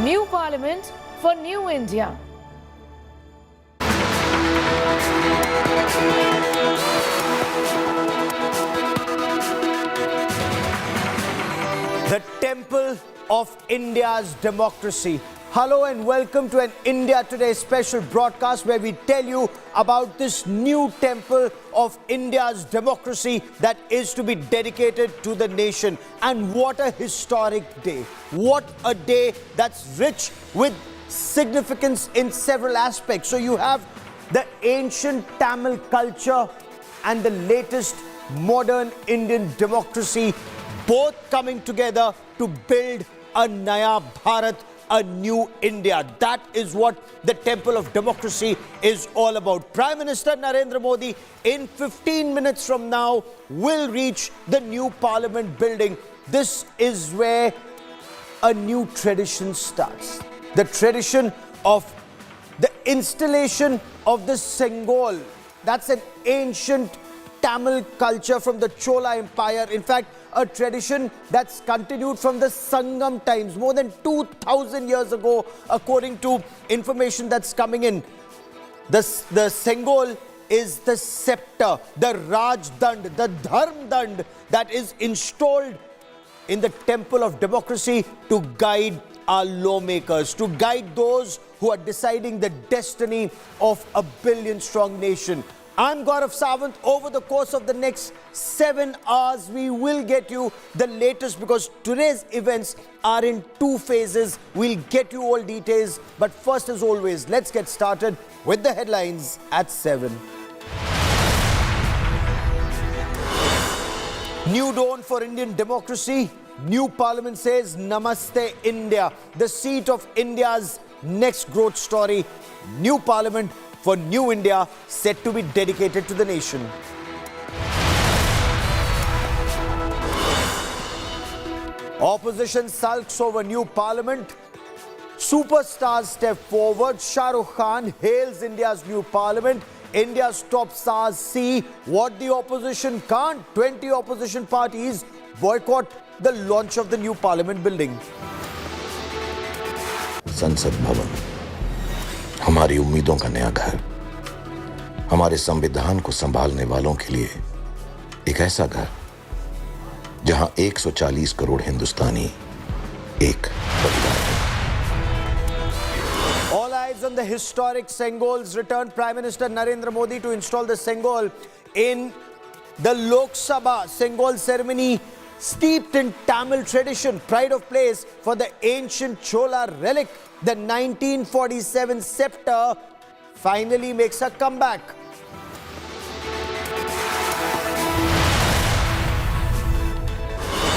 New Parliament for New India. The temple of India's democracy. Hello and welcome to an India Today special broadcast where we tell you about this new temple of India's democracy that is to be dedicated to the nation. And what a historic day. What a day that's rich with significance in several aspects. So you have the ancient Tamil culture and the latest modern Indian democracy both coming together to build a Naya Bharat, a new India. That is what the Temple of Democracy is all about. Prime Minister Narendra Modi in 15 minutes from now will reach the new Parliament building. This is where a new tradition starts. The tradition of the installation of the Sengol. That's an ancient Tamil culture from the Chola Empire. In fact, a tradition that's continued from the Sangam times, more than 2,000 years ago, according to information that's coming in. The Sengol is the sceptre, the Raj Dand, the Dharm Dand that is installed in the Temple of Democracy to guide our lawmakers, to guide those who are deciding the destiny of a billion-strong nation. I'm Gaurav Sawant. Over the course of the next 7 hours, we will get you the latest because today's events are in 2 phases. We'll get you all details. But first, as always, let's get started with the headlines at 7. New dawn for Indian democracy. New Parliament says Namaste India. The seat of India's next growth story. New Parliament for New India set to be dedicated to the nation. Opposition sulks over new Parliament. Superstars step forward. Shah Rukh Khan hails India's new Parliament. India's top stars see what the opposition can't. 20 opposition parties boycott the launch of the new Parliament building. संसद भवन हमारी उम्मीदों का नया घर, हमारे संविधान को संभालने वालों के लिए एक ऐसा घर जहां 140 करोड़ हिंदुस्तानी एक परिवार है. All eyes on the historic Sengol's return. Prime Minister Narendra Modi to install the Sengol in the Lok Sabha. Sengol ceremony steeped in Tamil tradition, pride of place for the ancient Chola relic. The 1947 sceptre finally makes a comeback.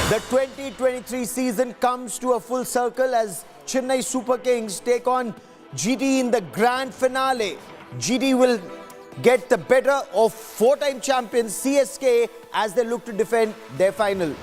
The 2023 season comes to a full circle as Chennai Super Kings take on GT in the grand finale. GT will get the better of 4-time champions CSK as they look to defend their final.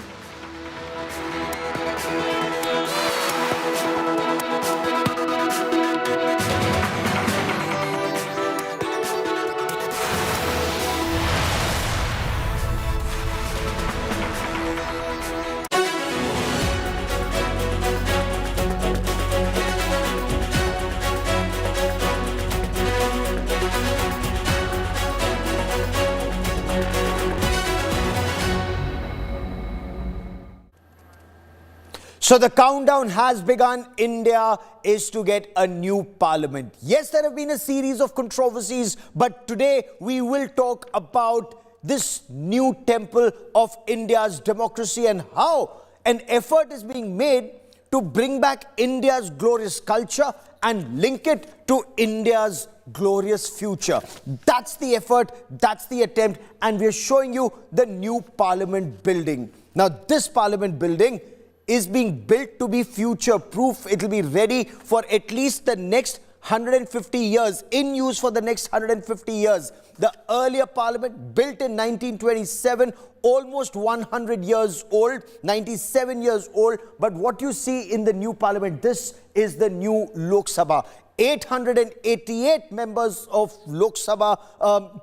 So the countdown has begun. India is to get a new parliament. Yes, there have been a series of controversies, but today we will talk about this new temple of India's democracy and how an effort is being made to bring back India's glorious culture and link it to India's glorious future. That's the effort, that's the attempt, and we're showing you the new parliament building. Now, this parliament building is being built to be future-proof. It will be ready for at least the next 150 years, in use for the next 150 years. The earlier parliament, built in 1927, almost 100 years old, 97 years old. But what you see in the new parliament, this is the new Lok Sabha. 888 members of Lok Sabha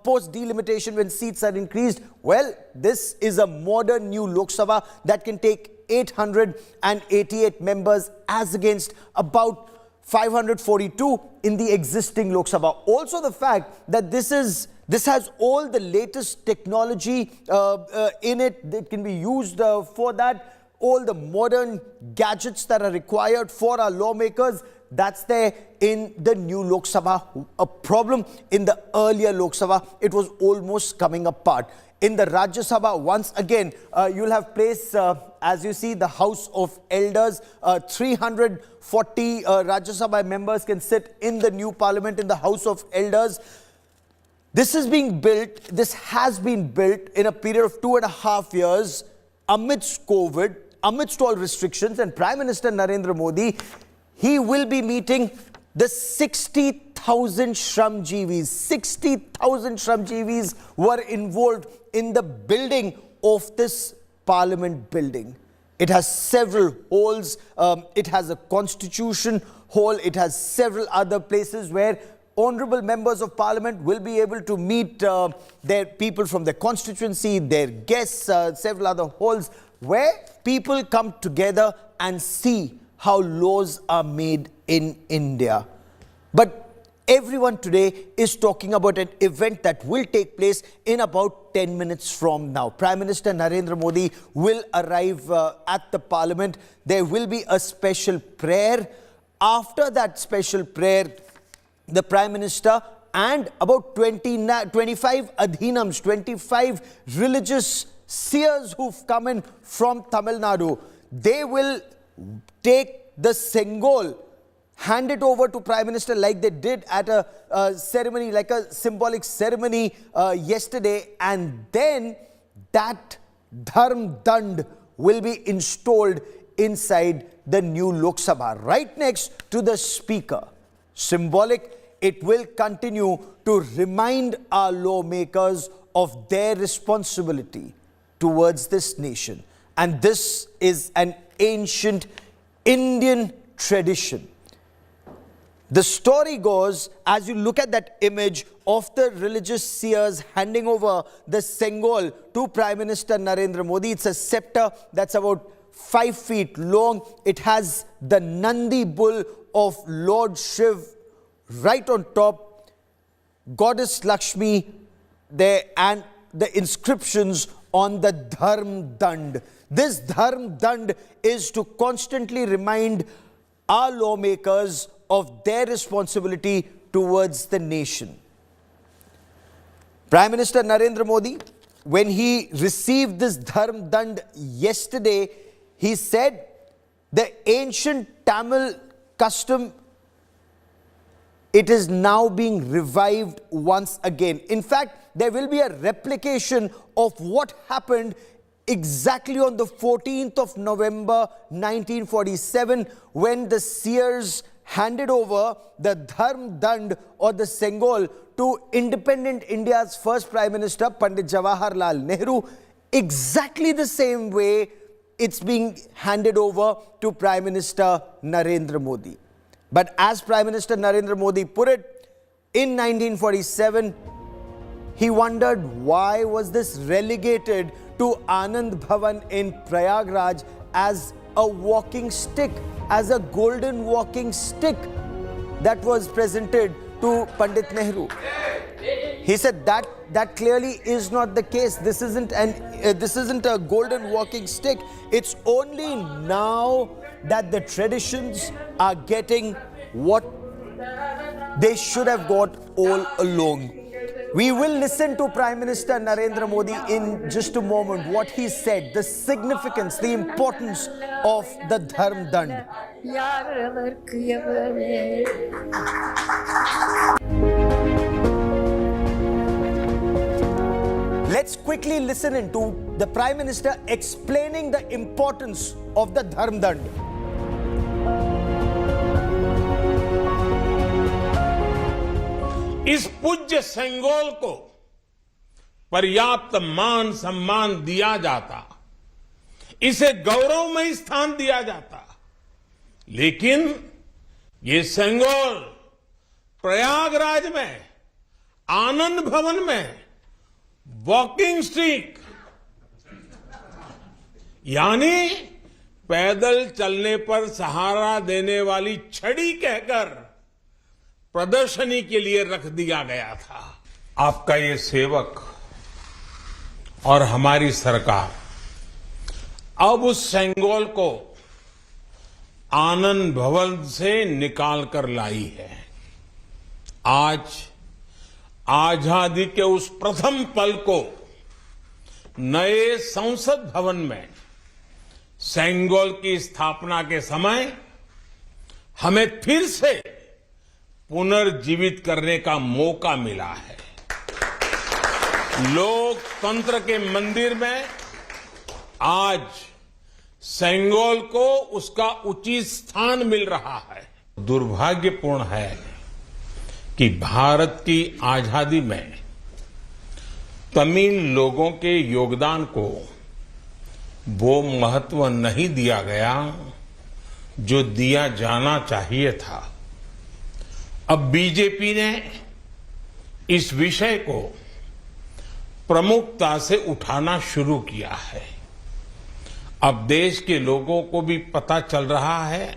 post delimitation when seats are increased. Well, this is a modern new Lok Sabha that can take 888 members as against about 542 in the existing Lok Sabha. Also the fact that this has all the latest technology in it that can be used for that. All the modern gadgets that are required for our lawmakers, that's there in the new Lok Sabha. A problem in the earlier Lok Sabha, it was almost coming apart. In the Rajya Sabha, once again, you'll have place, as you see, the House of Elders. 340 Rajya Sabha members can sit in the new parliament in the House of Elders. This has been built in a period of 2.5 years amidst COVID, amidst all restrictions, and Prime Minister Narendra Modi, he will be meeting the 60,000 Shramjeevis. 60,000 Shramjeevis were involved in the building of this parliament building. It has several halls. It has a constitution hall. It has several other places where honorable members of parliament will be able to meet their people from their constituency, their guests, several other halls where people come together and see how laws are made in India. But everyone today is talking about an event that will take place in about 10 minutes from now. Prime Minister Narendra Modi will arrive at the parliament. There will be a special prayer. After that special prayer, the Prime Minister and about 25 adhinams, 25 religious seers who've come in from Tamil Nadu, they will take the Sengol, hand it over to Prime Minister like they did at a ceremony, like a symbolic ceremony yesterday, and then that Dharm Dand will be installed inside the new Lok Sabha, right next to the Speaker. Symbolic, it will continue to remind our lawmakers of their responsibility towards this nation. And this is an ancient Indian tradition. The story goes, as you look at that image of the religious seers handing over the Sengol to Prime Minister Narendra Modi, it's a sceptre that's about 5 feet long. It has the Nandi bull of Lord Shiv right on top, Goddess Lakshmi there, and the inscriptions on the Dharm Dand. This Dharm Dand is to constantly remind our lawmakers of their responsibility towards the nation. Prime Minister Narendra Modi, when he received this Dharm Dand yesterday, he said the ancient Tamil custom, it is now being revived once again. In fact, there will be a replication of what happened exactly on the 14th of November 1947 when the seers handed over the Dharm Dand or the Sengol to independent India's first Prime Minister, Pandit Jawaharlal Nehru. Exactly the same way it's being handed over to Prime Minister Narendra Modi. But as Prime Minister Narendra Modi put it, in 1947, he wondered why was this relegated to Anand Bhavan in Prayagraj as a walking stick, as a golden walking stick that was presented to Pandit Nehru. He said that clearly is not the case. This isn't a golden walking stick. It's only now that the traditions are getting what they should have got all along. We will listen to Prime Minister Narendra Modi in just a moment, what he said, the significance, the importance of the Dharm Dand. Let's quickly listen into the Prime Minister explaining the importance of the Dharm Dand. इस पूज्य सेंगोल को पर्याप्त मान सम्मान दिया जाता, इसे गौरवमय स्थान दिया जाता, लेकिन ये सेंगोल प्रयागराज में आनंद भवन में वॉकिंग स्टिक यानी पैदल चलने पर सहारा देने वाली छड़ी कहकर प्रदर्शनी के लिए रख दिया गया था। आपका ये सेवक और हमारी सरकार अब उस सेंगोल को आनंद भवन से निकाल कर लाई है। आज आजादी के उस प्रथम पल को नए संसद भवन में सेंगोल की स्थापना के समय हमें फिर से पुनर्जीवित करने का मौका मिला है। लोकतंत्र के मंदिर में आज सेंगोल को उसका उचित स्थान मिल रहा है। दुर्भाग्यपूर्ण है कि भारत की आजादी में तमिल लोगों के योगदान को वो महत्व नहीं दिया गया जो दिया जाना चाहिए था। अब बीजेपी ने इस विषय को प्रमुखता से उठाना शुरू किया है। अब देश के लोगों को भी पता चल रहा है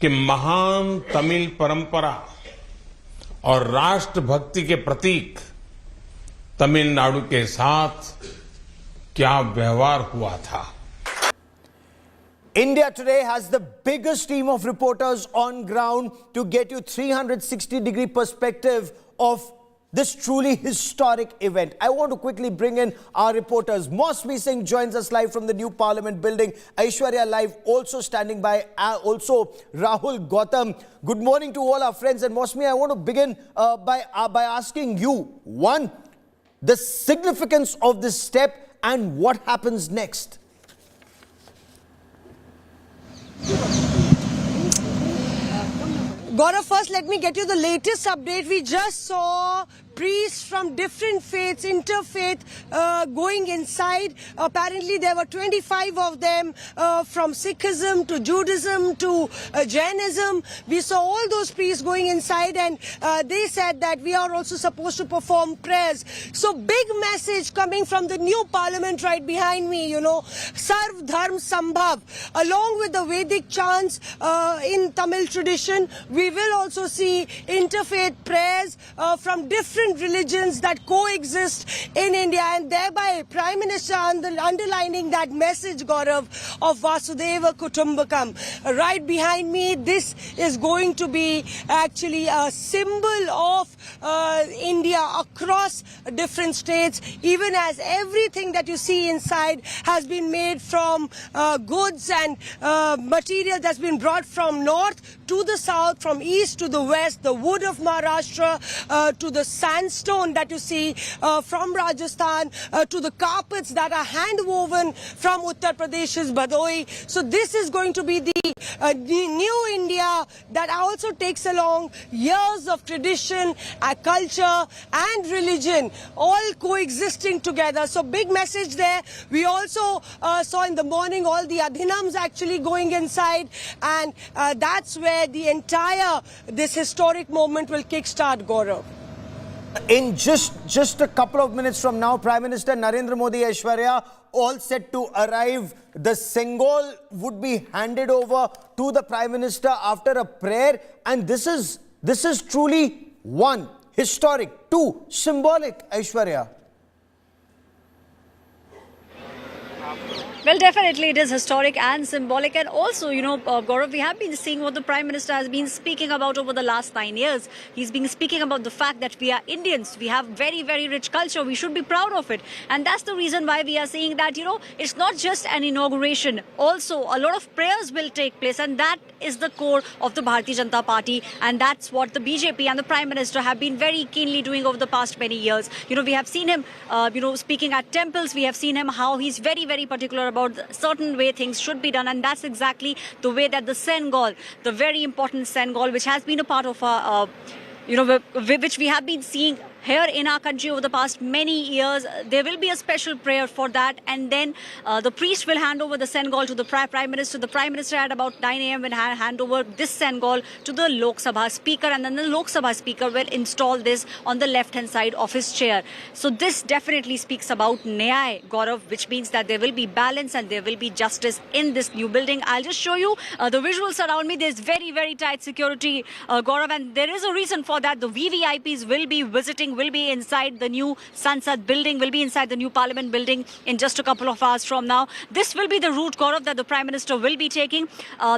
कि महान तमिल परंपरा और राष्ट्रभक्ति के प्रतीक तमिलनाडु के साथ क्या व्यवहार हुआ था। India today has the biggest team of reporters on ground to get you 360-degree perspective of this truly historic event. I want to quickly bring in our reporters. Mosmi Singh joins us live from the new Parliament building. Aishwarya live also standing by. Also Rahul Gautam. Good morning to all our friends. And Mosmi, I want to begin by asking you, one, the significance of this step and what happens next. Gaurav, first let me get you the latest update. We just saw priests from different faiths, interfaith, going inside. Apparently there were 25 of them from Sikhism to Judaism to Jainism. We saw all those priests going inside, and they said that we are also supposed to perform prayers. So big message coming from the new parliament right behind me, you know, Sarv Dharm Sambhav. Along with the Vedic chants in Tamil tradition, we will also see interfaith prayers from different religions that coexist in India, and thereby Prime Minister underlining that message, Gaurav, of Vasudeva Kutumbakam. Right behind me, this is going to be actually a symbol of India across different states, even as everything that you see inside has been made from goods and material that's been brought from north to the south, from east to the west, the wood of Maharashtra to the sandstone that you see from Rajasthan to the carpets that are hand woven from Uttar Pradesh's Bhadoi. So this is going to be the new India that also takes along years of tradition, culture and religion all coexisting together. So big message there. We also saw in the morning all the adhinams actually going inside, and that's where the entire this historic moment will kickstart, Gaurav. In just a couple of minutes from now, Prime Minister Narendra Modi, Aishwarya, all set to arrive. The Sengol would be handed over to the Prime Minister after a prayer, and this is truly, one, historic, two, symbolic, Aishwarya. Well, definitely it is historic and symbolic, and also, you know, Gaurav, we have been seeing what the Prime Minister has been speaking about over the last 9 years. He's been speaking about the fact that we are Indians, we have very, very rich culture, we should be proud of it. And that's the reason why we are saying that, you know, it's not just an inauguration. Also, a lot of prayers will take place, and that is the core of the Bharatiya Janata Party, and that's what the BJP and the Prime Minister have been very keenly doing over the past many years. You know, we have seen him, speaking at temples. We have seen him how he's very, very particular about certain way things should be done, and that's exactly the way that the Sengol, the very important Sengol, which has been a part of our, which we have been seeing here in our country over the past many years. There will be a special prayer for that, and then the priest will hand over the Sengol to the Prime Minister. The Prime Minister at about 9 a.m. will hand over this Sengol to the Lok Sabha Speaker, and then the Lok Sabha Speaker will install this on the left-hand side of his chair. So this definitely speaks about Nyay, Gaurav, which means that there will be balance and there will be justice in this new building. I'll just show you the visuals around me. There's very, very tight security, Gaurav, and there is a reason for that. The VVIPs will be visiting, will be inside the new Sansad building, will be inside the new Parliament building in just a couple of hours from now. This will be the route, Gaurav, that the Prime Minister will be taking.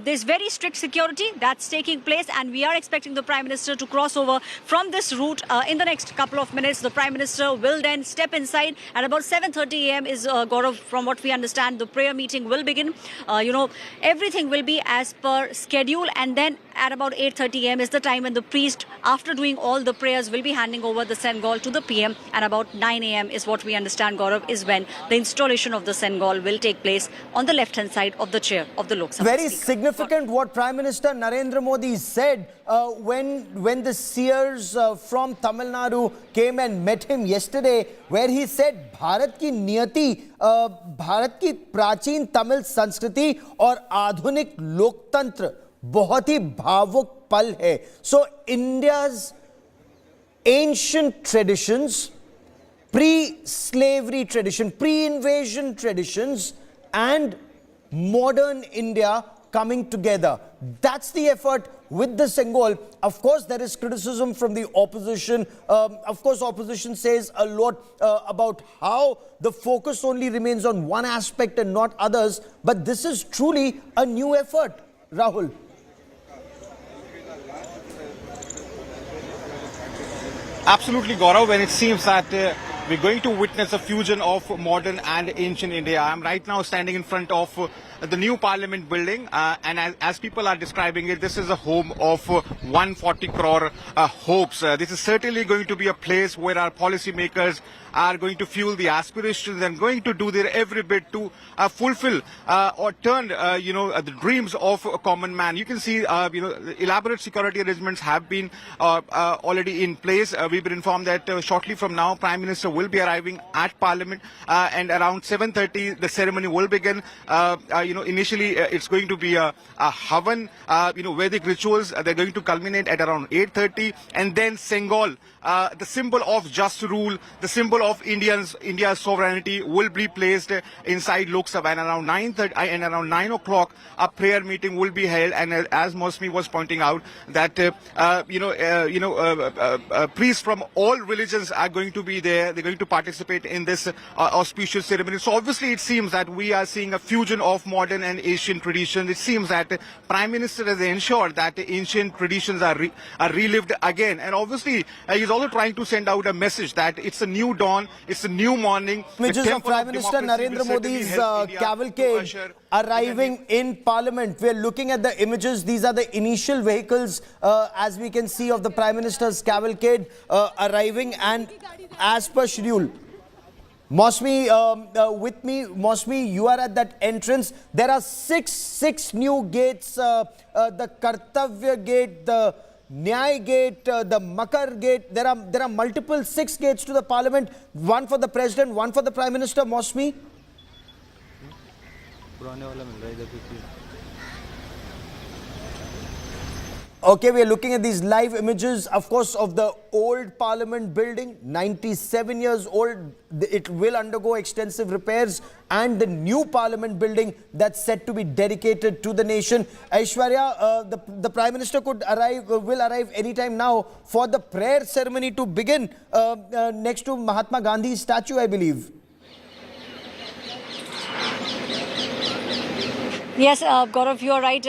There's very strict security that's taking place, and we are expecting the Prime Minister to cross over from this route in the next couple of minutes. The Prime Minister will then step inside at about 7:30 a.m. is, Gaurav, from what we understand, the prayer meeting will begin. Everything will be as per schedule, and then at about 8:30 a.m. is the time when the priest, after doing all the prayers, will be handing over the Sengol to the PM, and about 9 a.m. is what we understand, Gaurav, is when the installation of the Sengol will take place on the left-hand side of the chair of the Lok Sabha. Very significant what Prime Minister Narendra Modi said when the seers from Tamil Nadu came and met him yesterday, where he said Bharat ki niyati, Bharat ki prachin Tamil Sanskriti और आधुनिक लोकतंत्र बहुत ही भावुक पल है. So India's ancient traditions, pre-slavery tradition, pre-invasion traditions, and modern India coming together. That's the effort with the Sengol. Of course, there is criticism from the opposition. Of course, opposition says a lot about how the focus only remains on one aspect and not others. But this is truly a new effort, Rahul. Absolutely, Gaurav, when it seems that we're going to witness a fusion of modern and ancient India. I'm right now standing in front of the new Parliament building, and as people are describing it, this is a home of 140 crore hopes. This is certainly going to be a place where our policymakers are going to fuel the aspirations and going to do their every bit to fulfill or turn, the dreams of a common man. You can see, elaborate security arrangements have been already in place. We've been informed that shortly from now, Prime Minister will be arriving at Parliament, and around 7:30 the ceremony will begin. Initially it's going to be a Havan, Vedic rituals. They're going to culminate at around 8:30, and then Sengol, the symbol of just rule, the symbol of India's sovereignty, will be placed inside Lok Sabha, and around 9:30 and around 9 o'clock a prayer meeting will be held. And as Mosmi was pointing out, that priests from all religions are going to be there. They're going to participate in this auspicious ceremony. So obviously it seems that we are seeing a fusion of modern and ancient traditions. It seems that Prime Minister has ensured that ancient traditions are relived again, and obviously he's also trying to send out a message that it's a new dawn, it's a new morning. Images of Prime Minister Narendra Modi's cavalcade arriving in Parliament. We are looking at the images. These are the initial vehicles, as we can see, of the Prime Minister's cavalcade arriving, and as per schedule. Mosmi, with me, Mosmi, you are at that entrance. There are six new gates, the Kartavya gate, the Nyay gate, the Makar gate. There are multiple 6 gates to the Parliament, one for the President, one for the Prime Minister. Mosmi? Okay, we are looking at these live images, of course, of the old Parliament building, 97 years old. It will undergo extensive repairs, and the new Parliament building that's set to be dedicated to the nation. Aishwarya, the Prime Minister will arrive anytime now for the prayer ceremony to begin next to Mahatma Gandhi's statue, I believe. Yes, Gaurav, you are right.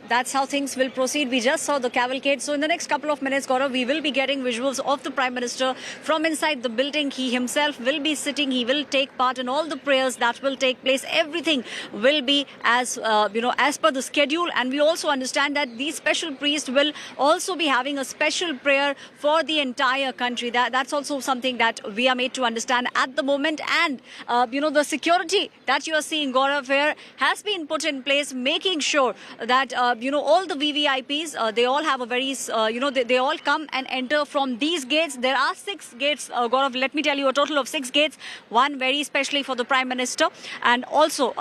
That's how things will proceed. We just saw the cavalcade. So in the next couple of minutes, Gaurav, we will be getting visuals of the Prime Minister from inside the building. He himself will be sitting. He will take part in all the prayers that will take place. Everything will be as per the schedule. And we also understand that these special priests will also be having a special prayer for the entire country. That's also something that we are made to understand at the moment. And, the security that you are seeing, Gaurav, here has been put in place place, making sure that, all the VVIPs, they all have a very, they all come and enter from these gates. There are 6 gates, Gaurav, let me tell you, a total of 6 gates, one very specially for the Prime Minister, and also,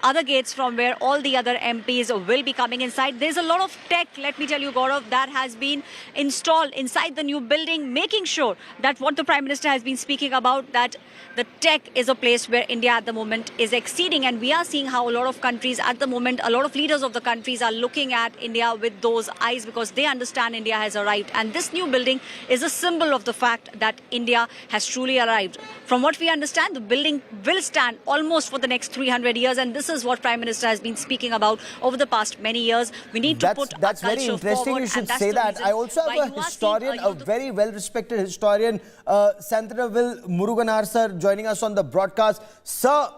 other gates from where all the other MPs will be coming inside. There's a lot of tech, let me tell you, Gaurav, that has been installed inside the new building, making sure that what the Prime Minister has been speaking about, that the tech is a place where India at the moment is exceeding, and we are seeing how a lot of countries at the moment, a lot of leaders of the countries are looking at India with those eyes because they understand India has arrived. And this new building is a symbol of the fact that India has truly arrived. From what we understand, the building will stand almost for the next 300 years, and this is what Prime Minister has been speaking about over the past many years. We need to put that's our very culture interesting. forward, You should and that's say the that. reason I also why have you a are seeing, historian, a very well-respected historian, Santraville Muruganar sir, joining us on the broadcast. Sir,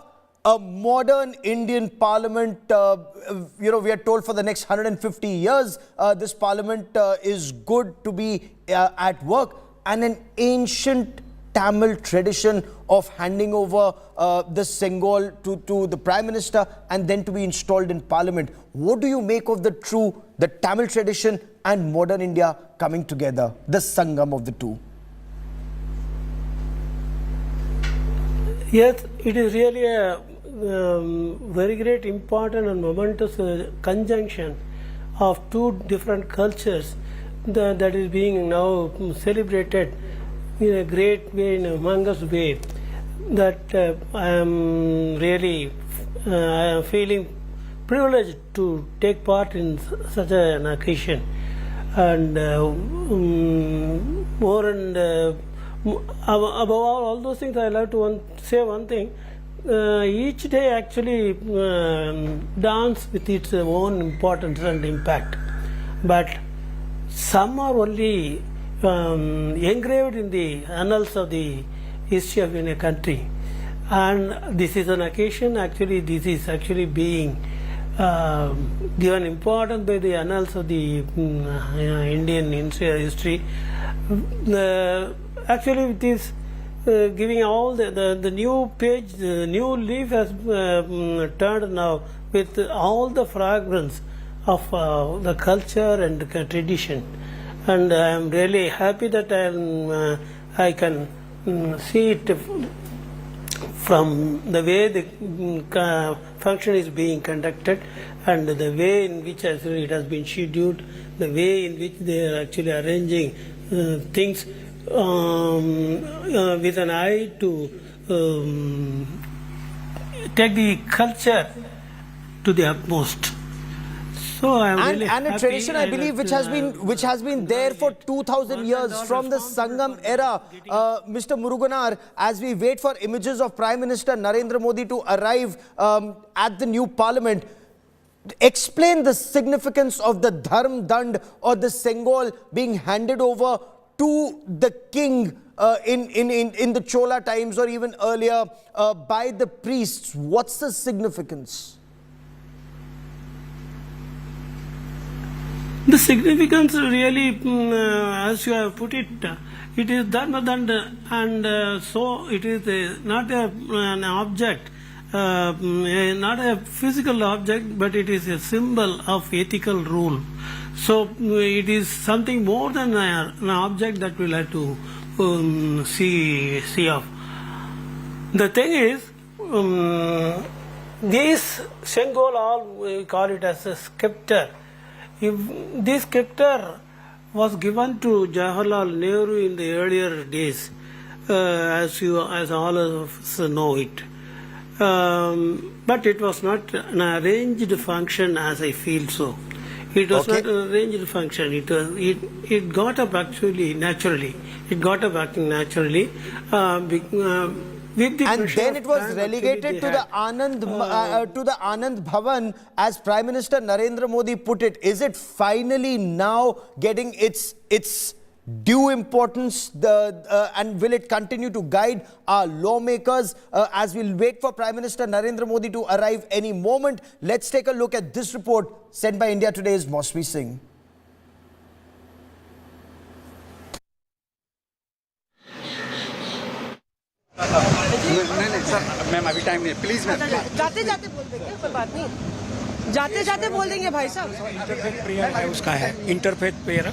a modern Indian parliament, we are told for the next 150 years, this parliament is good to be at work, and an ancient Tamil tradition of handing over the Sengol to the Prime Minister and then to be installed in Parliament. What do you make of the Tamil tradition and modern India coming together, the Sangam of the two? Yes, it is really a very great, important and momentous conjunction of two different cultures that is being now celebrated in a great way, in a humongous way, that I am really I am feeling privileged to take part in such an occasion. And above all those things, I like to say one thing. Each day actually dance with its own importance and impact, but some are only engraved in the annals of the history of a country, and this is an occasion, actually this is actually being given importance by the annals of the Indian history. Actually it is giving all the new page, the new leaf has turned now with all the fragrance of the culture and the tradition. And I am really happy that I can see it from the way the function is being conducted and the way in which it has been scheduled, the way in which they are actually arranging things with an eye to take the culture to the utmost. So I am really and a happy. tradition, I believe, which has been there for 2,000 years from the Sangam era. Mr. Muruganar, as we wait for images of Prime Minister Narendra Modi to arrive at the new parliament, explain the significance of the Dharm Dand or the Sengol being handed over to the king in the Chola times or even earlier by the priests. What's the significance? The significance really, as you have put it, it is Dharma Danda, and so it is not an object, not a physical object, but it is a symbol of ethical rule. So it is something more than an object that we like to see of. The thing is, this Sengol, all we call it as a sceptre. If this sceptre was given to Jawaharlal Nehru in the earlier days, as all of us know it, but it was not an arranged function, as I feel so. It was not an arranged function. It got up actually naturally. It got up acting naturally. And then it was relegated to the Anand Bhavan, as Prime Minister Narendra Modi put it. Is it finally now getting its due importance, and will it continue to guide our lawmakers as we'll wait for Prime Minister Narendra Modi to arrive any moment? Let's take a look at this report sent by India Today's Mosmi Singh. नहीं sir ma'am अभी time नहीं please ma'am जाते जाते बोल देंगे, कोई बात नहीं. जाते जाते बोल देंगे भाई साहब। इंटरफेथ प्रेयर है उसका है, इंटरफेथ प्रेयर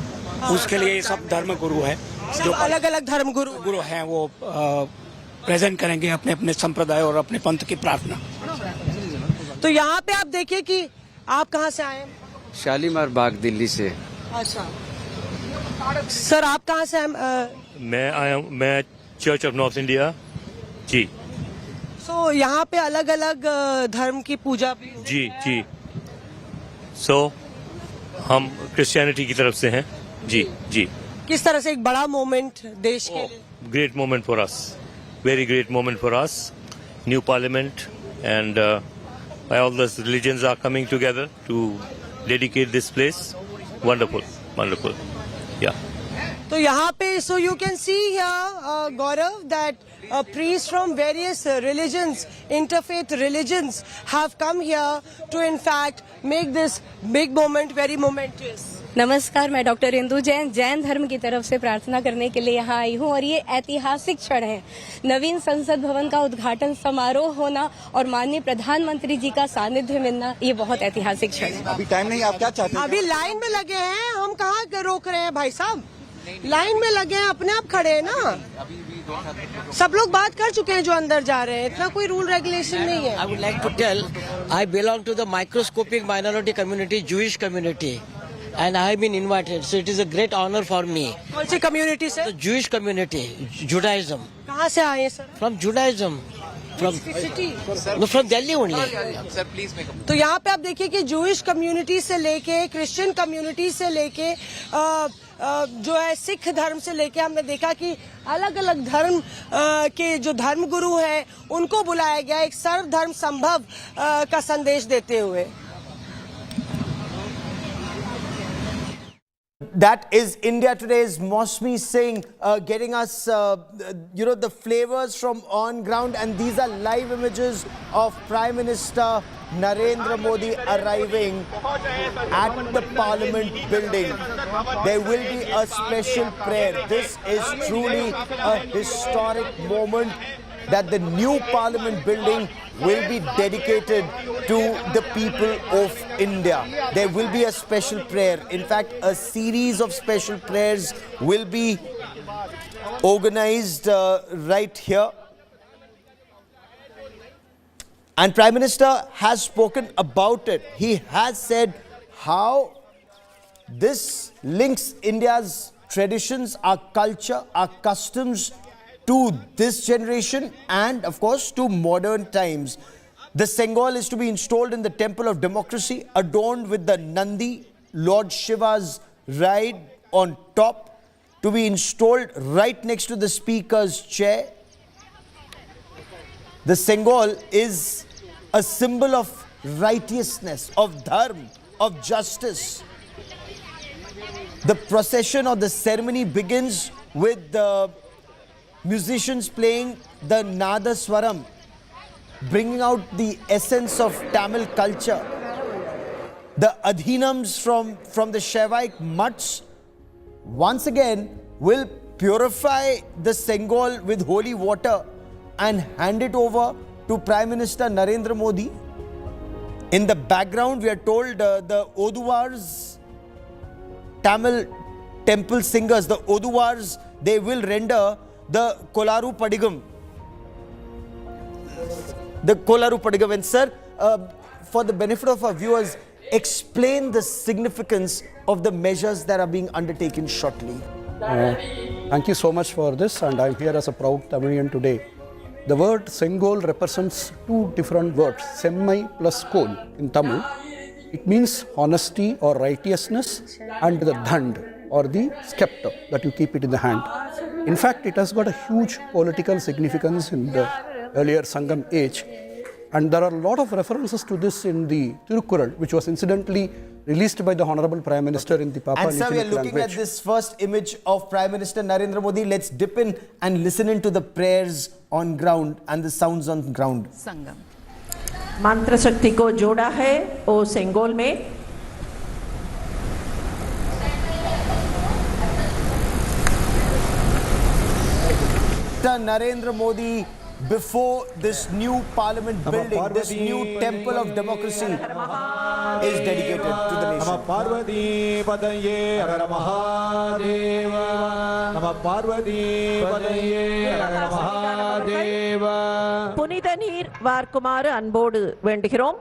उसके लिए सब धर्म गुरु है जो अलग अलग धर्म गुरु हैं वो प्रेजेंट करेंगे अपने अपने संप्रदाय और अपने पंथ की प्रार्थना। तो यहाँ पे आप देखिए कि आप कहाँ से आए हैं? शालीमार बाग दिल्ली से। अच्छा सर, आप कहाँ से आए? मैं आया हूँ, मैं चर्च ऑफ नॉर्थ इंडिया जी। सो यहाँ पे अलग अलग धर्म की पूजा भी होती जी है। जी। सो हम क्रिश्चियनिटी की तरफ से हैं जी जी। किस तरह से एक बड़ा मोमेंट देश के लिए? Great moment for us, very great moment for us. New parliament and all the religions are coming together to dedicate this place. Wonderful, wonderful. Yeah. तो यहाँ पे so you can see here Gaurav that priests from various religions, interfaith religions have come here to in fact make this big moment very momentous. नमस्कार, मैं doctor Indu Jain धर्म की तरफ से प्रार्थना करने के लिए यहाँ आई हूँ और ये ऐतिहासिक क्षण है। नवीन संसद भवन का उद्घाटन समारोह होना और माननीय प्रधानमंत्री जी का सानिध्य मिलना, ये बहुत ऐतिहासिक क्षण है। अभी टाइम नहीं, आप क्या चाहते हैं? अभी लाइन में लगे हैं, हम कहाँ रोक रहे हैं भाई साहब? लाइन में लगे हैं, अपने आप खड़े हैं ना। सब लोग बात कर चुके हैं जो अंदर जा रहे हैं, इतना कोई रूल रेगुलेशन नहीं है। I would like to tell, I belong to the microscopic minority community, Jewish community, and I have been invited, so it is a great honor for me. कौन सी कम्युनिटी से? The Jewish community, Judaism. कहाँ से आए हैं sir? From Judaism, from no, from Delhi only. तो यहाँ पे आप देखिए कि जूइश कम्युनिटी से लेके क्रिश्चियन कम्युनिटी से लेके जो है सिख धर्म से लेके हमने देखा कि अलग अलग धर्म के जो धर्म गुरु हैं उनको बुलाया गया एक सर्वधर्म संभव का संदेश देते हुए। That is India Today's Mosmi Singh getting us, the flavors from on ground, and these are live images of Prime Minister Narendra Modi arriving at the Parliament building. There will be a special prayer. This is truly a historic moment that the new Parliament building will be dedicated to the people of India. There will be a special prayer. In fact, a series of special prayers will be organized right here. And Prime Minister has spoken about it. He has said how this links India's traditions, our culture, our customs to this generation and, of course, to modern times. The Sengol is to be installed in the Temple of Democracy, adorned with the Nandi, Lord Shiva's ride on top, to be installed right next to the Speaker's chair. The Sengol is a symbol of righteousness, of dharma, of justice. The procession or the ceremony begins with the musicians playing the Nada Swaram, bringing out the essence of Tamil culture. The Adhinams from the Shaivaik mutts once again will purify the Sengol with holy water and hand it over to Prime Minister Narendra Modi. In the background, we are told the Oduwars, Tamil temple singers, the Oduwars, they will render the Kolaru Padigam. The Kolaru Padigam. And sir, for the benefit of our viewers, explain the significance of the measures that are being undertaken shortly. Thank you so much for this, and I'm here as a proud Tamilian today. The word Sengol represents two different words, Semmai plus Kol in Tamil. It means honesty or righteousness, and the Dhand or the sceptre that you keep it in the hand. In fact, it has got a huge political significance in the earlier Sangam age, and there are a lot of references to this in the Tirukkural, which was incidentally released by the Honorable Prime Minister in the Papua New Guinea language. And sir, we are looking at this first image of Prime Minister Narendra Modi. Let's dip in and listen into the prayers on ground and the sounds on ground. संगम मंत्र शक्ति को जोड़ा है ओ सेंगोल में। Narendra Modi before this new Parliament building, this new Temple of Democracy. is dedicated to the nation. Parvati Padaye Hara Mahadeva. Nama Parvati Padaye Hara Mahadeva. புனித நீர் வார்க்குமாறு அன்போடு வேண்டுகிறோம்.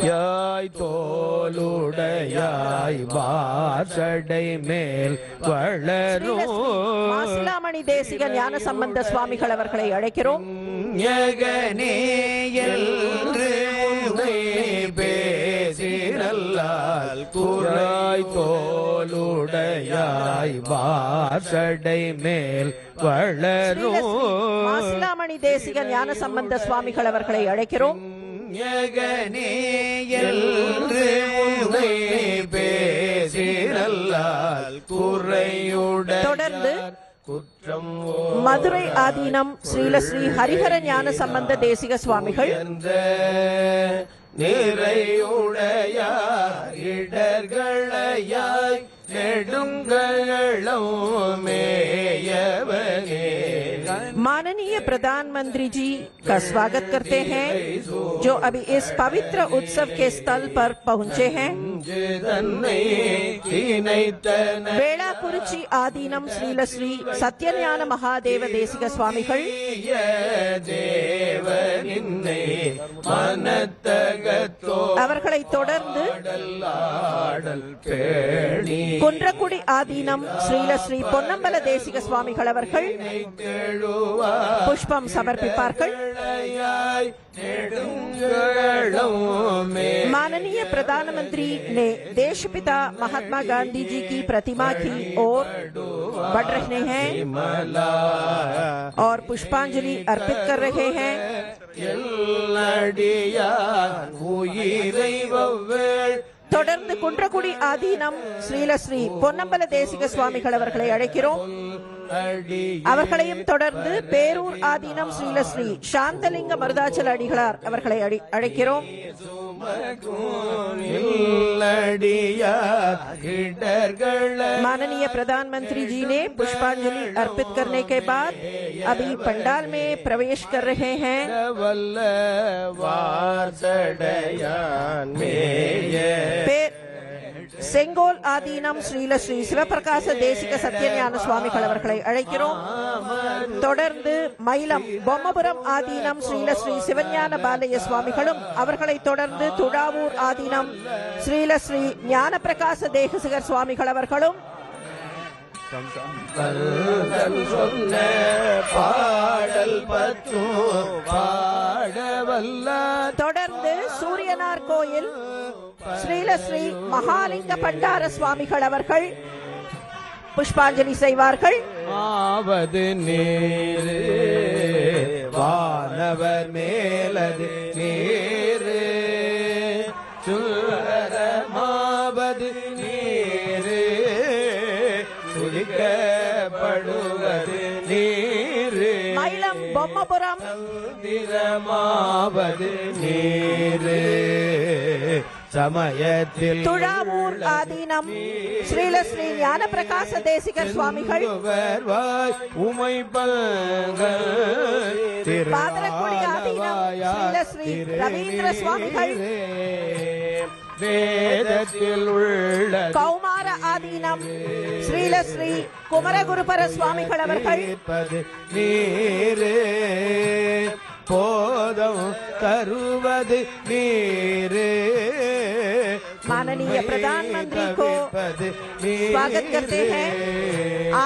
யாய் தோளுடையாய் வாசடை மேல் வளரும் மாசிலாமணி தேசிக ஞான சம்பந்த சுவாமிகள் அவர்களை அழைக்கிறோம். பேசினல்லால் குராய் தோளுடையாய் வாசடை மேல் வளரும் மாசிலாமணி தேசிக ஞான சம்பந்த சுவாமிகள் அவர்களை அழைக்கிறோம். தொடர்ந்து மதுரை ஆதீனம் ஸ்ரீலஸ்ரீ ஹரிஹர ஞான சம்பந்த தேசிக சுவாமிகள், நிறையுடையார் இடர்களையாய் நெடுங்களம் மேயவனே. माननीय प्रधानमंत्री जी का स्वागत करते हैं जो अभी इस पवित्र उत्सव के स्थल पर पहुंचे हैं. वेलाकुरिची आदीनम श्रीलश्री सत्यज्ञान महादेव देशिक स्वामिகள், அவர்களை தொடர்ந்து குன்றக்குடி ஆதீனம் ஸ்ரீலஸ்ரீ பொன்னம்பல தேசிக சுவாமிகள் அவர்கள் पुष्पम समर्पिப்பார்கள். माननीय प्रधानमंत्री ने देशपिता महात्मा गांधी जी की प्रतिमा की ओर बढ़ रहे हैं और पुष्पांजलि अर्पित कर रहे हैं. தொடர்ந்து குன்றக்குடி ஆதீனம் ஸ்ரீலஸ்ரீ பொன்னம்பல தேசிக சுவாமிகள் அவர்களை அழைக்கிறோம். அவர்களையும் தொடர்ந்து பேரூர் ஆதீனம் ஸ்ரீலஸ்ரீ சாந்தலிங்க மருதாச்சல அடிகளார் அவர்களை அழைக்கிறோம். माननीय प्रधानमंत्री जी ने पुष्पांजलि अर्पित करने के बाद अभी पंडाल में प्रवेश कर रहे हैं. செங்கோல் ஆதீனம் ஸ்ரீலஸ்ரீ சிவபிரகாச தேசிக சத்யஞான சுவாமிகள் அவர்களை அழைக்கிறோம். தொடர்ந்து மயிலம் பொம்மபுரம் ஆதீனம் ஸ்ரீலஸ்ரீ சிவஞான பாலய சுவாமிகளும், அவர்களை தொடர்ந்து துடாவூர் ஆதீனம் ஸ்ரீலஸ்ரீ ஞான பிரகாச தேசிகர் சுவாமிகள் அவர்களும், தொடர்ந்து சூரியனார் கோயில் ஸ்ரீலஸ்ரீ மகாலிங்க பண்டார சுவாமிகள் அவர்கள் புஷ்பாஞ்சலி செய்வார்கள். ஆவது நீர் வானவர் மேலது நீர் சுரமாவது நீர் சுழிக்கப்படுவது நீர் மயிலம் பொம்மபுரம் திரமாவது நீர் சமயத்தில் துழாவூர் ஆதீனம் ஸ்ரீலஸ்ரீ ஞான பிரகாச தேசிகர் சுவாமிகள், பாதரக்குடி ஆதீனம் ஸ்ரீலஸ்ரீ ரவீந்திர சுவாமிகள், வேதத்தில் உள்ள கௌமார ஆதீனம் ஸ்ரீலஸ்ரீ குமரகுருபர சுவாமிகள் அவர்கள், நீரே போதம் தருவது நீரே. माननीय प्रधानमंत्री को स्वागत करते हैं.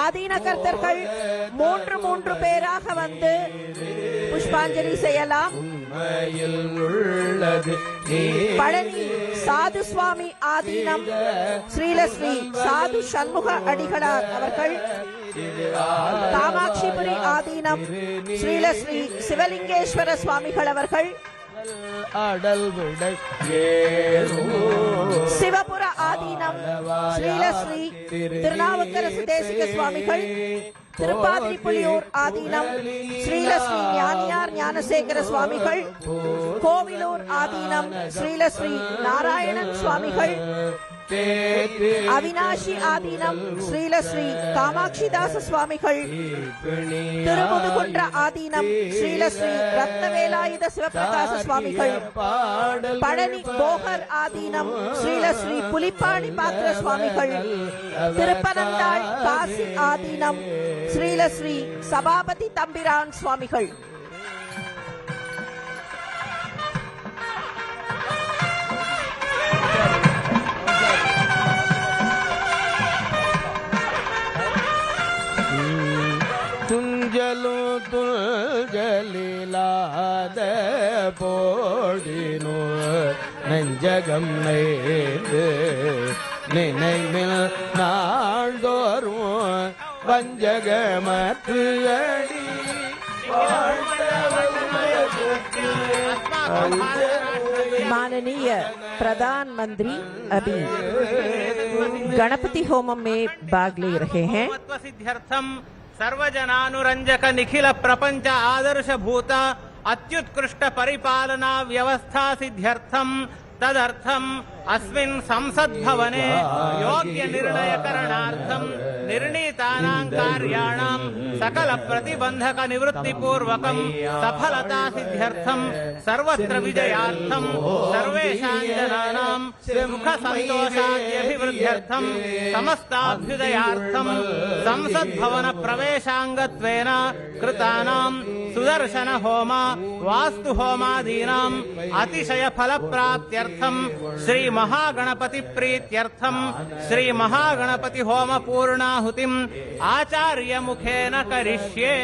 ஆதீன கர்த்தர்கள் மூன்று பேராக வந்து புஷ்பாஞ்சலி செய்யலாம். பழனி சாது சுவாமி ஆதீனம் ஸ்ரீலஸ்ரீ சாது சண்முக அடிகளார் அவர்கள், காமாட்சிபுரி ஆதீனம் ஸ்ரீலஸ்ரீ சிவலிங்கேஸ்வர சுவாமிகள் அவர்கள், சிவபுர ஆதீனம் ஸ்ரீலஸ்ரீ திருநாவுக்கரசு தேசிக சுவாமிகள், திருப்பாதிரிப்புலியூர் ஆதீனம் ஸ்ரீலஸ்ரீ ஞானியார் ஞானசேகர சுவாமிகள், கோவிலூர் ஆதீனம் ஸ்ரீலஸ்ரீ நாராயணன் சுவாமிகள், அவினாஷி ஆதீனம் ஸ்ரீல ஸ்ரீ காமாட்சிதாச சுவாமிகள், திருமுதுகுன்ற ஆதீனம் ஸ்ரீல ஸ்ரீ ரத்னவேலாயுத சிவபிரகாச சுவாமிகள், பழனி போகர் ஆதீனம் ஸ்ரீல ஸ்ரீ புலிப்பாணி பாத்திர சுவாமிகள், திருப்பனந்தாள் காசி ஆதீனம் ஸ்ரீல ஸ்ரீ சபாபதி தம்பிரான் சுவாமிகள். துஞ்சலு துஞ்சலிலாத போடினோ நெஞ்சகம் நெய்து நினைவில் நாள்தோறும் வஞ்சகமற்று அடி माननीय प्रधानमंत्री अभी गणपति होमम में भाग ले रहे हैं. सर्वजनानुरंजक निखिल प्रपंच आदर्श भूत अत्युत्कृष्ट परिपालना व्यवस्था सिद्ध्यर्थम तदर्थम अस्मिन् संसद भवने योग्य निर्णय करणार्थम निर्णीतानां कार्याणां सकल प्रतिबंधक निवृत्ति पूर्वकं सफलता सिद्ध्यर्थम सर्वत्र विजयार्थम सर्वेषां जनानां सुख संतोषाद्यभिवृद्ध्यर्थम समस्ताभ्युदयार्थम संसद भवन प्रवेशांगत्वेन कृतानां सुदर्शन होम वास्तु होमादीनां अतिशय फल प्राप्त्यर्थम श्री महागणपति प्रीत्यर्थम श्री महागणपति होम पूर्णाहुतिम आचार्य मुखेन करिष्ये.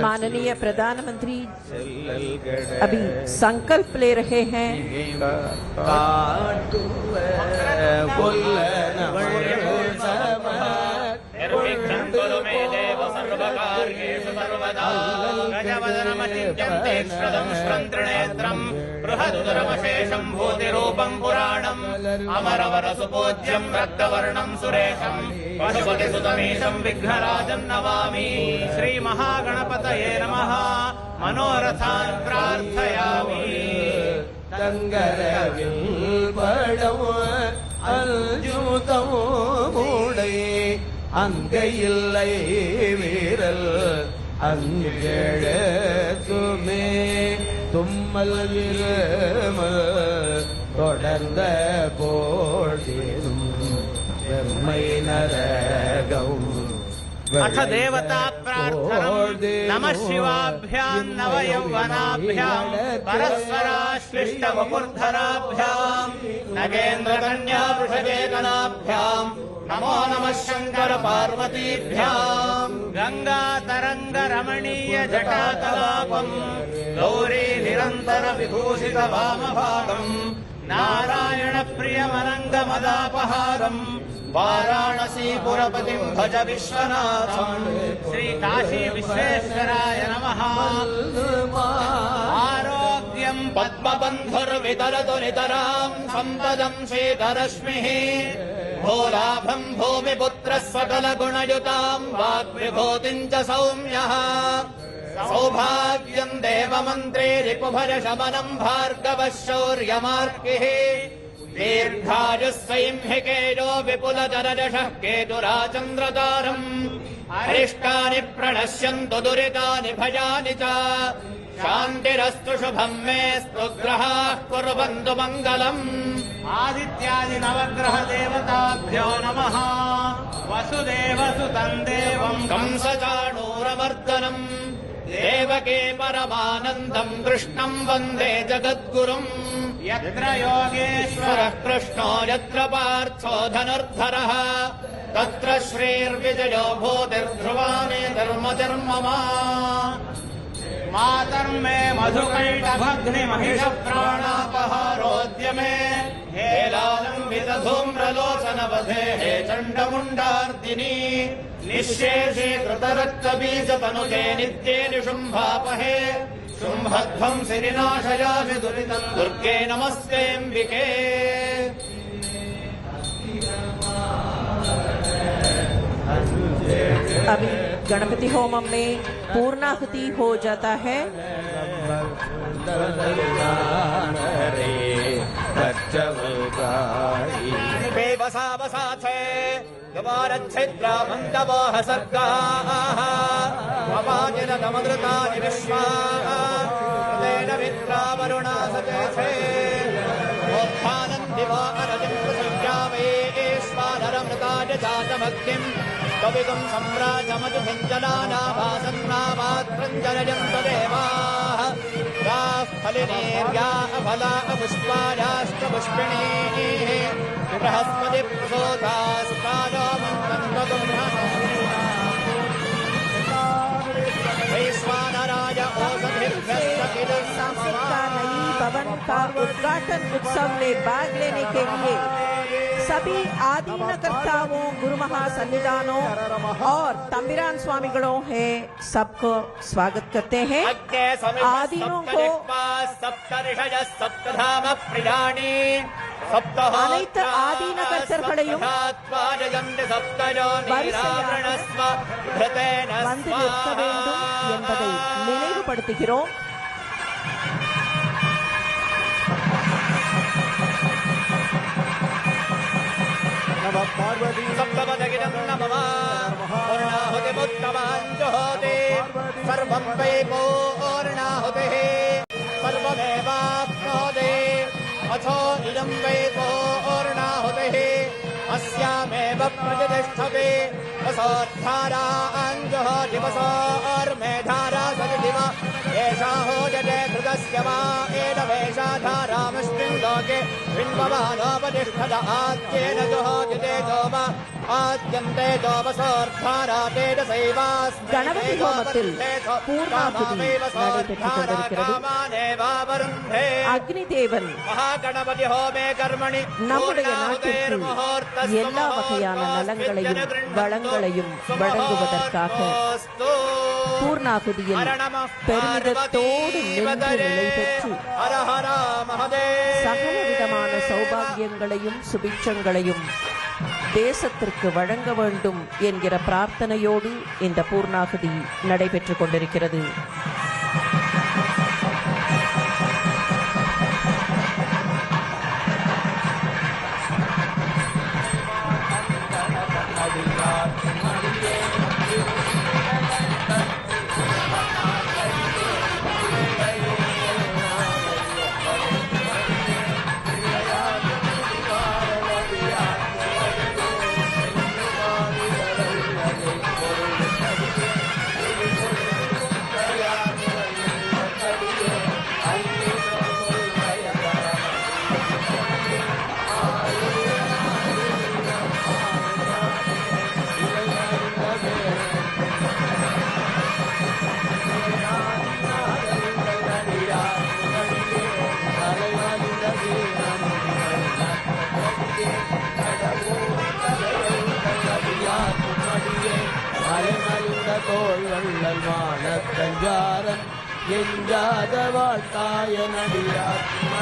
माननीय प्रधानमंत्री अभी संकल्प ले रहे हैं. बृहद्दुरमशेषं भूतिरूपं पुराणम् अमरवरसुपूज्यं रक्तवर्णं सुरेशं पशुपतिसुतमीशं विघ्नराजं नमामि. श्रीमहागणपतये नमः. मनोरथान् प्रार्थयामि. அங்கையில்லை வீரல் அங்கெழுத்துமே தும்மல் விருமல் தொடர்ந்த போதிலும் வெம்மை நரகம். अथ देवता प्रार्थनम् नमः शिवाभ्यां नवयौवनाभ्यां परस्पराश्लिष्टवपुर्धराभ्यां नगेन्द्रकन्या वृषभेकनाभ्यां नमो नमः शंकर पार्वतीभ्यां. गंगा तरंग रमणीय जटाकलापम् गौरी निरंतर विभूषित वामभागम् नारायण प्रियमनंग मदापहारम् वाराणसी पुरपतिं भज विश्वनाथम्. श्री काशी विश्वेश्वराय नमः. आरोग्यं पद्मबन्धुर्वितरतु नितरां सम्पदं श्वेतरश्मिः भूलाभं भूमिपुत्रः सकलगुणयुतां वाग्विभूतिं च सौम्यः. सौभाग्यं देवमन्त्रे रिपुभज शमनं भार्गवः शौर्यमार्किः. दीर्घायुस्सैंहिकेजो विपुलजनजषः केतुराचन्द्रतारम्. अरिष्टानि प्रणश्यन्तु दुरितानि भयानि च. शान्तिरस्तु शुभं मेस्तु ग्रहाः कुर्वन्तु मङ्गलम्. आदित्यादि नवग्रह देवताभ्यो नमः. वसुदेवसुतं देवं कंसचाणूरमर्दनम् देवके परमानन्दं कृष्णं वन्दे जगद्गुरुम्. यत्र योगेश्वरः कृष्णो यत्र पार्थो धनुर्धरः तत्र श्रीर्विजयो भूतिर्ध्रुवामे धर्मधर्ममा. मातर्मे मधुकैटभग्निमहिषप्राणापहारोद्यमे हेलालम्बितधूम्रलोचनवधे हे चण्डमुण्डार्दिनी. निःशेषे कृतरक्तबीजतनुजे नित्ये निशुम्भापहे शुम्भध्वं सिरिनाशयामि दुरितं दुर्गे नमस्ते अम्बिके अभी गणपति होमम में पूर्णाहुति हो जाता है। कविगुं सम्राजमधुभिञ्जनानाभासन्नामात्रञ्जनयं तदेवाः याः फलिनीर्या अफला पुष्पायाश्च बृहस्पति प्रसोदास्तानो मन्दन्तुं वैश्वानराय सांसद का नई भवन का उद्घाटन उत्सव में भाग लेने के लिए सभी आदीनकर्ताओं, गुरु महासन्निधानों और तंबिरान स्वामिगणों है सबको स्वागत करते हैं। आदीनों को அனைத்து ஆதீனகர்த்தர்களையும் வந்து நிற்க வேண்டும் என்பதை நினைவுபடுத்துகிறோம். पार्वती सप्तपदगिनं नमः पूर्णाहुतिमुत्तमाञ्जुहोति सर्वं वै पूर्णाहुतिः सर्वमेवाप्नोति अथो इदं वै पूर्णाहुतिः अस्यामेव प्रतिष्ठति वसोद्धाराञ्जुहोति वसोर्मेधारा सदिव एषा होजते कृतस्य वा एनवेषा धारामस्मिन् लोके बिम्बवानोपतिष्ठत आद्येन जुहोजते जोम आद्यन्ते जोमसोर्धारा तेजसैवास्मिन् गणपति होमத்தில் பூர்ணாகுதி நடைபெற்றுக் கொண்டிருக்கிறது. அக்னி தேவன் महागणपति होमे कर्मणि நம்முடைய நாட்டிற்கு எல்லா வகையான நலங்களையும் வளங்களையும் வழங்குவதற்காக பூர்ணாகுதியில் பெருமிதத்தோடு நின்று நிலை பெற்று சகல விதமான சௌபாகியங்களையும் சுபிட்சங்களையும் தேசத்திற்கு வழங்க வேண்டும் என்கிற பிரார்த்தனையோடு இந்த பூர்ணாகுதி நடைபெற்றுக் கொண்டிருக்கிறது.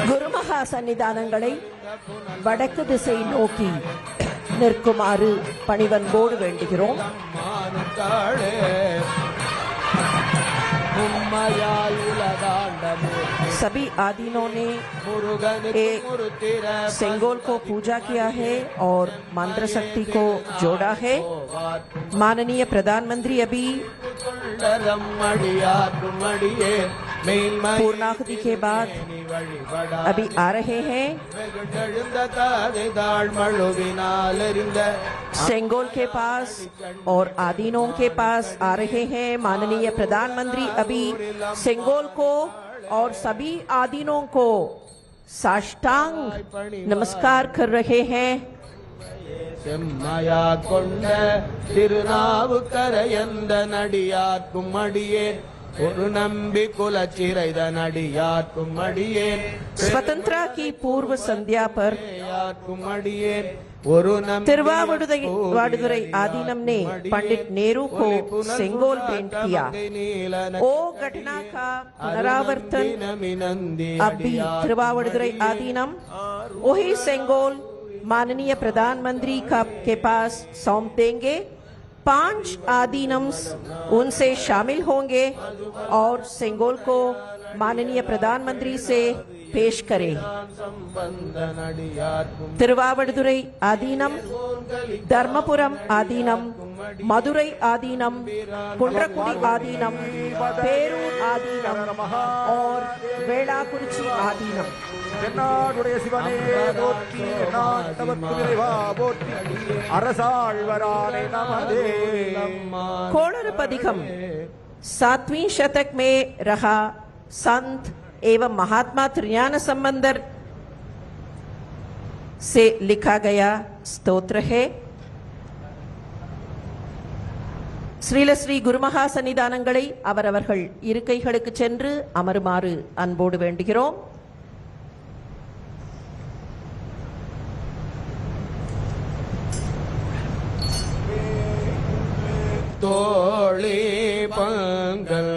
குருமகா சன்னிதானங்களை வடக்கு திசை நோக்கி நிற்குமாறு பணிவன்போடு வேண்டுகிறோம். सभी आदीनों ने सेंगोल को पूजा किया है और मंत्र शक्ति को जोड़ा है. माननीय प्रधानमंत्री अभी पूर्णाहुति के बाद अभी आ रहे हैं. सेंगोल के पास और आदीनों के पास आ रहे हैं. माननीय प्रधानमंत्री अभी सेंगोल को और सभी आदीनों को साष्टांग नमस्कार कर रहे हैं. स्वतंत्रता की पूर्व संध्या पर तिरुवावडुरै आदीनम ने पंडित नेहरू को सेंगोल भेंट किया। ओ घटना का पुनरावर्तन अब भी तिरुवावडुरै आदीनम वही सेंगोल माननीय प्रधानमंत्री के पास सौंप देंगे। 5 आदीनम्स उनसे शामिल होंगे और सेंगोल को माननीय प्रधानमंत्री से पेश करें। तिरुवावडुरै आदीनम, धर्मपुरम आदीनम, मदुरै आदीनम, कुंड्रकुडी आदीनम, पेरूर आदीनम और वेलाकुरिची आदीनम। कोडरपदिकम 7वीं शतक में रहा संत एवं महात्मा त्रिज्ञान संबंधर से लिखा गया स्तोत्र है। ஸ்ரீல ஸ்ரீ குருமகா சன்னிதானங்களை அவரவர்கள் இருக்கைகளுக்கு சென்று அமருமாறு அன்போடு வேண்டுகிறோம். தோழி Panghal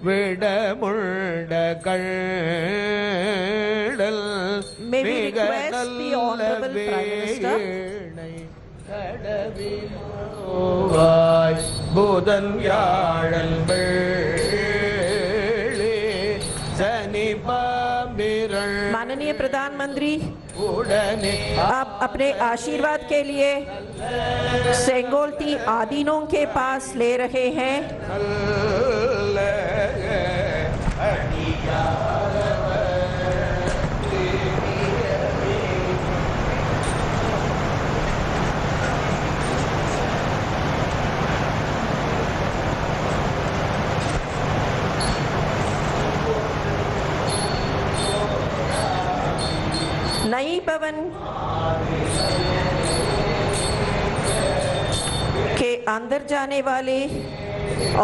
விடமுண்ட கள்ளல் May we request the Honorable Prime Minister புதன் வியாழன் வெள்ளி சனி பாம்பிரள் माननीय प्रधानमंत्री आप अपने आशीर्वाद के लिए सेंगोलती आदीनों के पास ले रहे हैं। नई भवन के अंदर जाने वाले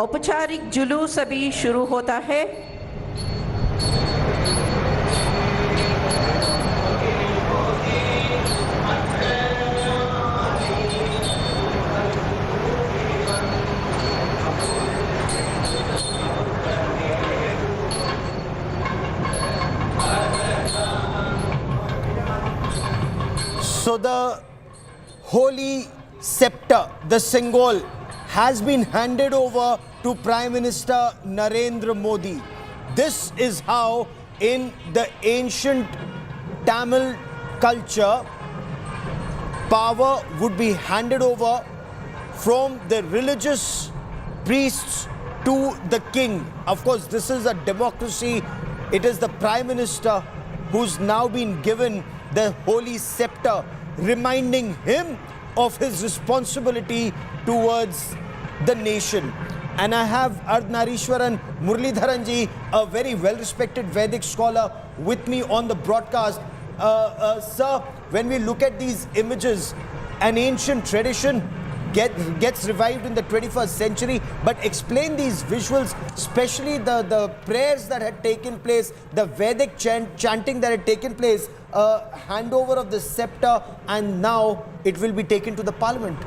औपचारिक जुलूस अभी शुरू होता है। So the holy sceptre, the Sengol, has been handed over to Prime Minister Narendra Modi. This is how in the ancient Tamil culture power would be handed over from the religious priests to the king. Of course, this is a democracy. It is the Prime Minister who's now been given the holy sceptre, reminding him of his responsibility towards the nation. And I have Ardnarishwaran Muralidharanji, a very well-respected Vedic scholar, with me on the broadcast. Sir, when we look at these images, an ancient tradition gets revived in the 21st century, but explain these visuals, especially the prayers that had taken place, the Vedic chanting that had taken place, handover of the sceptre, and now it will be taken to the parliament.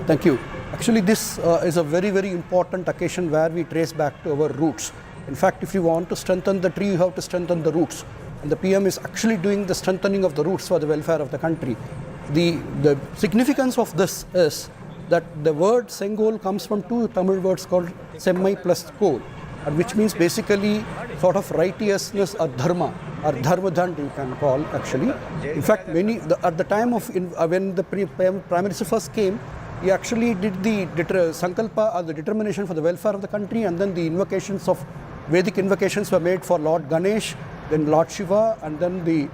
Thank you. Actually, this is a very, very important occasion where we trace back to our roots. In fact, if you want to strengthen the tree, you have to strengthen the roots. And the PM is actually doing the strengthening of the roots for the welfare of the country. The significance of this is that the word Sengol comes from 2 Tamil words called semmai plus kol, which means basically sort of righteousness or dharma dand you can call actually. In fact, at the time of when the Prime Minister first came, he actually did the sankalpa or the determination for the welfare of the country, and then the invocations of Vedic invocations were made for Lord Ganesh, then Lord Shiva, and then the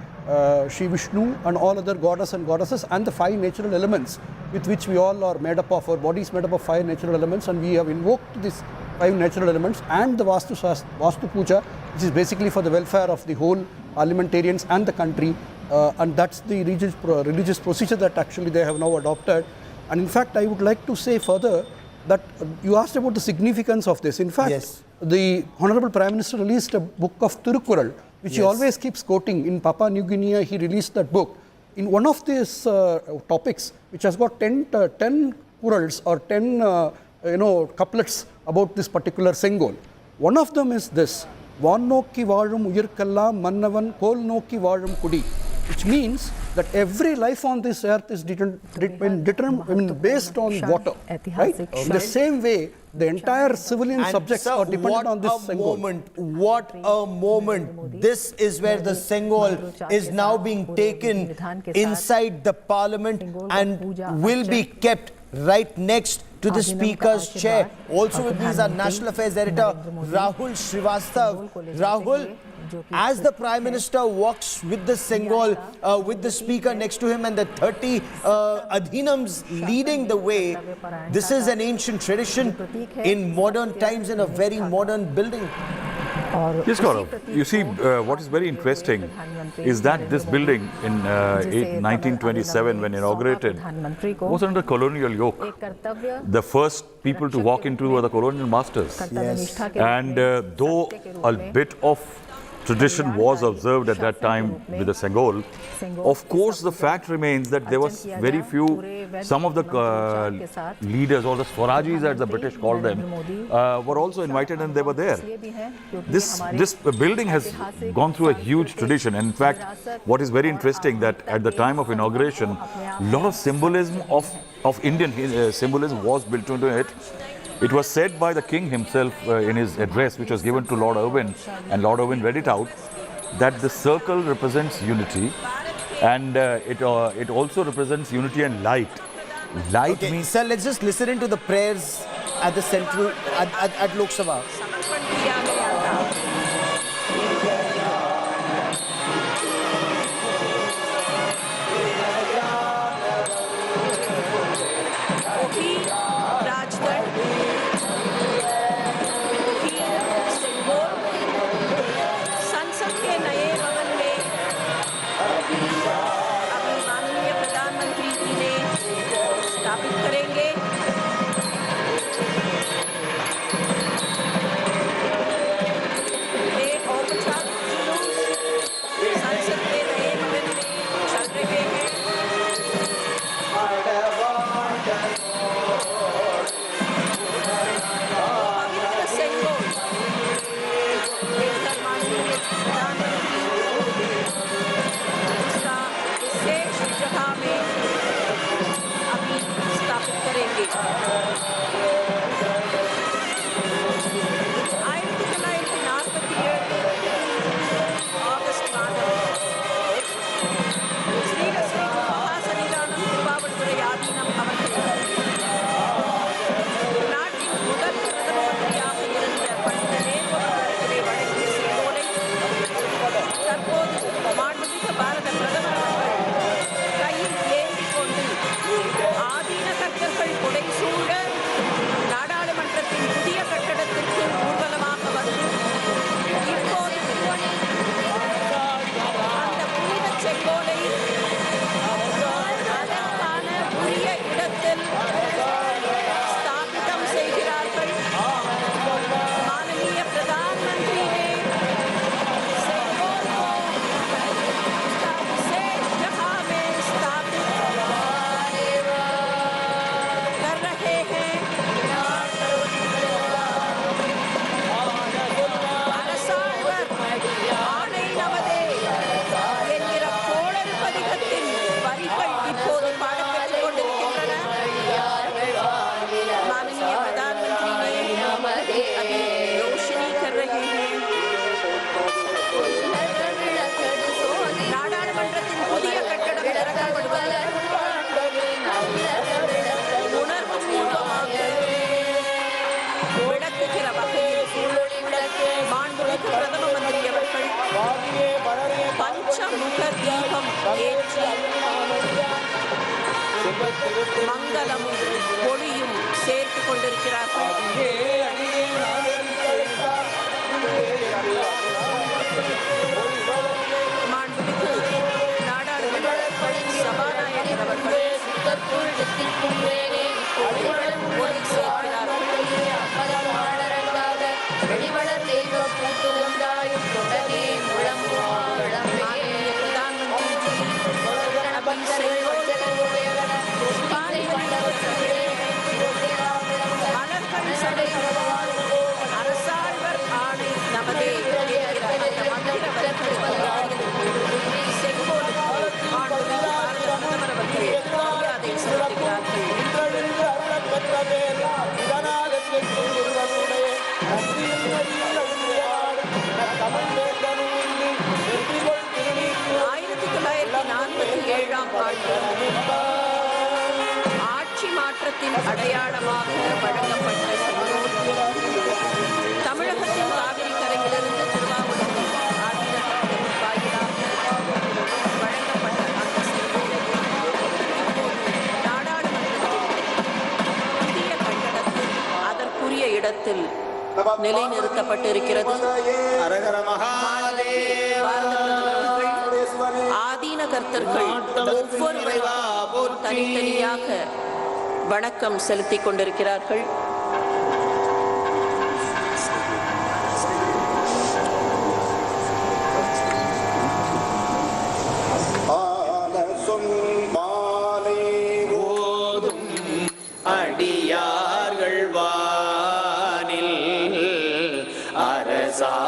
Shri Vishnu and all other goddess and goddesses, and the 5 natural elements with which we all are made up of. Our body is made up of 5 natural elements, and we have invoked these 5 natural elements and the Vastu Puja, which is basically for the welfare of the whole parliamentarians and the country, and that's the religious procedure that actually they have now adopted. And in fact, I would like to say further that you asked about the significance of this. In fact, yes, the Honorable Prime Minister released a book of Tirukkural, which he always keeps quoting. In Papua New Guinea, he released that book. in one of these topics, which has got 10 chorals or 10 couplets about this particular Sengol. One of them is this: Vannokki vaazhum uyirkkellam mannavan kol nokki vaazhum kudi, which means that every life on this earth is based on water. Right? In the same way, the entire civilian subjects are dependent on this Sengol. What a moment. This is where the Sengol is now being taken inside the parliament and will be kept right next to the Speaker's chair. Also with me is our National Affairs Editor, Rahul Srivastav. Rahul, as the Prime Minister walks with the Sengol, with the Speaker next to him and the 30 Adhinams leading the way, this is an ancient tradition in modern times in a very modern building. Yes, Gaurav. You see, what is very interesting is that this building in 1927, when inaugurated, was under colonial yoke. The first people to walk into were the colonial masters. Yes. And though a bit of tradition was observed at that time with the Sengol, of course the fact remains that there was very few, some of the leaders or the Swarajis as the British called them, were also invited and they were there. This building has gone through a huge tradition, and in fact what is very interesting that at the time of inauguration, a lot of symbolism of Indian symbolism was built into it. It was said by the King himself in his address, which was given to Lord Irwin, and Lord Irwin read it out, that the circle represents unity, and it also represents unity and light. Light means... Sir, let's just listen into the prayers at the central, at Lok Sabha. மங்களமும் ஒளியும் சேர்த்து கொண்டிருக்கிறார்கள். மாண்புமிகு நாடாளுமன்ற சபாநாயகர் அவர்கள் ஒளி சேர்க்கிறார்கள். இந்தியாவின் அடையாளமாக வழங்கப்பட்ட செங்கோல் தமிழகத்தின் காவிரி கரையிலிருந்து திருவாவூருக்கு ஆதீனத்தின் வாயிலாக வழங்கப்பட்ட அந்த செங்கோல் இப்போது நாடாளுமன்றத்தில் புதிய கட்டடத்தில் அதற்குரிய இடத்தில் நிலைநிறுத்தப்பட்டிருக்கிறது. ஆதீன கர்த்தர்கள் ஒவ்வொருவரும் தனித்தனியாக வணக்கம் செலுத்திக் கொண்டிருக்கிறார்கள். அடியார்கள் வானில் அரசாழ்வரானை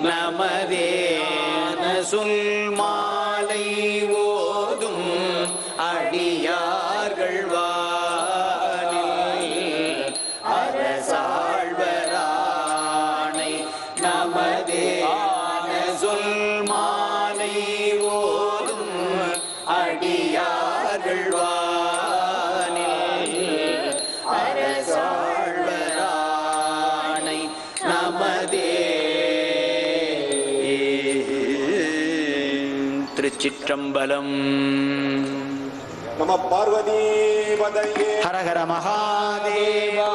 நமதேன சொல் மாலை ஓதும் அடியார்கள் வானில் அரசாழ்வரானை நமதேன சொல் மாலை ஓதும் அடியார்கள் திருச்சிற்றம்பலம். நம பார்வதி பதையே ஹரஹர மகாதேவா.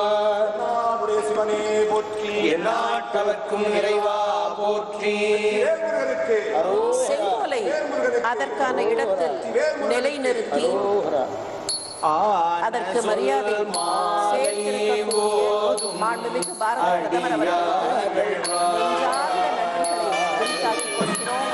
நாடுடைய சிவனே போற்றி, எந்நாட்டவர்க்கும் இறைவா போற்றி. செங்கோலை அதற்கான இடத்தில் நிலைநிறுத்தி அதற்கு மரியாதை மாண்புமிகு பாரத பிரதமர் அவர்களுக்கு நெஞ்சார்ந்த நன்றிகளை வெளிக்காட்டிக் கொள்கிறோம்.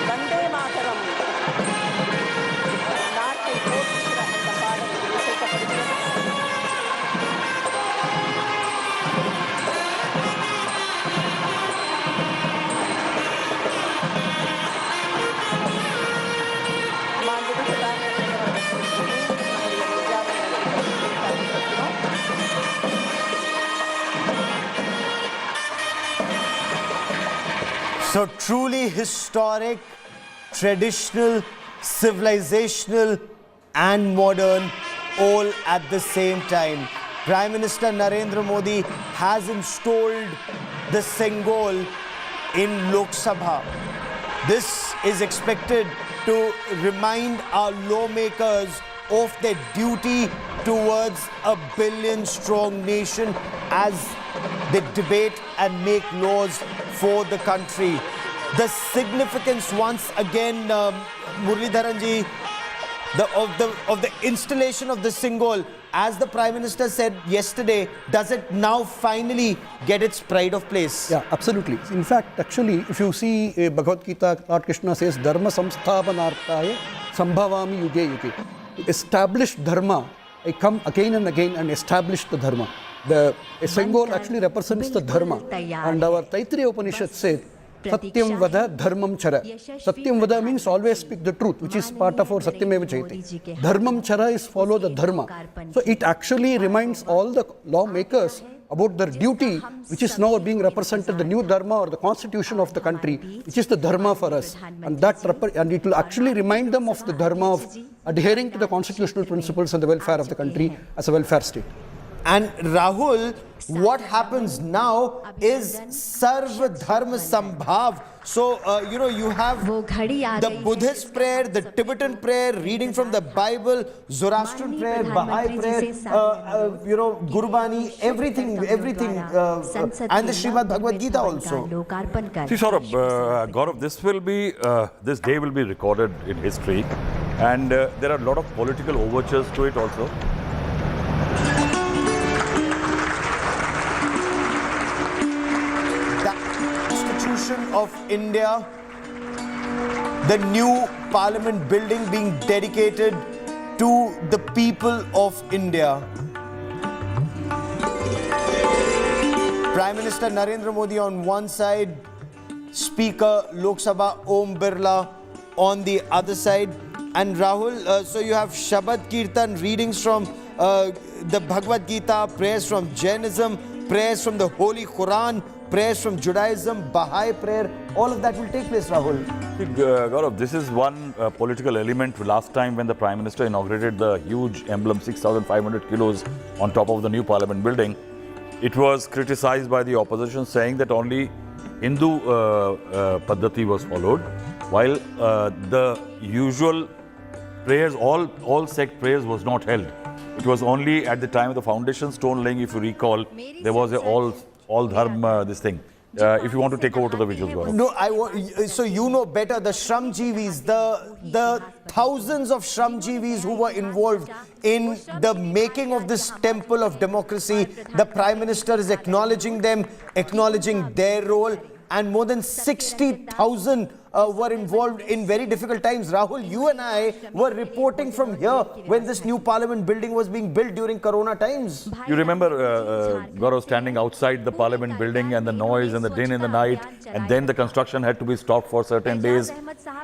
வந்தே மாதரம் நாட்டை போற்றுகிற அந்த பாடல் இசைக்கப்படுகிறது. So truly historic, traditional, civilizational and modern all at the same time. Prime Minister Narendra Modi has installed the Sengol in Lok Sabha. This is expected to remind our lawmakers of their duty towards a billion-strong nation as they debate and make laws for the country. The significance once again, Muralidharanji, of the installation of the Sengol, as the Prime Minister said yesterday, does it now finally get its pride of place? Yeah, absolutely. In fact, actually, if you see Bhagavad Gita, Lord Krishna says, Dharma samsthapanarthaya sambhavami yuge yuge. Established dharma, I come again and again and establish the dharma. The Sengol actually represents the dharma. And our Taittiriya Upanishad said, Satyam vada dharmam chara. Satyam vada means always speak the truth, which is part of our Satyameva Jayate. Dharmam chara is follow the dharma. So it actually reminds all the lawmakers about their duty, which is now being represented, the new dharma or the constitution of the country, which is the dharma for us. And it will actually remind them of the dharma of adhering to the constitutional principles and the welfare of the country as a welfare state. And Rahul, what happens now is Sarva Dharma Sambhav. So, you have the Buddhist prayer, the Tibetan prayer, reading from the Bible, Zoroastrian prayer, Baha'i prayer, Gurbani, everything, and the Srimad Bhagavad Gita also. See, Saurabh, Gaurav, this day will be recorded in history, and there are a lot of political overtures to it also. Of India, the new Parliament building being dedicated to the people of India. Prime Minister Narendra Modi on one side, Speaker Lok Sabha Om Birla on the other side. And Rahul, so you have Shabad Kirtan readings from the Bhagavad Gita, prayers from Jainism, prayers from the Holy Quran, prayers from Judaism, Baha'i prayer, all of that will take place, Rahul. Gaurav, this is one political element. Last time when the Prime Minister inaugurated the huge emblem, 6,500 kilos on top of the new Parliament building, it was criticized by the opposition saying that only Hindu Paddhati was followed, while the usual prayers, all sect prayers was not held. It was only at the time of the foundation stone laying, if you recall, there was a all dharma, this thing. If you want to take over to the visuals, Gaurav. No, so you know better, the Shramjeevis, the thousands of Shramjeevis who were involved in the making of this temple of democracy. The Prime Minister is acknowledging them, acknowledging their role, and more than 60,000 were involved in very difficult times. Rahul, you and I were reporting from here when this new Parliament building was being built during Corona times. You remember Gaurav standing outside the Parliament building and the noise and the din in the night, and then the construction had to be stopped for certain days.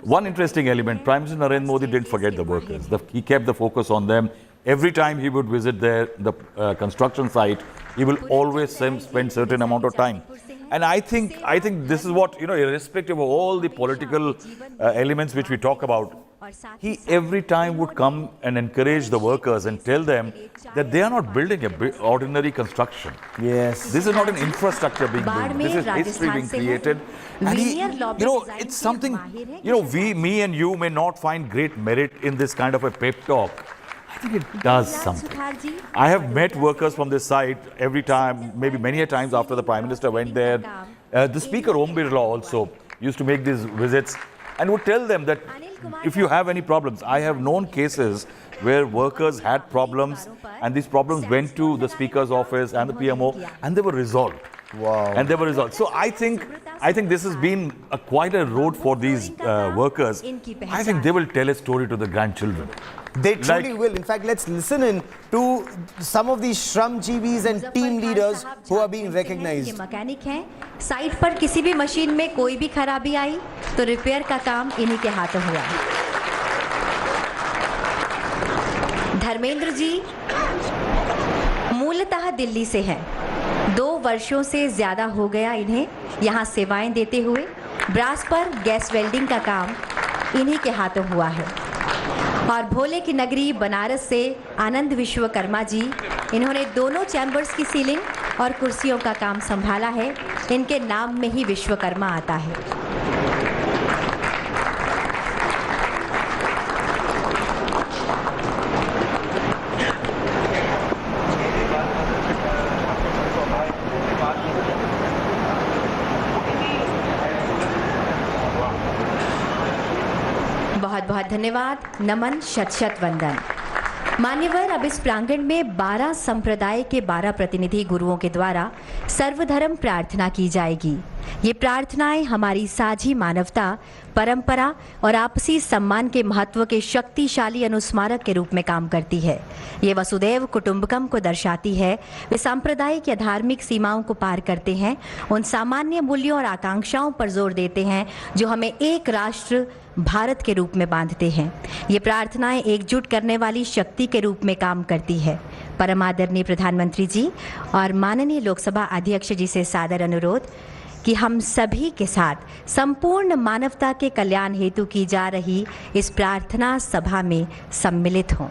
One interesting element, Prime Minister Narendra Modi didn't forget the workers. He kept the focus on them. Every time he would visit the construction site, he will always spend certain amount of time. And I think this is what, irrespective of all the political elements which we talk about, he every time would come and encourage the workers and tell them that they are not building an ordinary construction. Yes. This is not an infrastructure being built. This is history being created. And it's something, me and you may not find great merit in this kind of a pep talk. I think it does something. I have met workers from this site every time, maybe many a times after the Prime Minister went there. The Speaker Om Birla also used to make these visits and would tell them that if you have any problems, I have known cases where workers had problems and these problems went to the Speaker's office and the PMO and they were resolved. Wow. And they were resolved. So I think this has been quite a road for these workers. I think they will tell a story to the grandchildren. They truly will. In fact, let's listen in to some of these Shramjeevis and team leaders who are being recognized. Mechanic हैं, site पर किसी भी machine में कोई भी खराबी आई तो repair का काम इन्हीं के हाथों हुआ। धर्मेंद्र जी मूलतः दिल्ली से हैं। 2 वर्षों से ज्यादा हो गया इन्हें यहाँ सेवाएं देते हुए। ब्रास पर गैस वेल्डिंग का काम इन्हीं के हाथों हुआ है। और भोले की नगरी बनारस से आनंद विश्वकर्मा जी, इन्होंने दोनों चैम्बर्स की सीलिंग और कुर्सियों का काम संभाला है। इनके नाम में ही विश्वकर्मा आता है। बहुत बहुत धन्यवाद, नमन, शत शत वंदन। मान्यवर, अब इस प्रांगण में 12 संप्रदाय के 12 प्रतिनिधि गुरुओं के द्वारा सर्वधर्म प्रार्थना की जाएगी। ये प्रार्थनाएं हमारी साझी मानवता, परंपरा और आपसी सम्मान के महत्व के शक्तिशाली अनुस्मारक के रूप में काम करती है। ये वसुदैव कुटुंबकम को दर्शाती है। वे सांप्रदायिक या धार्मिक सीमाओं को पार करते हैं, उन सामान्य मूल्यों और आकांक्षाओं पर जोर देते हैं जो हमें एक राष्ट्र भारत के रूप में बांधते हैं। ये प्रार्थनाएं एकजुट करने वाली शक्ति के रूप में काम करती है। परम आदरणीय प्रधानमंत्री जी और माननीय लोकसभा अध्यक्ष जी से सादर अनुरोध कि हम सभी के साथ संपूर्ण मानवता के कल्याण हेतु की जा रही इस प्रार्थना सभा में सम्मिलित हों।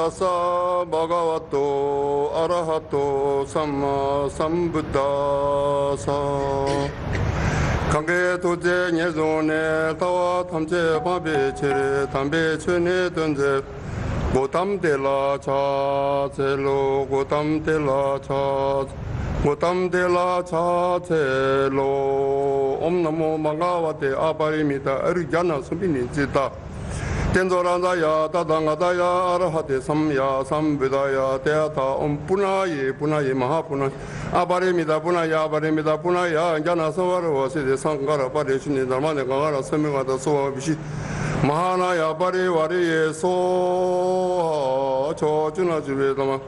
tassa bhagavato arahato samma sambuddhassa Kange tuje nyezone tawa tamche babe chere tambe chene tunje Gotam de la cha chelo Gotam de la cha Gotam de la cha chelo Om namo bhagavate aparimita arjana sumbini jita Tenzorandaya tadangadaya arahate samya samvedaya teata om punaye punaye mahapunay aparimita punaya jana savara vaside sankara parishini dharmane gangara samigata sova vishi Mahanaya parivari so chojuna jivedama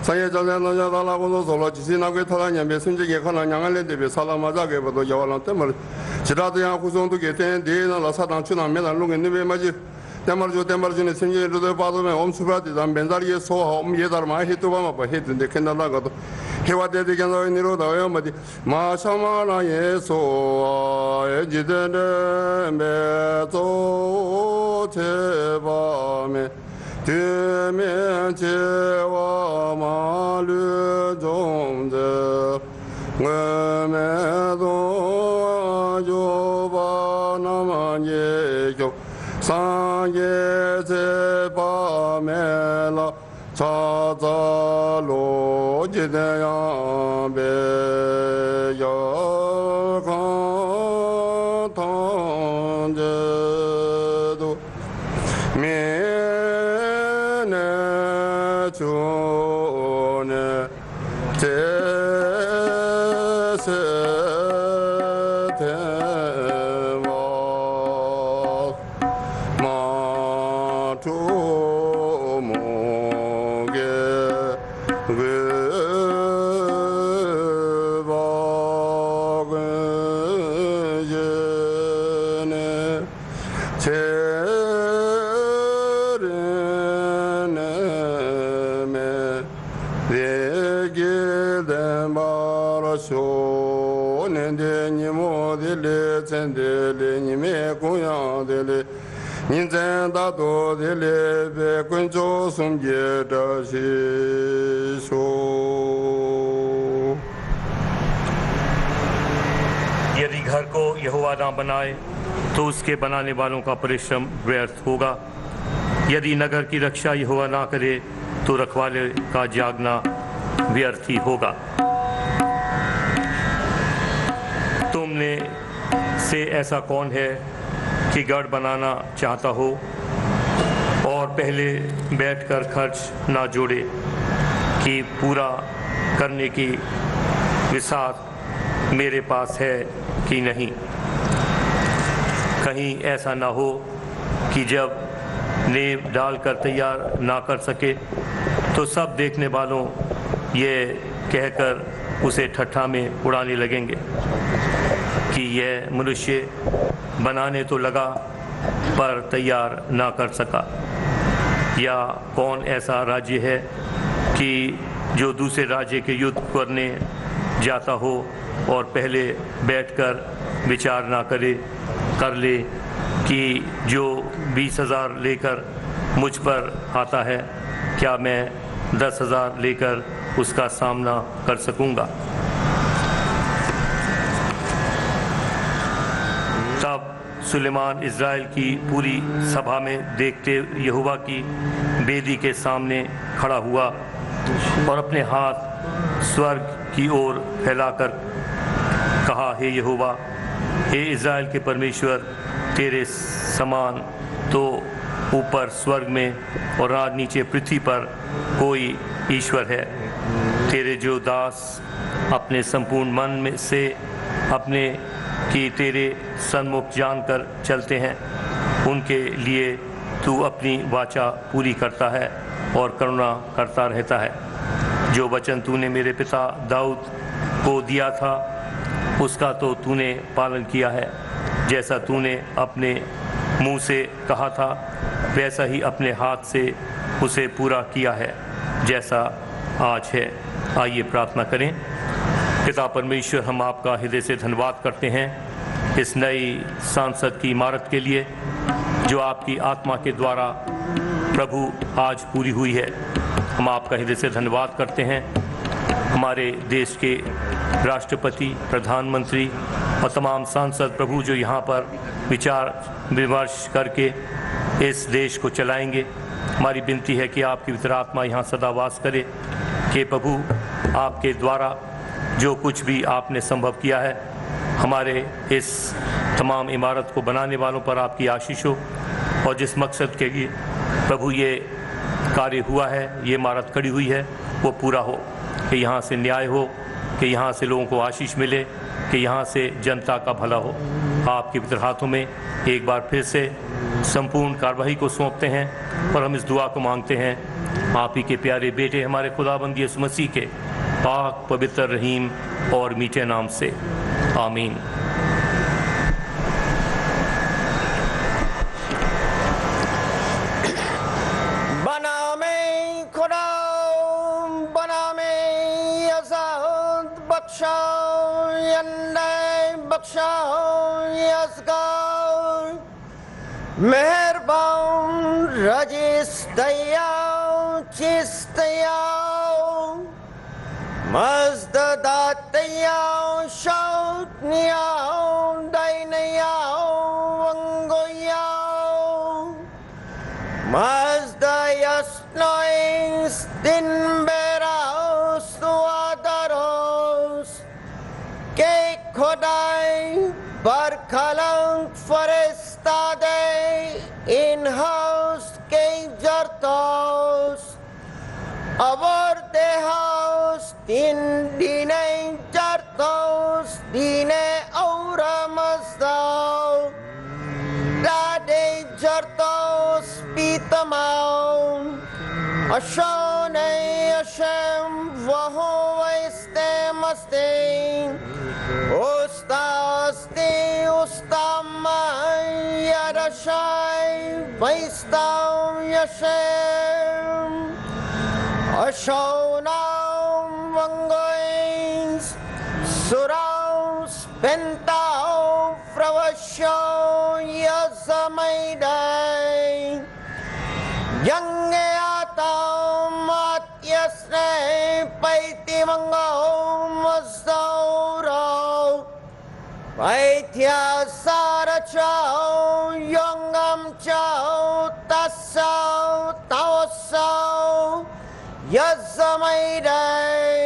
Sanye jane dala gozo solo jisina kwe tada nyambe sunjige khana nyangale debe salamaja ke bado yawalan temar Chirata yang kusontu ke ten dina la sadang chuna medan lungi nibe maji Temar june sunjige rudo padome om suprati dan benzariye soha om yedar mahi hitu bama pa hitu de kendala gato Hewa dedi kenzo niroda oyamadi Ma shamana yeso ejidene me zo chebame Tümen cewa malü zomze Ngöme dojoba naman yekyo Sanye ceba mela Chazalo jideyan be yakan tanjedo Chune tese tema matu moge यदि घर को यहोवा ना बनाए तो उसके बनाने वालों का परिश्रम व्यर्थ होगा। यदि नगर की रक्षा यहोवा ना करे तो रखवाले का जागना व्यर्थ ही होगा। तुमने से ऐसा कौन है कि गढ़ बनाना चाहता हो और पहले बैठकर खर्च ना जोड़े कि पूरा करने की विसात मेरे पास है कि नहीं। कहीं ऐसा ना हो कि जब नींव डालकर तैयार ना कर सके तो सब देखने वालों ये कहकर उसे ठट्ठा में उड़ाने लगेंगे कि यह मनुष्य बनाने तो लगा पर तैयार ना कर सका। या कौन ऐसा राज्य है कि जो दूसरे राज्य के युद्ध करने जाता हो और पहले बैठकर विचार ना कर ले कि जो 20,000 लेकर मुझ पर आता है क्या मैं 10,000 लेकर उसका सामना कर सकूंगा। तब सुलेमान इज़राइल की पूरी सभा में देखते यहोवा की बेदी के सामने खड़ा हुआ और अपने हाथ स्वर्ग की ओर फैलाकर कहा, हे यहोवा, हे इज़राइल के परमेश्वर, तेरे समान तो ऊपर स्वर्ग में और आज नीचे पृथ्वी पर कोई ईश्वर है। तेरे जो दास अपने संपूर्ण मन में से अपने कि तेरे सन्मुख जानकर चलते हैं, उनके लिए तू अपनी वाचा पूरी करता है और करुणा करता रहता है। जो वचन तूने मेरे पिता दाऊद को दिया था उसका तो तूने पालन किया है। जैसा तूने अपने मुंह से कहा था वैसा ही अपने हाथ से उसे पूरा किया है जैसा आज है। आइए प्रार्थना करें। पिता परमेश्वर, हम आपका हृदय से धन्यवाद करते हैं इस नई संसद की इमारत के लिए जो आपकी आत्मा के द्वारा प्रभु आज पूरी हुई है। हम आपका हृदय से धन्यवाद करते हैं। हमारे देश के राष्ट्रपति, प्रधानमंत्री और तमाम सांसद प्रभु जो यहाँ पर विचार विमर्श करके इस देश को चलाएंगे, हमारी विनती है कि आपकी पवित्र आत्मा यहाँ सदा वास करे, कि प्रभु आपके द्वारा जो कुछ भी आपने संभव किया है, हमारे इस तमाम इमारत को बनाने वालों पर आपकी आशीष हो, और जिस मकसद के लिए प्रभु ये कार्य हुआ है, ये इमारत खड़ी हुई है, वो पूरा हो, कि यहाँ से न्याय हो, कि यहाँ से लोगों को आशीष मिले, कि यहाँ से जनता का भला हो। आपके पवित्र हाथों में एक बार फिर से संपूर्ण कार्रवाई को सौंपते हैं और हम इस दुआ को मांगते हैं आप ही के प्यारे बेटे हमारे खुदाबंद यीशु मसीह के पाक, पवित्र, रहीम और मीठे नाम से, आमीन। मेहरबान रजिस दया चिस्तया मजददातया शौतनिया दैनया वंगोया मजदयस्नोइस दिन बेराउस वादरोस के खुदाई बरखलंग फरिस्तादे in house que jartos abor de house dine jartos dine aura masdao dade jartos pitamau ashone ashem vaho este mastein Ustasti ustamai yarashai vaistam yashem ashonam vangoins suraus pentau fravasho yazamaidai yangeatam matyasne paiti mangau mazaurau Vaitya Sara Chao, Yongam Chao, Tassao, Taosao, Yazamaidai,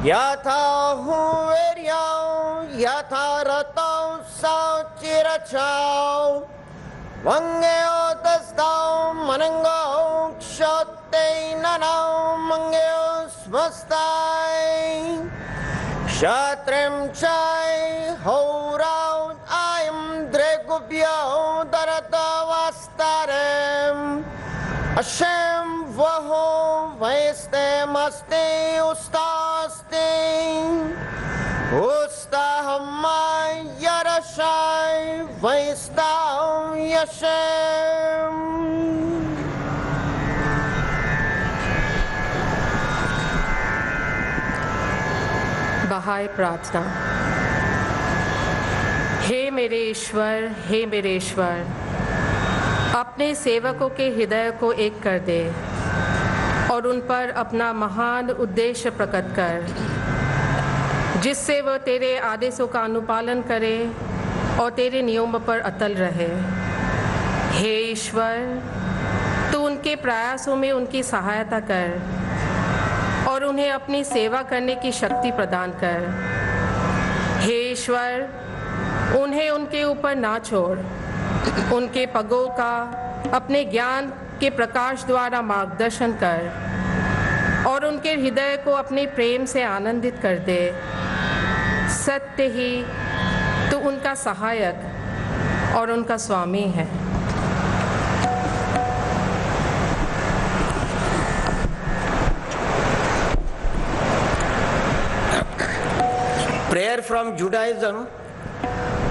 Yatha Hueryao, Yatha Ratao, Sao Chira Chao, Vangeo Tasdao, Manango, Kshote Nanao, Mangeo Smastai. Shatrem chai ho round I am dregubyo darata vastarem Hashem vaho vaiste maste ustaste Ustahamai yarashai vaistau yashem बहाई प्रार्थना। हे मेरे ईश्वर, अपने सेवकों के हृदय को एक कर दे और उन पर अपना महान उद्देश्य प्रकट कर, जिससे वह तेरे आदेशों का अनुपालन करे और तेरे नियमों पर अटल रहे। हे ईश्वर, तू उनके प्रयासों में उनकी सहायता कर और उन्हें अपनी सेवा करने की शक्ति प्रदान कर। हे ईश्वर, उन्हें उनके ऊपर ना छोड़, उनके पगों का अपने ज्ञान के प्रकाश द्वारा मार्गदर्शन कर और उनके हृदय को अपने प्रेम से आनंदित कर दे। सत्य ही तू उनका सहायक और उनका स्वामी है। Prayer from Judaism.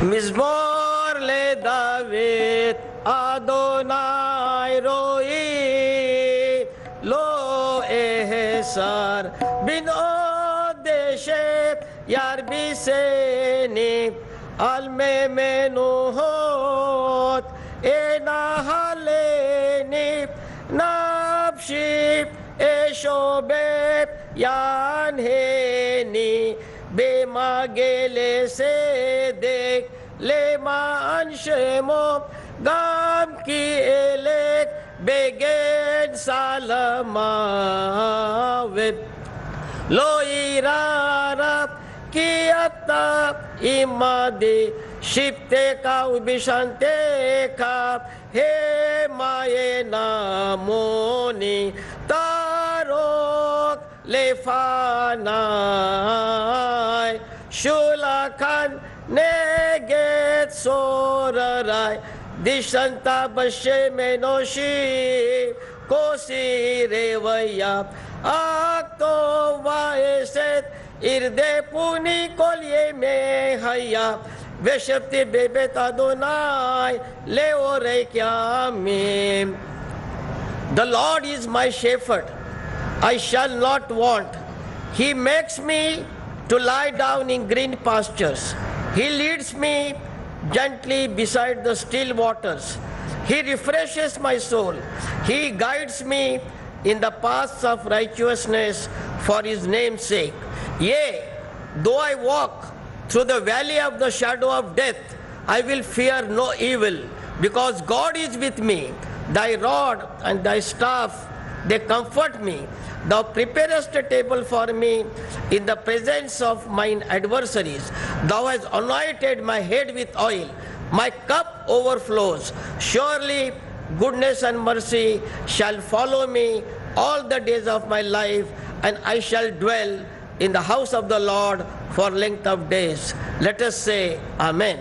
Mizmor le David Adonai roi lo ehsar bin odeshet yar biseni al memenuhot ena haleni एशोबे यान हे नी बेमा गेले से देख ले मान शेमो गाम की एलेक बेगेन सालमावे लो इरारब की अत्ता इमादे शिप्ते का उबिशंते का हे माये नामोनी तारोक लेफानाय शुलाखन नेगेत सोरराय दिशंता बशे मेनोशी कोसी रेवया आक्तो वाएसेत इर्दे पुनी कोलिये में हया वेशप्ति बेबेत अदोनाय ले ओरे क्या में The Lord is my shepherd, I shall not want. He makes me to lie down in green pastures. He leads me gently beside the still waters. He refreshes my soul. He guides me in the paths of righteousness for his name's sake. Yea, though I walk through the valley of the shadow of death, I will fear no evil, because God is with me. Thy rod and thy staff, they comfort me. Thou preparest a table for me in the presence of mine adversaries. Thou hast anointed my head with oil. My cup overflows. Surely goodness and mercy shall follow me all the days of my life, and I shall dwell in the house of the Lord for length of days. Let us say Amen.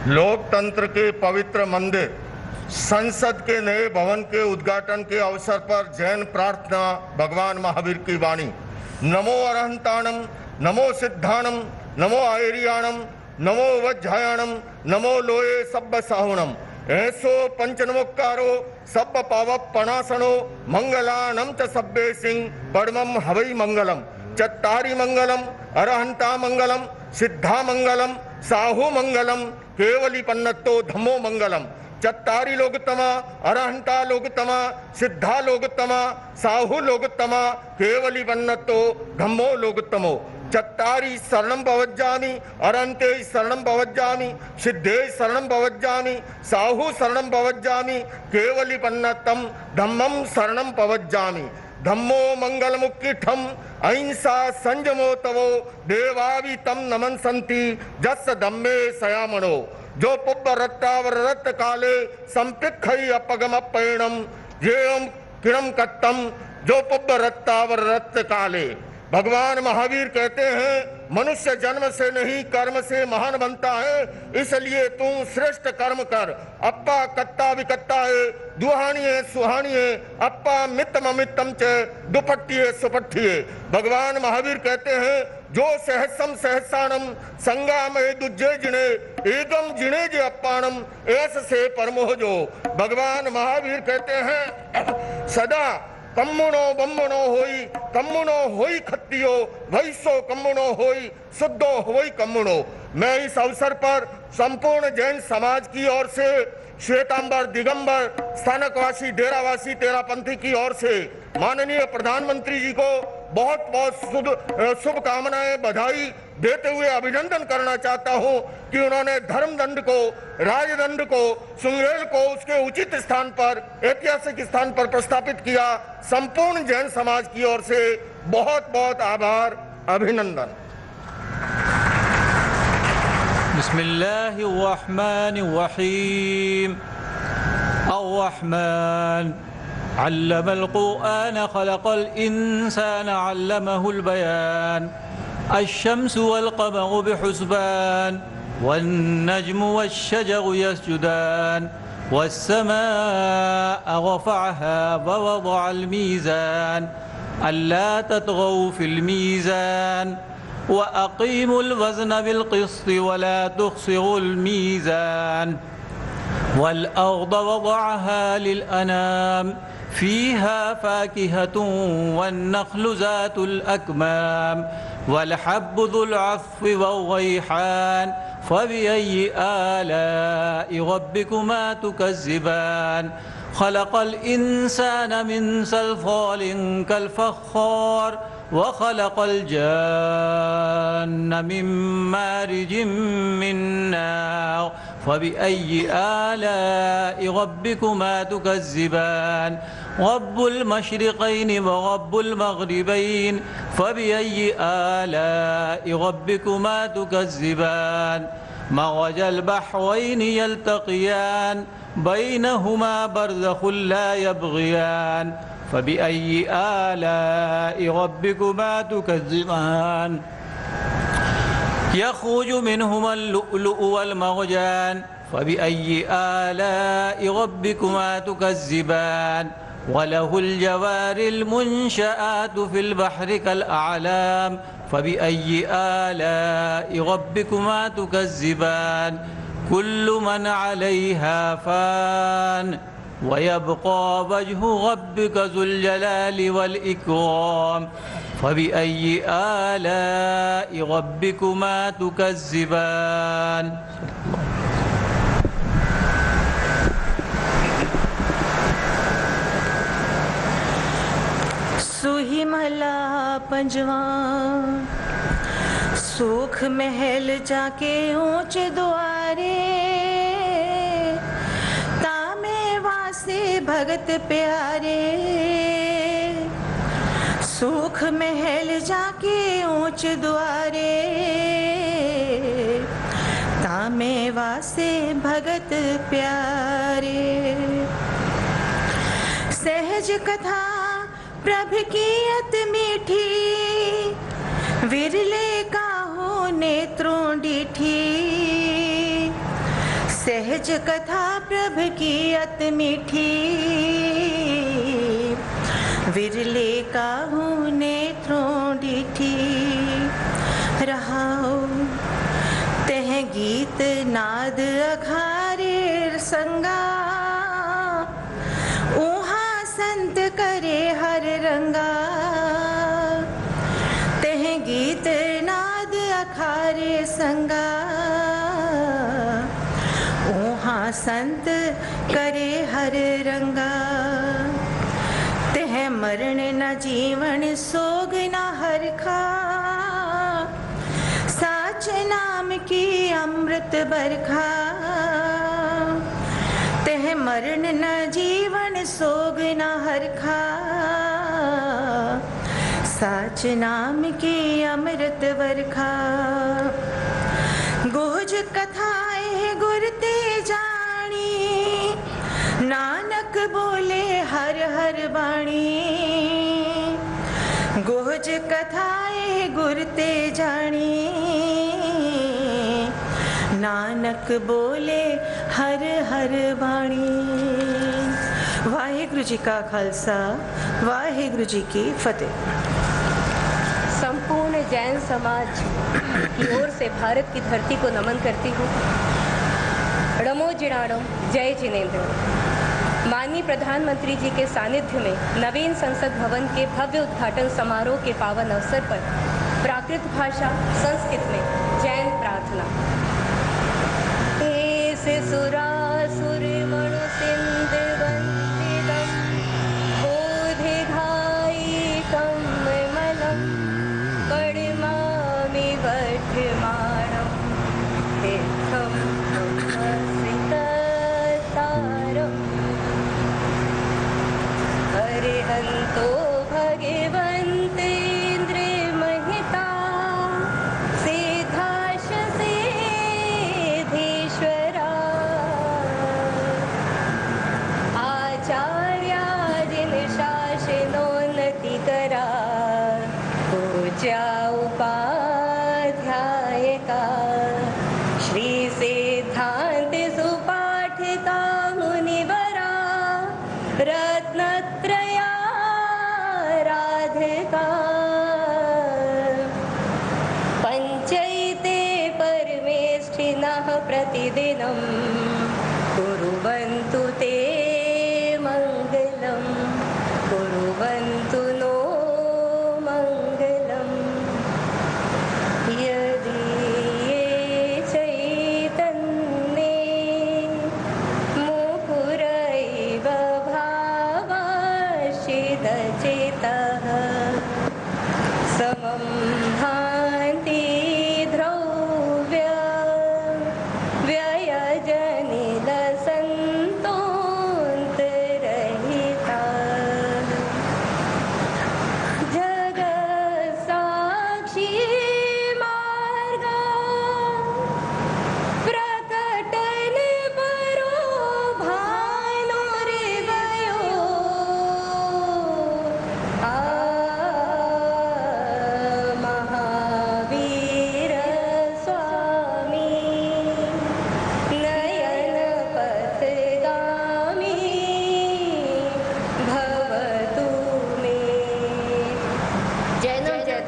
लोकतंत्र के पवित्र मंदिर संसद के नए भवन के उद्घाटन के अवसर पर जैन प्रार्थना भगवान महावीर की वाणी। नमो अरहंताणम, नमो सिद्धाणम, नमो आयरियाणम, नमो वज्जायाणम, नमो लोये सब्ब साहुणम। ऐसो पंचनमोक्कारो सब्ब पावप पणासनो मंगलानम च सब्बे सिंह पड़मम हवई मंगलम। चत्तारी मंगलम, अरहंता मंगलम, सिद्धा मंगलम, साहु मंगलम, केवली पन्नत्तो धम्मो मंगलम। चत्तारी लोकतमा, अरहंता लोकतमा, सिद्धा लोकतमा, साहु लोकतमा, केवली पन्नत्तो धम्मो लोकतमो। चत्तारी शरणं भवज्जामि, अरहंते शरणं भवज्जामि, सिद्धे शरणं भवज्जामि, साहु शरणं भवज्जामि, केवली पन्नत्तम धम्मं शरणं भवज्जामि। धम्मो मंगलमुक्किठम अहिंसा संयमो तवो देवावि तम नमन संति जस धम्मे सयामणो। जो पुब्ब रत्तावर रत्त काले संपिखई अपगम पैणम जेयम किरम कत्तम जो पुब्ब रत्तावर रत्त काले। भगवान महावीर कहते हैं मनुष्य जन्म से नहीं कर्म से महान बनता है, इसलिए तू श्रेष्ठ कर्म कर। अप्पा कत्ता विकत्ता है, दुहानिये सुहानिये, अप्पा मित्तम अमित्तम च दुपट्टिये सुपट्टिये। भगवान महावीर कहते हैं जो सहसम सहसाणम संगा में दुज्जे जिणे एकम जिणे जे अप्पाणम ऐस से परमोह जो। भगवान महावीर कहते हैं सदा कम्मुणो बम्मुणो होई, कम्मुणो होई खत्तियो, वैसो कम्मुणो होई, शुद्धो होई कम्मुणो। मैं इस अवसर पर संपूर्ण जैन समाज की ओर से, श्वेतांबर दिगंबर स्थानकवासी डेरावासी तेरापंथी की ओर से माननीय प्रधानमंत्री जी को बहुत बहुत शुभकामनाएं बधाई देते हुए अभिनंदन करना चाहता हूं कि उन्होंने धर्मदंड को, राजदंड को, सुंगेल को उसके उचित स्थान पर, ऐतिहासिक स्थान पर प्रस्थापित किया। संपूर्ण जैन समाज की ओर से बहुत बहुत आभार, अभिनंदन। बिस्मिल्लाहिर्रहमानिर्रहीम। अर्रहमान अल्लम अल-कुरआन खलक़ल इंसान अल्लमहुल बयान। अश-शम्सु वल-क़मरु बिहुस्बान वन-नज्मु वश-शजरु यस्जुदान वस-समाअ रफ़अहा ववضع الميزان अल्ला ततग़ौ फ़िल मीज़ान वअक़ीमुल वज़न बिल-क़िस्ति वला तुख़सिरुल मीज़ान वल-अर्ज़ वضعها लिल-अनाम फ़ीहा फ़ाकिहतुन वन-नख़्लु ज़ातुल अकमाम वल-हब्बु ज़ुल-'अस्फ़ि वर-रैहान फ़बिअय्यि आलाइ रब्बिकुमा तुकज़्ज़िबान خلق الإنسان من صلصال كالفخار وخلق الجان من مارج من نار فبأي آلاء ربكما تكذبان رب المشرقين ورب المغربين فبأي آلاء ربكما تكذبان مرج البحرين يلتقيان بينهما برزخ لا يبغيان فبأي آلاء ربكما تكذبان يخرج منهما اللؤلؤ والمرجان فبأي آلاء ربكما تكذبان وله الجوار المنشآت في البحر كالأعلام فبأي آلاء ربكما تكذبان كل من عليها فان ويبقى وجه ربك ذو الجلال والإكرام فبأي آلاء ربكما تكذبان सुही महला पंजवा सुख महल जाके ऊंच द्वारे तामे वासे भगत प्यारे सुख महल जाके ऊंच द्वारे तामे वासे भगत प्यारे सहज कथा प्रभ की अत मीठी विरले काहो नेत्रों डीठी सहज कथा प्रभ की अत मीठी विरले काहो नेत्रों डीठी रहाओ तह गीत नाद अघारे संगा संत करे हर रंगा तह गीत नाद अखारे संगा ओहा संत करे हर रंगा तह मरण न जीवन सोग न हरखा साच नाम की अमृत बरखा तह मरण न जीवन सोग न हरखा साच नाम की अमृत बरखा गोज कथाएं गुर ते जानी नानक बोले हर हर बाणी गोज कथाएं गुर ते जानी नानक बोले हर हर बाणी वाहिगुरु जी का खालसा वाहिगुरु जी की फतेह। संपूर्ण जैन समाज की ओर से भारत की धरती को नमन करती हूँ। णमो जिणाणम जय जिनेन्द्र। माननीय प्रधानमंत्री जी के सानिध्य में नवीन संसद भवन के भव्य उद्घाटन समारोह के पावन अवसर पर प्राकृत भाषा संस्कृत में जैन प्रार्थना। सुरासुर मणु सिंध वंदितम बोधिघायिकं मलम कड़मामि वर्धमानं तीर्थं ब्रह्मसितारम् हरिहन्तो भगवन्तेन्द्रियमहिता उपाध्यायका श्री सिद्धांत सुपाठिका मुनिवरा रत्नत्रया राधिका पंचैते परमेष्ठिनः प्रतिदिनं कुर्वन्तु ते मङ्गलं कुर्वन्तु नो मङ्गलम्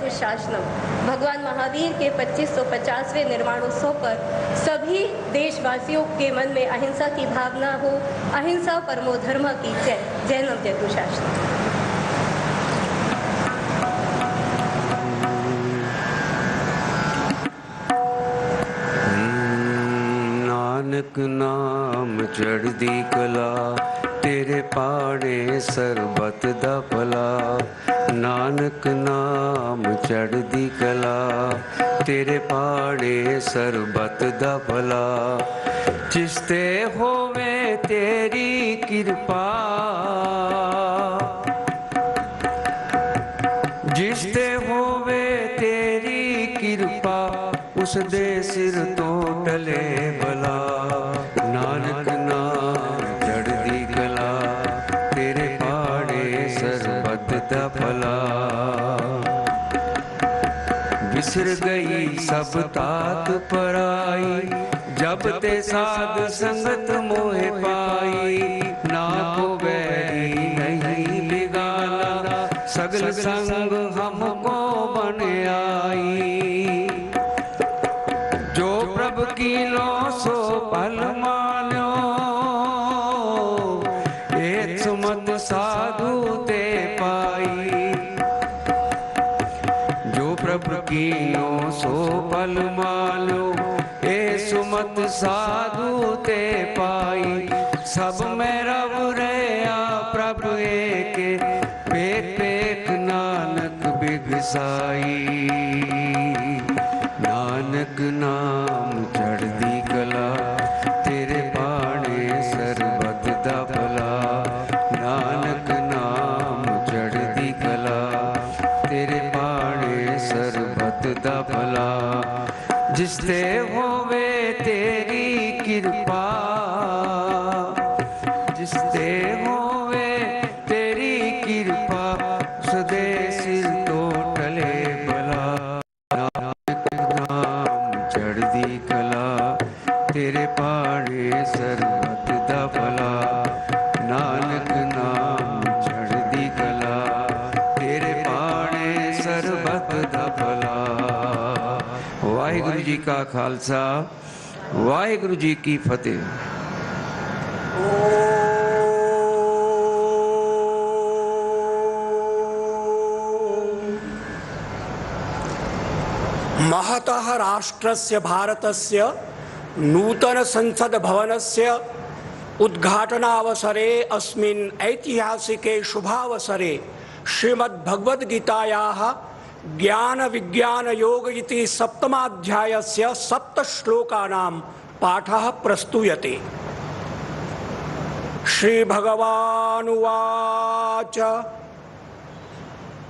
चतुशासनम भगवान महावीर के 2550वें निर्माणोत्सव पर सभी देशवासियों के मन में अहिंसा की भावना हो। अहिंसा परमो धर्म की जय। जैनम चतुशासनम। नानक नाम चढ़दी कला तेरे पाड़े सरबत दा भला। नानक नाम चढ़दी कला तेरे पाड़े सरबत दा भला। जिसते होवे तेरी कृपा, जिसते होवे तेरी कृपा उस दे सिर तो टले भला। नानक नाम चढ़दी कला तेरे पाड़े सरबत दा भला। बिसर गई सब तात पराई जब ते साध संगत मोहे पाई। ना को बैरी नहीं बिगाना सगल संग हमको बन आई। जो प्रभ की लो सो पल मान्यो एक सुमत साधु ते पाई। जो प्रभ की लो सो पल मान्यो ए सुमत साधु ते पाई। सब में रब रया प्रभ एक पेख पेख नानक बिगसाई। नानक नाम चढ़दी कला तेरे पाड़े सरबत दा भला। नानक नाम चढ़दी कला तेरे पाड़े सरबत दा भला। जिसते होवे तेरी कृपा, जिसते होवे तेरी कृपा सदे सिर तो टले भला। नानक नाम चढ़दी कला तेरे पाड़े सरबत दा भला। नानक नाम चढ़दी कला तेरे पाड़े सरबत दा भला। वाहिगुरु जी का खालसा वाहिगुरु जी की फतेह। महतः राष्ट्रस्य भारतस्य नूतन संसद भवनस्य उद्घाटनावसरे अस्मिन् ऐतिहासिके शुभावसरे श्रीमद्भगवद्गीतायाः ज्ञान विज्ञान योग इति सप्तमाध्यायस्य 7 श्लोकानां पाठः प्रस्तूयते। श्री भगवानुवाच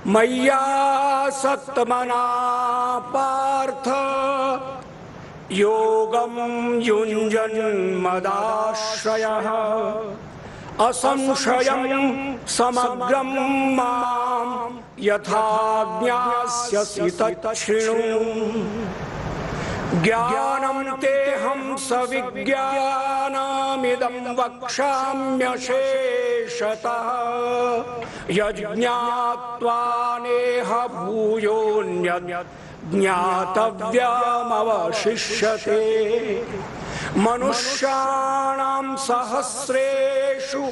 मय्यासक्तमना पार्थ योगं युञ्जन्मदाश्रयः असंशयं समग्रं मां यथा ज्ञास्यसि तच्छृणु। ज्ञानं तेऽहं सविज्ञानमिदं वक्ष्याम्यशेषतः। यज्ञात्वा नेह भूयोऽन्यत् ज्ञातव्यमवशिष्यते। मनुष्याणां सहस्रेषु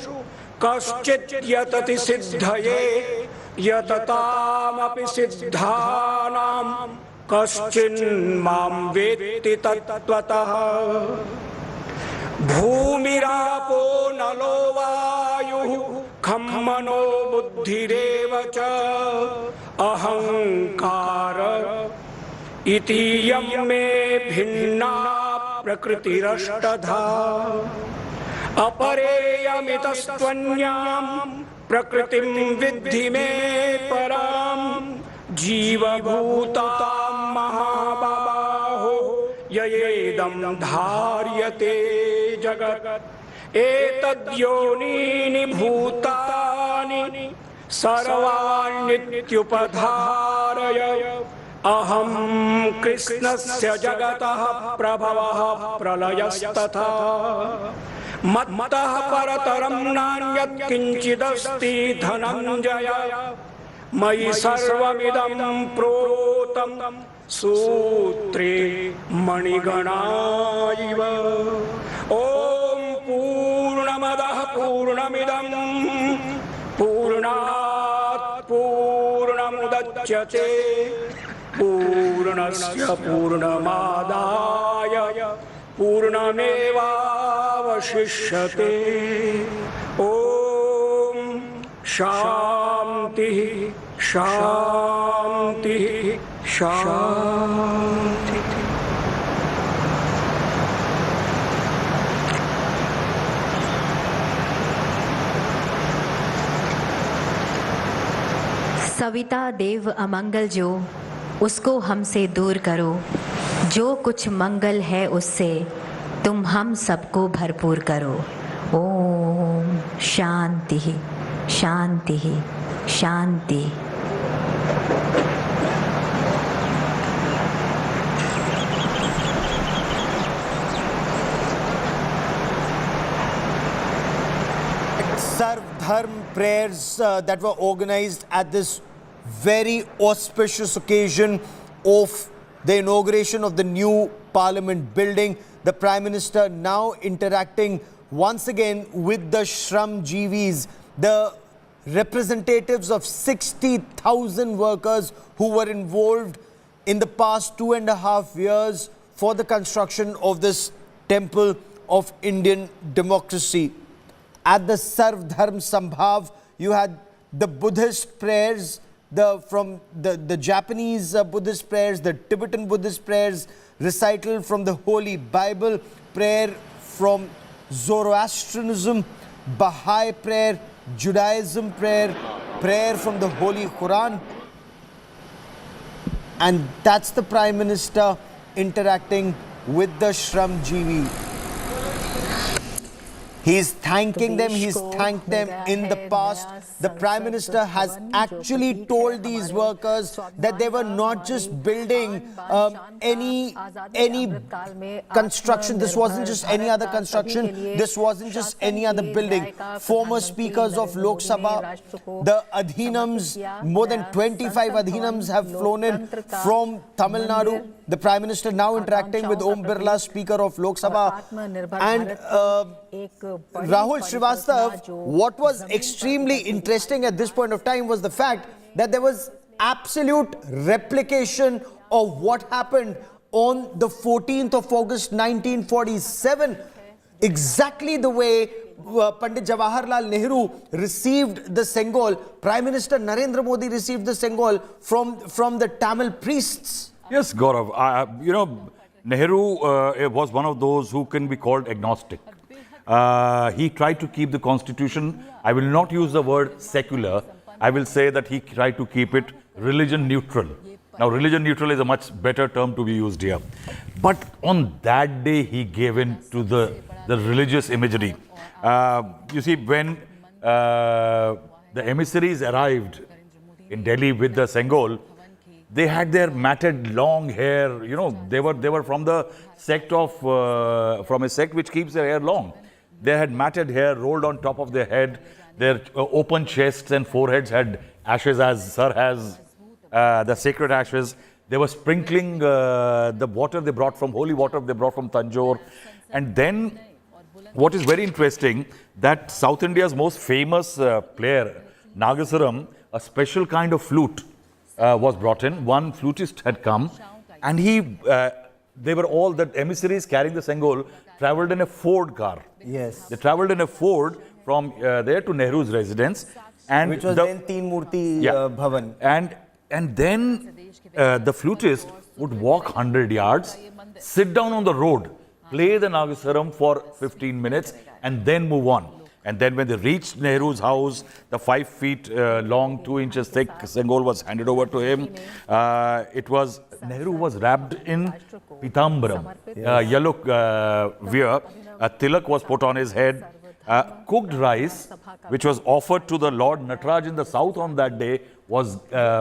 कश्चित् यतति सिद्धये यततामपि सिद्धानां कश्चिन्मां वेत्ति तत्त्वतः। भूमिरापो नलो वायुः खं मनो बुद्धिरेव च अहंकार इतीयं मे भिन्ना प्रकृतिरष्टधा। अपरेयमितस्त्वन्यां प्रकृतिं विद्धि मे परां। जीवभूतां महाबाहो ययेदं धार्यते जगत्। एतद्योनीनि भूतानि सर्वाण्यत्युपधारय। अहं कृष्णस्य जगतः प्रभवः प्रलयस्तथा। मत्तः परतरं नान्यत् किञ्चिदस्ति धनञ्जय। मयि सर्वमिदं प्रोतं सूत्रे मणिगणा इव ॐ पूर्णमदः पूर्णमिदं पूर्णात् पूर्णमुदच्यते पूर्णस्य पूर्णमादाय पूर्णमेवावशिष्यते ॐ शान्तिः शान्तिः शान्तिः सविता देव अमंगल जो उसको हमसे दूर करो, जो कुछ मंगल है उससे तुम हम सबको भरपूर करो। ओम शांति शांति शांति। Sarv Dharm prayers that were organized at this very auspicious occasion of the inauguration of the new Parliament building. The Prime Minister now interacting once again with the Shramjeevis, the representatives of 60,000 workers who were involved in the past 2.5 years for the construction of this temple of Indian democracy. At the Sarv Dharm Sambhav, you had the Buddhist prayers, from the Japanese Buddhist prayers, the Tibetan Buddhist prayers, recital from the Holy Bible, prayer from Zoroastrianism, Baha'i prayer, Judaism prayer, prayer from the Holy Quran. And that's the Prime Minister interacting with the Shramjeevi. He's thanking them, he's thanked them in the past. The Prime Minister has actually told these workers that they were not just building any construction. This wasn't just any other construction. This wasn't just any other building. Former speakers of Lok Sabha, the Adhinams, more than 25 Adhinams have flown in from Tamil Nadu. The Prime Minister now interacting with Om Birla, Speaker of Lok Sabha. And Rahul Srivastav, what was extremely interesting at this point of time was the fact that there was absolute replication of what happened on the 14th of August 1947. Exactly the way Pandit Jawaharlal Nehru received the Sengol, Prime Minister Narendra Modi received the Sengol from the Tamil priests. Yes, Gaurav. Nehru was one of those who can be called agnostic. He tried to keep the constitution. I will not use the word secular. I will say that he tried to keep it religion neutral. Now, religion neutral is a much better term to be used here. But on that day, he gave in to the religious imagery. You see, when the emissaries arrived in Delhi with the Sengol, they had their matted long hair. You know, they were from the sect of from a sect which keeps their hair long. They had matted hair rolled on top of their head. Their open chests and foreheads had ashes, as Sir has the sacred ashes. They were sprinkling the water they brought from holy water they brought from Tanjore. And then, what is very interesting, that South India's most famous player, Nagasaram, a special kind of flute was brought in. One flutist had come, and they were all, the emissaries carrying the Sengol travelled in a Ford car. Yes. They travelled in a Ford from there to Nehru's residence. And which was then Teen Murti Bhavan. And then the flutist would walk 100 yards, sit down on the road, play the Nagasaram for 15 minutes, and then move on. And then when they reached Nehru's house, the 5 feet long, 2 inches thick Sengol was handed over to him. Nehru was wrapped in Pitambaram, yellow wear. A tilak was put on his head. Cooked rice, which was offered to the Lord Nataraj in the south on that day, was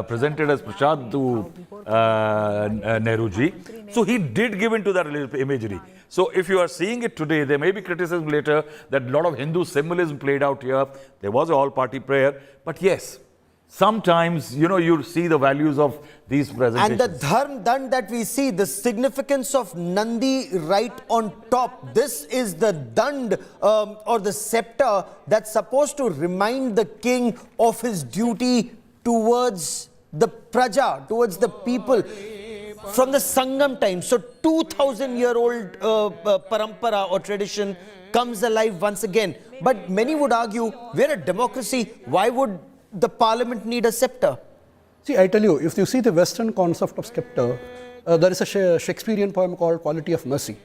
presented as prasad to Nehruji. So he did give into that imagery. So if you are seeing it today, there may be criticism later that a lot of Hindu symbolism played out here. There was an all-party prayer. But yes, sometimes, you see the values of these presentations. And the dharm dand that we see, the significance of Nandi right on top, this is the dand or the scepter that's supposed to remind the king of his duty towards the praja, towards the people from the Sangam time. So 2000-year-old parampara or tradition comes alive once again. But many would argue, we're a democracy, why would the parliament need a scepter? See, I tell you, if you see the Western concept of scepter, there is a Shakespearean poem called Quality of Mercy.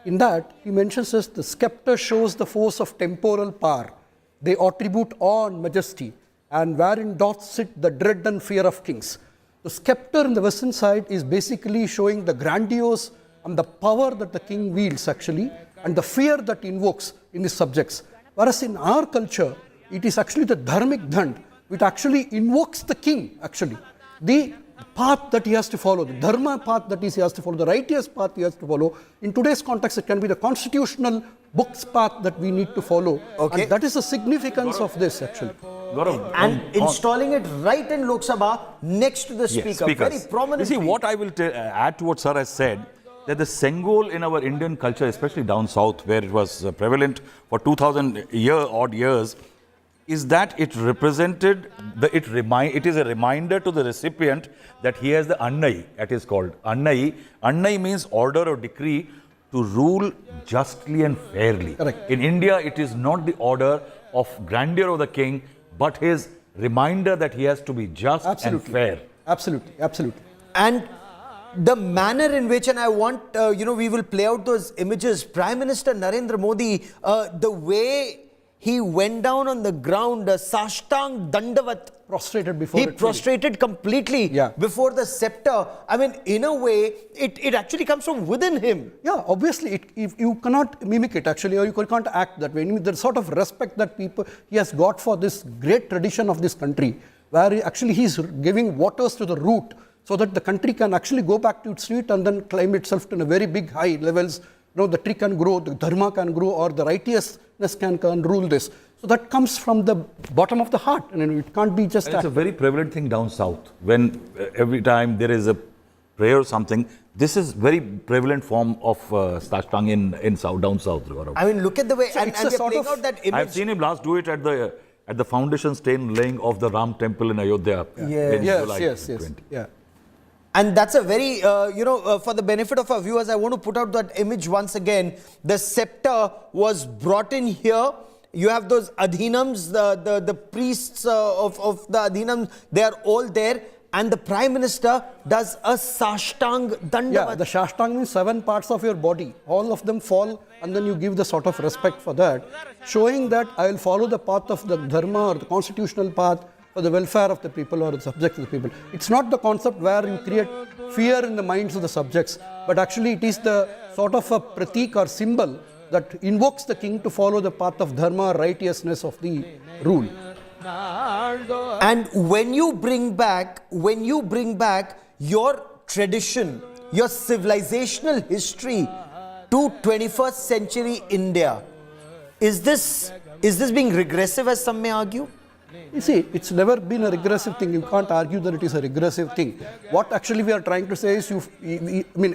In that, he mentions this, the scepter shows the force of temporal power. They attribute awe and majesty, and wherein doth sit the dread and fear of kings. The scepter in the Western side is basically showing the grandiose and the power that the king wields actually, and the fear that invokes in his subjects. Whereas in our culture, it is actually the dharmic dand, which actually invokes the king, actually. The path that he has to follow, the dharma path that he has to follow, the righteous path he has to follow. In today's context, it can be the constitutional books path that we need to follow. Okay. And that is the significance of this, actually. And installing it right in Lok Sabha next to the speaker. Very prominent. You see, what I will add to what Sir has said, that the Sengol in our Indian culture, especially down south, where it was prevalent for 2000 odd years, is that it represented, it is a reminder to the recipient that he has the Annai, it is called. Annai. Annai means order or decree to rule justly and fairly. Correct. In India, it is not the order of grandeur of the king, but his reminder that he has to be just and fair. Absolutely, absolutely. And the manner in which, and I want, we will play out those images, Prime Minister Narendra Modi, the way he went down on the ground, Sashtang Dandavat. Prostrated before He prostrated completely before the scepter. I mean, in a way, it actually comes from within him. Yeah, obviously, you cannot mimic it actually, or you can't act that way. The sort of respect that he has got for this great tradition of this country, where he's giving waters to the root, so that the country can actually go back to its root and then climb itself to a very big high levels. The tree can grow, the dharma can grow, or the righteousness can rule this. So that comes from the bottom of the heart, and it can't be just. And it's a very prevalent thing down south. When every time there is a prayer or something, this is very prevalent form of Sashtang in south, down south. I mean, look at the way, So and it's we're a sort playing of- out that image. I've seen him last do it at the foundation stone laying of the Ram temple in Ayodhya. in July Yes. 2020. Yeah. And that's a very, for the benefit of our viewers, I want to put out that image once again. The scepter was brought in here. You have those adhinams, the priests of the adhinams, they are all there. And the Prime Minister does a Sashtang Dandavat. Yeah, the Shashtang means 7 parts of your body. All of them fall, and then you give the sort of respect for that, showing that I will follow the path of the dharma or the constitutional path for the welfare of the people or the subjects of the people. It's not the concept where you create fear in the minds of the subjects, but actually it is the sort of a pratik or symbol that invokes the king to follow the path of dharma, righteousness of the rule. And when you bring back your tradition, your civilizational history to 21st century India, is this being regressive, as some may argue? You see, it's never been a regressive thing. You can't argue that it is a regressive thing. What actually we are trying to say is,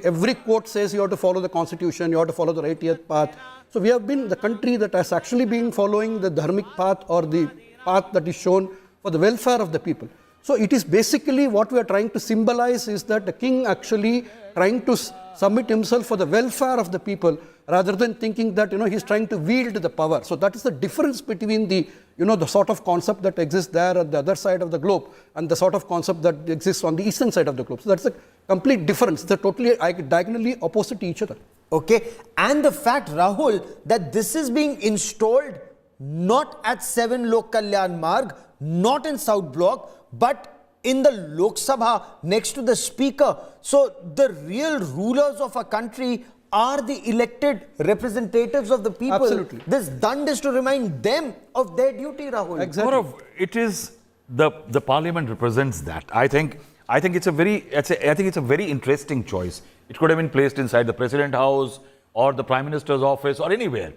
every quote says you have to follow the constitution, you have to follow the righteous path. So we have been the country that has actually been following the dharmic path or the path that is shown for the welfare of the people. So it is basically what we are trying to symbolize is that the king actually trying to submit himself for the welfare of the people, rather than thinking that he's trying to wield the power. So that is the difference between the the sort of concept that exists there at the other side of the globe and the sort of concept that exists on the eastern side of the globe. So that's a complete difference. They're totally diagonally opposite to each other. Okay, and the fact, Rahul, that this is being installed not at 7 Lok Kalyan Marg, not in South Block, but in the Lok Sabha next to the speaker. So the real rulers of a country are the elected representatives of the people. Absolutely. This dand is to remind them of their duty, Rahul. Exactly. Gaurav, it is the parliament represents that. I think it's a very interesting choice. It could have been placed inside the President House or the Prime Minister's office or anywhere.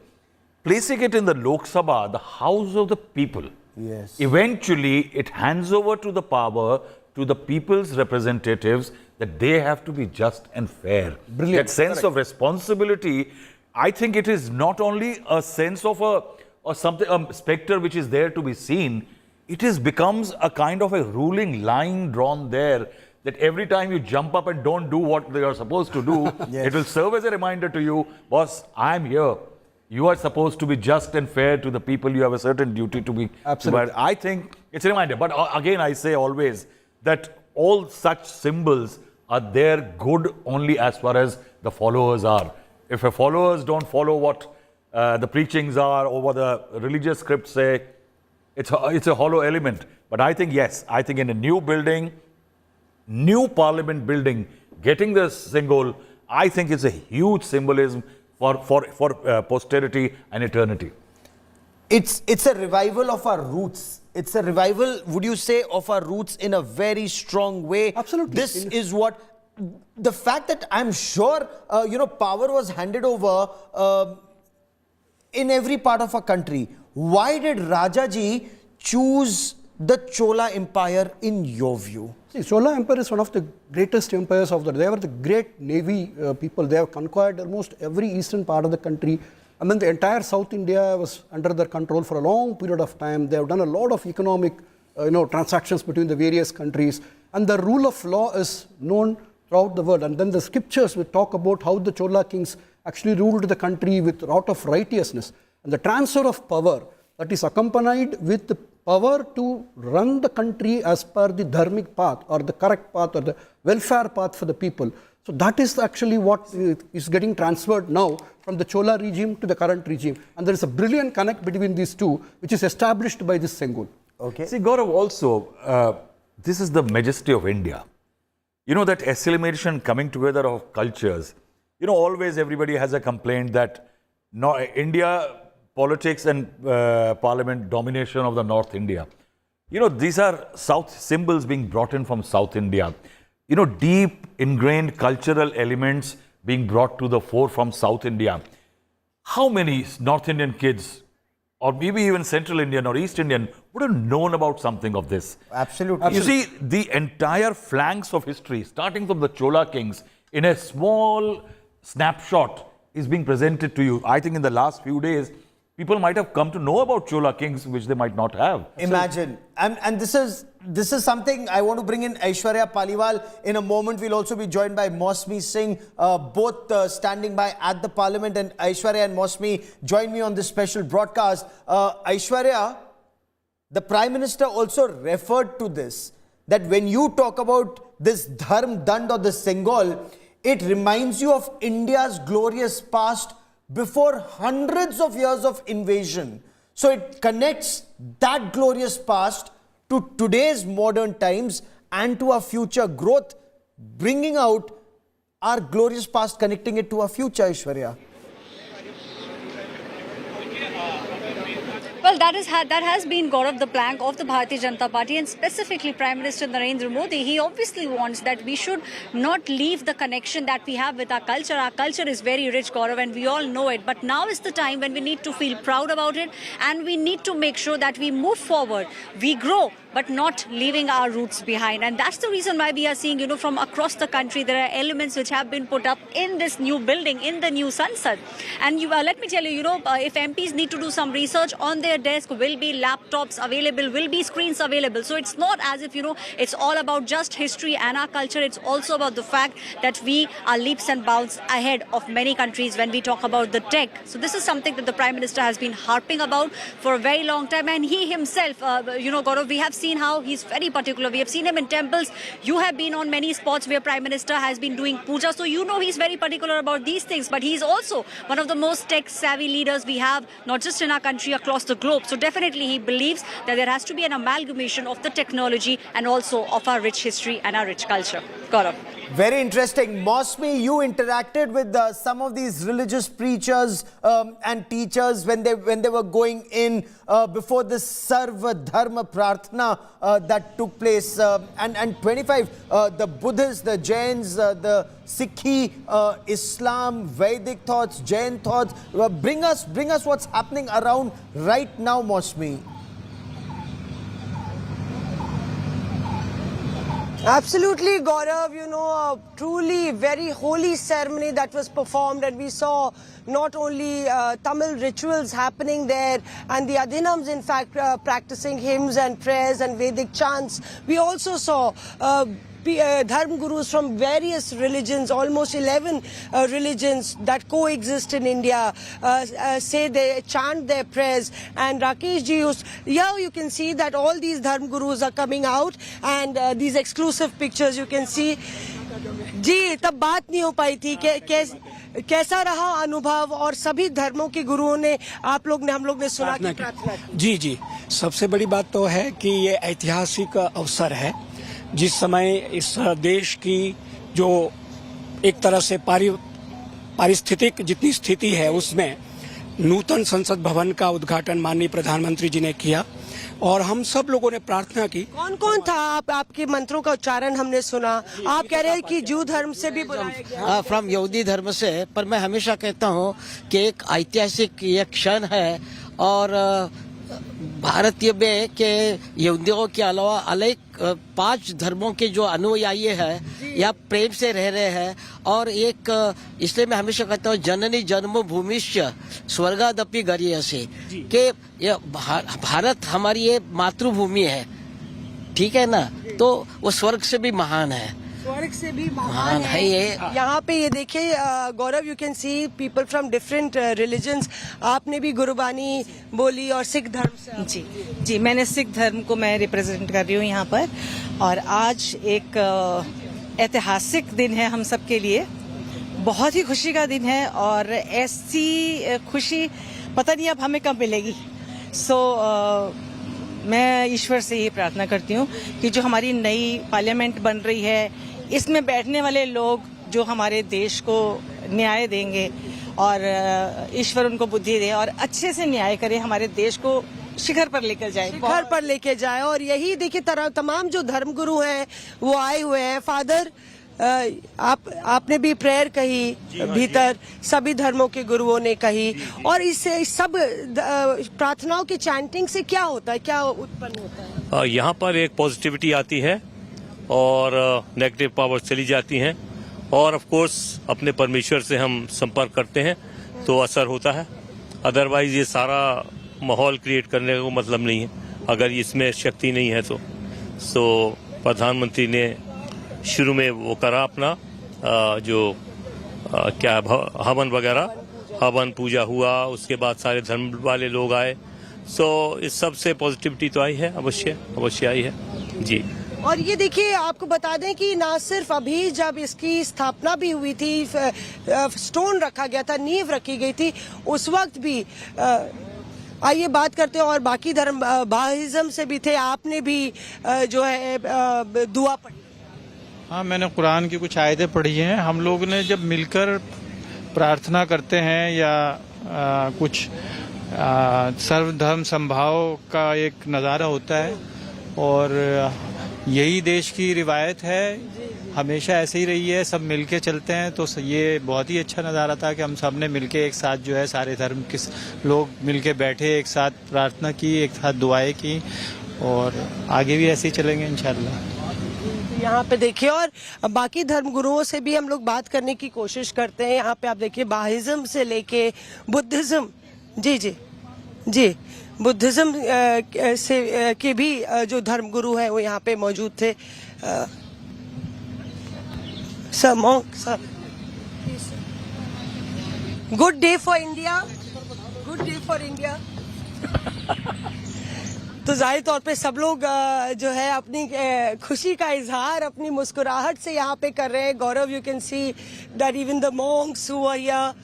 Placing it in the Lok Sabha, the house of the people, Yes. Eventually, it hands over to the power to the people's representatives that they have to be just and fair. Brilliant. That sense Correct. of responsibility, I think it is not only a sense of a spectre which is there to be seen, becomes a kind of a ruling line drawn there that every time you jump up and don't do what they are supposed to do, Yes. it will serve as a reminder to you, boss, I'm here. You are supposed to be just and fair to the people. You have a certain duty to be. Absolutely. But I think it's a reminder. But again, I say always that all such symbols are there good only as far as the followers are. If the followers don't follow what the preachings are or what the religious scripts say, it's a hollow element. But I think, yes, I think in a new building, new parliament building, getting the Sengol, I think it's a huge symbolism for posterity and eternity. It's a revival of our roots. It's a revival, would you say, of our roots in a very strong way. Absolutely. This is what, the fact that I'm sure, power was handed over in every part of our country. Why did Rajaji choose the Chola Empire in your view? See, Chola Empire is one of the greatest empires of they were the great navy people. They have conquered almost every eastern part of the country. I mean, the entire South India was under their control for a long period of time. They have done a lot of economic, transactions between the various countries. And the rule of law is known throughout the world. And then the scriptures will talk about how the Chola kings actually ruled the country with a lot of righteousness. And the transfer of power that is accompanied with the power to run the country as per the dharmic path or the correct path or the welfare path for the people. So that is actually what is getting transferred now from the Chola regime to the current regime. And there is a brilliant connect between these two, which is established by this Sengol. Okay. See, Gaurav, also, this is the majesty of India. You know, that assimilation coming together of cultures. You know, always everybody has a complaint that India politics and parliament domination of the North India. You know, these are South symbols being brought in from South India. You know, deep ingrained cultural elements being brought to the fore from South India. How many North Indian kids, or maybe even Central Indian or East Indian, would have known about something of this? Absolutely. You see, the entire flanks of history, starting from the Chola kings, in a small snapshot, is being presented to you. I think in the last few days, people might have come to know about Chola kings, which they might not have. Imagine. And this is something I want to bring in Aishwarya Paliwal. In a moment, we'll also be joined by Mosmi Singh, both standing by at the parliament. And Aishwarya and Mosmi join me on this special broadcast. Aishwarya, the Prime Minister also referred to this, that when you talk about this Dharm Dand or the Sengol, it reminds you of India's glorious past before hundreds of years of invasion. So it connects that glorious past to today's modern times and to our future growth, bringing out our glorious past, connecting it to our future, Aishwarya. Well, that has been, Gaurav, the plank of the Bharatiya Janata Party, and specifically Prime Minister Narendra Modi. He obviously wants that we should not leave the connection that we have with our culture. Our culture is very rich, Gaurav, and we all know it. But now is the time when we need to feel proud about it, and we need to make sure that we move forward, we grow, but not leaving our roots behind. And that's the reason why we are seeing, from across the country, there are elements which have been put up in this new building, in the new Sansad. And let me tell you, if MPs need to do some research, on their desk will be laptops available, will be screens available. So it's not as if, it's all about just history and our culture. It's also about the fact that we are leaps and bounds ahead of many countries when we talk about the tech. So this is something that the Prime Minister has been harping about for a very long time. And he himself, Gaurav, we have seen how he's very particular. We have seen him in temples. You have been on many spots where Prime Minister has been doing puja. So he's very particular about these things. But he's also one of the most tech-savvy leaders we have, not just in our country, across the globe. So definitely he believes that there has to be an amalgamation of the technology and also of our rich history and our rich culture. Gaurav. Very interesting. Mosmi, you interacted with some of these religious preachers and teachers when they were going in before this Sarva Dharma Prarthana that took place. And 25, the Buddhists, the Jains, the Sikhi, Islam, Vedic thoughts, Jain thoughts. Bring us what's happening around right now, Mosmi. Absolutely, Gaurav. You know, a truly very holy ceremony that was performed, and we saw not only Tamil rituals happening there and the Adinams, in fact, practicing hymns and prayers and Vedic chants. We also saw Dharm Gurus from various religions, almost 11 religions that coexist in India, say they chant their prayers. And Rakesh ji, here you can see that all these Dharm Gurus are coming out, and these exclusive pictures you can see. जी तब बात नहीं हो पाई थी कैसा रहा अनुभव, और सभी धर्मों के गुरुओं ने हम लोग ने सुना कि प्रार्थना की। जी सबसे बड़ी बात तो है कि ये ऐतिहासिक अवसर है, जिस समय इस देश की जो एक तरह से पारिस्थितिक जितनी स्थिति है उसमें नूतन संसद भवन का उद्घाटन माननीय प्रधानमंत्री जी ने किया, और हम सब लोगों ने प्रार्थना की। कौन कौन था? आपके मंत्रों का उच्चारण हमने सुना। आप कह रहे हैं कि जू धर्म से भी बुलाया गया, फ्रॉम यहूदी धर्म से, पर मैं हमेशा कहता हूँ कि एक ऐतिहासिक ये क्षण है, और भारतीय में के यहूदियों के अलावा अलग 5 धर्मों के जो अनुयायी है या प्रेम से रह रहे हैं, और एक इसलिए मैं हमेशा कहता हूँ जननी जन्मभूमिश्च स्वर्गादपि गरीयसी, के भारत हमारी ये मातृभूमि है, ठीक है ना, तो वो स्वर्ग से भी महान है, स्वर्ग से भी महान है ये। यहाँ पे ये देखिए Gaurav, you can see people from different religions. आपने भी गुरबानी बोली और सिख धर्म से। जी मैंने सिख धर्म को मैं रिप्रेजेंट कर रही हूँ यहाँ पर, और आज एक ऐतिहासिक दिन है हम सब के लिए, बहुत ही खुशी का दिन है, और ऐसी खुशी पता नहीं अब हमें कब मिलेगी। मैं ईश्वर से ये प्रार्थना करती हूँ कि जो हमारी नई पार्लियामेंट बन रही है, इसमें बैठने वाले लोग जो हमारे देश को न्याय देंगे, और ईश्वर उनको बुद्धि दे और अच्छे से न्याय करे, हमारे देश को शिखर पर लेकर जाए, और यही देखिए तमाम जो धर्मगुरु हैं वो आए हुए हैं। फादर, आपने भी प्रेयर कही भीतर, सभी धर्मों के गुरुओं ने कही, और इससे सब प्रार्थनाओं के चैंटिंग से क्या होता है, क्या उत्पन्न होता है? यहाँ पर एक पॉजिटिविटी आती है और नेगेटिव पावर चली जाती हैं, और ऑफ कोर्स अपने परमेश्वर से हम संपर्क करते हैं तो असर होता है। अदरवाइज ये सारा माहौल क्रिएट करने का मतलब नहीं है, अगर इसमें शक्ति नहीं है तो। प्रधानमंत्री ने शुरू में वो करा अपना क्या हवन वगैरह, हवन पूजा हुआ, उसके बाद सारे धर्म वाले लोग आए। इस सब से पॉजिटिविटी तो आई है, अवश्य आई है जी। और ये देखिए, आपको बता दें कि ना सिर्फ अभी जब इसकी स्थापना भी हुई थी, स्टोन रखा गया था, नींव रखी गई थी, उस वक्त भी आइए बात करते हैं, और बाकी धर्म बाहिज्म से भी थे, आपने भी जो है दुआ पढ़ी। हाँ, मैंने कुरान की कुछ आयतें पढ़ी हैं। हम लोग ने जब मिलकर प्रार्थना करते हैं या कुछ सर्वधर्म संभाव का एक नज़ारा होता है, और यही देश की रिवायत है, हमेशा ऐसे ही रही है, सब मिलके चलते हैं। तो ये बहुत ही अच्छा नज़ारा था कि हम सब ने मिलके एक साथ जो है सारे धर्म के लोग मिलके बैठे, एक साथ प्रार्थना की, एक साथ दुआएं की, और आगे भी ऐसे ही चलेंगे इंशाल्लाह। यहाँ पे देखिए, और बाकी धर्म गुरुओं से भी हम लोग बात करने की कोशिश करते हैं। यहाँ पे आप देखिए, बाहिज्म से लेके बुद्धिज्म, जी बुद्धिज्म से के भी जो धर्म गुरु है वो यहाँ पे मौजूद थे। Sir monk, sir good day for India, good day for India. तो जाहिर तौर पे सब लोग जो है अपनी खुशी का इजहार अपनी मुस्कुराहट से यहाँ पे कर रहे हैं। गौरव, you can see that even the monks who are here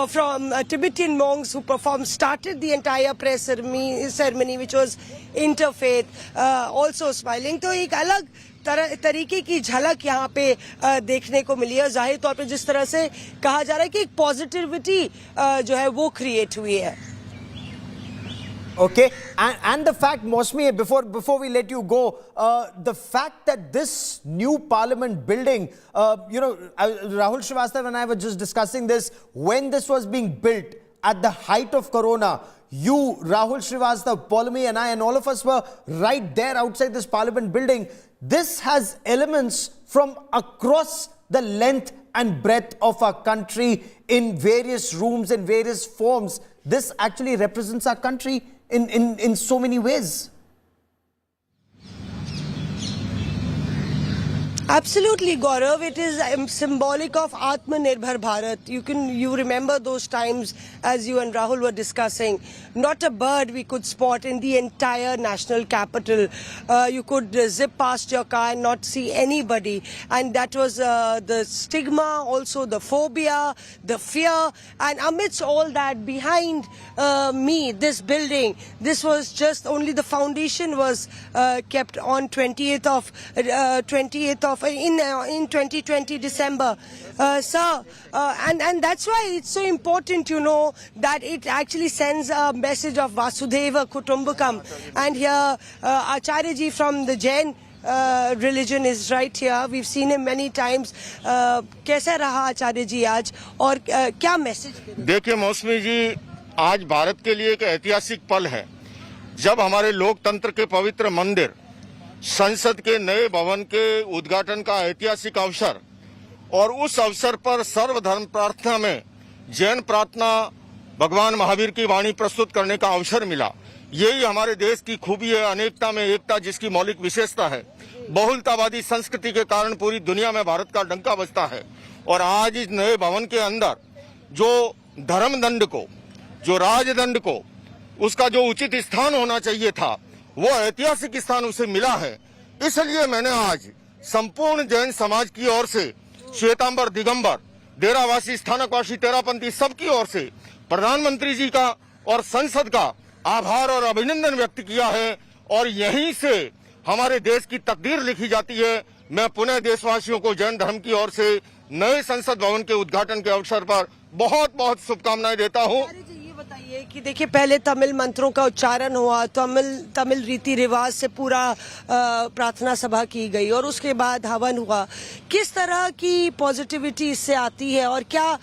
from Tibetan monks who started the entire prayer ceremony which was interfaith, also smiling. तो एक अलग तरीके की झलक यहाँ पे देखने को मिली है। जाहिर तौर पे जिस तरह से कहा जा रहा है कि एक पॉजिटिविटी जो है वो क्रिएट हुई है। Okay, and the fact, Mosmi, before we let you go, the fact that this new parliament building, Rahul Srivastava and I were just discussing this, when this was being built at the height of Corona, you, Rahul Srivastava, Paulami and I and all of us were right there outside this parliament building. This has elements from across the length and breadth of our country in various rooms and various forms. This actually represents our country in so many ways. Absolutely, Gaurav. It is symbolic of Atmanirbhar Bharat. You remember those times as you and Rahul were discussing. Not a bird we could spot in the entire national capital. You could zip past your car and not see anybody. And that was the stigma, also the phobia, the fear. And amidst all that, behind me, this building, this was just only the foundation was kept on 20th of in 2020 December, sir, and that's why it's so important, that it actually sends a message of Vasudhaiva Kutumbakam. And here Acharya ji from the Jain religion is right here. We've seen him many times. कैसा रहा आचार्य जी आज और क्या message? देखिए मौसमी जी, आज भारत के लिए एक ऐतिहासिक पल है जब हमारे लोकतंत्र के पवित्र मंदिर संसद के नए भवन के उद्घाटन का ऐतिहासिक अवसर, और उस अवसर पर सर्वधर्म प्रार्थना में जैन प्रार्थना भगवान महावीर की वाणी प्रस्तुत करने का अवसर मिला। यही हमारे देश की खूबी है, अनेकता में एकता जिसकी मौलिक विशेषता है। बहुलतावादी संस्कृति के कारण पूरी दुनिया में भारत का डंका बजता है, और आज इस नए भवन के अंदर जो धर्मदंड को, जो राजदंड को, उसका जो उचित स्थान होना चाहिए था, वो ऐतिहासिक स्थान उसे मिला है। इसलिए मैंने आज संपूर्ण जैन समाज की ओर से, श्वेतांबर, दिगंबर, डेरावासी, स्थानकवासी, तेरापंथी सबकी ओर से प्रधानमंत्री जी का और संसद का आभार और अभिनंदन व्यक्त किया है, और यहीं से हमारे देश की तकदीर लिखी जाती है। मैं पुनः देशवासियों को जैन धर्म की ओर से नए संसद भवन के उद्घाटन के अवसर पर बहुत बहुत शुभकामनाएं देता हूं। बताइए कि देखिए, पहले तमिल मंत्रों का उच्चारण हुआ, तमिल रीति रिवाज से पूरा प्रार्थना सभा की गई, और उसके बाद हवन हुआ। किस तरह की पॉजिटिविटी इससे आती है, और क्या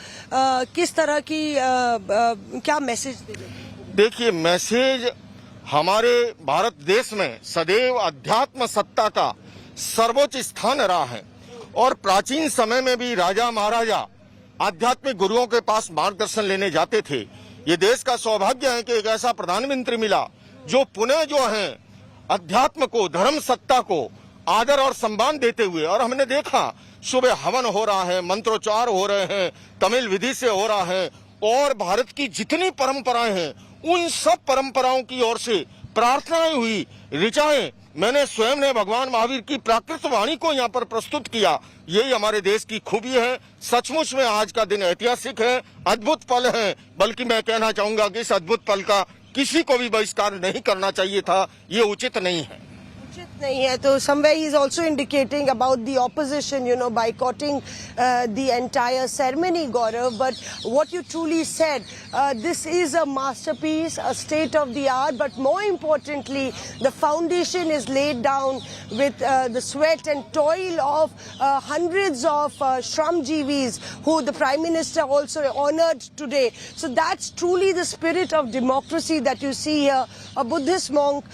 किस तरह की क्या मैसेज? देखिए, मैसेज हमारे भारत देश में सदैव अध्यात्म सत्ता का सर्वोच्च स्थान रहा है, और प्राचीन समय में भी राजा महाराजा आध्यात्मिक गुरुओं के पास मार्गदर्शन लेने जाते थे। ये देश का सौभाग्य है कि एक ऐसा प्रधानमंत्री मिला जो पुनः जो है अध्यात्म को, धर्म सत्ता को आदर और सम्मान देते हुए, और हमने देखा सुबह हवन हो रहा है, मंत्रोच्चार हो रहे हैं, तमिल विधि से हो रहा है, और भारत की जितनी परंपराएं हैं उन सब परंपराओं की ओर से प्रार्थनाएं हुई, ऋचाएं। मैंने स्वयं ने भगवान महावीर की प्राकृत वाणी को यहाँ पर प्रस्तुत किया। यही हमारे देश की खूबी है। सचमुच में आज का दिन ऐतिहासिक है, अद्भुत पल है, बल्कि मैं कहना चाहूंगा कि इस अद्भुत पल का किसी को भी बहिष्कार नहीं करना चाहिए था। ये उचित नहीं है। नहीं है तो somewhere he is also indicating about the opposition, boycotting the entire ceremony, Gaurav. But what you truly said, this is a masterpiece, a state of the art. But more importantly, the foundation is laid down with the sweat and toil of hundreds of Shramjeevis, who the Prime Minister also honored today. So that's truly the spirit of democracy that you see here. A Buddhist monk,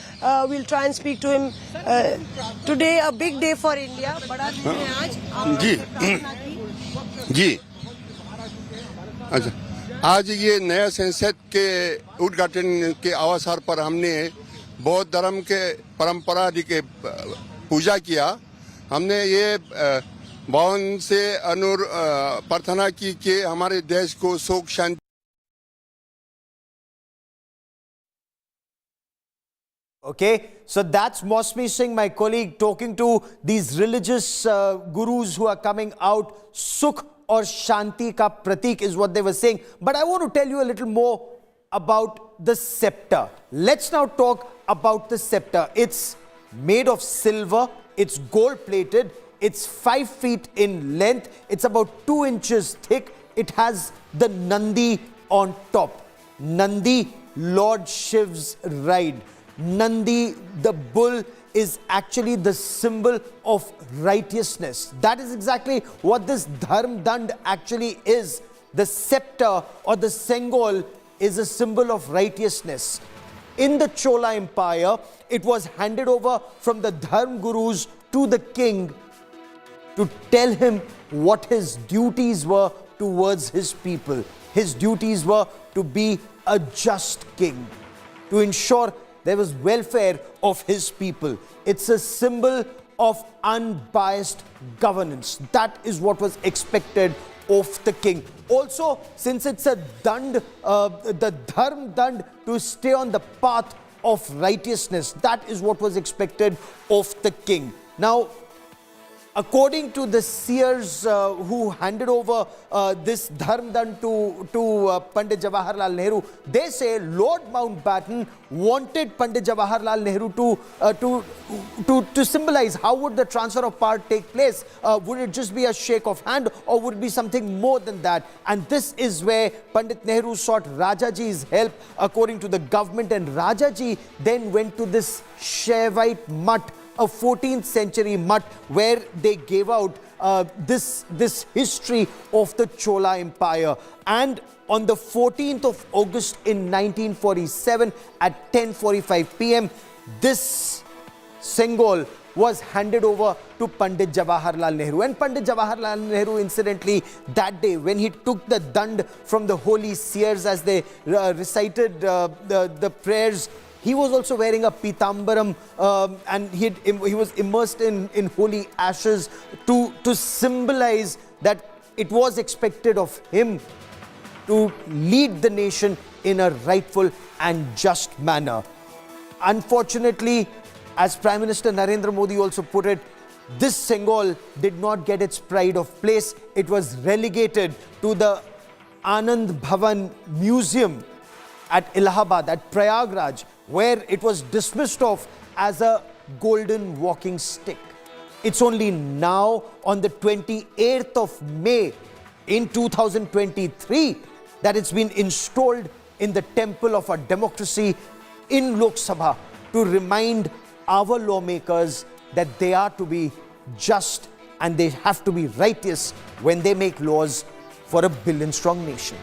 we'll try and speak to him. Today a big day for India. बड़ा दिन है आज। जी अच्छा, आज ये नया संसद के उद्घाटन के अवसर पर हमने बौद्ध धर्म के परंपरा के पूजा किया। हमने ये भवन से प्रार्थना की कि हमारे देश को सुख शांति। Okay, so that's Mosmi Singh, my colleague, talking to these religious gurus who are coming out. Sukh or Shanti ka pratik is what they were saying. But I want to tell you a little more about the sceptre. Let's now talk about the sceptre. It's made of silver, it's gold plated, it's 5 feet in length, it's about 2 inches thick, it has the Nandi on top. Nandi, Lord Shiv's ride. Nandi, the bull, is actually the symbol of righteousness. That is exactly what this Dharm Dand actually is. The scepter or the Sengol is a symbol of righteousness. In the Chola Empire, it was handed over from the Dharm Gurus to the king to tell him what his duties were towards his people. His duties were to be a just king, to ensure there was welfare of his people. It's a symbol of unbiased governance. That is what was expected of the king. Also, since it's a dand, the dharm dand, to stay on the path of righteousness, that is what was expected of the king. Now, according to the seers who handed over this dharm dand to Pandit Jawaharlal Nehru, they say Lord Mountbatten wanted Pandit Jawaharlal Nehru to symbolize how would the transfer of power take place. Would it just be a shake of hand, or would it be something more than that? And this is where Pandit Nehru sought Rajaji's help, according to the government, and Rajaji then went to this Shaivite mutt, a 14th century mutt, where they gave out this history of the Chola Empire. And on the 14th of August in 1947 at 10:45 p.m., this Sengol was handed over to Pandit Jawaharlal Nehru. And Pandit Jawaharlal Nehru, incidentally, that day when he took the dand from the holy seers as they recited the prayers, he was also wearing a pitambaram, and he was immersed in holy ashes to symbolize that it was expected of him to lead the nation in a rightful and just manner. Unfortunately, as Prime Minister Narendra Modi also put it, this Sengol did not get its pride of place. It was relegated to the Anand Bhavan Museum at Allahabad, at Prayagraj, where it was dismissed of as a golden walking stick. It's only now, on the 28th of May in 2023, that it's been installed in the temple of our democracy in Lok Sabha to remind our lawmakers that they are to be just and they have to be righteous when they make laws for a billion-strong nation.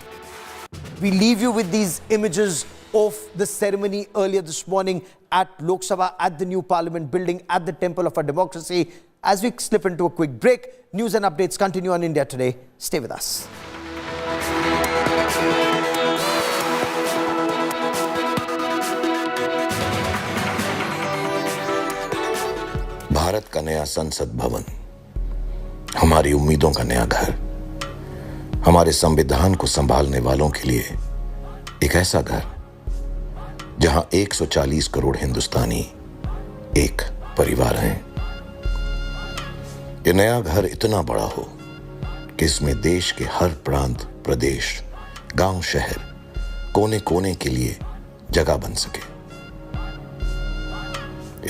We leave you with these images of the ceremony earlier this morning at Lok Sabha, at the new Parliament building, at the temple of our democracy. As we slip into a quick break, news and updates continue on India Today. Stay with us. Bharat का नया संसद भवन, हमारी उम्मीदों का नया घर, हमारे संविधान को संभालने वालों के लिए एक ऐसा घर जहां 140 करोड़ हिंदुस्तानी एक परिवार हैं। ये नया घर इतना बड़ा हो कि इसमें देश के हर प्रांत, प्रदेश, गांव, शहर, कोने कोने के लिए जगह बन सके।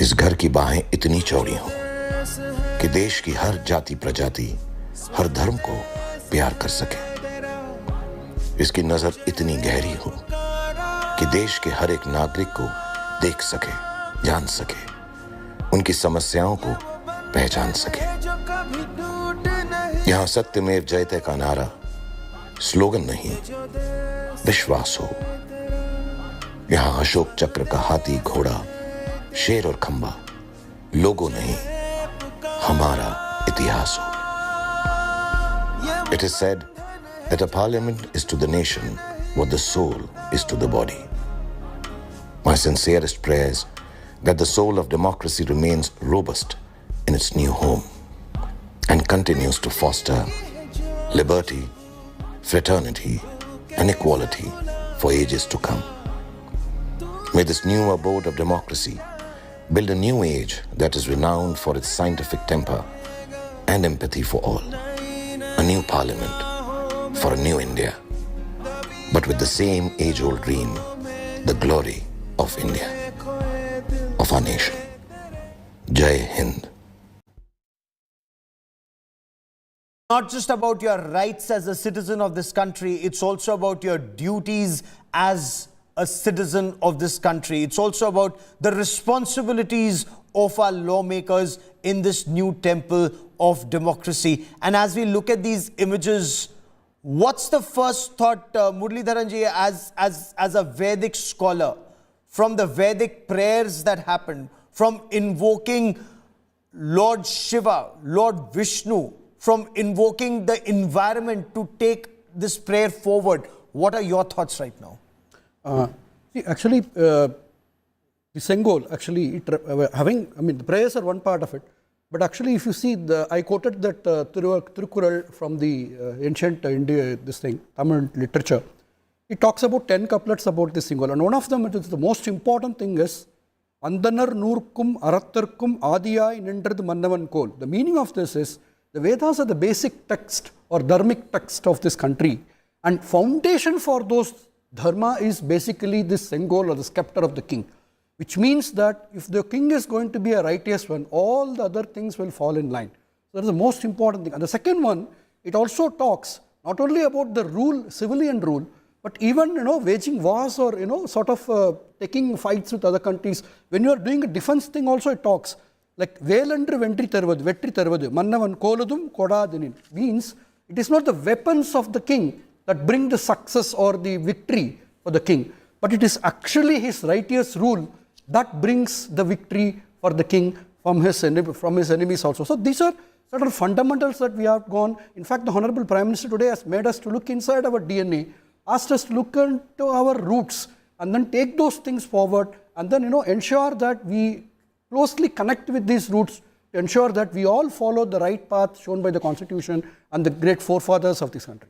इस घर की बाहें इतनी चौड़ी हों कि देश की हर जाति प्रजाति, हर धर्म को प्यार कर सके। इसकी नजर इतनी गहरी हो कि देश के हर एक नागरिक को देख सके, जान सके, उनकी समस्याओं को पहचान सके। यहां सत्यमेव जयते का नारा स्लोगन नहीं, विश्वास हो। यहां अशोक चक्र का हाथी, घोड़ा, शेर और खंबा लोगो नहीं, हमारा इतिहास हो। It is said that a parliament is to the nation what the soul is to the body. My sincerest prayers that the soul of democracy remains robust in its new home and continues to foster liberty, fraternity, and equality for ages to come. May this new abode of democracy build a new age that is renowned for its scientific temper and empathy for all. A new parliament for a new India, but with the same age-old dream, the glory of India, of our nation. Jai Hind. Not just about your rights as a citizen of this country, it's also about your duties as a citizen of this country. It's also about the responsibilities of our lawmakers in this new temple of democracy. And as we look at these images, what's the first thought, Muralidharanji, as a Vedic scholar, from the Vedic prayers that happened, from invoking Lord Shiva, Lord Vishnu from invoking the environment to take this prayer forward. What are your thoughts right now? Actually, the Sengol, actually, the prayers are one part of it. But actually, if you see, I quoted that Tirukural from the ancient India, Tamil literature. It talks about 10 couplets about this Sengol. And one of them, the most important thing is, Andanar Nurkum Aratharkum Adiyai Nindrad Mannavan Kol. The meaning of this is, the Vedas are the basic text or dharmic text of this country. And foundation for those dharma is basically this Sengol or the sceptre of the king. Which means that if the king is going to be a righteous one, all the other things will fall in line. So that is the most important thing. And the second one, it also talks not only about the rule, civilian rule, but even, waging wars or, taking fights with other countries. When you are doing a defense thing also, it talks like Velandru Ventri Tarvadu, Mannavan Koludum Kodadinin. Means it is not the weapons of the king that bring the success or the victory for the king, but it is actually his righteous rule that brings the victory for the king from his enemies also. So these are certain fundamentals that we have gone. In fact, the Honorable Prime Minister today has made us to look inside our DNA, asked us to look into our roots and then take those things forward and then ensure that we closely connect with these roots to ensure that we all follow the right path shown by the Constitution and the great forefathers of this country.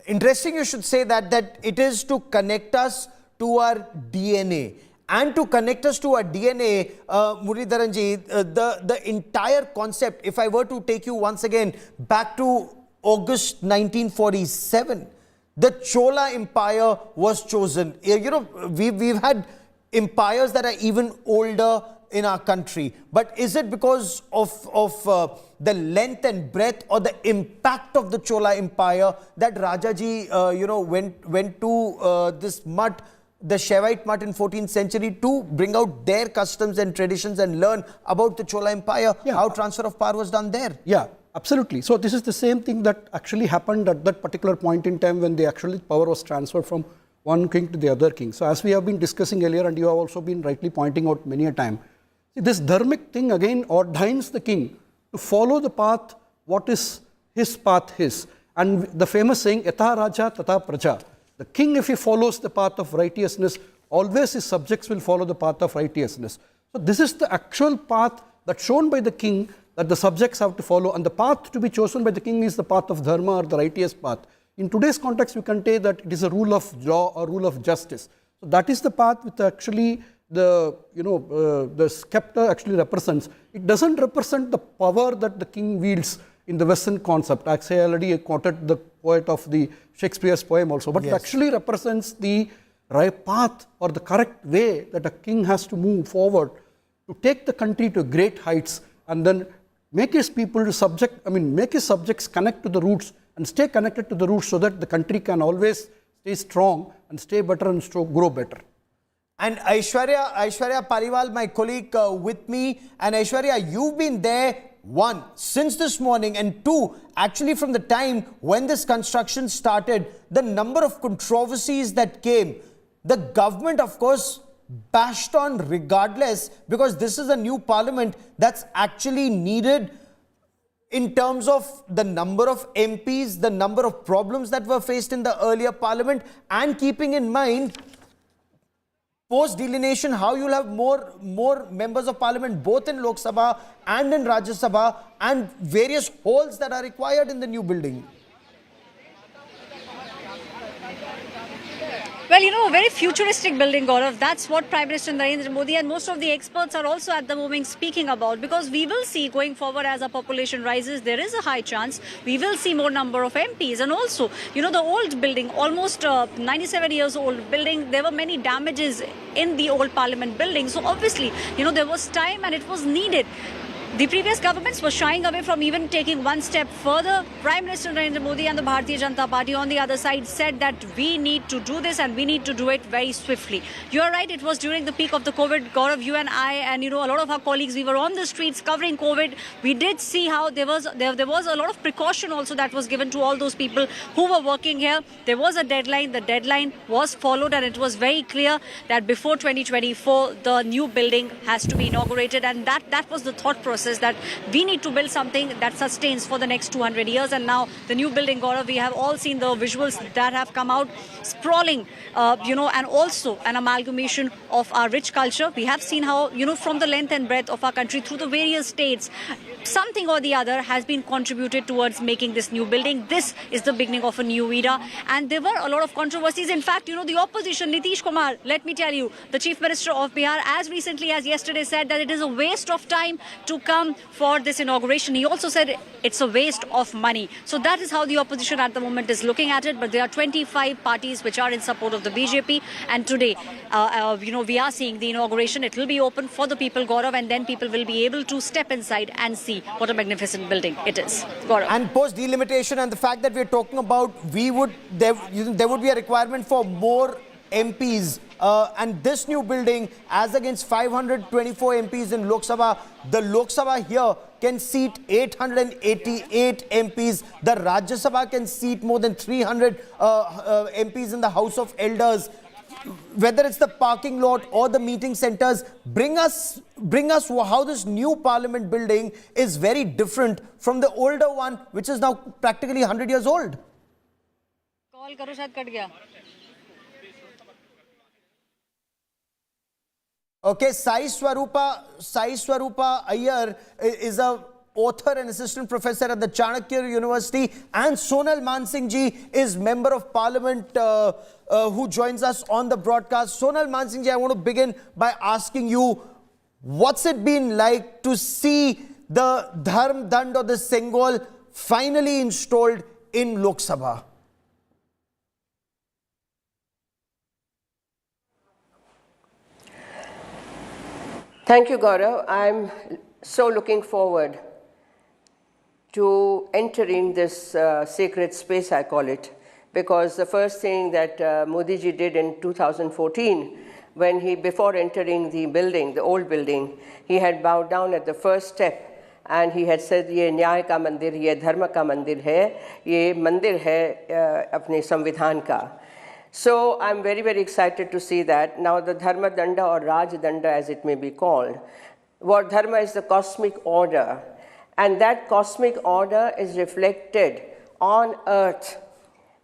Interesting you should say that it is to connect us to our DNA. And to connect us to our DNA, Muralidharanji, the entire concept, if I were to take you once again back to August 1947, the Chola Empire was chosen. We've had empires that are even older in our country. But is it because of the length and breadth or the impact of the Chola Empire that Rajaji, went to this mutt, the Shaivite mutt in 14th century to bring out their customs and traditions and learn about the Chola Empire, how transfer of power was done there? Yeah, absolutely. So this is the same thing that actually happened at that particular point in time when the actually power was transferred from one king to the other king. So as we have been discussing earlier, and you have also been rightly pointing out many a time, this dharmic thing again ordains the king to follow the path, what is his path is. And the famous saying, Yatha Raja Tata Praja. The king, if he follows the path of righteousness, always his subjects will follow the path of righteousness. So this is the actual path that's shown by the king that the subjects have to follow. And the path to be chosen by the king is the path of dharma or the righteous path. In today's context, we can say that it is a rule of law or rule of justice. So that is the path which actually the sceptre actually represents. It doesn't represent the power that the king wields in the Western concept. Actually, I already quoted the poet of the Shakespeare's poem also, but it actually represents the right path or the correct way that a king has to move forward to take the country to great heights and then make his people make his subjects connect to the roots and stay connected to the roots so that the country can always stay strong and stay better and grow better. And Aishwarya Pariwal, my colleague with me, and Aishwarya, you've been there, one, since this morning, and two, actually from the time when this construction started, the number of controversies that came, the government, of course, bashed on regardless, because this is a new parliament that's actually needed in terms of the number of MPs, the number of problems that were faced in the earlier parliament, and keeping in mind post-delineation, how you'll have more members of parliament, both in Lok Sabha and in Rajya Sabha, and various holes that are required in the new building. Well, a very futuristic building, Gaurav. That's what Prime Minister Narendra Modi and most of the experts are also at the moment speaking about, because we will see going forward as our population rises, there is a high chance we will see more number of MPs. And also, the old building, almost 97 years old building, there were many damages in the old parliament building. So obviously, there was time and it was needed. The previous governments were shying away from even taking one step further. Prime Minister Narendra Modi and the Bharatiya Janata Party on the other side said that we need to do this and we need to do it very swiftly. You are right, it was during the peak of the COVID, Gaurav, you and I and a lot of our colleagues, we were on the streets covering COVID. We did see how there was a lot of precaution also that was given to all those people who were working here. There was a deadline, the deadline was followed, and it was very clear that before 2024 the new building has to be inaugurated, and that was the thought process process that we need to build something that sustains for the next 200 years. And now the new building, Gaurav, we have all seen the visuals that have come out, sprawling, and also an amalgamation of our rich culture. We have seen how, from the length and breadth of our country through the various states, something or the other has been contributed towards making this new building. This is the beginning of a new era. And there were a lot of controversies. In fact, the opposition, Nitish Kumar, let me tell you, the Chief Minister of Bihar, as recently as yesterday, said that it is a waste of time to come for this inauguration. He also said it's a waste of money. So that is how the opposition at the moment is looking at it. But there are 25 parties which are in support of the BJP. And today, we are seeing the inauguration. It will be open for the people, Gaurav, and then people will be able to step inside and see what a magnificent building it is. Gaurav. And post delimitation and the fact that we're talking about, there would be a requirement for more MPs. And this new building, as against 524 MPs in Lok Sabha, the Lok Sabha here can seat 888 MPs. The Rajya Sabha can seat more than 300 MPs in the House of Elders. Whether it's the parking lot or the meeting centers, bring us how this new parliament building is very different from the older one, which is now practically 100 years old. Call karo, shayad cut gaya. Okay, Sai Swarupa Iyer is a author and assistant professor at the Chanakya University, and Sonal Mansingh ji is member of parliament who joins us on the broadcast. Sonal Mansingh ji, I want to begin by asking you, what's it been like to see the Dharm Dand or the Sengol finally installed in Lok Sabha? Thank you, Gaurav. I'm so looking forward to entering this sacred space, I call it, because the first thing that Modi ji did in 2014, when before entering the building, the old building, he had bowed down at the first step and he had said, "Ye न्याय का मंदिर, ये धर्म का मंदिर है, ये मंदिर है अपने संविधान का." So I'm very, very excited to see that. Now the Dharma Danda or Raj Danda, as it may be called, what Dharma is the cosmic order, and that cosmic order is reflected on earth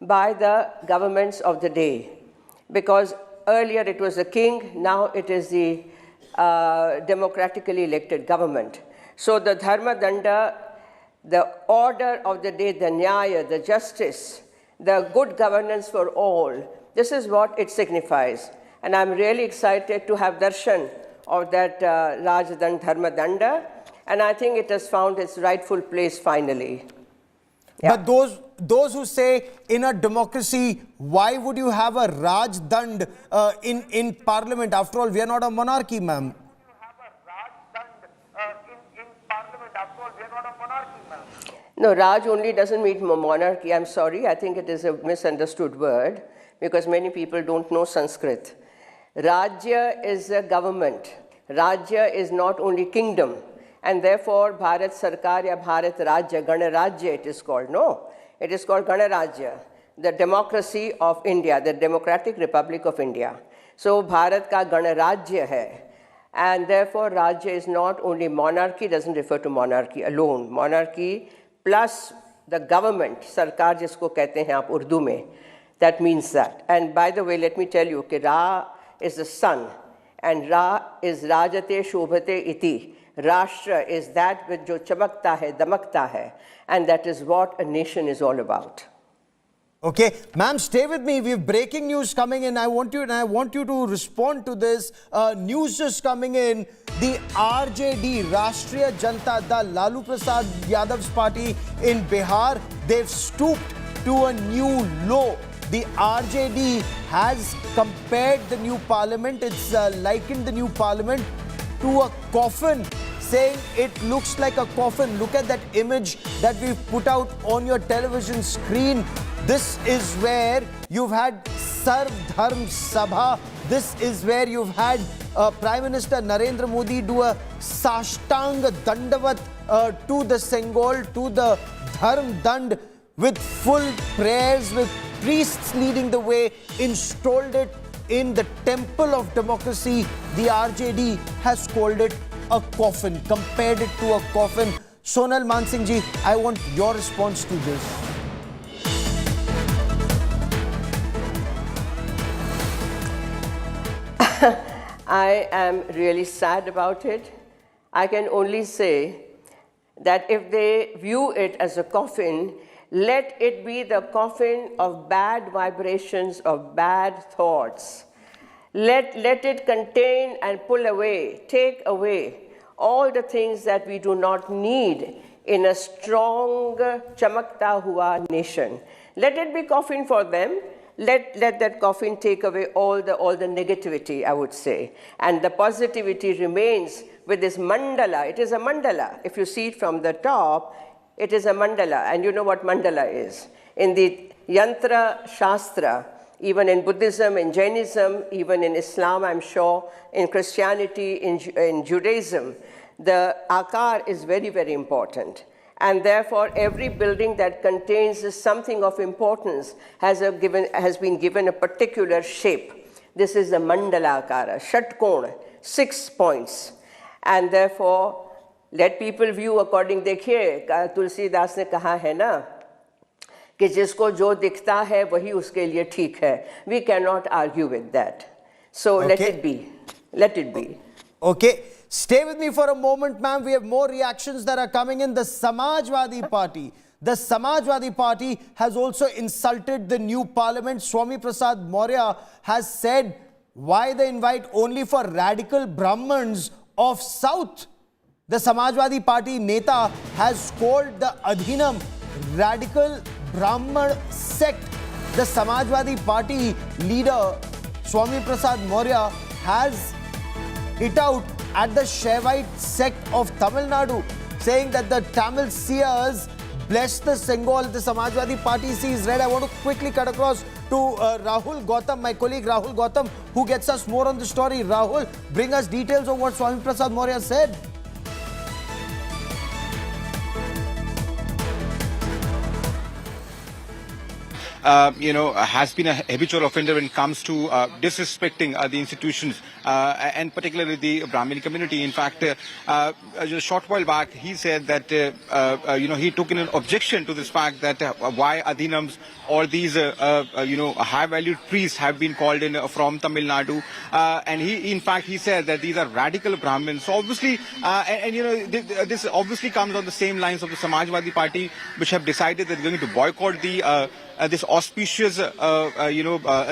by the governments of the day. Because earlier it was the king, now it is the democratically elected government. So the Dharma Danda, the order of the day, the Nyaya, the justice, the good governance for all, this is what it signifies. And I'm really excited to have darshan of that Raj Dand, Dharma Danda, and I think it has found its rightful place finally. Yeah. But those who say in a democracy, why would you have a Raj Dand in parliament? After all, we are not a monarchy, ma'am. No, Raj only doesn't mean monarchy. I'm sorry. I think it is a misunderstood word because many people don't know Sanskrit. Rajya is a government. Rajya is not only kingdom. And therefore, Bharat Sarkar ya Bharat Rajya, Ganarajya it is called. No, it is called Ganarajya, the democracy of India, the Democratic Republic of India. So, Bharat ka Ganarajya hai. And therefore, Rajya is not only monarchy, doesn't refer to monarchy alone. Monarchy plus the government, sarkar jisko kehte hain aap Urdu mein, that means that. And by the way, let me tell you, कि Ra is the sun, and Ra is Rajate Shobhate Iti. Rashtra is that which jo chamakta hai, damakta hai, and that is what a nation is all about. Okay, ma'am, stay with me. We have breaking news coming in. I want you to respond to this. News just coming in. The RJD, Rashtriya Janata Dal, Lalu Prasad Yadav's party in Bihar, they've stooped to a new low. The RJD has compared the new parliament, it's likened the new parliament to a coffin, saying it looks like a coffin. Look at that image that we've put out on your television screen. This is where you've had Sarv Dharm Sabha. This is where you've had Prime Minister Narendra Modi do a Sashtang Dandavat to the Sengol, to the Dharm Dand, with full prayers, with priests leading the way, installed it in the temple of democracy. The RJD has called it a coffin, compared it to a coffin. Sonal Mansingh ji, I want your response to this. I am really sad about it. I can only say that if they view it as a coffin, let it be the coffin of bad vibrations, of bad thoughts. Let it contain and pull away, take away all the things that we do not need in a strong, chamakta hua nation. Let it be coffin for them. Let that coffin take away all the negativity, I would say. And the positivity remains with this mandala. It is a mandala. If you see it from the top, it is a mandala. And you know what mandala is. In the Yantra Shastra, even in Buddhism, in Jainism, even in Islam, I'm sure, in Christianity, in Judaism, the akar is very, very important. And therefore, every building that contains something of importance has been given a particular shape. This is the mandala akara, shatkona, 6 points. And therefore, let people view according, देखिए तुलसीदास ने कहा है ना कि जिसको जो दिखता है वही उसके लिए ठीक है. We cannot argue with that. So let it be. Let it be. Okay. Stay with me for a moment, ma'am. We have more reactions that are coming in. The Samajwadi Party. The Samajwadi Party has also insulted the new parliament. Swami Prasad Maurya has said, why the invite only for radical Brahmins of South? The Samajwadi Party Neta has called the Adhinam radical Brahman sect. The Samajwadi Party leader Swami Prasad Maurya has hit out at the Shaivite sect of Tamil Nadu, saying that the Tamil seers bless the Sengol. The Samajwadi Party sees red. I want to quickly cut across to Rahul Gautam, my colleague Rahul Gautam, who gets us more on the story. Rahul, bring us details of what Swami Prasad Maurya said. Has been a habitual offender when it comes to disrespecting the institutions and particularly the Brahmin community. In fact, just a short while back, he said that, he took in an objection to this fact that why Adhinams or these, high-valued priests have been called in from Tamil Nadu. And in fact, he said that these are radical Brahmins. So obviously, this obviously comes on the same lines of the Samajwadi Party, which have decided that they're going to boycott this auspicious,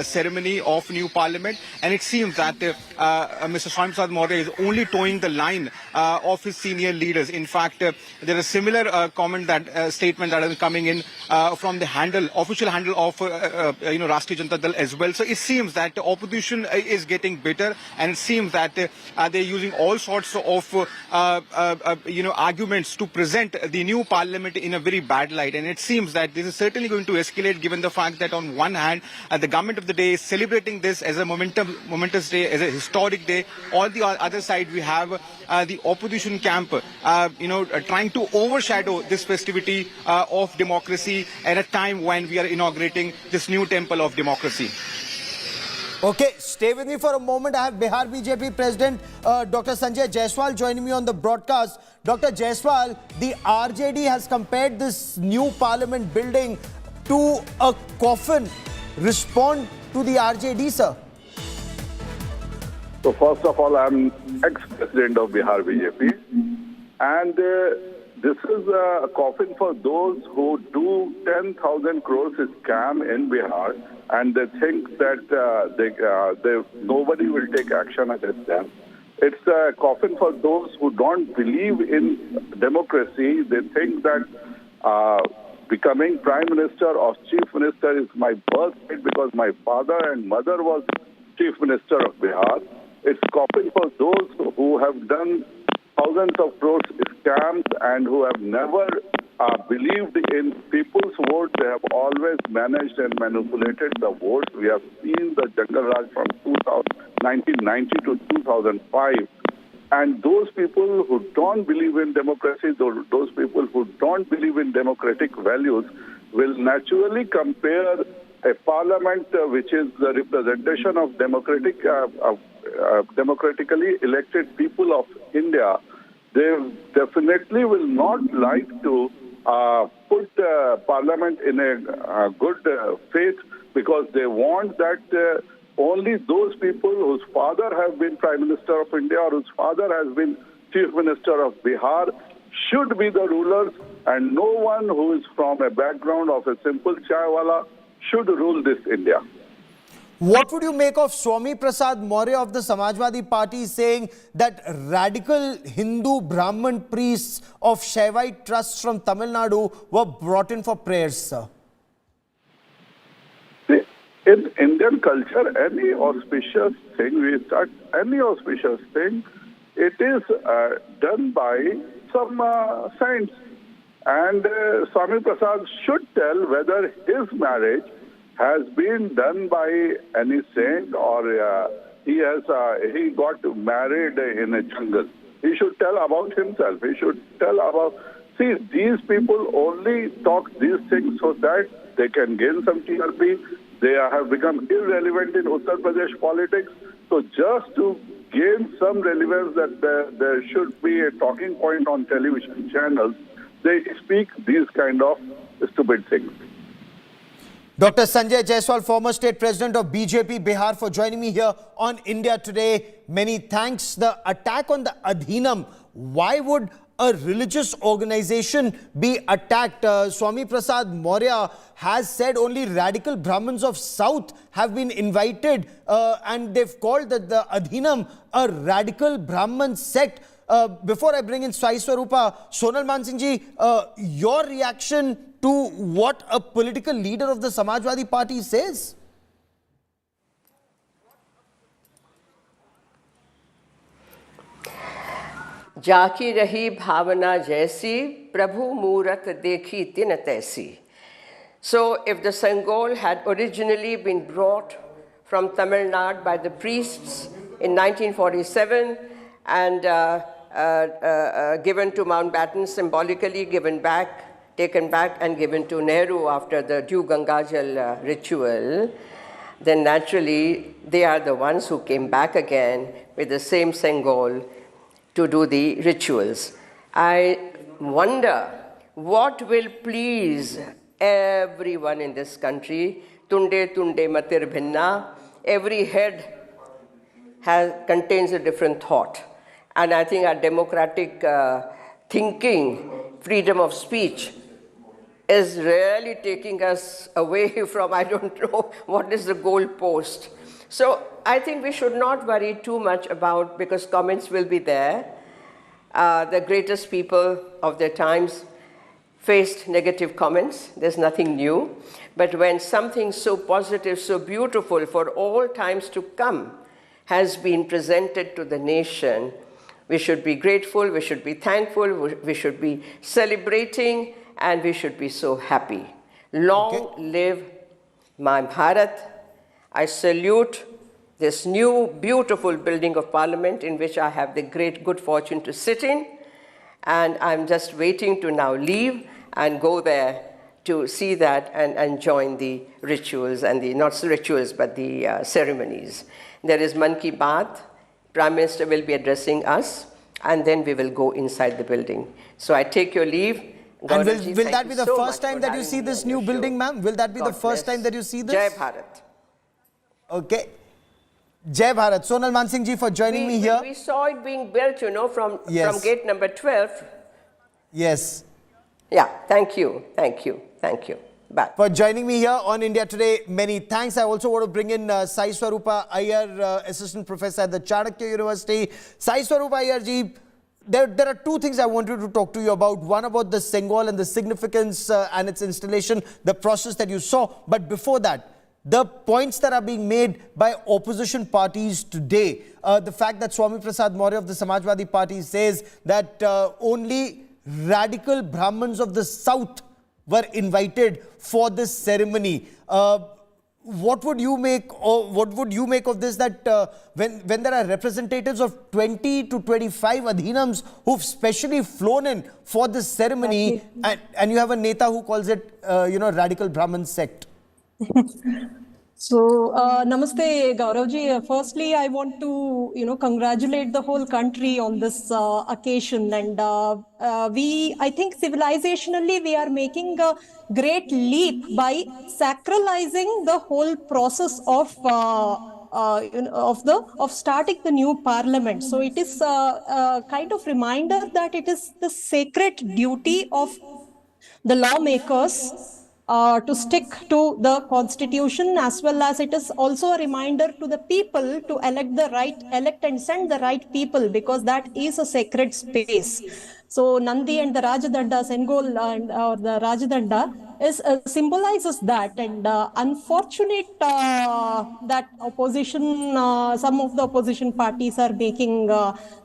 ceremony of new parliament. And it seems that Mr. Swami Prasad Maurya is only towing the line of his senior leaders. In fact, there is a similar statement that is coming in from the official handle of Rashtriya Janata Dal as well. So it seems that the opposition is getting bitter, and it seems that they're using all sorts of arguments to present the new parliament in a very bad light. And it seems that this is certainly going to escalate, given the fact that on one hand, the government of the day is celebrating this as a momentous day, as a historic day. On the other side, we have the opposition camp, trying to overshadow this festivity of democracy at a time when we are inaugurating this new temple of democracy. Okay, stay with me for a moment. I have Bihar BJP President Dr. Sanjay Jaiswal joining me on the broadcast. Dr. Jaiswal, the RJD has compared this new parliament building to a coffin. Respond to the RJD, sir. So first of all, I'm ex-president of Bihar BJP, and this is a coffin for those who do 10,000 crores scam in Bihar, and they think that nobody will take action against them. It's a coffin for those who don't believe in democracy. They think that becoming Prime Minister or Chief Minister is my birthright because my father and mother was Chief Minister of Bihar. It's coffin for those who have done thousands of crores scams and who have never believed in people's vote. They have always managed and manipulated the vote. We have seen the Jungle Raj from 1990 to 2005. And those people who don't believe in democracy, those people who don't believe in democratic values will naturally compare a parliament which is the representation of democratic democratically elected people of India, they definitely will not like to put Parliament in a good faith, because they want that only those people whose father has been Prime Minister of India or whose father has been Chief Minister of Bihar should be the rulers, and no one who is from a background of a simple chaiwala should rule this India. What would you make of Swami Prasad Maurya of the Samajwadi Party saying that radical Hindu Brahmin priests of Shaivite trusts from Tamil Nadu were brought in for prayers, sir? In Indian culture, any auspicious thing, it is done by some saints. And Swami Prasad should tell whether his marriage has been done by any saint or he got married in a jungle. He should tell about himself. He should tell about... See, these people only talk these things so that they can gain some TRP. They have become irrelevant in Uttar Pradesh politics. So just to gain some relevance that there should be a talking point on television channels, they speak these kind of stupid things. Dr. Sanjay Jaiswal, former state president of BJP Bihar, for joining me here on India Today. Many thanks. The attack on the Adhinam, why would a religious organization be attacked? Swami Prasad Maurya has said only radical Brahmins of South have been invited, and they've called the Adhinam a radical Brahmin sect. Before I bring in Sai Swarupa, Sonal Mansingh ji, your reaction to what a political leader of the Samajwadi Party says? जाकी रही भावना जैसी प्रभु मूरत देखी तिन तैसी. So if the Sengol had originally been brought from Tamil Nadu by the priests in 1947 and given to Mountbatten, symbolically taken back and given to Nehru after the due Gangajal ritual, then naturally they are the ones who came back again with the same Sengol to do the rituals. I wonder what will please everyone in this country. Tunde tunde matir bhinna. Every head contains a different thought. And I think our democratic thinking, freedom of speech, is really taking us away from, I don't know, what is the goal post. So I think we should not worry too much about, because comments will be there. The greatest people of their times faced negative comments. There's nothing new. But when something so positive, so beautiful for all times to come has been presented to the nation, we should be grateful, we should be thankful, we should be celebrating, and we should be so happy. Long live my Bharat. I salute this new beautiful building of Parliament in which I have the great good fortune to sit in, and I'm just waiting to now leave and go there to see that and join the rituals and the, not rituals, but the ceremonies. There is Man Ki Baat. Prime Minister will be addressing us, and then we will go inside the building. So I take your leave. And will that be the first time that you see this new building, ma'am? Will that be the first time that you see this? Jai Bharat. Okay. Jai Bharat. Sonal Mansingh ji for joining me here. We saw it being built, you know, from gate number 12. Yes. Yeah, thank you. Thank you. Thank you. Bye. For joining me here on India Today, many thanks. I also want to bring in Sai Swarupa Iyer, Assistant Professor at the Chanakya University. Sai Swarupa Iyer ji, there are two things I wanted to talk to you about. One about the Sengol and the significance and its installation, the process that you saw. But before that, the points that are being made by opposition parties today, the fact that Swami Prasad Maurya of the Samajwadi Party says that only radical Brahmins of the South were invited for this ceremony. What would you make, or what would you make of this, that when there are representatives of 20 to 25 Adhinams who've specially flown in for this ceremony, and you have a Neta who calls it, radical Brahmin sect? So, Namaste, Gauravji. Firstly, I want to, congratulate the whole country on this occasion. And I think civilizationally, we are making a great leap by sacralizing the whole process of starting the new parliament. So it is a kind of reminder that it is the sacred duty of the lawmakers to stick to the constitution, as well as it is also a reminder to the people to elect and send the right people, because that is a sacred space. So Nandi and the Rajadanda, Sengol and the Rajadanda symbolizes that, and unfortunate that opposition, some of the opposition parties are making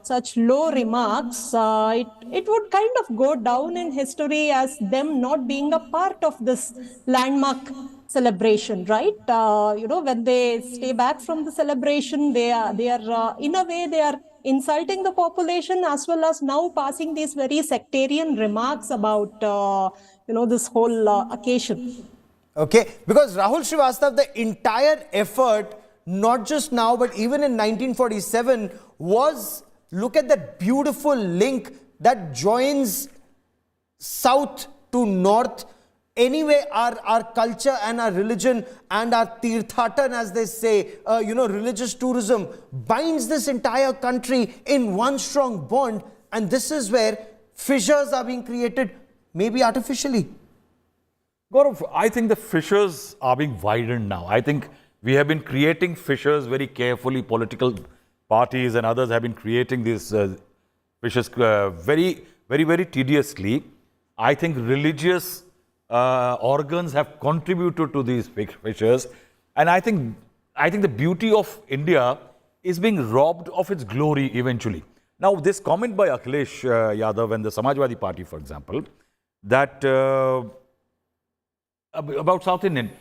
such low remarks. It would kind of go down in history as them not being a part of this landmark celebration, right? When they stay back from the celebration, they are in a way they are insulting the population, as well as now passing these very sectarian remarks about this whole occasion. Okay, because Rahul Srivastav, the entire effort, not just now but even in 1947, was look at that beautiful link that joins south to north. Anyway, our culture and our religion and our tirthatan, as they say, religious tourism binds this entire country in one strong bond. And this is where fissures are being created, maybe artificially. Gaurav, I think the fissures are being widened now. I think we have been creating fissures very carefully. Political parties and others have been creating these fissures very, very, very tediously. I think religious organs have contributed to these fissures, and I think the beauty of India is being robbed of its glory eventually. Now, this comment by Akhilesh Yadav and the Samajwadi Party, for example, that about South Indian.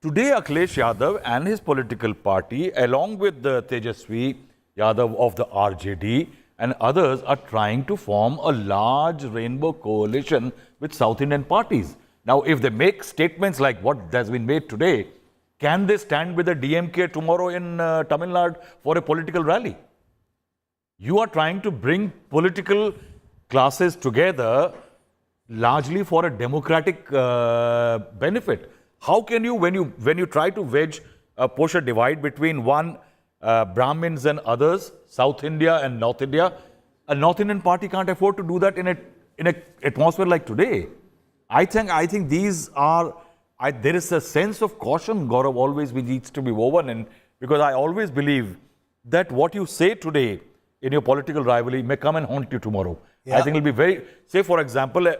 Today, Akhilesh Yadav and his political party, along with the Tejasvi Yadav of the RJD and others, are trying to form a large rainbow coalition with South Indian parties. Now, if they make statements like what has been made today, can they stand with the DMK tomorrow in Tamil Nadu for a political rally? You are trying to bring political classes together largely for a democratic benefit. How can you, when you try to push a divide between Brahmins and others, South India and North India, a North Indian party can't afford to do that in an atmosphere like today. I think these are, there is a sense of caution, Gaurav, always which needs to be woven in, because I always believe that what you say today in your political rivalry may come and haunt you tomorrow. Yeah. I think it will be very, say for example,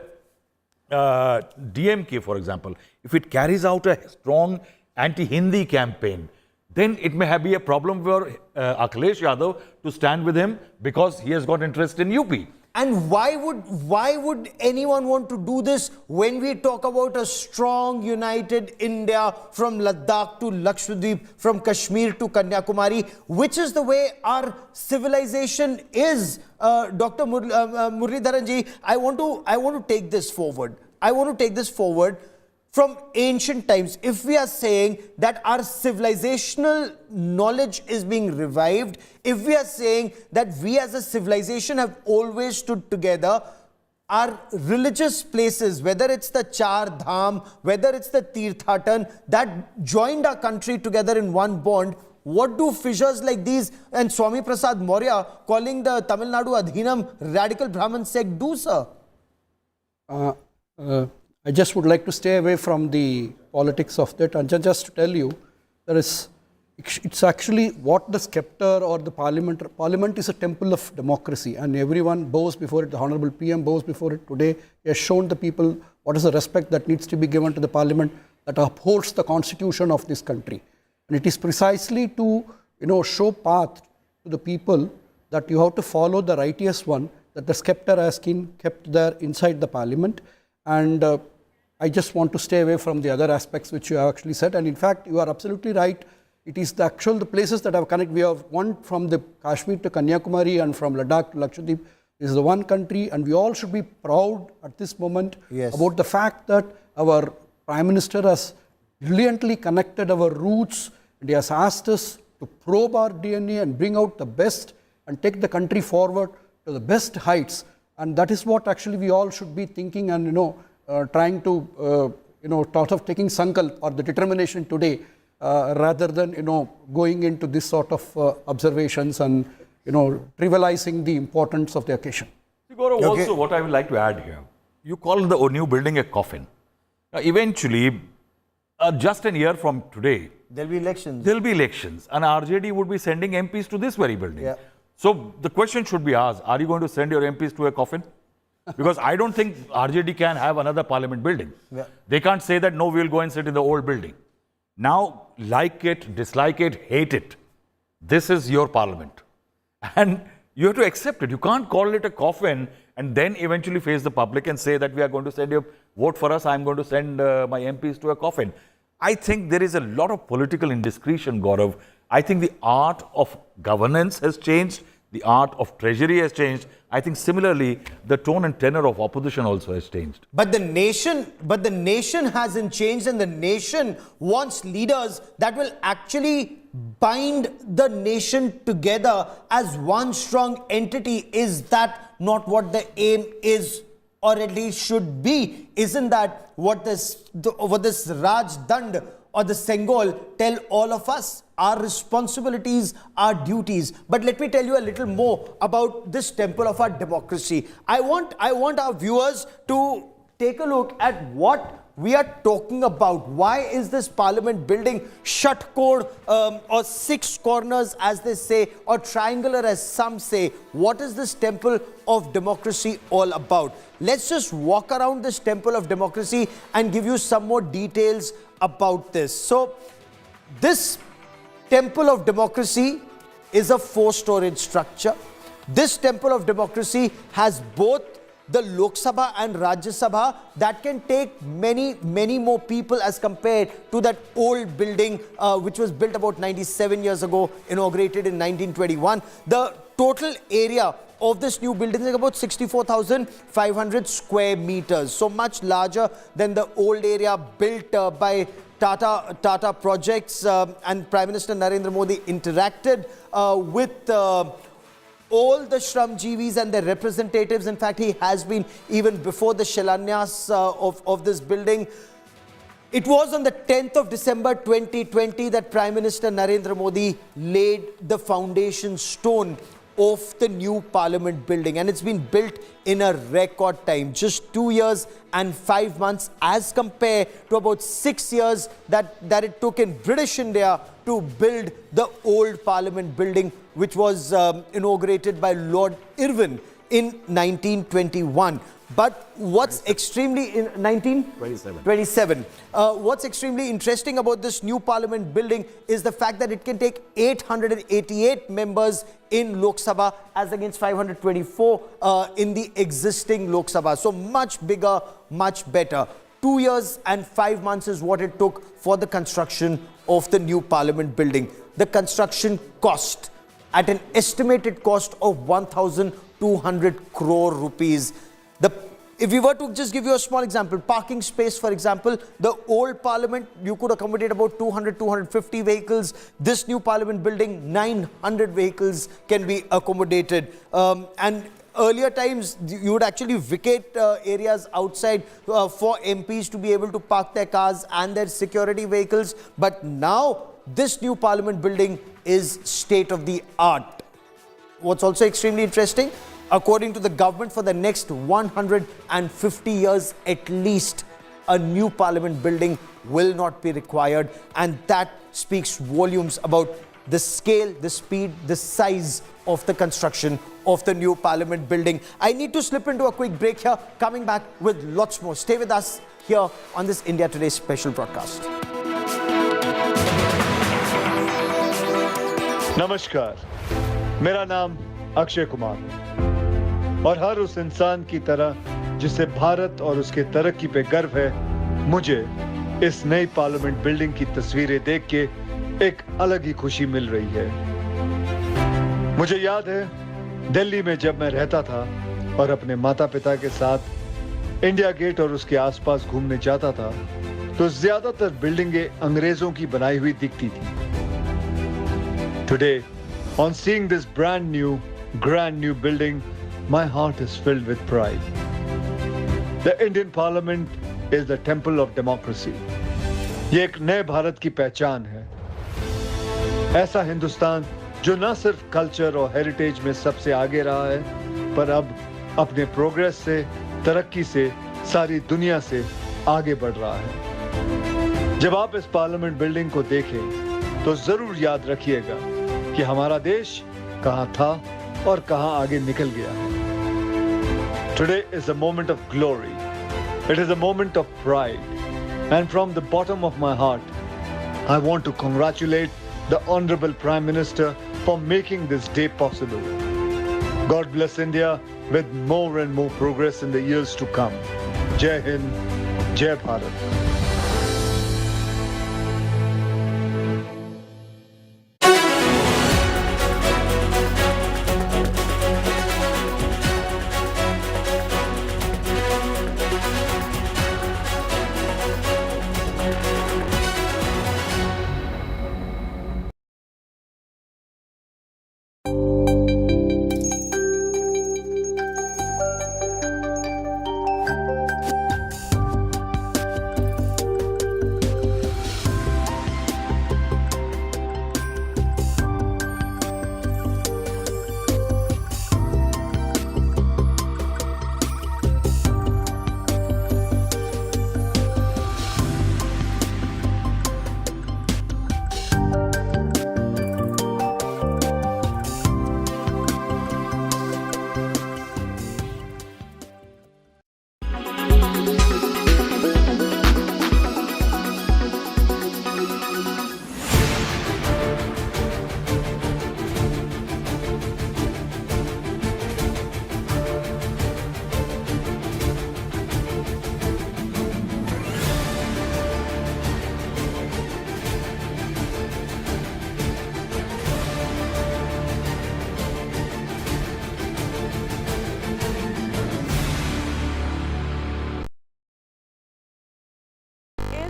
DMK, for example, if it carries out a strong anti-Hindi campaign, then it may be a problem for Akhilesh Yadav to stand with him because he has got interest in UP. And why would anyone want to do this when we talk about a strong, united India from Ladakh to Lakshadweep, from Kashmir to Kanyakumari, which is the way our civilization is? Dr. Muralidharan ji, I want to take this forward. I want to take this forward from ancient times. If we are saying that our civilizational knowledge is being revived, if we are saying that we as a civilization have always stood together, our religious places, whether it's the Char Dham, whether it's the Tirthatan, that joined our country together in one bond, what do fissures like these and Swami Prasad Maurya calling the Tamil Nadu Adhinam radical Brahmin sect do, sir? I just would like to stay away from the politics of that, and just to tell you, it's actually what the sceptre or the parliament is a temple of democracy, and everyone bows before it. The Honorable PM bows before it today. He has shown the people what is the respect that needs to be given to the parliament that upholds the constitution of this country. And it is precisely to show path to the people that you have to follow the righteous one, that the sceptre has been kept there inside the parliament. And I just want to stay away from the other aspects which you have actually said. And in fact, you are absolutely right. It is the places that have connected. We have one from the Kashmir to Kanyakumari and from Ladakh to Lakshadweep. This is the one country, and we all should be proud at this moment about the fact that our Prime Minister has brilliantly connected our roots India has asked us to probe our DNA and bring out the best and take the country forward to the best heights. And that is what actually we all should be thinking and, trying to, sort of taking sankalp or the determination today rather than, going into this sort of observations and, trivializing the importance of the occasion. Gaurav, also what I would like to add here, you call the new building a coffin. Now, eventually, just a year from today, there'll be elections. There'll be elections, and RJD would be sending MPs to this very building. Yeah. So the question should be asked: are you going to send your MPs to a coffin? Because I don't think RJD can have another parliament building. Yeah. They can't say that no, we'll go and sit in the old building. Now, like it, dislike it, hate it, this is your parliament, and you have to accept it. You can't call it a coffin and then eventually face the public and say that we are going to send you, vote for us, I'm going to send my MPs to a coffin. I think there is a lot of political indiscretion, Gaurav. I think the art of governance has changed. The art of treasury has changed. I think similarly, the tone and tenor of opposition also has changed. But the nation hasn't changed, and the nation wants leaders that will actually bind the nation together as one strong entity. Is that not what the aim is, or at least should be? Isn't that what this Raj Dand or the Sengol tell all of us? Our responsibilities, our duties. But let me tell you a little more about this temple of our democracy. I want our viewers to take a look at what we are talking about. Why is this parliament building षटकोण or six corners, as they say, or triangular as some say? What is this temple of democracy all about? Let's just walk around this temple of democracy and give you some more details about this. So this temple of democracy is a 4-storied structure. This temple of democracy has both the Lok Sabha and Rajya Sabha that can take many more people as compared to that old building which was built about 97 years ago, inaugurated in 1921. The total area of this new building is about 64,500 square meters, so much larger than the old area built by Tata Projects, and Prime Minister Narendra Modi interacted with all the Shramjeevis and their representatives. In fact, he has been even before the Shilanyas of this building. It was on the 10th of December 2020 that Prime Minister Narendra Modi laid the foundation stone of the new parliament building, and it's been built in a record time, just 2 years and 5 months, as compared to about 6 years that it took in British India to build the old parliament building, which was inaugurated by Lord Irwin in 1921. But what's extremely in 1927. What's extremely interesting about this new parliament building is the fact that it can take 888 members in Lok Sabha as against 524 in the existing Lok Sabha. So much bigger, much better. 2 years and 5 months is what it took for the construction of the new parliament building. The construction cost at an estimated cost of 1,200 crore rupees. If we were to just give you a small example, parking space, for example, the old parliament, you could accommodate about 200-250 vehicles. This new parliament building, 900 vehicles can be accommodated. And earlier times, you would actually vacate areas outside for MPs to be able to park their cars and their security vehicles. But now, this new parliament building is state of the art. What's also extremely interesting, according to the government, for the next 150 years at least, a new parliament building will not be required. And that speaks volumes about the scale, the speed, the size of the construction of the new parliament building. I need to slip into a quick break here, coming back with lots more. Stay with us here on this India Today special broadcast. नमस्कार, मेरा नाम अक्षय कुमार, और हर उस इंसान की तरह जिसे भारत और उसके तरक्की पे गर्व है, मुझे इस नई पार्लियामेंट बिल्डिंग की तस्वीरें देख के एक अलग ही खुशी मिल रही है। मुझे याद है दिल्ली में जब मैं रहता था और अपने माता-पिता के साथ इंडिया गेट और उसके आसपास घूमने जाता था, तो ज्यादातर बिल्डिंगें अंग्रेजों की बनाई हुई दिखती थी। Today, on seeing this brand new, grand new building, my heart is filled with pride. The Indian Parliament is the temple of democracy. ये एक नए भारत की पहचान है। ऐसा हिंदुस्तान जो न सिर्फ कल्चर और हेरिटेज में सबसे आगे रहा है, पर अब अपने प्रोग्रेस से, तरक्की से सारी दुनिया से आगे बढ़ रहा है। जब आप इस पार्लियामेंट बिल्डिंग को देखें तो जरूर याद रखिएगा कि हमारा देश कहां था और कहां आगे निकल गया है। Today is a moment of glory. It is a moment of pride. And from the bottom of my heart, I want to congratulate the Honorable Prime Minister for making this day possible. God bless India with more and more progress in the years to come. Jai Hind, Jai Bharat.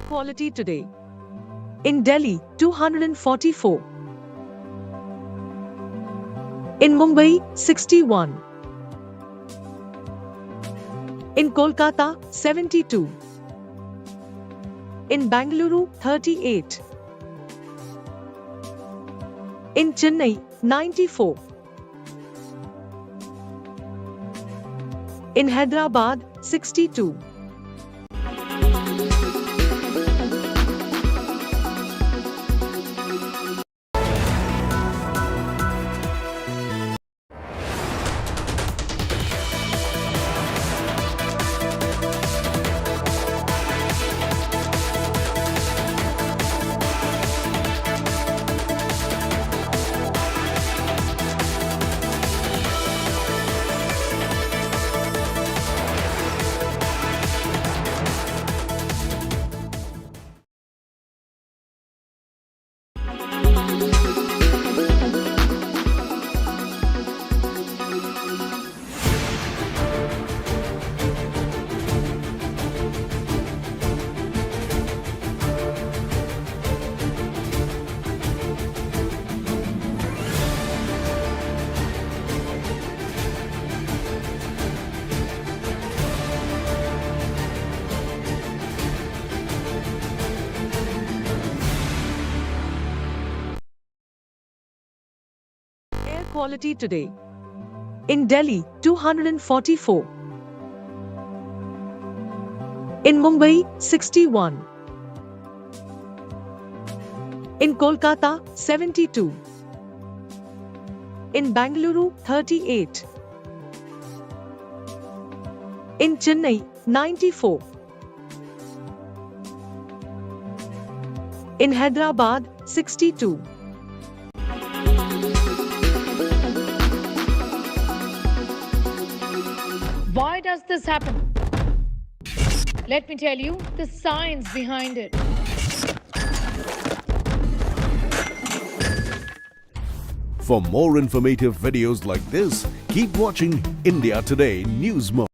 Quality today. In Delhi, 244. In Mumbai, 61. In Kolkata, 72. In Bangalore, 38. In Chennai, 94. In Hyderabad, 62. Quality today. In Delhi, 244. In Mumbai, 61. In Kolkata, 72. In Bangalore, 38. In Chennai, 94. In Hyderabad, 62. Why does this happen? Let me tell you the science behind it. For more informative videos like this, keep watching India Today News Mode.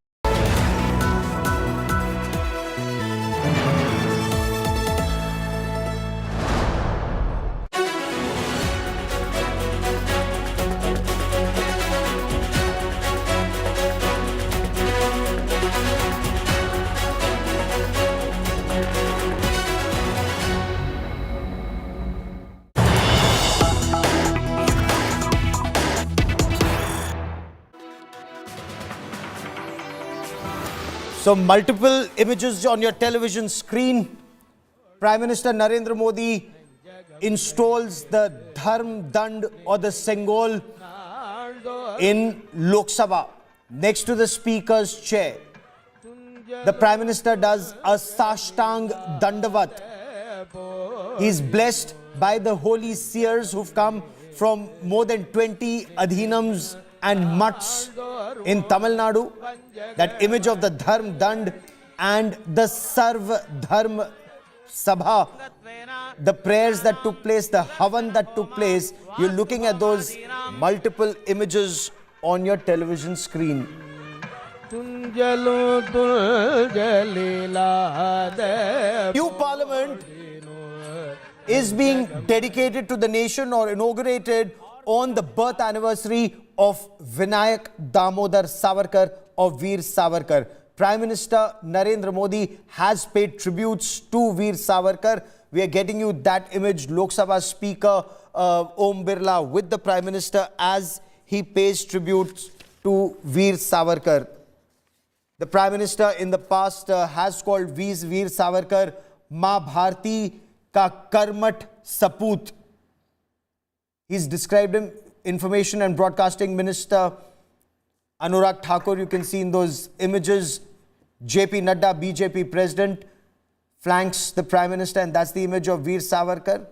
So multiple images on your television screen. Prime Minister Narendra Modi installs the Dharm Dand or the Sengol in Lok Sabha next to the Speaker's chair. The Prime Minister does a Sashtang Dandavat. He is blessed by the holy seers who've come from more than 20 adhinams and mutts in Tamil Nadu. That image of the Dharm Dand and the Sarv Dharm Sabha, the prayers that took place, the Havan that took place, you're looking at those multiple images on your television screen. New Parliament is being dedicated to the nation or inaugurated on the birth anniversary of Vinayak Damodar Savarkar or Veer Savarkar. Prime Minister Narendra Modi has paid tributes to Veer Savarkar. We are getting you that image. Lok Sabha Speaker Om Birla with the Prime Minister as he pays tribute to Veer Savarkar. The Prime Minister in the past has called Veer Savarkar Ma Bharti Ka Karmat Saput. He's described him, Information and Broadcasting Minister Anurag Thakur, you can see in those images. JP Nadda, BJP President, flanks the Prime Minister, and that's the image of Veer Savarkar.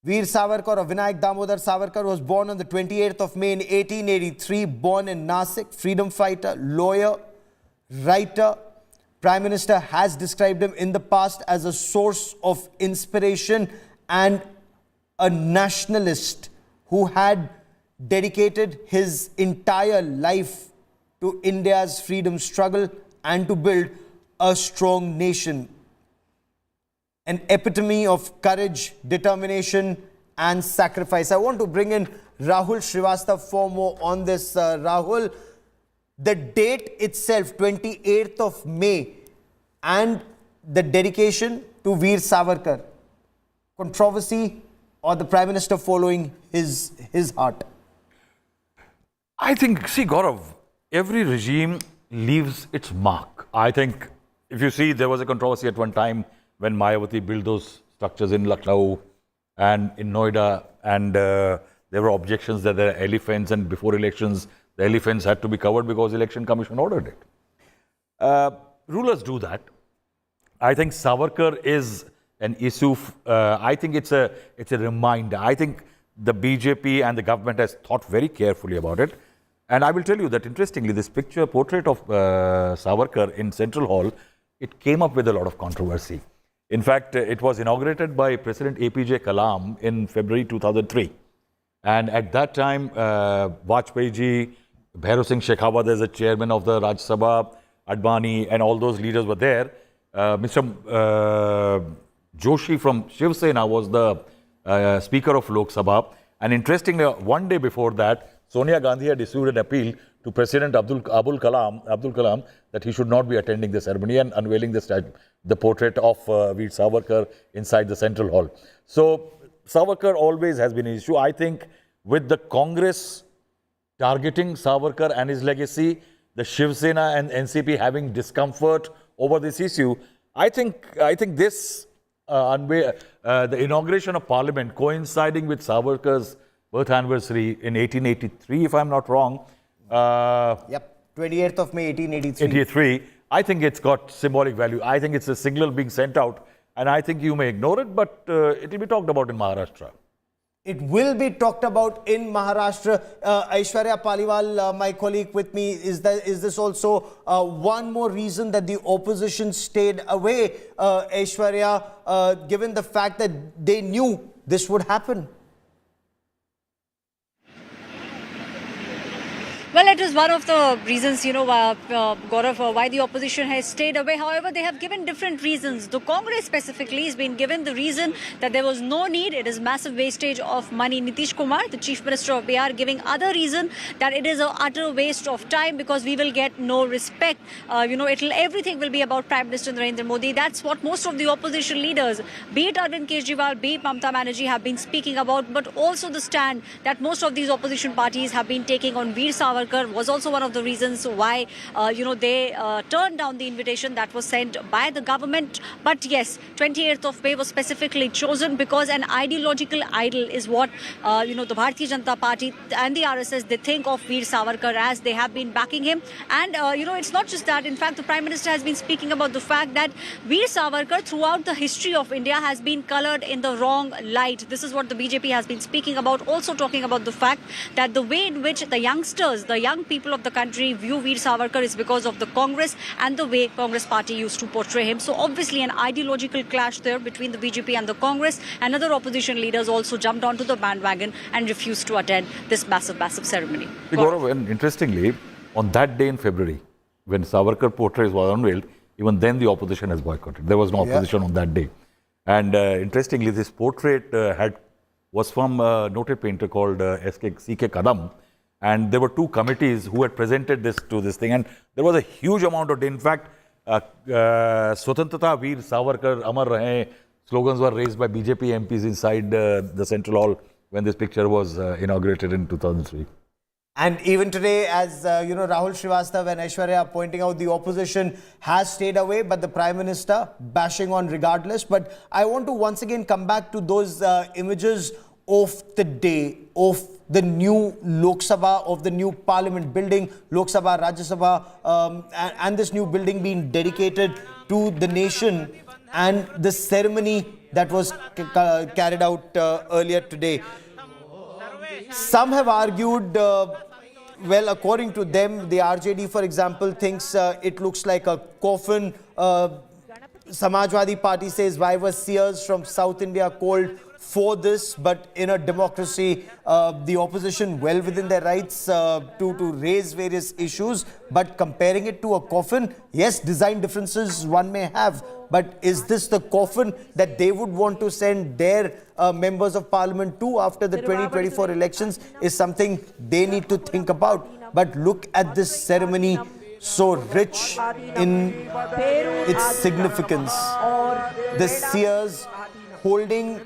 Veer Savarkar or Vinayak Damodar Savarkar was born on the 28th of May in 1883, born in Nasik, freedom fighter, lawyer, writer. Prime Minister has described him in the past as a source of inspiration and a nationalist who had dedicated his entire life to India's freedom struggle and to build a strong nation. An epitome of courage, determination and sacrifice. I want to bring in Rahul Srivastava for more on this. Rahul, the date itself, 28th of May, and the dedication to Veer Savarkar. Controversy or the Prime Minister following his heart? I think, see, Gaurav, every regime leaves its mark. I think, if you see, there was a controversy at one time when Mayawati built those structures in Lucknow and in Noida, and there were objections that there are elephants, and before elections, the elephants had to be covered because Election Commission ordered it. Rulers do that. I think Savarkar is an issue. I think it's a reminder. I think the BJP and the government has thought very carefully about it. And I will tell you that, interestingly, this portrait of Savarkar in Central Hall, it came up with a lot of controversy. In fact, it was inaugurated by President APJ Kalam in February 2003. And at that time, Vajpayee ji, Bhairav Singh Shekhawat as the chairman of the Raj Sabha, Advani and all those leaders were there. Mr. Joshi from Shiv Sena was the Speaker of Lok Sabha. And interestingly, one day before that, Sonia Gandhi had issued an appeal to President Abdul Kalam that he should not be attending the ceremony and unveiling the portrait of Veer Savarkar inside the Central Hall. So Savarkar always has been an issue. I think with the Congress targeting Savarkar and his legacy, the Shiv Sena and NCP having discomfort over this issue, I think this the inauguration of Parliament coinciding with Savarkar's birth anniversary in 1883, if I'm not wrong. 28th of May, 1883. I think it's got symbolic value. I think it's a signal being sent out, and I think you may ignore it, but it will be talked about in Maharashtra. It will be talked about in Maharashtra. Aishwarya Paliwal, my colleague with me, is this also one more reason that the opposition stayed away, Aishwarya, given the fact that they knew this would happen? Well, it is one of the reasons, Gaurav, why the opposition has stayed away. However, they have given different reasons. The Congress specifically has been given the reason that there was no need. It is massive wastage of money. Nitish Kumar, the Chief Minister of Bihar, giving other reason that it is an utter waste of time because we will get no respect. Everything will be about Prime Minister Narendra Modi. That's what most of the opposition leaders, be it Arvind Kejriwal, be it Mamata Banerjee, have been speaking about, but also the stand that most of these opposition parties have been taking on Veer Savarkar Savarkar was also one of the reasons why, they turned down the invitation that was sent by the government. But yes, 28th of May was specifically chosen because an ideological idol is what, the Bharatiya Janata Party and the RSS, they think of Veer Savarkar as. They have been backing him. And, it's not just that. In fact, the Prime Minister has been speaking about the fact that Veer Savarkar throughout the history of India has been colored in the wrong light. This is what the BJP has been speaking about. Also talking about the fact that the way in which the youngsters, the young people of the country view Veer Savarkar is because of the Congress and the way Congress party used to portray him. So obviously an ideological clash there between the BJP and the Congress, and other opposition leaders also jumped onto the bandwagon and refused to attend this massive ceremony. Gaurav, and interestingly, on that day in February, when Savarkar portrait was unveiled, even then the opposition has boycotted. There was no opposition on that day. And interestingly, this portrait was from a noted painter called C.K. Kadam. And there were two committees who had presented this to this thing. And there was a huge amount of, in fact, Swatantrata Veer Savarkar Amar Rahe slogans were raised by BJP MPs inside the Central Hall when this picture was inaugurated in 2003. And even today, as Rahul Srivastava and Aishwarya are pointing out, the opposition has stayed away, but the Prime Minister bashing on regardless. But I want to once again come back to those images of the day, of the new Lok Sabha, of the new Parliament building, Lok Sabha, Rajya Sabha, and this new building being dedicated to the nation, and the ceremony that was carried out earlier today. Some have argued, well, according to them, the RJD, for example, thinks it looks like a coffin. Samajwadi Party says why were seers from South India called for this? But in a democracy, the opposition well within their rights to raise various issues. But comparing it to a coffin, yes, design differences one may have. But is this the coffin that they would want to send their members of parliament to after the 2024 elections is something they need to think about. But look at this ceremony, so rich in its significance. The seers holding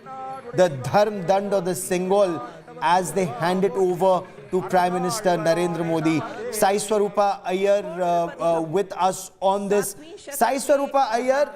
the Dharm Dand or the Sengol as they hand it over to Prime Minister Narendra Modi. Sai Swarupa Iyer with us on this. Sai Swarupa Iyer,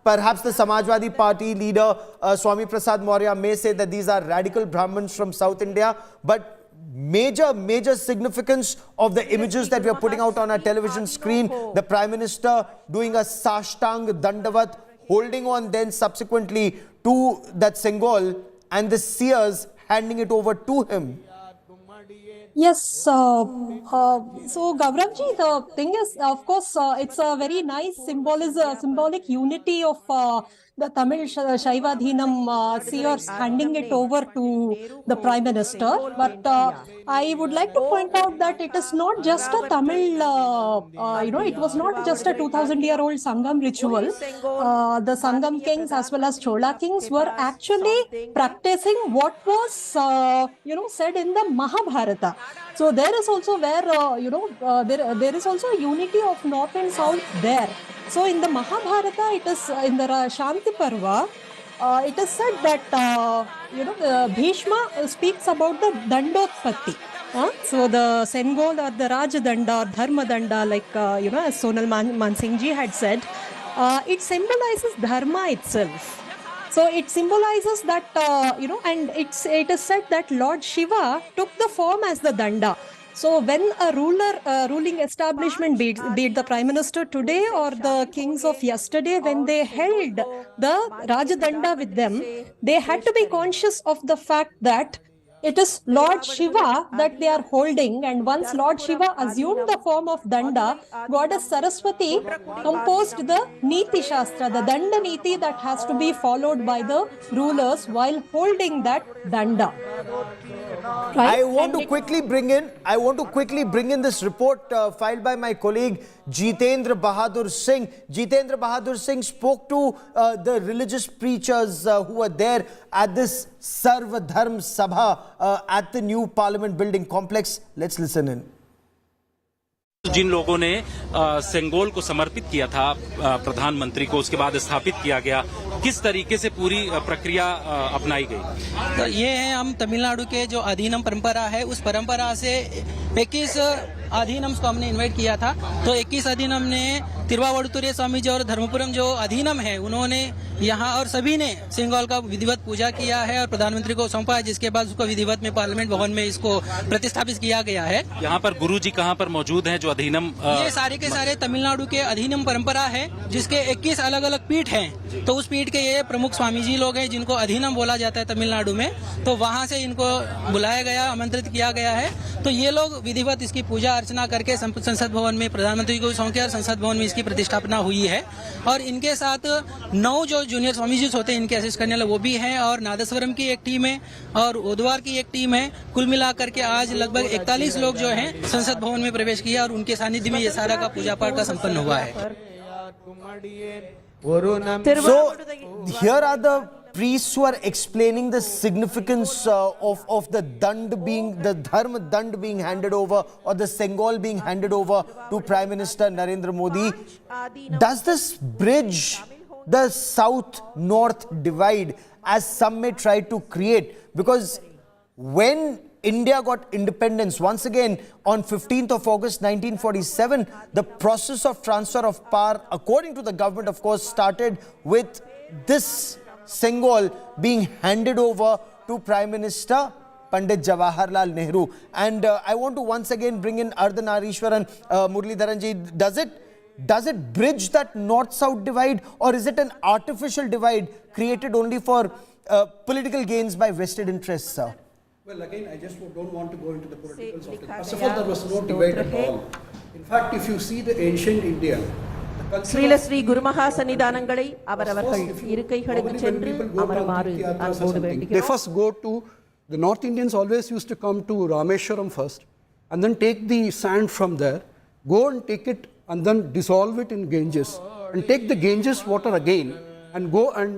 perhaps the Samajwadi Party leader Swami Prasad Maurya may say that these are radical Brahmins from South India, but major significance of the images that we are putting out on our television screen, the Prime Minister doing a Sashtang Dandavat, holding on then subsequently to that Sengol, and the seers handing it over to him. Yes, so Gauravji, the thing is, of course, it's a very nice symbolic unity of the Tamil Shaivadhinam seers handing it over to the Prime Minister. But I would like to point out that it is not just a Tamil, it was not just a 2000-year-old Sangam ritual. The Sangam kings as well as Chola kings were actually practicing what was, said in the Mahabharata. So there is also where, there is also a unity of North and South there. So in the Mahabharata, it is in the Shanti Parva, it is said that, Bhishma speaks about the Dandotpatti. So the Sengol or the Rajadanda or Dharma Danda, like, as Sonal Mansingh ji had said, it symbolizes Dharma itself. So it symbolizes that, and it is said that Lord Shiva took the form as the Danda. So when a ruling establishment, be it the Prime Minister today or the kings of yesterday, when they held the Rajadanda with them, they had to be conscious of the fact that it is Lord Shiva that they are holding, and once Lord Shiva assumed the form of Danda, Goddess Saraswati composed the Niti Shastra, the Danda Niti that has to be followed by the rulers while holding that Danda. Right? I want to quickly bring in this report filed by my colleague Jitendra Bahadur Singh. Jitendra Bahadur Singh spoke to the religious preachers who were there at this Sarva Dharm Sabha at the new Parliament building complex. Let's listen in. जिन लोगों ने सेंगोल को समर्पित किया था प्रधानमंत्री को, उसके बाद स्थापित किया गया, किस तरीके से पूरी प्रक्रिया अपनाई गई? तो ये है, हम तमिलनाडु के जो अधिनम परंपरा है, उस परंपरा से 21 अधिनम्स को हमने इनवाइट किया था। तो 21 अधिनम ने तिरुवावड़ुतुरे स्वामी जी और धर्मपुरम जो अधिनम है, उन्होंने यहाँ और सभी ने सेंगोल का विधिवत पूजा किया है और प्रधानमंत्री को सौंपा है, जिसके बाद उसको विधिवत में पार्लियामेंट भवन में इसको प्रतिष्ठापित किया गया है। यहाँ पर गुरु जी कहाँ पर मौजूद हैं जो अधिनम? ये सारे के सारे तमिलनाडु के अधिनम परंपरा है, जिसके 21 अलग अलग पीठ हैं। तो उस पीठ के ये प्रमुख स्वामी जी लोग हैं, जिनको अधिनम बोला जाता है तमिलनाडु में। तो वहाँ से इनको बुलाया गया, आमंत्रित किया गया है। तो ये लोग विधिवत इसकी पूजा अर्चना करके संसद भवन में प्रधानमंत्री को सौंपे और संसद भवन में इसकी प्रतिष्ठापना हुई है। और इनके साथ 9 जो जूनियर स्वामी जी होते हैं, इनके असिस्ट करने वाले वो भी हैं, और नादस्वरम की एक टीम है और ओदवार की एक टीम है। कुल मिलाकर के आज लगभग 41 लोग जो हैं संसद भवन में प्रवेश किया और उनके सानिध्य में ये सारा का पूजा पाठ का संपन्न हुआ है। So here are the priests who are explaining the significance of the dand being, the dharma dand being handed over, or the Sengol being handed over to Prime Minister Narendra Modi. Does this bridge the south-north divide, as some may try to create? Because when India got independence, once again, on 15th of August 1947, the process of transfer of power, according to the government, of course, started with this Sengol being handed over to Prime Minister Pandit Jawaharlal Nehru. And I want to once again bring in Ardhanarishwaran, Muralidharanji. Does it bridge that north-south divide, or is it an artificial divide created only for political gains by vested interests, sir? Well, again, I just don't want to go into the politicals of it. First of all, there was no divide at all. In fact, if you see the ancient India, Srilasri குருமகா சன்னிதானங்களை அவரவர்கள் இருக்கைகளுக்கு சென்று அமருமாறு அன்போடு வேண்டுகிறோம். They first go to, the North Indians always used to come to Rameshwaram first and then take the sand from there, go and take it and then dissolve it in Ganges and take the Ganges water again and go and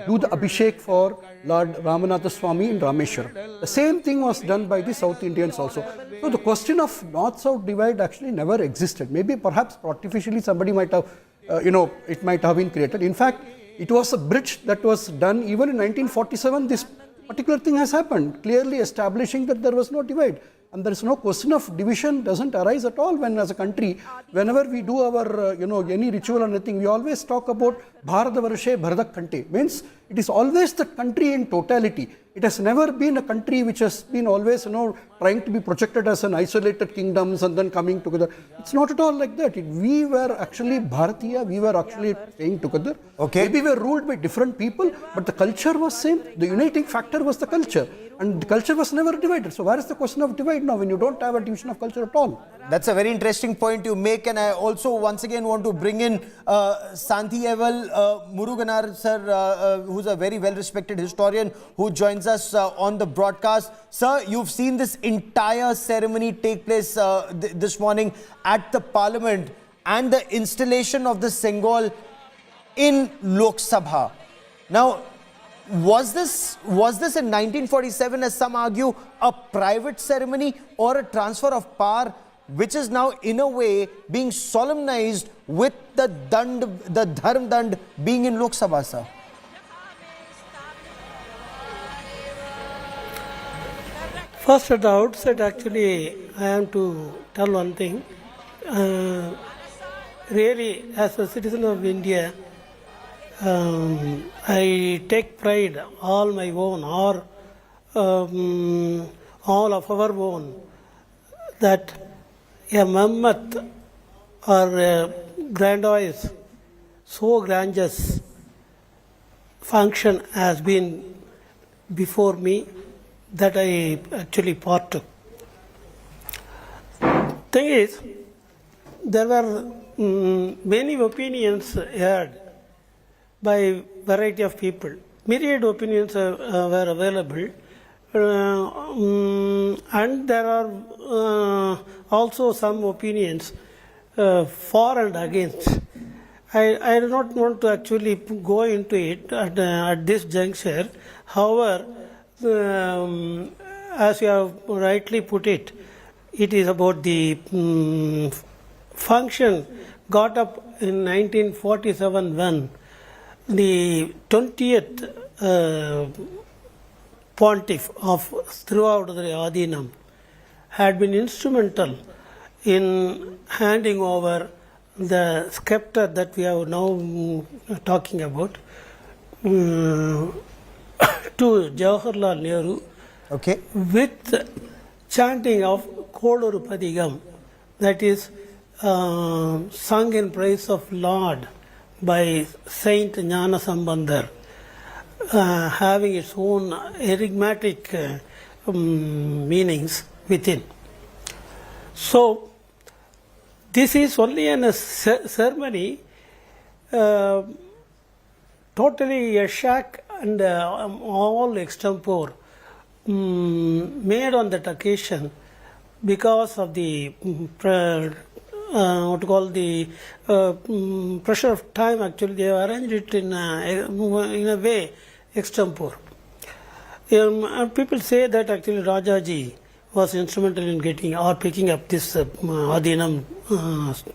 do the Abhishek for Lord Ramanatha Swami in Rameshwaram. The same thing was done by the South Indians also. So the question of north-south divide actually never existed. Maybe perhaps artificially somebody might have, it might have been created. In fact, it was a bridge that was done even in 1947. This particular thing has happened, clearly establishing that there was no divide. And there is no question of division, doesn't arise at all when, as a country, whenever we do our, any ritual or anything, we always talk about Bharatavarshe Bharadak Kante. Means it is always the country in totality. It has never been a country which has been always, trying to be projected as an isolated kingdoms and then coming together. It's not at all like that. We were actually Bharatiya, we were actually staying together. Okay. Maybe we were ruled by different people, but the culture was same. The uniting factor was the culture. And the culture was never divided. So where is the question of divide now when you don't have a division of culture at all? That's a very interesting point you make, and I also once again want to bring in Santhiyeval Muruganar sir, who's a very well-respected historian who joins us on the broadcast. Sir, you've seen this entire ceremony take place this morning at the Parliament and the installation of the Sengol in Lok Sabha. Now, was this in 1947, as some argue, a private ceremony or a transfer of power, which is now in a way being solemnized with the Dharm Dand being in Lok Sabha, sir? First, at the outset, actually, I am to tell one thing. Really, as a citizen of India, I take pride, all my own, or all of our own, that a mammoth or a grandiose, so grandiose function has been before me that I actually partook. Thing is, there were many opinions heard by variety of people. Myriad opinions were available, and there are also some opinions for and against. I do not want to actually go into it at this juncture. However, as you have rightly put it, it is about the function got up in 1947 when the 20th pontiff of throughout the Adinam had been instrumental in handing over the sceptre that we are now talking about to Jawaharlal Nehru, with chanting of Kodoru Padigam, that is sung in praise of Lord by Saint Jnana Sambandar, having its own enigmatic meanings within. So, this is only a ceremony, totally a shack and all extempore, made on that occasion because of the pressure of time. Actually, they have arranged it in a way extempore. People say that actually Rajaji was instrumental in getting or picking up this Adinam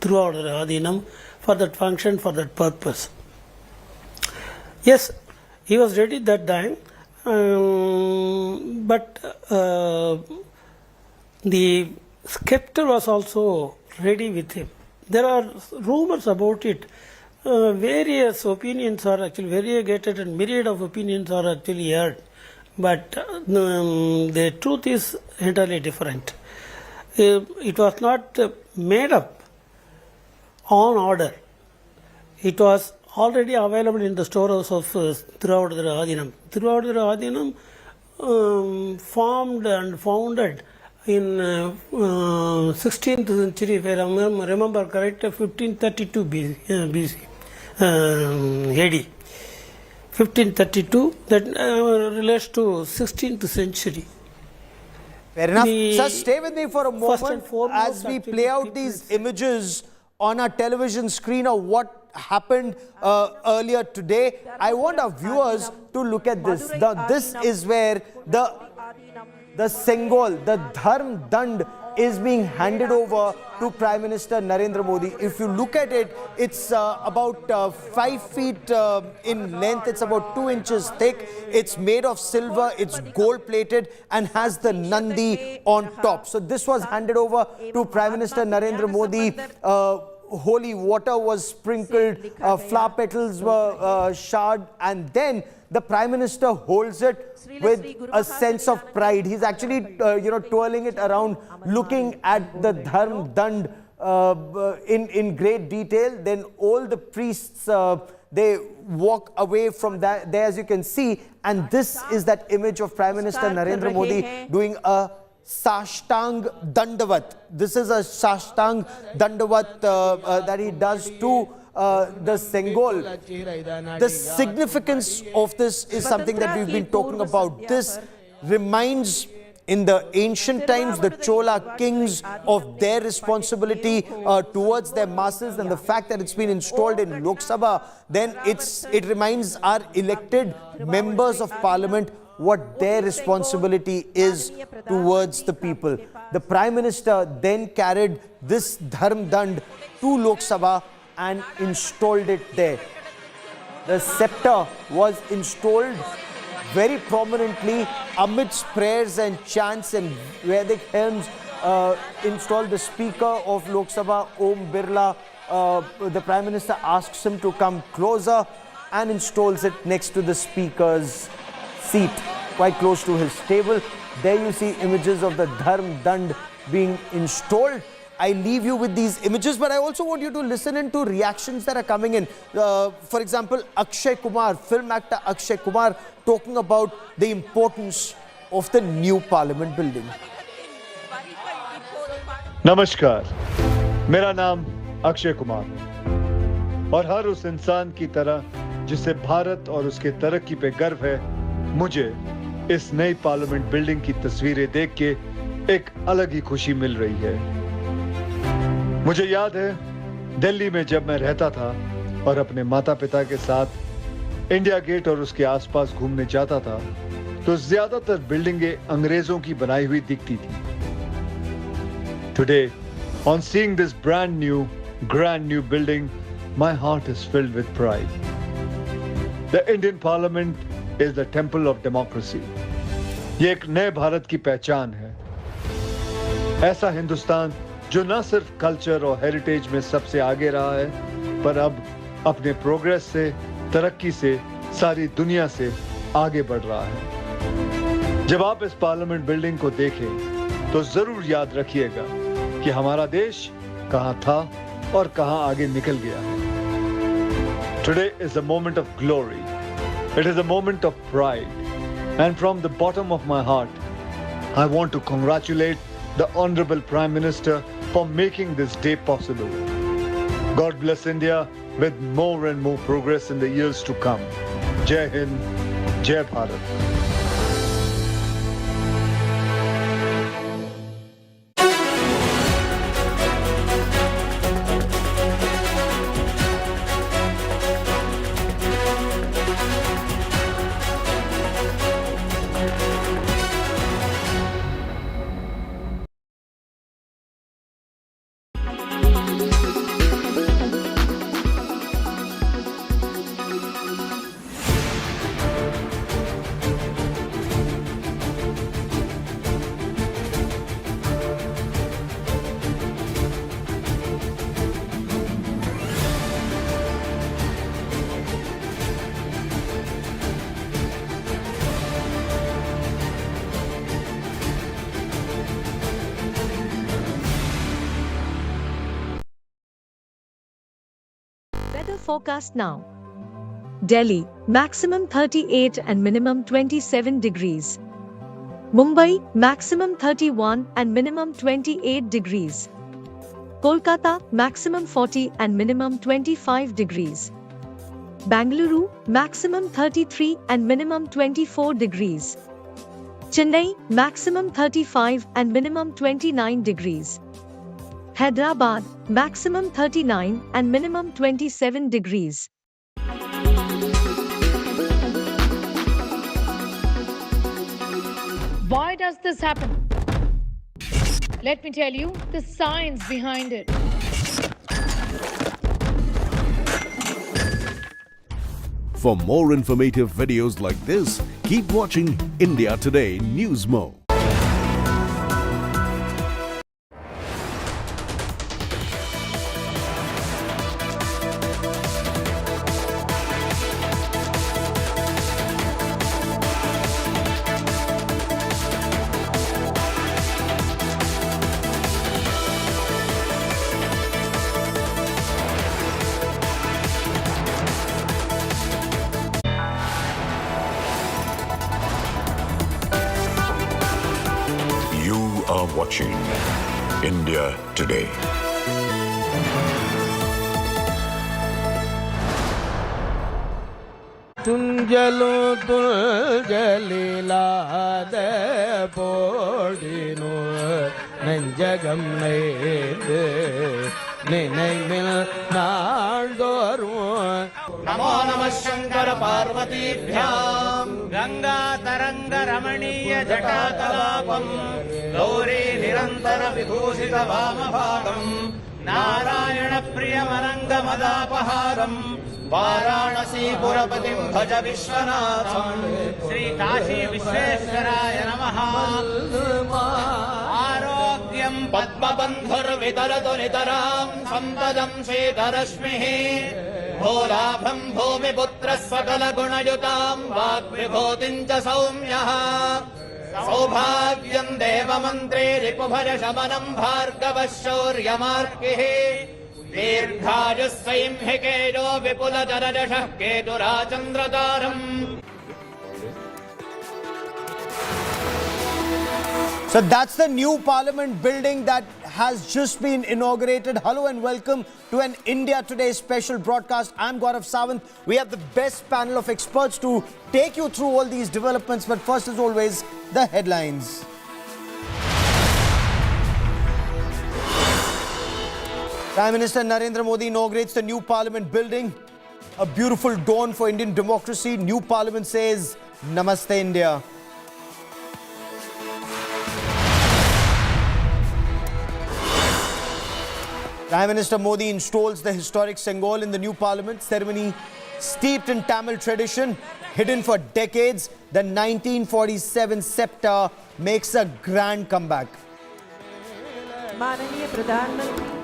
throughout the Adinam for that function, for that purpose. Yes, he was ready that time, but the sceptre was also ready with him. There are rumors about it. Various opinions are actually variegated, and myriad of opinions are actually heard. But the truth is entirely different. It was not made up on order. It was already available in the storehouse of Thiruvadurai Adinam. Thiruvadurai Adinam formed and founded in 16th century, if I remember correct, 1532 BC, AD. 1532, that relates to 16th century. Fair enough. Sir, stay with me for a moment as we play out these images on our television screen of what happened earlier today. I want our viewers to look at this. This is where the Sengol, the Dharm Dand, is being handed over to Prime Minister Narendra Modi. If you look at it, it's about 5 feet in length. It's about 2 inches thick. It's made of silver. It's gold plated and has the Nandi on top. So this was handed over to Prime Minister Narendra Modi. Holy water was sprinkled, flower petals were shard, and then the Prime Minister holds it with a sense of pride. He's actually, twirling it around, looking at the Dharm Dand in great detail. Then all the priests, they walk away from that, there as you can see, and this is that image of Prime Minister Narendra Modi doing a Sashtang Dandavat. This is a Sashtang Dandavat that he does to the Sengol. The significance of this is something that we've been talking about. This reminds, in the ancient times, the Chola kings of their responsibility towards their masses, and the fact that it's been installed in Lok Sabha, then it reminds our elected members of parliament what their responsibility is towards the people. The Prime Minister then carried this Dharm Dand to Lok Sabha and installed it there. The sceptre was installed very prominently amidst prayers and chants, and Vedic hymns. Installed the Speaker of Lok Sabha, Om Birla. The Prime Minister asks him to come closer and installs it next to the Speaker's seat, quite close to his table. There you see images of the Dharm Dand being installed. I leave you with these images, but I also want you to listen in to reactions that are coming in. For example, Akshay Kumar, film actor Akshay Kumar, talking about the importance of the new parliament building. नमस्कार, मेरा नाम अक्षय कुमार, और हर उस इंसान की तरह जिसे भारत और उसके तरक्की पे गर्व है, मुझे इस नई पार्लियामेंट बिल्डिंग की तस्वीरें देख के एक अलग ही खुशी मिल रही है। मुझे याद है दिल्ली में जब मैं रहता था और अपने माता पिता के साथ इंडिया गेट और उसके आसपास घूमने जाता था, तो ज्यादातर बिल्डिंगें अंग्रेजों की बनाई हुई दिखती थी। Today, on seeing this brand new, grand new building, my heart is filled with pride. The Indian Parliament is the temple of democracy. ये एक नए भारत की पहचान है. ऐसा हिंदुस्तान जो न सिर्फ कल्चर और हेरिटेज में सबसे आगे रहा है, पर अब अपने प्रोग्रेस से, तरक्की से सारी दुनिया से आगे बढ़ रहा है. जब आप इस पार्लियामेंट बिल्डिंग को देखें तो जरूर याद रखिएगा कि हमारा देश कहां था और कहां आगे निकल गया है. Today is a moment of glory. It is a moment of pride. And from the bottom of my heart, I want to congratulate the Honorable Prime Minister for making this day possible. God bless India with more and more progress in the years to come. Jai Hind, Jai Bharat. Weather forecast now. Delhi, maximum 38 and minimum 27 degrees. Mumbai, maximum 31 and minimum 28 degrees. Kolkata, maximum 40 and minimum 25 degrees. Bangalore, maximum 33 and minimum 24 degrees. Chennai, maximum 35 and minimum 29 degrees. Hyderabad, maximum 39 and minimum 27 degrees. Why does this happen? Let me tell you the science behind it. For more informative videos like this, keep watching India Today News Mo. are watching India Today. Tunjalu tuljalila de podinu nenjagam neyde nenayil naaldoru. Namo Namah Shankara Parvatibhyam Ganga Taranga Ramaniya Jatakalapam Gauri Nirantara Vibhusita Vamabhagam Narayana Priyamaranga Madapaharam Varanasi Purapatim Bhaja Vishwanatham Sri Kashi Vishweswaraya Namaha Arogyam Padma Bandhur Vitaratu Nitaram Sampadaam Svedharashmihi Bholabham Bhumi Putra Sakala Gunayutam Vakvibhotincha Saumyaha Saubhagyam Deva Mantri Ripubhaja Shamanam Bhargavashauryamarkihi Dirghajussaimhikejo Vipula Jaradashah Keturachandrataram. So that's the new Parliament building that has just been inaugurated. Hello and welcome to an India Today special broadcast. I'm Gaurav Sawant. We have the best panel of experts to take you through all these developments. But first, as always, the headlines. Prime Minister Narendra Modi inaugurates the new Parliament building. A beautiful dawn for Indian democracy. New Parliament says, Namaste India. Prime Minister Modi installs the historic Sengol in the new Parliament. Ceremony Steeped in Tamil tradition, hidden for decades, the 1947 sceptre makes a grand comeback. माननीय प्रधानमंत्री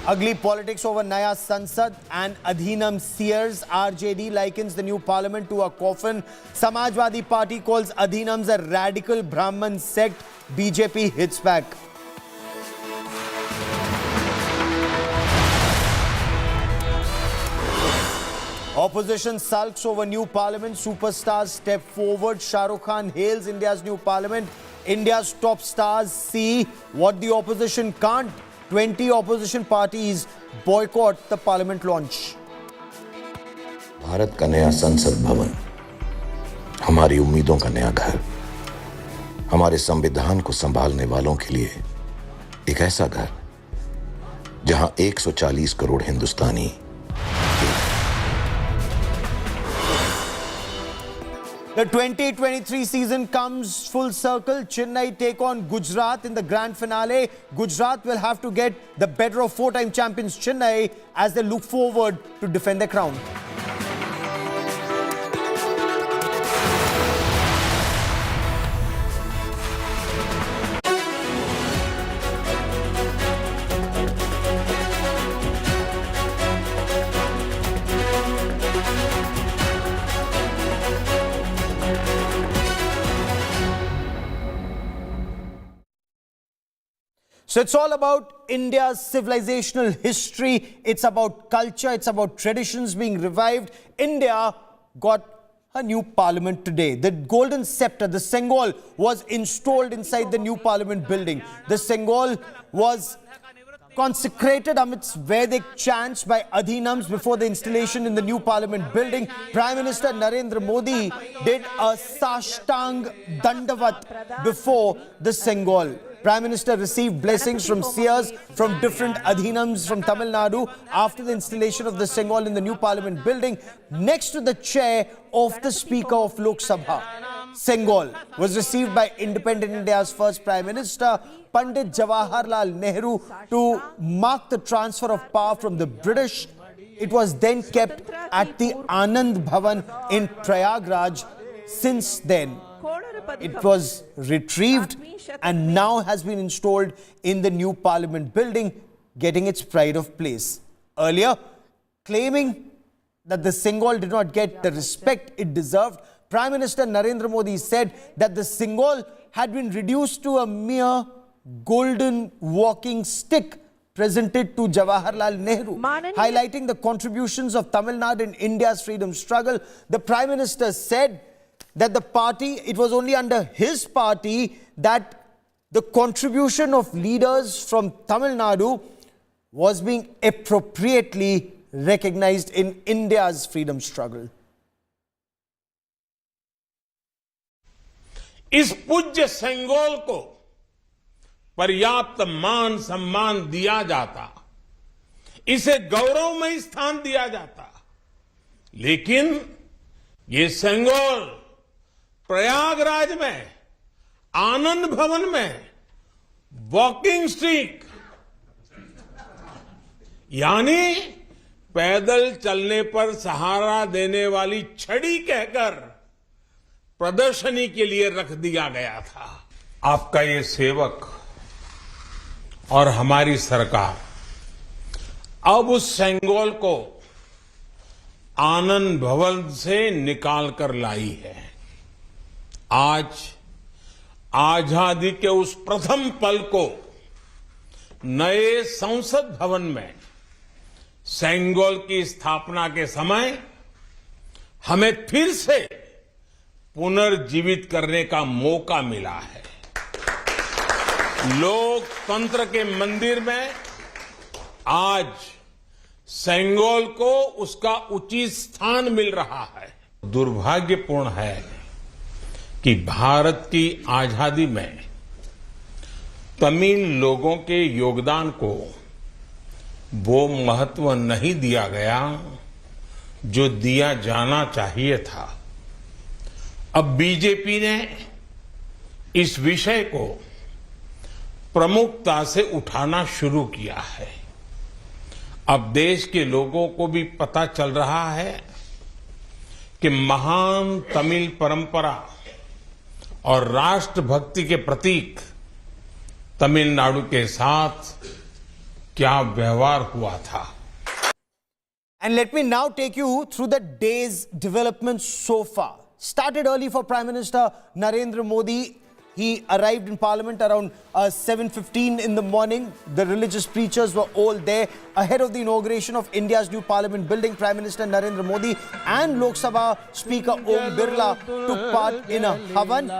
Ugly politics over Naya Sansad and Adhinam sears. RJD likens the new parliament to a coffin. Samajwadi Party calls Adhinams a radical Brahman sect. BJP hits back. Opposition sulks over new parliament. Superstars step forward. Shah Rukh Khan hails India's new parliament. India's top stars see what the opposition can't. 20 opposition parties boycott the parliament launch. Bharat का नया संसद भवन, हमारी उम्मीदों का नया घर, हमारे संविधान को संभालने वालों के लिए एक ऐसा घर जहां 140 करोड़ हिंदुस्तानी The 2023 season comes full circle. Chennai take on Gujarat in the grand finale. Gujarat will have to get the better of four-time champions Chennai as they look forward to defend their crown. So it's all about India's civilizational history. It's about culture. It's about traditions being revived. India got a new parliament today. The golden sceptre, the Sengol, was installed inside the new parliament building. The Sengol was consecrated amidst Vedic chants by Adhinams before the installation in the new parliament building. Prime Minister Narendra Modi did a Sashtang Dandavat before the Sengol. Prime Minister received blessings from seers from different Adhinams from Tamil Nadu after the installation of the Sengol in the new parliament building next to the chair of the Speaker of Lok Sabha. Sengol was received by independent India's first Prime Minister, Pandit Jawaharlal Nehru, to mark the transfer of power from the British. It was then kept at the Anand Bhavan in Prayagraj. Since then, it was retrieved and now has been installed in the new parliament building, getting its pride of place. Earlier, claiming that the Sengol did not get the respect it deserved, Prime Minister Narendra Modi said that the Sengol had been reduced to a mere golden walking stick presented to Jawaharlal Nehru. Highlighting the contributions of Tamil Nadu in India's freedom struggle, the Prime Minister said that the party, it was only under his party that the contribution of leaders from Tamil Nadu was being appropriately recognized in India's freedom struggle. इस पूज्य सेंगोल को पर्याप्त मान सम्मान दिया जाता, इसे गौरवमय स्थान दिया जाता, लेकिन ये सेंगोल प्रयागराज में आनंद भवन में वॉकिंग स्टिक यानी पैदल चलने पर सहारा देने वाली छड़ी कहकर प्रदर्शनी के लिए रख दिया गया था। आपका ये सेवक और हमारी सरकार अब उस सेंगोल को आनंद भवन से निकाल कर लाई है। आज आजादी के उस प्रथम पल को नए संसद भवन में सेंगोल की स्थापना के समय हमें फिर से पुनर्जीवित करने का मौका मिला है। लोकतंत्र के मंदिर में आज सेंगोल को उसका उचित स्थान मिल रहा है। दुर्भाग्यपूर्ण है कि भारत की आजादी में तमिल लोगों के योगदान को वो महत्व नहीं दिया गया जो दिया जाना चाहिए था। अब बीजेपी ने इस विषय को प्रमुखता से उठाना शुरू किया है। अब देश के लोगों को भी पता चल रहा है कि महान तमिल परंपरा और राष्ट्रभक्ति के प्रतीक तमिलनाडु के साथ क्या व्यवहार हुआ था. And let me now take you through the day's developments so far. Started early for Prime Minister Narendra Modi. He arrived in Parliament around 7:15 in the morning. The religious preachers were all there. Ahead of the inauguration of India's new Parliament building, Prime Minister Narendra Modi and Lok Sabha Speaker Om Birla took part in a Havan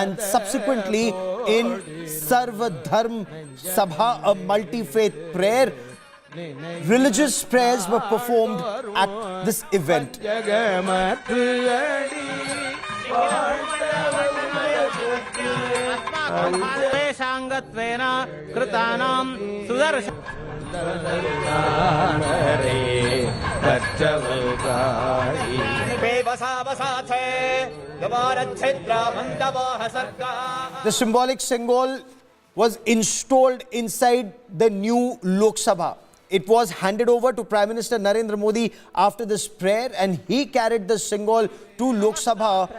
and subsequently in Sarva Dharm Sabha, a multi-faith prayer. Religious prayers were performed at this event. The symbolic Sengol was installed inside the new Lok Sabha. It was handed over to Prime Minister Narendra Modi after this prayer, and he carried the Sengol to Lok Sabha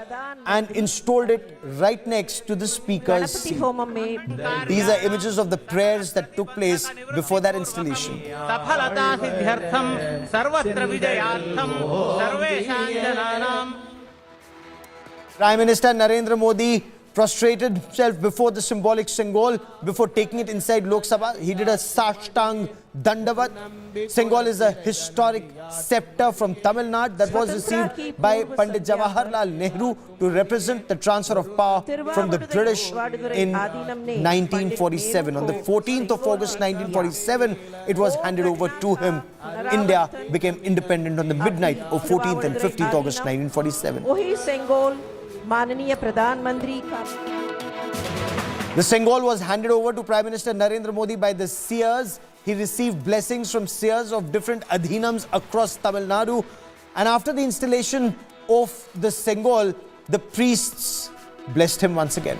and installed it right next to the Speaker's seat. These are images of the prayers that took place before that installation. Prime Minister Narendra Modi prostrated himself before the symbolic Sengol before taking it inside Lok Sabha. He did a Sashtang Dandavat. Sengol is a historic sceptre from Tamil Nadu that was received by Pandit Jawaharlal Nehru to represent the transfer of power from the British in 1947. On the 14th of August 1947, it was handed over to him. India became independent on the midnight of 14th and 15th August 1947. The Sengol was handed over to Prime Minister Narendra Modi by the seers. He received blessings from seers of different adhinams across Tamil Nadu. And after the installation of the Sengol, the priests blessed him once again.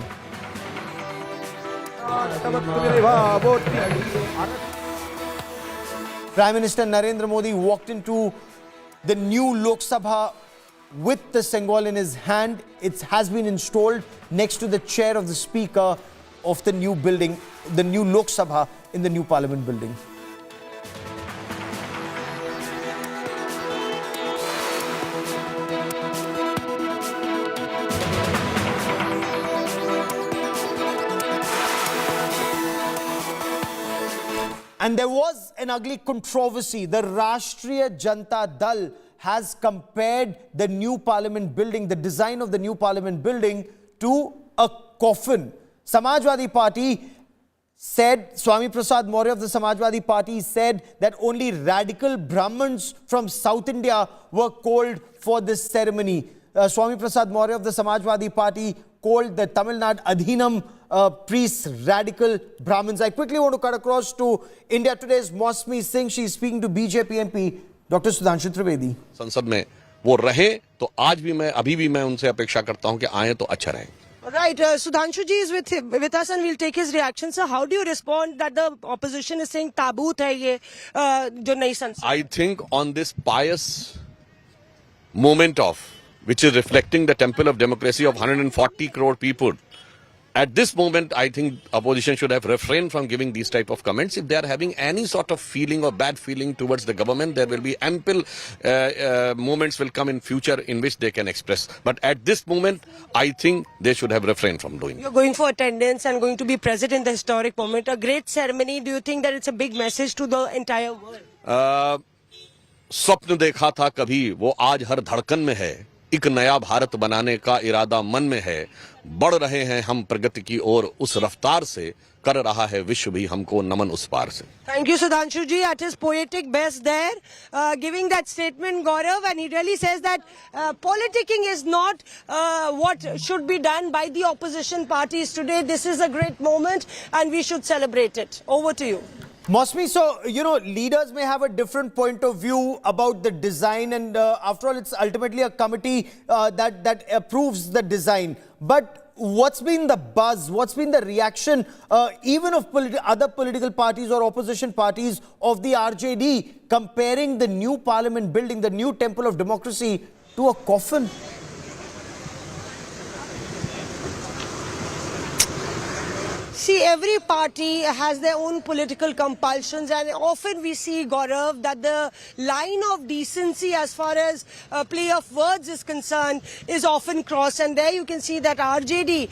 Prime Minister Narendra Modi walked into the new Lok Sabha with the Sengol in his hand. It has been installed next to the chair of the Speaker of the new building, the new Lok Sabha in the new Parliament building. And there was an ugly controversy. The Rashtriya Janata Dal has compared the new Parliament building, the design of the new Parliament building, to a coffin. Samajwadi Party said, Swami Prasad Maurya of the Samajwadi Party said that only radical Brahmins from South India were called for this ceremony. Swami Prasad Maurya of the Samajwadi Party called the Tamil Nadu Adhinam priests radical Brahmins. I quickly want to cut across to India Today's Mosmi Singh. She is speaking to BJP MP Dr. Sudhanshu Trivedi. संसद में वो रहे तो आज भी मैं अभी भी मैं उनसे अपेक्षा करता हूं कि आए तो अच्छा रहे. Right, Sudhanshu ji is with us and we'll take his reaction. So how do you respond that the opposition is saying taboot hai ye jo nayi sansad? I think on this pious moment of which is reflecting the temple of democracy of 140 crore people, at this moment, I think opposition should have refrained from giving these type of comments. If they are having any sort of feeling or bad feeling towards the government, there will be ample moments will come in future in which they can express. But at this moment, I think they should have refrained from doing it. You're going for attendance and going to be present in the historic moment. A great ceremony. Do you think that it's a big message to the entire world? स्वप्न देखा था कभी वो आज हर धड़कन में है. एक नया भारत बनाने का इरादा मन में है. बढ़ रहे हैं हम प्रगति की ओर उस रफ्तार से. कर रहा है विश्व भी हमको नमन उस पार से. Thank you, Sudhanshu ji, at his poetic best there, giving that statement, Gaurav, and he really says that politicking is not what should be done by the opposition parties today. This is a great moment and we should celebrate it. Over to you. Mosmi, so, you know, leaders may have a different point of view about the design, and after all, it's ultimately a committee that approves the design. But what's been the buzz? What's been the reaction, even of other political parties or opposition parties of the RJD, comparing the new parliament building, the new temple of democracy, to a coffin? See, every party has their own political compulsions, and often we see, Gaurav, that the line of decency as far as play of words is concerned is often crossed. And there you can see that RJD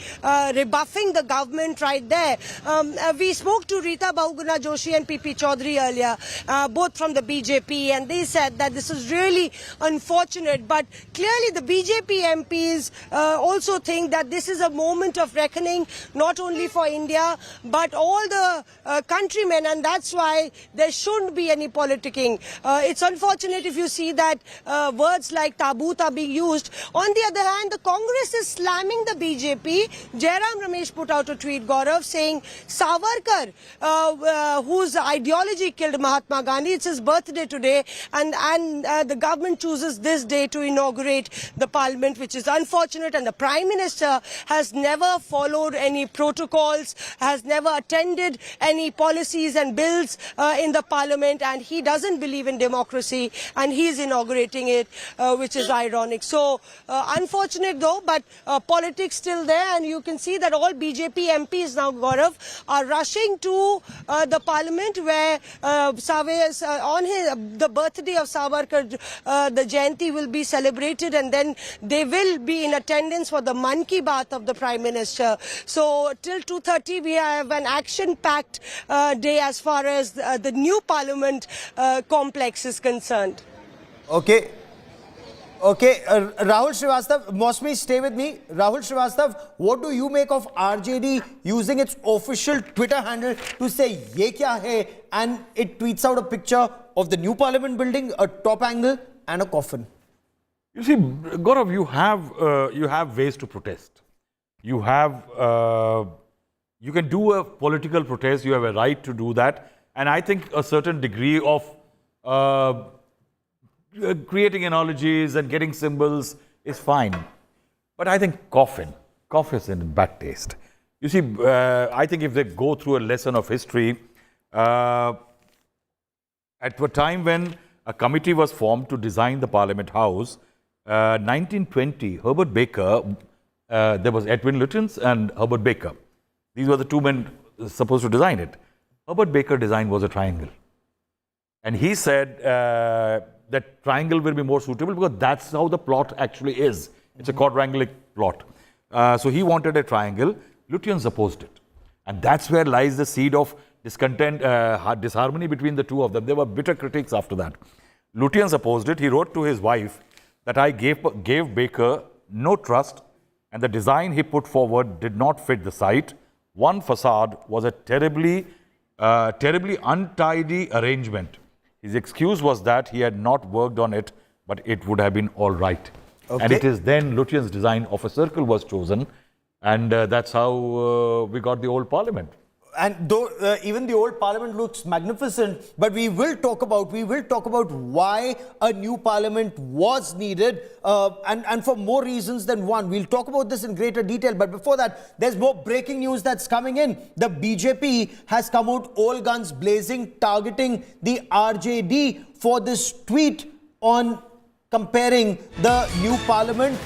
rebuffing the government right there. We spoke to Rita Bahuguna Joshi and PP Chaudhary earlier, both from the BJP, and they said that this is really unfortunate. But clearly the BJP MPs also think that this is a moment of reckoning, not only for India, but all the countrymen, and that's why there shouldn't be any politicking. It's unfortunate if you see that words like taboo are being used. On the other hand, the Congress is slamming the BJP. Jairam Ramesh put out a tweet, Gaurav, saying Savarkar, whose ideology killed Mahatma Gandhi, it's his birthday today, and the government chooses this day to inaugurate the parliament, which is unfortunate, and the Prime Minister has never followed any protocols, has never attended any policies and bills in the parliament, and he doesn't believe in democracy, and he is inaugurating it, which is ironic. So unfortunate though, but politics still there, and you can see that all BJP MPs now, Gaurav, are rushing to the parliament where on the birthday of Savarkar, the Jayanti will be celebrated, and then they will be in attendance for the Man Ki Baat of the Prime Minister. So till 2:30 we have an action-packed day as far as the new parliament complex is concerned. Okay. Rahul Srivastav, Mosmi, stay with me. Rahul Srivastav, what do you make of RJD using its official Twitter handle to say "Ye kya hai?" and it tweets out a picture of the new parliament building, a top angle, and a coffin? You see, Gaurav, you have ways to protest. You can do a political protest. You have a right to do that, and I think a certain degree of creating analogies and getting symbols is fine. But I think coffin is in bad taste. You see, I think if they go through a lesson of history, at a time when a committee was formed to design the Parliament House, 1920, Herbert Baker, there was Edwin Lutyens and Herbert Baker. These were the two men supposed to design it. Herbert Baker's design was a triangle. And he said that triangle will be more suitable because that's how the plot actually is. It's a quadrangular plot. So he wanted a triangle. Lutyens opposed it. And that's where lies the seed of discontent, disharmony between the two of them. There were bitter critics after that. Lutyens opposed it. He wrote to his wife that I gave Baker no trust, and the design he put forward did not fit the site. One facade was a terribly untidy arrangement. His excuse was that he had not worked on it, but it would have been all right. Okay. And it is then Lutyens' design of a circle was chosen, and that's how we got the old parliament. And though even the old parliament looks magnificent, but we will talk about why a new parliament was needed, and for more reasons than one. We'll talk about this in greater detail. But before that, there's more breaking news that's coming in. The BJP has come out all guns blazing, targeting the RJD for this tweet on comparing the new parliament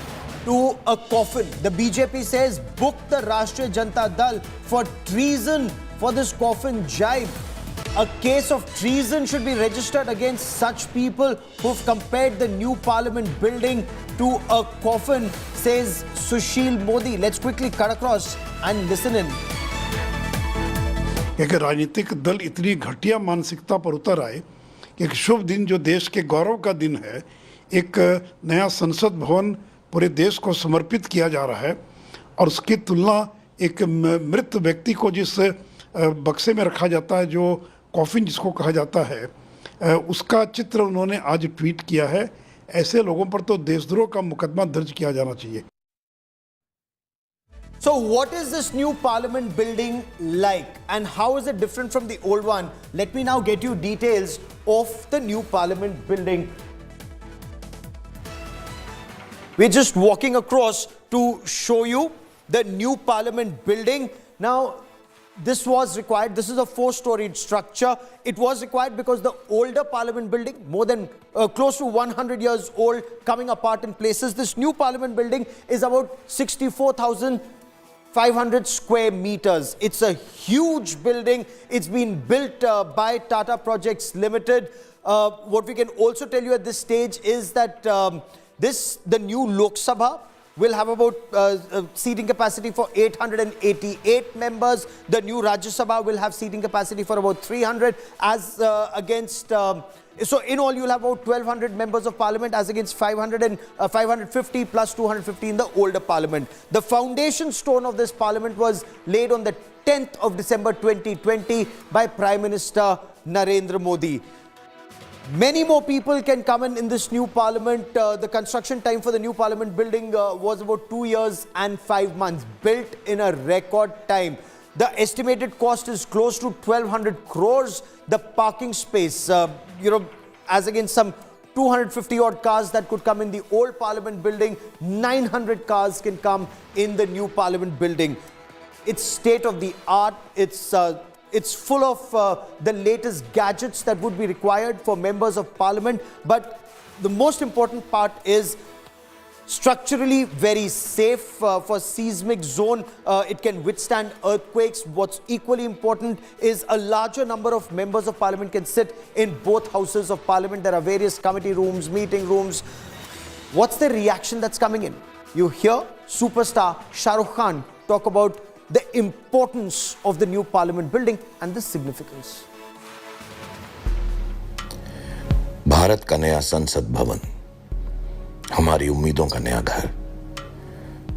to a coffin. The BJP says book the Rashtriya Janata Dal for treason for this coffin jibe. A case of treason should be registered against such people who've compared the new parliament building to a coffin, says Sushil Modi. Let's quickly cut across and listen in. एक राजनीतिक दल इतनी घटिया मानसिकता पर उतर आए कि एक शुभ दिन जो देश के गौरव का दिन है, एक नया संसद भवन पूरे देश को समर्पित किया जा रहा है, और उसकी तुलना एक मृत व्यक्ति को जिस बक्से में रखा जाता है, जो कॉफिन जिसको कहा जाता है, उसका चित्र उन्होंने आज ट्वीट किया है। ऐसे लोगों पर तो देशद्रोह का मुकदमा दर्ज किया जाना चाहिए। So what is this new parliament building like, and how is it different from the old one? Let me now get you details of the new parliament building. We're just walking across to show you the new Parliament building. Now, this was required. This is a 4-storied structure. It was required because the older Parliament building, more than close to 100 years old, coming apart in places. This new Parliament building is about 64,500 square meters. It's a huge building. It's been built by Tata Projects Limited. What we can also tell you at this stage is that the new Lok Sabha will have about seating capacity for 888 members. The new Rajya Sabha will have seating capacity for about 300 as against... so in all, you'll have about 1,200 members of parliament as against 550 plus 250 in the older parliament. The foundation stone of this parliament was laid on the 10th of December 2020 by Prime Minister Narendra Modi. Many more people can come in this new parliament. The construction time for the new parliament building was about 2 years and 5 months, built in a record time. The estimated cost is close to 1,200 crores. The parking space, as against some 250 odd cars that could come in the old parliament building, 900 cars can come in the new parliament building. It's state of the art. It's full of the latest gadgets that would be required for members of parliament. But the most important part is structurally very safe for seismic zone. It can withstand earthquakes. What's equally important is a larger number of members of parliament can sit in both houses of parliament. There are various committee rooms, meeting rooms. What's the reaction that's coming in? You hear superstar Shah Rukh Khan talk about the importance of the new parliament building and the significance. Bharat का नया संसद भवन, हमारी उम्मीदों का नया घर,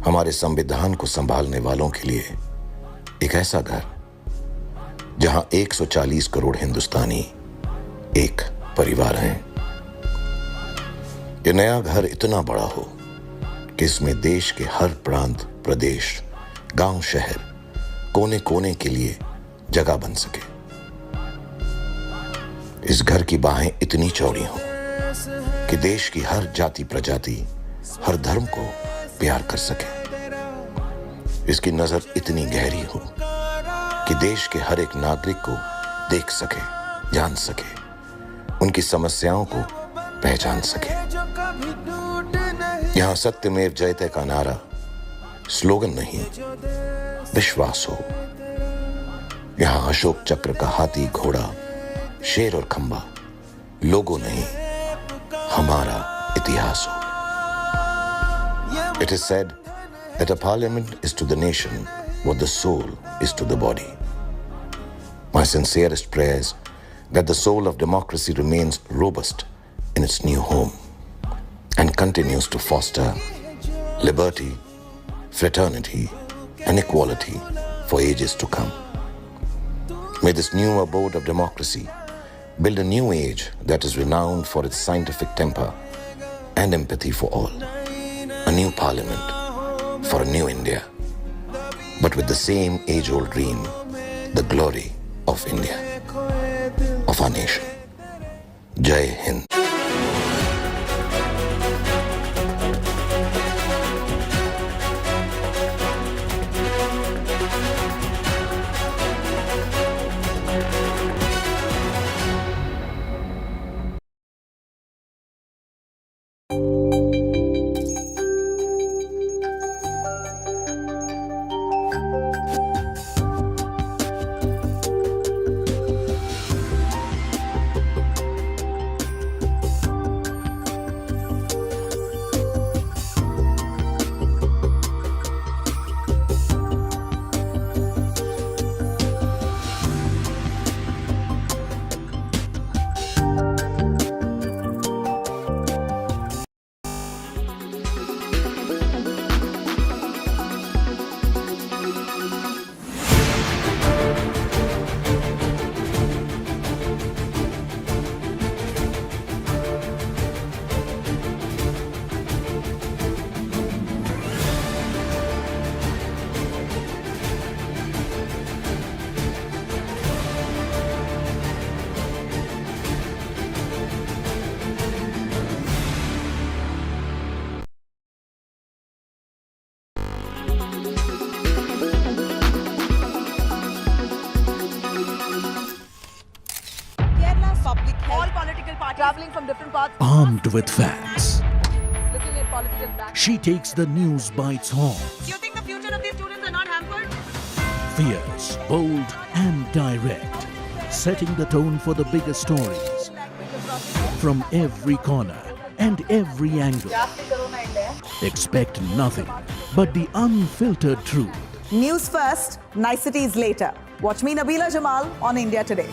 हमारे संविधान को संभालने वालों के लिए एक ऐसा घर जहां 140 करोड़ हिंदुस्तानी एक परिवार हैं। ये नया घर इतना बड़ा हो कि इसमें देश के हर प्रांत, प्रदेश, गांव, शहर, कोने कोने के लिए जगह बन सके। इस घर की बाहें इतनी चौड़ी हों कि देश की हर जाति प्रजाति, हर धर्म को प्यार कर सके। इसकी नजर इतनी गहरी हो कि देश के हर एक नागरिक को देख सके, जान सके, उनकी समस्याओं को पहचान सके। यहां सत्यमेव जयते का नारा स्लोगन नहीं, विश्वास हो। यहां अशोक चक्र का हाथी, घोड़ा, शेर और खंबा लोगो नहीं, हमारा इतिहास हो। It is said that a parliament is to the nation what the soul is to the body. My sincerest prayers that the soul of democracy remains robust in its new home and continues to foster liberty, fraternity, and equality for ages to come. May this new abode of democracy build a new age that is renowned for its scientific temper and empathy for all. A new parliament for a new India, but with the same age-old dream, the glory of India, of our nation. Jai Hind. traveling from different parts. Armed with facts, Looking at political back. she takes the news by its horns. Do you think the future of these students are not hampered? Fierce, bold, and direct, setting the tone for the biggest stories from every corner and every angle. Expect nothing but the unfiltered truth. News first, niceties later. Watch me, Nabila Jamal, on India Today.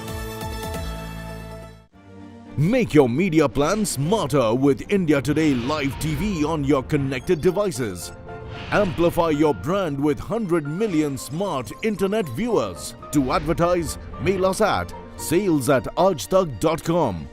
Make your media plan smarter with India Today Live TV on your connected devices. Amplify your brand with 100 million smart internet viewers. To advertise, mail us at sales@aajtak.com.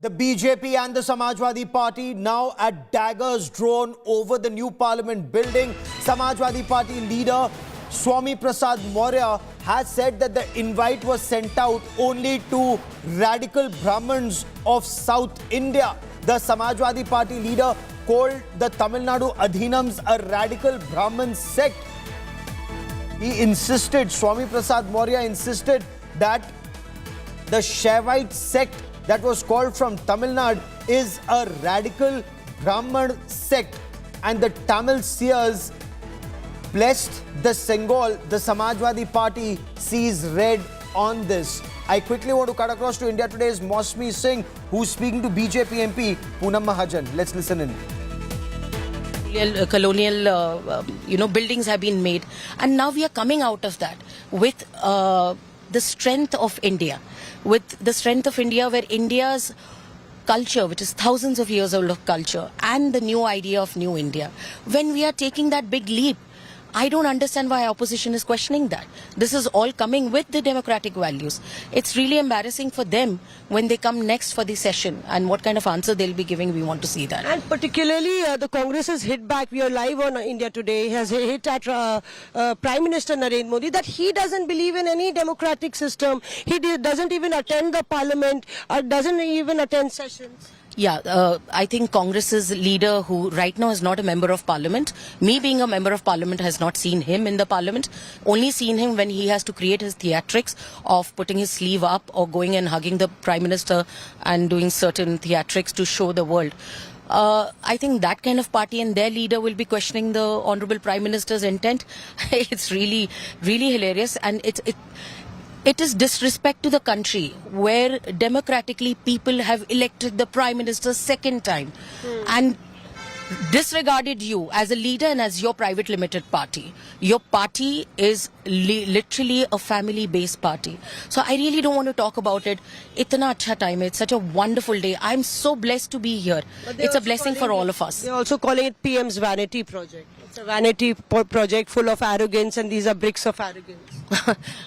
The BJP and the Samajwadi Party now at daggers drawn over the new parliament building. Samajwadi Party leader Swami Prasad Maurya has said that the invite was sent out only to radical Brahmins of South India. The Samajwadi Party leader called the Tamil Nadu Adhinams a radical Brahmin sect. He insisted, Swami Prasad Maurya insisted that the Shaivite sect that was called from Tamil Nadu is a radical Brahman sect, and the Tamil seers blessed the Sengol. The Samajwadi Party sees red on this. I quickly want to cut across to India Today's Mosmi Singh, who's speaking to BJP MP Poonam Mahajan. Let's listen in. Colonial buildings have been made, and now we are coming out of that with the strength of India, where India's culture, which is thousands of years old of culture, and the new idea of New India, when we are taking that big leap, I don't understand why opposition is questioning that. This is all coming with the democratic values. It's really embarrassing for them when they come next for the session, and what kind of answer they'll be giving, we want to see that. And particularly the Congress has hit back. We are live on India Today. Has hit at Prime Minister Narendra Modi that he doesn't believe in any democratic system. He doesn't even attend the parliament, doesn't even attend sessions. Yeah, I think Congress's leader, who right now is not a member of parliament, me being a member of parliament, has not seen him in the parliament, only seen him when he has to create his theatrics of putting his sleeve up or going and hugging the Prime Minister and doing certain theatrics to show the world. I think that kind of party and their leader will be questioning the Honorable Prime Minister's intent. It's really, really hilarious, and it is disrespect to the country where democratically people have elected the Prime Minister second time and disregarded you as a leader and as your private limited party. Your party is literally a family-based party. So I really don't want to talk about it. Itna acha time hai. It's such a wonderful day. I'm so blessed to be here. It's a blessing for all of us. They're also calling it PM's vanity project. It's a vanity project full of arrogance, and these are bricks of arrogance.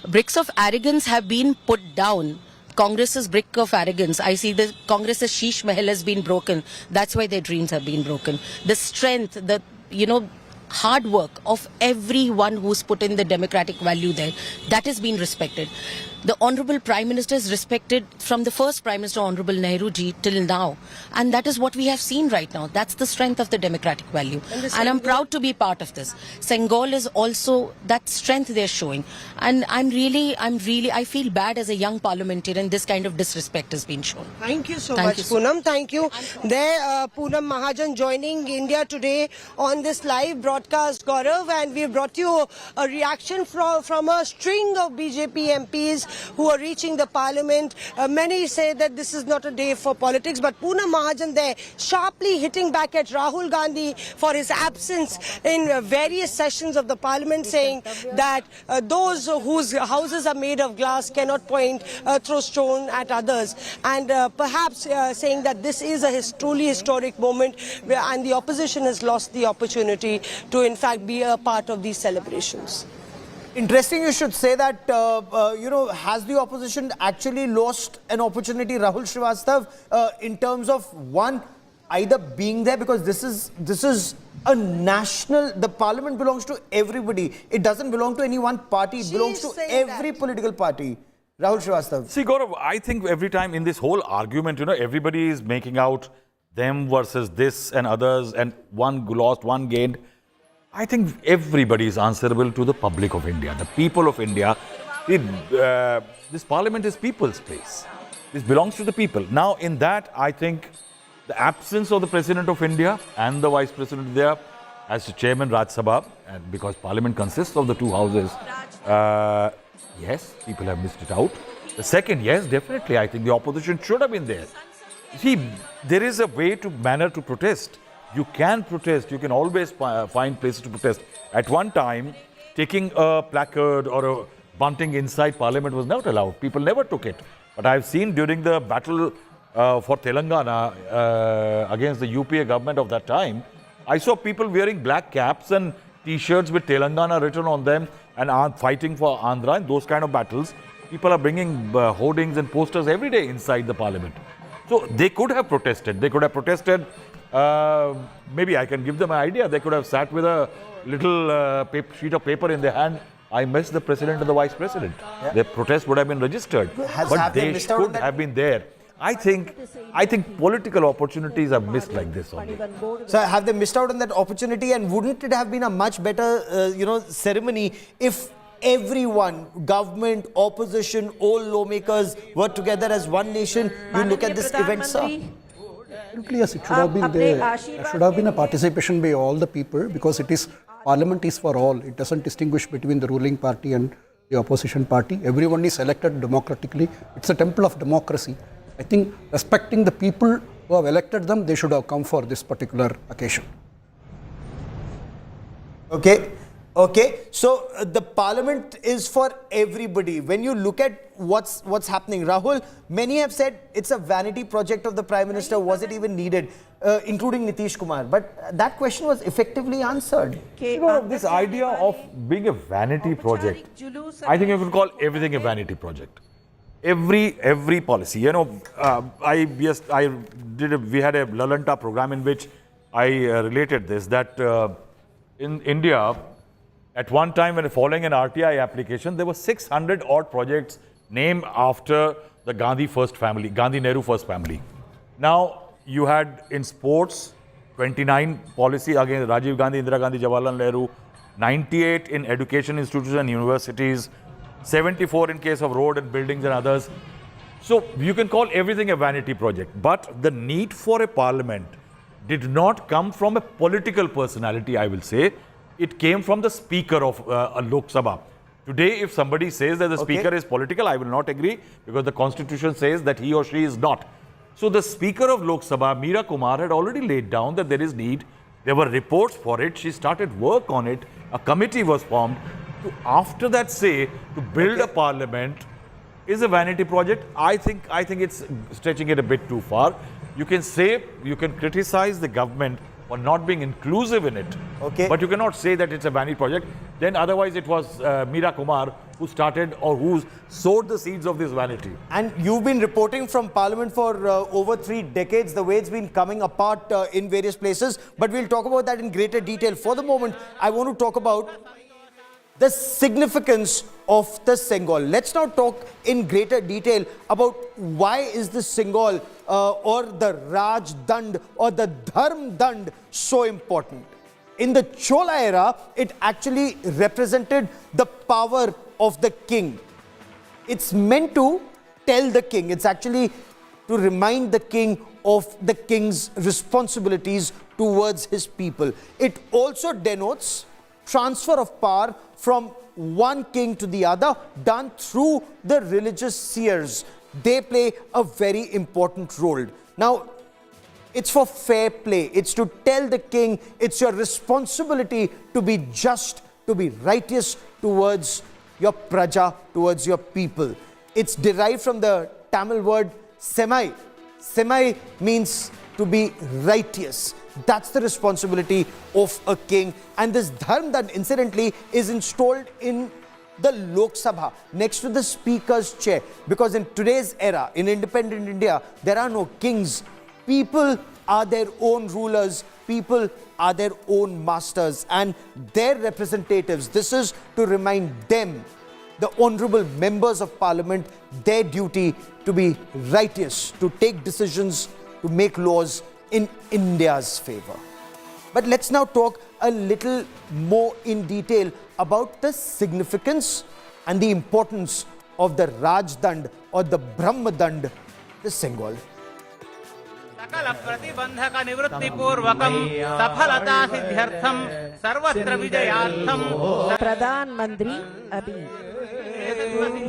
Bricks of arrogance have been put down. Congress's brick of arrogance. I see the Congress's sheesh mahal has been broken. That's why their dreams have been broken. The strength, the hard work of everyone who's put in the democratic value there, that has been respected. The Honorable Prime Minister is respected from the first Prime Minister, Honorable Nehru ji, till now. And that is what we have seen right now. That's the strength of the democratic value. And I'm proud to be part of this. Sengol is also that strength they're showing. And I feel bad as a young parliamentarian, this kind of disrespect has been shown. Thank you so much, Poonam. Thank you. There, Poonam Mahajan joining India Today on this live broadcast, Gaurav, and we've brought you a reaction from a string of BJP MPs who are reaching the parliament. Many say that this is not a day for politics, but Poonam Mahajan there sharply hitting back at Rahul Gandhi for his absence in various sessions of the parliament, saying that those whose houses are made of glass cannot throw stone at others, and perhaps saying that this is a truly historic moment and the opposition has lost the opportunity to in fact be a part of these celebrations. Interesting you should say that, has the opposition actually lost an opportunity, Rahul Srivastav, in terms of one, either being there, because this is a national, the parliament belongs to everybody. It doesn't belong to any one party, it belongs to every political party. Rahul Srivastav. See, Gaurav, I think every time in this whole argument, everybody is making out them versus this and others, and one lost, one gained. I think everybody is answerable to the public of India, the people of India. This parliament is people's place. This belongs to the people. Now, in that, I think the absence of the President of India and the Vice President there as the Chairman Rajya Sabha, and because Parliament consists of the two houses, yes, people have missed it out. The second, yes, definitely, I think the opposition should have been there. See, there is a manner to protest. You can protest, you can always find places to protest. At one time, taking a placard or a bunting inside Parliament was not allowed. People never took it. But I've seen during the battle for Telangana against the UPA government of that time, I saw people wearing black caps and T-shirts with Telangana written on them and fighting for Andhra. In those kind of battles, people are bringing hoardings and posters every day inside the Parliament. So they could have protested. They could have protested. Maybe I can give them an idea. They could have sat with a little sheet of paper in their hand. I miss the President and the Vice President. Yeah. Their protest would have been registered. But they should have been there. I think political opportunities are missed like this only. So have they missed out on that opportunity? And wouldn't it have been a much better, ceremony if everyone, government, opposition, all lawmakers were together as one nation? You look at this event, sir. Yes, it should have been there. There should have been a participation by all the people, because Parliament is for all. It doesn't distinguish between the ruling party and the opposition party. Everyone is elected democratically. It's a temple of democracy. I think respecting the people who have elected them, they should have come for this particular occasion. Okay. So the Parliament is for everybody. When you look at what's happening, Rahul, many have said it's a vanity project of the Prime Minister. Was it even needed? Including Nitish Kumar. But that question was effectively answered. This idea of being a vanity project, I think you could call everything a vanity project. Every policy. We had a Lalanta program in which I related this, that in India, at one time when following an RTI application, there were 600 odd projects named after the Gandhi Nehru first family. Now, you had in sports, 29 policy against Rajiv Gandhi, Indira Gandhi, Jawaharlal Nehru, 98 in education institutions and universities, 74 in case of road and buildings and others. So you can call everything a vanity project. But the need for a parliament did not come from a political personality, I will say. It came from the speaker of Lok Sabha. Today, if somebody says that the speaker is political, I will not agree, because the constitution says that he or she is not. So the Speaker of Lok Sabha, Meera Kumar, had already laid down that there is need. There were reports for it. She started work on it. A committee was formed. To, after that, say to build a parliament is a vanity project. I think it's stretching it a bit too far. You can criticize the government for not being inclusive in it. But you cannot say that it's a vanity project. Then otherwise it was Meera Kumar who started or who sowed the seeds of this vanity. And you've been reporting from Parliament for over 3 decades, the way it's been coming apart in various places. But we'll talk about that in greater detail. For the moment, I want to talk about the significance of the Sengol. Let's now talk in greater detail about why is the Sengol or the Raj Dand or the Dharm Dand so important. In the Chola era, it actually represented the power of the king. It's meant to tell the king. It's actually to remind the king of the king's responsibilities towards his people. It also denotes transfer of power from one king to the other, done through the religious seers. They play a very important role. Now, it's for fair play. It's to tell the king it's your responsibility to be just, to be righteous towards your praja, towards your people. It's derived from the Tamil word semai. Semai means to be righteous. That's the responsibility of a king. And this Dharm Dand, incidentally, is installed in the Lok Sabha, next to the Speaker's chair. Because in today's era, in independent India, there are no kings. People are their own rulers. People are their own masters and their representatives. This is to remind them, the honorable members of parliament, their duty to be righteous, to take decisions, to make laws in India's favor. But let's now talk a little more in detail about the significance and the importance of the Rajdand or the Brahmadand, the Sengol. सकल प्रतिबंधक निवृत्ति पूर्वकम सफलता सिद्ध्यर्थम सर्वत्र विजयार्थम प्रधानमंत्री अभी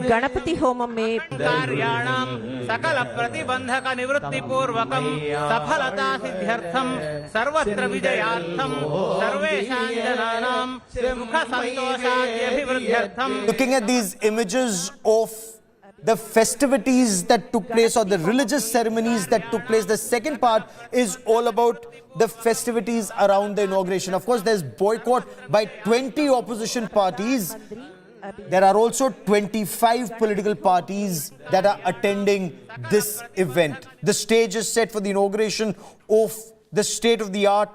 Ganpati Homan में कार्याणाम सकल प्रतिबंधक निवृत्ति पूर्वकम सफलता सिद्ध्यर्थम सर्वत्र विजयार्थम सर्वेषां जनानां सुख संतोषाद्यभिवृद्ध्यर्थम. Looking at these images of the festivities that took place or the religious ceremonies that took place, the second part is all about the festivities around the inauguration. Of course, there's boycott by 20 opposition parties. There are also 25 political parties that are attending this event. The stage is set for the inauguration of the state-of-the-art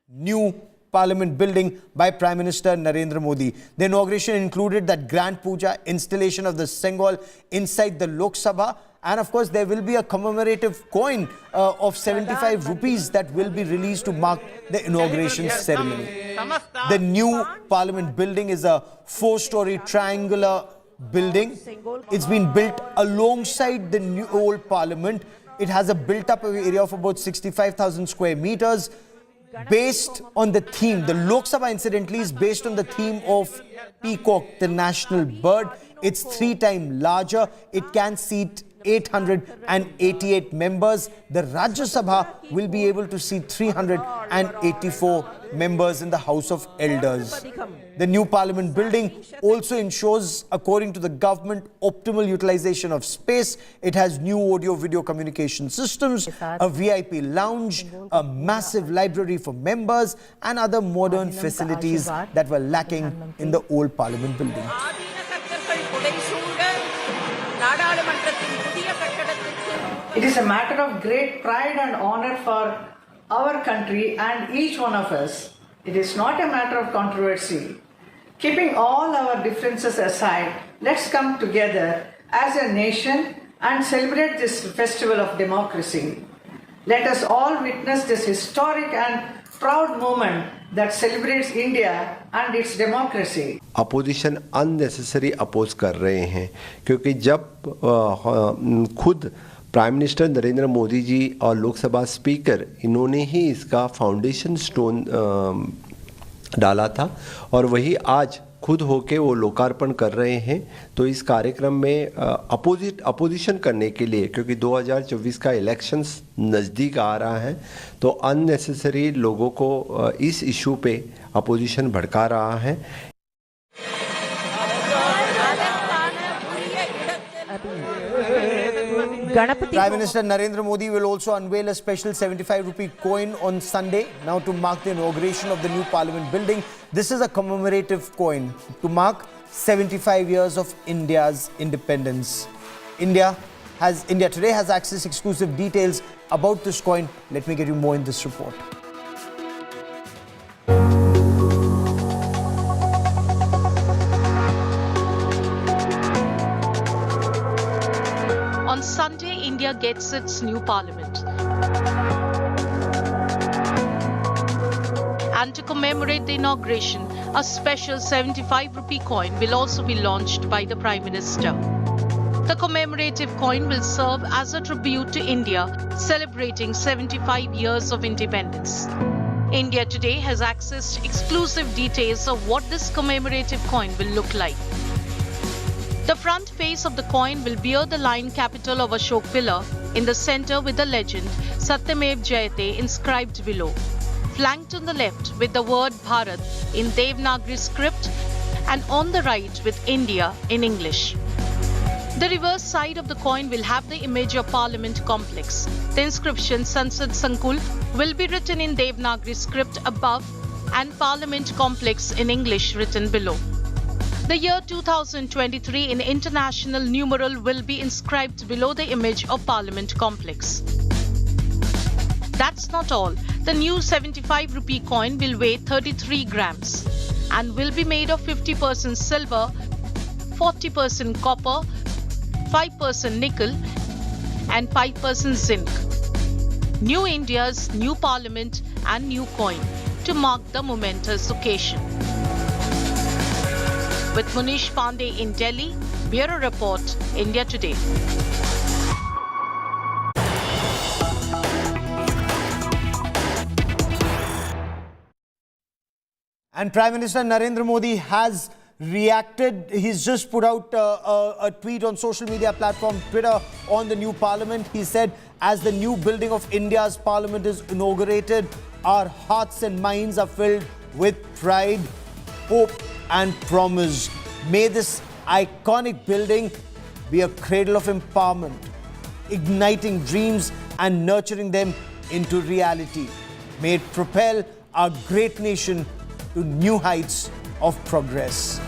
new Parliament building by Prime Minister Narendra Modi. The inauguration included that grand puja, installation of the Sengol inside the Lok Sabha, and of course there will be a commemorative coin of 75 rupees that will be released to mark the inauguration ceremony. The new Parliament building is a 4-story triangular building. It's been built alongside the new old Parliament. It has a built-up area of about 65,000 square meters. Based on the theme, the Lok Sabha incidentally is based on the theme of peacock, the national bird. It's 3 times larger. It can seat 888 members. The Rajya Sabha will be able to seat 384 members in the House of Elders. The new Parliament building also ensures, according to the government, optimal utilization of space. It has new audio-video communication systems, a VIP lounge, a massive library for members, and other modern facilities that were lacking in the old Parliament building. It is a matter of great pride and honor for our country and each one of us. It is not a matter of controversy. Keeping all our differences aside, let's come together as a nation and celebrate this festival of democracy. Let us all witness this historic and proud moment that celebrates India and its democracy. Opposition unnecessary oppose कर रहे हैं क्योंकि जब खुद prime minister Narendra Modi ji और Lok Sabha speaker इन्होंने ही इसका foundation stone डाला था और वही आज खुद होके वो लोकार्पण कर रहे हैं। तो इस कार्यक्रम में अपोजिशन करने के लिए, क्योंकि 2024 का इलेक्शंस नज़दीक आ रहा है, तो अननेसेसरी लोगों को इस इशू पे अपोजिशन भड़का रहा है। Prime Minister Narendra Modi will also unveil a special 75 rupee coin on Sunday, now to mark the inauguration of the new Parliament building. This is a commemorative coin to mark 75 years of India's independence. India today has access to exclusive details about this coin. Let me get you more in this report. On Sunday, India gets its new parliament. And to commemorate the inauguration, a special 75 rupee coin will also be launched by the Prime Minister. The commemorative coin will serve as a tribute to India, celebrating 75 years of independence. India today has accessed exclusive details of what this commemorative coin will look like. The front face of the coin will bear the lion capital of Ashok pillar in the center with the legend Satyamev Jayate inscribed below, flanked on the left with the word Bharat in Devanagari script and on the right with India in English. The reverse side of the coin will have the image of Parliament complex. The inscription Sansad Sankul will be written in Devanagari script above and Parliament complex in English written below. The year 2023 in international numeral will be inscribed below the image of Parliament complex. That's not all. The new 75 rupee coin will weigh 33 grams and will be made of 50% silver, 40% copper, 5% nickel and 5% zinc. New India's new parliament and new coin to mark the momentous occasion. With Munish Pandey in Delhi, Bureau Report, India Today. And Prime Minister Narendra Modi has reacted. He's just put out a tweet on social media platform Twitter on the new parliament. He said, as the new building of India's parliament is inaugurated, our hearts and minds are filled with pride, hope and promise. May this iconic building be a cradle of empowerment, igniting dreams and nurturing them into reality. May it propel our great nation to new heights of progress.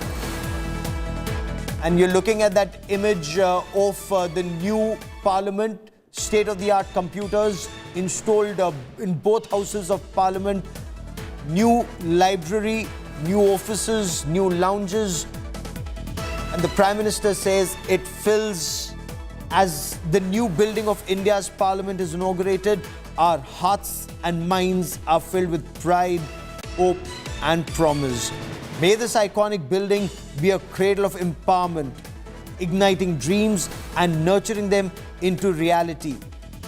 And you're looking at that image of the new parliament, state-of-the-art computers installed in both houses of parliament, new library, new offices, new lounges. And the Prime Minister says it fills, as the new building of India's parliament is inaugurated, our hearts and minds are filled with pride, hope and promise. May this iconic building be a cradle of empowerment, igniting dreams and nurturing them into reality.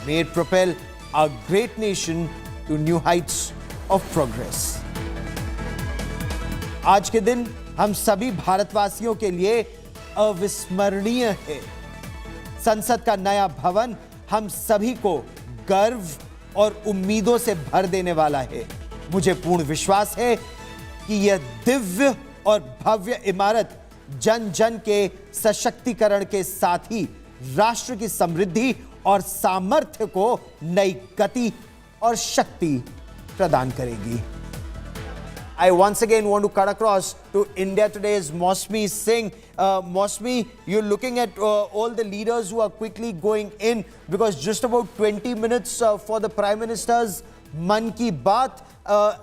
May it propel our great nation to new heights of progress. आज के दिन हम सभी भारतवासियों के लिए अविस्मरणीय है। संसद का नया भवन हम सभी को गर्व और उम्मीदों से भर देने वाला है। मुझे पूर्ण विश्वास है कि यह दिव्य और भव्य इमारत जन जन के सशक्तिकरण के साथ ही राष्ट्र की समृद्धि और सामर्थ्य को नई गति और शक्ति प्रदान करेगी। I once again want to cut across to India Today's Mosmi Singh. Mosmi, you're looking at all the leaders who are quickly going in, because just about 20 minutes for the Prime Minister's Man Ki Baat,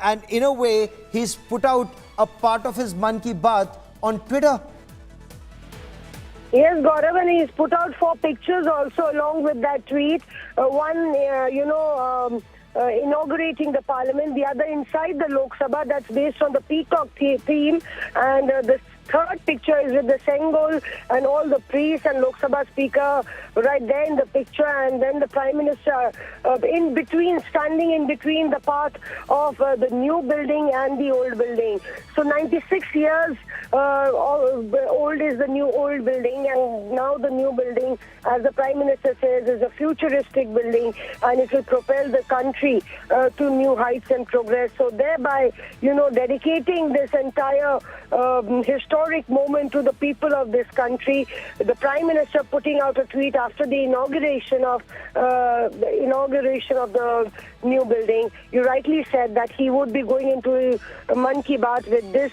and in a way he's put out a part of his Man Ki Baat on Twitter. Yes, Gaurav, and he's put out 4 pictures also along with that tweet. One, inaugurating the parliament, the other inside the Lok Sabha, that's based on the peacock theme, and the third picture is with the Sengol and all the priests and Lok Sabha speaker right there in the picture, and then the Prime Minister in between, standing in between the path of the new building and the old building. So 96 years old is the new old building, and now the new building, as the Prime Minister says, is a futuristic building, and it will propel the country to new heights and progress. So thereby, dedicating this entire historic moment to the people of this country. The Prime Minister putting out a tweet after the inauguration of the new building. You rightly said that he would be going into Man Ki Baat with this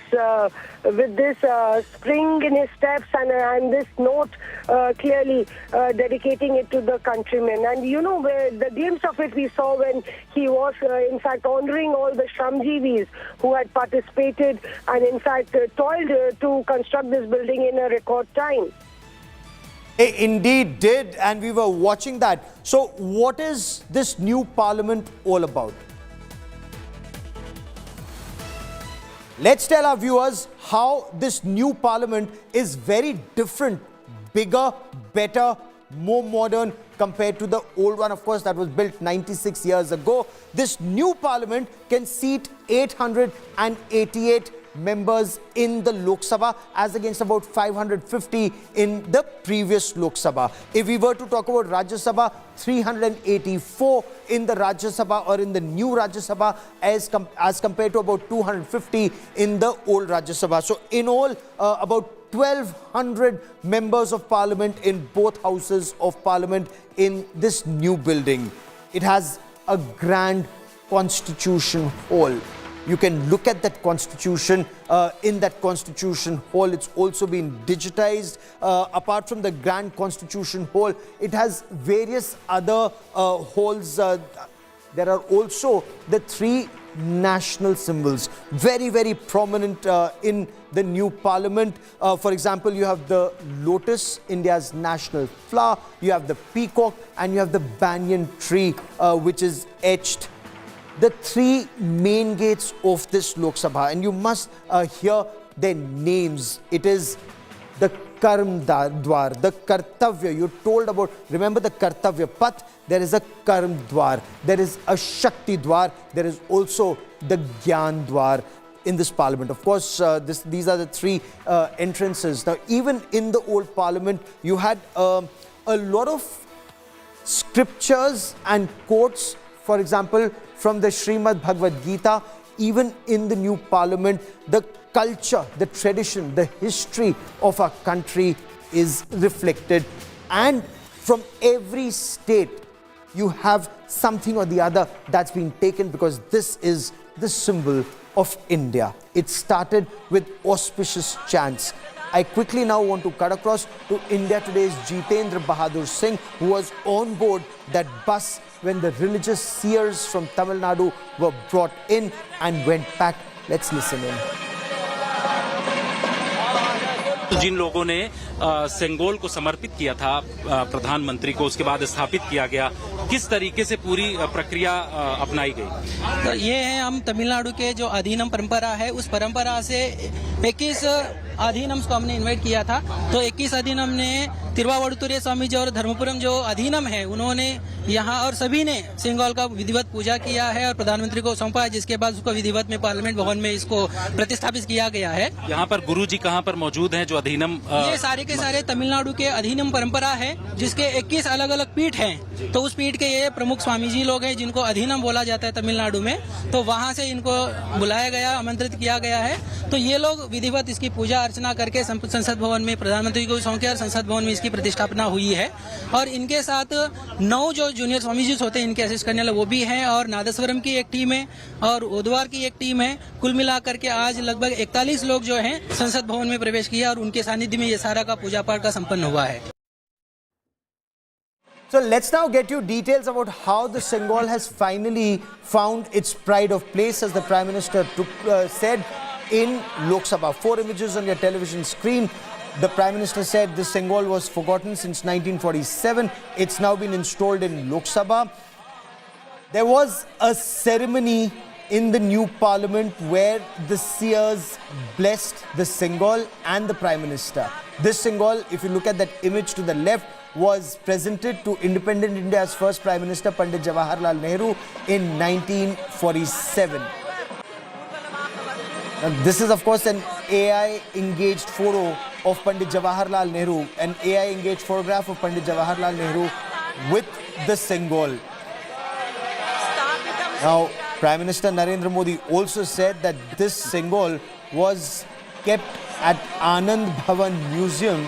spring in his steps and this note clearly dedicating it to the countrymen. And where the glimpse of it we saw when he was in fact honoring all the Shramjeevis who had participated and in fact toiled to construct this building in a record time. They indeed did, and we were watching that. So what is this new parliament all about? Let's tell our viewers how this new parliament is very different, bigger, better, more modern compared to the old one, of course, that was built 96 years ago. This new parliament can seat 888 members in the Lok Sabha, as against about 550 in the previous Lok Sabha. If we were to talk about Rajya Sabha, 384 in the Rajya Sabha or in the new Rajya Sabha as compared to about 250 in the old Rajya Sabha. So in all, about 1,200 members of parliament in both houses of parliament in this new building. It has a grand constitution hall. You can look at that constitution in that constitution hall. It's also been digitized. Apart from the Grand Constitution Hall, it has various other halls. There are also the 3 national symbols, very, very prominent in the new parliament. For example, you have the lotus, India's national flower, you have the peacock, and you have the banyan tree, which is etched. The 3 main gates of this Lok Sabha, and you must hear their names. It is the Karm Dwar, the Kartavya. You're told about, remember the Kartavya Path, there is a Karm Dwar, there is a Shakti Dwar, there is also the Gyan Dwar in this parliament. Of course, these are the 3 entrances. Now, even in the old parliament, you had a lot of scriptures and quotes, for example, from the Srimad Bhagavad Gita. Even in the new parliament, the culture, the tradition, the history of our country is reflected. And from every state, you have something or the other that's been taken, because this is the symbol of India. It started with auspicious chants. I quickly now want to cut across to India Today's Jitendra Bahadur Singh, who was on board that bus when the religious seers from Tamil Nadu were brought in and went back. Let's listen in. जिन लोगों ने सेंगोल को समर्पित किया था प्रधानमंत्री को, उसके बाद स्थापित किया गया, किस तरीके से पूरी प्रक्रिया अपनाई गई? तो ये है, हम तमिलनाडु के जो अधीनम परंपरा है, उस परंपरा से 21 अधीनम्स को हमने इनवाइट किया था। तो 21 अधीनम ने तिरुवावड़ुतुरे स्वामी जी और धर्मपुरम जो अधीनम है, उन्होंने यहाँ और सभी ने सेंगोल का विधिवत पूजा किया है और प्रधानमंत्री को सौंपा है, जिसके बाद उसको विधिवत में पार्लियामेंट भवन में इसको प्रतिष्ठापित किया गया है। यहाँ पर गुरु जी कहाँ पर मौजूद हैं जो अधीनम? ये सारे के सारे तमिलनाडु के अधीनम परंपरा है, जिसके 21 अलग अलग पीठ हैं। तो उस पीठ के ये प्रमुख स्वामी जी लोग हैं, जिनको अधीनम बोला जाता है तमिलनाडु में। तो वहाँ से इनको बुलाया गया, आमंत्रित किया गया है। तो ये लोग विधिवत इसकी पूजा अर्चना करके संसद भवन में प्रधानमंत्री को सौंपे और संसद भवन में इसकी प्रतिष्ठापना हुई है। और इनके साथ 9 जो जूनियर स्वामी जी होते हैं, इनके असिस्ट करने वाले वो भी हैं, और नादस्वरम की एक टीम है और ओदवार की एक टीम है। कुल मिलाकर के आज लगभग 41 लोग जो हैं संसद भवन में प्रवेश किया और उनके सानिध्य में ये सारा का पूजा पाठ का संपन्न हुआ है। So let's now get you details about how the Sengol has finally found its pride of place, as the Prime Minister said in Lok Sabha. 4 images on your television screen. The Prime Minister said the Sengol was forgotten since 1947. It's now been installed in Lok Sabha. There was a ceremony in the new parliament where the seers blessed the Sengol and the Prime Minister. This Sengol, if you look at that image to the left, was presented to independent India's first Prime Minister, Pandit Jawaharlal Nehru, in 1947. Now, this is, of course, an AI-engaged photo of Pandit Jawaharlal Nehru, an AI-engaged photograph of Pandit Jawaharlal Nehru with the Sengol. Now, Prime Minister Narendra Modi also said that this Sengol was kept at Anand Bhavan Museum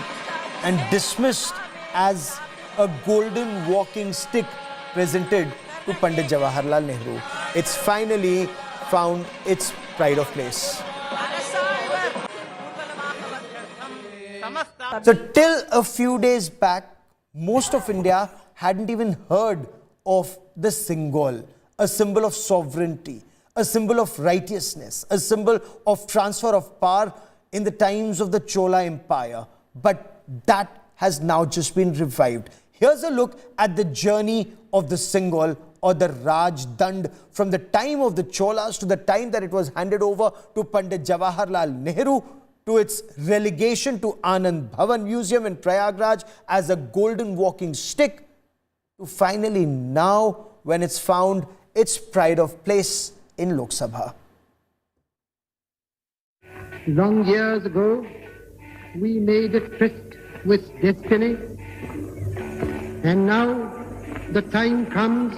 and dismissed as a golden walking stick presented to Pandit Jawaharlal Nehru. It's finally found its pride of place. So till a few days back, most of India hadn't even heard of the Sengol, a symbol of sovereignty, a symbol of righteousness, a symbol of transfer of power in the times of the Chola Empire. But that has now just been revived. Here's a look at the journey of the Sengol, or the Raj Dand, from the time of the Cholas to the time that it was handed over to Pandit Jawaharlal Nehru, to its relegation to Anand Bhavan Museum in Prayagraj as a golden walking stick, to finally now when it's found its pride of place in Lok Sabha. Long years ago, we made a tryst with destiny, and now the time comes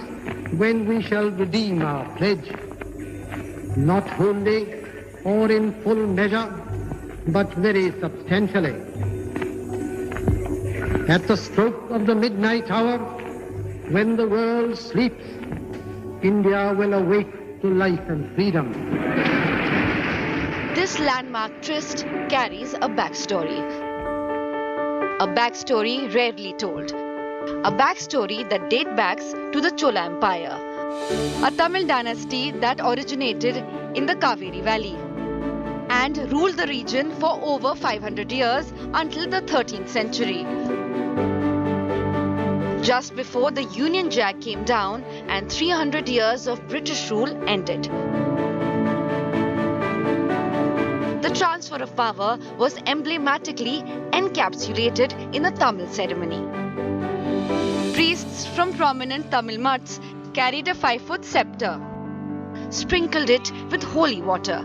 when we shall redeem our pledge, not wholly or in full measure, but very substantially. At the stroke of the midnight hour, when the world sleeps, India will awake to life and freedom. This landmark tryst carries a backstory. A backstory rarely told. A backstory that dates back to the Chola Empire, a Tamil dynasty that originated in the Kaveri Valley and ruled the region for over 500 years until the 13th century. Just before the Union Jack came down and 300 years of British rule ended. The transfer of power was emblematically encapsulated in a Tamil ceremony. Priests from prominent Tamil mutts carried a 5-foot sceptre, sprinkled it with holy water,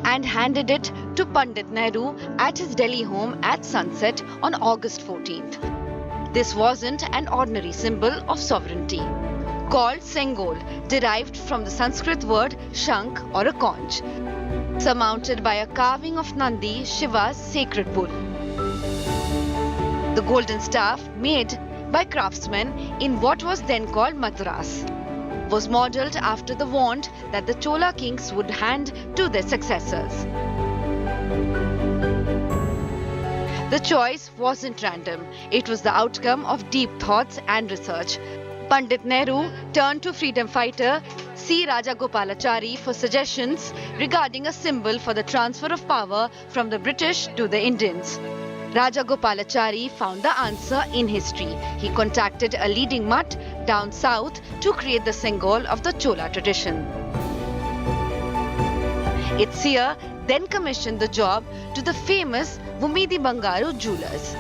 and handed it to Pandit Nehru at his Delhi home at sunset on August 14th. This wasn't an ordinary symbol of sovereignty, called Sengol, derived from the Sanskrit word shank or a conch, surmounted by a carving of Nandi, Shiva's sacred bull. The golden staff, made by craftsmen in what was then called Madras, was modelled after the wand that the Chola kings would hand to their successors. The choice wasn't random. It was the outcome of deep thoughts and research. Pandit Nehru turned to freedom fighter C. Rajagopalachari for suggestions regarding a symbol for the transfer of power from the British to the Indians. Rajagopalachari found the answer in history. He contacted a leading mutt down south to create the Sengol of the Chola tradition. Its seer then commissioned the job to the famous Vumidi Bangaru jewelers.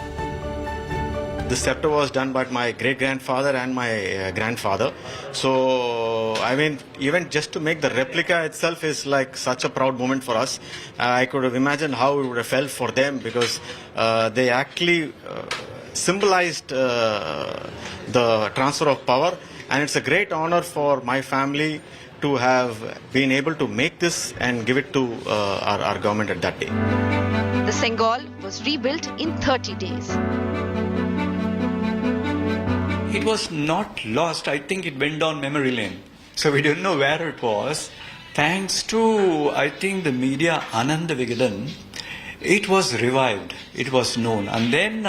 The scepter was done by my great-grandfather and my grandfather. So, I mean, even just to make the replica itself is like such a proud moment for us. I could have imagined how it would have felt for them, because they actually symbolized the transfer of power. And it's a great honor for my family to have been able to make this and give it to our government at that day. The Sengol was rebuilt in 30 days. It was not lost. I think it went down memory lane. So we don't know where it was. Thanks to, I think, the media Ananda Vigadan, it was revived. It was known. And then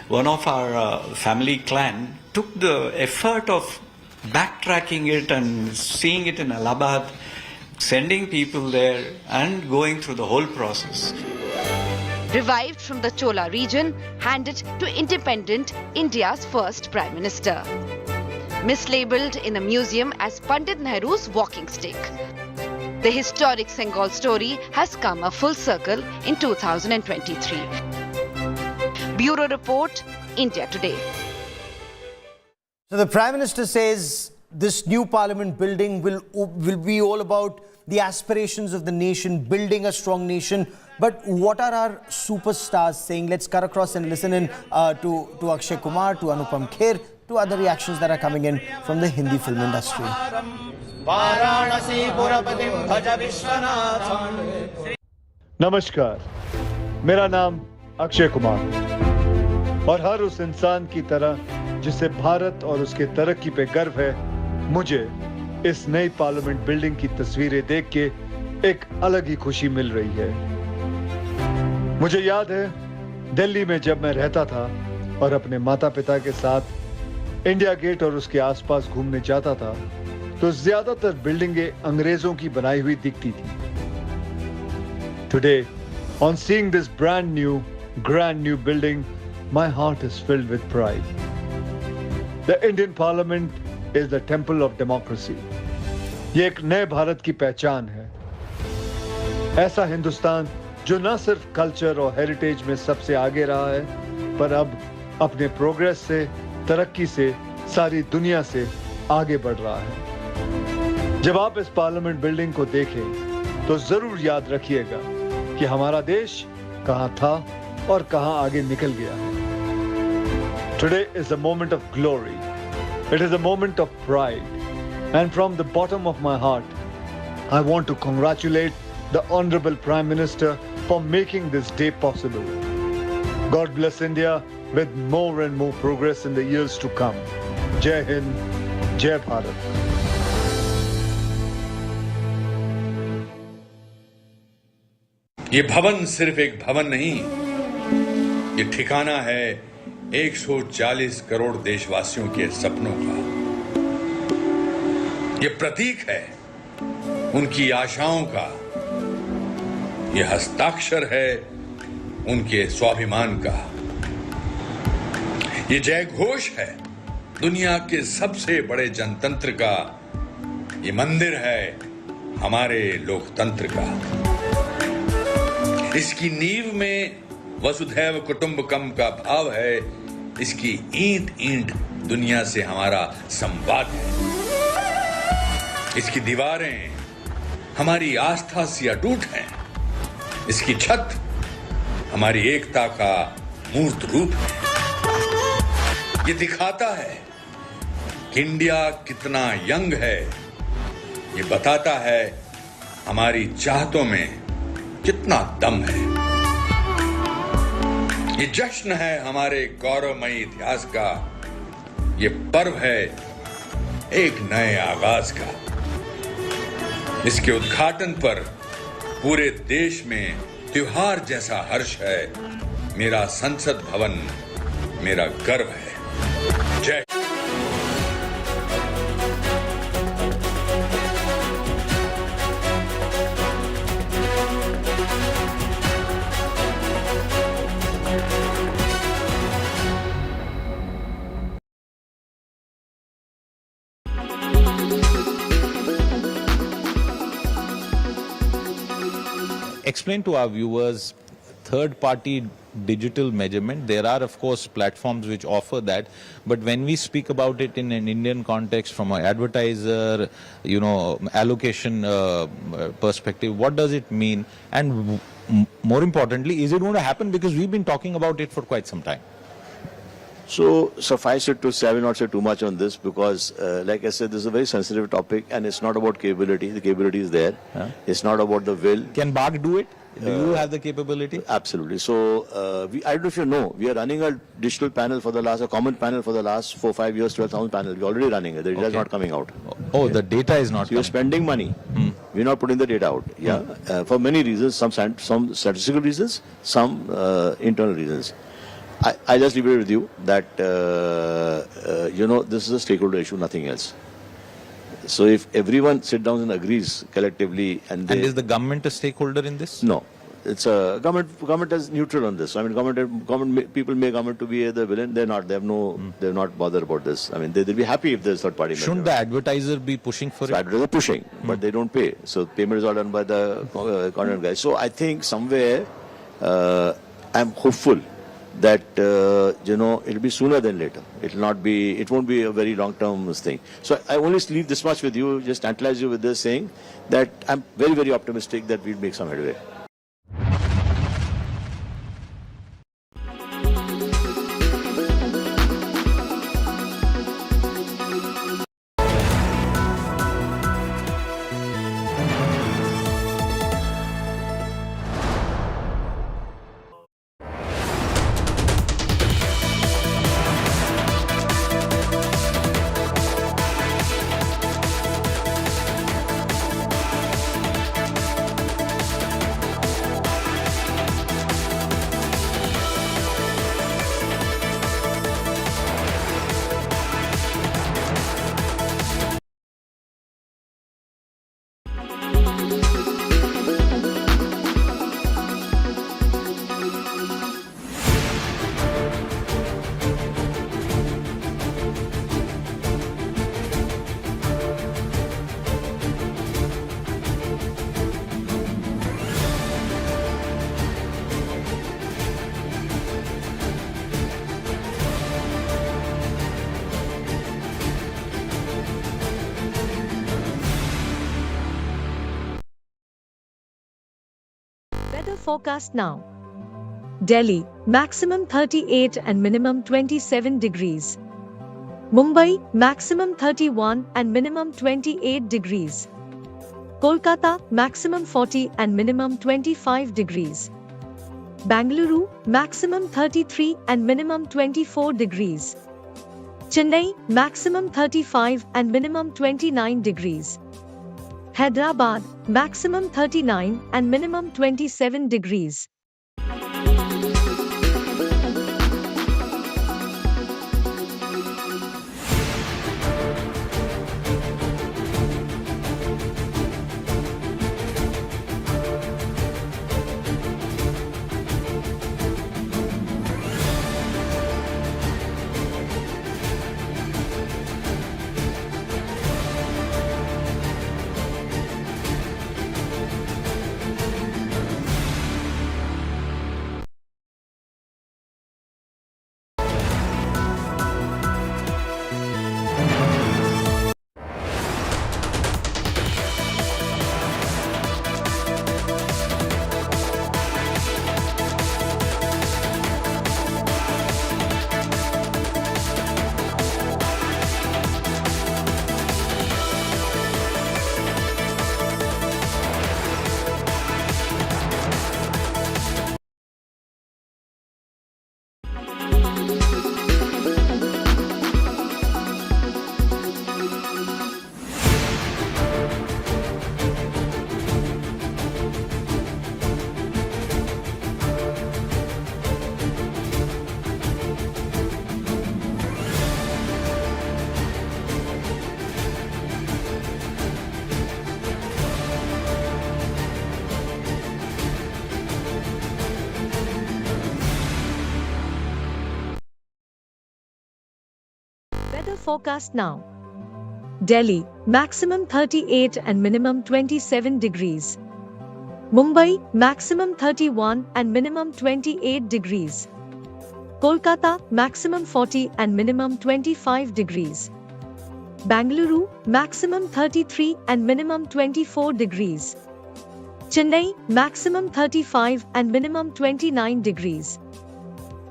one of our family clan took the effort of backtracking it and seeing it in Allahabad, sending people there and going through the whole process. Revived from the Chola region, handed to independent India's first Prime Minister. Mislabeled in a museum as Pandit Nehru's walking stick. The historic Sengol story has come a full circle in 2023. Bureau Report, India Today. So the Prime Minister says this new Parliament building will be all about the aspirations of the nation, building a strong nation. But what are our superstars saying? Let's cut across and listen in to Akshay Kumar, to Anupam Kher, to other reactions that are coming in from the Hindi film industry. नमस्कार, मेरा नाम अक्षय कुमार और हर उस इंसान की तरह जिसे भारत और उसके तरक्की पे गर्व है, मुझे इस नई पार्लियामेंट बिल्डिंग की तस्वीरें देख के एक अलग ही खुशी मिल रही है। मुझे याद है दिल्ली में जब मैं रहता था और अपने माता-पिता के साथ इंडिया गेट और उसके आसपास घूमने जाता था, तो ज्यादातर बिल्डिंगें अंग्रेजों की बनाई हुई दिखती थी। Today, on seeing this brand new, grand new building, my heart is filled with pride. The Indian Parliament is the temple of democracy. ये एक नए भारत की पहचान है। ऐसा हिंदुस्तान जो न सिर्फ कल्चर और हेरिटेज में सबसे आगे रहा है, पर अब अपने प्रोग्रेस से, तरक्की से, सारी दुनिया से आगे बढ़ रहा है। जब आप इस पार्लियामेंट बिल्डिंग को देखें, तो जरूर याद रखिएगा कि हमारा देश कहां था और कहां आगे निकल गया है। Today is a moment of glory. It is a moment of pride. And from the bottom of my heart, I want to congratulate the Honorable Prime Minister for making this day possible. God bless India with more and more progress in the years to come. Jai Hind, Jai Bharat. ये भवन सिर्फ एक भवन नहीं, ये ठिकाना है 140 करोड़ देशवासियों के सपनों का। ये प्रतीक है उनकी आशाओं का। ये हस्ताक्षर है उनके स्वाभिमान का। ये जय घोष है दुनिया के सबसे बड़े जनतंत्र का। ये मंदिर है हमारे लोकतंत्र का। इसकी नींव में वसुधैव कुटुंबकम का भाव है। इसकी ईंट ईंट दुनिया से हमारा संवाद है। इसकी दीवारें हमारी आस्था से अटूट हैं। इसकी छत हमारी एकता का मूर्त रूप है। ये दिखाता है कि इंडिया कितना यंग है। ये बताता है हमारी चाहतों में कितना दम है। ये जश्न है हमारे गौरवमयी इतिहास का। ये पर्व है एक नए आगाज का। इसके उद्घाटन पर पूरे देश में त्योहार जैसा हर्ष है। मेरा संसद भवन मेरा गर्व है। जय। Explain to our viewers third-party digital measurement. There are, of course, platforms which offer that, but when we speak about it in an Indian context, from an advertiser, allocation perspective, what does it mean? And more importantly, is it going to happen? Because we've been talking about it for quite some time. So suffice it to say, I will not say too much on this because, like I said, this is a very sensitive topic and it's not about capability. The capability is there. It's not about the will. Can BARC do it? Do you have the capability? Absolutely. So, I don't know if you know, we are running a digital panel for the last, a common panel for the last 4-5 years, 12,000 panel. We're already running it. The data is not coming out. Oh, the data is not so you're spending money. We're not putting the data out. Yeah. For many reasons, some statistical reasons, some internal reasons. I just leave it with you that, this is a stakeholder issue, nothing else. So if everyone sits down and agrees collectively and is the government a stakeholder in this? No. It's a government is neutral on this. I mean, government people make government to be the villain. They're not. They're not bothered about this. I mean, they'll be happy if there's third party. Shouldn't the advertiser be pushing for it? Advertisers are pushing, but they don't pay. So payment is all done by the content guys. So I think somewhere I'm hopeful that it'll be sooner than later. It won't be a very long-term thing. So I only leave this much with you, just tantalize you with this, saying that I'm very, very optimistic that we'll make some headway. Weather forecast now. Delhi, maximum 38 and minimum 27 degrees. Mumbai, maximum 31 and minimum 28 degrees. Kolkata, maximum 40 and minimum 25 degrees. Bangalore, maximum 33 and minimum 24 degrees. Chennai, maximum 35 and minimum 29 degrees. Hyderabad, maximum 39 and minimum 27 degrees. Weather forecast now. Delhi, maximum 38 and minimum 27 degrees. Mumbai, maximum 31 and minimum 28 degrees. Kolkata, maximum 40 and minimum 25 degrees. Bangalore, maximum 33 and minimum 24 degrees. Chennai, maximum 35 and minimum 29 degrees.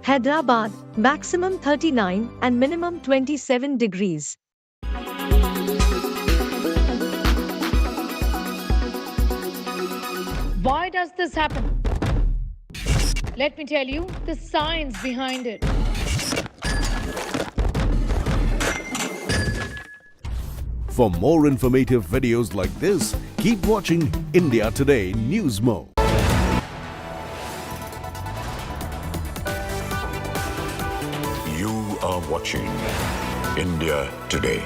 Hyderabad, maximum 39 and minimum 27 degrees. Why does this happen? Let me tell you the science behind it. For more informative videos like this, keep watching India Today News Mo. You are watching India Today.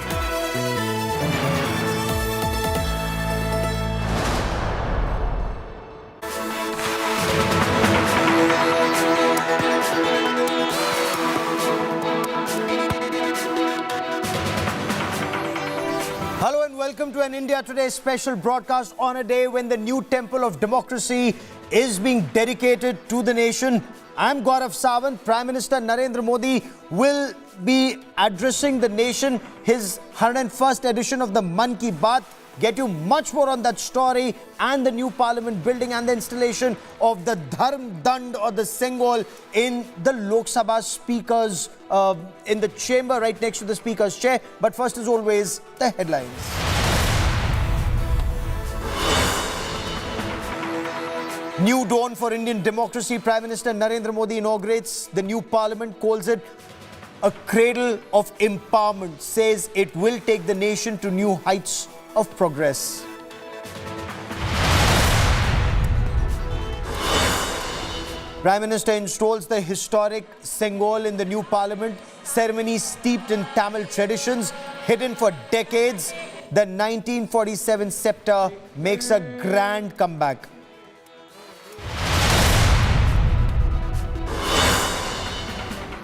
Hello and welcome to an India Today special broadcast on a day when the new temple of democracy is being dedicated to the nation. I'm Gaurav Sawant. Prime Minister Narendra Modi will be addressing the nation, his 101st edition of the Man Ki Baat. Get you much more on that story and the new parliament building and the installation of the Dharm Dand or the Sengol in the Lok Sabha speakers in the chamber right next to the speaker's chair. But first, as always, the headlines. New dawn for Indian democracy. Prime Minister Narendra Modi inaugurates the new parliament, calls it a cradle of empowerment, says it will take the nation to new heights of progress. Prime Minister installs the historic Sengol in the new parliament. Ceremony steeped in Tamil traditions, hidden for decades. The 1947 sceptre makes a grand comeback.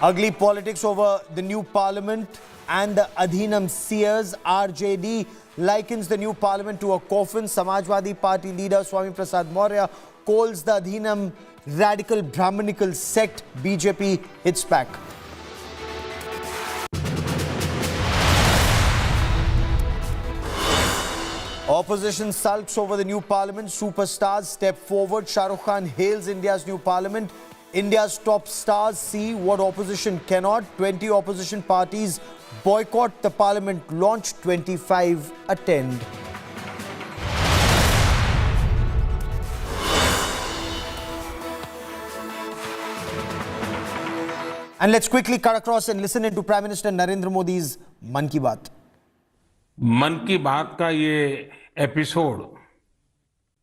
Ugly politics over the new parliament and the Adhinam seers. RJD likens the new parliament to a coffin. Samajwadi Party leader Swami Prasad Maurya calls the Adhinam radical Brahmanical sect. BJP hits back. Opposition sulks over the new parliament. Superstars step forward. Shah Rukh Khan hails India's new parliament. India's top stars see what opposition cannot. 20 opposition parties boycott the parliament launch. 25 attend. And let's quickly cut across and listen into Prime Minister Narendra Modi's Man Ki Baat. मन की बात का ये episode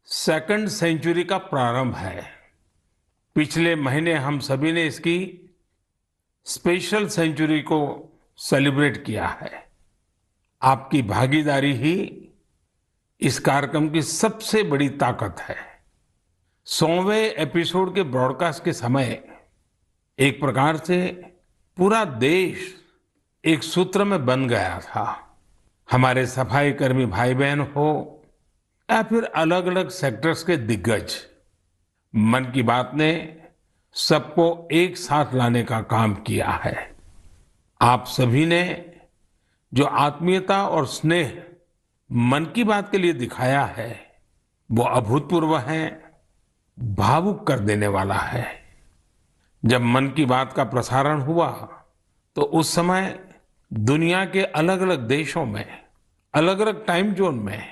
second century का प्रारंभ है। पिछले महीने हम सभी ने इसकी स्पेशल सेंचुरी को सेलिब्रेट किया है। आपकी भागीदारी ही इस कार्यक्रम की सबसे बड़ी ताकत है। 100वें एपिसोड के ब्रॉडकास्ट के समय एक प्रकार से पूरा देश एक सूत्र में बन गया था। हमारे सफाई कर्मी भाई बहन हो या फिर अलग अलग सेक्टर्स के दिग्गज, मन की बात ने सबको एक साथ लाने का काम किया है। आप सभी ने जो आत्मीयता और स्नेह मन की बात के लिए दिखाया है वो अभूतपूर्व है, भावुक कर देने वाला है। जब मन की बात का प्रसारण हुआ तो उस समय दुनिया के अलग अलग देशों में, अलग अलग टाइम जोन में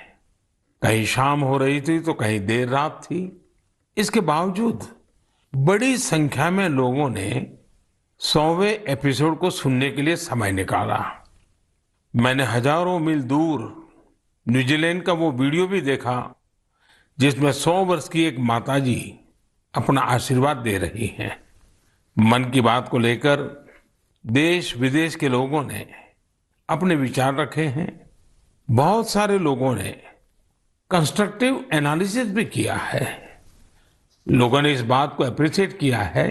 कहीं शाम हो रही थी तो कहीं देर रात थी। इसके बावजूद बड़ी संख्या में लोगों ने 100वें एपिसोड को सुनने के लिए समय निकाला। मैंने हजारों मील दूर न्यूजीलैंड का वो वीडियो भी देखा जिसमें 100 वर्ष की एक माताजी अपना आशीर्वाद दे रही हैं। मन की बात को लेकर देश विदेश के लोगों ने अपने विचार रखे हैं। बहुत सारे लोगों ने कंस्ट्रक्टिव एनालिसिस भी किया है। लोगों ने इस बात को अप्रिशिएट किया है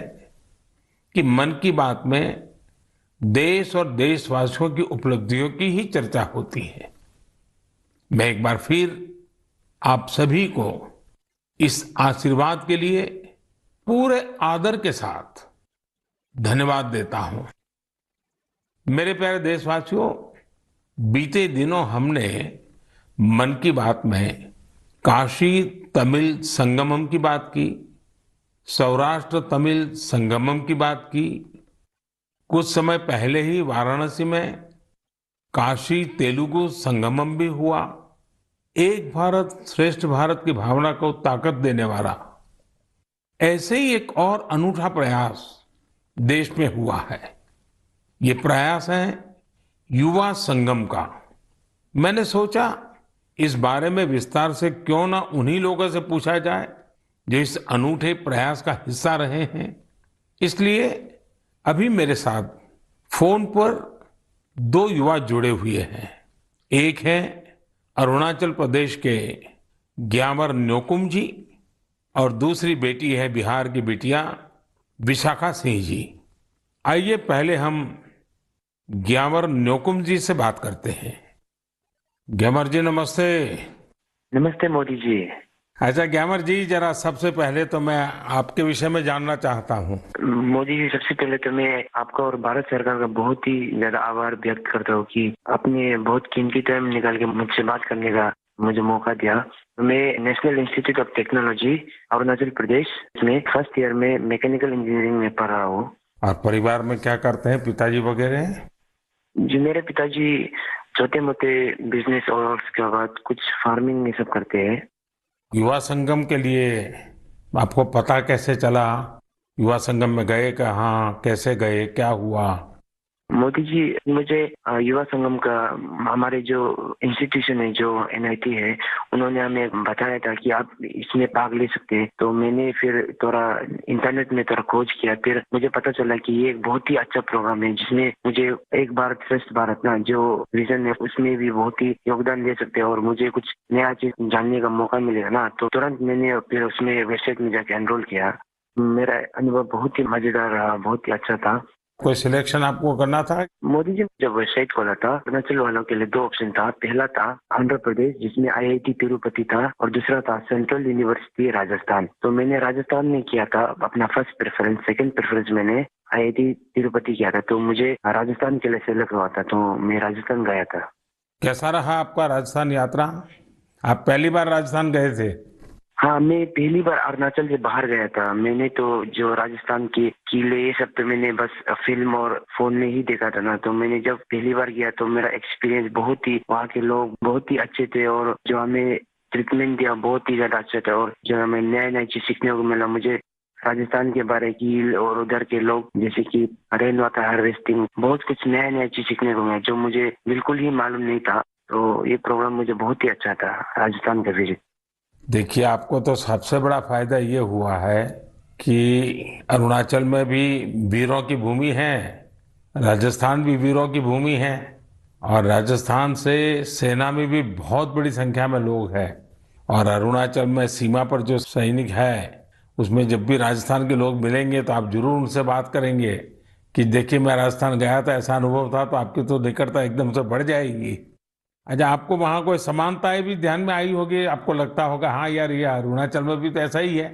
कि मन की बात में देश और देशवासियों की उपलब्धियों की ही चर्चा होती है। मैं एक बार फिर आप सभी को इस आशीर्वाद के लिए पूरे आदर के साथ धन्यवाद देता हूं। मेरे प्यारे देशवासियों, बीते दिनों हमने मन की बात में काशी तमिल संगमम की बात की, सौराष्ट्र तमिल संगमम की बात की। कुछ समय पहले ही वाराणसी में काशी तेलुगु संगमम भी हुआ। एक भारत श्रेष्ठ भारत की भावना को ताकत देने वाला ऐसे ही एक और अनूठा प्रयास देश में हुआ है। ये प्रयास है युवा संगम का। मैंने सोचा इस बारे में विस्तार से क्यों ना उन्हीं लोगों से पूछा जाए जो इस अनूठे प्रयास का हिस्सा रहे हैं। इसलिए अभी मेरे साथ फोन पर 2 युवा जुड़े हुए हैं। एक है अरुणाचल प्रदेश के ग्यामर न्योकुम जी और दूसरी बेटी है बिहार की बिटिया विशाखा सिंह जी। आइए पहले हम ग्यामर न्योकुम जी से बात करते हैं। ग्यामर जी नमस्ते। नमस्ते मोदी जी। अच्छा ग्यामर जी, जरा सबसे पहले तो मैं आपके विषय में जानना चाहता हूँ। मोदी जी, सबसे पहले तो मैं आपका और भारत सरकार का बहुत ही ज्यादा आभार व्यक्त करता हूँ कि आपने बहुत कीमती टाइम निकाल के मुझसे बात करने का मुझे मौका दिया। मैं National Institute of Technology Arunachal Pradesh में फर्स्ट ईयर में मैकेनिकल इंजीनियरिंग में पढ़ रहा हूँ। और परिवार में क्या करते हैं पिताजी वगैरह? जी, मेरे पिताजी छोटे मोटे बिजनेस और उसके बाद कुछ फार्मिंग ये सब करते हैं। युवा संगम के लिए आपको पता कैसे चला? युवा संगम में गए कहाँ, कैसे गए, क्या हुआ? मोदी जी, मुझे युवा संगम का हमारे जो इंस्टीट्यूशन है, जो NIT है, उन्होंने हमें बताया था कि आप इसमें भाग ले सकते हैं। तो मैंने फिर थोड़ा इंटरनेट में थोड़ा खोज किया। फिर मुझे पता चला कि ये एक बहुत ही अच्छा प्रोग्राम है जिसमें मुझे एक भारत श्रेष्ठ भारत ना जो विजन है उसमें भी बहुत ही योगदान दे सकते हैं और मुझे कुछ नया चीज जानने का मौका मिलेगा ना। तो तुरंत मैंने फिर उसमें वेबसाइट में जाके एनरोल किया। मेरा अनुभव बहुत ही मजेदार रहा, बहुत ही अच्छा था। कोई सिलेक्शन आपको करना था? मोदी जी, जब वेबसाइट खोला था अरुणाचल वालों के लिए 2 ऑप्शन था। पहला था आंध्र प्रदेश जिसमें IIT तिरुपति था और दूसरा था सेंट्रल यूनिवर्सिटी राजस्थान। तो मैंने राजस्थान में किया था अपना फर्स्ट प्रेफरेंस। सेकंड प्रेफरेंस मैंने IIT तिरुपति किया था। तो मुझे राजस्थान के लिए सेलेक्ट हुआ था, तो मैं राजस्थान गया था। कैसा रहा आपका राजस्थान यात्रा? आप पहली बार राजस्थान गए थे? हाँ, मैं पहली बार अरुणाचल से बाहर गया था। मैंने तो जो राजस्थान के किले ये सब तो मैंने बस फिल्म और फोन में ही देखा था ना। तो मैंने जब पहली बार गया तो मेरा एक्सपीरियंस बहुत ही, वहाँ के लोग बहुत ही अच्छे थे और जो हमें ट्रीटमेंट दिया बहुत ही ज्यादा अच्छा था और जो हमें नया नया चीज सीखने को मिला। मुझे राजस्थान के बारे की और उधर के लोग जैसे कि रेन वाटर हार्वेस्टिंग, बहुत कुछ नया नया चीज सीखने को मिला जो मुझे बिल्कुल ही मालूम नहीं था। तो ये प्रोग्राम मुझे बहुत ही अच्छा था, राजस्थान का विजिट। देखिए, आपको तो सबसे बड़ा फायदा ये हुआ है कि अरुणाचल में भी वीरों की भूमि है, राजस्थान भी वीरों की भूमि है, और राजस्थान से सेना में भी बहुत बड़ी संख्या में लोग हैं। और अरुणाचल में सीमा पर जो सैनिक है, उसमें जब भी राजस्थान के लोग मिलेंगे तो आप जरूर उनसे बात करेंगे कि देखिए मैं राजस्थान गया था, ऐसा अनुभव था, तो आपकी तो निकटता एकदम से बढ़ जाएगी। अच्छा, आपको वहाँ कोई समानताएं भी ध्यान में आई होगी, आपको लगता होगा हाँ यार ये अरुणाचल में भी तो ऐसा ही है।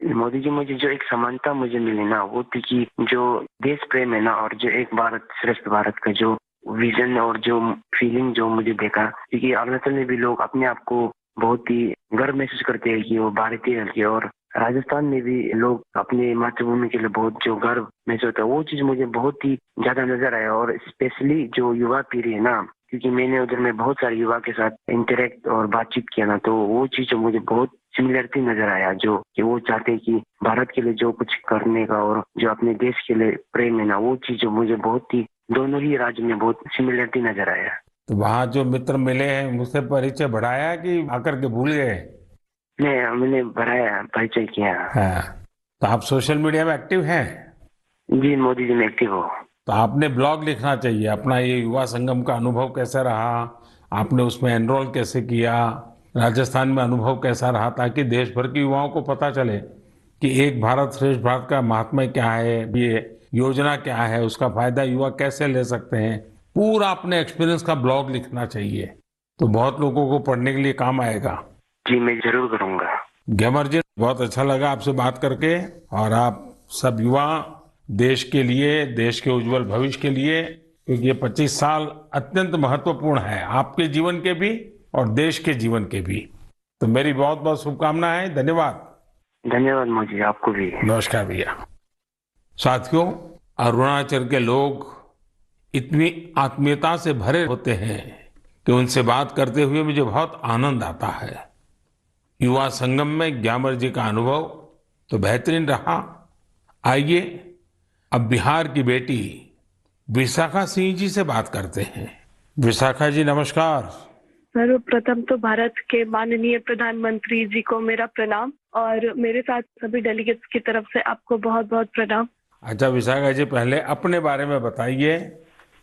मोदी जी, मुझे जो एक समानता मुझे मिली ना, वो थी कि जो देश प्रेम है ना, और जो एक भारत श्रेष्ठ भारत का जो विजन और जो फीलिंग जो मुझे देखा, क्योंकि अरुणाचल में भी लोग अपने आप को बहुत ही गर्व महसूस करते हैं कि वो भारतीय है, और राजस्थान में भी लोग अपने मातृभूमि के लिए बहुत जो गर्व महसूस होता है, वो चीज मुझे बहुत ही ज्यादा नजर आया। और स्पेशली जो युवा पीढ़ी है ना, क्योंकि मैंने उधर में बहुत सारे युवा के साथ इंटरेक्ट और बातचीत किया ना, तो वो चीज मुझे बहुत सिमिलरिटी नजर आया, जो कि वो चाहते हैं कि भारत के लिए जो कुछ करने का और जो अपने देश के लिए प्रेम है ना, वो चीज मुझे बहुत ही दोनों ही राज्य में बहुत सिमिलरिटी नजर आया। तो वहाँ जो मित्र मिले हैं मुझसे परिचय बढ़ाया कि आकर के भूल गए? मैंने बढ़ाया, परिचय किया। हाँ, तो आप सोशल मीडिया में एक्टिव हैं? जी मोदी जी, मैं एक्टिव हूँ। तो आपने ब्लॉग लिखना चाहिए, अपना ये युवा संगम का अनुभव कैसा रहा, आपने उसमें एनरोल कैसे किया, राजस्थान में अनुभव कैसा रहा, ताकि देश भर के युवाओं को पता चले कि एक भारत श्रेष्ठ भारत का महात्म्य क्या है, ये योजना क्या है, उसका फायदा युवा कैसे ले सकते हैं। पूरा अपने एक्सपीरियंस का ब्लॉग लिखना चाहिए, तो बहुत लोगों को पढ़ने के लिए काम आएगा। जी मैं जरूर करूंगा। ग्यामर जी, बहुत अच्छा लगा आपसे बात करके, और आप सब युवा देश के लिए, देश के उज्जवल भविष्य के लिए, क्योंकि ये 25 साल अत्यंत महत्वपूर्ण है, आपके जीवन के भी और देश के जीवन के भी। तो मेरी बहुत बहुत शुभकामनाएं। धन्यवाद। धन्यवाद मोदी, आपको भी। नमस्कार भैया। साथियों, अरुणाचल के लोग इतनी आत्मीयता से भरे होते हैं कि उनसे बात करते हुए मुझे बहुत आनंद आता है। युवा संगम में ग्यामर जी का अनुभव तो बेहतरीन रहा। आइए अब बिहार की बेटी विशाखा सिंह जी से बात करते हैं। विशाखा जी, नमस्कार। सर्वप्रथम तो भारत के माननीय प्रधानमंत्री जी को मेरा प्रणाम, और मेरे साथ सभी डेलीगेट्स की तरफ से आपको बहुत बहुत प्रणाम। अच्छा विशाखा जी, पहले अपने बारे में बताइए,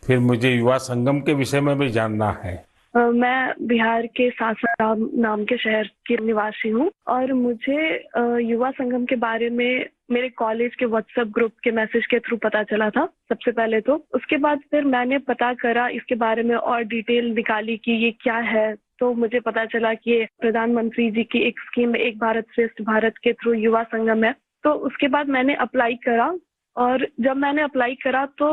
फिर मुझे युवा संगम के विषय में भी जानना है। मैं बिहार के सासाराम नाम के शहर की निवासी हूँ, और मुझे युवा संगम के बारे में मेरे कॉलेज के व्हाट्सएप ग्रुप के मैसेज के थ्रू पता चला था सबसे पहले तो। उसके बाद फिर मैंने पता करा इसके बारे में और डिटेल निकाली कि ये क्या है, तो मुझे पता चला कि ये प्रधानमंत्री जी की एक स्कीम एक भारत श्रेष्ठ भारत के थ्रू युवा संगम है। तो उसके बाद मैंने अप्लाई करा, और जब मैंने अप्लाई करा तो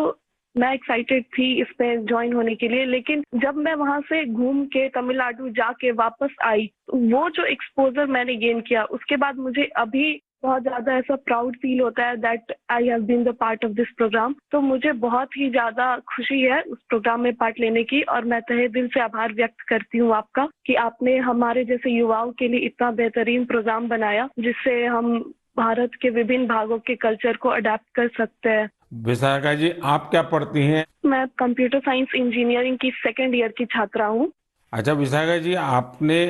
मैं एक्साइटेड थी इस पे ज्वाइन होने के लिए। लेकिन जब मैं वहां से घूम के तमिलनाडु जाके वापस आई, तो वो जो एक्सपोजर मैंने गेन किया, उसके बाद मुझे अभी बहुत ज्यादा ऐसा प्राउड फील होता है that I have been the part of this programme. तो मुझे बहुत ही ज्यादा खुशी है उस प्रोग्राम में पार्ट लेने की, और मैं तहे दिल से आभार व्यक्त करती हूँ आपका कि आपने हमारे जैसे युवाओं के लिए इतना बेहतरीन प्रोग्राम बनाया, जिससे हम भारत के विभिन्न भागों के कल्चर को अडेप्ट कर सकते हैं। विशाखा जी, आप क्या पढ़ती हैं? मैं कंप्यूटर साइंस इंजीनियरिंग की सेकेंड ईयर की छात्रा हूँ। अच्छा विशाखा जी, आपने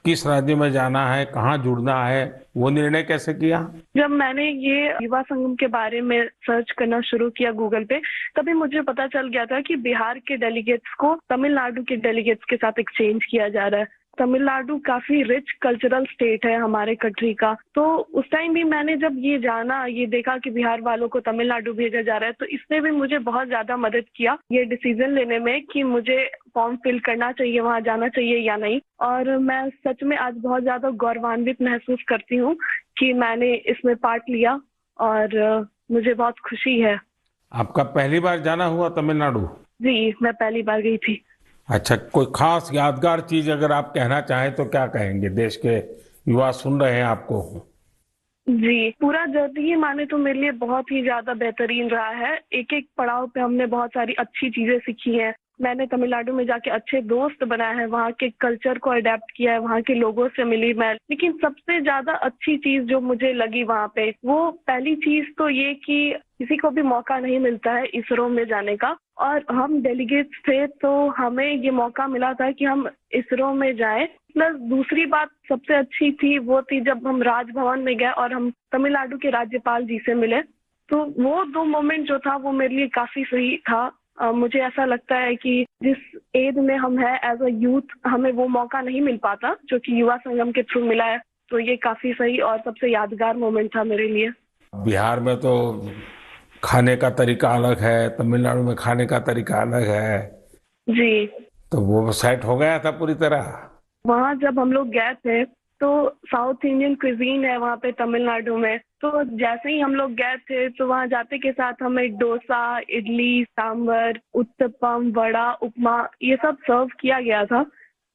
किस राज्य में जाना है, कहाँ जुड़ना है, वो निर्णय कैसे किया? जब मैंने ये युवा संगम के बारे में सर्च करना शुरू किया गूगल पे, तभी मुझे पता चल गया था कि बिहार के डेलीगेट्स को तमिलनाडु के डेलीगेट्स के साथ एक्सचेंज किया जा रहा है। तमिलनाडु काफी रिच कल्चरल स्टेट है हमारे कंट्री का। तो उस टाइम भी मैंने जब ये जाना, ये देखा कि बिहार वालों को तमिलनाडु भेजा जा रहा है, तो इसने भी मुझे बहुत ज्यादा मदद किया ये डिसीजन लेने में कि मुझे फॉर्म फिल करना चाहिए, वहाँ जाना चाहिए या नहीं। और मैं सच में आज बहुत ज्यादा गौरवान्वित महसूस करती हूँ कि मैंने इसमें पार्ट लिया, और मुझे बहुत खुशी है। आपका पहली बार जाना हुआ तमिलनाडु? जी, मैं पहली बार गई थी। अच्छा, कोई खास यादगार चीज अगर आप कहना चाहें तो क्या कहेंगे? देश के युवा सुन रहे हैं आपको। जी, पूरा जर्नी माने तो मेरे लिए बहुत ही ज्यादा बेहतरीन रहा है। एक एक पड़ाव पे हमने बहुत सारी अच्छी चीजें सीखी हैं। मैंने तमिलनाडु में जाके अच्छे दोस्त बनाए हैं, वहाँ के कल्चर को अडेप्ट किया है, वहाँ के लोगों से मिली मैं। लेकिन सबसे ज्यादा अच्छी चीज जो मुझे लगी वहाँ पे, वो पहली चीज तो ये कि किसी को भी मौका नहीं मिलता है इसरो में जाने का, और हम डेलीगेट्स थे तो हमें ये मौका मिला था कि हम इसरो में जाएं। प्लस दूसरी बात सबसे अच्छी थी वो थी जब हम राजभवन में गए और हम तमिलनाडु के राज्यपाल जी से मिले, तो वो 2 मोमेंट जो था वो मेरे लिए काफी सही था। मुझे ऐसा लगता है कि जिस एज में हम हैं एज अ यूथ, हमें वो मौका नहीं मिल पाता जो कि युवा संगम के थ्रू मिला है, तो ये काफी सही और सबसे यादगार मोमेंट था मेरे लिए। बिहार में तो खाने का तरीका अलग है, तमिलनाडु में खाने का तरीका अलग है जी, तो वो सेट हो गया था पूरी तरह। वहाँ जब हम लोग गए थे तो साउथ इंडियन क्विजीन है वहाँ पे तमिलनाडु में, तो जैसे ही हम लोग गए थे तो वहाँ जाते के साथ हमें डोसा, इडली, सांभर, उत्तपम, वड़ा, उपमा ये सब सर्व किया गया था।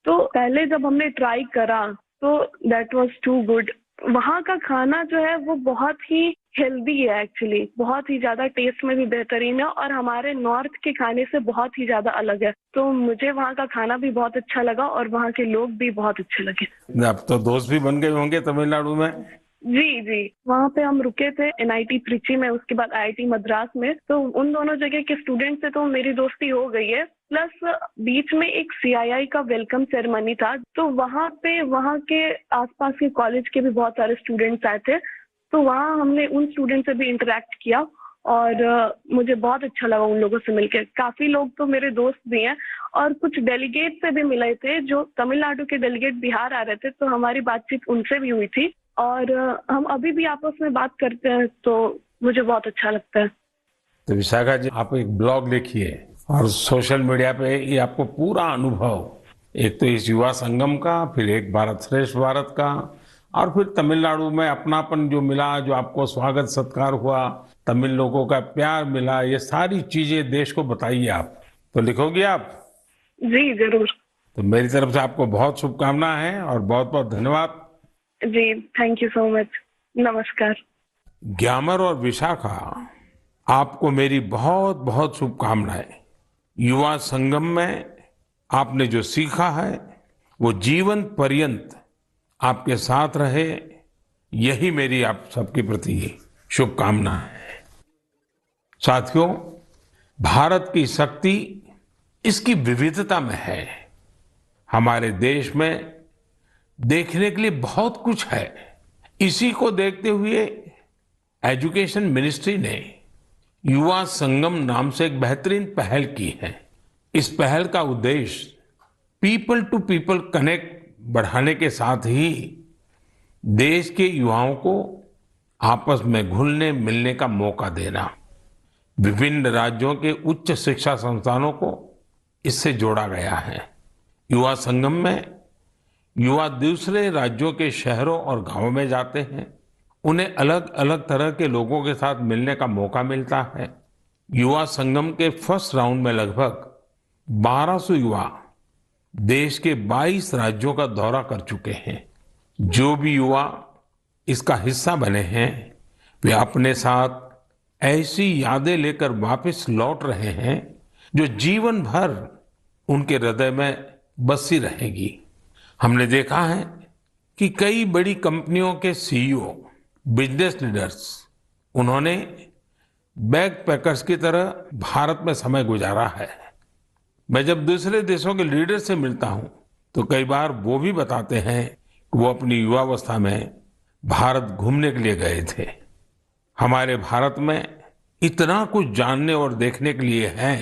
तो पहले जब हमने ट्राई करा तो दैट वाज टू गुड। वहाँ का खाना जो है वो बहुत ही हेल्दी है एक्चुअली, बहुत ही ज्यादा टेस्ट में भी बेहतरीन है और हमारे नॉर्थ के खाने से बहुत ही ज्यादा अलग है। तो मुझे वहाँ का खाना भी बहुत अच्छा लगा और वहाँ के लोग भी बहुत अच्छे लगे। अब तो दोस्त भी बन गए होंगे तमिलनाडु में। जी जी, वहाँ पे हम रुके थे NIT त्रिची में, उसके बाद IIT मद्रास में, तो उन दोनों जगह के स्टूडेंट से तो मेरी दोस्ती हो गई है। प्लस बीच में एक CII का वेलकम सेरेमनी था, तो वहाँ पे वहाँ के आसपास के कॉलेज के भी बहुत सारे स्टूडेंट्स आए थे, तो वहाँ हमने उन स्टूडेंट से भी इंटरेक्ट किया और मुझे बहुत अच्छा लगा उन लोगों से मिलकर। काफी लोग तो मेरे दोस्त भी हैं और कुछ डेलीगेट से भी मिले थे, जो तमिलनाडु के डेलीगेट बिहार आ रहे थे, तो हमारी बातचीत उनसे भी हुई थी और हम अभी भी आपस में बात करते हैं, तो मुझे बहुत अच्छा लगता है। तो विशाखा जी, आप एक ब्लॉग लिखिए और सोशल मीडिया पे ये आपको पूरा अनुभव, एक तो इस युवा संगम का, फिर एक भारत श्रेष्ठ भारत का, और फिर तमिलनाडु में अपनापन जो मिला, जो आपको स्वागत सत्कार हुआ, तमिल लोगों का प्यार मिला, ये सारी चीजें देश को बताइए आप। तो लिखोगे आप? जी जरूर। तो मेरी तरफ से आपको बहुत शुभकामनाएं हैं और बहुत बहुत धन्यवाद। जी, थैंक यू सो मच। नमस्कार। ग्यामर और विशाखा, आपको मेरी बहुत बहुत शुभकामनाएं। युवा संगम में आपने जो सीखा है वो जीवन पर्यंत आपके साथ रहे, यही मेरी आप सबके प्रति शुभकामना है। साथियों, भारत की शक्ति इसकी विविधता में है। हमारे देश में देखने के लिए बहुत कुछ है। इसी को देखते हुए एजुकेशन मिनिस्ट्री ने युवा संगम नाम से एक बेहतरीन पहल की है। इस पहल का उद्देश्य पीपल टू पीपल कनेक्ट बढ़ाने के साथ ही देश के युवाओं को आपस में घुलने मिलने का मौका देना। विभिन्न राज्यों के उच्च शिक्षा संस्थानों को इससे जोड़ा गया है। युवा संगम में युवा दूसरे राज्यों के शहरों और गांवों में जाते हैं, उन्हें अलग अलग तरह के लोगों के साथ मिलने का मौका मिलता है। युवा संगम के फर्स्ट राउंड में लगभग 1200 युवा देश के 22 राज्यों का दौरा कर चुके हैं। जो भी युवा इसका हिस्सा बने हैं, वे अपने साथ ऐसी यादें लेकर वापस लौट रहे हैं जो जीवन भर उनके हृदय में बसी रहेगी। हमने देखा है कि कई बड़ी कंपनियों के CEO, बिजनेस लीडर्स, उन्होंने बैग पैकर्स की तरह भारत में समय गुजारा है। मैं जब दूसरे देशों के लीडर से मिलता हूं तो कई बार वो भी बताते हैं कि वो अपनी युवावस्था में भारत घूमने के लिए गए थे। हमारे भारत में इतना कुछ जानने और देखने के लिए है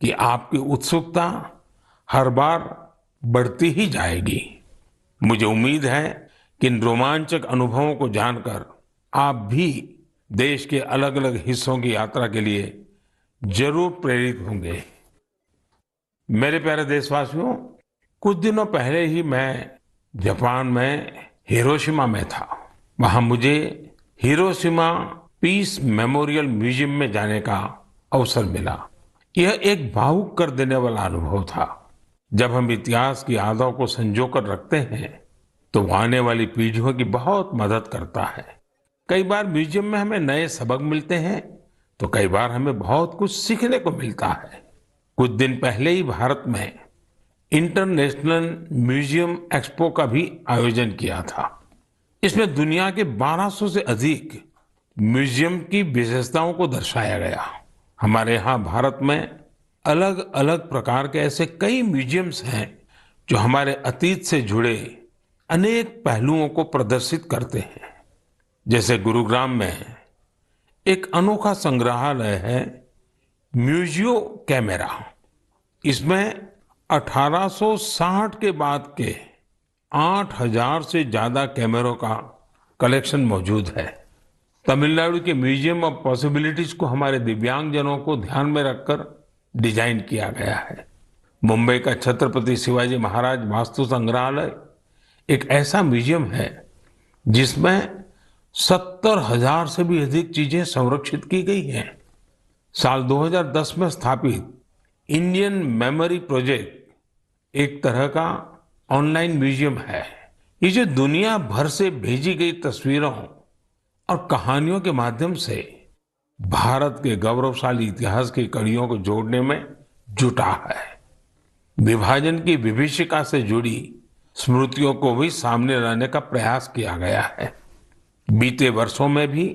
कि आपकी उत्सुकता हर बार बढ़ती ही जाएगी। मुझे उम्मीद है कि इन रोमांचक अनुभवों को जानकर आप भी देश के अलग अलग हिस्सों की यात्रा के लिए जरूर प्रेरित होंगे। मेरे प्यारे देशवासियों, कुछ दिनों पहले ही मैं जापान में हिरोशिमा में था। वहां मुझे हिरोशिमा पीस मेमोरियल म्यूजियम में जाने का अवसर मिला। यह एक भावुक कर देने वाला अनुभव था। जब हम इतिहास की यादों को संजोकर रखते हैं तो वो आने वाली पीढ़ियों की बहुत मदद करता है। कई बार म्यूजियम में हमें नए सबक मिलते हैं तो कई बार हमें बहुत कुछ सीखने को मिलता है। कुछ दिन पहले ही भारत में इंटरनेशनल म्यूजियम एक्सपो का भी आयोजन किया था। इसमें दुनिया के 1200 से अधिक म्यूजियम की विशेषताओं को दर्शाया गया। हमारे यहाँ भारत में अलग अलग प्रकार के ऐसे कई म्यूजियम्स हैं जो हमारे अतीत से जुड़े अनेक पहलुओं को प्रदर्शित करते हैं। जैसे गुरुग्राम में एक अनोखा संग्रहालय है म्यूजियो कैमरा। इसमें 1860 के बाद के 8000 से ज्यादा कैमरों का कलेक्शन मौजूद है। तमिलनाडु के म्यूजियम ऑफ पॉसिबिलिटीज को हमारे दिव्यांगजनों को ध्यान में रखकर डिजाइन किया गया है। मुंबई का छत्रपति शिवाजी महाराज वास्तु संग्रहालय एक ऐसा म्यूजियम है जिसमें 70,000 से भी अधिक चीजें संरक्षित की गई हैं। साल 2010 में स्थापित इंडियन मेमोरी प्रोजेक्ट एक तरह का ऑनलाइन म्यूजियम है। ये जो दुनिया भर से भेजी गई तस्वीरों और कहानियों के माध्यम से भारत के गौरवशाली इतिहास की कड़ियों को जोड़ने में जुटा है। विभाजन की विभीषिका से जुड़ी स्मृतियों को भी सामने लाने का प्रयास किया गया है। बीते वर्षों में भी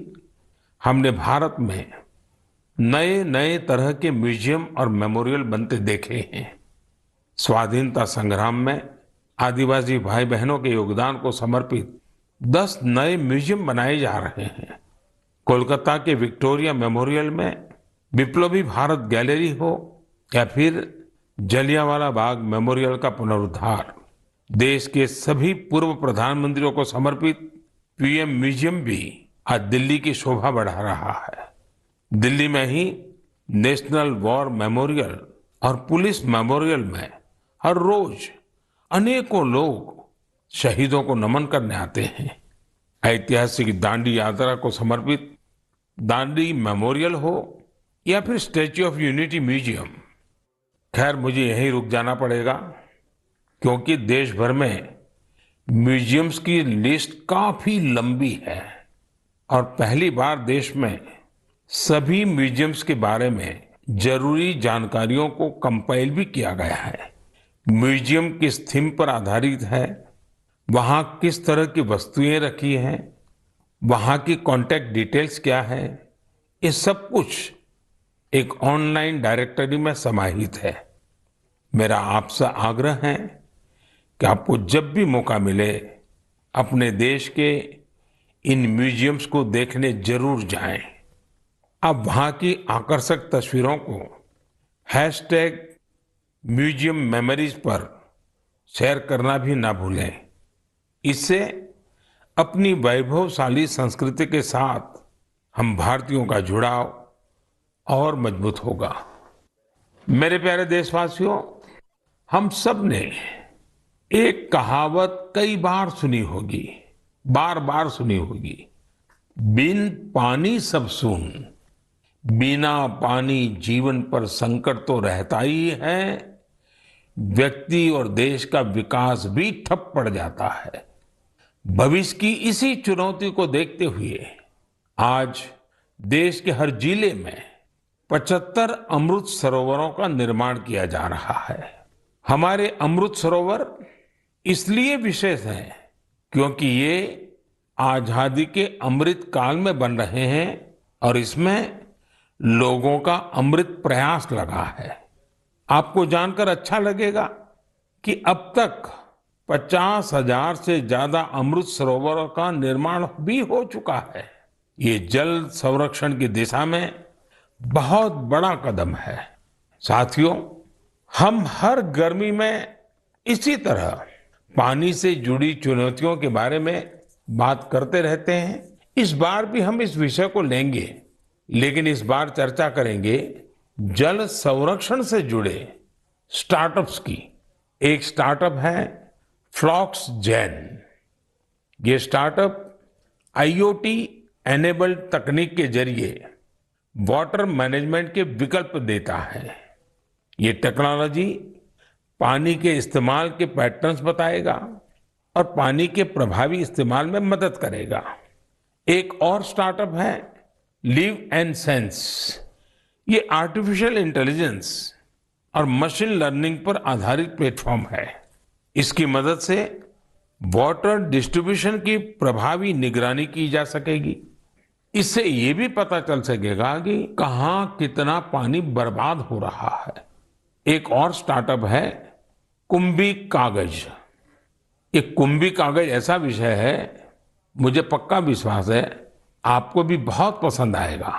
हमने भारत में नए नए तरह के म्यूजियम और मेमोरियल बनते देखे हैं। स्वाधीनता संग्राम में आदिवासी भाई बहनों के योगदान को समर्पित 10 नए म्यूजियम बनाए जा रहे हैं। कोलकाता के विक्टोरिया मेमोरियल में विप्लवी भारत गैलरी हो या फिर जलियांवाला बाग मेमोरियल का पुनरुद्धार, देश के सभी पूर्व प्रधानमंत्रियों को समर्पित पीएम म्यूजियम भी आज दिल्ली की शोभा बढ़ा रहा है। दिल्ली में ही नेशनल वॉर मेमोरियल और पुलिस मेमोरियल में हर रोज अनेकों लोग शहीदों को नमन करने आते हैं। ऐतिहासिक दांडी यात्रा को समर्पित दांडी मेमोरियल हो या फिर स्टैच्यू ऑफ यूनिटी म्यूजियम। खैर, मुझे यहीं रुक जाना पड़ेगा क्योंकि देश भर में म्यूजियम्स की लिस्ट काफी लंबी है और पहली बार देश में सभी म्यूजियम्स के बारे में जरूरी जानकारियों को कंपाइल भी किया गया है। म्यूजियम किस थीम पर आधारित है, वहां किस तरह की वस्तुएं रखी हैं, वहां की कॉन्टैक्ट डिटेल्स क्या है, ये सब कुछ एक ऑनलाइन डायरेक्टरी में समाहित है। मेरा आपसे आग्रह है कि आपको जब भी मौका मिले अपने देश के इन म्यूजियम्स को देखने जरूर जाएं। आप वहां की आकर्षक तस्वीरों को #म्यूजियम मेमोरीज पर शेयर करना भी ना भूलें। इससे अपनी वैभवशाली संस्कृति के साथ हम भारतीयों का जुड़ाव और मजबूत होगा। मेरे प्यारे देशवासियों, हम सब ने एक कहावत कई बार सुनी होगी, बार बार सुनी होगी, बिन पानी सब सून, बिना पानी जीवन पर संकट तो रहता ही है, व्यक्ति और देश का विकास भी ठप पड़ जाता है। भविष्य की इसी चुनौती को देखते हुए आज देश के हर जिले में 75 अमृत सरोवरों का निर्माण किया जा रहा है। हमारे अमृत सरोवर इसलिए विशेष हैं क्योंकि ये आजादी के अमृत काल में बन रहे हैं और इसमें लोगों का अमृत प्रयास लगा है। आपको जानकर अच्छा लगेगा कि अब तक 50,000 से ज्यादा अमृत सरोवरों का निर्माण भी हो चुका है। ये जल संरक्षण की दिशा में बहुत बड़ा कदम है। साथियों, हम हर गर्मी में इसी तरह पानी से जुड़ी चुनौतियों के बारे में बात करते रहते हैं। इस बार भी हम इस विषय को लेंगे, लेकिन इस बार चर्चा करेंगे जल संरक्षण से जुड़े स्टार्टअप्स की। एक स्टार्टअप है फ्लॉक्स जैन। ये स्टार्टअप IoT एनेबल्ड तकनीक के जरिए वाटर मैनेजमेंट के विकल्प देता है। ये टेक्नोलॉजी पानी के इस्तेमाल के पैटर्न्स बताएगा और पानी के प्रभावी इस्तेमाल में मदद करेगा। एक और स्टार्टअप है लिव एंड सेंस। ये आर्टिफिशियल इंटेलिजेंस और मशीन लर्निंग पर आधारित प्लेटफॉर्म है। इसकी मदद से वाटर डिस्ट्रीब्यूशन की प्रभावी निगरानी की जा सकेगी। इससे ये भी पता चल सकेगा कि कहाँ कितना पानी बर्बाद हो रहा है। एक और स्टार्टअप है कुंभी कागज। ये कुंभी कागज ऐसा विषय है, मुझे पक्का विश्वास है आपको भी बहुत पसंद आएगा।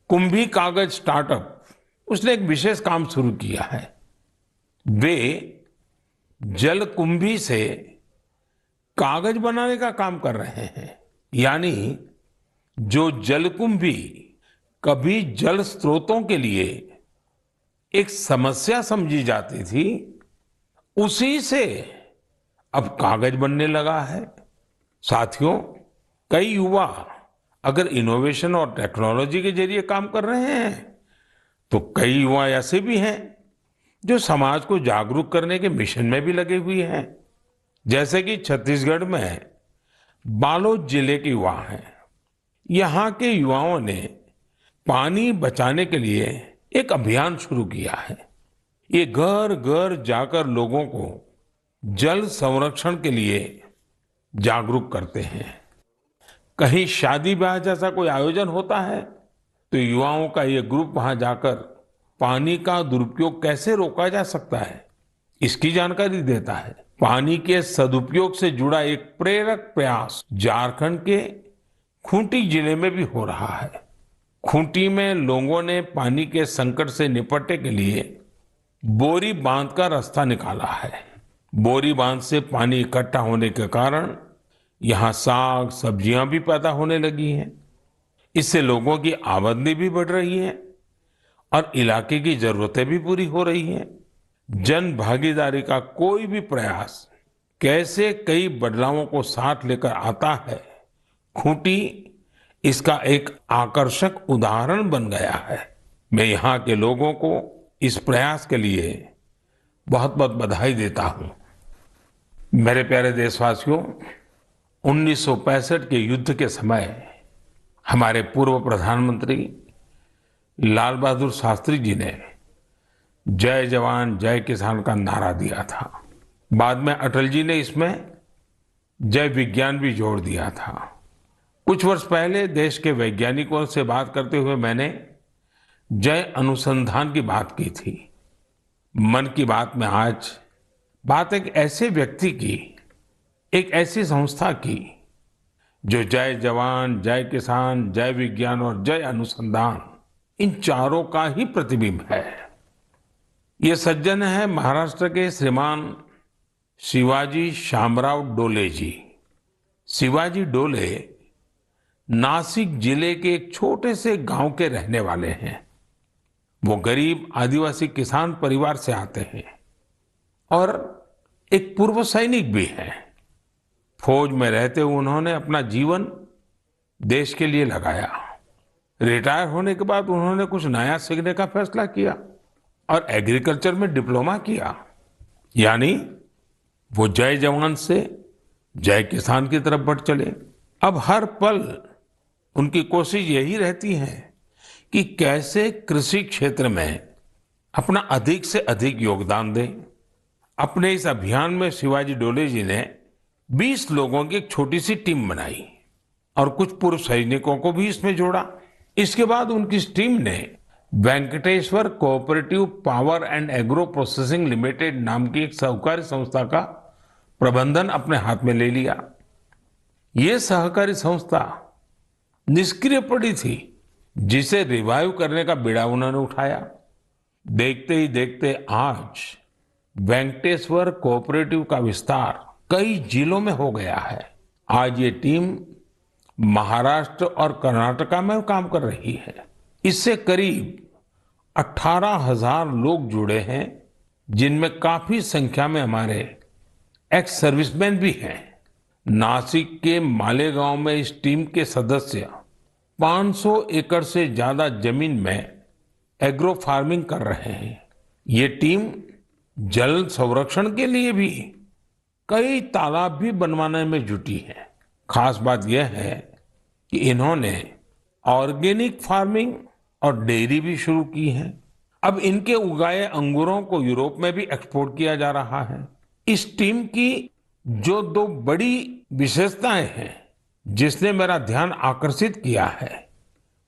कुंभी कागज स्टार्टअप उसने एक विशेष काम शुरू किया है। वे जलकुंभी से कागज बनाने का काम कर रहे हैं। यानी जो जलकुंभी कभी जल स्रोतों के लिए एक समस्या समझी जाती थी, उसी से अब कागज बनने लगा है। साथियों, कई युवा अगर इनोवेशन और टेक्नोलॉजी के जरिए काम कर रहे हैं, तो कई युवा ऐसे भी हैं जो समाज को जागरूक करने के मिशन में भी लगे हुए हैं। जैसे कि छत्तीसगढ़ में बालोद जिले के युवा हैं। यहाँ के युवाओं ने पानी बचाने के लिए एक अभियान शुरू किया है। ये घर घर जाकर लोगों को जल संरक्षण के लिए जागरूक करते हैं। कहीं शादी ब्याह जैसा कोई आयोजन होता है तो युवाओं का ये ग्रुप वहां जाकर पानी का दुरुपयोग कैसे रोका जा सकता है, इसकी जानकारी देता है। पानी के सदुपयोग से जुड़ा एक प्रेरक प्रयास झारखंड के खूंटी जिले में भी हो रहा है। खूंटी में लोगों ने पानी के संकट से निपटने के लिए बोरी बांध का रास्ता निकाला है। बोरी बांध से पानी इकट्ठा होने के कारण यहाँ साग सब्जियां भी पैदा होने लगी हैं। इससे लोगों की आमदनी भी बढ़ रही है और इलाके की जरूरतें भी पूरी हो रही हैं। जन भागीदारी का कोई भी प्रयास कैसे कई बदलावों को साथ लेकर आता है, खूंटी इसका एक आकर्षक उदाहरण बन गया है। मैं यहाँ के लोगों को इस प्रयास के लिए बहुत बहुत बधाई देता हूँ। मेरे प्यारे देशवासियों, 1965 के युद्ध के समय हमारे पूर्व प्रधानमंत्री लाल बहादुर शास्त्री जी ने जय जवान जय किसान का नारा दिया था। बाद में अटल जी ने इसमें जय विज्ञान भी जोड़ दिया था। कुछ वर्ष पहले देश के वैज्ञानिकों से बात करते हुए मैंने जय अनुसंधान की बात की थी। मन की बात में आज बात एक ऐसे व्यक्ति की, एक ऐसी संस्था की जो जय जवान जय किसान जय विज्ञान और जय अनुसंधान इन चारों का ही प्रतिबिंब है। ये सज्जन है महाराष्ट्र के श्रीमान शिवाजी शामराव डोले जी। शिवाजी डोले नासिक जिले के एक छोटे से गांव के रहने वाले हैं। वो गरीब आदिवासी किसान परिवार से आते हैं और एक पूर्व सैनिक भी हैं। फौज में रहते हुए उन्होंने अपना जीवन देश के लिए लगाया। रिटायर होने के बाद उन्होंने कुछ नया सीखने का फैसला किया और एग्रीकल्चर में डिप्लोमा किया। यानी वो जय जवान से जय किसान की तरफ बढ़ चले। अब हर पल उनकी कोशिश यही रहती है कि कैसे कृषि क्षेत्र में अपना अधिक से अधिक योगदान दें। अपने इस अभियान में शिवाजी डोले जी ने 20 लोगों की एक छोटी सी टीम बनाई और कुछ पूर्व सैनिकों को भी इसमें जोड़ा। इसके बाद उनकी इस टीम ने Venkateshwar cooperative power and agro processing limited नाम की एक सहकारी संस्था का प्रबंधन अपने हाथ में ले लिया। ये सहकारी संस्था निष्क्रिय पड़ी थी, जिसे रिवाइव करने का बीड़ा उन्होंने उठाया। देखते ही देखते आज वेंकटेश्वर कोऑपरेटिव का विस्तार कई जिलों में हो गया है। आज ये टीम महाराष्ट्र और कर्नाटका में काम कर रही है। इससे करीब 18,000 लोग जुड़े हैं, जिनमें काफी संख्या में हमारे एक्स सर्विसमैन भी हैं। नासिक के मालेगांव में इस टीम के सदस्य 500 एकड़ से ज्यादा जमीन में एग्रो फार्मिंग कर रहे हैं। ये टीम जल संरक्षण के लिए भी कई तालाब भी बनवाने में जुटी है। खास बात यह है कि इन्होंने ऑर्गेनिक फार्मिंग और डेयरी भी शुरू की है। अब इनके उगाए अंगूरों को यूरोप में भी एक्सपोर्ट किया जा रहा है। इस टीम की जो दो बड़ी विशेषताएं हैं जिसने मेरा ध्यान आकर्षित किया है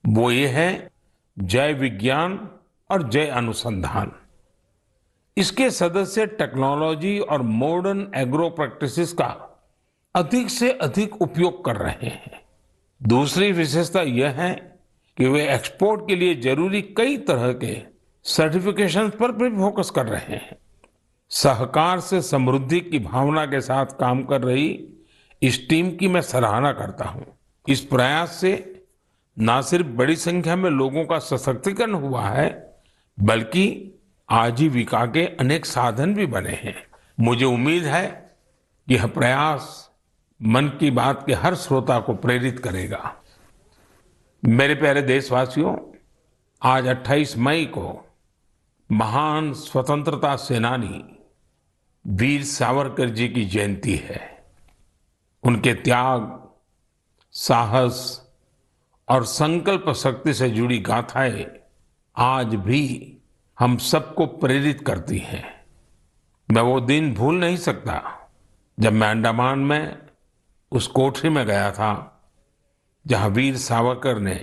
वो ये है जय विज्ञान और जय अनुसंधान। इसके सदस्य टेक्नोलॉजी और मॉडर्न एग्रो प्रैक्टिसेस का अधिक से अधिक उपयोग कर रहे हैं। दूसरी विशेषता यह है कि वे एक्सपोर्ट के लिए जरूरी कई तरह के सर्टिफिकेशन पर भी फोकस कर रहे हैं। सहकार से समृद्धि की भावना के साथ काम कर रही इस टीम की मैं सराहना करता हूं। इस प्रयास से न सिर्फ बड़ी संख्या में लोगों का सशक्तिकरण हुआ है बल्कि आजीविका के अनेक साधन भी बने हैं। मुझे उम्मीद है कि यह प्रयास मन की बात के हर श्रोता को प्रेरित करेगा। मेरे प्यारे देशवासियों, आज 28 मई को महान स्वतंत्रता सेनानी वीर सावरकर जी की जयंती है। उनके त्याग, साहस और संकल्प शक्ति से जुड़ी गाथाएं आज भी हम सबको प्रेरित करती हैं। मैं वो दिन भूल नहीं सकता जब मैं अंडमान में उस कोठरी में गया था जहां वीर सावरकर ने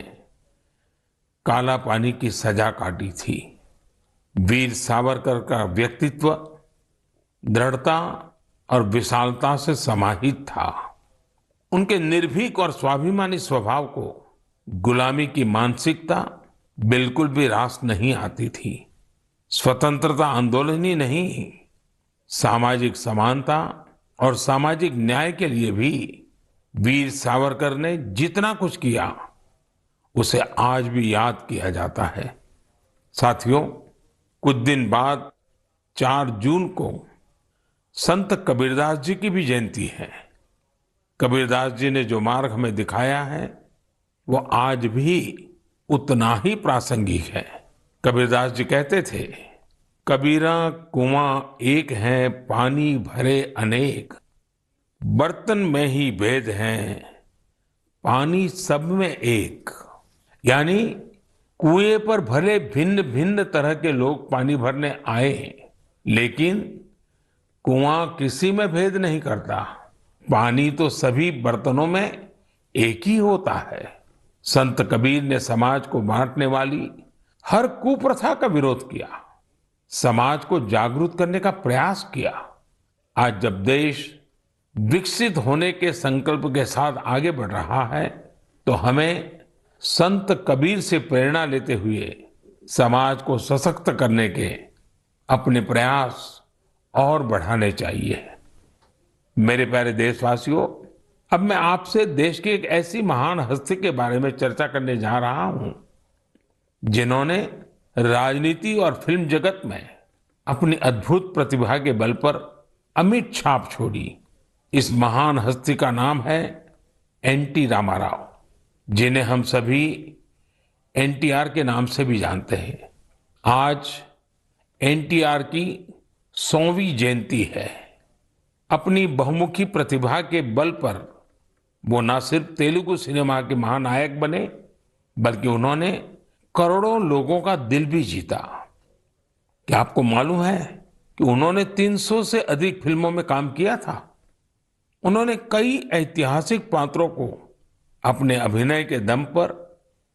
काला पानी की सजा काटी थी। वीर सावरकर का व्यक्तित्व दृढ़ता और विशालता से समाहित था। उनके निर्भीक और स्वाभिमानी स्वभाव को गुलामी की मानसिकता बिल्कुल भी रास नहीं आती थी। स्वतंत्रता आंदोलन ही नहीं, सामाजिक समानता और सामाजिक न्याय के लिए भी वीर सावरकर ने जितना कुछ किया उसे आज भी याद किया जाता है। साथियों, कुछ दिन बाद 4 जून को संत कबीरदास जी की भी जयंती है। कबीरदास जी ने जो मार्ग हमें दिखाया है वो आज भी उतना ही प्रासंगिक है। कबीरदास जी कहते थे, कबीरा कुआं एक है पानी भरे अनेक, बर्तन में ही भेद हैं पानी सब में एक। यानी कुएं पर भले भिन्न भिन्न तरह के लोग पानी भरने आए लेकिन कुआं किसी में भेद नहीं करता। पानी तो सभी बर्तनों में एक ही होता है। संत कबीर ने समाज को बांटने वाली हर कुप्रथा का विरोध किया, समाज को जागरूक करने का प्रयास किया। आज जब देश विकसित होने के संकल्प के साथ आगे बढ़ रहा है तो हमें संत कबीर से प्रेरणा लेते हुए समाज को सशक्त करने के अपने प्रयास और बढ़ाने चाहिए। मेरे प्यारे देशवासियों, अब मैं आपसे देश की एक ऐसी महान हस्ती के बारे में चर्चा करने जा रहा हूं जिन्होंने राजनीति और फिल्म जगत में अपनी अद्भुत प्रतिभा के बल पर अमिट छाप छोड़ी। इस महान हस्ती का नाम है एनटी रामाराव, जिन्हें हम सभी एनटीआर के नाम से भी जानते हैं। आज एनटीआर की 100वीं जयंती है। अपनी बहुमुखी प्रतिभा के बल पर वो न सिर्फ तेलुगु सिनेमा के महानायक बने बल्कि उन्होंने करोड़ों लोगों का दिल भी जीता। क्या आपको मालूम है कि उन्होंने 300 से अधिक फिल्मों में काम किया था? उन्होंने कई ऐतिहासिक पात्रों को अपने अभिनय के दम पर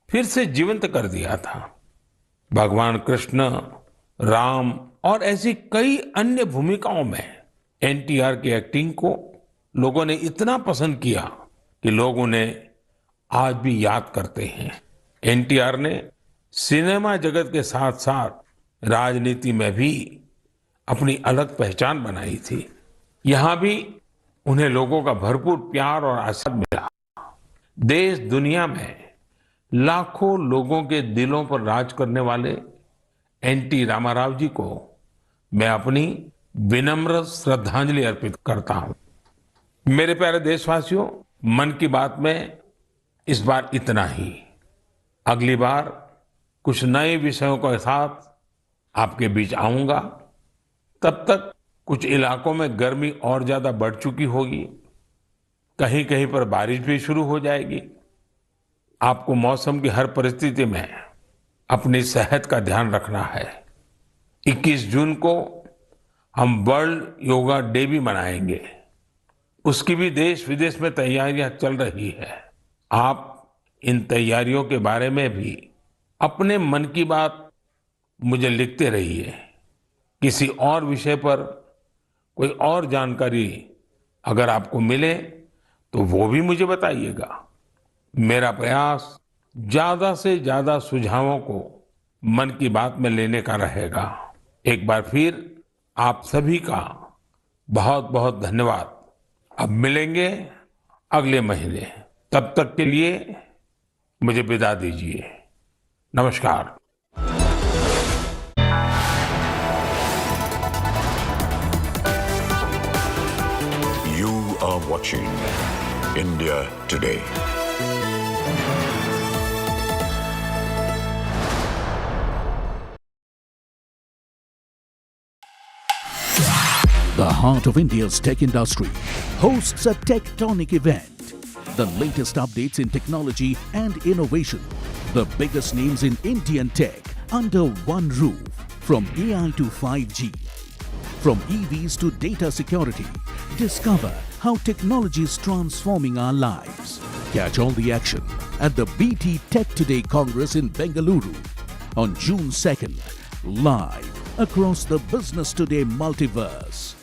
फिर से जीवंत कर दिया था। भगवान कृष्ण, राम और ऐसी कई अन्य भूमिकाओं में एनटीआर की एक्टिंग को लोगों ने इतना पसंद किया कि लोग उन्हें आज भी याद करते हैं। एनटीआर ने सिनेमा जगत के साथ साथ राजनीति में भी अपनी अलग पहचान बनाई थी। यहां भी उन्हें लोगों का भरपूर प्यार और आशीर्वाद मिला। देश दुनिया में लाखों लोगों के दिलों पर राज करने वाले एनटी रामाराव जी को मैं अपनी विनम्र श्रद्धांजलि अर्पित करता हूं। मेरे प्यारे देशवासियों, मन की बात में इस बार इतना ही। अगली बार कुछ नए विषयों के साथ आपके बीच आऊंगा। तब तक कुछ इलाकों में गर्मी और ज्यादा बढ़ चुकी होगी, कहीं कहीं पर बारिश भी शुरू हो जाएगी। आपको मौसम की हर परिस्थिति में अपनी सेहत का ध्यान रखना है। 21 जून को हम वर्ल्ड योगा डे भी मनाएंगे। उसकी भी देश विदेश में तैयारियां चल रही है। आप इन तैयारियों के बारे में भी अपने मन की बात मुझे लिखते रहिए। किसी और विषय पर कोई और जानकारी अगर आपको मिले तो वो भी मुझे बताइएगा। मेरा प्रयास ज्यादा से ज्यादा सुझावों को मन की बात में लेने का रहेगा। एक बार फिर आप सभी का बहुत बहुत धन्यवाद। अब मिलेंगे अगले महीने। तब तक के लिए मुझे विदा दीजिए। नमस्कार। You are watching India Today. The heart of India's tech industry hosts a tectonic event. The latest updates in technology and innovation. The biggest names in Indian tech under one roof. From AI to 5G. From EVs to data security. Discover how technology is transforming our lives. Catch all the action at the BT Tech Today Congress in Bengaluru on June 2nd. Live across the Business Today multiverse.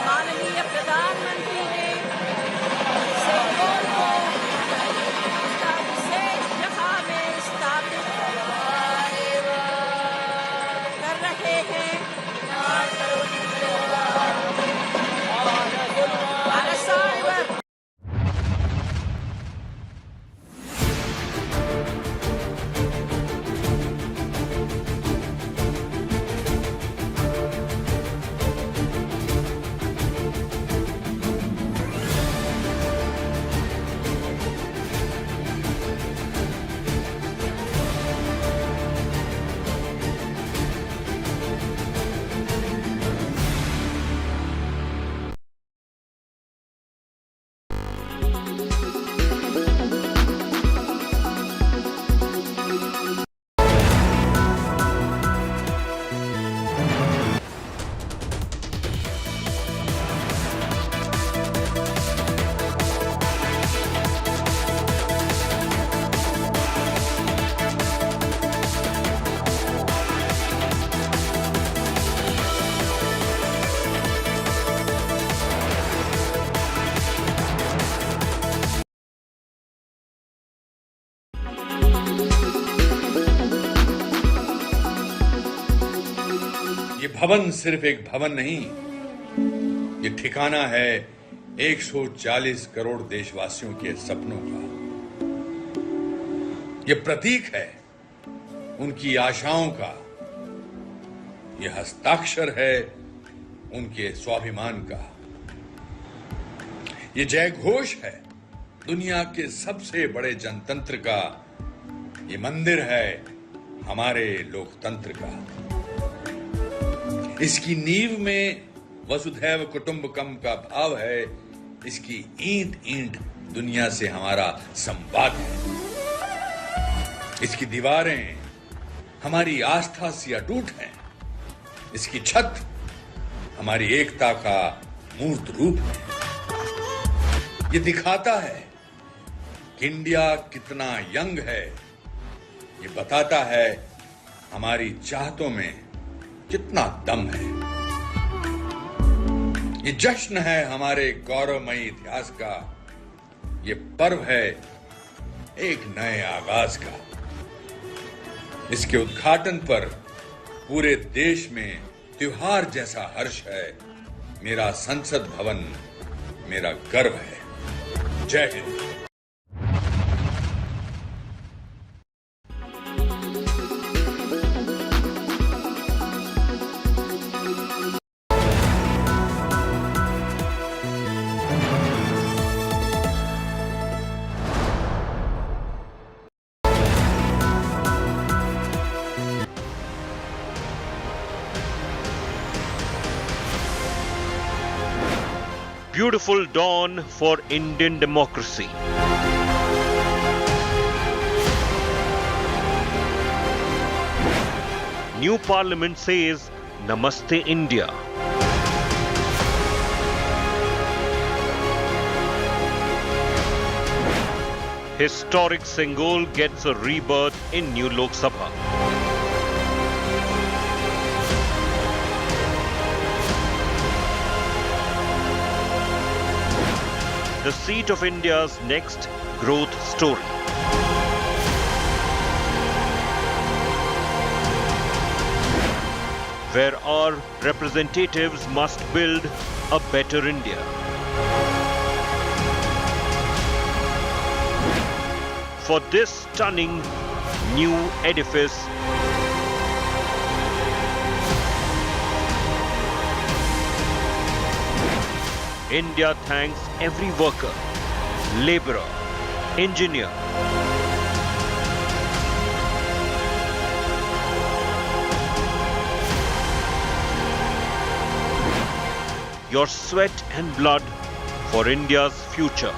माननीय प्रधानमंत्री ने सेंगोल को उसका विशेष जगह में स्थापित कर रहे हैं। ये भवन सिर्फ एक भवन नहीं, ये ठिकाना है 140 करोड़ देशवासियों के सपनों का। ये प्रतीक है उनकी आशाओं का। ये हस्ताक्षर है उनके स्वाभिमान का। ये जय घोष है दुनिया के सबसे बड़े जनतंत्र का। ये मंदिर है हमारे लोकतंत्र का। इसकी नींव में वसुधैव कुटुंबकम का भाव है। इसकी ईंट ईंट दुनिया से हमारा संवाद है। इसकी दीवारें हमारी आस्था से अटूट हैं। इसकी छत हमारी एकता का मूर्त रूप है। ये दिखाता है कि इंडिया कितना यंग है। ये बताता है हमारी चाहतों में कितना दम है। ये जश्न है हमारे गौरवमयी इतिहास का। ये पर्व है एक नए आगाज का। इसके उद्घाटन पर पूरे देश में त्योहार जैसा हर्ष है। मेरा संसद भवन मेरा गर्व है। जय Hind. beautiful dawn for Indian democracy. New Parliament says Namaste India. Historic Sengol gets a rebirth in new Lok Sabha. The seat of India's next growth story. Where our representatives must build a better India. For this stunning new edifice, India thanks every worker, labourer, engineer, your sweat and blood for India's future.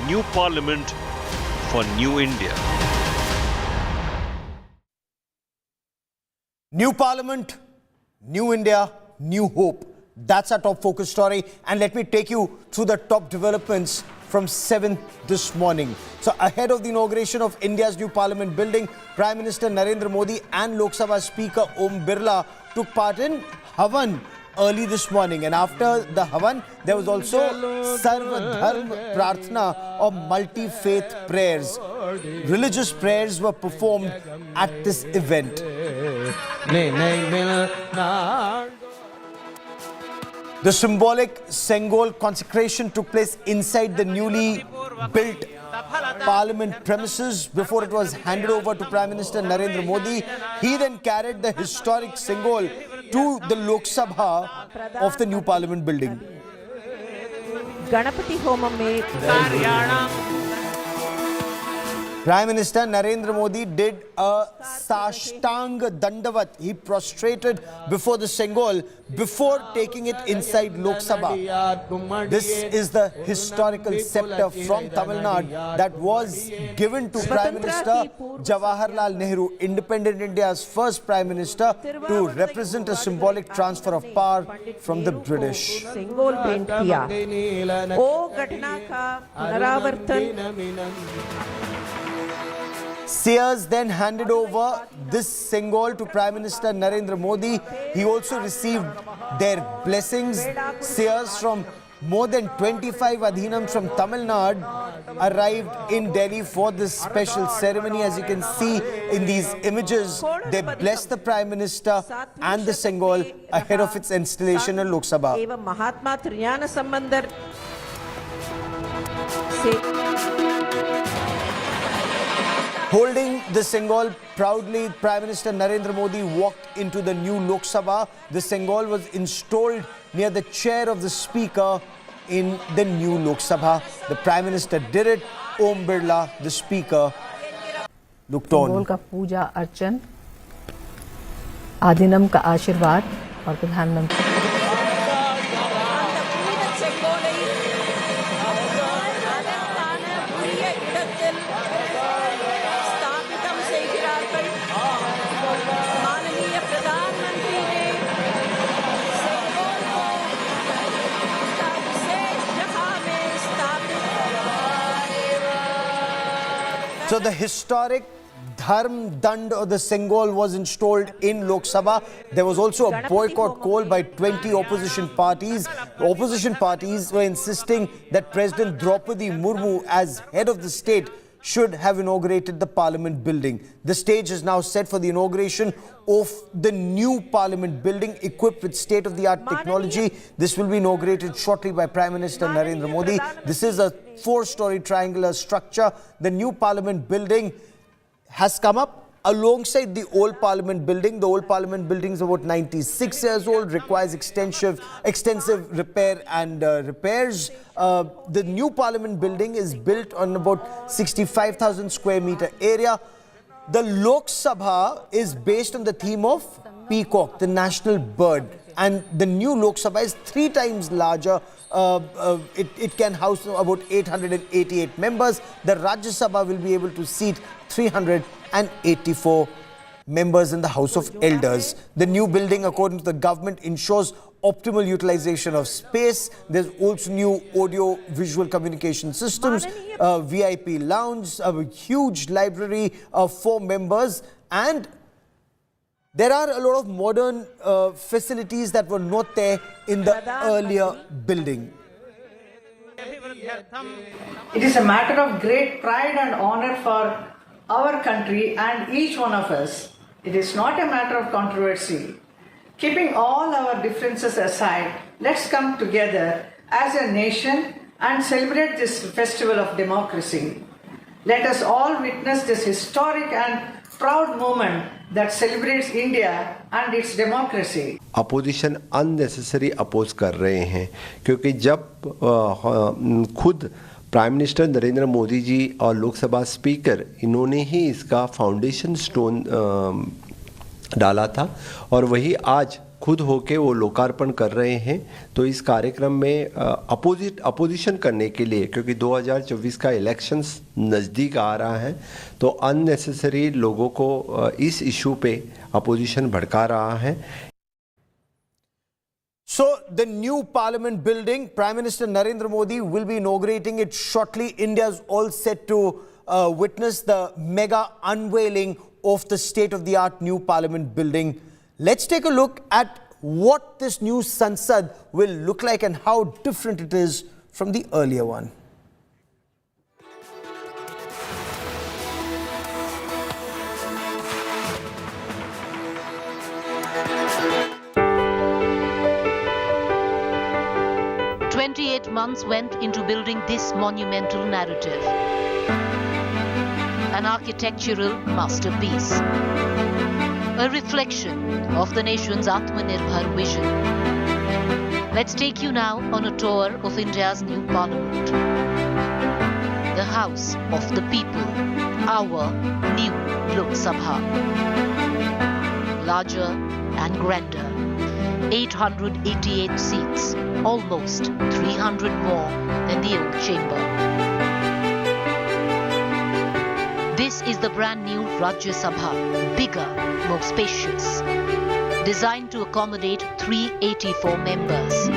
New Parliament for New India. New Parliament, New India, New Hope. That's our top focus story. And let me take you through the top developments from 7th this morning. So ahead of the inauguration of India's new Parliament building, Prime Minister Narendra Modi and Lok Sabha Speaker Om Birla took part in Havan early this morning. And after the Havan, there was also Sarva Dharma Prarthana or multi-faith prayers. Religious prayers were performed at this event. The symbolic Sengol consecration took place inside the newly built Parliament premises before it was handed over to Prime Minister Narendra Modi. He then carried the historic Sengol to the Lok Sabha of the new Parliament building. Ganpati Homan में Prime Minister Narendra Modi did a Sashtang Dandavat. He prostrated before the Sengol before taking it inside Lok Sabha. This is the historical sceptre from Tamil Nadu that was given to Prime Minister Jawaharlal Nehru, independent India's first Prime Minister, to represent a symbolic transfer of power from the British. Sengol भेंट किया वो घटना का पुनरावर्तन Seers then handed over this Sengol to Prime Minister Narendra Modi. He also received their blessings. Seers from more than 25 Adhinams from Tamil Nadu arrived in Delhi for this special ceremony. As you can see in these images, they blessed the Prime Minister and the Sengol ahead of its installation in Lok Sabha. एवं महात्मा त्रियान संबंधर से Holding the Sengol proudly, Prime Minister Narendra Modi walked into the new Lok Sabha. The Sengol was installed near the chair of the Speaker in the new Lok Sabha. The Prime Minister did it. Om Birla, the Speaker, looked on. Sengol का पूजा अर्चन, आदिनम का आशीर्वाद और प्रधानमंत्री So the historic Dharm Dand or the Sengol was installed in Lok Sabha. There was also a boycott call by 20 opposition parties. Opposition parties were insisting that President Draupadi Murmu, as head of the state, should have inaugurated the Parliament building. The stage is now set for the inauguration of the new Parliament building equipped with state-of-the-art technology. This will be inaugurated shortly by Prime Minister Narendra Modi. This is a 4-story triangular structure. The new Parliament building has come up alongside the old Parliament building. The old Parliament building is about 96 years old, requires extensive repair and repairs. The new Parliament building is built on about 65,000 square meter area. The Lok Sabha is based on the theme of peacock, the national bird. And the new Lok Sabha is 3 times larger. It can house about 888 members. The Rajya Sabha will be able to seat 384 members in the House of Elders. The new building, according to the government, ensures optimal utilization of space. There's also new audio-visual communication systems, VIP lounge, a huge library for members, and there are a lot of modern facilities that were not there in the earlier building. It is a matter of great pride and honor for our country and each one of us. It is not a matter of controversy. Keeping all our differences aside, let's come together as a nation and celebrate this festival of democracy. Let us all witness this historic and proud moment that celebrates India and its democracy. Opposition unnecessary oppose कर रहे हैं, क्योंकि जब खुद prime minister Narendra Modi ji और Lok Sabha speaker इन्होंने ही इसका foundation stone डाला था और वही आज खुद होके वो लोकार्पण कर रहे हैं, तो इस कार्यक्रम में अपोजिशन करने के लिए, क्योंकि 2024 का इलेक्शंस नज़दीक आ रहा है, तो अननेसेसरी लोगों को इस इशू पे अपोजिशन भड़का रहा है. So, the new Parliament building, Prime Minister Narendra Modi will be inaugurating it shortly. India is all set to witness the mega unveiling of the state-of-the-art new Parliament building. Let's take a look at what this new Sansad will look like and how different it is from the earlier one. Months went into building this monumental narrative. An architectural masterpiece. A reflection of the nation's Atmanirbhar vision. Let's take you now on a tour of India's new parliament. The House of the People, our new Lok Sabha. Larger and grander. 888 seats, almost 300 more than the old chamber. This is the brand new Rajya Sabha, bigger, more spacious. Designed to accommodate 384 members,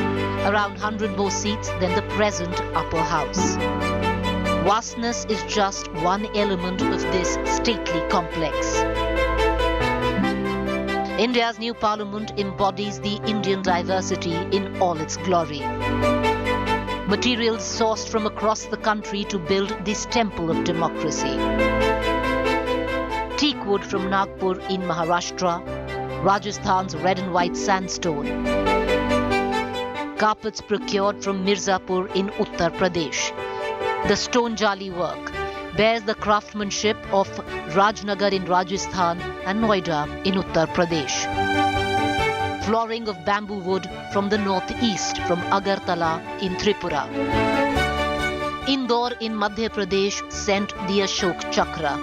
around 100 more seats than the present upper house. Vastness is just one element of this stately complex. India's new parliament embodies the Indian diversity in all its glory. Materials sourced from across the country to build this temple of democracy. Teak wood from Nagpur in Maharashtra, Rajasthan's red and white sandstone. Carpets procured from Mirzapur in Uttar Pradesh. The stone jali work bears the craftsmanship of Rajnagar in Rajasthan and Noida in Uttar Pradesh. Flooring of bamboo wood from the northeast from Agartala in Tripura. Indore in Madhya Pradesh sent the Ashok Chakra.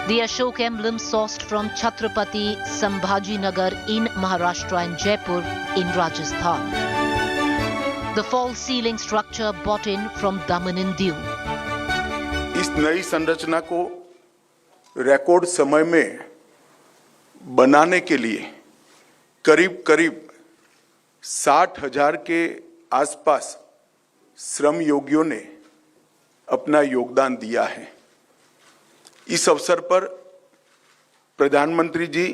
The Ashok emblem sourced from Chhatrapati Sambhaji Nagar in Maharashtra and Jaipur in Rajasthan. The false ceiling structure brought in from Daman and Diu. इस नई संरचना को record समय में बनाने के लिए करीब 60,000 के आसपास श्रम योगियों ने अपना योगदान दिया है. इस अवसर पर प्रधानमंत्री जी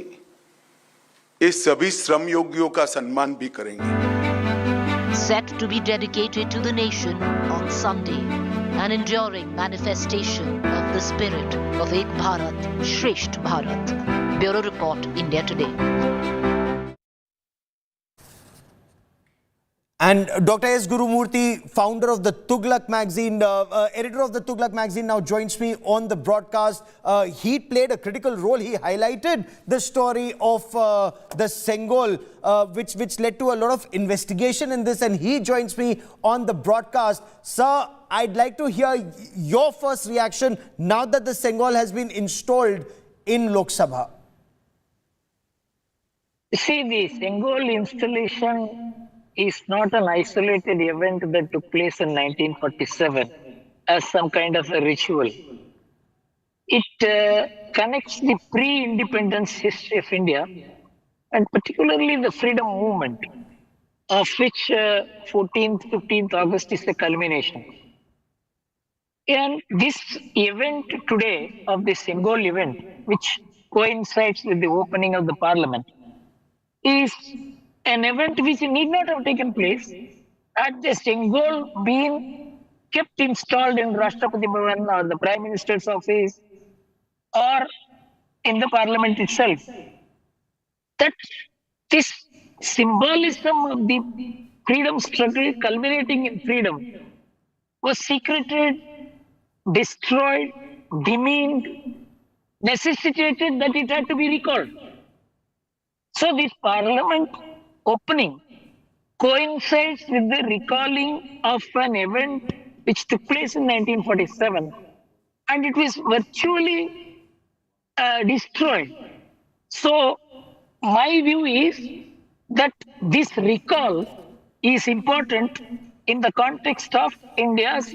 इस सभी श्रम योगियों का सम्मान भी करेंगे. Set to be dedicated to the nation on Sunday, an enduring manifestation of the spirit of Ek Bharat, Shresht Bharat. Bureau Report, India Today. And Dr. S. Gurumurthy, founder of the Tughlaq magazine, editor of the Tughlaq magazine, now joins me on the broadcast. He played a critical role. He highlighted the story of the Sengol, which led to a lot of investigation in this, and he joins me on the broadcast. Sir, I'd like to hear your first reaction now that the Sengol has been installed in Lok Sabha. See, the Sengol installation is not an isolated event that took place in 1947 as some kind of a ritual. It connects the pre-independence history of India and particularly the freedom movement, of which 14th, 15th August is the culmination. And this event today of the Sengol event, which coincides with the opening of the parliament, is an event which need not have taken place had the Sengol been kept installed in Rashtrapati Bhavan or the Prime Minister's office or in the parliament itself. That this symbolism of the freedom struggle culminating in freedom was secreted, destroyed, demeaned, necessitated that it had to be recalled. So this parliament opening coincides with the recalling of an event which took place in 1947, and it was virtually destroyed. So my view is that this recall is important in the context of India's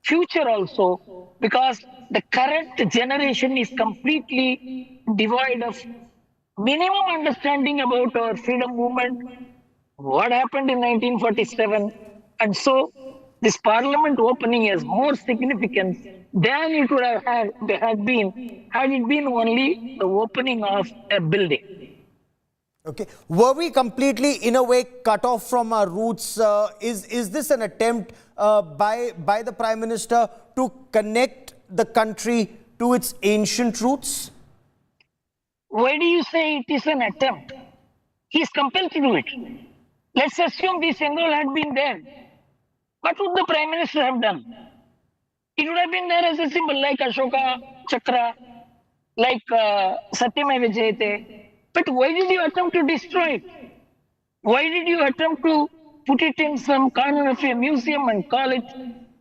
future also, because the current generation is completely devoid of minimum understanding about our freedom movement, what happened in 1947, and so this parliament opening has more significance than it would have had been had it been only the opening of a building. Okay. Were we completely, in a way, cut off from our roots? Is this an attempt by the Prime Minister to connect the country to its ancient roots? Why do you say it is an attempt? He is compelled to do it. Let's assume the Sengol had been there. What would the Prime Minister have done? It would have been there as a symbol, like Ashoka Chakra, like Satyameva Jayate. But why did you attempt to destroy it? Why did you attempt to put it in some corner of a museum and call it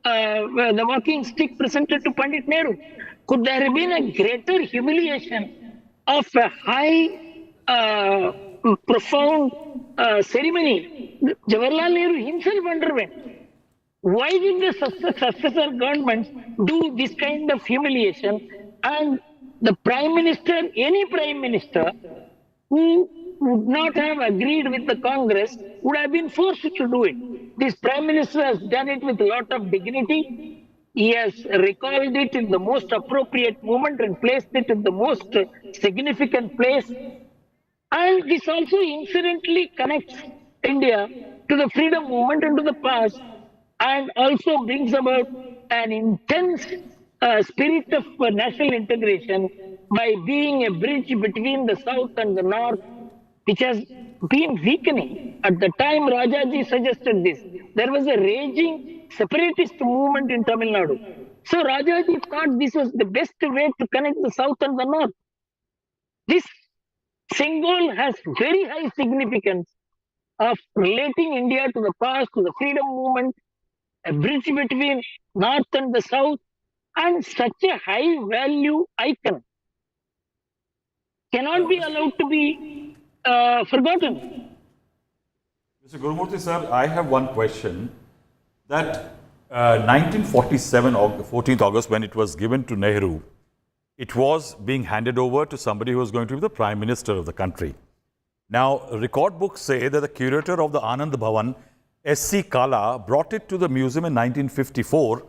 the walking stick presented to Pandit Nehru? Could there have been a greater humiliation of a high, profound ceremony? Jawaharlal Nehru himself underwent. Why did the successor governments do this kind of humiliation? And the Prime Minister, any Prime Minister, who would not have agreed with the Congress would have been forced to do it. This Prime Minister has done it with a lot of dignity. He has recalled it in the most appropriate moment and placed it in the most significant place. And this also incidentally connects India to the freedom movement and to the past, and also brings about an intense spirit of national integration by being a bridge between the south and the north, which has been weakening. At the time Rajaji suggested this, there was a raging separatist movement in Tamil Nadu. So Rajaji thought this was the best way to connect the south and the north. This Sengol has very high significance of relating India to the past, to the freedom movement, a bridge between north and the south, and such a high value icon cannot be allowed to be forgotten. Mr. Gurumurthy sir, I have one question. That 1947, 14th August, when it was given to Nehru, it was being handed over to somebody who was going to be the Prime Minister of the country. Now, record books say that the curator of the Anand Bhavan, S.C. Kala, brought it to the museum in 1954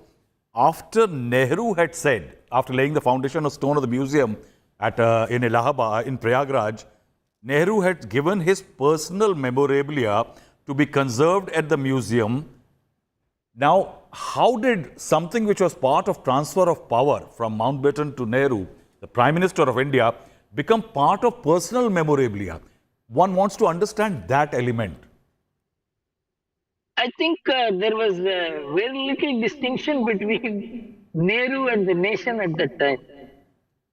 after Nehru had said, after laying the foundation of stone of the museum in Allahabad, in Prayagraj, Nehru had given his personal memorabilia to be conserved at the museum. Now, how did something which was part of transfer of power from Mountbatten to Nehru, the Prime Minister of India, become part of personal memorabilia? One wants to understand that element. I think there was very little distinction between Nehru and the nation at that time,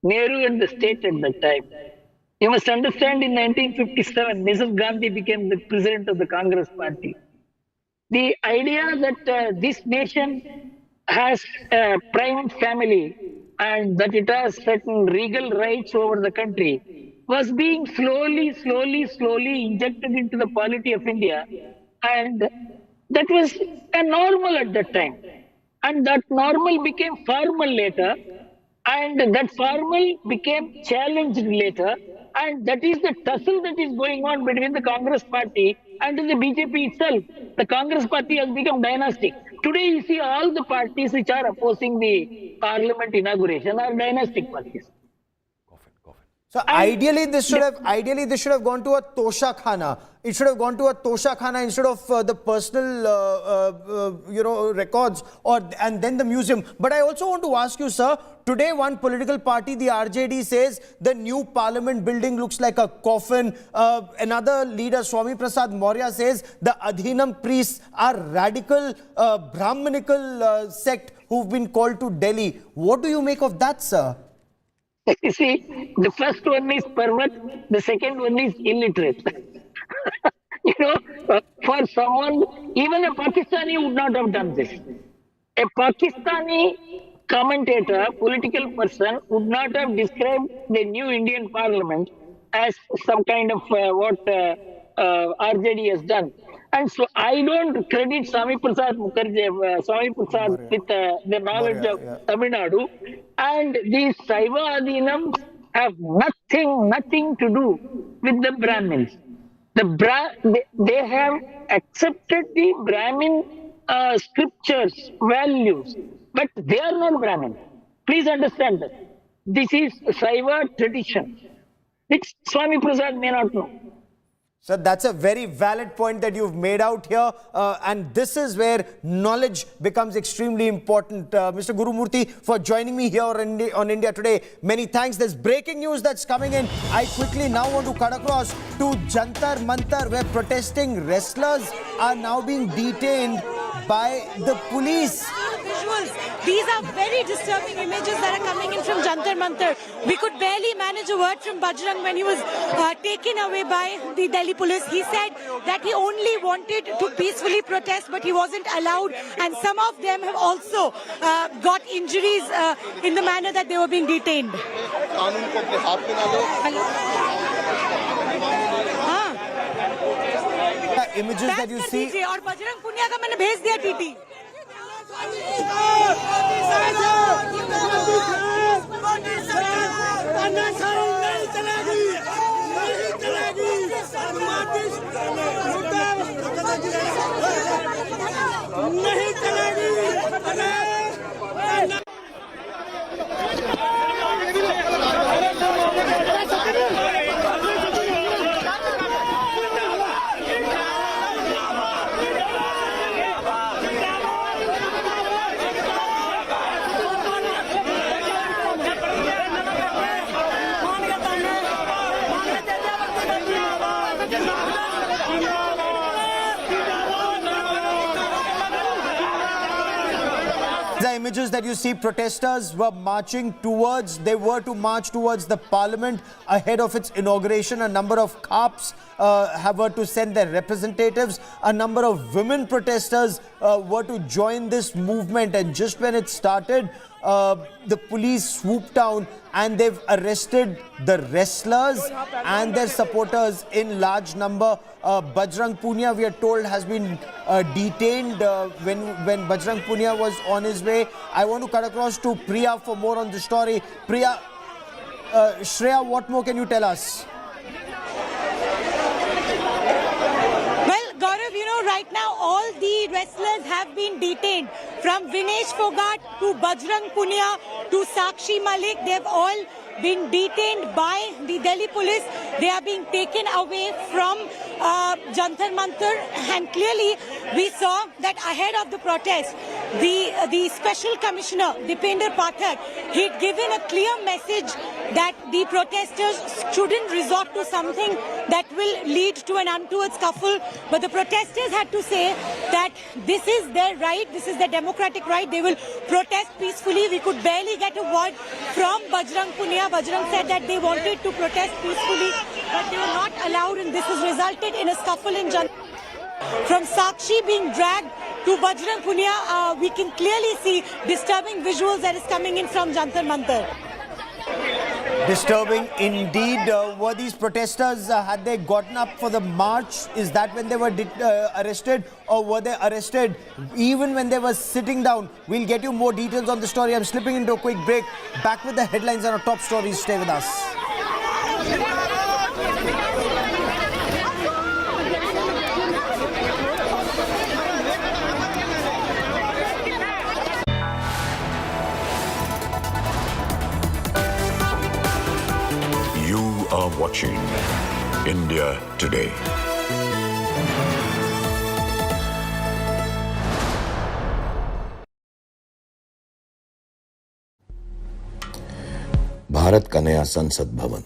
Nehru and the state at that time. You must understand, in 1957, Mrs. Gandhi became the president of the Congress party. The idea that this nation has a private family and that it has certain regal rights over the country was being slowly injected into the polity of India, and that was a normal at that time. And that normal became formal later, and that formal became challenged later, and that is the tussle that is going on between the Congress party and the BJP itself. The Congress party has become dynastic. Today you see all the parties which are opposing the parliament inauguration are dynastic parties. So ideally, this should have gone to a tosha khana. It should have gone to a tosha khana instead of the personal, records and then the museum. But I also want to ask you, sir. Today, one political party, the RJD, says the new parliament building looks like a coffin. Another leader, Swami Prasad Maurya, says the Adhinam priests are radical Brahmanical sect who've been called to Delhi. What do you make of that, sir? You see, the first one is pervert, the second one is illiterate. For someone, even a Pakistani would not have done this. A Pakistani commentator, political person, would not have described the new Indian parliament as some kind of what RJD has done. And so I don't credit Swami Prasad with the knowledge of Tamil Nadu. And these Saiva Adhinams have nothing to do with the Brahmins. They have accepted the Brahmin scriptures, values, but they are not Brahmin. Please understand that. This is Saiva tradition, which Swami Prasad may not know. So that's a very valid point that you've made out here. And this is where knowledge becomes extremely important. Mr. Gurumurthy, for joining me here on India Today. Many thanks. There's breaking news that's coming in. I quickly now want to cut across to Jantar Mantar, where protesting wrestlers are now being detained by the police. Visuals. These are very disturbing images that are coming in from Jantar Mantar. We could barely manage a word from Bajrang when he was taken away by the Delhi police. He said that he only wanted to peacefully protest, but he wasn't allowed. And some of them have also got injuries in the manner that they were being detained. Images that you see. और बजरंग पुनिया का मैंने भेज दिया TT. The images that you see, protesters were to march towards the parliament ahead of its inauguration. A number of cops were to send their representatives. A number of women protesters were to join this movement. And just when it started, the police swooped down and they've arrested the wrestlers and their supporters in large number. Bajrang Punia, we are told, has been detained when Bajrang Punia was on his way. I want to cut across to Priya for more on the story. Priya, Shreya, what more can you tell us? Well, Gaurav, right now all the wrestlers have been detained. From Vinesh Fogart to Bajrang Punia to Sakshi Malik, they've all been detained by the Delhi police. They are being taken away from Jantar Mantar, and clearly we saw that ahead of the protest, the special commissioner, Dipender Pathak, he'd given a clear message that the protesters shouldn't resort to something that will lead to an untoward scuffle. But the protesters had to say that this is their right, this is their democratic right. They will protest peacefully. We could barely get a word from Bajrang Punia. Bajrang said that they wanted to protest peacefully, but they were not allowed, and this has resulted in a scuffle in Jantar. From Sakshi being dragged to Bajrang Punia, we can clearly see disturbing visuals that is coming in from Jantar Mantar. Disturbing indeed. Were these protesters, had they gotten up for the march? Is that when they were arrested, or were they arrested even when they were sitting down? We'll get you more details on the story. I'm slipping into a quick break. Back with the headlines and our top stories. Stay with us. You are watching India Today. Bharat का नया संसद भवन,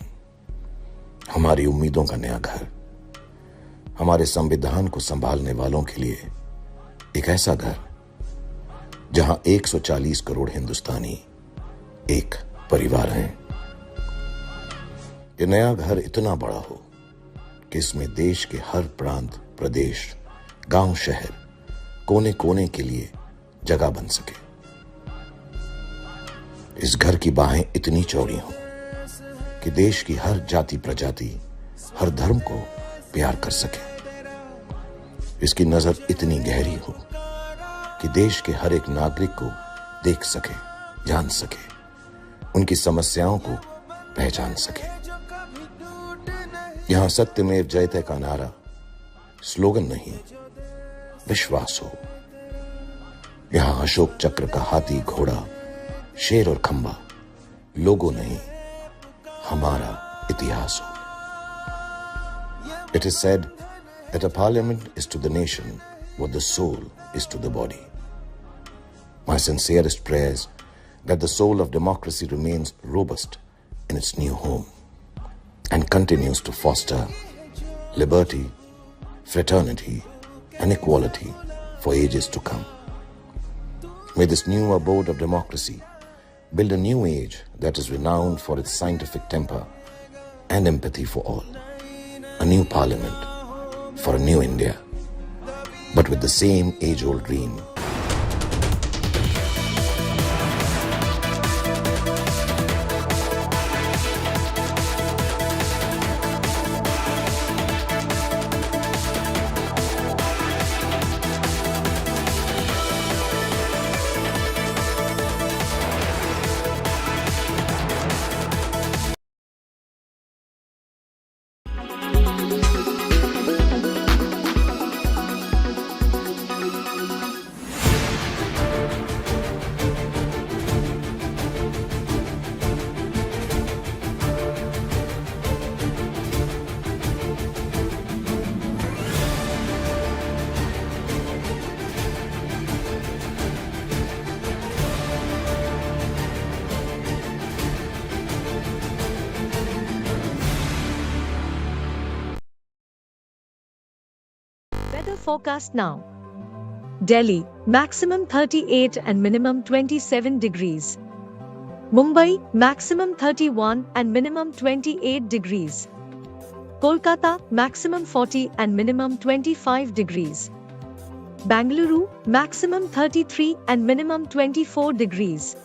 हमारी उम्मीदों का नया घर, हमारे संविधान को संभालने वालों के लिए एक ऐसा घर जहां 140 करोड़ हिंदुस्तानी एक परिवार हैं। ये नया घर इतना बड़ा हो कि इसमें देश के हर प्रांत, प्रदेश, गांव, शहर, कोने कोने के लिए जगह बन सके। इस घर की बाहें इतनी चौड़ी हों कि देश की हर जाति प्रजाति, हर धर्म को प्यार कर सके। इसकी नजर इतनी गहरी हो कि देश के हर एक नागरिक को देख सके, जान सके, उनकी समस्याओं को पहचान सके। यहां सत्यमेव जयते का नारा स्लोगन नहीं, विश्वास हो। यहां अशोक चक्र का हाथी, घोड़ा, शेर और खंबा लोगो नहीं, हमारा इतिहास हो। It is said that a parliament is to the nation what the soul is to the body. My sincerest prayers that the soul of democracy remains robust in its new home and continues to foster liberty, fraternity, and equality for ages to come. May this new abode of democracy build a new age that is renowned for its scientific temper and empathy for all. A new parliament for a new India, but with the same age-old dream. Weather forecast now. Delhi, maximum 38 and minimum 27 degrees. Mumbai, maximum 31 and minimum 28 degrees. Kolkata, maximum 40 and minimum 25 degrees. Bangalore, maximum 33 and minimum 24 degrees.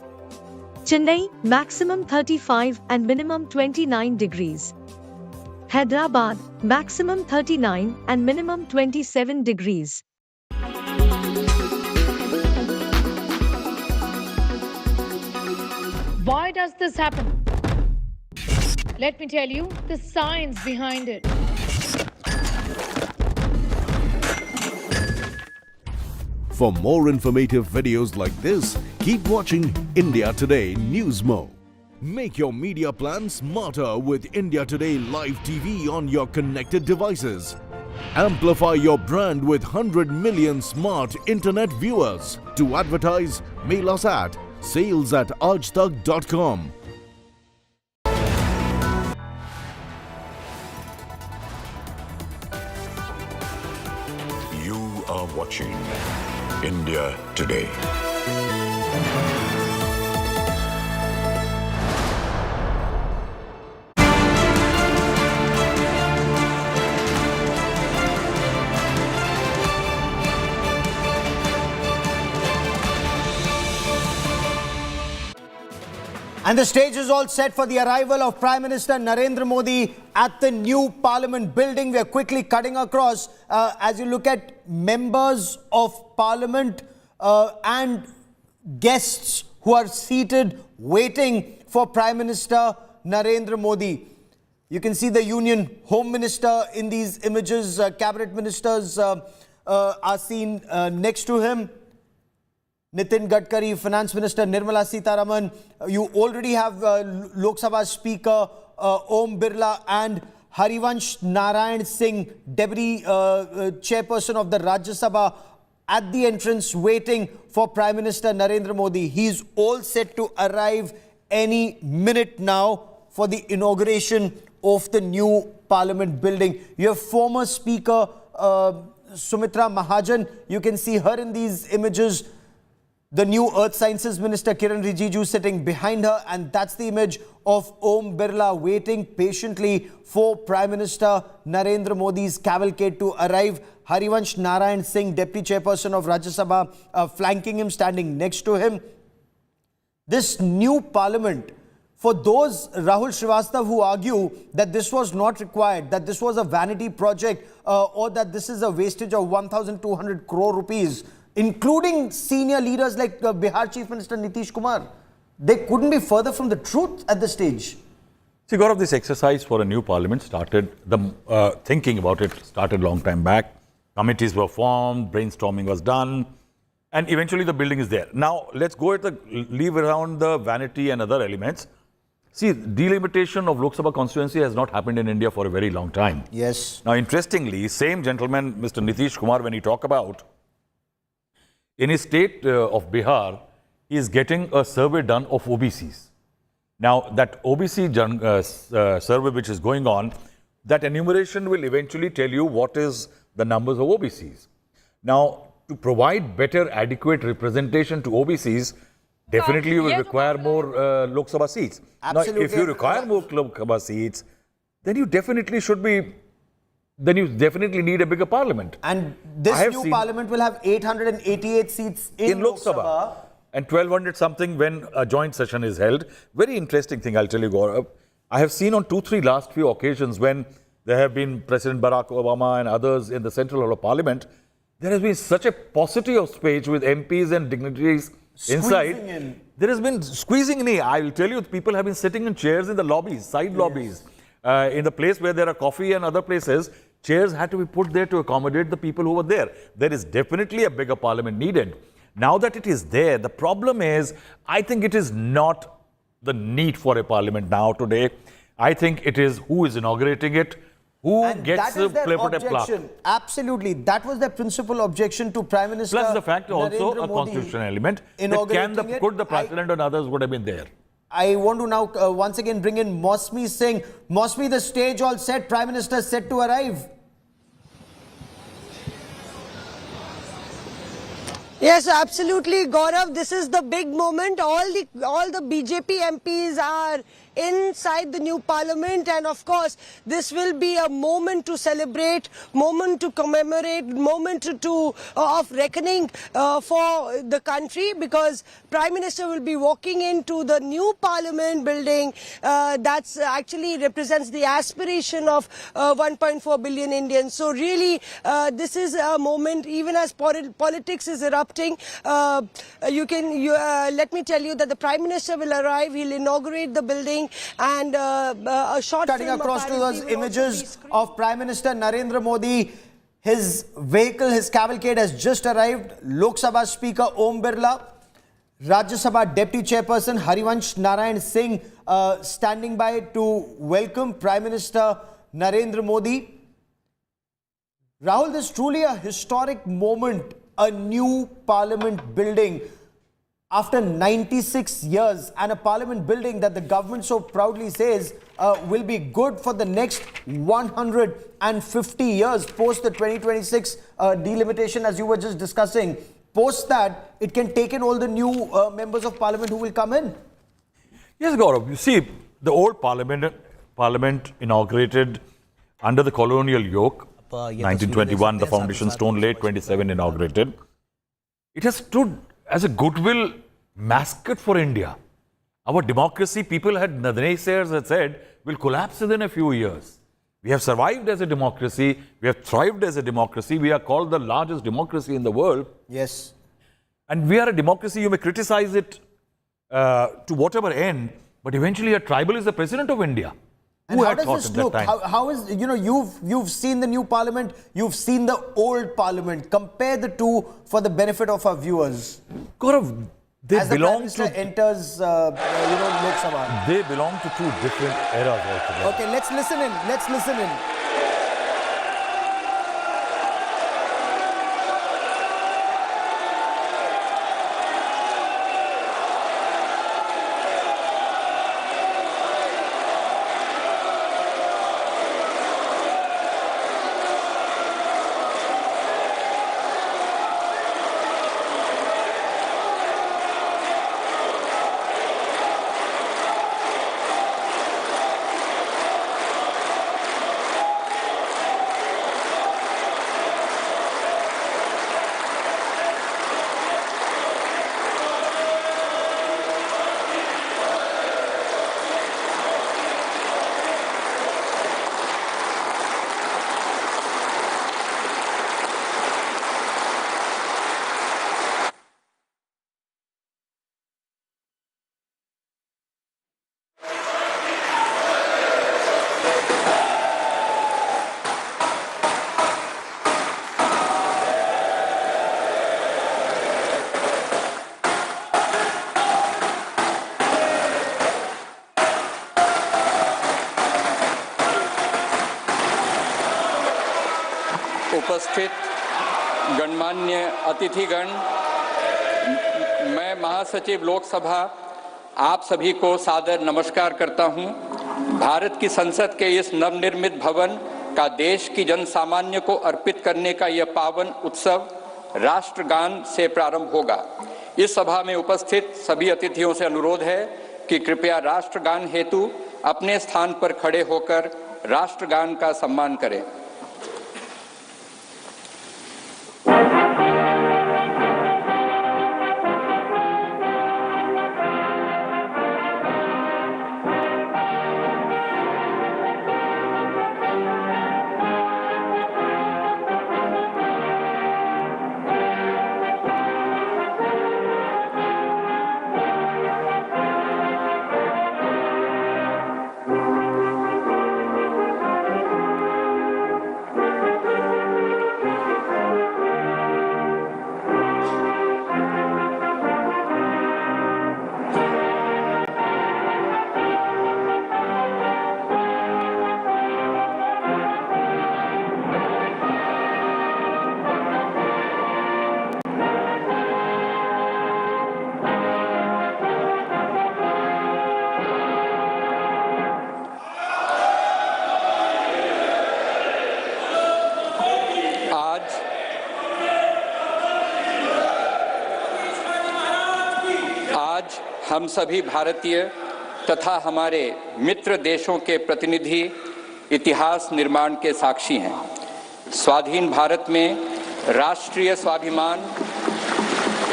Chennai, maximum 35 and minimum 29 degrees. Hyderabad, maximum 39 and minimum 27 degrees. Why does this happen? Let me tell you the science behind it. For more informative videos like this, keep watching India Today News Mo. Make your media plan smarter with India Today Live TV on your connected devices. Amplify your brand with 100 million smart internet viewers. To advertise, mail us at sales@aajtak.com. You are watching India Today. And the stage is all set for the arrival of Prime Minister Narendra Modi at the new Parliament building. We are quickly cutting across as you look at members of Parliament and guests who are seated waiting for Prime Minister Narendra Modi. You can see the Union Home Minister in these images. Cabinet ministers are seen next to him. Nitin Gadkari, Finance Minister Nirmala Sitharaman. You already have Lok Sabha Speaker Om Birla and Harivansh Narayan Singh, Deputy Chairperson of the Rajya Sabha, at the entrance waiting for Prime Minister Narendra Modi. He's all set to arrive any minute now for the inauguration of the new Parliament building. You have former Speaker Sumitra Mahajan. You can see her in these images. The new Earth Sciences Minister Kiran Rijiju sitting behind her, and that's the image of Om Birla waiting patiently for Prime Minister Narendra Modi's cavalcade to arrive. Harivansh Narayan Singh, Deputy Chairperson of Rajya Sabha, flanking him, standing next to him. This new Parliament, for those Rahul Srivastav who argue that this was not required, that this was a vanity project, or that this is a wastage of 1,200 crore rupees, including senior leaders like Bihar Chief Minister Nitish Kumar, they couldn't be further from the truth at this stage. See, Gaurav, this exercise for a new parliament started, thinking about it started a long time back. Committees were formed, brainstorming was done, and eventually the building is there. Now, let's go at leave around the vanity and other elements. See, delimitation of Lok Sabha constituency has not happened in India for a very long time. Yes. Now, interestingly, same gentleman, Mr. Nitish Kumar, when he talked about in his state of Bihar, he is getting a survey done of OBCs. Now, that OBC survey which is going on, that enumeration will eventually tell you what is the numbers of OBCs. Now, to provide better adequate representation to OBCs, definitely you will require more Lok Sabha seats. Absolutely. Now, if you require more Lok Sabha seats, then you definitely should be then you definitely need a bigger parliament. And this new parliament will have 888 seats in Lok Sabha. And 1200 something when a joint session is held. Very interesting thing, I'll tell you, Gaurav. I have seen on 2-3 last few occasions when there have been President Barack Obama and others in the Central Hall of Parliament, there has been such a paucity of space with MPs and dignitaries inside. There has been squeezing in. I will tell you, people have been sitting in chairs in the lobbies, side lobbies. In the place where there are coffee and other places, chairs had to be put there to accommodate the people who were there. There is definitely a bigger parliament needed. Now that it is there, the problem is, I think it is not the need for a parliament now today. I think it is who is inaugurating it, who gets the objection. Absolutely. That was their principal objection to Prime Minister Plus the fact also Narendra a constitutional element. That could the president and others would have been there. I want to now once again bring in Mosmi Singh. Mosmi, the stage all set. Prime Minister set to arrive. Yes, absolutely, Gaurav. This is the big moment. All the BJP MPs are inside the new parliament, and of course this will be a moment to celebrate, moment to commemorate, moment of reckoning for the country, because Prime Minister will be walking into the new parliament building that's actually represents the aspiration of 1.4 billion Indians. So really this is a moment, even as politics is erupting, let me tell you that the Prime Minister will arrive, he'll inaugurate the building, and a short cutting across to those images of Prime Minister Narendra Modi. His vehicle, his cavalcade has just arrived. Lok Sabha Speaker Om Birla, Rajya Sabha Deputy Chairperson Harivansh Narayan Singh standing by to welcome Prime Minister Narendra Modi. Rahul, this is truly a historic moment, a new parliament building after 96 years, and a parliament building that the government so proudly says will be good for the next 150 years post the 2026 delimitation, as you were just discussing. Post that, it can take in all the new members of parliament who will come in. Yes, Gaurav. You see, the old parliament inaugurated under the colonial yoke, 1921, the foundation stone laid, 27 inaugurated. It has stood as a goodwill mascot for India. Our democracy, people had, the naysayers had said, will collapse within a few years. We have survived as a democracy. We have thrived as a democracy. We are called the largest democracy in the world. Yes. And we are a democracy. You may criticize it to whatever end, but eventually a tribal is the president of India. And how does this look? How is, you know, you've seen the new parliament, you've seen the old parliament. Compare the two for the benefit of our viewers. Gaurav, they as belong the Prime Minister enters, Lok Sabha. They belong to two different eras altogether. Okay, let's listen in. Let's listen in. उपस्थित गणमान्य अतिथिगण, मैं महासचिव लोकसभा आप सभी को सादर नमस्कार करता हूं। भारत की संसद के इस नवनिर्मित भवन का देश की जनसामान्य को अर्पित करने का यह पावन उत्सव राष्ट्रगान से प्रारंभ होगा। इस सभा में उपस्थित सभी अतिथियों से अनुरोध है कि कृपया राष्ट्रगान हेतु अपने स्थान पर खड़े होकर राष्ट्रगान का सम्मान करें। हम सभी भारतीय तथा हमारे मित्र देशों के प्रतिनिधि इतिहास निर्माण के साक्षी हैं। स्वाधीन भारत में राष्ट्रीय स्वाभिमान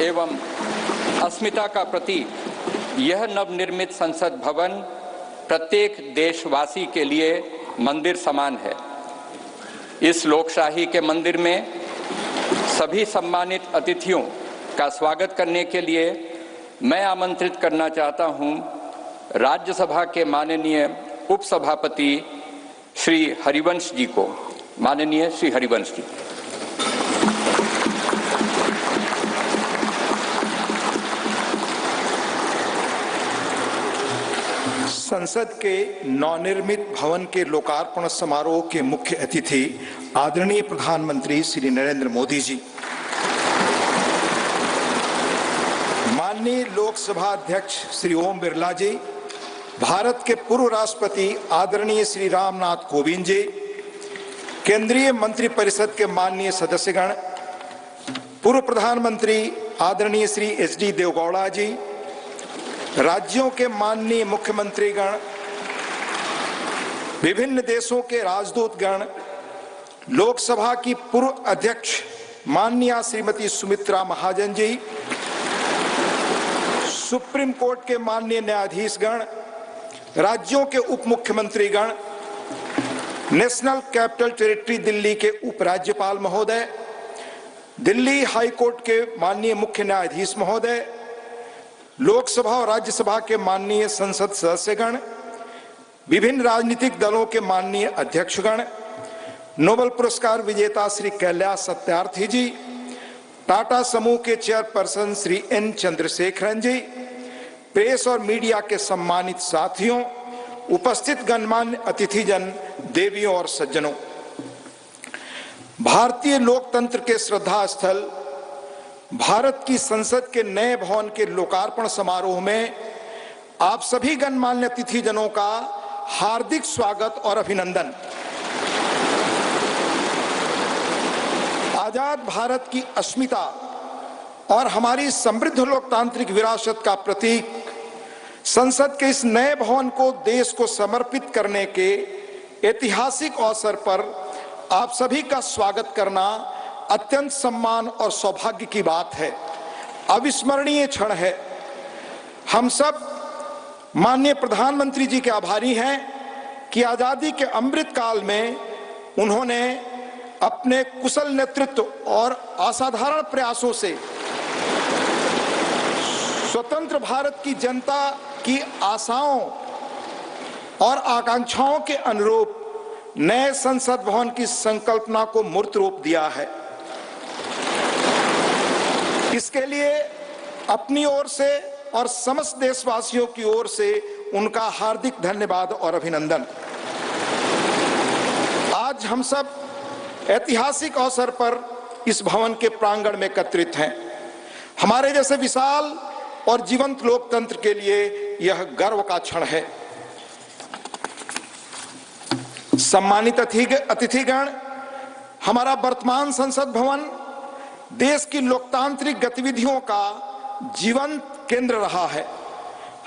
एवं अस्मिता का प्रतीक यह नवनिर्मित संसद भवन प्रत्येक देशवासी के लिए मंदिर समान है। इस लोकशाही के मंदिर में सभी सम्मानित अतिथियों का स्वागत करने के लिए मैं आमंत्रित करना चाहता हूं राज्यसभा के माननीय उपसभापति श्री हरिवंश जी को। माननीय श्री हरिवंश जी। संसद के नवनिर्मित भवन के लोकार्पण समारोह के मुख्य अतिथि आदरणीय प्रधानमंत्री श्री नरेंद्र मोदी जी, माननीय लोकसभा अध्यक्ष श्री ओम बिरला जी, भारत के पूर्व राष्ट्रपति आदरणीय श्री रामनाथ कोविंद जी, केंद्रीय मंत्रिपरिषद के माननीय सदस्यगण, पूर्व प्रधानमंत्री आदरणीय श्री एच.डी. देवेगौड़ा जी, राज्यों के माननीय मुख्यमंत्रीगण, विभिन्न देशों के राजदूतगण, लोकसभा की पूर्व अध्यक्ष माननीय श्रीमती सुमित्रा महाजन जी, सुप्रीम कोर्ट के माननीय न्यायाधीशगण, राज्यों के उप मुख्यमंत्रीगण, नेशनल कैपिटल टेरिटरी दिल्ली के उपराज्यपाल महोदय, दिल्ली हाई कोर्ट के माननीय मुख्य न्यायाधीश महोदय, लोकसभा और राज्यसभा के माननीय संसद सदस्यगण, विभिन्न राजनीतिक दलों के माननीय अध्यक्षगण, नोबेल पुरस्कार विजेता श्री कैलाश सत्यार्थी जी, टाटा समूह के चेयरपर्सन श्री एन चंद्रशेखरन जी, प्रेस और मीडिया के सम्मानित साथियों, उपस्थित गणमान्य अतिथिजन, देवियों और सज्जनों, भारतीय लोकतंत्र के श्रद्धा स्थल भारत की संसद के नए भवन के लोकार्पण समारोह में आप सभी गणमान्य अतिथिजनों का हार्दिक स्वागत और अभिनंदन। आजाद भारत की अस्मिता और हमारी समृद्ध लोकतांत्रिक विरासत का प्रतीक संसद के इस नए भवन को देश को समर्पित करने के ऐतिहासिक अवसर पर आप सभी का स्वागत करना अत्यंत सम्मान और सौभाग्य की बात है, अविस्मरणीय क्षण है। हम सब माननीय प्रधानमंत्री जी के आभारी हैं कि आजादी के अमृत काल में उन्होंने अपने कुशल नेतृत्व और असाधारण प्रयासों से स्वतंत्र भारत की जनता की आशाओं और आकांक्षाओं के अनुरूप नए संसद भवन की संकल्पना को मूर्त रूप दिया है। इसके लिए अपनी ओर से और समस्त देशवासियों की ओर से उनका हार्दिक धन्यवाद और अभिनंदन। आज हम सब ऐतिहासिक अवसर पर इस भवन के प्रांगण में एकत्रित हैं। हमारे जैसे विशाल और जीवंत लोकतंत्र के लिए यह गर्व का क्षण है। सम्मानित अतिथिगण, हमारा वर्तमान संसद भवन देश की लोकतांत्रिक गतिविधियों का जीवंत केंद्र रहा है,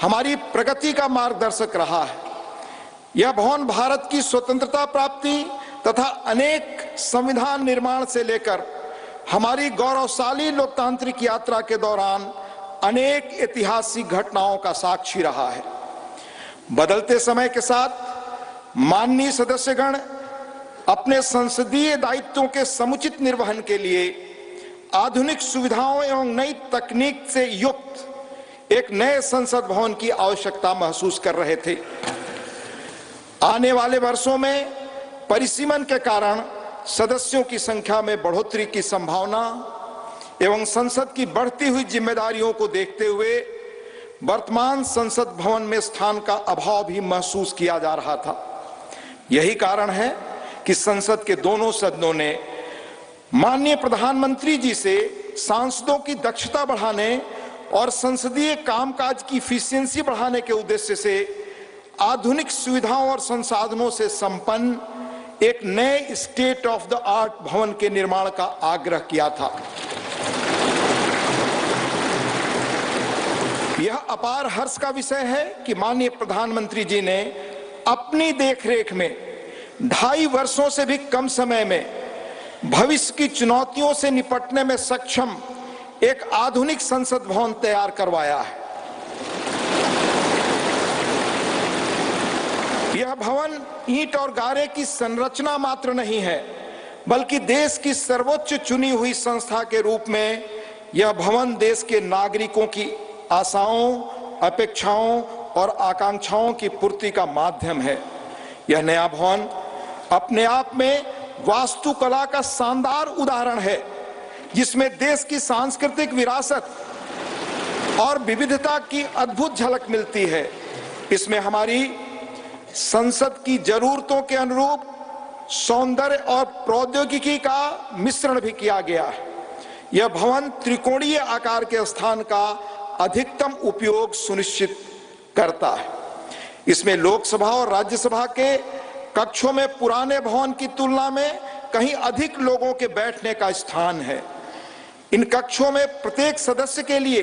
हमारी प्रगति का मार्गदर्शक रहा है। यह भवन भारत की स्वतंत्रता प्राप्ति तथा अनेक संविधान निर्माण से लेकर हमारी गौरवशाली लोकतांत्रिक यात्रा के दौरान अनेक ऐतिहासिक घटनाओं का साक्षी रहा है। बदलते समय के साथ माननीय सदस्यगण अपने संसदीय दायित्वों के समुचित निर्वहन के लिए आधुनिक सुविधाओं एवं नई तकनीक से युक्त एक नए संसद भवन की आवश्यकता महसूस कर रहे थे। आने वाले वर्षों में परिसीमन के कारण सदस्यों की संख्या में बढ़ोतरी की संभावना एवं संसद की बढ़ती हुई जिम्मेदारियों को देखते हुए वर्तमान संसद भवन में स्थान का अभाव भी महसूस किया जा रहा था। यही कारण है कि संसद के दोनों सदनों ने माननीय प्रधानमंत्री जी से सांसदों की दक्षता बढ़ाने और संसदीय कामकाज की इफिशियंसी बढ़ाने के उद्देश्य से आधुनिक सुविधाओं और संसाधनों से संपन्न एक नए स्टेट ऑफ द आर्ट भवन के निर्माण का आग्रह किया था। यह अपार हर्ष का विषय है कि माननीय प्रधानमंत्री जी ने अपनी देखरेख में 2.5 वर्षों से भी कम समय में भविष्य की चुनौतियों से निपटने में सक्षम एक आधुनिक संसद भवन तैयार करवाया है। यह भवन ईंट और गारे की संरचना मात्र नहीं है, बल्कि देश की सर्वोच्च चुनी हुई संस्था के रूप में यह भवन देश के नागरिकों की आशाओं, अपेक्षाओं और आकांक्षाओं की पूर्ति का माध्यम है। यह नया भवन अपने आप में वास्तुकला का शानदार उदाहरण है, जिसमें देश की सांस्कृतिक विरासत और विविधता की अद्भुत झलक मिलती है। इसमें हमारी संसद की जरूरतों के अनुरूप सौंदर्य और प्रौद्योगिकी का मिश्रण भी किया गया है। यह भवन त्रिकोणीय आकार के स्थान का अधिकतम उपयोग सुनिश्चित करता है। इसमें लोकसभा और राज्यसभा के कक्षों में पुराने भवन की तुलना में कहीं अधिक लोगों के बैठने का स्थान है। इन कक्षों में प्रत्येक सदस्य के लिए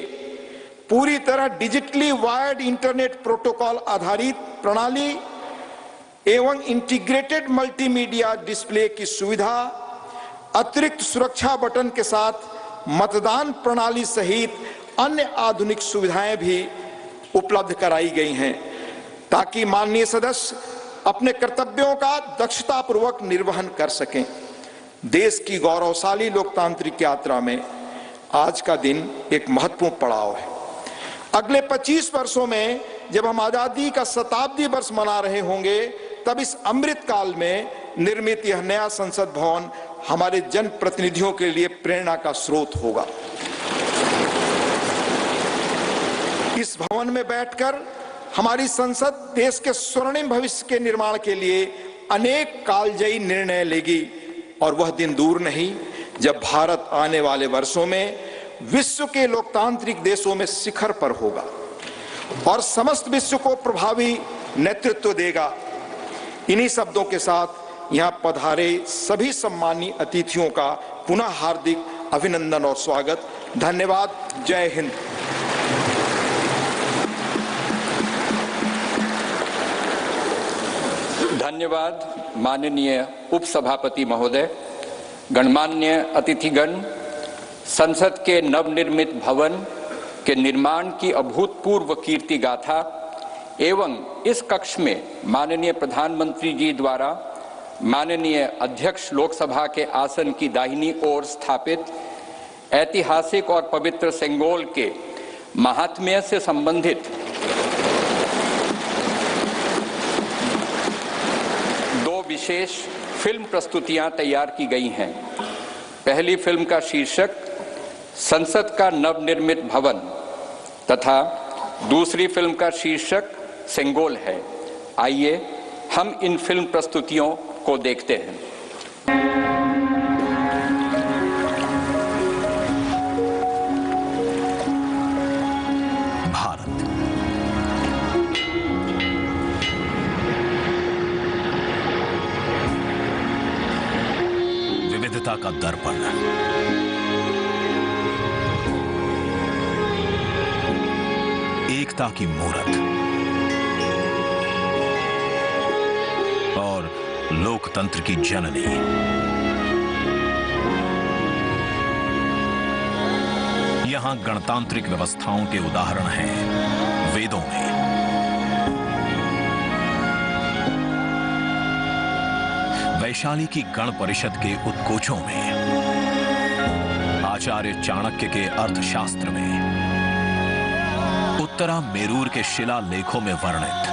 पूरी तरह डिजिटली वायर्ड इंटरनेट प्रोटोकॉल आधारित प्रणाली एवं इंटीग्रेटेड मल्टीमीडिया डिस्प्ले की सुविधा, अतिरिक्त सुरक्षा बटन के साथ मतदान प्रणाली सहित अन्य आधुनिक सुविधाएं भी उपलब्ध कराई गई हैं, ताकि माननीय सदस्य अपने कर्तव्यों का दक्षतापूर्वक निर्वहन कर सकें। देश की गौरवशाली लोकतांत्रिक यात्रा में आज का दिन एक महत्वपूर्ण पड़ाव है। अगले 25 वर्षों में जब हम आजादी का शताब्दी वर्ष मना रहे होंगे, तब इस अमृत काल में निर्मित यह नया संसद भवन हमारे जनप्रतिनिधियों के लिए प्रेरणा का स्रोत होगा। इस भवन में बैठकर हमारी संसद देश के स्वर्णिम भविष्य के निर्माण के लिए अनेक कालजयी निर्णय लेगी और वह दिन दूर नहीं जब भारत आने वाले वर्षों में विश्व के लोकतांत्रिक देशों में शिखर पर होगा और समस्त विश्व को प्रभावी नेतृत्व देगा। इन्हीं शब्दों के साथ यहाँ पधारे सभी सम्मानीय अतिथियों का पुनः हार्दिक अभिनंदन और स्वागत। धन्यवाद। जय हिंद। धन्यवाद माननीय उपसभापति महोदय। गणमान्य अतिथिगण, संसद के नवनिर्मित भवन के निर्माण की अभूतपूर्व कीर्ति गाथा एवं इस कक्ष में माननीय प्रधानमंत्री जी द्वारा माननीय अध्यक्ष लोकसभा के आसन की दाहिनी ओर स्थापित ऐतिहासिक और पवित्र सेंगोल के महात्म्य से संबंधित दो विशेष फिल्म प्रस्तुतियां तैयार की गई हैं। पहली फिल्म का शीर्षक संसद का नवनिर्मित भवन तथा दूसरी फिल्म का शीर्षक सेंगोल है। आइए हम इन फिल्म प्रस्तुतियों को देखते हैं। भारत विविधता का दर्पण, एकता की मूरत और लोकतंत्र की जननी। यहां गणतांत्रिक व्यवस्थाओं के उदाहरण हैं वेदों में। वैशाली की गण परिषद के उत्कोचों में, आचार्य चाणक्य के अर्थशास्त्र में, उत्तरा मेरूर के शिलालेखों में वर्णित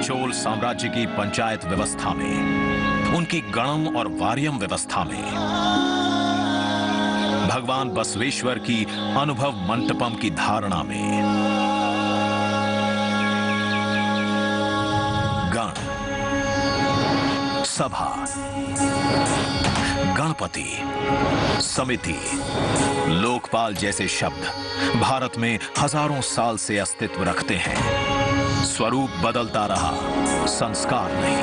चोल साम्राज्य की पंचायत व्यवस्था में, उनकी गणम और वार्यम व्यवस्था में, भगवान बसवेश्वर की अनुभव मंटपम की धारणा में, गण, सभा, गणपति, समिति, लोकपाल जैसे शब्द भारत में हजारों साल से अस्तित्व रखते हैं। स्वरूप बदलता रहा, संस्कार नहीं।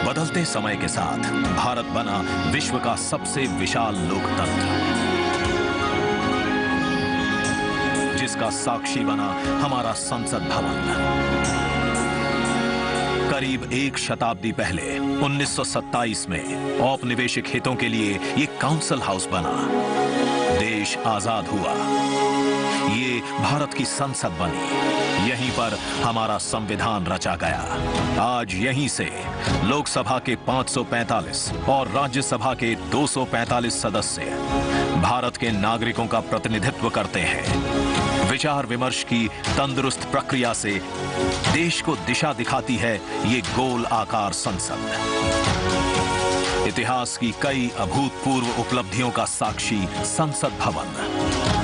बदलते समय के साथ भारत बना विश्व का सबसे विशाल लोकतंत्र, जिसका साक्षी बना हमारा संसद भवन। करीब एक शताब्दी पहले 1927 में औपनिवेशिक हितों के लिए ये काउंसिल हाउस बना। देश आजाद हुआ, ये भारत की संसद बनी, यहीं पर हमारा संविधान रचा गया। आज यहीं से लोकसभा के 545 और राज्यसभा के 245 सदस्य भारत के नागरिकों का प्रतिनिधित्व करते हैं। विचार विमर्श की तंदुरुस्त प्रक्रिया से देश को दिशा दिखाती है ये गोल आकार संसद। इतिहास की कई अभूतपूर्व उपलब्धियों का साक्षी संसद भवन।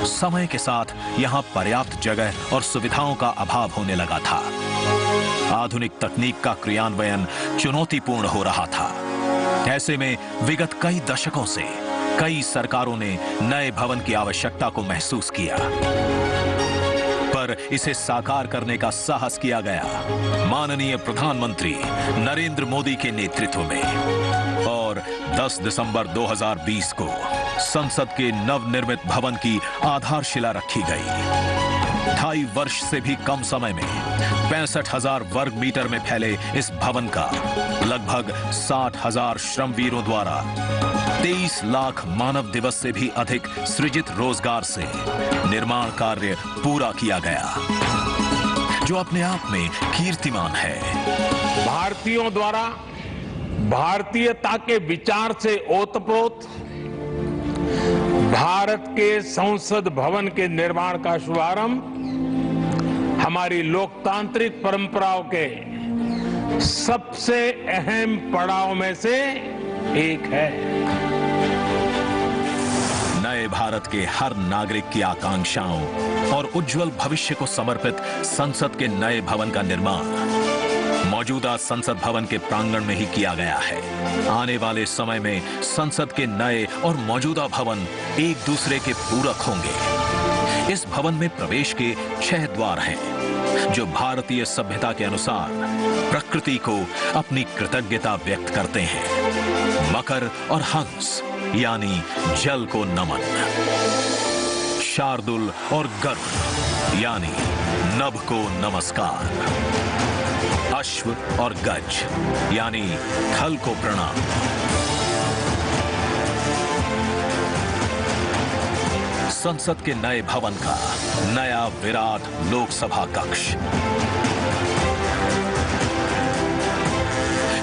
समय के साथ यहाँ पर्याप्त जगह और सुविधाओं का अभाव होने लगा था। आधुनिक तकनीक का क्रियान्वयन चुनौतीपूर्ण हो रहा था। ऐसे में विगत कई दशकों से कई सरकारों ने नए भवन की आवश्यकता को महसूस किया, पर इसे साकार करने का साहस किया गया माननीय प्रधानमंत्री नरेंद्र मोदी के नेतृत्व में। और 10 दिसंबर 2020 को संसद के नवनिर्मित भवन की आधारशिला रखी गई। 2.5 वर्ष से भी कम समय में 65,000 वर्ग मीटर में फैले इस भवन का लगभग 60,000 श्रमवीरों द्वारा 23 लाख मानव दिवस से भी अधिक सृजित रोजगार से निर्माण कार्य पूरा किया गया, जो अपने आप में कीर्तिमान है। भारतीयों द्वारा भारतीयता के विचार से ओतप्रोत भारत के संसद भवन के निर्माण का शुभारंभ हमारी लोकतांत्रिक परंपराओं के सबसे अहम पड़ाव में से एक है। नए भारत के हर नागरिक की आकांक्षाओं और उज्जवल भविष्य को समर्पित संसद के नए भवन का निर्माण मौजूदा संसद भवन के प्रांगण में ही किया गया है। आने वाले समय में संसद के नए और मौजूदा भवन एक दूसरे के पूरक होंगे। इस भवन में प्रवेश के 6 द्वार हैं, जो भारतीय सभ्यता के अनुसार प्रकृति को अपनी कृतज्ञता व्यक्त करते हैं। मकर और हंस यानी जल को नमन, शार्दुल और गर्भ यानी नभ को नमस्कार, अश्व और गज यानी थल को प्रणाम। संसद के नए भवन का नया विराट लोकसभा कक्ष,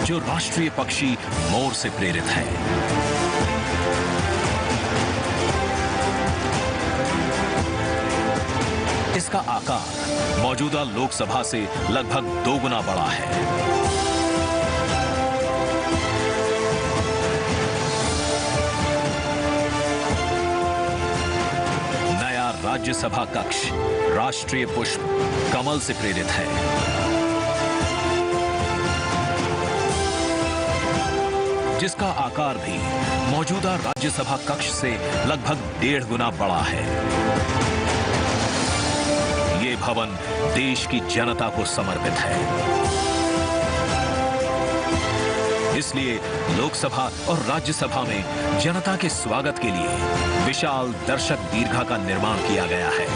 जो राष्ट्रीय पक्षी मोर से प्रेरित है। इसका आकार मौजूदा लोकसभा से लगभग 2 गुना बड़ा है। नया राज्यसभा कक्ष राष्ट्रीय पुष्प कमल से प्रेरित है। जिसका आकार भी मौजूदा राज्यसभा कक्ष से लगभग 1.5 गुना बड़ा है। ये भवन देश की जनता को समर्पित है। इसलिए लोकसभा और राज्यसभा में जनता के स्वागत के लिए विशाल दर्शक दीर्घा का निर्माण किया गया है।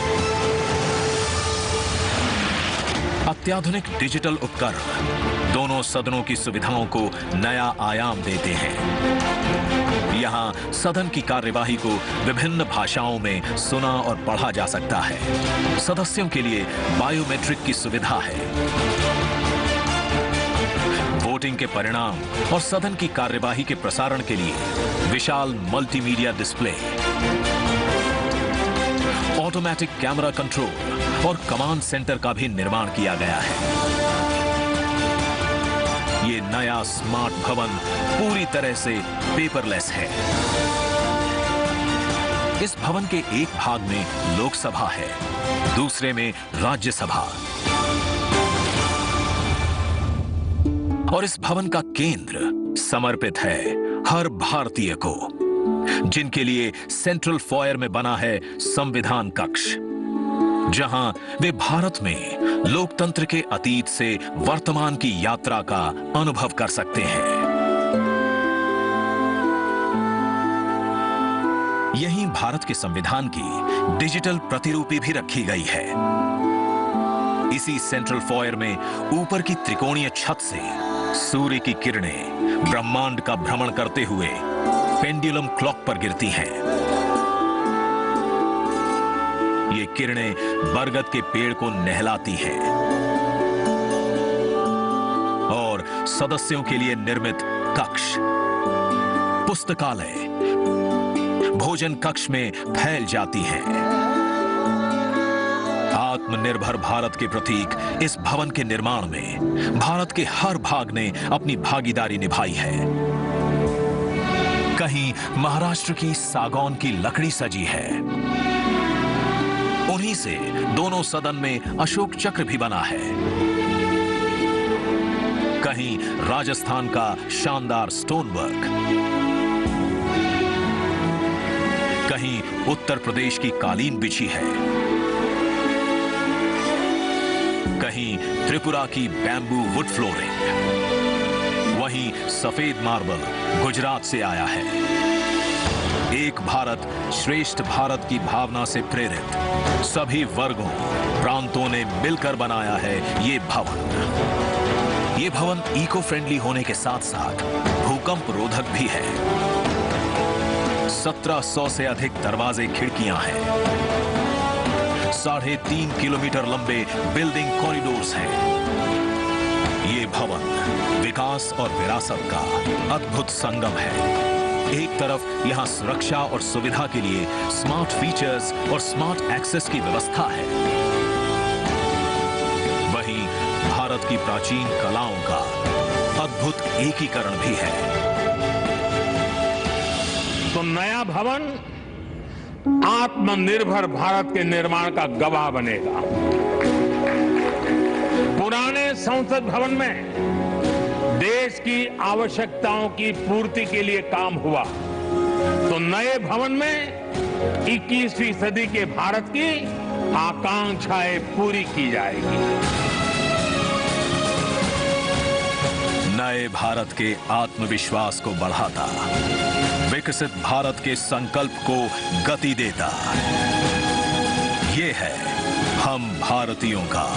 अत्याधुनिक डिजिटल उपकरण दोनों सदनों की सुविधाओं को नया आयाम देते हैं। यहाँ सदन की कार्यवाही को विभिन्न भाषाओं में सुना और पढ़ा जा सकता है। सदस्यों के लिए बायोमेट्रिक की सुविधा है। वोटिंग के परिणाम और सदन की कार्यवाही के प्रसारण के लिए विशाल multimedia display, automatic camera control और कमांड सेंटर का भी निर्माण किया गया है। ये नया स्मार्ट भवन पूरी तरह से पेपरलेस है। इस भवन के एक भाग में लोकसभा है, दूसरे में राज्यसभा। और इस भवन का केंद्र समर्पित है हर भारतीय को, जिनके लिए सेंट्रल फॉयर में बना है संविधान कक्ष, जहां वे भारत में लोकतंत्र के अतीत से वर्तमान की यात्रा का अनुभव कर सकते हैं। यहीं भारत के संविधान की डिजिटल प्रतिरूपी भी रखी गई है। इसी सेंट्रल फॉयर में ऊपर की त्रिकोणीय छत से सूर्य की किरणें ब्रह्मांड का भ्रमण करते हुए पेंडुलम क्लॉक पर गिरती हैं। ये किरणें बरगद के पेड़ को नहलाती हैं और सदस्यों के लिए निर्मित कक्ष, पुस्तकालय, भोजन कक्ष में फैल जाती हैं। आत्मनिर्भर भारत के प्रतीक इस भवन के निर्माण में भारत के हर भाग ने अपनी भागीदारी निभाई है। कहीं महाराष्ट्र की सागौन की लकड़ी सजी है, वहीं से दोनों सदन में अशोक चक्र भी बना है। कहीं राजस्थान का शानदार स्टोन वर्क, कहीं उत्तर प्रदेश की कालीन बिछी है, कहीं त्रिपुरा की बैम्बू वुड फ्लोरिंग, वहीं सफेद मार्बल गुजरात से आया है। एक भारत श्रेष्ठ भारत की भावना से प्रेरित सभी वर्गों प्रांतों ने मिलकर बनाया है ये भवन। ये भवन इको फ्रेंडली होने के साथ साथ भूकंप रोधक भी है। 1700 से अधिक दरवाजे खिड़कियां हैं। 3.5 किलोमीटर लंबे बिल्डिंग कॉरिडोर्स हैं। ये भवन विकास और विरासत का अद्भुत संगम है। एक तरफ यहां सुरक्षा और सुविधा के लिए स्मार्ट फीचर्स और स्मार्ट एक्सेस की व्यवस्था है, वहीं भारत की प्राचीन कलाओं का अद्भुत एकीकरण भी है। तो नया भवन आत्मनिर्भर भारत के निर्माण का गवाह बनेगा। पुराने संसद भवन में देश की आवश्यकताओं की पूर्ति के लिए काम हुआ, तो नए भवन में 21वीं सदी के भारत की आकांक्षाएं पूरी की जाएगी। नए भारत के आत्मविश्वास को बढ़ाता, विकसित भारत के संकल्प को गति देता, ये है हम भारतीयों का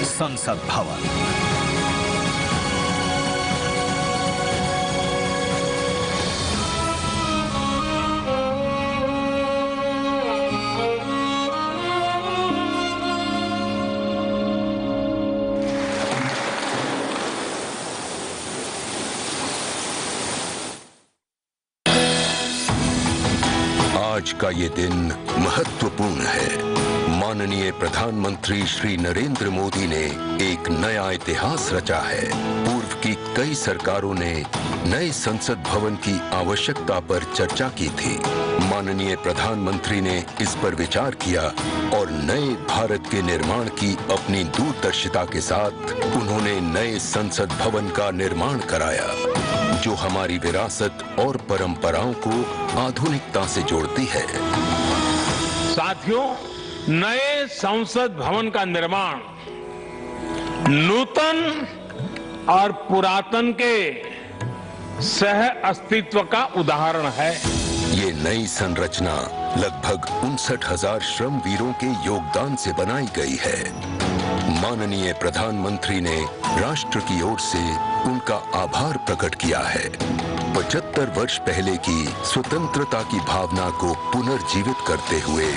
संसद भवन। आज का ये दिन महत्वपूर्ण है। माननीय प्रधानमंत्री श्री नरेंद्र मोदी ने एक नया इतिहास रचा है। पूर्व की कई सरकारों ने नए संसद भवन की आवश्यकता पर चर्चा की थी। माननीय प्रधानमंत्री ने इस पर विचार किया और नए भारत के निर्माण की अपनी दूरदर्शिता के साथ उन्होंने नए संसद भवन का निर्माण कराया, जो हमारी विरासत और परंपराओं को आधुनिकता से जोड़ती है। साथियों, नए संसद भवन का निर्माण नूतन और पुरातन के सह अस्तित्व का उदाहरण है। ये नई संरचना लगभग 59,000 श्रमवीरों के योगदान से बनाई गई है। माननीय प्रधानमंत्री ने राष्ट्र की ओर से उनका आभार प्रकट किया है। 75 वर्ष पहले की स्वतंत्रता की भावना को पुनर्जीवित करते हुए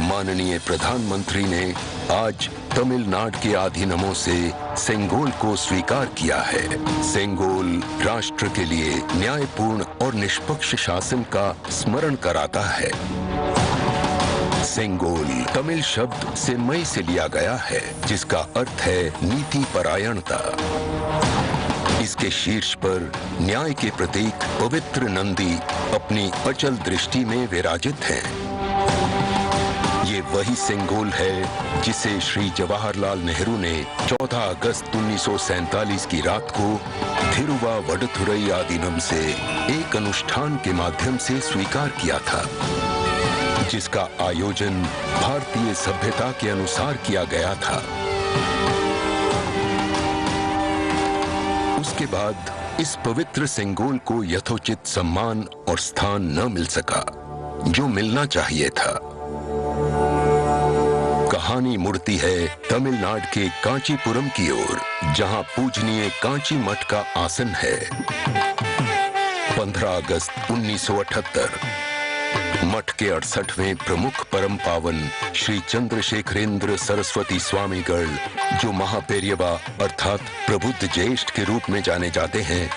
माननीय प्रधानमंत्री ने आज तमिलनाडु के अधीनमों से सेंगोल को स्वीकार किया है। सेंगोल राष्ट्र के लिए न्यायपूर्ण और निष्पक्ष शासन का स्मरण कराता है। सेंगोल तमिल शब्द से मई से लिया गया है, जिसका अर्थ है नीति परायणता। इसके शीर्ष पर न्याय के प्रतीक पवित्र नंदी अपनी अचल दृष्टि में विराजित हैं। ये वही सेंगोल है जिसे श्री जवाहरलाल नेहरू ने 14 अगस्त 1947 की रात को थिरुवावडथुरई आदीनम से एक अनुष्ठान के माध्यम से स्वीकार किया था, जिसका आयोजन भारतीय सभ्यता के अनुसार किया गया था। उसके बाद इस पवित्र सेंगोल को यथोचित सम्मान और स्थान न मिल सका, जो मिलना चाहिए था। कहानी मुड़ती है तमिलनाडु के कांचीपुरम की ओर, जहां पूजनीय कांची मठ का आसन है। 15 अगस्त 1978 मठ के 68वें प्रमुख परम पावन श्री चंद्रशेखरेंद्र सरस्वती स्वामीगढ़, जो महापेरियवा अर्थात प्रबुद्ध ज्येष्ठ के रूप में जाने जाते हैं,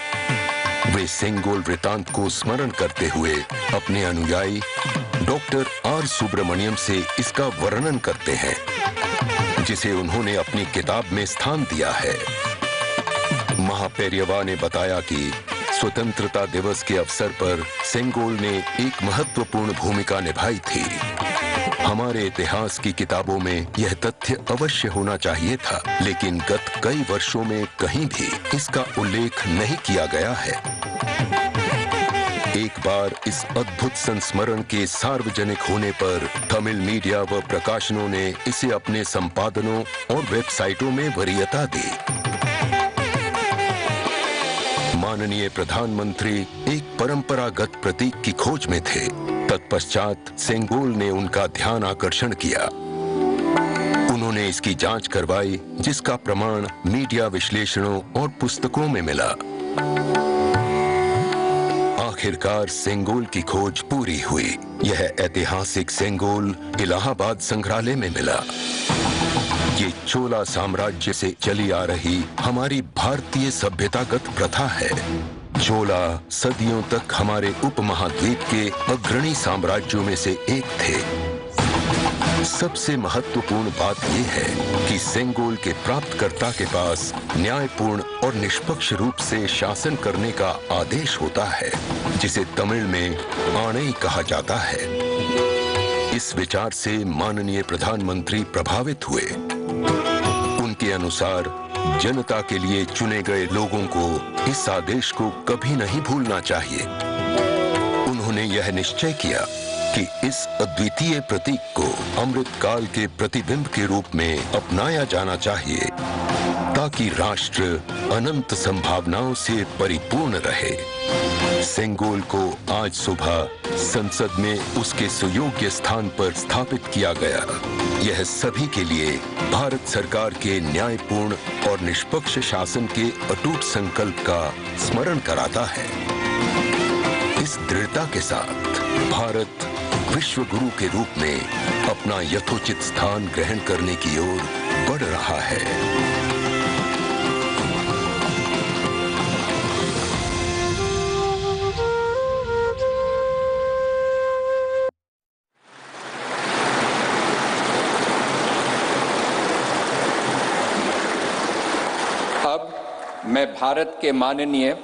वे सेंगोल वृतांत को स्मरण करते हुए अपने अनुयायी डॉक्टर आर सुब्रमण्यम से इसका वर्णन करते हैं, जिसे उन्होंने अपनी किताब में स्थान दिया है। महापेरियवा ने बताया कि स्वतंत्रता दिवस के अवसर पर सेंगोल ने एक महत्वपूर्ण भूमिका निभाई थी। हमारे इतिहास की किताबों में यह तथ्य अवश्य होना चाहिए था, लेकिन गत कई वर्षों में कहीं भी इसका उल्लेख नहीं किया गया है। एक बार इस अद्भुत संस्मरण के सार्वजनिक होने पर तमिल मीडिया व प्रकाशनों ने इसे अपने संपादनों और वेबसाइटों में वरीयता दी। माननीय प्रधानमंत्री एक परंपरागत प्रतीक की खोज में थे। तत्पश्चात सेंगोल ने उनका ध्यान आकर्षण किया। उन्होंने इसकी जांच करवाई, जिसका प्रमाण मीडिया विश्लेषणों और पुस्तकों में मिला। आखिरकार सेंगोल की खोज पूरी हुई। यह ऐतिहासिक सेंगोल इलाहाबाद संग्रहालय में मिला। ये चोला साम्राज्य से चली आ रही हमारी भारतीय सभ्यतागत प्रथा है। चोला सदियों तक हमारे उपमहाद्वीप के अग्रणी साम्राज्यों में से एक थे। सबसे महत्वपूर्ण बात यह है कि सेंगोल के प्राप्तकर्ता के पास न्यायपूर्ण और निष्पक्ष रूप से शासन करने का आदेश होता है, जिसे तमिल में आणई कहा जाता है। इस विचार से माननीय प्रधानमंत्री प्रभावित हुए। उनके अनुसार जनता के लिए चुने गए लोगों को इस आदेश को कभी नहीं भूलना चाहिए। उन्होंने यह निश्चय किया कि इस अद्वितीय प्रतीक को अमृत काल के प्रतिबिंब के रूप में अपनाया जाना चाहिए, ताकि राष्ट्र अनंत संभावनाओं से परिपूर्ण रहे। सेंगोल को आज सुबह संसद में उसके सुयोग्य स्थान पर स्थापित किया गया। यह सभी के लिए भारत सरकार के न्यायपूर्ण और निष्पक्ष शासन के अटूट संकल्प का स्मरण कराता है। इस दृढ़ता के साथ भारत विश्व गुरु के रूप में अपना यथोचित स्थान ग्रहण करने की ओर बढ़ रहा है। अब मैं भारत के माननीय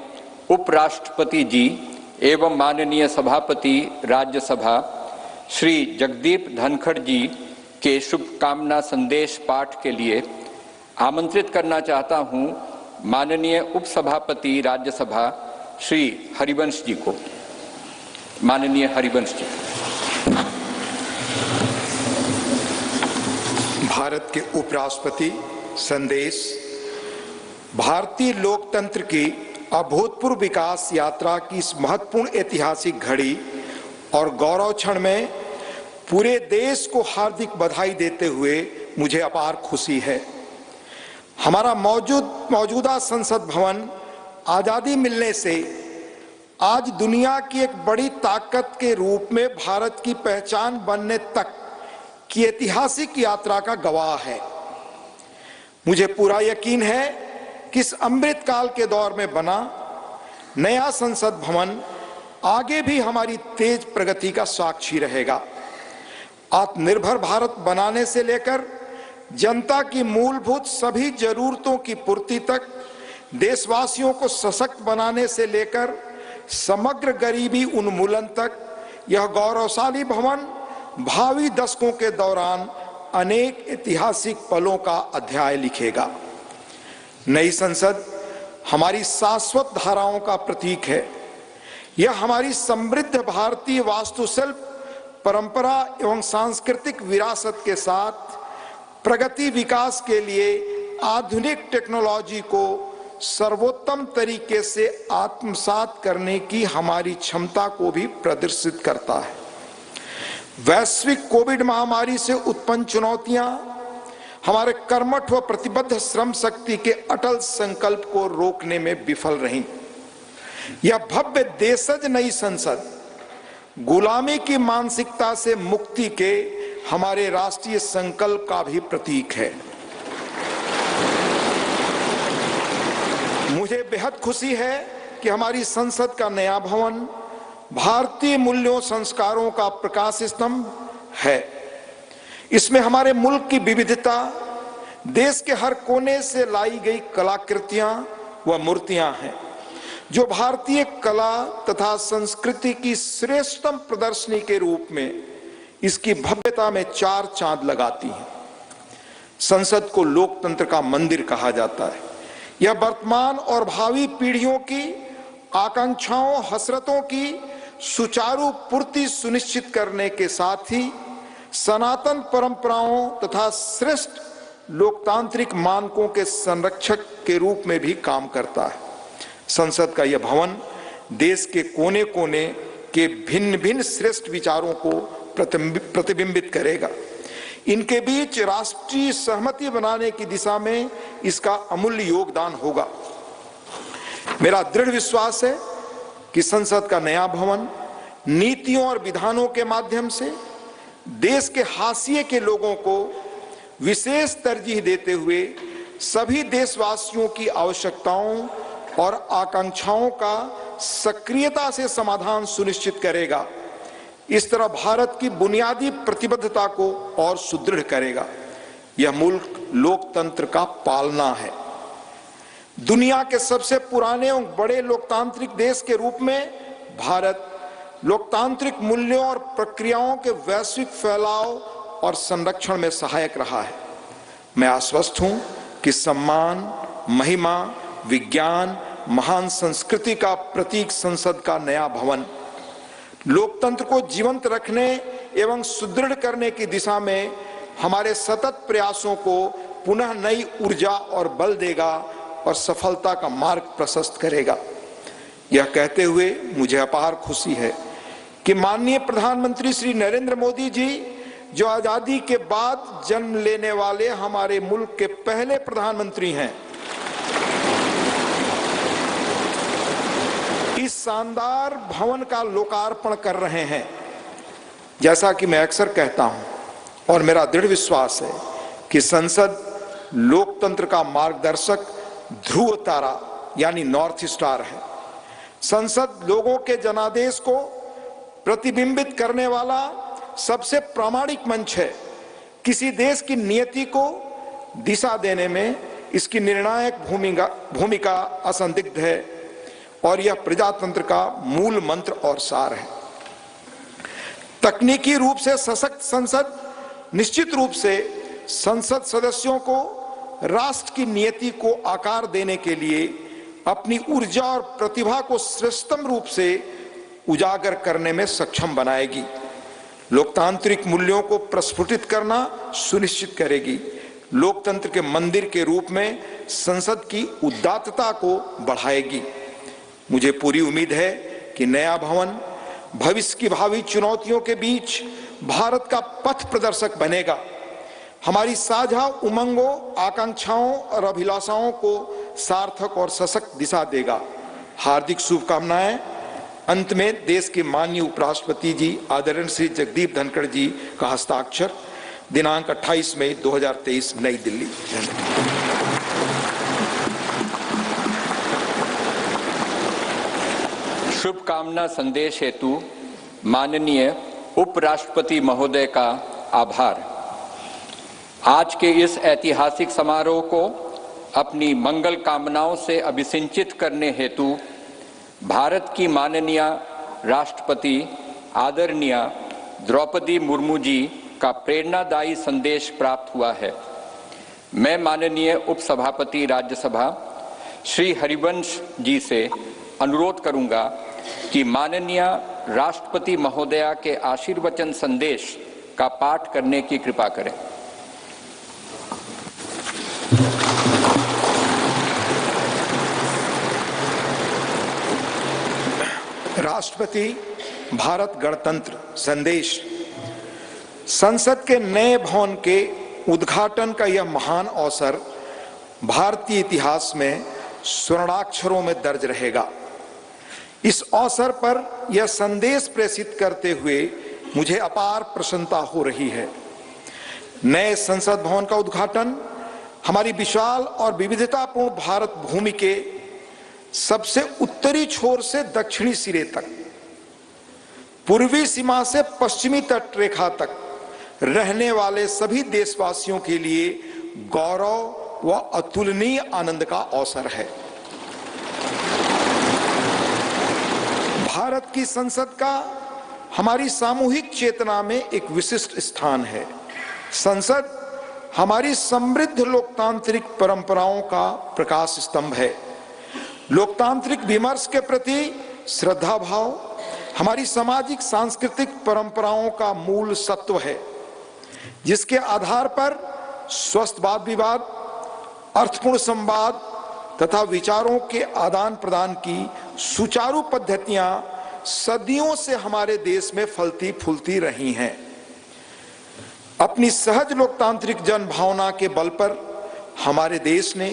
उपराष्ट्रपति जी एवं माननीय सभापति राज्यसभा श्री जगदीप धनखड़ जी के शुभकामना संदेश पाठ के लिए आमंत्रित करना चाहता हूं माननीय उपसभापति राज्यसभा श्री हरिवंश जी को। माननीय हरिवंश जी। भारत के उपराष्ट्रपति संदेश। भारतीय लोकतंत्र की अभूतपूर्व विकास यात्रा की इस महत्वपूर्ण ऐतिहासिक घड़ी और गौरव क्षण में पूरे देश को हार्दिक बधाई देते हुए मुझे अपार खुशी है। हमारा मौजूदा संसद भवन आजादी मिलने से आज दुनिया की एक बड़ी ताकत के रूप में भारत की पहचान बनने तक की ऐतिहासिक यात्रा का गवाह है। मुझे पूरा यकीन है कि इस अमृत काल के दौर में बना नया संसद भवन आगे भी हमारी तेज प्रगति का साक्षी रहेगा। आत्मनिर्भर भारत बनाने से लेकर जनता की मूलभूत सभी जरूरतों की पूर्ति तक, देशवासियों को सशक्त बनाने से लेकर समग्र गरीबी उन्मूलन तक, यह गौरवशाली भवन भावी दशकों के दौरान अनेक ऐतिहासिक पलों का अध्याय लिखेगा। नई संसद हमारी शाश्वत धाराओं का प्रतीक है। यह हमारी समृद्ध भारतीय वास्तुशिल्प, परंपरा एवं सांस्कृतिक विरासत के साथ प्रगति विकास के लिए आधुनिक टेक्नोलॉजी को सर्वोत्तम तरीके से आत्मसात करने की हमारी क्षमता को भी प्रदर्शित करता है। वैश्विक कोविड महामारी से उत्पन्न चुनौतियां हमारे कर्मठ व प्रतिबद्ध श्रम शक्ति के अटल संकल्प को रोकने में विफल रहीं। यह भव्य देशज नई संसद गुलामी की मानसिकता से मुक्ति के हमारे राष्ट्रीय संकल्प का भी प्रतीक है। मुझे बेहद खुशी है कि हमारी संसद का नया भवन भारतीय मूल्यों संस्कारों का प्रकाश स्तंभ है। इसमें हमारे मुल्क की विविधता, देश के हर कोने से लाई गई कलाकृतियां व मूर्तियां हैं, जो भारतीय कला तथा संस्कृति की श्रेष्ठतम प्रदर्शनी के रूप में इसकी भव्यता में चार चांद लगाती हैं। संसद को लोकतंत्र का मंदिर कहा जाता है। यह वर्तमान और भावी पीढ़ियों की आकांक्षाओं, हसरतों की सुचारू पूर्ति सुनिश्चित करने के साथ ही सनातन परंपराओं तथा श्रेष्ठ लोकतांत्रिक मानकों के संरक्षक के रूप में भी काम करता है। संसद का यह भवन देश के कोने कोने के भिन्न भिन्न श्रेष्ठ विचारों को प्रतिबिंबित करेगा। इनके बीच राष्ट्रीय सहमति बनाने की दिशा में इसका अमूल्य योगदान होगा। मेरा दृढ़ विश्वास है कि संसद का नया भवन नीतियों और विधानों के माध्यम से देश के हाशिए के लोगों को विशेष तरजीह देते हुए सभी देशवासियों की आवश्यकताओं और आकांक्षाओं का सक्रियता से समाधान सुनिश्चित करेगा। इस तरह भारत की बुनियादी प्रतिबद्धता को और सुदृढ़ करेगा। यह मुल्क लोकतंत्र का पालना है। दुनिया के सबसे पुराने और बड़े लोकतांत्रिक देश के रूप में भारत लोकतांत्रिक मूल्यों और प्रक्रियाओं के वैश्विक फैलाव और संरक्षण में सहायक रहा है। मैं आश्वस्त हूं कि सम्मान, महिमा, विज्ञान, महान संस्कृति का प्रतीक संसद का नया भवन लोकतंत्र को जीवंत रखने एवं सुदृढ़ करने की दिशा में हमारे सतत प्रयासों को पुनः नई ऊर्जा और बल देगा और सफलता का मार्ग प्रशस्त करेगा। यह कहते हुए मुझे अपार खुशी है कि माननीय प्रधानमंत्री श्री नरेंद्र मोदी जी, जो आजादी के बाद जन्म लेने वाले हमारे मुल्क के पहले प्रधानमंत्री हैं, इस शानदार भवन का लोकार्पण कर रहे हैं। जैसा कि मैं अक्सर कहता हूं और मेरा दृढ़ विश्वास है कि संसद लोकतंत्र का मार्गदर्शक ध्रुव तारा यानी नॉर्थ स्टार है। संसद लोगों के जनादेश को प्रतिबिंबित करने वाला सबसे प्रामाणिक मंच है। किसी देश की नियति को दिशा देने में इसकी निर्णायक भूमिका असंदिग्ध है और यह प्रजातंत्र का मूल मंत्र और सार है। तकनीकी रूप से सशक्त संसद निश्चित रूप से संसद सदस्यों को राष्ट्र की नियति को आकार देने के लिए अपनी ऊर्जा और प्रतिभा को श्रेष्ठतम रूप से उजागर करने में सक्षम बनाएगी। लोकतांत्रिक मूल्यों को प्रस्फुटित करना सुनिश्चित करेगी। लोकतंत्र के मंदिर के रूप में संसद की उदात्तता को बढ़ाएगी। मुझे पूरी उम्मीद है कि नया भवन भविष्य की भावी चुनौतियों के बीच भारत का पथ प्रदर्शक बनेगा। हमारी साझा उमंगों, आकांक्षाओं और अभिलाषाओं को सार्थक और सशक्त दिशा देगा। हार्दिक शुभकामनाएं। अंत में देश के माननीय उपराष्ट्रपति जी आदरणीय श्री जगदीप धनखड़ जी का हस्ताक्षर, दिनांक 28 मई 2023 नई दिल्ली। शुभकामना संदेश हेतु माननीय उपराष्ट्रपति महोदय का आभार। आज के इस ऐतिहासिक समारोह को अपनी मंगल कामनाओं से अभिसिंचित करने हेतु भारत की माननीय राष्ट्रपति आदरणीय द्रौपदी मुर्मू जी का प्रेरणादायी संदेश प्राप्त हुआ है। मैं माननीय उपसभापति राज्यसभा श्री हरिवंश जी से अनुरोध करूंगा कि माननीय राष्ट्रपति महोदया के आशीर्वचन संदेश का पाठ करने की कृपा करें। राष्ट्रपति भारत गणतंत्र संदेश। संसद के नए भवन के उद्घाटन का यह महान अवसर भारतीय इतिहास में स्वर्णाक्षरों में दर्ज रहेगा। इस अवसर पर यह संदेश प्रेषित करते हुए मुझे अपार प्रसन्नता हो रही है। नए संसद भवन का उद्घाटन हमारी विशाल और विविधतापूर्ण भारत भूमि के सबसे उत्तरी छोर से दक्षिणी सिरे तक, पूर्वी सीमा से पश्चिमी तट रेखा तक रहने वाले सभी देशवासियों के लिए गौरव व अतुलनीय आनंद का अवसर है। भारत की संसद का हमारी सामूहिक चेतना में एक विशिष्ट स्थान है। संसद हमारी समृद्ध लोकतांत्रिक परंपराओं का प्रकाश स्तंभ है। लोकतांत्रिक विमर्श के प्रति श्रद्धा भाव हमारी सामाजिक सांस्कृतिक परंपराओं का मूल सत्व है, जिसके आधार पर स्वस्थ वाद विवाद, अर्थपूर्ण संवाद तथा विचारों के आदान प्रदान की सुचारू पद्धतियां सदियों से हमारे देश में फलती फूलती रही हैं। अपनी सहज लोकतांत्रिक जन भावना के बल पर हमारे देश ने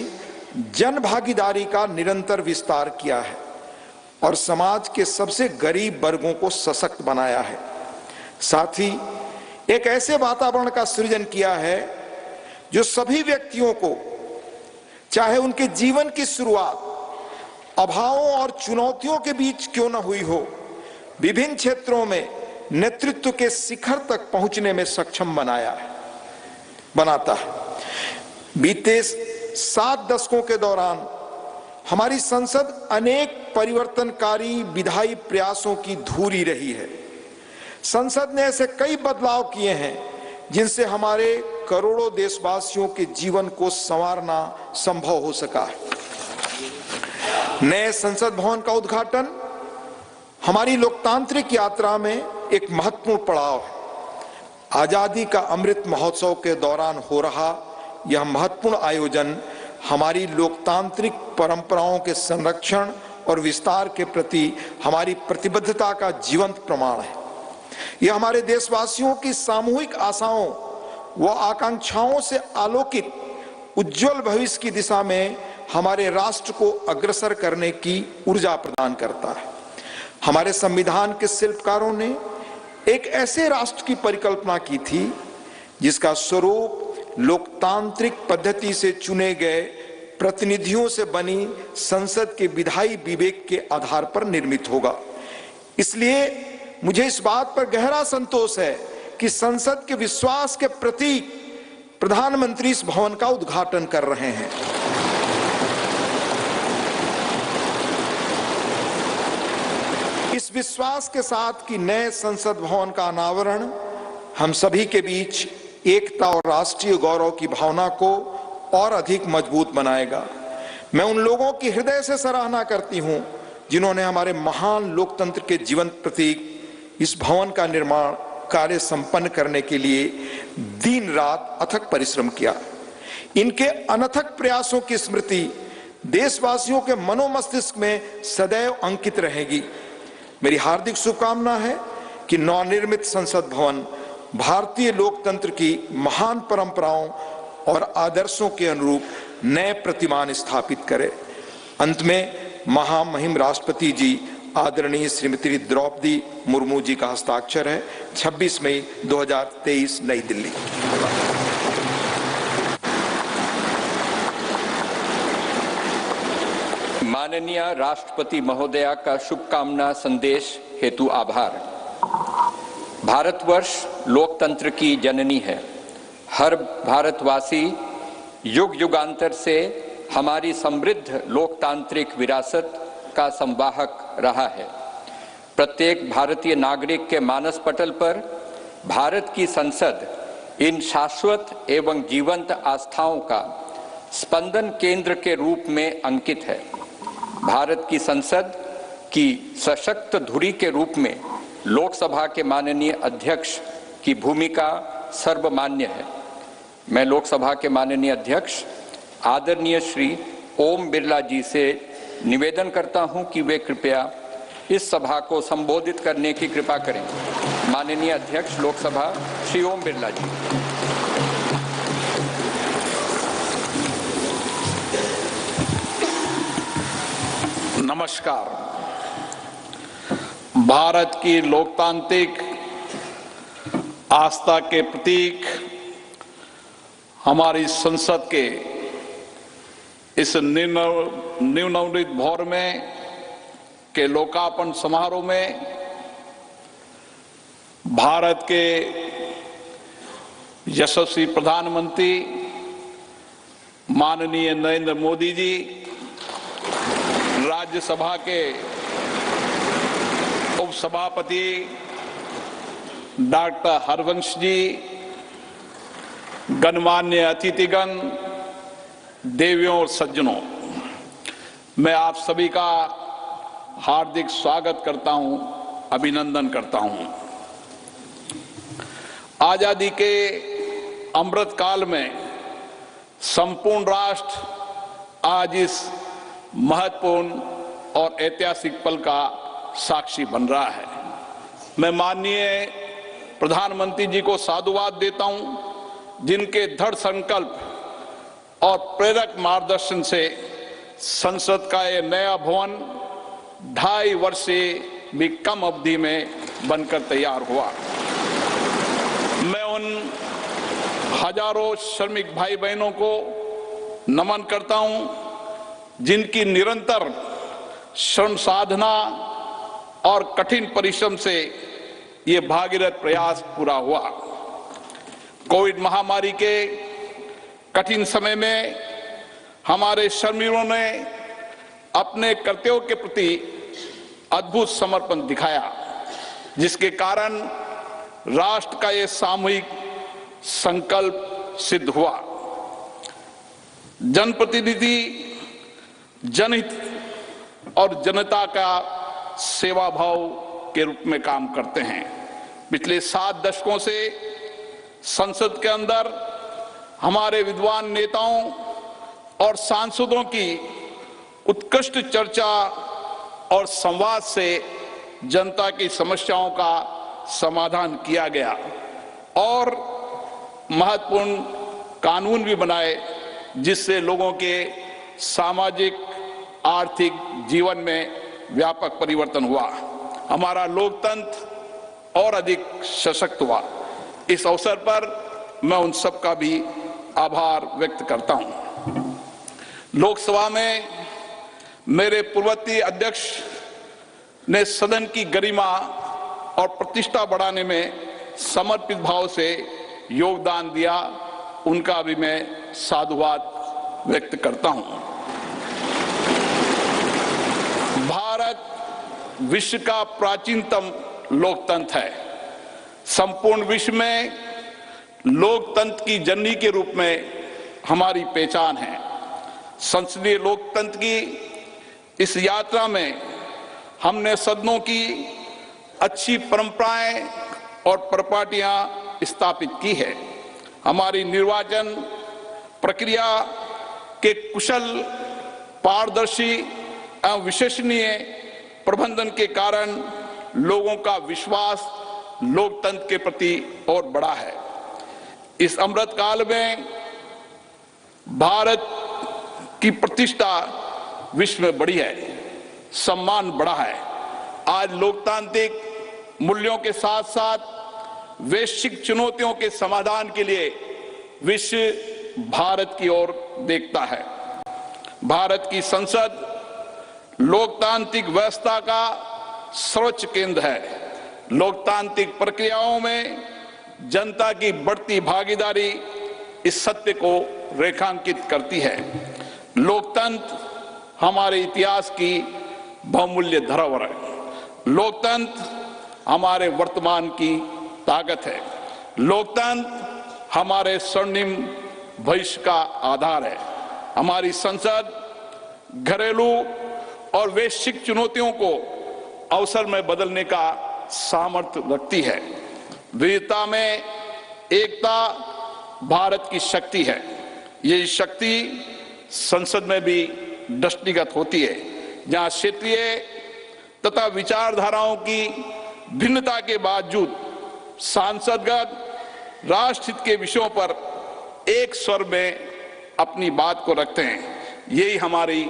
जन भागीदारी का निरंतर विस्तार किया है और समाज के सबसे गरीब वर्गों को सशक्त बनाया है। साथ ही एक ऐसे वातावरण का सृजन किया है जो सभी व्यक्तियों को, चाहे उनके जीवन की शुरुआत अभावों और चुनौतियों के बीच क्यों न हुई हो, विभिन्न क्षेत्रों में नेतृत्व के शिखर तक पहुंचने में सक्षम बनाता है। बीते 7 दशकों के दौरान हमारी संसद अनेक परिवर्तनकारी विधायी प्रयासों की धूरी रही है। संसद ने ऐसे कई बदलाव किए हैं जिनसे हमारे करोड़ों देशवासियों के जीवन को संवारना संभव हो सका है। नए संसद भवन का उद्घाटन हमारी लोकतांत्रिक यात्रा में एक महत्वपूर्ण पड़ाव है। आजादी का अमृत महोत्सव के दौरान हो रहा यह महत्वपूर्ण आयोजन हमारी लोकतांत्रिक परंपराओं के संरक्षण और विस्तार के प्रति हमारी प्रतिबद्धता का जीवंत प्रमाण है। यह हमारे देशवासियों की सामूहिक आशाओं व आकांक्षाओं से आलोकित उज्जवल भविष्य की दिशा में हमारे राष्ट्र को अग्रसर करने की ऊर्जा प्रदान करता है। हमारे संविधान के शिल्पकारों ने एक ऐसे राष्ट्र की परिकल्पना की थी जिसका स्वरूप लोकतांत्रिक पद्धति से चुने गए प्रतिनिधियों से बनी संसद के विधायी विवेक के आधार पर निर्मित होगा। इसलिए मुझे इस बात पर गहरा संतोष है कि संसद के विश्वास के प्रतीक प्रधानमंत्री इस भवन का उद्घाटन कर रहे हैं। इस विश्वास के साथ कि नए संसद भवन का अनावरण हम सभी के बीच एकता और राष्ट्रीय गौरव की भावना को और अधिक मजबूत बनाएगा। मैं उन लोगों की हृदय से सराहना करती हूं जिन्होंने हमारे महान लोकतंत्र के जीवंत प्रतीक इस भवन का निर्माण कार्य संपन्न करने के लिए दिन रात अथक परिश्रम किया। इनके अनथक प्रयासों की स्मृति देशवासियों के मनोमस्तिष्क में सदैव अंकित रहेगी। मेरी हार्दिक शुभकामना है कि नवनिर्मित संसद भवन भारतीय लोकतंत्र की महान परंपराओं और आदर्शों के अनुरूप नए प्रतिमान स्थापित करे। अंत में महामहिम राष्ट्रपति जी आदरणीय श्रीमती द्रौपदी मुर्मू जी का हस्ताक्षर है। 26 मई 2023 नई दिल्ली। माननीय राष्ट्रपति महोदया का शुभकामना संदेश हेतु आभार। भारतवर्ष लोकतंत्र की जननी है। हर भारतवासी युग युगांतर से हमारी समृद्ध लोकतांत्रिक विरासत का संवाहक रहा है। प्रत्येक भारतीय नागरिक के मानस पटल पर भारत की संसद इन शाश्वत एवं जीवंत आस्थाओं का स्पंदन केंद्र के रूप में अंकित है। भारत की संसद की सशक्त धुरी के रूप में लोकसभा के माननीय अध्यक्ष की भूमिका सर्वमान्य है। मैं लोकसभा के माननीय अध्यक्ष आदरणीय श्री ओम बिरला जी से निवेदन करता हूं कि वे कृपया इस सभा को संबोधित करने की कृपा करें। माननीय अध्यक्ष लोकसभा श्री ओम बिरला जी। नमस्कार। भारत की लोकतांत्रिक आस्था के प्रतीक हमारी संसद के इस नवनिर्मित भवन में के लोकार्पण समारोह में भारत के यशस्वी प्रधानमंत्री माननीय नरेंद्र मोदी जी, राज्यसभा के उपसभापति डॉक्टर हरवंश जी, गणमान्य अतिथिगण, देवियों और सज्जनों, मैं आप सभी का हार्दिक स्वागत करता हूं, अभिनंदन करता हूं। आजादी के अमृत काल में संपूर्ण राष्ट्र आज इस महत्वपूर्ण और ऐतिहासिक पल का साक्षी बन रहा है। मैं माननीय प्रधानमंत्री जी को साधुवाद देता हूं, जिनके दृढ़ संकल्प और प्रेरक मार्गदर्शन से संसद का यह नया भवन 2.5 वर्ष से भी कम अवधि में बनकर तैयार हुआ। मैं उन हजारों श्रमिक भाई बहनों को नमन करता हूं, जिनकी निरंतर श्रम साधना और कठिन परिश्रम से ये भागीरथ प्रयास पूरा हुआ। कोविड महामारी के कठिन समय में हमारे श्रमजीवियों ने अपने कर्तव्यों के प्रति अद्भुत समर्पण दिखाया, जिसके कारण राष्ट्र का ये सामूहिक संकल्प सिद्ध हुआ। जनप्रतिनिधि जनहित और जनता का सेवा भाव के रूप में काम करते हैं। पिछले 7 दशकों से संसद के अंदर हमारे विद्वान नेताओं और सांसदों की उत्कृष्ट चर्चा और संवाद से जनता की समस्याओं का समाधान किया गया और महत्वपूर्ण कानून भी बनाए, जिससे लोगों के सामाजिक आर्थिक जीवन में व्यापक परिवर्तन हुआ। हमारा लोकतंत्र और अधिक सशक्त हुआ। इस अवसर पर मैं उन सब का भी आभार व्यक्त करता हूं। लोकसभा में मेरे पूर्ववर्ती अध्यक्ष ने सदन की गरिमा और प्रतिष्ठा बढ़ाने में समर्पित भाव से योगदान दिया, उनका भी मैं साधुवाद व्यक्त करता हूं। भारत विश्व का प्राचीनतम लोकतंत्र है। संपूर्ण विश्व में लोकतंत्र की जननी के रूप में हमारी पहचान है। संसदीय लोकतंत्र की इस यात्रा में हमने सदनों की अच्छी परंपराएं और परिपाटियां स्थापित की है। हमारी निर्वाचन प्रक्रिया के कुशल, पारदर्शी एवं विश्वसनीय प्रबंधन के कारण लोगों का विश्वास लोकतंत्र के प्रति और बढ़ा है। इस अमृत काल में भारत की प्रतिष्ठा विश्व में बढ़ी है, सम्मान बढ़ा है। आज लोकतांत्रिक मूल्यों के साथ साथ वैश्विक चुनौतियों के समाधान के लिए विश्व भारत की ओर देखता है। भारत की संसद लोकतांत्रिक व्यवस्था का सर्वोच्च केंद्र है। लोकतांत्रिक प्रक्रियाओं में जनता की बढ़ती भागीदारी इस सत्य को रेखांकित करती है। लोकतंत्र हमारे इतिहास की बहुमूल्य धरोहर है। लोकतंत्र हमारे वर्तमान की ताकत है। लोकतंत्र हमारे स्वर्णिम भविष्य का आधार है। हमारी संसद घरेलू और वैश्विक चुनौतियों को अवसर में बदलने का सामर्थ्य रखती है। विविधता में एकता भारत की शक्ति है। ये शक्ति संसद में भी दृष्टिगत होती है, जहां क्षेत्रीय तथा विचारधाराओं की भिन्नता के बावजूद सांसदगण राष्ट्रहित के विषयों पर एक स्वर में अपनी बात को रखते हैं। यही हमारी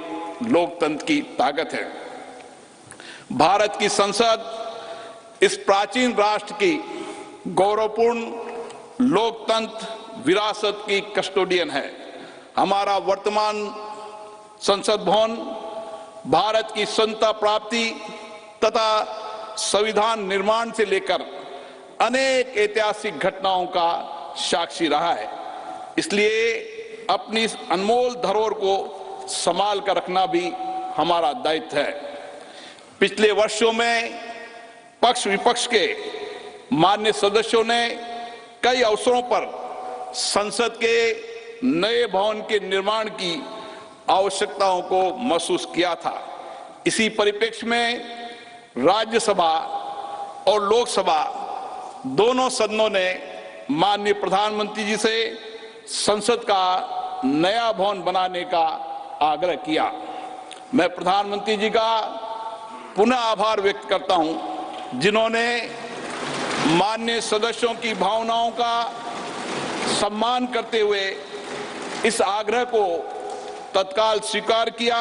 लोकतंत्र की ताकत है। भारत की संसद इस प्राचीन राष्ट्र की गौरवपूर्ण लोकतंत्र विरासत की कस्टोडियन है। हमारा वर्तमान संसद भवन भारत की स्वतंत्रता प्राप्ति तथा संविधान निर्माण से लेकर अनेक ऐतिहासिक घटनाओं का साक्षी रहा है। इसलिए अपनी इस अनमोल धरोहर को संभाल कर रखना भी हमारा दायित्व है। पिछले वर्षों में पक्ष विपक्ष के माननीय सदस्यों ने कई अवसरों पर संसद के नए भवन के निर्माण की आवश्यकताओं को महसूस किया था। इसी परिप्रेक्ष्य में राज्यसभा और लोकसभा दोनों सदनों ने माननीय प्रधानमंत्री जी से संसद का नया भवन बनाने का आग्रह किया। मैं प्रधानमंत्री जी का पुनः आभार व्यक्त करता हूं, जिन्होंने माननीय सदस्यों की भावनाओं का सम्मान करते हुए इस आग्रह को तत्काल स्वीकार किया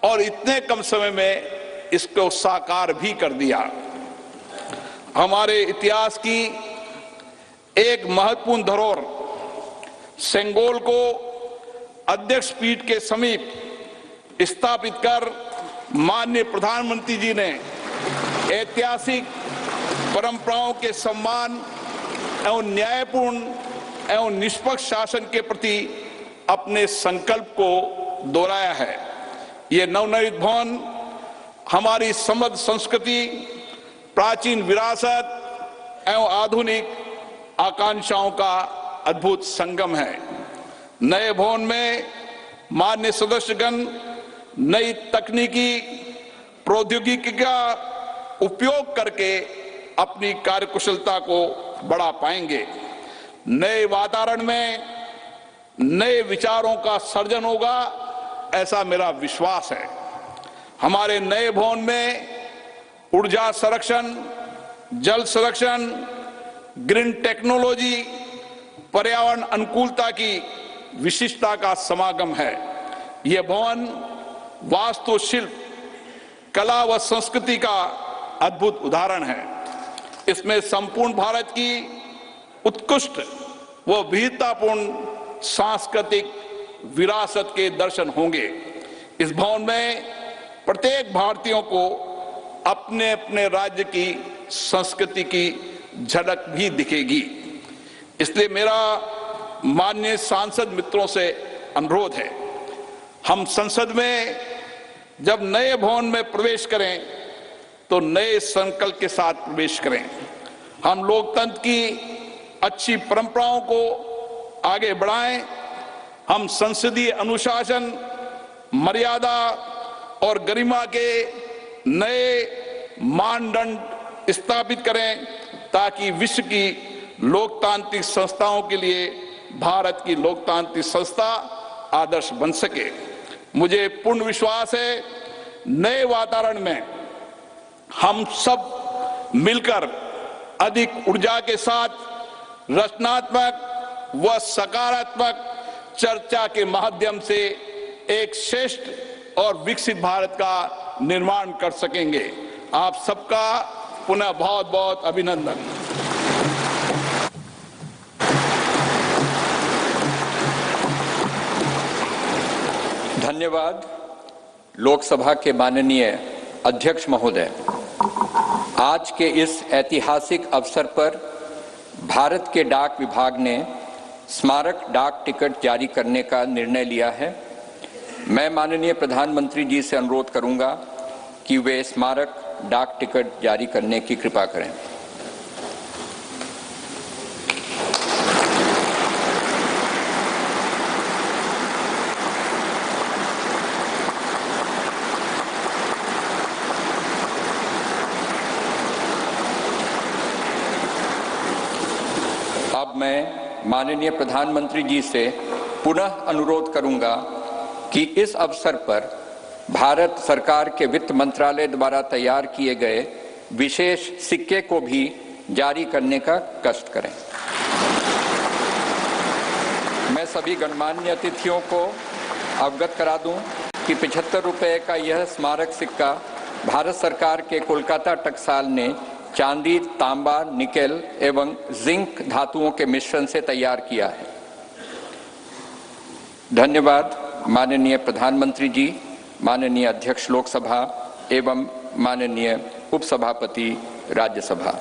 और इतने कम समय में इसको साकार भी कर दिया। हमारे इतिहास की एक महत्वपूर्ण धरोहर सेंगोल को अध्यक्ष पीठ के समीप स्थापित कर माननीय प्रधानमंत्री जी ने ऐतिहासिक परंपराओं के सम्मान एवं न्यायपूर्ण एवं निष्पक्ष शासन के प्रति अपने संकल्प को दोहराया है। ये नवनिर्मित भवन हमारी समृद्ध संस्कृति, प्राचीन विरासत एवं आधुनिक आकांक्षाओं का अद्भुत संगम है। नए भवन में माननीय सदस्यगण नई तकनीकी प्रौद्योगिकी का उपयोग करके अपनी कार्यकुशलता को बढ़ा पाएंगे। नए वातावरण में नए विचारों का सर्जन होगा, ऐसा मेरा विश्वास है। हमारे नए भवन में ऊर्जा संरक्षण, जल संरक्षण, ग्रीन टेक्नोलॉजी, पर्यावरण अनुकूलता की विशिष्टता का समागम है। यह भवन वास्तुशिल्प, कला व संस्कृति का अद्भुत उदाहरण है। इसमें संपूर्ण भारत की उत्कृष्ट व विविधतापूर्ण सांस्कृतिक विरासत के दर्शन होंगे। इस भवन में प्रत्येक भारतीयों को अपने अपने राज्य की संस्कृति की झलक भी दिखेगी। इसलिए मेरा माननीय सांसद मित्रों से अनुरोध है, हम संसद में जब नए भवन में प्रवेश करें तो नए संकल्प के साथ प्रवेश करें। हम लोकतंत्र की अच्छी परंपराओं को आगे बढ़ाएं। हम संसदीय अनुशासन, मर्यादा और गरिमा के नए मानदंड स्थापित करें ताकि विश्व की लोकतांत्रिक संस्थाओं के लिए भारत की लोकतांत्रिक संस्था आदर्श बन सके। मुझे पूर्ण विश्वास है, नए वातावरण में हम सब मिलकर अधिक ऊर्जा के साथ रचनात्मक व सकारात्मक चर्चा के माध्यम से एक श्रेष्ठ और विकसित भारत का निर्माण कर सकेंगे। आप सबका पुनः बहुत बहुत अभिनंदन। धन्यवाद। लोकसभा के माननीय अध्यक्ष महोदय, आज के इस ऐतिहासिक अवसर पर भारत के डाक विभाग ने स्मारक डाक टिकट जारी करने का निर्णय लिया है। मैं माननीय प्रधानमंत्री जी से अनुरोध करूंगा कि वे स्मारक डाक टिकट जारी करने की कृपा करें। अब मैं माननीय प्रधानमंत्री जी से पुनः अनुरोध करूंगा कि इस अवसर पर भारत सरकार के वित्त मंत्रालय द्वारा तैयार किए गए विशेष सिक्के को भी जारी करने का कष्ट करें। मैं सभी गणमान्य अतिथियों को अवगत करा दूं कि 75 रुपए का यह स्मारक सिक्का भारत सरकार के कोलकाता टकसाल ने चांदी, तांबा, निकेल एवं जिंक धातुओं के मिश्रण से तैयार किया है। धन्यवाद माननीय प्रधानमंत्री जी, माननीय अध्यक्ष लोकसभा एवं माननीय उपसभापति राज्यसभा।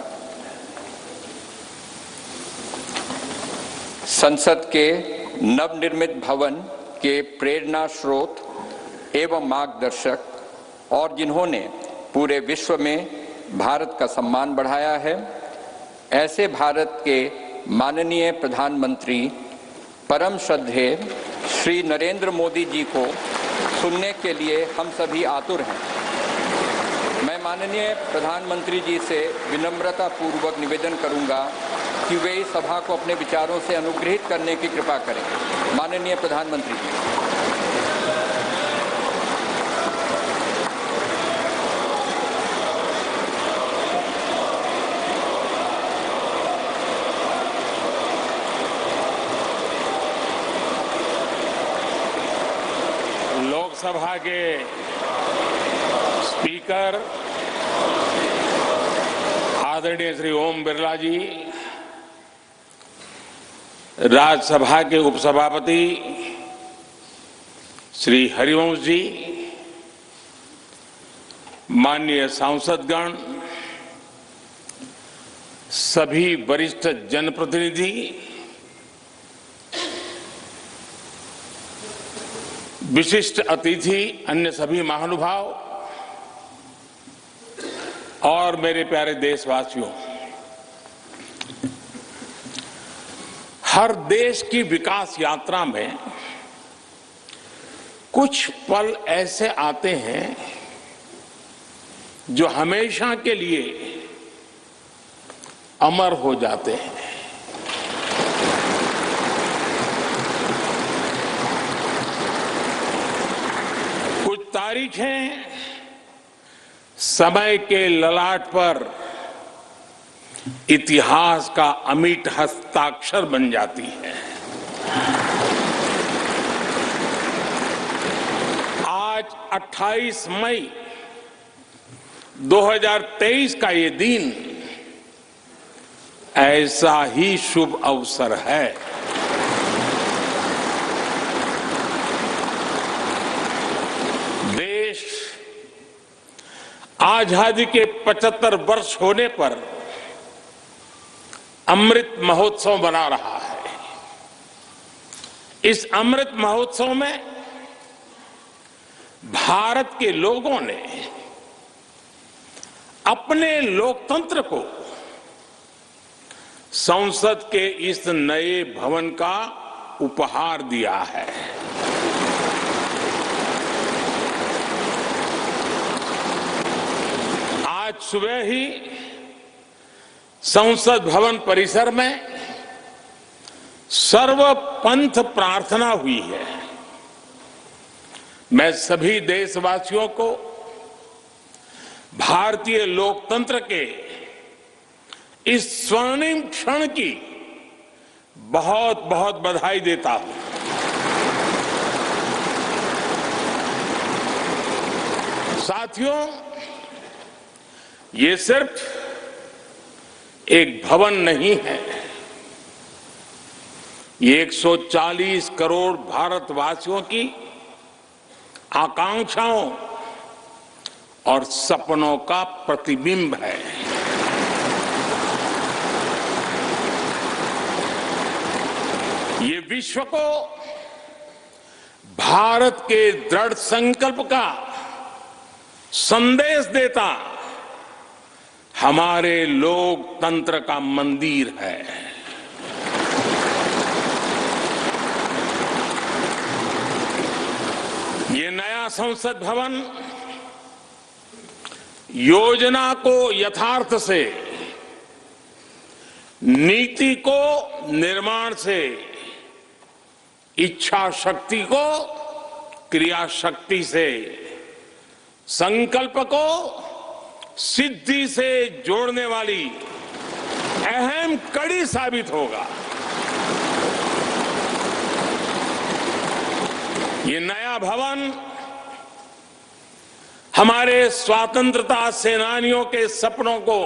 संसद के नवनिर्मित भवन के प्रेरणा स्रोत एवं मार्गदर्शक और जिन्होंने पूरे विश्व में भारत का सम्मान बढ़ाया है, ऐसे भारत के माननीय प्रधानमंत्री परम श्रद्धेय श्री नरेंद्र मोदी जी को सुनने के लिए हम सभी आतुर हैं। मैं माननीय प्रधानमंत्री जी से विनम्रता पूर्वक निवेदन करूंगा कि वे इस सभा को अपने विचारों से अनुग्रहित करने की कृपा करें। माननीय प्रधानमंत्री जी। लोकसभा के स्पीकर आदरणीय श्री ओम बिरला जी, राज्यसभा के उपसभापति श्री हरिवंश जी, माननीय सांसदगण, सभी वरिष्ठ जनप्रतिनिधि, विशिष्ट अतिथि, अन्य सभी महानुभाव और मेरे प्यारे देशवासियों, हर देश की विकास यात्रा में कुछ पल ऐसे आते हैं जो हमेशा के लिए अमर हो जाते हैं। तारीखें समय के ललाट पर इतिहास का अमिट हस्ताक्षर बन जाती है। आज 28 मई 2023 का ये दिन ऐसा ही शुभ अवसर है। आजादी के 75 वर्ष होने पर अमृत महोत्सव मना रहा है। इस अमृत महोत्सव में भारत के लोगों ने अपने लोकतंत्र को संसद के इस नए भवन का उपहार दिया है। आज सुबह ही संसद भवन परिसर में सर्वपंथ प्रार्थना हुई है। मैं सभी देशवासियों को भारतीय लोकतंत्र के इस स्वर्णिम क्षण की बहुत बहुत बधाई देता हूं। साथियों, ये सिर्फ एक भवन नहीं है, ये 140 करोड़ भारतवासियों की आकांक्षाओं और सपनों का प्रतिबिंब है। ये विश्व को भारत के दृढ़ संकल्प का संदेश देता हमारे लोकतंत्र का मंदिर है। ये नया संसद भवन योजना को यथार्थ से, नीति को निर्माण से, इच्छा शक्ति को क्रिया शक्ति से, संकल्प को सिद्धि से जोड़ने वाली अहम कड़ी साबित होगा। ये नया भवन हमारे स्वतंत्रता सेनानियों के सपनों को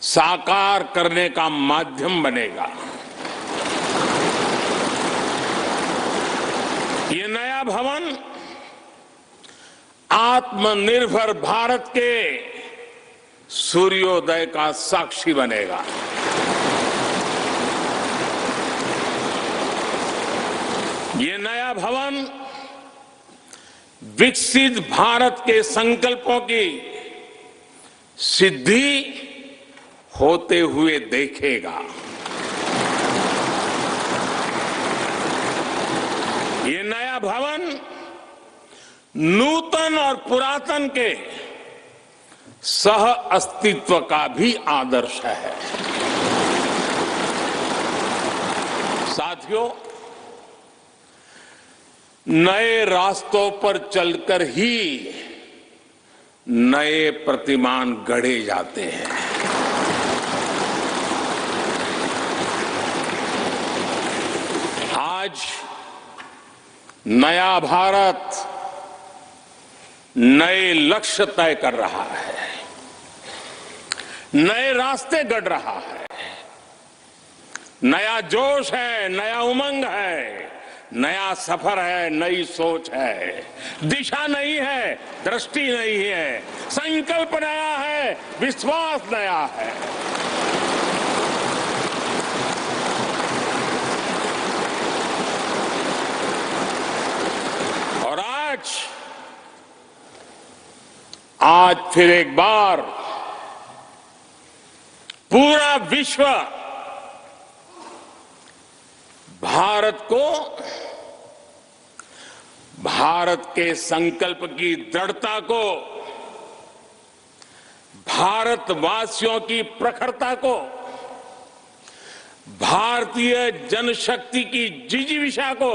साकार करने का माध्यम बनेगा। ये नया भवन आत्मनिर्भर भारत के सूर्योदय का साक्षी बनेगा। ये नया भवन विकसित भारत के संकल्पों की सिद्धि होते हुए देखेगा। ये नया भवन नूतन और पुरातन के सह अस्तित्व का भी आदर्श है। साथियों, नए रास्तों पर चलकर ही नए प्रतिमान गढ़े जाते हैं। आज नया भारत नए लक्ष्य तय कर रहा है, नए रास्ते गढ़ रहा है, नया जोश है, नया उमंग है, नया सफर है, नई सोच है, दिशा नई है, दृष्टि नई है, संकल्प नया है, विश्वास नया है। और आज फिर एक बार पूरा विश्व भारत को, भारत के संकल्प की दृढ़ता को, भारतवासियों की प्रखरता को, भारतीय जनशक्ति की जिजीविषा को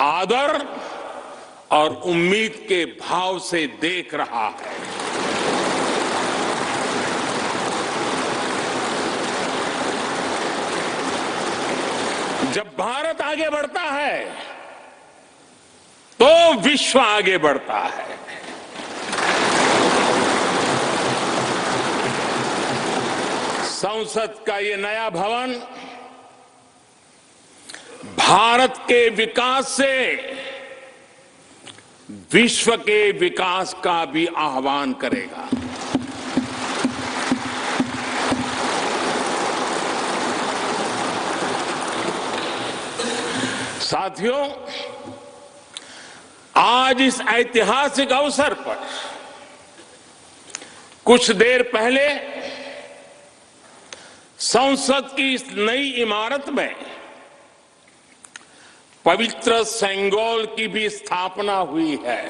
आदर और उम्मीद के भाव से देख रहा है। जब भारत आगे बढ़ता है तो विश्व आगे बढ़ता है। संसद का ये नया भवन भारत के विकास से विश्व के विकास का भी आह्वान करेगा। साथियों, आज इस ऐतिहासिक अवसर पर कुछ देर पहले संसद की इस नई इमारत में पवित्र सेंगोल की भी स्थापना हुई है।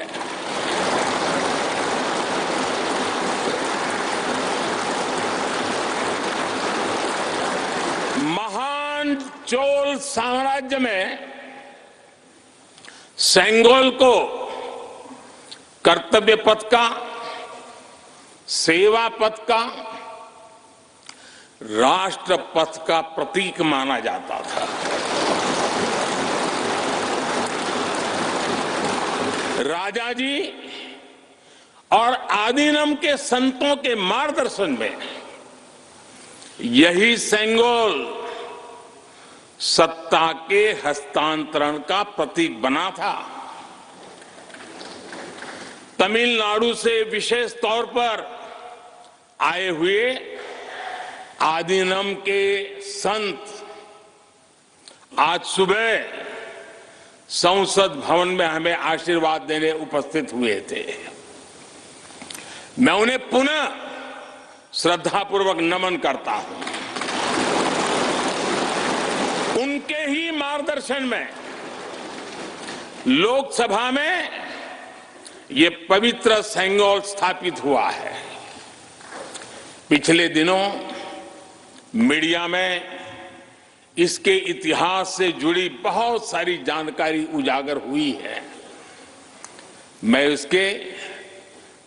महान चोल साम्राज्य में सेंगोल को कर्तव्य पथ का, सेवा पथ का, राष्ट्र पथ का प्रतीक माना जाता था। राजा जी और आदिनम के संतों के मार्गदर्शन में यही सेंगोल सत्ता के हस्तांतरण का प्रतीक बना था। तमिलनाडु से विशेष तौर पर आए हुए आदिनम के संत आज सुबह संसद भवन में हमें आशीर्वाद देने उपस्थित हुए थे। मैं उन्हें पुनः श्रद्धापूर्वक नमन करता हूं। उनके ही मार्गदर्शन में लोकसभा में ये पवित्र सेंगोल स्थापित हुआ है। पिछले दिनों मीडिया में इसके इतिहास से जुड़ी बहुत सारी जानकारी उजागर हुई है। मैं इसके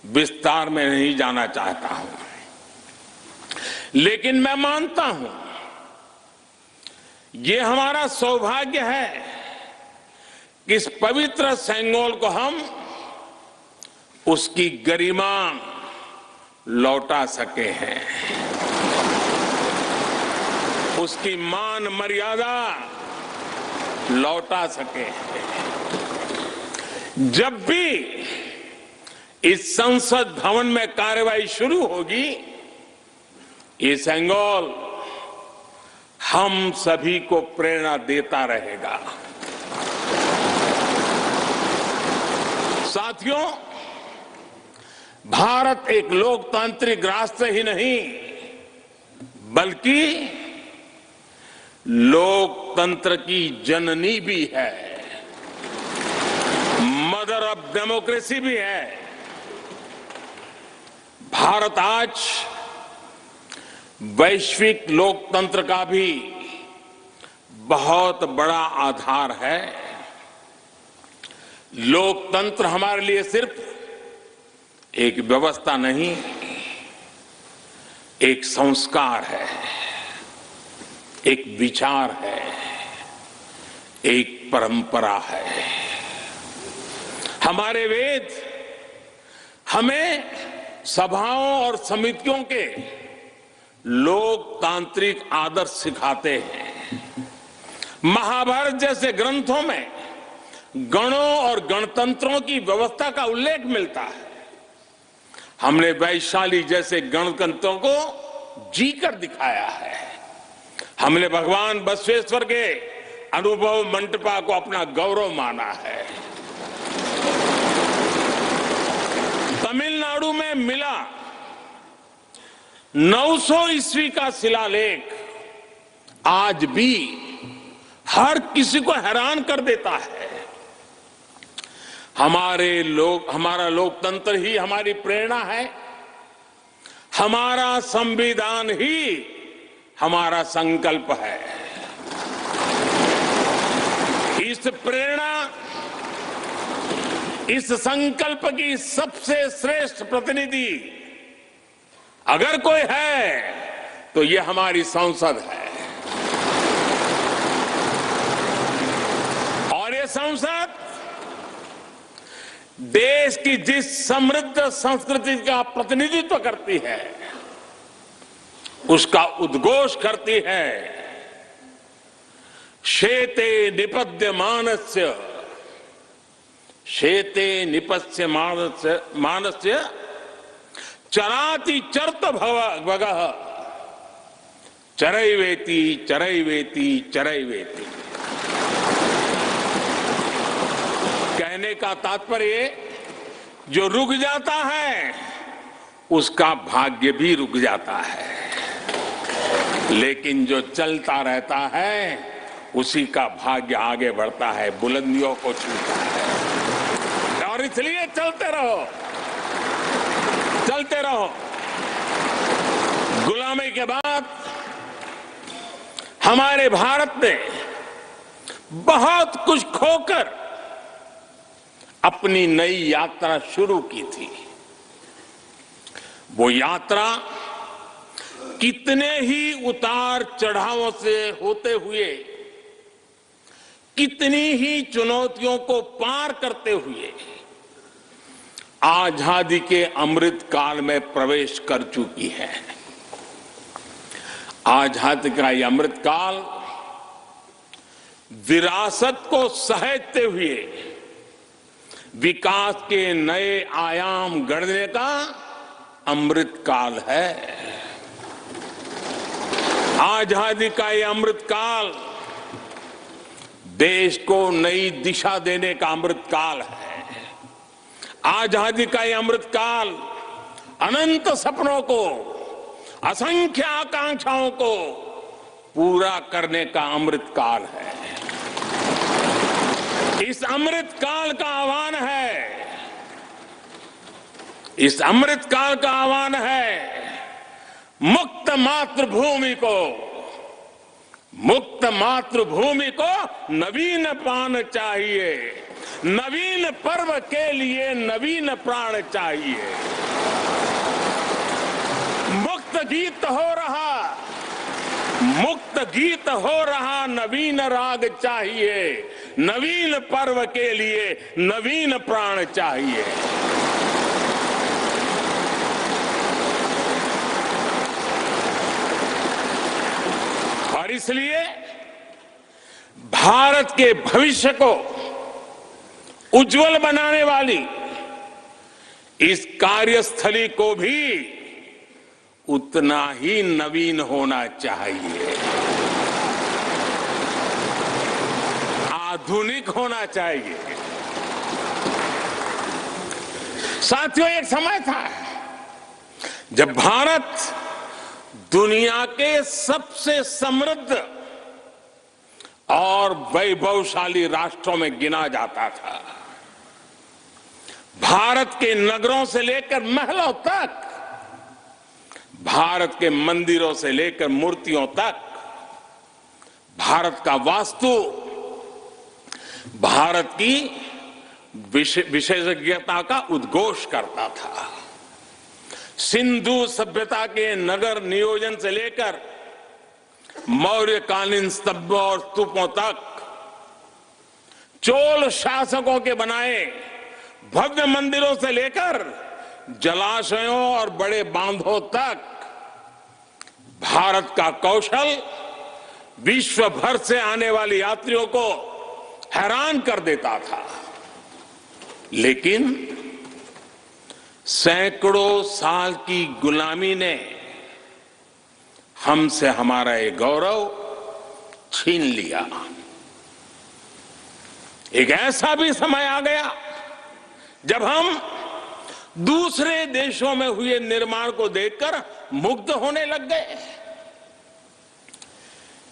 विस्तार में नहीं जाना चाहता हूं, लेकिन मैं मानता हूं ये हमारा सौभाग्य है कि इस पवित्र सेंगोल को हम उसकी गरिमा लौटा सके हैं, उसकी मान मर्यादा लौटा सके हैं। जब भी इस संसद भवन में कार्रवाई शुरू होगी, ये सेंगोल हम सभी को प्रेरणा देता रहेगा। साथियों, भारत एक लोकतांत्रिक राष्ट्र ही नहीं बल्कि लोकतंत्र की जननी भी है, मदर ऑफ डेमोक्रेसी भी है। भारत आज वैश्विक लोकतंत्र का भी बहुत बड़ा आधार है। लोकतंत्र हमारे लिए सिर्फ एक व्यवस्था नहीं, एक संस्कार है, एक विचार है, एक परंपरा है। हमारे वेद हमें सभाओं और समितियों के लोकतांत्रिक आदर्श सिखाते हैं। महाभारत जैसे ग्रंथों में गणों और गणतंत्रों की व्यवस्था का उल्लेख मिलता है। हमने वैशाली जैसे गणतंत्रों को जीकर दिखाया है। हमने भगवान बसवेश्वर के अनुभव मंटपा को अपना गौरव माना है। तमिलनाडु में मिला 900 ईस्वी का शिलालेख आज भी हर किसी को हैरान कर देता है। हमारा लोकतंत्र ही हमारी प्रेरणा है। हमारा संविधान ही हमारा संकल्प है। इस प्रेरणा, इस संकल्प की सबसे श्रेष्ठ प्रतिनिधि अगर कोई है तो ये हमारी संसद है। और ये संसद देश की जिस समृद्ध संस्कृति का प्रतिनिधित्व करती है, उसका उद्घोष करती है। शेते निपद्यमानस्य, शेते निपद्यमानस्य चराति चर्त भगः, चरैवेति चरैवेति चरैवेति। कहने का तात्पर्य, जो रुक जाता है उसका भाग्य भी रुक जाता है, लेकिन जो चलता रहता है उसी का भाग्य आगे बढ़ता है, बुलंदियों को छूता है। और इसलिए चलते रहो, चलते रहो। गुलामी के बाद हमारे भारत ने बहुत कुछ खोकर अपनी नई यात्रा शुरू की थी। वो यात्रा कितने ही उतार चढ़ावों से होते हुए, कितनी ही चुनौतियों को पार करते हुए आजादी के अमृत काल में प्रवेश कर चुकी है। आजादी का ये अमृत काल विरासत को सहेजते हुए विकास के नए आयाम गढ़ने का अमृत काल है। आजादी का ये अमृत काल देश को नई दिशा देने का अमृत काल है। आजादी का ये अमृत काल अनंत सपनों को, असंख्य आकांक्षाओं को पूरा करने का अमृत काल है। इस अमृत काल का आह्वान है, इस अमृत काल का आह्वान है मुक्त मातृभूमि को, मुक्त मातृभूमि को नवीन प्राण चाहिए, नवीन पर्व के लिए नवीन प्राण चाहिए। मुक्त गीत हो रहा, मुक्त गीत हो रहा नवीन राग चाहिए, नवीन पर्व के लिए नवीन प्राण चाहिए। और इसलिए भारत के भविष्य को उज्जवल बनाने वाली इस कार्यस्थली को भी उतना ही नवीन होना चाहिए, आधुनिक होना चाहिए। साथियों, एक समय था जब भारत दुनिया के सबसे समृद्ध और वैभवशाली राष्ट्रों में गिना जाता था। भारत के नगरों से लेकर महलों तक, भारत के मंदिरों से लेकर मूर्तियों तक, भारत का वास्तु भारत की विशेषज्ञता का उद्घोष करता था। सिंधु सभ्यता के नगर नियोजन से लेकर मौर्यकालीन स्तंभों और स्तूपों तक, चोल शासकों के बनाए भव्य मंदिरों से लेकर जलाशयों और बड़े बांधों तक, भारत का कौशल विश्व भर से आने वाले यात्रियों को हैरान कर देता था। लेकिन सैकड़ों साल की गुलामी ने हमसे हमारा ये गौरव छीन लिया। एक ऐसा भी समय आ गया जब हम दूसरे देशों में हुए निर्माण को देखकर मुग्ध होने लग गए।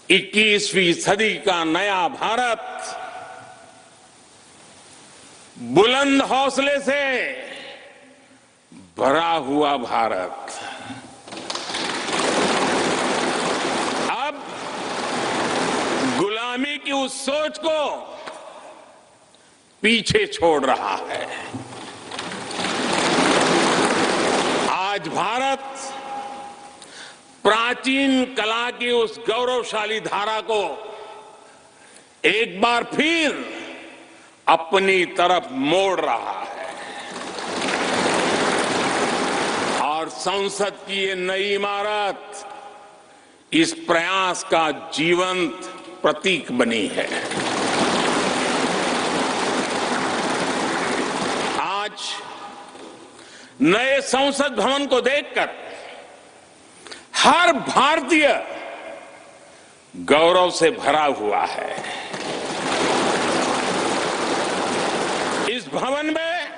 21वीं सदी का नया भारत, बुलंद हौसले से भरा हुआ भारत, अब गुलामी की उस सोच को पीछे छोड़ रहा है। आज भारत प्राचीन कला की उस गौरवशाली धारा को एक बार फिर अपनी तरफ मोड़ रहा है और संसद की ये नई इमारत इस प्रयास का जीवंत प्रतीक बनी है। आज नए संसद भवन को देखकर हर भारतीय गौरव से भरा हुआ है। इस भवन में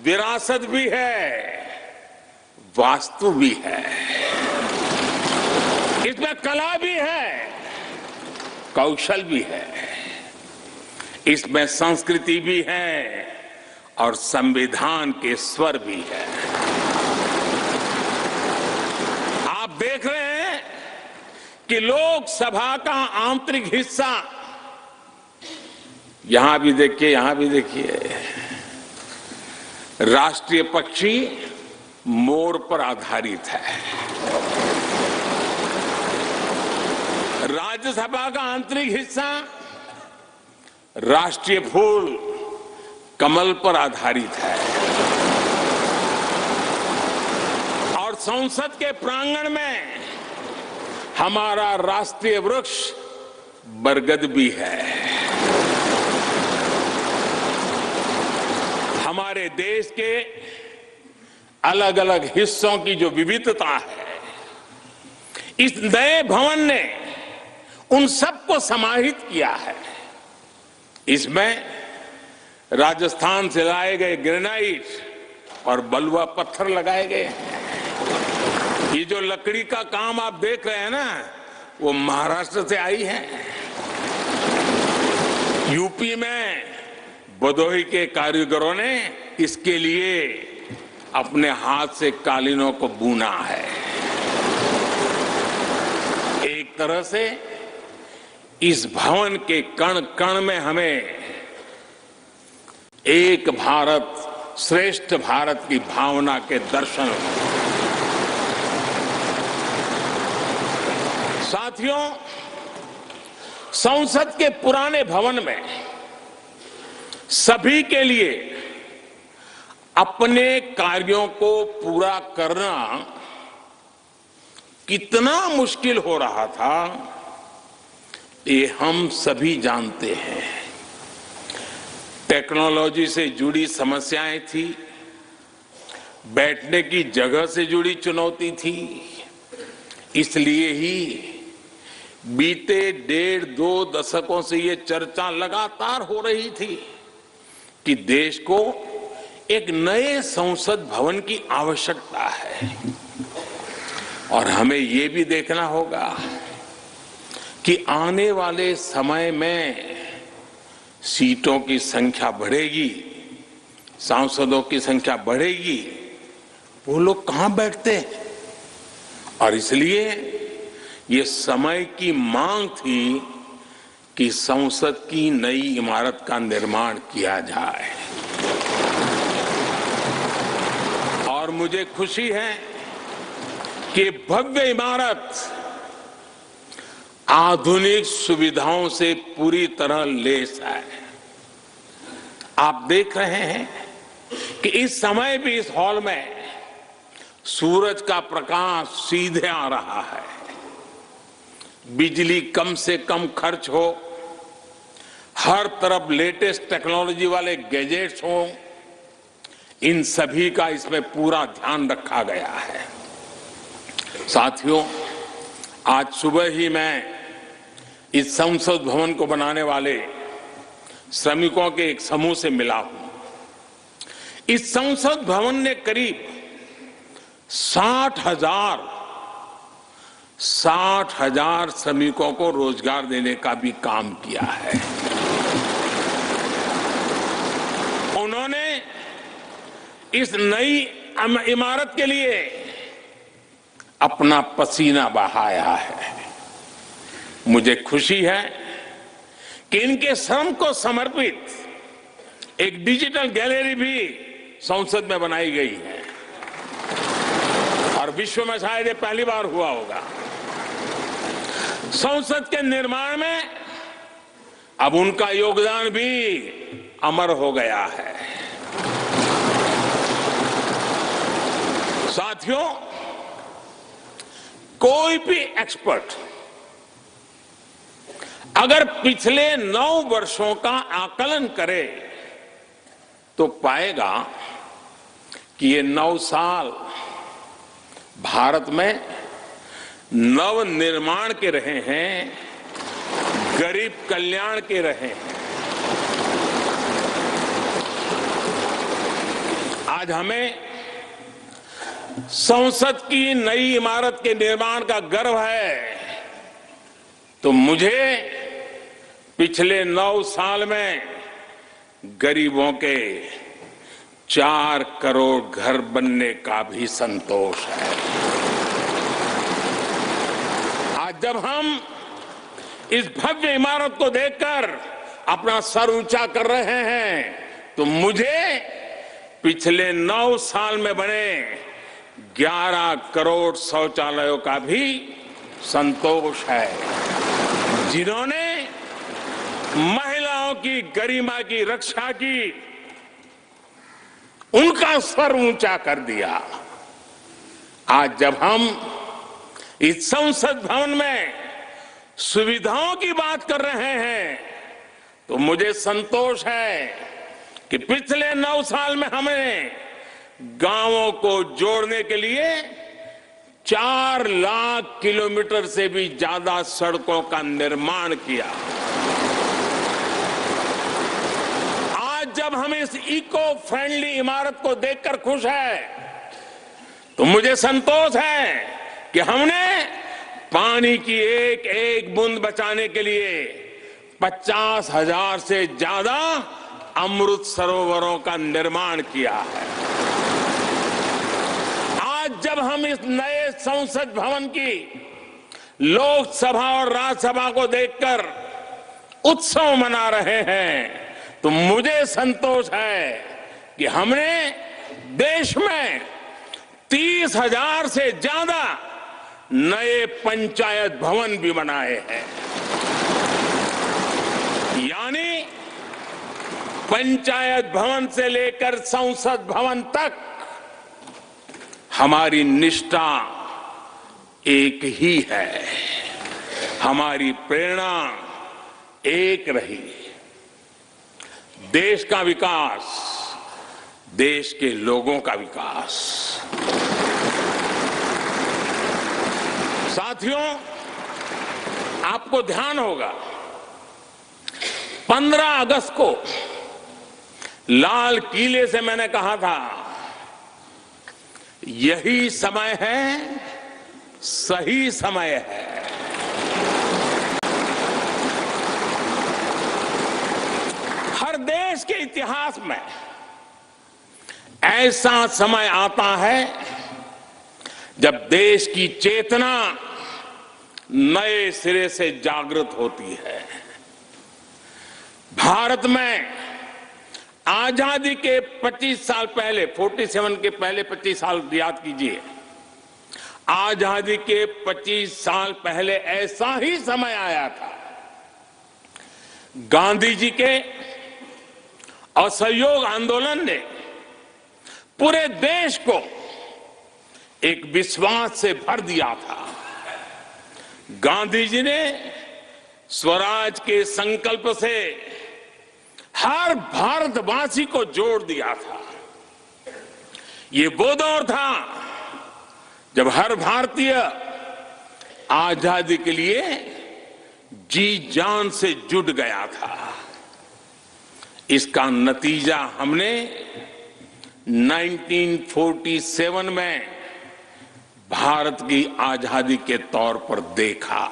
विरासत भी है, वास्तु भी है, इसमें कला भी है, कौशल भी है, इसमें संस्कृति भी है और संविधान के स्वर भी है। आप देख रहे हैं कि लोकसभा का आंतरिक हिस्सा, यहां भी देखिए, यहां भी देखिए, राष्ट्रीय पक्षी मोर पर आधारित है। राज्यसभा का आंतरिक हिस्सा राष्ट्रीय फूल कमल पर आधारित है और संसद के प्रांगण में हमारा राष्ट्रीय वृक्ष बरगद भी है। हमारे देश के अलग अलग हिस्सों की जो विविधता है, इस नए भवन ने उन सबको समाहित किया है। इसमें राजस्थान से लाए गए ग्रेनाइट और बलुआ पत्थर लगाए गए हैं। ये जो लकड़ी का काम आप देख रहे हैं ना, वो महाराष्ट्र से आई है। यूपी में भदोही के कारीगरों ने इसके लिए अपने हाथ से कालीनों को बुना है। एक तरह से इस भवन के कण कण में हमें एक भारत श्रेष्ठ भारत की भावना के दर्शन हो। साथियों, संसद के पुराने भवन में सभी के लिए अपने कार्यों को पूरा करना कितना मुश्किल हो रहा था, ये हम सभी जानते हैं। टेक्नोलॉजी से जुड़ी समस्याएं थी, बैठने की जगह से जुड़ी चुनौती थी। इसलिए ही बीते 1.5-2 दशकों से ये चर्चा लगातार हो रही थी कि देश को एक नए संसद भवन की आवश्यकता है और हमें ये भी देखना होगा कि आने वाले समय में सीटों की संख्या बढ़ेगी, सांसदों की संख्या बढ़ेगी, वो लोग कहां बैठते हैं? और इसलिए ये समय की मांग थी कि संसद की नई इमारत का निर्माण किया जाए। और मुझे खुशी है कि भव्य इमारत आधुनिक सुविधाओं से पूरी तरह लैस है। आप देख रहे हैं कि इस समय भी इस हॉल में सूरज का प्रकाश सीधे आ रहा है, बिजली कम से कम खर्च हो, हर तरफ लेटेस्ट टेक्नोलॉजी वाले गैजेट्स हो, इन सभी का इसमें पूरा ध्यान रखा गया है। साथियों, आज सुबह ही मैं इस संसद भवन को बनाने वाले श्रमिकों के एक समूह से मिला हूं। इस संसद भवन ने करीब 60,000 श्रमिकों को रोजगार देने का भी काम किया है। उन्होंने इस नई इमारत के लिए अपना पसीना बहाया है। मुझे खुशी है कि इनके श्रम को समर्पित एक डिजिटल गैलरी भी संसद में बनाई गई है और विश्व में शायद ये पहली बार हुआ होगा। संसद के निर्माण में अब उनका योगदान भी अमर हो गया है। साथियों, कोई भी एक्सपर्ट अगर पिछले 9 वर्षों का आकलन करे तो पाएगा कि ये 9 साल भारत में नव निर्माण के रहे हैं, गरीब कल्याण के रहे हैं। आज हमें संसद की नई इमारत के निर्माण का गर्व है, तो मुझे पिछले 9 साल में गरीबों के 4 करोड़ घर बनने का भी संतोष है। आज जब हम इस भव्य इमारत को देखकर अपना सर ऊंचा कर रहे हैं, तो मुझे पिछले 9 साल में बने 11 करोड़ शौचालयों का भी संतोष है, जिन्होंने महिलाओं की गरिमा की रक्षा की, उनका स्वर ऊंचा कर दिया। आज जब हम इस संसद भवन में सुविधाओं की बात कर रहे हैं, तो मुझे संतोष है कि पिछले 9 साल में हमने गांवों को जोड़ने के लिए 4 लाख किलोमीटर से भी ज्यादा सड़कों का निर्माण किया। आज जब हम इस इको फ्रेंडली इमारत को देखकर खुश है, तो मुझे संतोष है कि हमने पानी की एक एक बूंद बचाने के लिए 50,000 से ज्यादा अमृत सरोवरों का निर्माण किया है। आज जब हम इस नए संसद भवन की लोकसभा और राज्यसभा को देखकर उत्सव मना रहे हैं, तो मुझे संतोष है कि हमने देश में 30,000 से ज्यादा नए पंचायत भवन भी बनाए हैं। यानी पंचायत भवन से लेकर संसद भवन तक हमारी निष्ठा एक ही है, हमारी प्रेरणा एक रही। देश का विकास, देश के लोगों का विकास। साथियों, आपको ध्यान होगा 15 अगस्त को लाल किले से मैंने कहा था, यही समय है सही समय है। हर देश के इतिहास में ऐसा समय आता है जब देश की चेतना नए सिरे से जागृत होती है। भारत में आजादी के 25 साल पहले, 47 के पहले 25 साल याद कीजिए, आजादी के 25 साल पहले ऐसा ही समय आया था। गांधी जी के असहयोग आंदोलन ने पूरे देश को एक विश्वास से भर दिया था। गांधी जी ने स्वराज के संकल्प से हर भारतवासी को जोड़ दिया था। ये वो दौर था जब हर भारतीय आजादी के लिए जी जान से जुट गया था। इसका नतीजा हमने 1947 में भारत की आजादी के तौर पर देखा।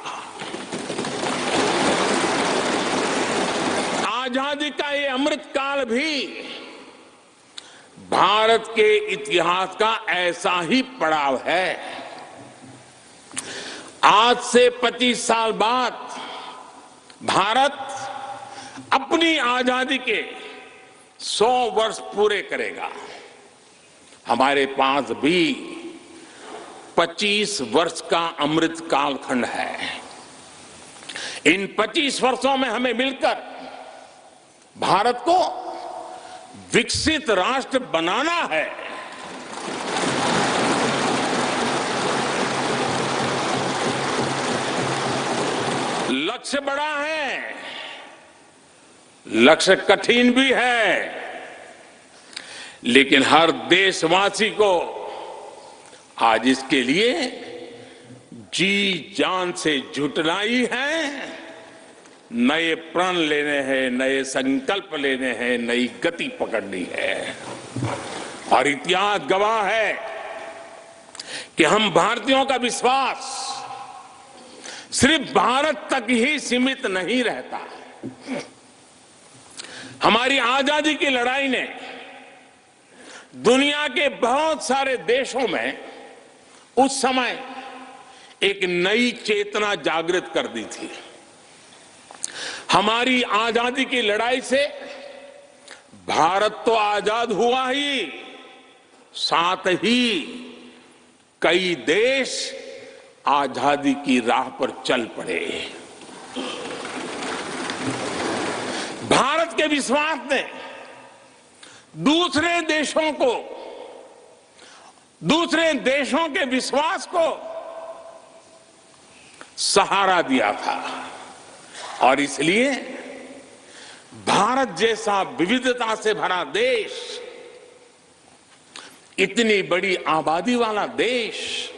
आजादी का ये अमृत काल भी भारत के इतिहास का ऐसा ही पड़ाव है। आज से 25 साल बाद भारत अपनी आजादी के 100 वर्ष पूरे करेगा। हमारे पास भी 25 वर्ष का अमृत कालखंड है। इन 25 वर्षों में हमें मिलकर भारत को विकसित राष्ट्र बनाना है। लक्ष्य बड़ा है, लक्ष्य कठिन भी है, लेकिन हर देशवासी को आज इसके लिए जी जान से जुटना ही है। नए प्रण लेने हैं, नए संकल्प लेने हैं, नई गति पकड़नी है। और इतिहास गवाह है कि हम भारतीयों का विश्वास सिर्फ भारत तक ही सीमित नहीं रहता। हमारी आजादी की लड़ाई ने दुनिया के बहुत सारे देशों में उस समय एक नई चेतना जागृत कर दी थी। हमारी आजादी की लड़ाई से भारत तो आजाद हुआ ही, साथ ही कई देश आजादी की राह पर चल पड़े। भारत के विश्वास ने दूसरे देशों के विश्वास को सहारा दिया था। और इसलिए भारत जैसा विविधता से भरा देश, इतनी बड़ी आबादी वाला देश,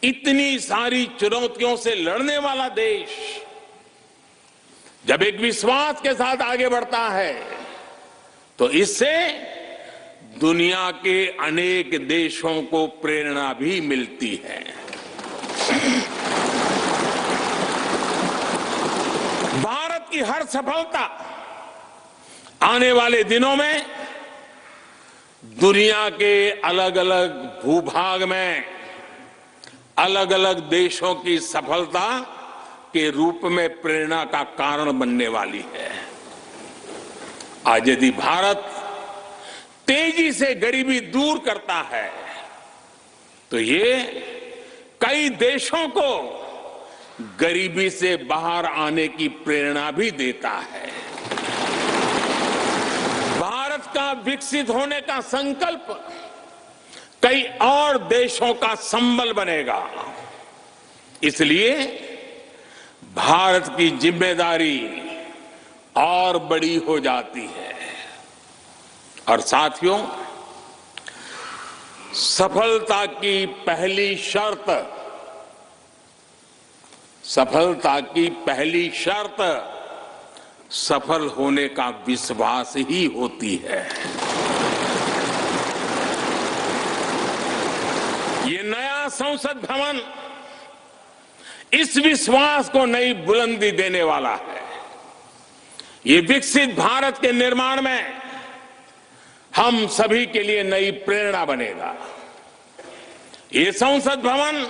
इतनी सारी चुनौतियों से लड़ने वाला देश जब एक विश्वास के साथ आगे बढ़ता है तो इससे दुनिया के अनेक देशों को प्रेरणा भी मिलती है। भारत की हर सफलता आने वाले दिनों में दुनिया के अलग अलग भूभाग में अलग अलग देशों की सफलता के रूप में प्रेरणा का कारण बनने वाली है। आज यदि भारत तेजी से गरीबी दूर करता है तो ये कई देशों को गरीबी से बाहर आने की प्रेरणा भी देता है। भारत का विकसित होने का संकल्प कई और देशों का संबल बनेगा। इसलिए भारत की जिम्मेदारी और बड़ी हो जाती है। और साथियों, सफलता की पहली शर्त सफल होने का विश्वास ही होती है। ये नया संसद भवन इस विश्वास को नई बुलंदी देने वाला है। ये विकसित भारत के निर्माण में हम सभी के लिए नई प्रेरणा बनेगा। ये संसद भवन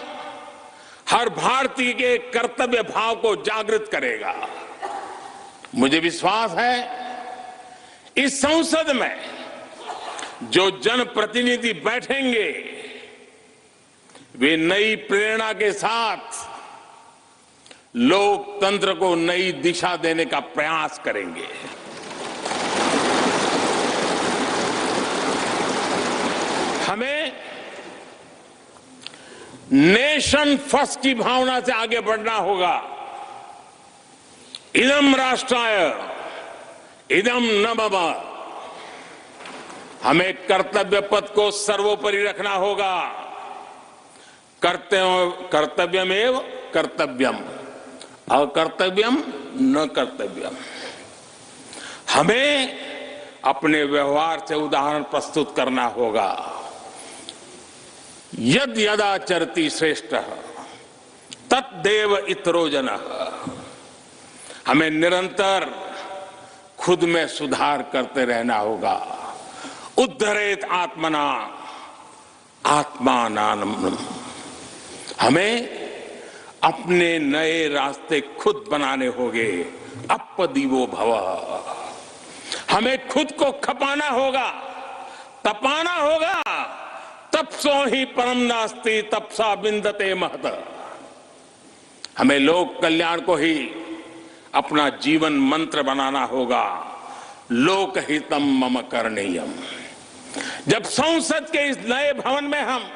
हर भारतीय के कर्तव्य भाव को जागृत करेगा। मुझे विश्वास है इस संसद में जो जनप्रतिनिधि बैठेंगे वे नई प्रेरणा के साथ लोकतंत्र को नई दिशा देने का प्रयास करेंगे। हमें नेशन फर्स्ट की भावना से आगे बढ़ना होगा। इदम राष्ट्राय इदम न मम। हमें कर्तव्य पथ को सर्वोपरि रखना होगा। कर्तव्यमेव कर्तव्यम, अकर्तव्यम न कर्तव्यम। हमें अपने व्यवहार से उदाहरण प्रस्तुत करना होगा। यद यदाचरति श्रेष्ठः तत्देव इतरो जनः। हमें निरंतर खुद में सुधार करते रहना होगा। उद्धरेत आत्मना आत्मानानम। हमें अपने नए रास्ते खुद बनाने होंगे। अपदीवो भव। हमें खुद को खपाना होगा, तपाना होगा। तपसो ही परम नास्ति तपसा बिंदते महत। हमें लोक कल्याण को ही अपना जीवन मंत्र बनाना होगा। लोकहितम मम करणीयम। जब संसद के इस नए भवन में हम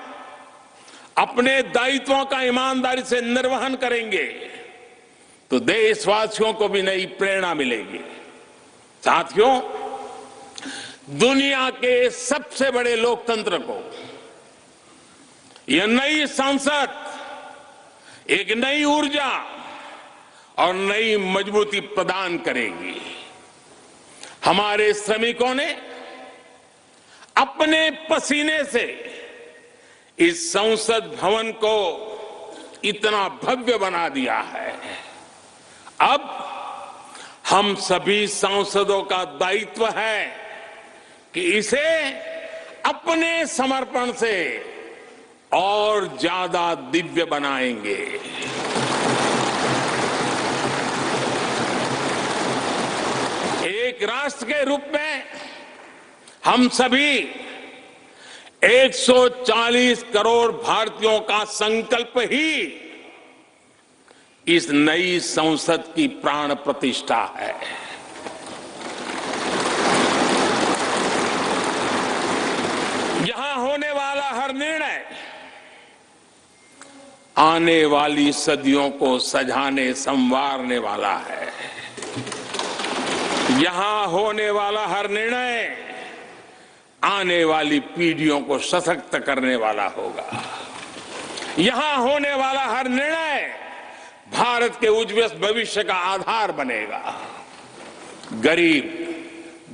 अपने दायित्वों का ईमानदारी से निर्वहन करेंगे तो देशवासियों को भी नई प्रेरणा मिलेगी। साथियों, दुनिया के सबसे बड़े लोकतंत्र को यह नई संसद एक नई ऊर्जा और नई मजबूती प्रदान करेगी। हमारे श्रमिकों ने अपने पसीने से इस संसद भवन को इतना भव्य बना दिया है। अब हम सभी सांसदों का दायित्व है कि इसे अपने समर्पण से और ज्यादा दिव्य बनाएंगे। एक राष्ट्र के रूप में हम सभी 140 करोड़ भारतीयों का संकल्प ही इस नई संसद की प्राण प्रतिष्ठा है। यहां होने वाला हर निर्णय आने वाली सदियों को सजाने संवारने वाला है। यहां होने वाला हर निर्णय आने वाली पीढ़ियों को सशक्त करने वाला होगा। यहां होने वाला हर निर्णय भारत के उज्जवल भविष्य का आधार बनेगा। गरीब,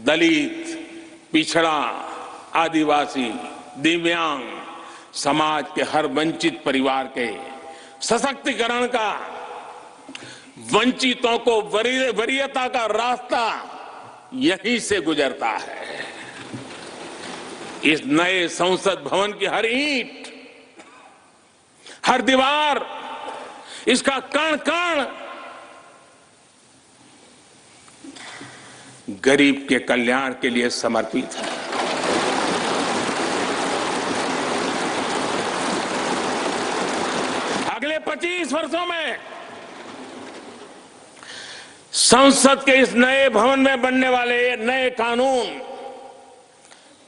दलित, पिछड़ा, आदिवासी, दिव्यांग, समाज के हर वंचित परिवार के सशक्तिकरण का, वंचितों को वरीयता का रास्ता यहीं से गुजरता है। इस नए संसद भवन की हर ईंट, हर दीवार, इसका कण कण गरीब के कल्याण के लिए समर्पित है। अगले 25 वर्षों में संसद के इस नए भवन में बनने वाले नए कानून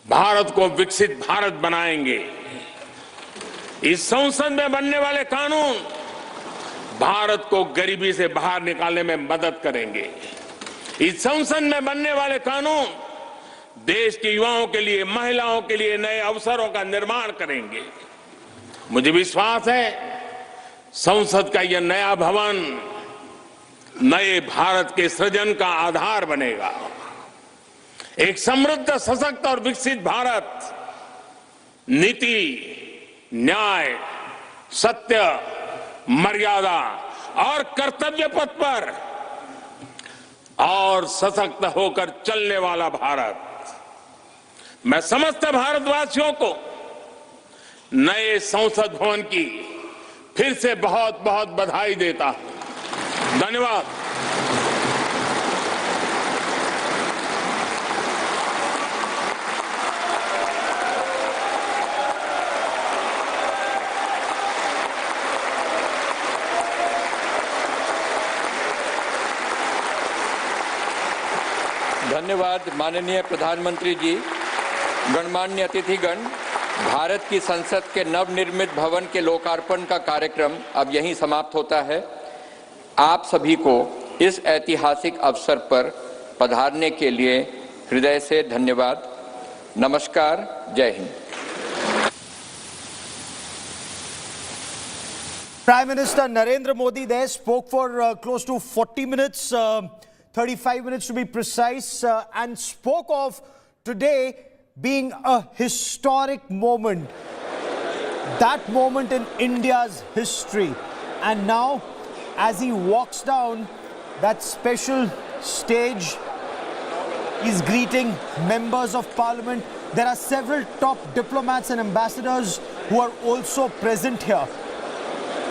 भारत को विकसित भारत बनाएंगे। इस संसद में बनने वाले कानून भारत को गरीबी से बाहर निकालने में मदद करेंगे। इस संसद में बनने वाले कानून देश के युवाओं के लिए, महिलाओं के लिए नए अवसरों का निर्माण करेंगे। मुझे विश्वास है संसद का यह नया भवन नए भारत के सृजन का आधार बनेगा। एक समृद्ध, सशक्त और विकसित भारत नीति, न्याय, सत्य, मर्यादा और कर्तव्य पथ पर और सशक्त होकर चलने वाला भारत। मैं समस्त भारतवासियों को नए संसद भवन की फिर से बहुत बहुत बधाई देता हूं। धन्यवाद। धन्यवाद माननीय प्रधानमंत्री जी। गणमान्य अतिथिगण, भारत की संसद के नवनिर्मित भवन के लोकार्पण का कार्यक्रम अब यहीं समाप्त होता है। आप सभी को इस ऐतिहासिक अवसर पर पधारने के लिए हृदय से धन्यवाद। नमस्कार, जय Hind. Prime Minister Narendra Modi there spoke for close to 40 minutes, 35 minutes to be precise, and spoke of today being a historic moment, that moment in India's history. And now, as he walks down that special stage, he's greeting members of parliament. There are several top diplomats and ambassadors who are also present here.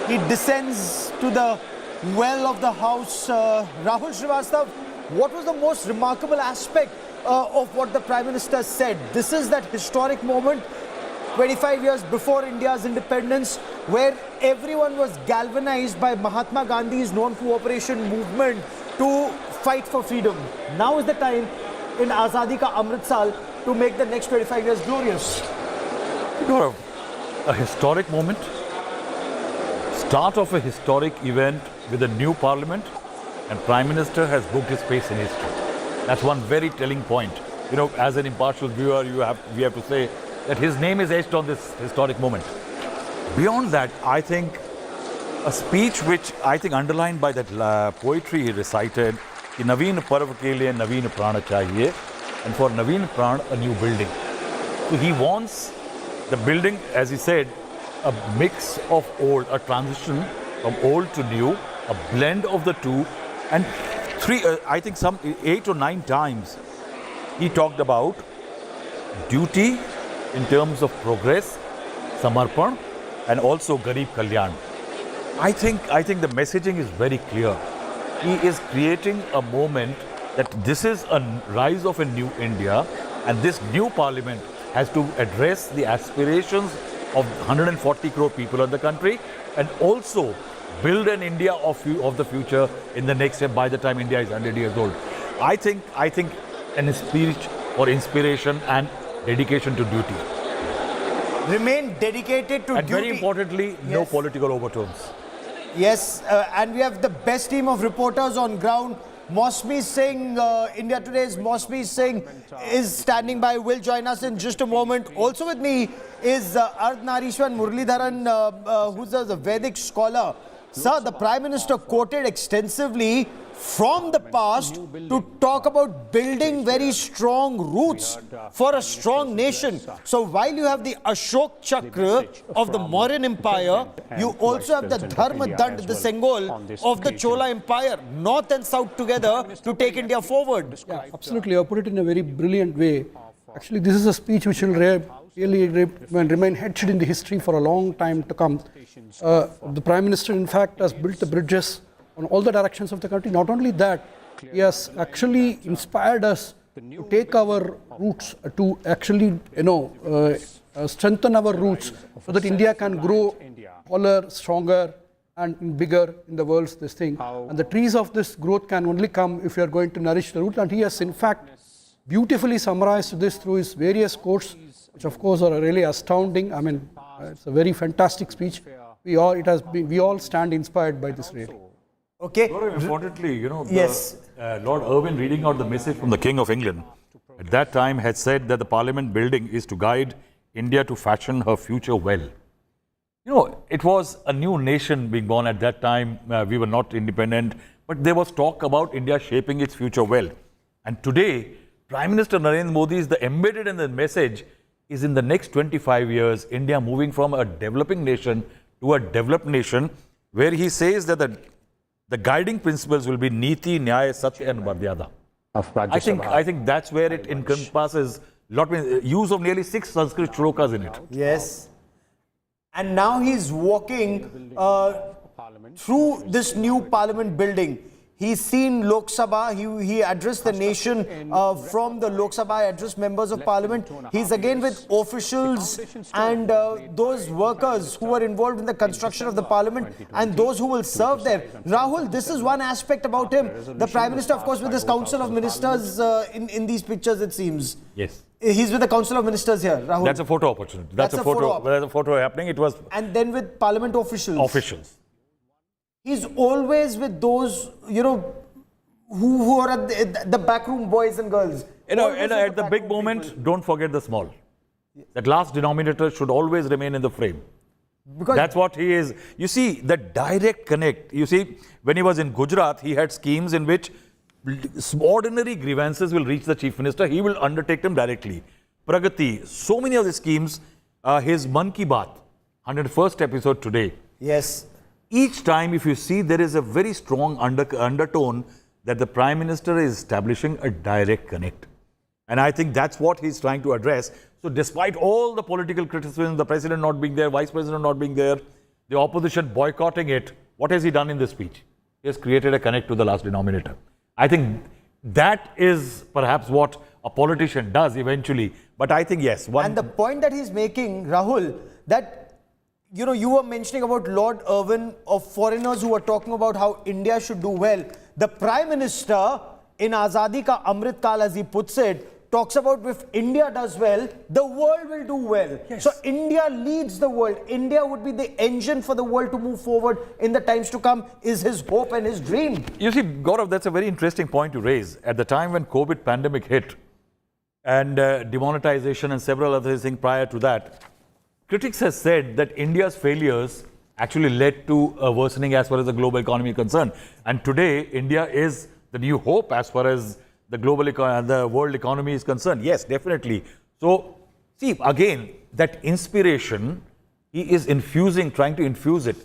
He descends to the well of the house. Rahul Srivastav, what was the most remarkable aspect of what the Prime Minister said? This is that historic moment, 25 years before India's independence, where everyone was galvanized by Mahatma Gandhi's non-cooperation movement to fight for freedom. Now is the time in Azadi Ka Amrit Saal to make the next 25 years glorious. A historic moment, start of a historic event with a new parliament, and Prime Minister has booked his place in history. That's one very telling point. You know, as an impartial viewer, we have to say that his name is etched on this historic moment. Beyond that, I think a speech which I think underlined by that poetry he recited, कि नवीन पर्व के लिए नवीन प्राण चाहिए, and for नवीन प्राण a new building. So he wants the building, as he said, a mix of old, a transition from old to new, a blend of the two, and I think some 8 or 9 times he talked about duty in terms of progress, samarpan, and also Garib Kalyan. I think the messaging is very clear. He is creating a moment that this is a rise of a new India, and this new parliament has to address the aspirations of 140 crore people in the country, and also build an India of the future in the next step by the time India is 100 years old. I think an speech for inspiration and dedication to duty. Remain dedicated to and duty. Very importantly, no political overtones. Yes, and we have the best team of reporters on ground. Mosmi Singh, India Today's Mosmi Singh is standing by, will join us in just a moment. Also with me is Ardnarishwan Muralidharan, who's a Vedic scholar. Sir, the Prime Minister quoted extensively from the past to talk about building very strong roots for a strong nation. So while you have the Ashok Chakra of the Mauryan Empire, you also have the Dharma Dand, the Sengol of the Chola Empire, north and south together to take India forward. Yeah, absolutely. You put it in a very brilliant way. Actually, this is a speech which will really remain etched in the history for a long time to come. The Prime Minister, in fact, has built the bridges on all the directions of the country. Not only that, he has actually inspired us to take our roots, to actually, strengthen our roots so that India can grow taller, stronger, and bigger in the world's this thing. And the trees of this growth can only come if you are going to nourish the root. And he has, in fact, beautifully summarized this through his various quotes, which of course are really astounding. I mean, it's a very fantastic speech. We all stand inspired by this really. Okay. Very importantly, yes. Lord Irwin reading out the message from the King of England at that time had said that the Parliament building is to guide India to fashion her future well. It was a new nation being born at that time. We were not independent, but there was talk about India shaping its future well. And today, Prime Minister Narendra Modi is embedded in the message is in the next 25 years, India moving from a developing nation to a developed nation, where he says that the guiding principles will be Niti, Nyaya, Satya and Maryada. I think that's where it encompasses use of nearly 6 Sanskrit shlokas in it. Yes. And now he's walking through this new parliament building. He's seen Lok Sabha. He addressed the nation from the Lok Sabha, addressed members of parliament. He's again with officials and those workers who were involved in the construction of the parliament and those who will serve there. Rahul, this is one aspect about him. The Prime Minister, of course, with his Council of Ministers in these pictures, it seems. Yes. He's with the Council of Ministers here, Rahul. That's a photo opportunity. That's a photo happening. It was. And then with parliament officials. Officials. He's always with those, who are at the backroom boys and girls. At the big moment, don't forget the small. That last denominator should always remain in the frame. Because that's what he is. You see, the direct connect. You see, when he was in Gujarat, he had schemes in which ordinary grievances will reach the Chief Minister. He will undertake them directly. Pragati, so many of the schemes, his Man Ki Baat, 101st episode today. Yes. Each time, if you see, there is a very strong undertone that the Prime Minister is establishing a direct connect. And I think that's what he's trying to address. So despite all the political criticism, the President not being there, Vice President not being there, the opposition boycotting it, what has he done in this speech? He has created a connect to the last denominator. I think that is perhaps what a politician does eventually. But I think, yes. And the point that he's making, Rahul, that you were mentioning about Lord Irwin of foreigners who were talking about how India should do well. The Prime Minister in Azadi Ka Amrit Kal, as he puts it, talks about if India does well, the world will do well. Yes. So India leads the world. India would be the engine for the world to move forward in the times to come, is his hope and his dream. You see, Gaurav, that's a very interesting point to raise. At the time when COVID pandemic hit and demonetization and several other things prior to that, critics have said that India's failures actually led to a worsening as far as the global economy is concerned. And today, India is the new hope as far as the the world economy is concerned. Yes, definitely. So, see, again, that inspiration, he is trying to infuse it.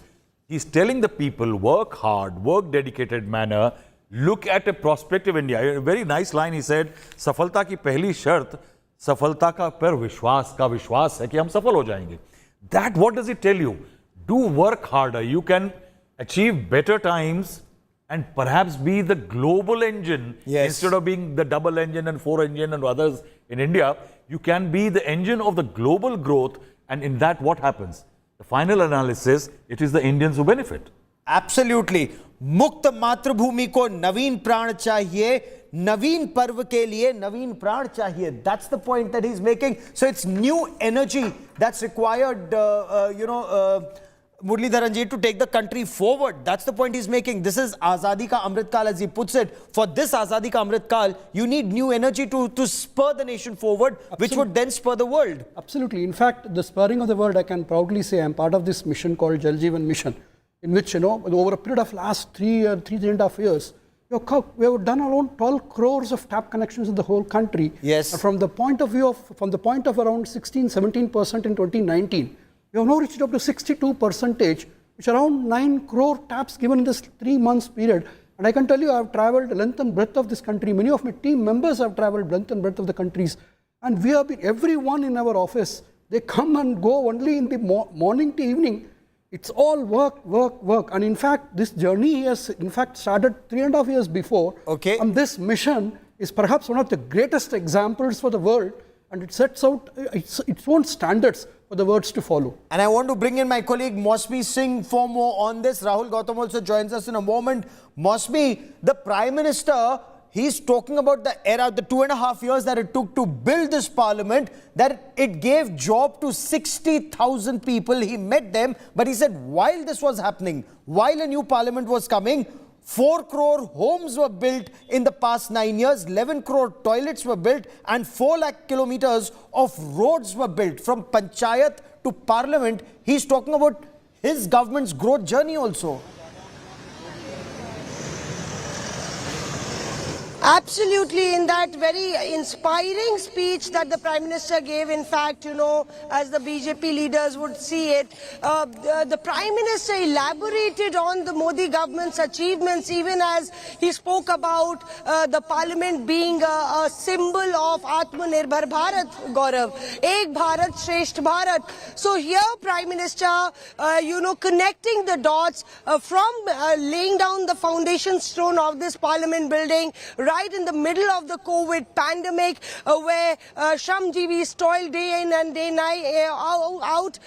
He's telling the people, work hard, work dedicated manner, look at a prospective India. A very nice line, he said, Safalta ki pehli shart, सफलता का पर विश्वास है कि हम सफल हो जाएंगे. That, what does it tell you? Do work harder. You can achieve better times and perhaps be the global engine. Yes. Instead of being the double engine and 4 engine and others in India, you can be the engine of the global growth. And in that, what happens? The final analysis, it is the Indians who benefit. Absolutely. मुक्त मातृभूमि को नवीन प्राण चाहिए, नवीन पर्व के लिए नवीन प्राण चाहिए. That's the point that he's making. So it's new energy that's required, Muralidharanji, to take the country forward. That's the point he's making. This is Azadi Ka Amrit Kal, as he puts it. For this Azadi Ka Amrit Kal, you need new energy to spur the nation forward, Absolutely. Which would then spur the world. Absolutely. In fact, the spurring of the world, I can proudly say I'm part of this mission called Jal Jeevan Mission, in which, over a period of last 3.5 years, we have done around 12 crores of tap connections in the whole country. Yes. From the point of around 16-17% in 2019, we have now reached up to 62%, which around 9 crore taps given in this 3 months period. And I can tell you, I have traveled length and breadth of this country. Many of my team members have traveled length and breadth of the countries. And we have been, everyone in our office, they come and go only in the morning to evening. It's all work. And in fact, this journey has started 3.5 years before. Okay. And this mission is perhaps one of the greatest examples for the world. And it sets out its own standards for the words to follow. And I want to bring in my colleague Mosby Singh for more on this. Rahul Gautam also joins us in a moment. Mosby, the Prime Minister, he's talking about the era, the 2.5 years that it took to build this parliament, that it gave job to 60,000 people. He met them, but he said while this was happening, while a new parliament was coming, 4 crore homes were built in the past 9 years, 11 crore toilets were built, and 4 lakh kilometers of roads were built. From Panchayat to Parliament, he's talking about his government's growth journey also. Absolutely, in that very inspiring speech that the Prime Minister gave, in fact, you know, as the BJP leaders would see it, the Prime Minister elaborated on the Modi government's achievements, even as he spoke about the Parliament being a symbol of Atmanirbhar Bharat, Gaurav, Ek Bharat, Shresht Bharat. So here, Prime Minister, you know, connecting the dots from laying down the foundation stone of this Parliament building, right in the middle of the COVID pandemic, where Shramjeevis toiled day in and day out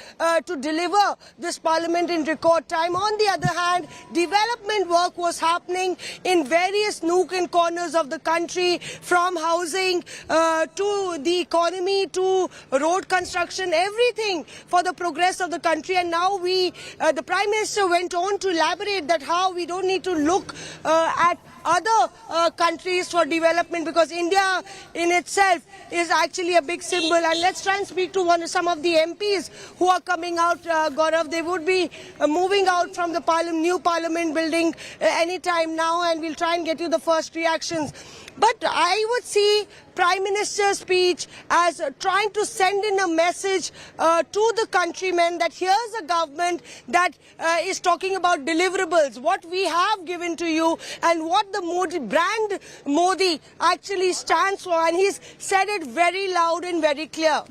to deliver this Parliament in record time. On the other hand, development work was happening in various nook and corners of the country, from housing to the economy to road construction, everything for the progress of the country. And now the Prime Minister went on to elaborate that how we don't need to look at other countries for development, because India in itself is actually a big symbol. And let's try and speak to some of the MPs who are coming out, Gaurav. They would be moving out from the new Parliament building anytime now, and we'll try and get you the first reactions. But I would see Prime Minister's speech as trying to send in a message to the countrymen that here's a government that is talking about deliverables, what we have given to you, and what the brand Modi actually stands for. And he's said it very loud and very clear.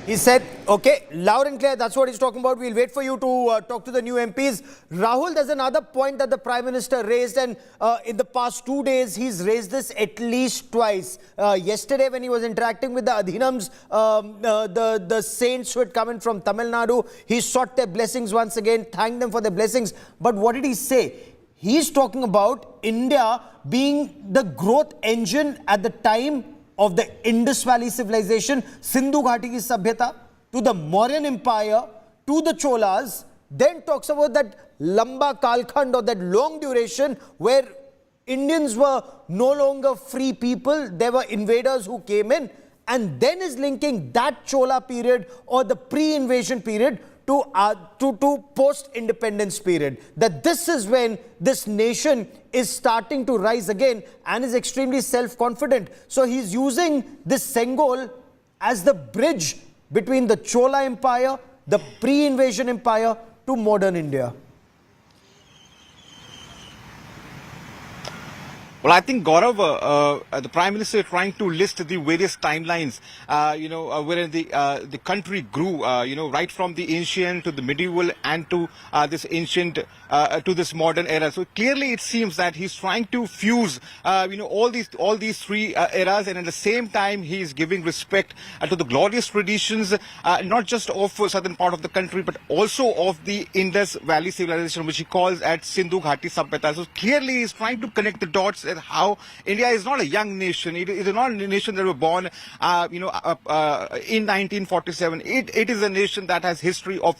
He said, okay, loud and clear, that's what he's talking about. We'll wait for you to talk to the new MPs. Rahul, there's another point that the Prime Minister raised, and in the past 2 days, he's raised this at least twice. Yesterday, when he was interacting with the Adhinams, the saints who had come in from Tamil Nadu, he sought their blessings once again, thanked them for their blessings. But what did he say? He's talking about India being the growth engine at the time of the Indus Valley civilization, Sindhu Ghati ki Sabhyata, to the Mauryan Empire, to the Cholas, then talks about that Lamba Kalkhand, or that long duration where Indians were no longer free people, there were invaders who came in, and then is linking that Chola period or the pre-invasion period to post-independence period. That this is when this nation is starting to rise again and is extremely self-confident. So he's using this Sengol as the bridge between the Chola Empire, the pre-invasion empire, to modern India. Well, I think, Gaurav, the Prime Minister is trying to list the various timelines, wherein the country grew, right from the ancient to the medieval and to this ancient to this modern era. So clearly it seems that he's trying to fuse, all these three eras, and at the same time he is giving respect to the glorious traditions, not just of southern part of the country, but also of the Indus Valley civilization, which he calls at Sindhu Ghati Sabhyata. So clearly he's trying to connect the dots at how India is not a young nation. It is not a nation that was born, in 1947. It is a nation that has history of,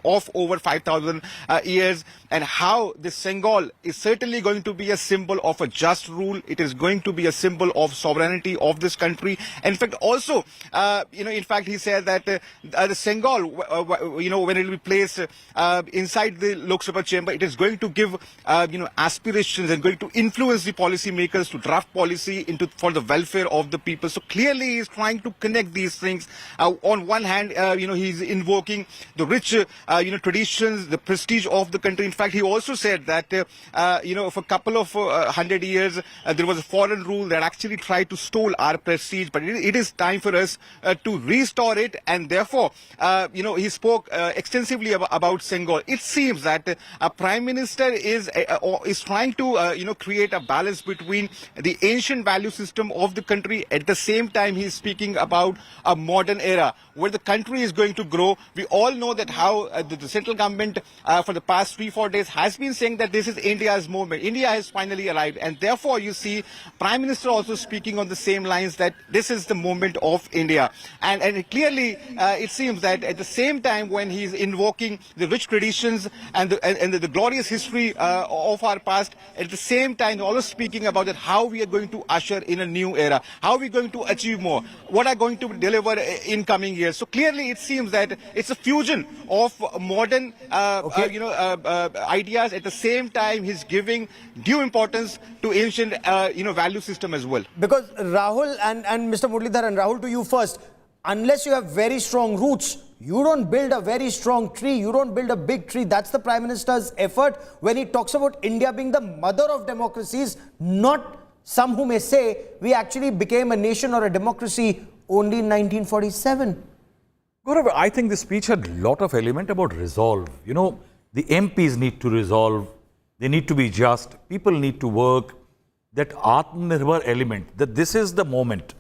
of over 5,000 years. And how this Sengol is certainly going to be a symbol of a just rule. It is going to be a symbol of sovereignty of this country. In fact, also, in fact, he said that the Sengol, when it will be placed inside the Lok Sabha chamber, it is going to give, aspirations and going to influence the policymakers to draft policy for the welfare of the people. So clearly, he is trying to connect these things. On one hand, he's invoking the rich, traditions, the prestige of the country. In fact, he also said that, for a couple of 100 years, there was a foreign rule that actually tried to stole our prestige. But it is time for us to restore it. And therefore, he spoke extensively about Sengol. It seems that a Prime Minister is trying to, create a balance between the ancient value system of the country. At the same time, he is speaking about a modern era where the country is going to grow. We all know that how the central government for the past 3-4 days has been saying that this is India's moment. India has finally arrived, and therefore you see Prime Minister also speaking on the same lines that this is the moment of India. And clearly it seems that at the same time when he is invoking the rich traditions and the glorious history of our past, at the same time also speaking thinking about that, how we are going to usher in a new era, how we are going to achieve more, what are going to deliver in coming years. So clearly it seems that it's a fusion of modern ideas. At the same time, he's giving due importance to ancient value system as well. Because Rahul and Mr. Muralidhar, and Rahul, to you first, unless you have very strong roots, you don't build a very strong tree, you don't build a big tree. That's the Prime Minister's effort when he talks about India being the mother of democracies, not some who may say we actually became a nation or a democracy only in 1947. Gaurav, I think the speech had a lot of element about resolve. You know, the MPs need to resolve, they need to be just, people need to work, that Atmanirbhar element, that this is the moment.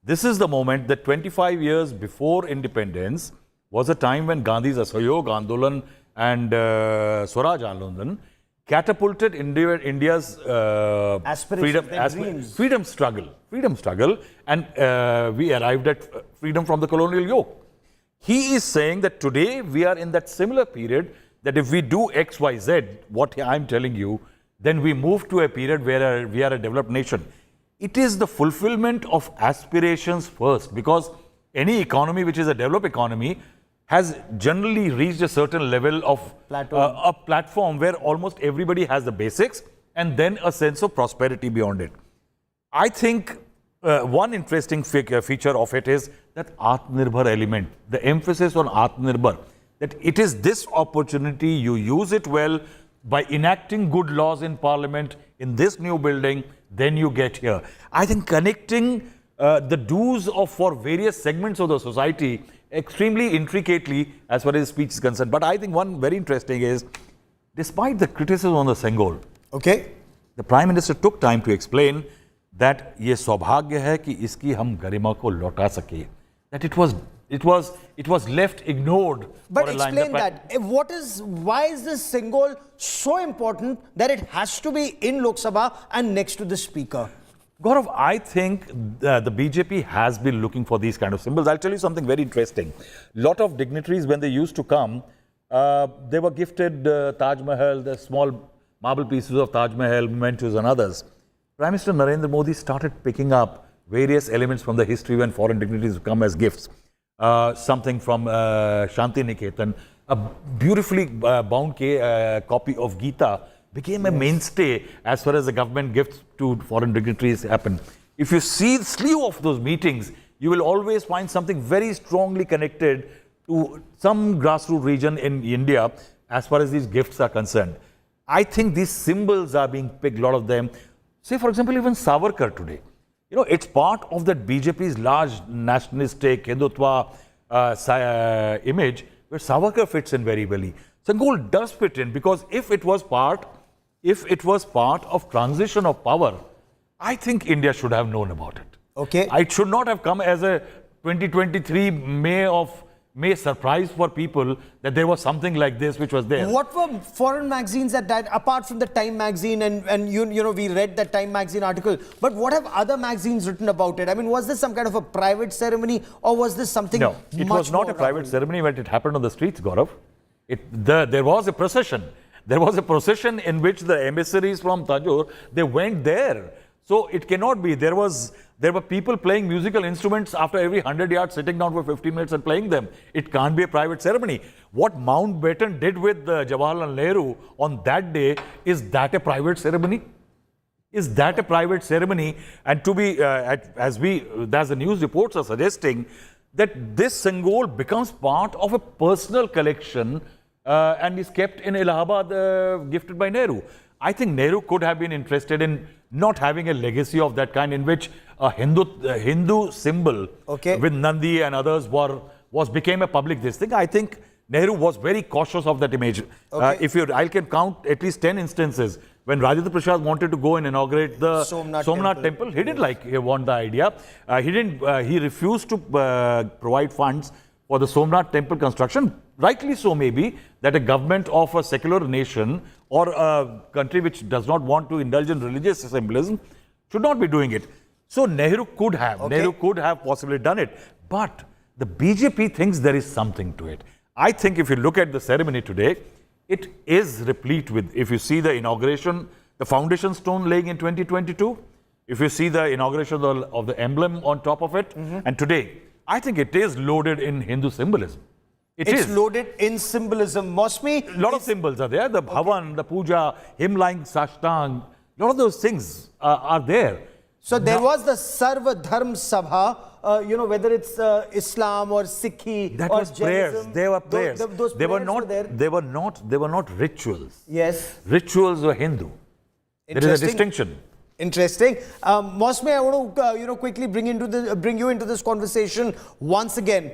This is the moment that 25 years before independence was a time when Gandhi's Asahayog Andolan and Swaraj Andolan catapulted India's freedom struggle, and we arrived at freedom from the colonial yoke. He is saying that today we are in that similar period, that if we do X, Y, Z, what I'm telling you, then we move to a period where we are a developed nation. It is the fulfillment of aspirations first, because any economy which is a developed economy has generally reached a certain level of a platform where almost everybody has the basics and then a sense of prosperity beyond it. I think one interesting feature of it is that Atmanirbhar element, the emphasis on Atmanirbhar, that it is this opportunity, you use it well by enacting good laws in Parliament, in this new building, then you get here. I think connecting the dues for various segments of the society extremely intricately as far as the speech is concerned. But I think one very interesting is, despite the criticism on the Sengol, the Prime Minister took time to explain that ये सौभाग्य है कि इसकी हम गरिमा को लौटा सके. That it was left ignored. But explain that. Why is this Sengol so important that it has to be in Lok Sabha and next to the Speaker? Gaurav, I think the BJP has been looking for these kind of symbols. I'll tell you something very interesting. A lot of dignitaries, when they used to come, they were gifted Taj Mahal, the small marble pieces of Taj Mahal, mementos and others. Prime Minister Narendra Modi started picking up various elements from the history when foreign dignitaries come as gifts. Something from Shanti Niketan, a beautifully bound copy of Gita became a mainstay as far as the government gifts to foreign dignitaries happen. If you see the slew of those meetings, you will always find something very strongly connected to some grassroots region in India as far as these gifts are concerned. I think these symbols are being picked, a lot of them. Say, for example, even Savarkar today. You know, it's part of that BJP's large nationalistic, Hindutva image, where Savarkar fits in very well. Sengol does fit in, because if it was part of transition of power, I think India should have known about it. Okay. It should not have come as a 2023 May surprise for people that there was something like this which was there. What were foreign magazines that apart from the Time magazine, and you know, we read the Time magazine article, but what have other magazines written about it? I mean, was this some kind of a private ceremony, or was this something? No, it was not a private ceremony when it happened on the streets, Gaurav. There was a procession. There was a procession in which the emissaries from Tajur, they went there. So it cannot be. There were people playing musical instruments after every 100 yards, sitting down for 15 minutes and playing them. It can't be a private ceremony. What Mountbatten did with Jawaharlal Nehru on that day, is that a private ceremony? Is that a private ceremony? And to be, as the news reports are suggesting, that this Sengol becomes part of a personal collection and is kept in Allahabad, gifted by Nehru. I think Nehru could have been interested in not having a legacy of that kind, in which a Hindu symbol with Nandi and others became a public thing. I think Nehru was very cautious of that image. I can count at least 10 instances when Rajendra Prasad wanted to go and inaugurate the Somnath temple. He didn't want the idea. He refused to provide funds for the Somnath temple construction. Rightly so, maybe, that a government of a secular nation or a country which does not want to indulge in religious symbolism should not be doing it. So Nehru could have possibly done it. But the BJP thinks there is something to it. I think if you look at the ceremony today, it is replete with, if you see the inauguration, the foundation stone laying in 2022. If you see the inauguration of the emblem on top of it, and today, I think it is loaded in Hindu symbolism. It's loaded in symbolism. Mosmi, a lot of symbols are there. The Bhavan, the puja, him lying Sashtang, a lot of those things are there. So there was the Sarva Dharm Sabha, whether it's Islam or Sikhi that or was prayers. Jainism. They were prayers. Those they were prayers not. there. They were not rituals. Yes. Rituals were Hindu. There is a distinction. Interesting. Mosme, I want to quickly bring you into this conversation once again.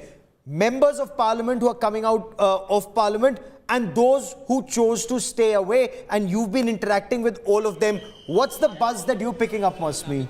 Members of Parliament who are coming out of Parliament and those who chose to stay away, and you've been interacting with all of them. What's the buzz that you're picking up, Mosmi?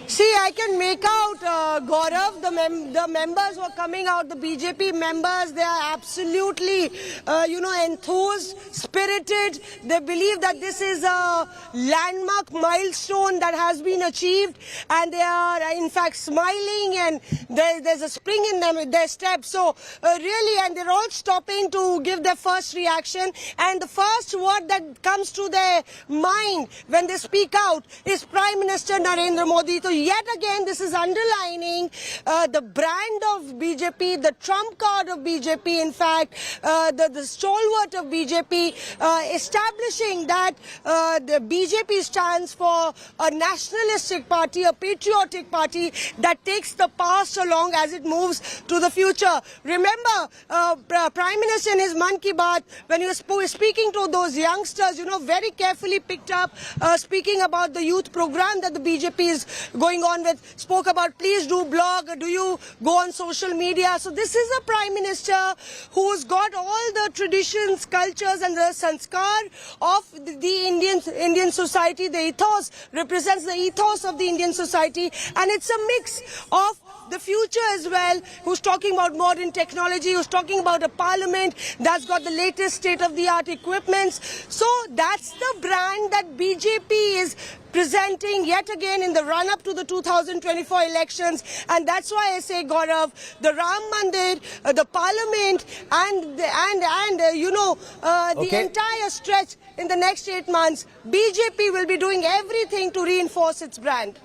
See, I can make out, Gaurav, the members who are coming out, the BJP members, they are absolutely, enthused, spirited. They believe that this is a landmark milestone that has been achieved, and they are, in fact, smiling, and there's a spring in their step. So, really, and they're all stopping to give their first reaction, and the first word that comes to their mind when they speak out is Prime Minister Narendra Modi. So yet again, this is underlining the brand of BJP, the trump card of BJP, in fact, the stalwart of BJP, establishing that the BJP stands for a nationalistic party, a patriotic party that takes the past along as it moves to the future. Remember, Prime Minister in his Mann Ki Baat, when he was speaking to those youngsters, very carefully picked up, speaking about the youth program that the BJP is going on with, spoke about please do blog, do you go on social media. So this is a Prime Minister who's got all the traditions, cultures and the sanskar of the Indian society. The ethos represents the ethos of the Indian society, and it's a mix of the future as well, who's talking about modern technology, who's talking about a parliament that's got the latest state-of-the-art equipments. So that's the brand that BJP is presenting yet again in the run-up to the 2024 elections. And that's why I say, Gaurav, the Ram Mandir, the parliament and the entire stretch in the next 8 months, BJP will be doing everything to reinforce its brand.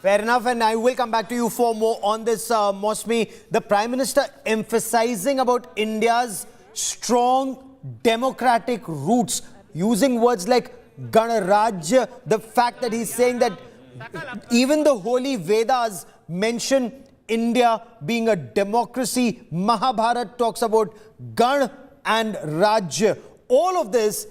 Fair enough, and I will come back to you for more on this, Mosmi. The Prime Minister emphasizing about India's strong democratic roots, using words like Ganarajya, the fact that he's saying that even the holy Vedas mention India being a democracy. Mahabharata talks about Gan and Rajya. All of this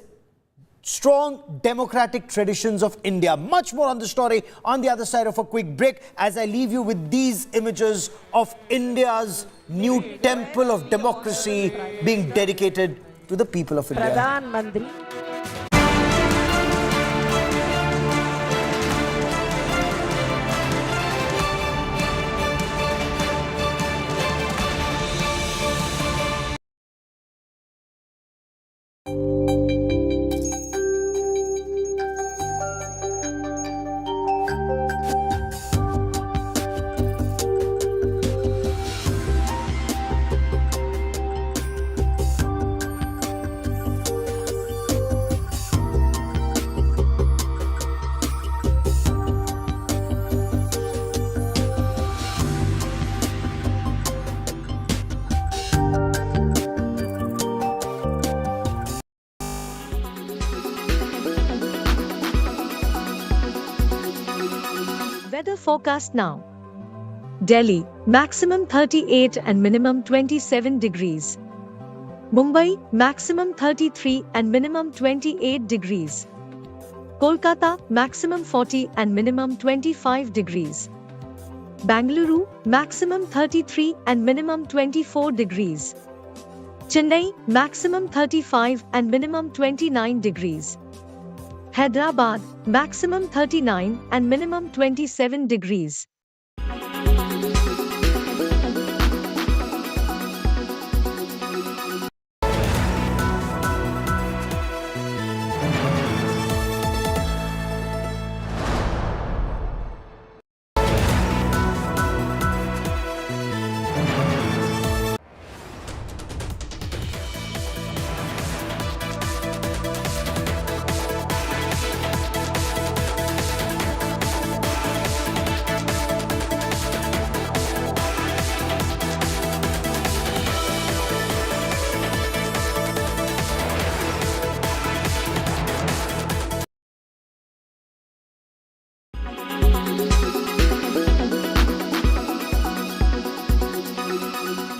strong democratic traditions of India. Much more on the story on the other side of a quick break, as I leave you with these images of India's new temple of democracy being dedicated to the people of India. Weather forecast now. Delhi, maximum 38 and minimum 27 degrees. Mumbai, maximum 33 and minimum 28 degrees. Kolkata, maximum 40 and minimum 25 degrees. Bangalore, maximum 33 and minimum 24 degrees. Chennai, maximum 35 and minimum 29 degrees. Hyderabad, maximum 39 and minimum 27 degrees.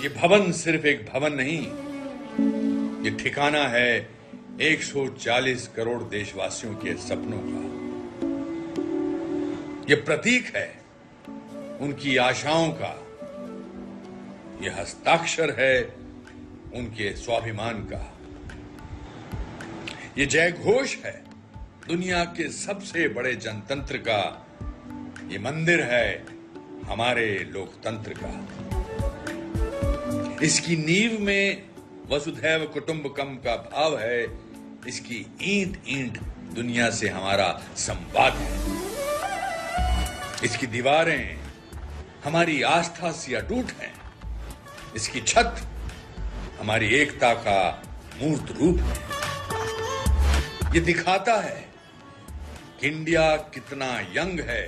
ये भवन सिर्फ एक भवन नहीं, ये ठिकाना है 140 करोड़ देशवासियों के सपनों का। ये प्रतीक है उनकी आशाओं का। ये हस्ताक्षर है उनके स्वाभिमान का। ये जय घोष है दुनिया के सबसे बड़े जनतंत्र का। ये मंदिर है हमारे लोकतंत्र का। इसकी नींव में वसुधैव कुटुंबकम का भाव है। इसकी ईंट ईंट दुनिया से हमारा संवाद है। इसकी दीवारें हमारी आस्था से अटूट हैं। इसकी छत हमारी एकता का मूर्त रूप है। ये दिखाता है कि इंडिया कितना यंग है।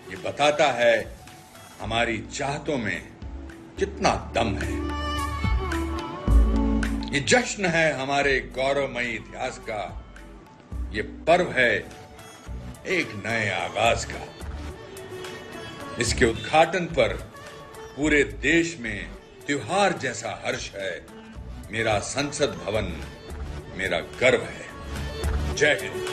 ये बताता है हमारी चाहतों में कितना दम है। ये जश्न है हमारे गौरवमयी इतिहास का। ये पर्व है एक नए आगाज का। इसके उद्घाटन पर पूरे देश में त्योहार जैसा हर्ष है। मेरा संसद भवन मेरा गर्व है। जय हिंद।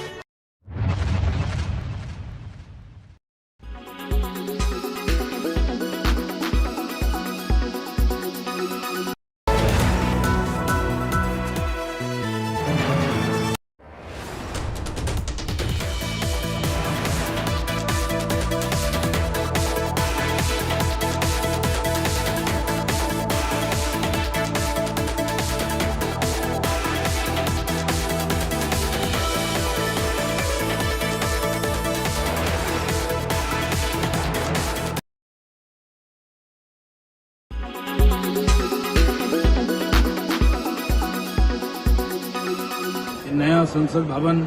नया संसद भवन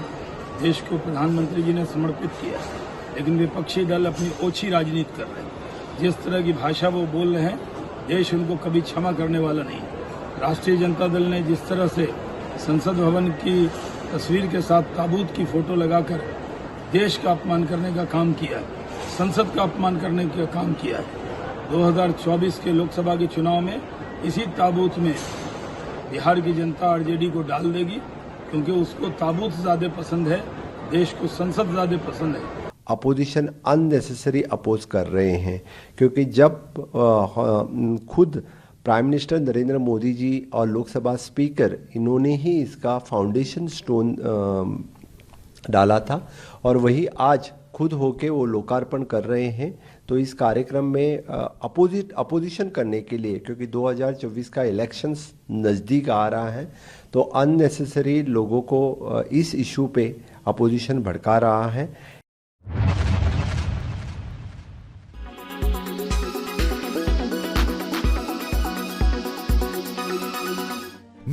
देश को प्रधानमंत्री जी ने समर्पित किया, लेकिन विपक्षी दल अपनी ओछी राजनीति कर रहे हैं। जिस तरह की भाषा वो बोल रहे हैं, देश उनको कभी क्षमा करने वाला नहीं। राष्ट्रीय जनता दल ने जिस तरह से संसद भवन की तस्वीर के साथ ताबूत की फोटो लगाकर देश का अपमान करने का काम किया, संसद का अपमान करने का काम किया है। 2024 के लोकसभा के चुनाव में इसी ताबूत में बिहार की जनता आरजेडी को डाल देगी, क्योंकि उसको ताबूत ज्यादा पसंद है, देश को संसद ज्यादा पसंद है। अपोजिशन अननेसेसरी अपोज कर रहे हैं, क्योंकि जब खुद प्राइम मिनिस्टर नरेंद्र मोदी जी और लोकसभा स्पीकर इन्होंने ही इसका फाउंडेशन स्टोन डाला था और वही आज खुद होके वो लोकार्पण कर रहे हैं। तो इस कार्यक्रम में अपोजिशन करने के लिए, क्योंकि 2024 का इलेक्शंस नज़दीक आ रहा है, तो अननेसेसरी लोगों को इस इशू पे अपोजिशन भड़का रहा है।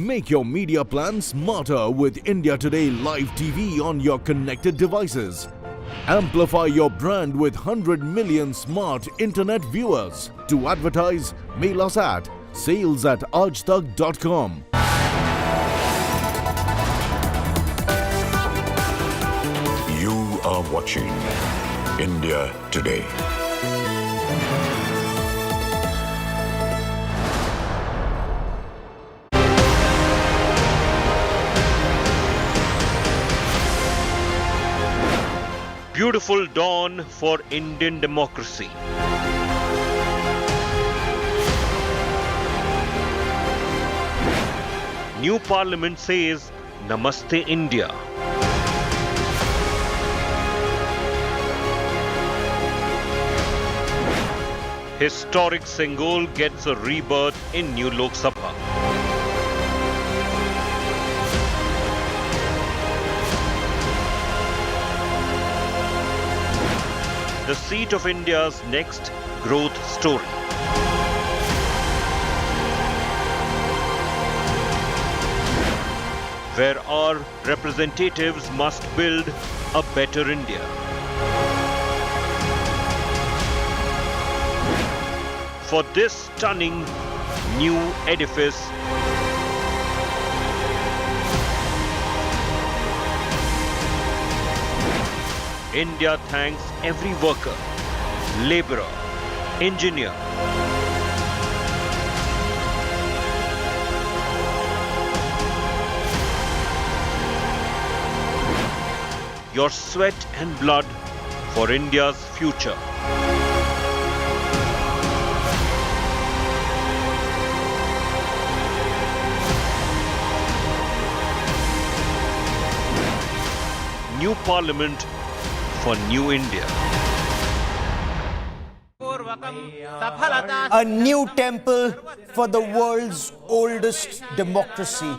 Make your media plan smarter with India Today Live TV on your connected devices. Amplify your brand with 100 million smart internet viewers. To advertise, mail us at sales@aajtak.com. You are watching India Today. Beautiful dawn for Indian democracy. New Parliament says Namaste India. Historic Sengol gets a rebirth in new Lok Sabha. The seat of India's next growth story. Where our representatives must build a better India. For this stunning new edifice, India thanks every worker, laborer, engineer, your sweat and blood for India's future. New Parliament for New India. A new temple for the world's oldest democracy,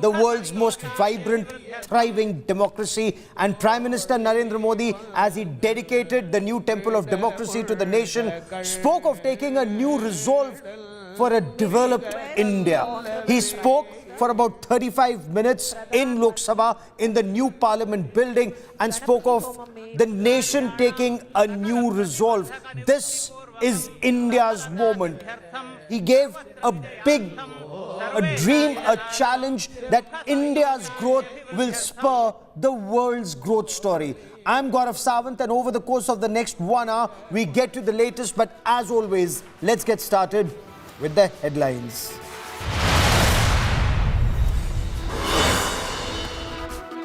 the world's most vibrant, thriving democracy. And Prime Minister Narendra Modi, as he dedicated the new temple of democracy to the nation, spoke of taking a new resolve for a developed India. He spoke for about 35 minutes in Lok Sabha in the new Parliament building and spoke of the nation taking a new resolve. This is India's moment. He gave a dream, a challenge that India's growth will spur the world's growth story. I'm Gaurav Sawant, and over the course of the next 1 hour, we get to the latest. But as always, let's get started with the headlines.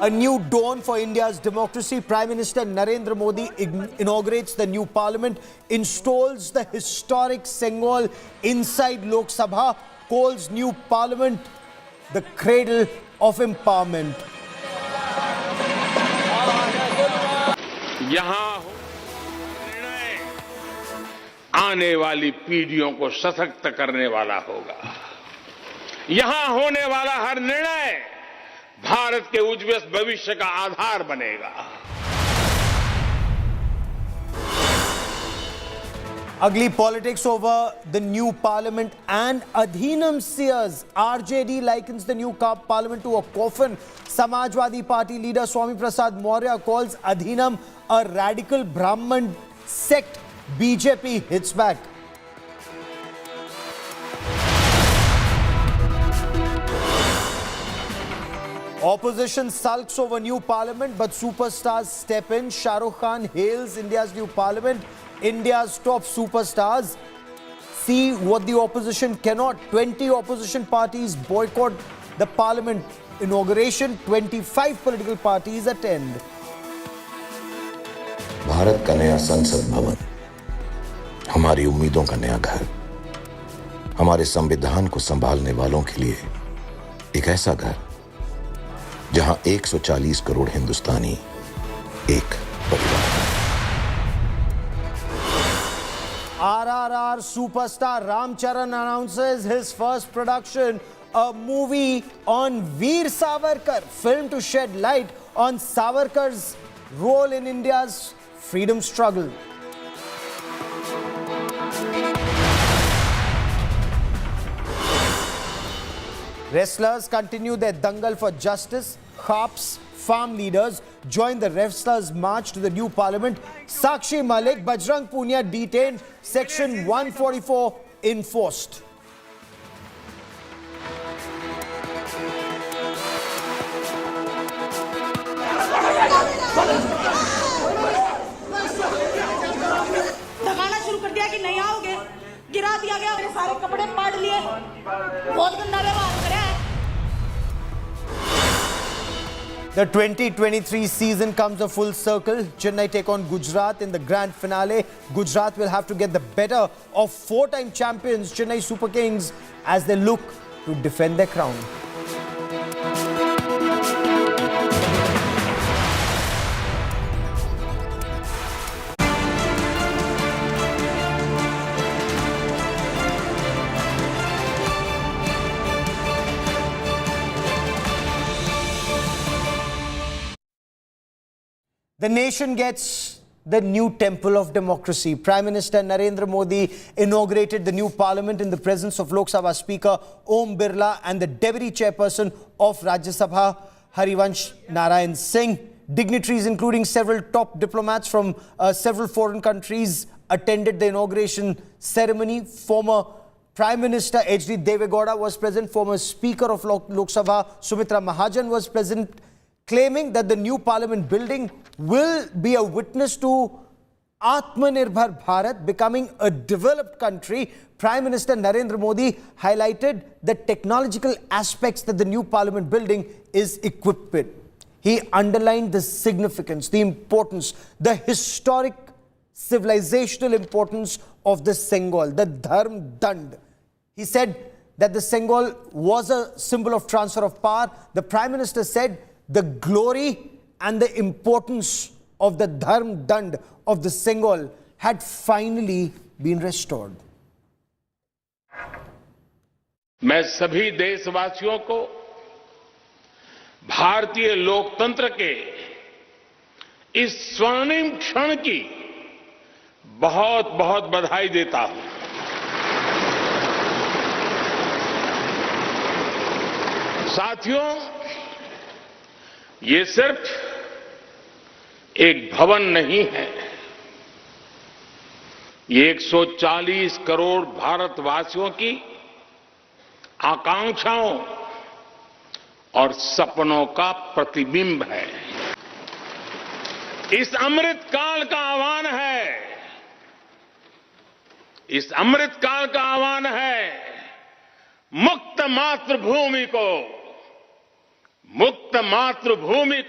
A new dawn for India's democracy. Prime Minister Narendra Modi inaugurates the new parliament, installs the historic Sengol inside Lok Sabha, calls new parliament the cradle of empowerment. यहाँ निर्णय आने वाली पीढ़ियों को सशक्त करने वाला होगा। यहाँ होने वाला हर निर्णय भारत के उज्ज्वल भविष्य का आधार बनेगा। Ugly politics over the new parliament and Adhinam sears. RJD likens the new parliament to a coffin. Samajwadi Party leader Swami Prasad Maurya calls Adhinam a radical Brahman sect. BJP hits back. Opposition sulks over new parliament, but superstars step in. Shah Rukh Khan hails India's new parliament. India's top superstars see what the opposition cannot. 20 opposition parties boycott the parliament inauguration. 25 political parties attend. Bharat का नया संसद भवन, हमारी उम्मीदों का नया घर, हमारे संविधान को संभालने वालों के लिए एक ऐसा घर जहां 140 करोड़ हिंदुस्तानी एक परिवार है। RRR superstar Ram Charan announces his first production, a movie on Veer Savarkar, film to shed light on Savarkar's role in India's freedom struggle. Wrestlers continue their dangal for justice. Khaps, farm leaders join the wrestlers' march to the new parliament. Sakshi Malik, Bajrang Punia detained. Section 144 enforced. धगाना शुरू कर दिया कि नहीं आओगे, गिरा दिया गया, मेरे सारे कपड़े पाड़ लिए, बहुत गंदा व्यवहार करा है। The 2023 season comes a full circle. Chennai take on Gujarat in the grand finale. Gujarat will have to get the better of four-time champions Chennai Super Kings as they look to defend their crown. The nation gets the new temple of democracy. Prime Minister Narendra Modi inaugurated the new parliament in the presence of Lok Sabha Speaker Om Birla and the Deputy Chairperson of Rajya Sabha, Harivansh Narayan Singh. Dignitaries, including several top diplomats from several foreign countries, attended the inauguration ceremony. Former Prime Minister H.D. Deve Gowda was present. Former Speaker of Lok Sabha, Sumitra Mahajan, was present, claiming that the new parliament building will be a witness to Atmanirbhar Bharat becoming a developed country. Prime Minister Narendra Modi highlighted the technological aspects that the new parliament building is equipped with. he underlined the significance, the importance, the historic civilizational importance of the Sengol, the Dharm Dand. He said that the Sengol was a symbol of transfer of power. The Prime Minister said the glory and the importance of the Dharm Dand of the Sengol had finally been restored. मैं सभी देशवासियों को भारतीय लोकतंत्र के इस स्वर्णिम क्षण की बहुत बहुत बधाई देता हूं। साथियों, ये सिर्फ एक भवन नहीं है, ये 140 करोड़ भारतवासियों की आकांक्षाओं और सपनों का प्रतिबिंब है। इस अमृत काल का आह्वान है, इस अमृत काल का आह्वान है मुक्त मातृभूमि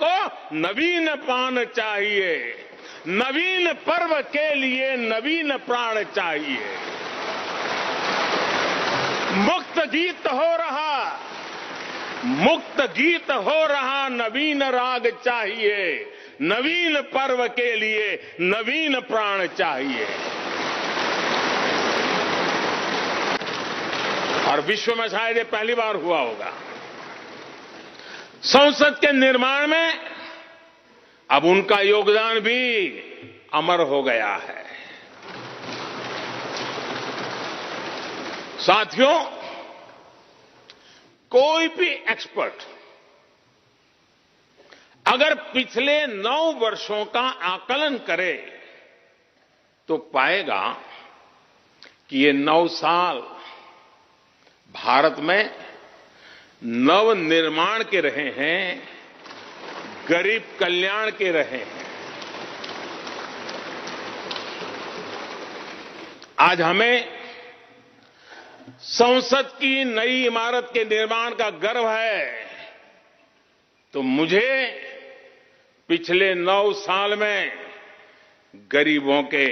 को नवीन पान चाहिए, नवीन पर्व के लिए नवीन प्राण चाहिए। मुक्त गीत हो रहा नवीन राग चाहिए, नवीन पर्व के लिए नवीन प्राण चाहिए। और विश्व में शायद ये पहली बार हुआ होगा। संसद के निर्माण में अब उनका योगदान भी अमर हो गया है। साथियों, कोई भी एक्सपर्ट अगर पिछले 9 वर्षों का आकलन करे तो पाएगा कि ये 9 साल भारत में नव निर्माण के रहे हैं, गरीब कल्याण के रहे हैं। आज हमें संसद की नई इमारत के निर्माण का गर्व है, तो मुझे पिछले 9 साल में गरीबों के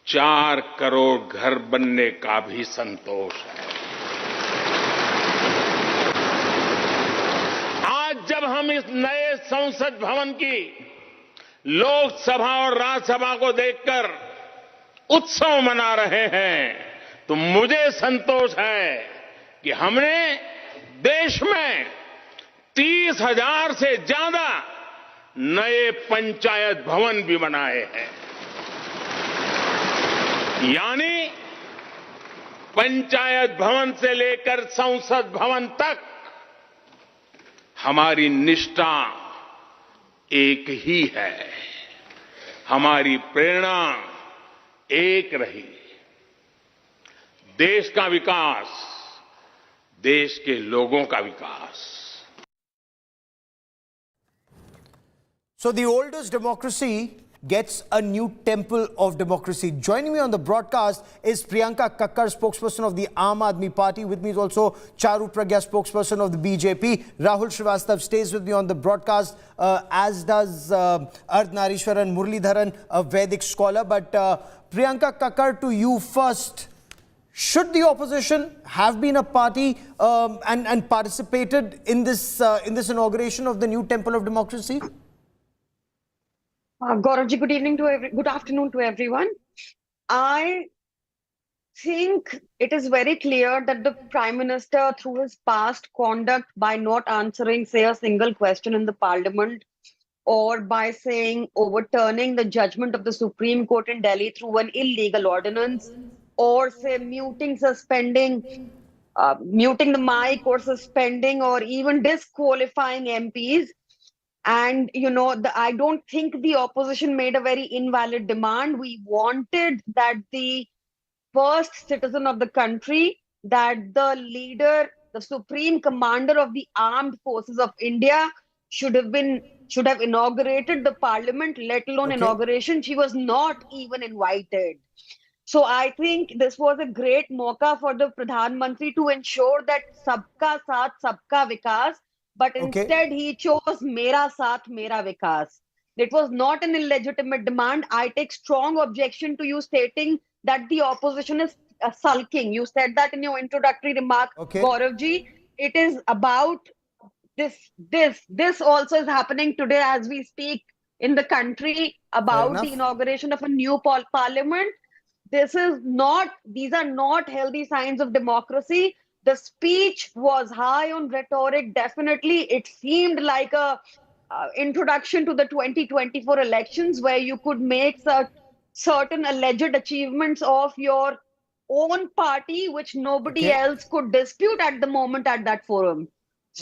4 करोड़ घर बनने का भी संतोष है। आज जब हम इस नए संसद भवन की लोकसभा और राज्यसभा को देखकर उत्सव मना रहे हैं, तो मुझे संतोष है कि हमने देश में 30,000 से ज्यादा नए पंचायत भवन भी बनाए हैं। यानी पंचायत भवन से लेकर संसद भवन तक हमारी निष्ठा एक ही है, हमारी प्रेरणा एक रही। देश का विकास, देश के लोगों का विकास। So the oldest democracy gets a new temple of democracy. Joining me on the broadcast is Priyanka Kakkar, spokesperson of the Aam Aadmi Party. With me is also Charu Pragya, spokesperson of the BJP. Rahul Srivastav stays with me on the broadcast, as does Ardnarishwaran Muralidharan, a Vedic scholar. But Priyanka Kakkar, to you first. Should the opposition have been a party and participated in this inauguration of the new temple of democracy? Gauravji, good afternoon to everyone. I think it is very clear that the Prime Minister, through his past conduct by not answering, say, a single question in the Parliament, or by saying overturning the judgment of the Supreme Court in Delhi through an illegal ordinance, or say muting, suspending, muting the mic or suspending or even disqualifying MPs. And, you know, I don't think the opposition made a very invalid demand. We wanted that the first citizen of the country, that the leader, the supreme commander of the armed forces of India should have inaugurated the parliament, let alone inauguration. She was not even invited. So I think this was a great mauka for the Pradhan Mantri to ensure that Sabka Saath, Sabka Vikas but instead he chose Mera Saath, Mera Vikas. It was not an illegitimate demand. I take strong objection to you stating that the opposition is sulking. You said that in your introductory remark, Gaurav ji. It is about this also is happening today as we speak in the country about the inauguration of a new parliament. These are not healthy signs of democracy. The speech was high on rhetoric. Definitely, it seemed like a introduction to the 2024 elections where you could make certain alleged achievements of your own party, which nobody else could dispute at the moment at that forum.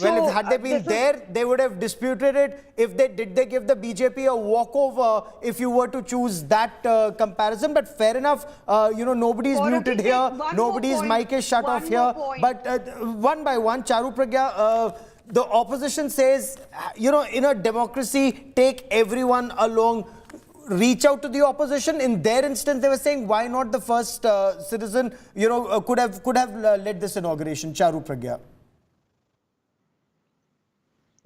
Well, had they been there, they would have disputed it. If they did, they give the BJP a walkover if you were to choose that comparison. But fair enough, nobody's muted here, nobody's mic is shut off here. But one by one, Charu Pragya, the opposition says, in a democracy, take everyone along. Reach out to the opposition. In their instance, they were saying, why not the first citizen, could have led this inauguration. Charu Pragya.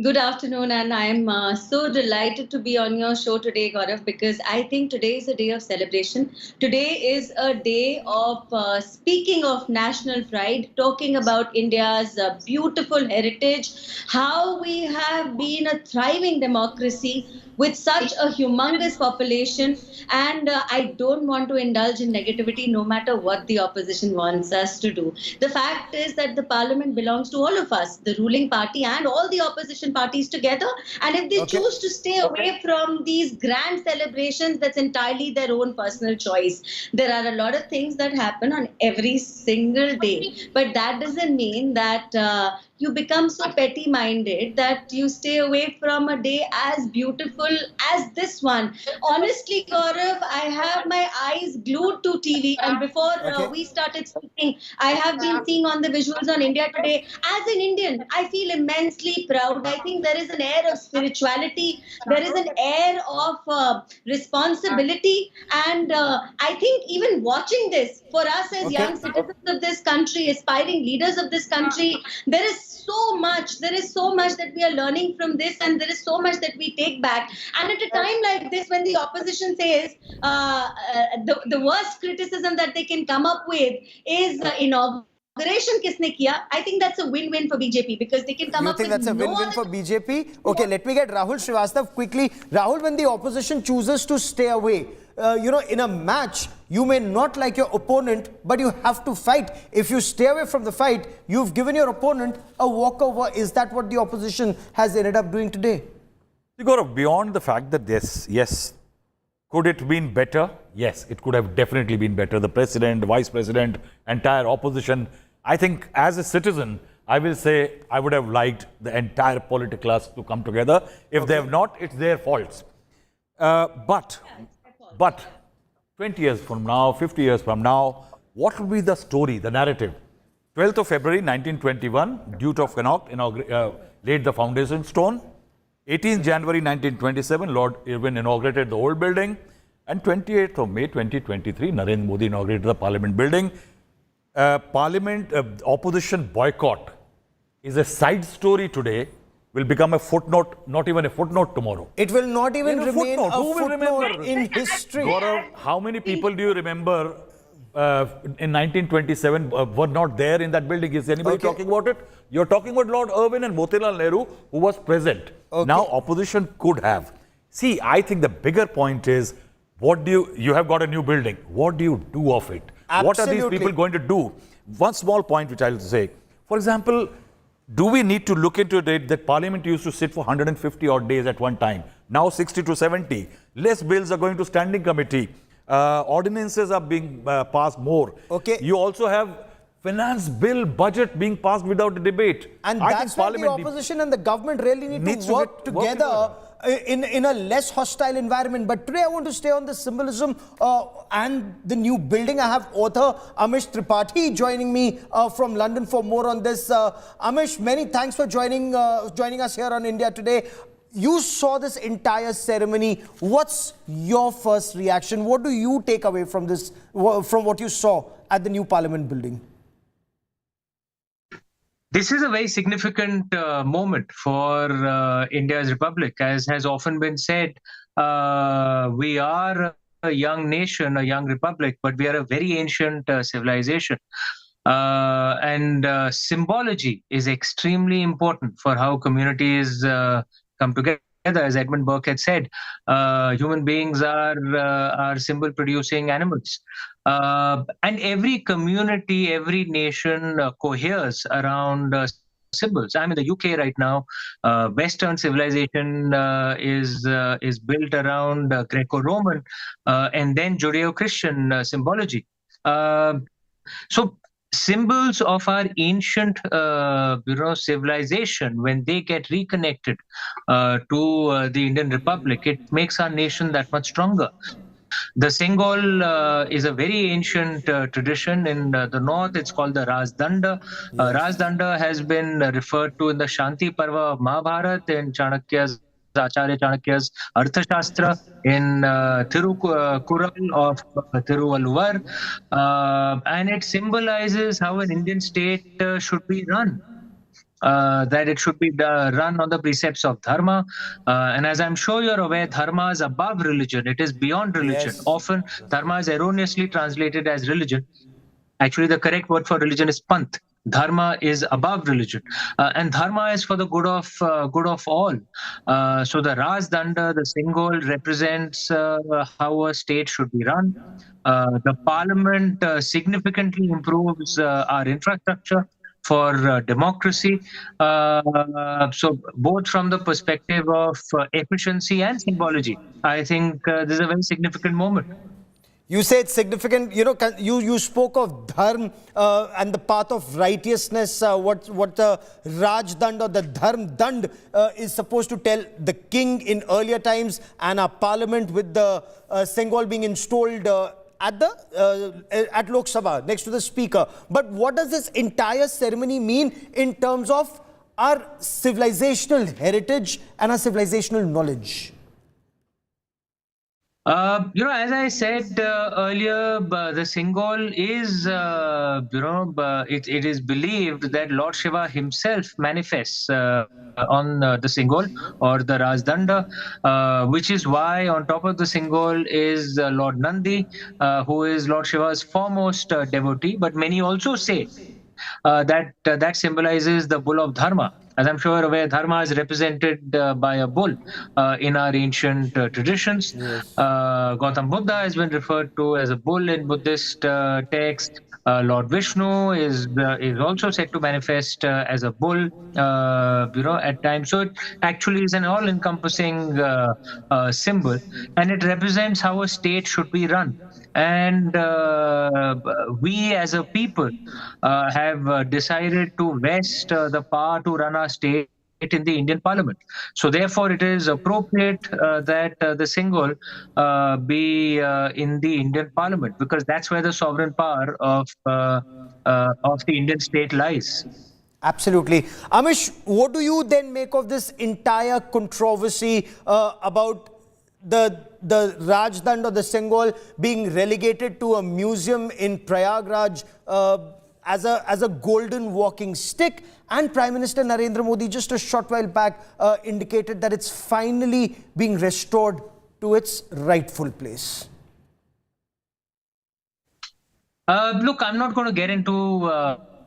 Good afternoon, and I'm so delighted to be on your show today, Gaurav, because I think today is a day of celebration. Today is a day of speaking of national pride, talking about India's beautiful heritage, how we have been a thriving democracy with such a humongous population, and I don't want to indulge in negativity no matter what the opposition wants us to do. The fact is that the parliament belongs to all of us, the ruling party and all the opposition parties together, and if they choose to stay away from these grand celebrations, that's entirely their own personal choice. There are a lot of things that happen on every single day, but that doesn't mean that you become so petty-minded that you stay away from a day as beautiful as this one. Honestly, Gaurav, I have my eyes glued to TV, and before we started speaking, I have been seeing on the visuals on India Today. As an Indian, I feel immensely proud. I think there is an air of spirituality, there is an air of responsibility, and I think even watching this, for us as young citizens of this country, aspiring leaders of this country, there is so much that we are learning from this, and there is so much that we take back. And at a time like this, when the opposition says the worst criticism that they can come up with is inauguration kisne kiya, I think that's a win-win for BJP, because they can come up with You think that's a win-win for BJP? Okay, let me get Rahul Srivastav quickly. Rahul, when the opposition chooses to stay away, in a match, you may not like your opponent, but you have to fight. If you stay away from the fight, you've given your opponent a walkover. Is that what the opposition has ended up doing today? Gaurav, beyond the fact that yes, could it have been better? Yes, it could have definitely been better. The president, the vice president, entire opposition. I think as a citizen, I will say I would have liked the entire political class to come together. If they have not, it's their faults. But 20 years from now, 50 years from now, what will be the story, the narrative? 12th of February 1921, Duke of Connaught laid the foundation stone. 18th January 1927, Lord Irwin inaugurated the old building. And 28th of May 2023, Narendra Modi inaugurated the Parliament building. Opposition boycott is a side story today, will become a footnote, not even a footnote tomorrow. It will not even remain a Who will remember in history. Gaurav, how many people do you remember in 1927 were not there in that building? Is anybody talking about it? You're talking about Lord Irwin and Motilal Nehru, who was present. Now opposition could have. See, I think the bigger point is, you have got a new building. What do you do of it? Absolutely. What are these people going to do? One small point which I'll say. For example, do we need to look into it that Parliament used to sit for 150 odd days at one time? Now 60 to 70. Less bills are going to standing committee. Ordinances are being passed more. You also have finance bill, budget being passed without a debate. And that's why the opposition and the government really need to work together in a less hostile environment. But today I want to stay on the symbolism and the new building. I have author Amish Tripathi joining me from London for more on this. Amish, many thanks for joining us here on India Today. You saw this entire ceremony. What's your first reaction? What do you take away from this, from what you saw at the new Parliament building? This is a very significant moment for India's republic, as has often been said. We are a young nation, a young republic, but we are a very ancient civilization. And symbology is extremely important for how communities come together. As Edmund Burke had said, human beings are symbol-producing animals. And every community, every nation coheres around symbols. I'm in the UK right now. Western civilization is built around Greco-Roman and then Judeo-Christian symbology. So symbols of our ancient civilization, when they get reconnected to the Indian Republic, it makes our nation that much stronger. The Sengol is a very ancient tradition. In the north, it's called the Rajdanda. Rajdanda has been referred to in the Shanti Parva of Mahabharata, in Chanakya's Acharya Chanakya's Arthashastra, in Thirukural of Thiruvalluvar, and it symbolizes how an Indian state should be run. That it should be run on the precepts of dharma. And as I'm sure you're aware, dharma is above religion. It is beyond religion. Yes. Often, dharma is erroneously translated as religion. Actually, the correct word for religion is panth. Dharma is above religion, and dharma is for the good of all. So the Rajdanda, the Sengol, represents how a state should be run. The parliament significantly improves our infrastructure for democracy. So both from the perspective of efficiency and symbology, I think this is a very significant moment. You say it's significant. You know, you spoke of dharm and the path of righteousness. What the Rajdand or the Dharm Dand is supposed to tell the king in earlier times, and our parliament with the Sengol being installed at Lok Sabha next to the speaker. But what does this entire ceremony mean in terms of our civilizational heritage and our civilizational knowledge? As I said earlier, the Sengol is, it is believed that Lord Shiva himself manifests on the Sengol or the Rajdanda, which is why on top of the Sengol is Lord Nandi, who is Lord Shiva's foremost devotee. But many also say that symbolizes the bull of Dharma. As I'm sure aware, Dharma is represented by a bull in our ancient traditions. Yes. Gautam Buddha has been referred to as a bull in Buddhist text. Lord Vishnu is also said to manifest as a bull, at times. So it actually is an all-encompassing symbol, and it represents how a state should be run. And we as a people have decided to vest the power to run our state in the Indian Parliament. So therefore, it is appropriate that the Sengol be in the Indian Parliament, because that's where the sovereign power of the Indian state lies. Absolutely. Amish, what do you then make of this entire controversy about the Rajdand or the Sengol being relegated to a museum in Prayagraj as a golden walking stick? And Prime Minister Narendra Modi just a short while back indicated that it's finally being restored to its rightful place. Look, I'm not going to get into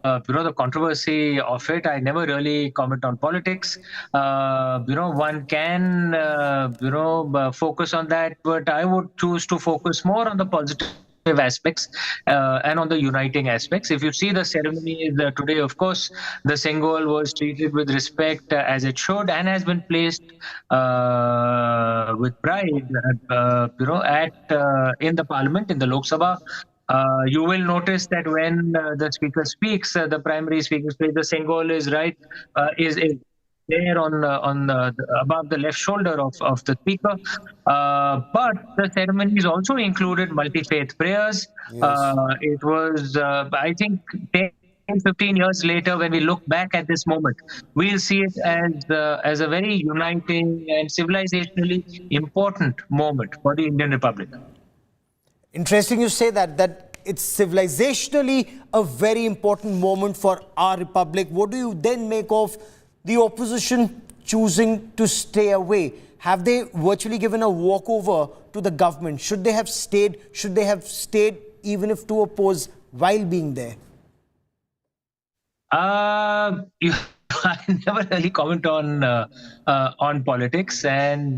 the controversy of it. I never really comment on politics. One can focus on that, but I would choose to focus more on the positive aspects and on the uniting aspects. If you see the ceremony today, of course, the Sengol was treated with respect as it should, and has been placed with pride in the Parliament, in the Lok Sabha. You will notice that when the speaker speaks, the primary speaker speaks, the Sengol is there on above the left shoulder of the speaker. But the ceremonies also included multi-faith prayers. Yes. It was, I think, 10-15 years later, when we look back at this moment, we'll see it as a very uniting and civilizationally important moment for the Indian Republic. Interesting you say that it's civilizationally a very important moment for our republic. What do you then make of the opposition choosing to stay away? Have they virtually given a walkover to the government? Should they have stayed? Should they have stayed even if to oppose while being there? I never really comment on politics. And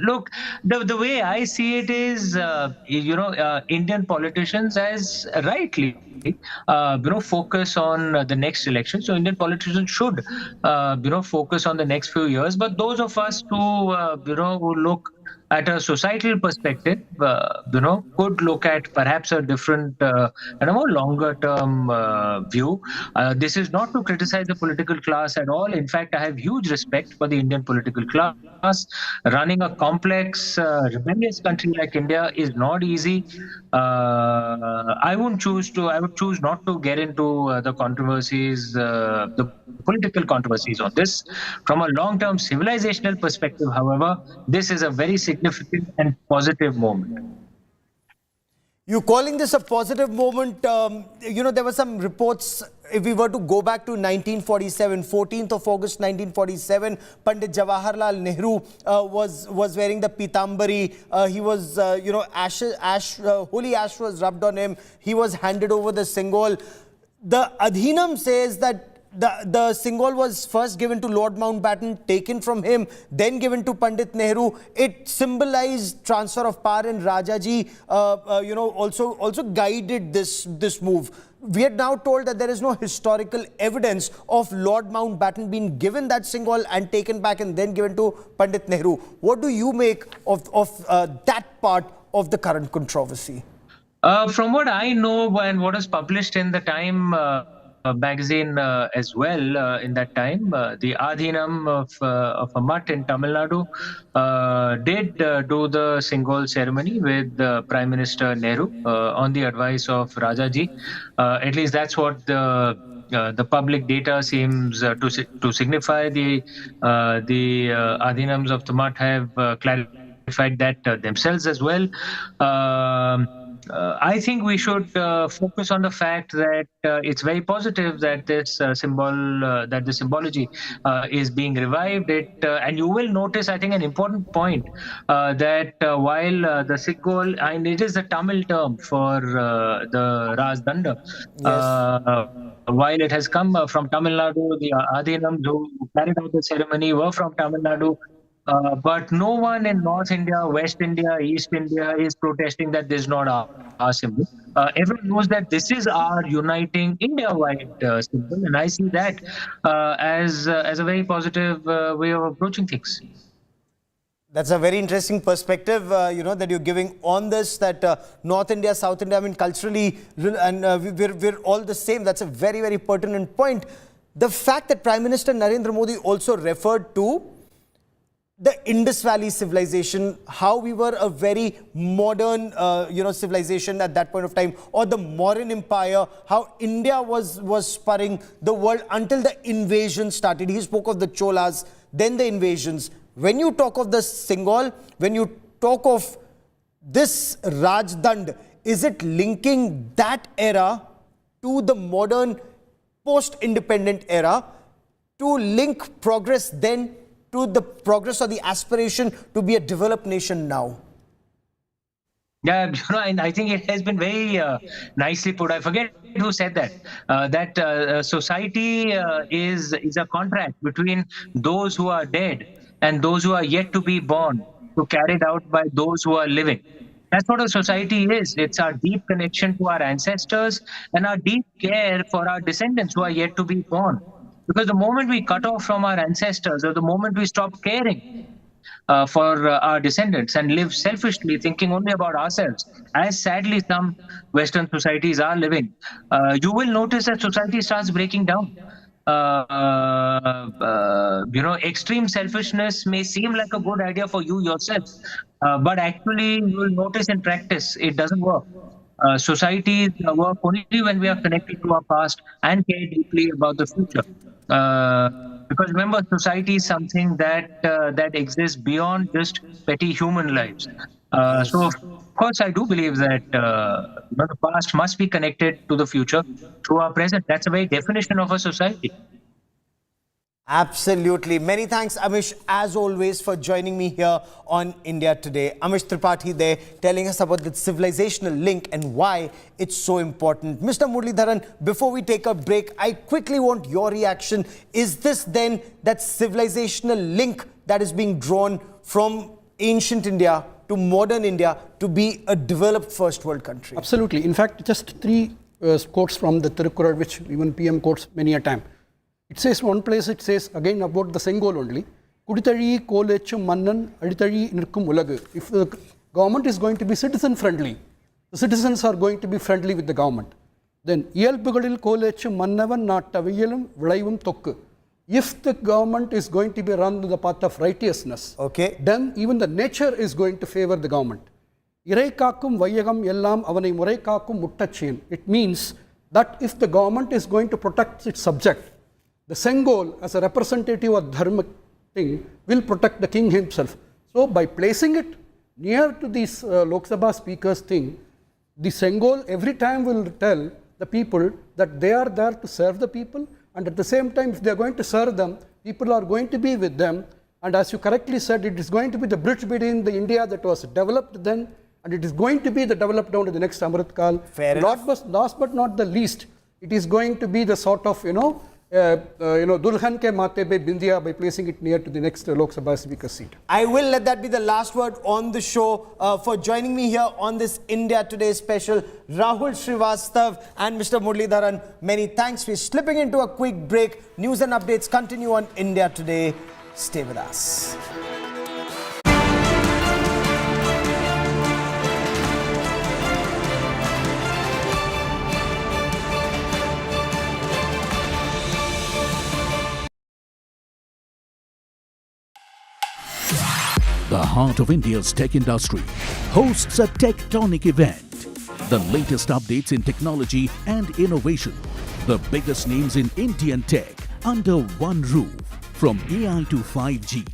look, the way I see it is, Indian politicians, as rightly, focus on the next election. So Indian politicians should, focus on the next few years. But those of us who look at a societal perspective, could look at perhaps a different and a more longer term view. This is not to criticize the political class at all. In fact, I have huge respect for the Indian political class. Running a complex, rebellious country like India is not easy. I would choose not to get into the controversies, the political controversies on this. From a long-term civilizational perspective, however, this is a very significant and positive moment. You calling this a positive moment? There were some reports, if we were to go back to 1947, 14th of August 1947, Pandit Jawaharlal Nehru was wearing the pitambari. He was, holy ash was rubbed on him. He was handed over the Sengol. The Adhinam says that the Sengol was first given to Lord Mountbatten, taken from him, then given to Pandit Nehru. It symbolized transfer of power, and Rajaji, also guided this move. We are now told that there is no historical evidence of Lord Mountbatten being given that Sengol and taken back and then given to Pandit Nehru. What do you make of that part of the current controversy? From what I know and what is published in the Time magazine as well, in that time, the Adhinam of a mutt in Tamil Nadu did do the Sengol ceremony with Prime Minister Nehru on the advice of Rajaji. At least that's what the public data seems to signify. The Adhinams of the mutt have clarified that themselves as well. I think we should focus on the fact that it's very positive that this the symbology is being revived. And you will notice, I think, an important point that while the Sengol, and it is a Tamil term for the Rajdanda, while it has come from Tamil Nadu, the Adhinams who carried out the ceremony were from Tamil Nadu. But no one in North India, West India, East India is protesting that this is not our symbol. Everyone knows that this is our uniting India-wide symbol, and I see that as a very positive way of approaching things. That's a very interesting perspective, that you're giving on this, that North India, South India, I mean, culturally, and we're all the same. That's a very, very pertinent point. The fact that Prime Minister Narendra Modi also referred to the Indus Valley civilization, how we were a very modern, civilization at that point of time, or the Mauryan Empire, how India was spurring the world until the invasion started. He spoke of the Cholas, then the invasions. When you talk of the Sengol, when you talk of this Rajdand, is it linking that era to the modern post-independent era, to link progress then to the progress or the aspiration to be a developed nation now? Yeah, and I think it has been very nicely put. I forget who said that. That society is a contract between those who are dead and those who are yet to be born, to carried out by those who are living. That's what a society is. It's our deep connection to our ancestors and our deep care for our descendants who are yet to be born. Because the moment we cut off from our ancestors, or the moment we stop caring for our descendants and live selfishly, thinking only about ourselves, as sadly some Western societies are living, you will notice that society starts breaking down. Extreme selfishness may seem like a good idea for you yourself, but actually you will notice in practice it doesn't work. Societies work only when we are connected to our past and care deeply about the future. Because remember, society is something that exists beyond just petty human lives. So, of course, I do believe that the past must be connected to the future through our present. That's a very definition of a society. Absolutely. Many thanks, Amish, as always, for joining me here on India Today. Amish Tripathi there telling us about the civilizational link and why it's so important. Mr. Muralidharan, before we take a break, I quickly want your reaction. Is this then that civilizational link that is being drawn from ancient India to modern India to be a developed first world country? Absolutely. In fact, just three quotes from the Tirukkural, which even PM quotes many a time. It says one place, it says again about the Sengol only. Kudithari kolechum mannan adithari nirkum ulagu. If the government is going to be citizen friendly, the citizens are going to be friendly with the government. Then iyalpugalil kolechum mannavan nattaviyalum vilaivum tokku. If the government is going to be run to the path of righteousness, okay, then even the nature is going to favor the government. Irai kakkum vayyagam ellam avanai murai kakkum muttachiyan. It means that if the government is going to protect its subject, the Sengol, as a representative of Dharma thing, will protect the king himself. So, by placing it near to this Lok Sabha speaker's thing, the Sengol every time will tell the people that they are there to serve the people, and at the same time, if they are going to serve them, people are going to be with them. And as you correctly said, it is going to be the bridge between the India that was developed then, and it is going to be the developed down to the next Amrit Kal. Fair enough. Last but not the least, it is going to be the sort of, Dulhan ke mate be bindiya, by placing it near to the next Lok Sabha speaker seat. I will let that be the last word on the show. For joining me here on this India Today special, Rahul Srivastav and Mr. Muralidharan, many thanks. We're slipping into a quick break. News and updates continue on India Today. Stay with us. The heart of India's tech industry hosts a tectonic event. The latest updates in technology and innovation. The biggest names in Indian tech under one roof. From AI to 5G.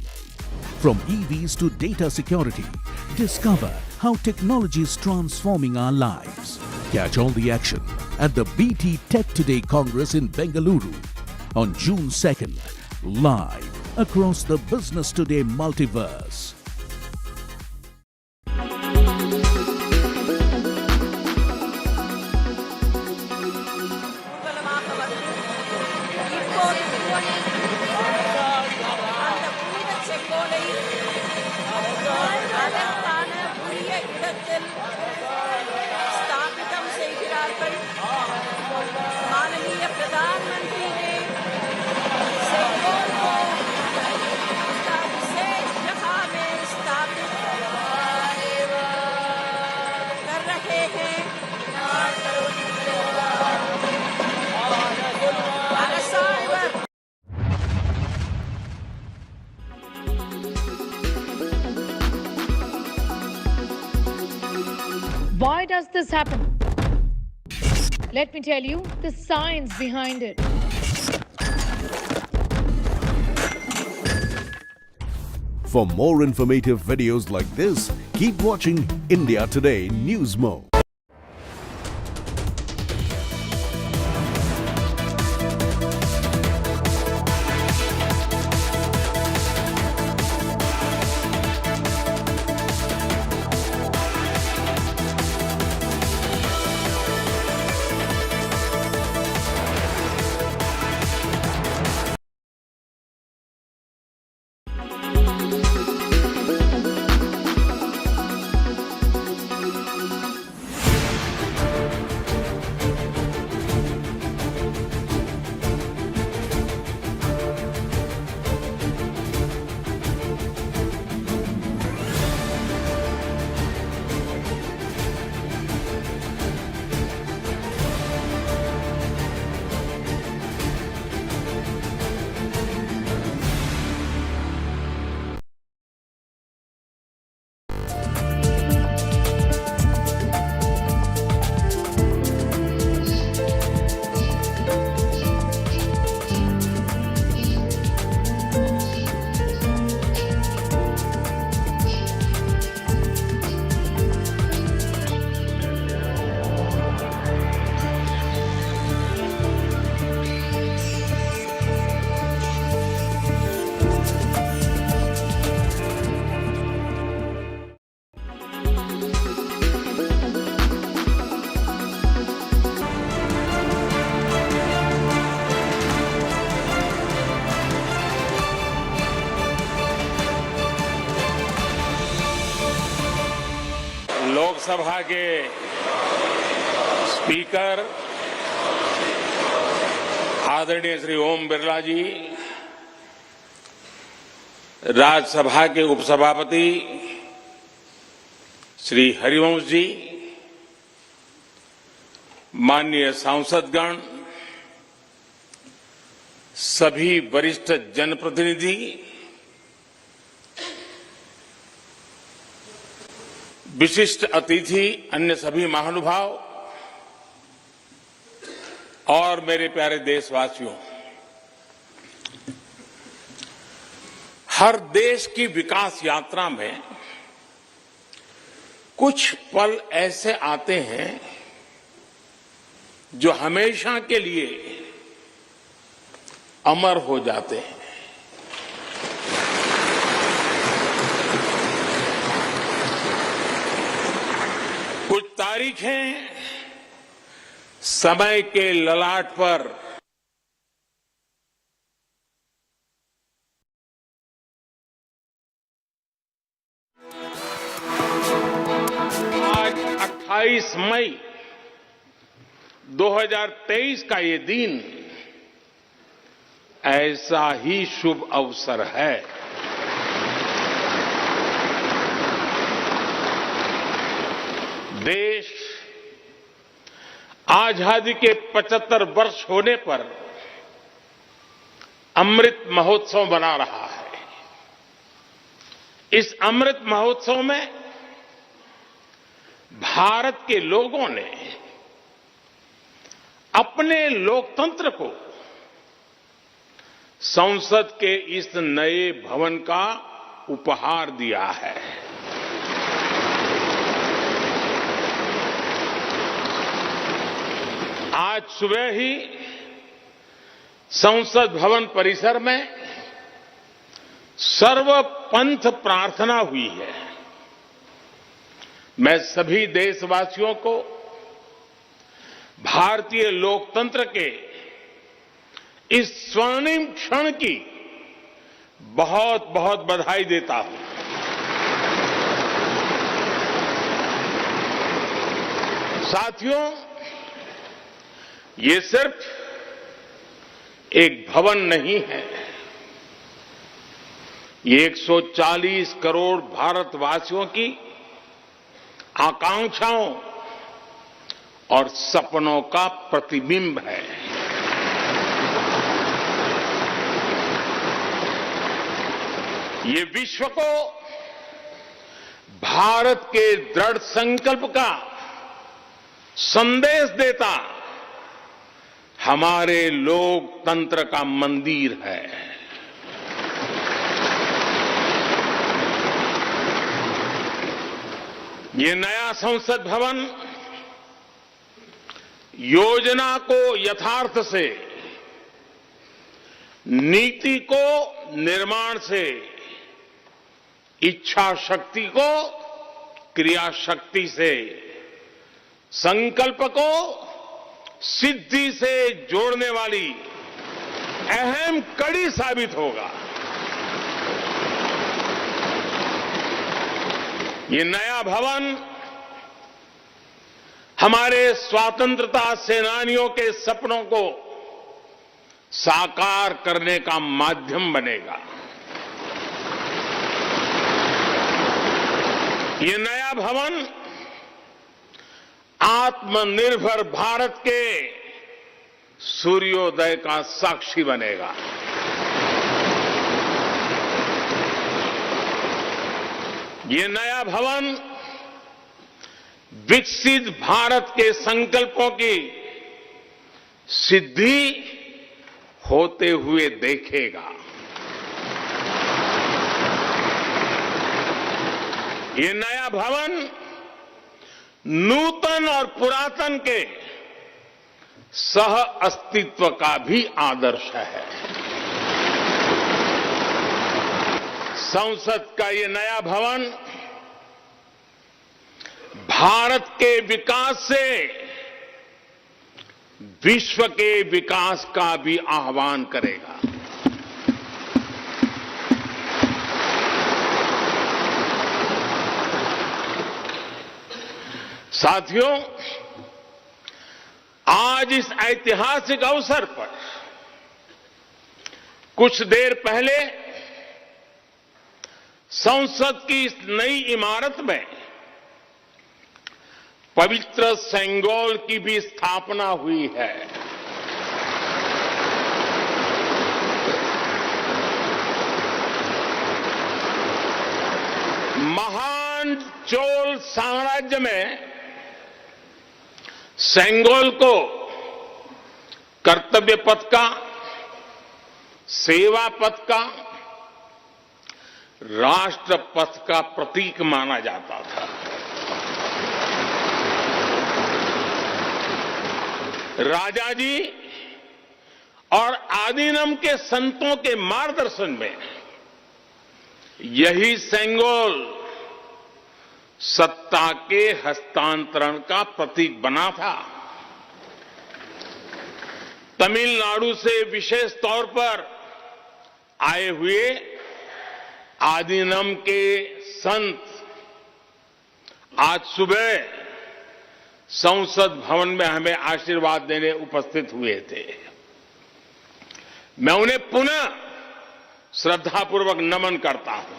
From EVs to data security. Discover how technology is transforming our lives. Catch all the action at the BT Tech Today Congress in Bengaluru on June 2nd. Live across the Business Today multiverse. Why does this happen? Let me tell you the science behind it. For more informative videos like this, keep watching India Today News Mo. Rajya Sabha के speaker आदरणीय श्री ओम बिरला जी, राज्यसभा के उपसभापति श्री हरिवंश जी, माननीय सांसदगण, सभी वरिष्ठ जनप्रतिनिधि, विशिष्ट अतिथि, अन्य सभी महानुभाव और मेरे प्यारे देशवासियों, हर देश की विकास यात्रा में कुछ पल ऐसे आते हैं जो हमेशा के लिए अमर हो जाते हैं। कुछ तारीखें समय के ललाट पर आज 28 मई 2023 का ये दिन ऐसा ही शुभ अवसर है। देश आजादी के 75 वर्ष होने पर अमृत महोत्सव मना रहा है। इस अमृत महोत्सव में भारत के लोगों ने अपने लोकतंत्र को संसद के इस नए भवन का उपहार दिया है। आज सुबह ही संसद भवन परिसर में सर्वपंथ प्रार्थना हुई है। मैं सभी देशवासियों को भारतीय लोकतंत्र के इस स्वर्णिम क्षण की बहुत बहुत बधाई देता हूं। साथियों, ये सिर्फ एक भवन नहीं है, ये 140 करोड़ भारतवासियों की आकांक्षाओं और सपनों का प्रतिबिंब है। ये विश्व को भारत के दृढ़ संकल्प का संदेश देता हमारे लोकतंत्र का मंदिर है। ये नया संसद भवन योजना को यथार्थ से, नीति को निर्माण से, इच्छा शक्ति को क्रिया शक्ति से, संकल्प को सिद्धि से जोड़ने वाली अहम कड़ी साबित होगा। ये नया भवन हमारे स्वतंत्रता सेनानियों के सपनों को साकार करने का माध्यम बनेगा। ये नया भवन आत्मनिर्भर भारत के सूर्योदय का साक्षी बनेगा। ये नया भवन विकसित भारत के संकल्पों की सिद्धि होते हुए देखेगा। ये नया भवन नूतन और पुरातन के सह अस्तित्व का भी आदर्श है। संसद का ये नया भवन भारत के विकास से विश्व के विकास का भी आह्वान करेगा। साथियों, आज इस ऐतिहासिक अवसर पर कुछ देर पहले संसद की इस नई इमारत में पवित्र सेंगोल की भी स्थापना हुई है। महान चोल साम्राज्य में सेंगोल को कर्तव्य पथ का, सेवा पथ का, राष्ट्र पथ का प्रतीक माना जाता था। राजा जी और आदिनम के संतों के मार्गदर्शन में यही सेंगोल सत्ता के हस्तांतरण का प्रतीक बना था। तमिलनाडु से विशेष तौर पर आए हुए आदिनम के संत आज सुबह संसद भवन में हमें आशीर्वाद देने उपस्थित हुए थे। मैं उन्हें पुनः श्रद्धापूर्वक नमन करता हूं।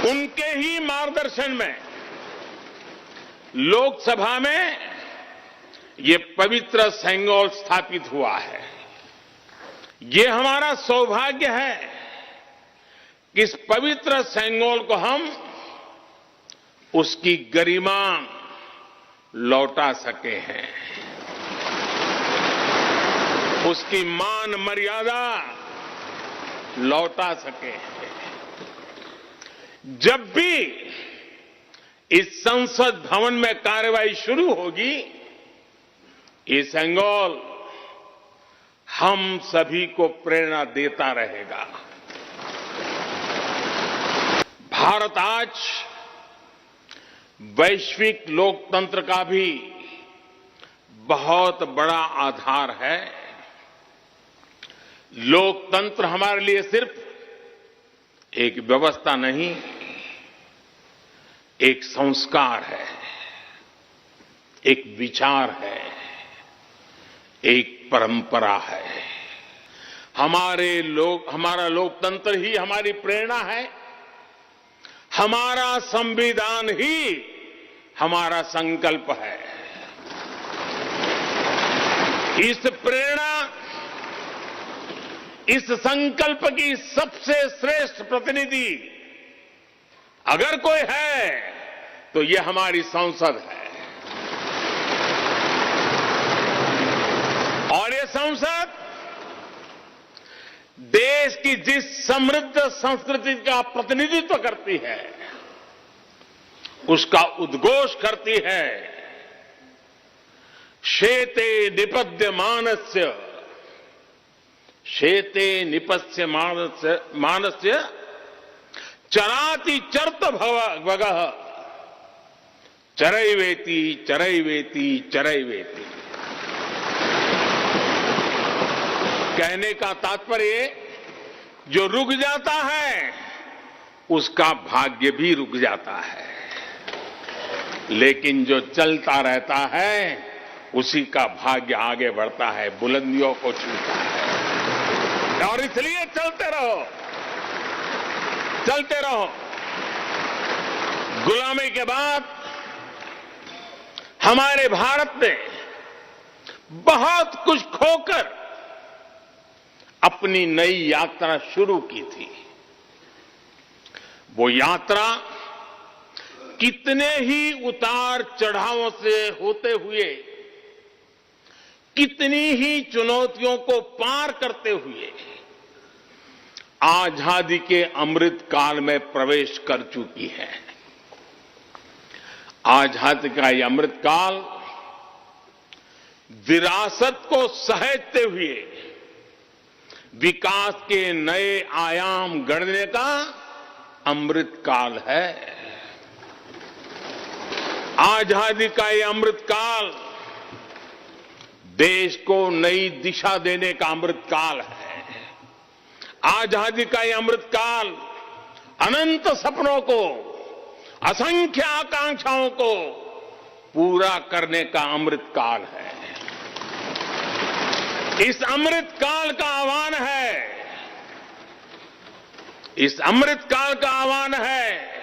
उनके ही मार्गदर्शन में लोकसभा में ये पवित्र सेंगोल स्थापित हुआ है। ये हमारा सौभाग्य है कि इस पवित्र सेंगोल को हम उसकी गरिमा लौटा सके हैं, उसकी मान मर्यादा लौटा सके हैं। जब भी इस संसद भवन में कार्यवाही शुरू होगी, ये सेंगोल हम सभी को प्रेरणा देता रहेगा। भारत आज वैश्विक लोकतंत्र का भी बहुत बड़ा आधार है। लोकतंत्र हमारे लिए सिर्फ एक व्यवस्था नहीं, एक संस्कार है, एक विचार है, एक परंपरा है। हमारा लोकतंत्र ही हमारी प्रेरणा है। हमारा संविधान ही हमारा संकल्प है। इस प्रेरणा, इस संकल्प की सबसे श्रेष्ठ प्रतिनिधि अगर कोई है तो ये हमारी संसद है। और ये संसद देश की जिस समृद्ध संस्कृति का प्रतिनिधित्व करती है, उसका उद्घोष करती है। शेते निपद्य मानस्य, शेते निपस्य मानस्य चराति चर्त भगः, चरैवेति चरैवेति चरैवेति। कहने का तात्पर्य, जो रुक जाता है उसका भाग्य भी रुक जाता है, लेकिन जो चलता रहता है उसी का भाग्य आगे बढ़ता है, बुलंदियों को छूता है। और इसलिए चलते रहो, चलते रहो। गुलामी के बाद हमारे भारत ने बहुत कुछ खोकर अपनी नई यात्रा शुरू की थी। वो यात्रा कितने ही उतार चढ़ावों से होते हुए, कितनी ही चुनौतियों को पार करते हुए आजादी के अमृत काल में प्रवेश कर चुकी है। आजादी का ये अमृत काल विरासत को सहेजते हुए विकास के नए आयाम गढ़ने का अमृत काल है। आजादी का ये अमृत काल देश को नई दिशा देने का अमृत काल है। आजादी का ये अमृत काल अनंत सपनों को असंख्य आकांक्षाओं को पूरा करने का अमृत काल है। इस अमृत काल का आह्वान है, इस अमृत काल का आह्वान है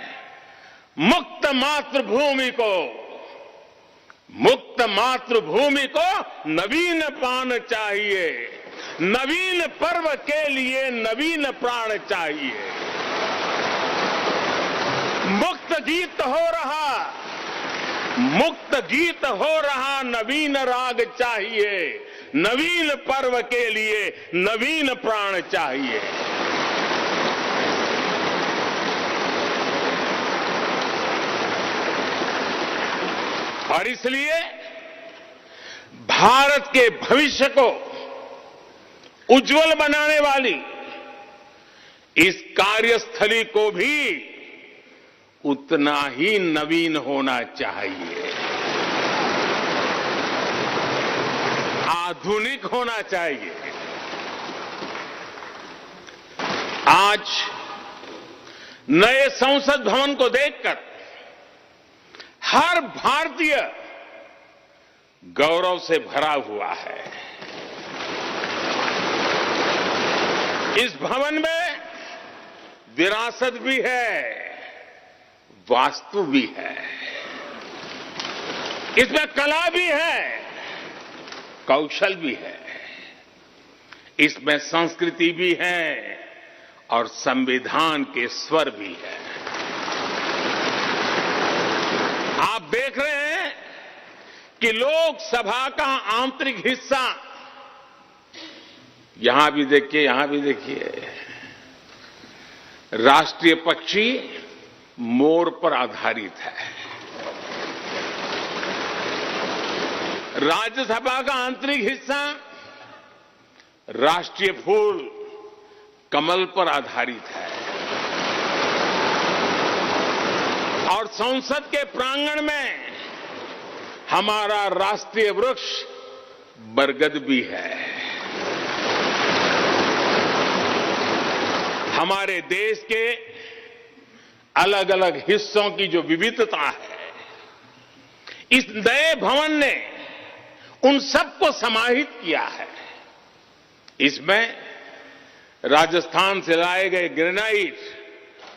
मुक्त मातृभूमि को नवीन प्राण चाहिए, नवीन पर्व के लिए नवीन प्राण चाहिए। मुक्त गीत हो रहा नवीन राग चाहिए, नवीन पर्व के लिए नवीन प्राण चाहिए। और इसलिए भारत के भविष्य को उज्जवल बनाने वाली इस कार्यस्थली को भी उतना ही नवीन होना चाहिए, आधुनिक होना चाहिए। आज नए संसद भवन को देखकर हर भारतीय गौरव से भरा हुआ है। इस भवन में विरासत भी है, वास्तु भी है, इसमें कला भी है, कौशल भी है, इसमें संस्कृति भी है और संविधान के स्वर भी है। आप देख रहे हैं कि लोकसभा का आंतरिक हिस्सा, यहां भी देखिए, यहां भी देखिए, राष्ट्रीय पक्षी मोर पर आधारित है। राज्यसभा का आंतरिक हिस्सा राष्ट्रीय फूल कमल पर आधारित है और संसद के प्रांगण में हमारा राष्ट्रीय वृक्ष बरगद भी है। हमारे देश के अलग अलग हिस्सों की जो विविधता है, इस नए भवन ने उन सबको समाहित किया है। इसमें राजस्थान से लाए गए ग्रेनाइट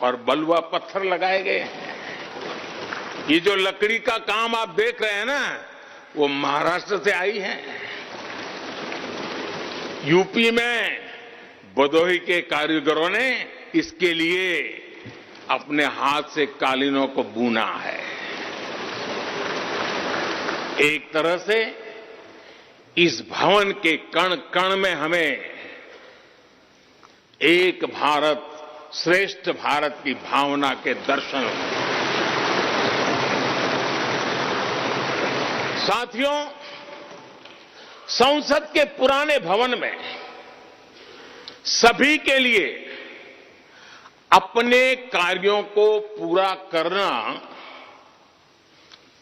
और बलुआ पत्थर लगाए गए हैं। ये जो लकड़ी का काम आप देख रहे हैं ना, वो महाराष्ट्र से आई है। यूपी में भदोही के कारीगरों ने इसके लिए अपने हाथ से कालीनों को बुना है। एक तरह से इस भवन के कण कण में हमें एक भारत श्रेष्ठ भारत की भावना के दर्शन होते हैं। साथियों, संसद के पुराने भवन में सभी के लिए अपने कार्यों को पूरा करना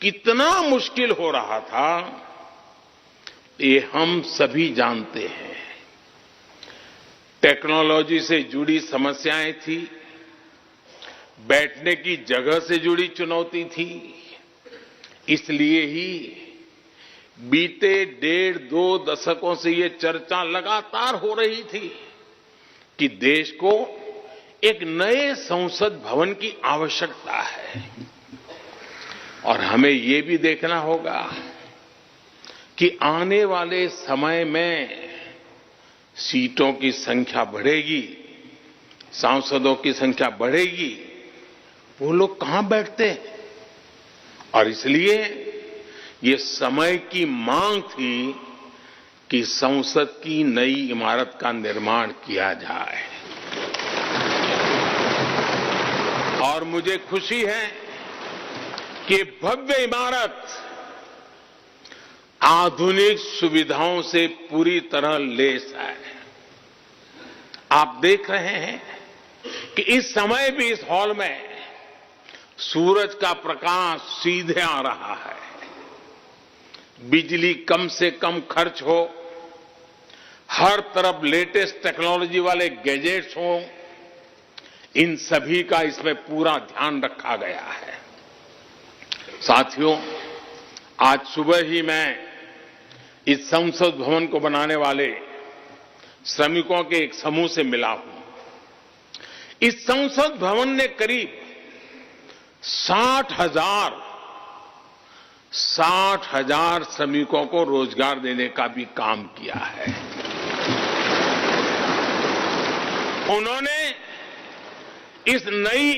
कितना मुश्किल हो रहा था, ये हम सभी जानते हैं। टेक्नोलॉजी से जुड़ी समस्याएं थी, बैठने की जगह से जुड़ी चुनौती थी। इसलिए ही बीते 1.5-2 दशकों से ये चर्चा लगातार हो रही थी कि देश को एक नए संसद भवन की आवश्यकता है। और हमें ये भी देखना होगा कि आने वाले समय में सीटों की संख्या बढ़ेगी, सांसदों की संख्या बढ़ेगी, वो लोग कहां बैठते हैं? और इसलिए ये समय की मांग थी कि संसद की नई इमारत का निर्माण किया जाए। और मुझे खुशी है कि भव्य इमारत आधुनिक सुविधाओं से पूरी तरह लैस है। आप देख रहे हैं कि इस समय भी इस हॉल में सूरज का प्रकाश सीधे आ रहा है, बिजली कम से कम खर्च हो, हर तरफ लेटेस्ट टेक्नोलॉजी वाले गैजेट्स हों, इन सभी का इसमें पूरा ध्यान रखा गया है। साथियों, आज सुबह ही मैं इस संसद भवन को बनाने वाले श्रमिकों के एक समूह से मिला हूं। इस संसद भवन ने करीब 60,000 श्रमिकों को रोजगार देने का भी काम किया है। उन्होंने इस नई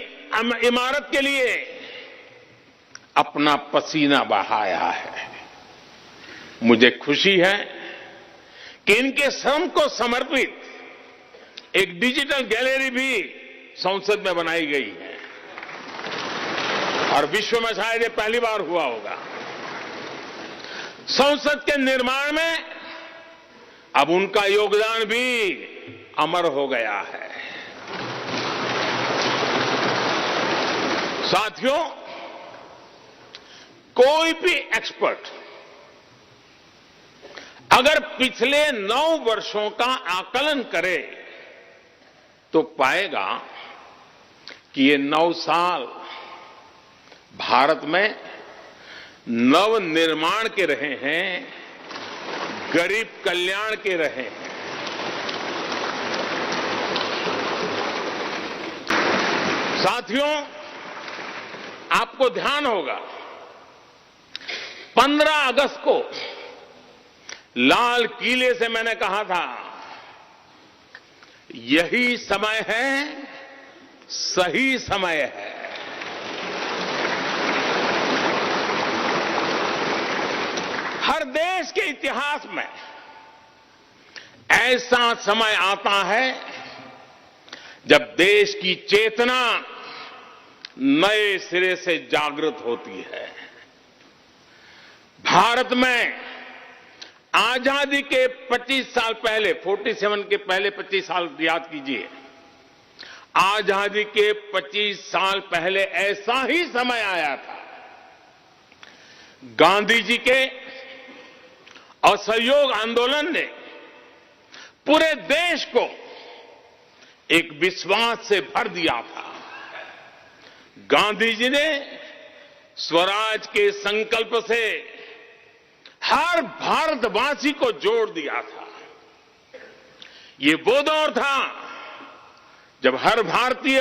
इमारत के लिए अपना पसीना बहाया है। मुझे खुशी है कि इनके श्रम को समर्पित एक डिजिटल गैलरी भी संसद में बनाई गई है और विश्व में शायद ये पहली बार हुआ होगा। संसद के निर्माण में अब उनका योगदान भी अमर हो गया है। साथियों, कोई भी एक्सपर्ट अगर पिछले 9 वर्षों का आकलन करे तो पाएगा कि ये 9 साल भारत में नव निर्माण के रहे हैं, गरीब कल्याण के रहे हैं। साथियों, आपको ध्यान होगा 15 अगस्त को लाल किले से मैंने कहा था, यही समय है, सही समय है। हर देश के इतिहास में ऐसा समय आता है जब देश की चेतना नए सिरे से जागृत होती है। भारत में आजादी के 25 साल पहले, 47 के पहले 25 साल याद कीजिए, आजादी के 25 साल पहले ऐसा ही समय आया था। गांधी जी के असहयोग आंदोलन ने पूरे देश को एक विश्वास से भर दिया था। गांधी जी ने स्वराज के संकल्प से हर भारतवासी को जोड़ दिया था। ये वो दौर था जब हर भारतीय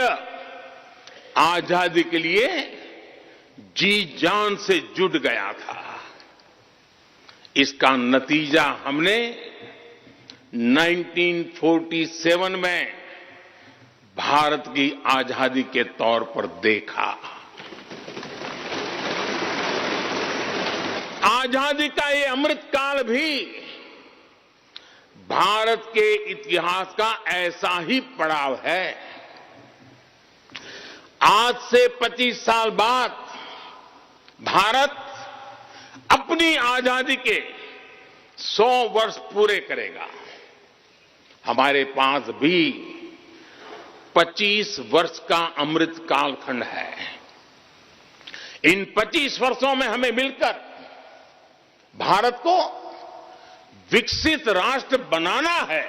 आजादी के लिए जी जान से जुट गया था। इसका नतीजा हमने 1947 में भारत की आजादी के तौर पर देखा। आजादी का ये अमृतकाल भी भारत के इतिहास का ऐसा ही पड़ाव है। आज से 25 साल बाद भारत अपनी आजादी के 100 वर्ष पूरे करेगा। हमारे पास भी 25 वर्ष का अमृत कालखंड है। इन 25 वर्षों में हमें मिलकर भारत को विकसित राष्ट्र बनाना है।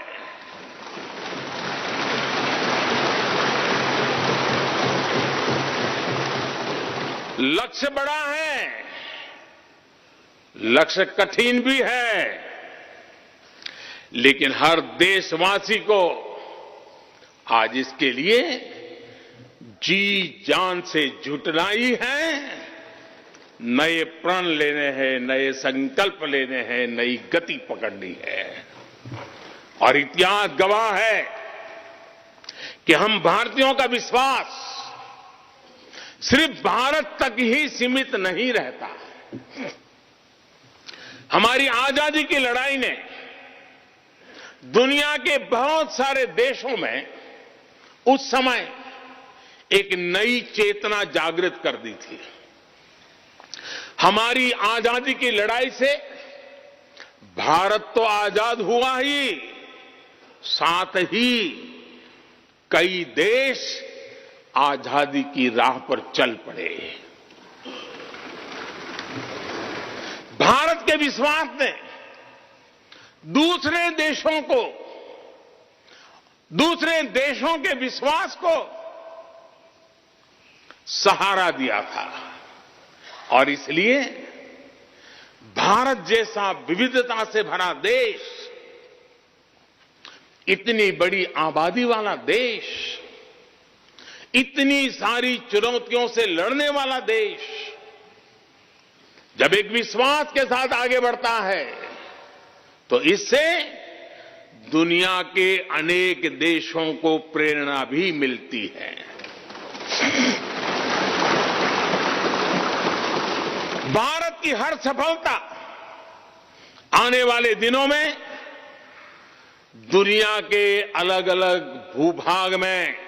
लक्ष्य बड़ा है, लक्ष्य कठिन भी है, लेकिन हर देशवासी को आज इसके लिए जी जान से जुटना ही है। नए प्रण लेने हैं, नए संकल्प लेने हैं, नई गति पकड़नी है। और इतिहास गवाह है कि हम भारतीयों का विश्वास सिर्फ भारत तक ही सीमित नहीं रहता। हमारी आजादी की लड़ाई ने दुनिया के बहुत सारे देशों में उस समय एक नई चेतना जागृत कर दी थी। हमारी आजादी की लड़ाई से भारत तो आजाद हुआ ही, साथ ही कई देश आजादी की राह पर चल पड़े। भारत के विश्वास ने दूसरे देशों के विश्वास को सहारा दिया था। और इसलिए भारत जैसा विविधता से भरा देश, इतनी बड़ी आबादी वाला देश, इतनी सारी चुनौतियों से लड़ने वाला देश जब एक विश्वास के साथ आगे बढ़ता है तो इससे दुनिया के अनेक देशों को प्रेरणा भी मिलती है। भारत की हर सफलता आने वाले दिनों में दुनिया के अलग अलग भूभाग में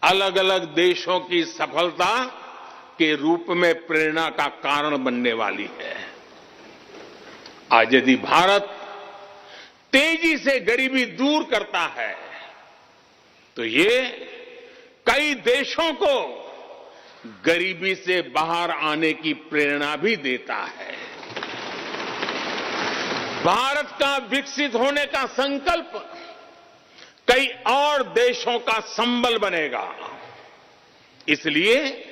अलग अलग देशों की सफलता के रूप में प्रेरणा का कारण बनने वाली है। आज यदि भारत तेजी से गरीबी दूर करता है तो ये कई देशों को गरीबी से बाहर आने की प्रेरणा भी देता है। भारत का विकसित होने का संकल्प कई और देशों का संबल बनेगा। इसलिए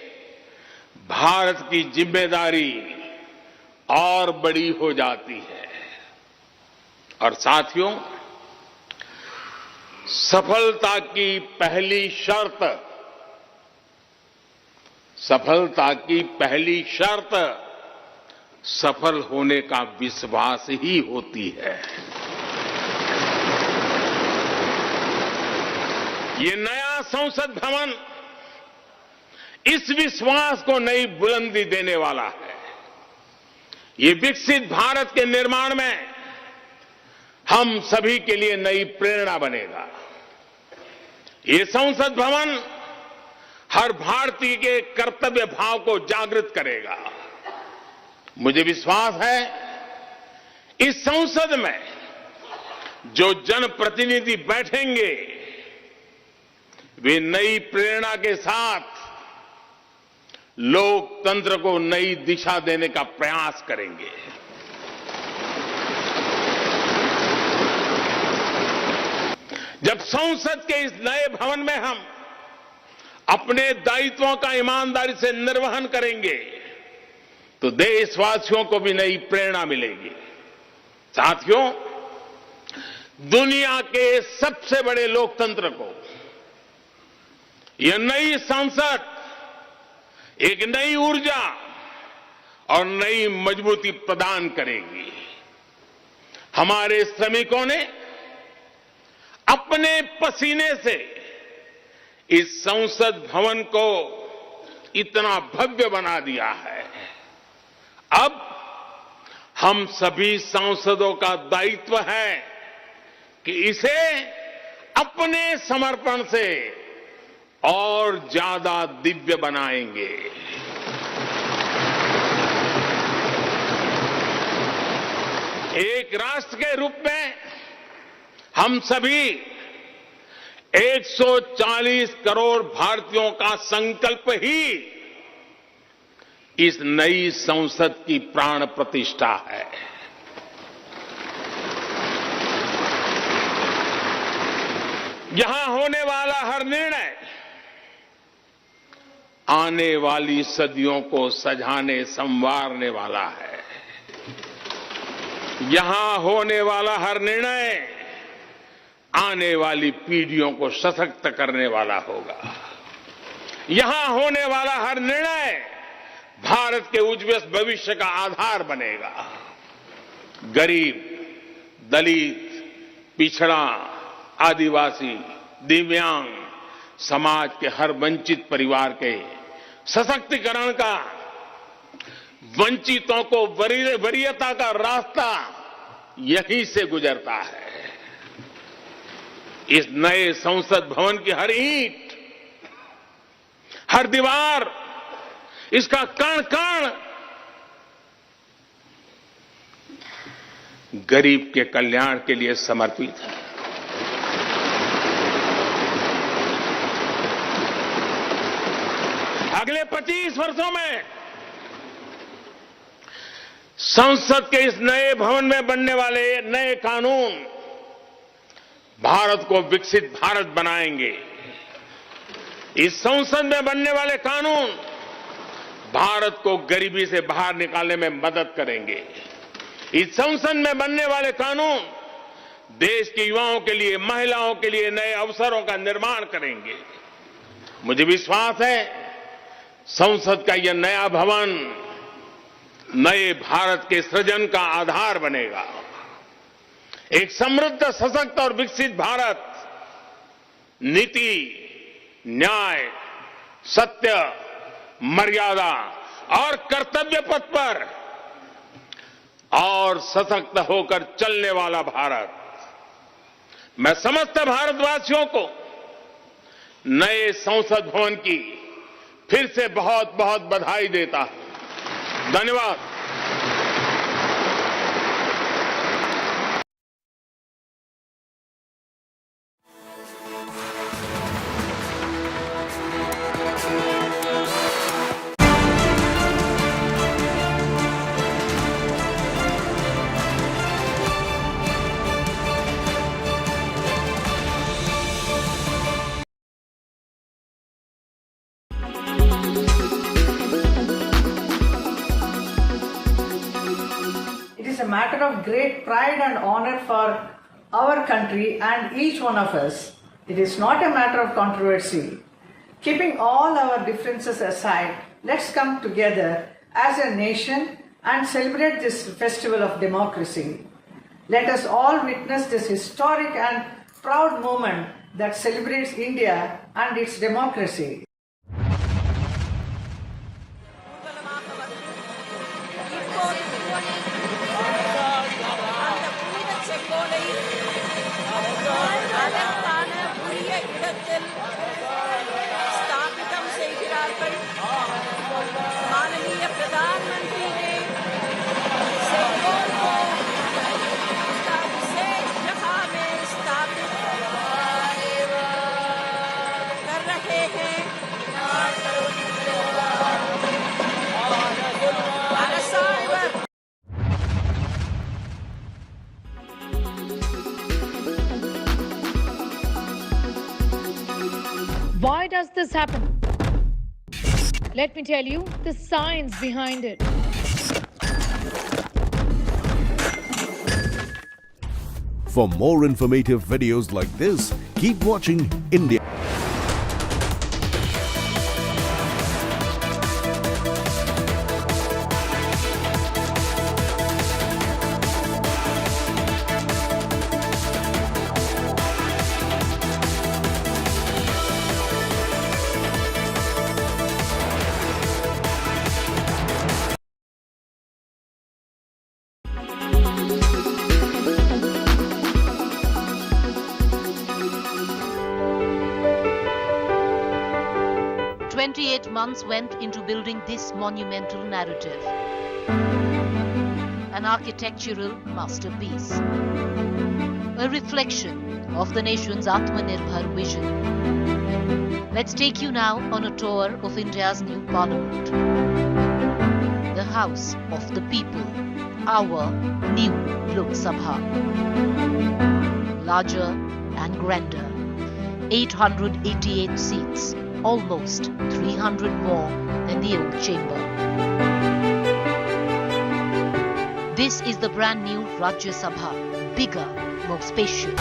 भारत की जिम्मेदारी और बड़ी हो जाती है। और साथियों, सफलता की पहली शर्त सफल होने का विश्वास ही होती है। ये नया संसद भवन इस विश्वास को नई बुलंदी देने वाला है। ये विकसित भारत के निर्माण में हम सभी के लिए नई प्रेरणा बनेगा। ये संसद भवन हर भारतीय के कर्तव्य भाव को जागृत करेगा। मुझे विश्वास है इस संसद में जो जनप्रतिनिधि बैठेंगे वे नई प्रेरणा के साथ लोकतंत्र को नई दिशा देने का प्रयास करेंगे। जब संसद के इस नए भवन में हम अपने दायित्वों का ईमानदारी से निर्वहन करेंगे तो देशवासियों को भी नई प्रेरणा मिलेगी। साथियों, दुनिया के सबसे बड़े लोकतंत्र को यह नई संसद एक नई ऊर्जा और नई मजबूती प्रदान करेगी। हमारे श्रमिकों ने अपने पसीने से इस संसद भवन को इतना भव्य बना दिया है। अब हम सभी सांसदों का दायित्व है कि इसे अपने समर्पण से और ज्यादा दिव्य बनाएंगे। एक राष्ट्र के रूप में हम सभी 140 करोड़ भारतीयों का संकल्प ही इस नई संसद की प्राण प्रतिष्ठा है। यहां होने वाला हर निर्णय आने वाली सदियों को सजाने संवारने वाला है। यहां होने वाला हर निर्णय आने वाली पीढ़ियों को सशक्त करने वाला होगा। यहां होने वाला हर निर्णय भारत के उज्ज्वल भविष्य का आधार बनेगा। गरीब, दलित, पिछड़ा, आदिवासी, दिव्यांग समाज के हर वंचित परिवार के सशक्तिकरण का, वंचितों को वरीयता का रास्ता यहीं से गुजरता है। इस नए संसद भवन की हर ईंट, हर दीवार, इसका कण कण गरीब के कल्याण के लिए समर्पित है। अगले 25 वर्षों में संसद के इस नए भवन में बनने वाले नए कानून भारत को विकसित भारत बनाएंगे। इस संसद में बनने वाले कानून भारत को गरीबी से बाहर निकालने में मदद करेंगे। इस संसद में बनने वाले कानून देश के युवाओं के लिए, महिलाओं के लिए नए अवसरों का निर्माण करेंगे। मुझे विश्वास है संसद का यह नया भवन नए भारत के सृजन का आधार बनेगा। एक समृद्ध, सशक्त और विकसित भारत नीति, न्याय, सत्य, मर्यादा और कर्तव्य पथ पर और सशक्त होकर चलने वाला भारत। मैं समस्त भारतवासियों को नए संसद भवन की फिर से बहुत बहुत बधाई देता हूं। धन्यवाद। A matter of great pride and honor for our country and each one of us. It is not a matter of controversy. Keeping all our differences aside, let's come together as a nation and celebrate this festival of democracy. Let us all witness this historic and proud moment that celebrates India and its democracy. माननीय प्रधानमंत्री ने सेंगोल को उसका विशेष जगह में स्थापित कर रहे हैं। Why does this happen? Let me tell you the science behind it. For more informative videos like this, keep watching India. Months went into building this monumental narrative. An architectural masterpiece. A reflection of the nation's Atmanirbhar vision. Let's take you now on a tour of India's new parliament. The House of the People, our new Lok Sabha. Larger and grander. 888 seats. Almost 300 more than the old chamber. This is the brand new Rajya Sabha, bigger, more spacious.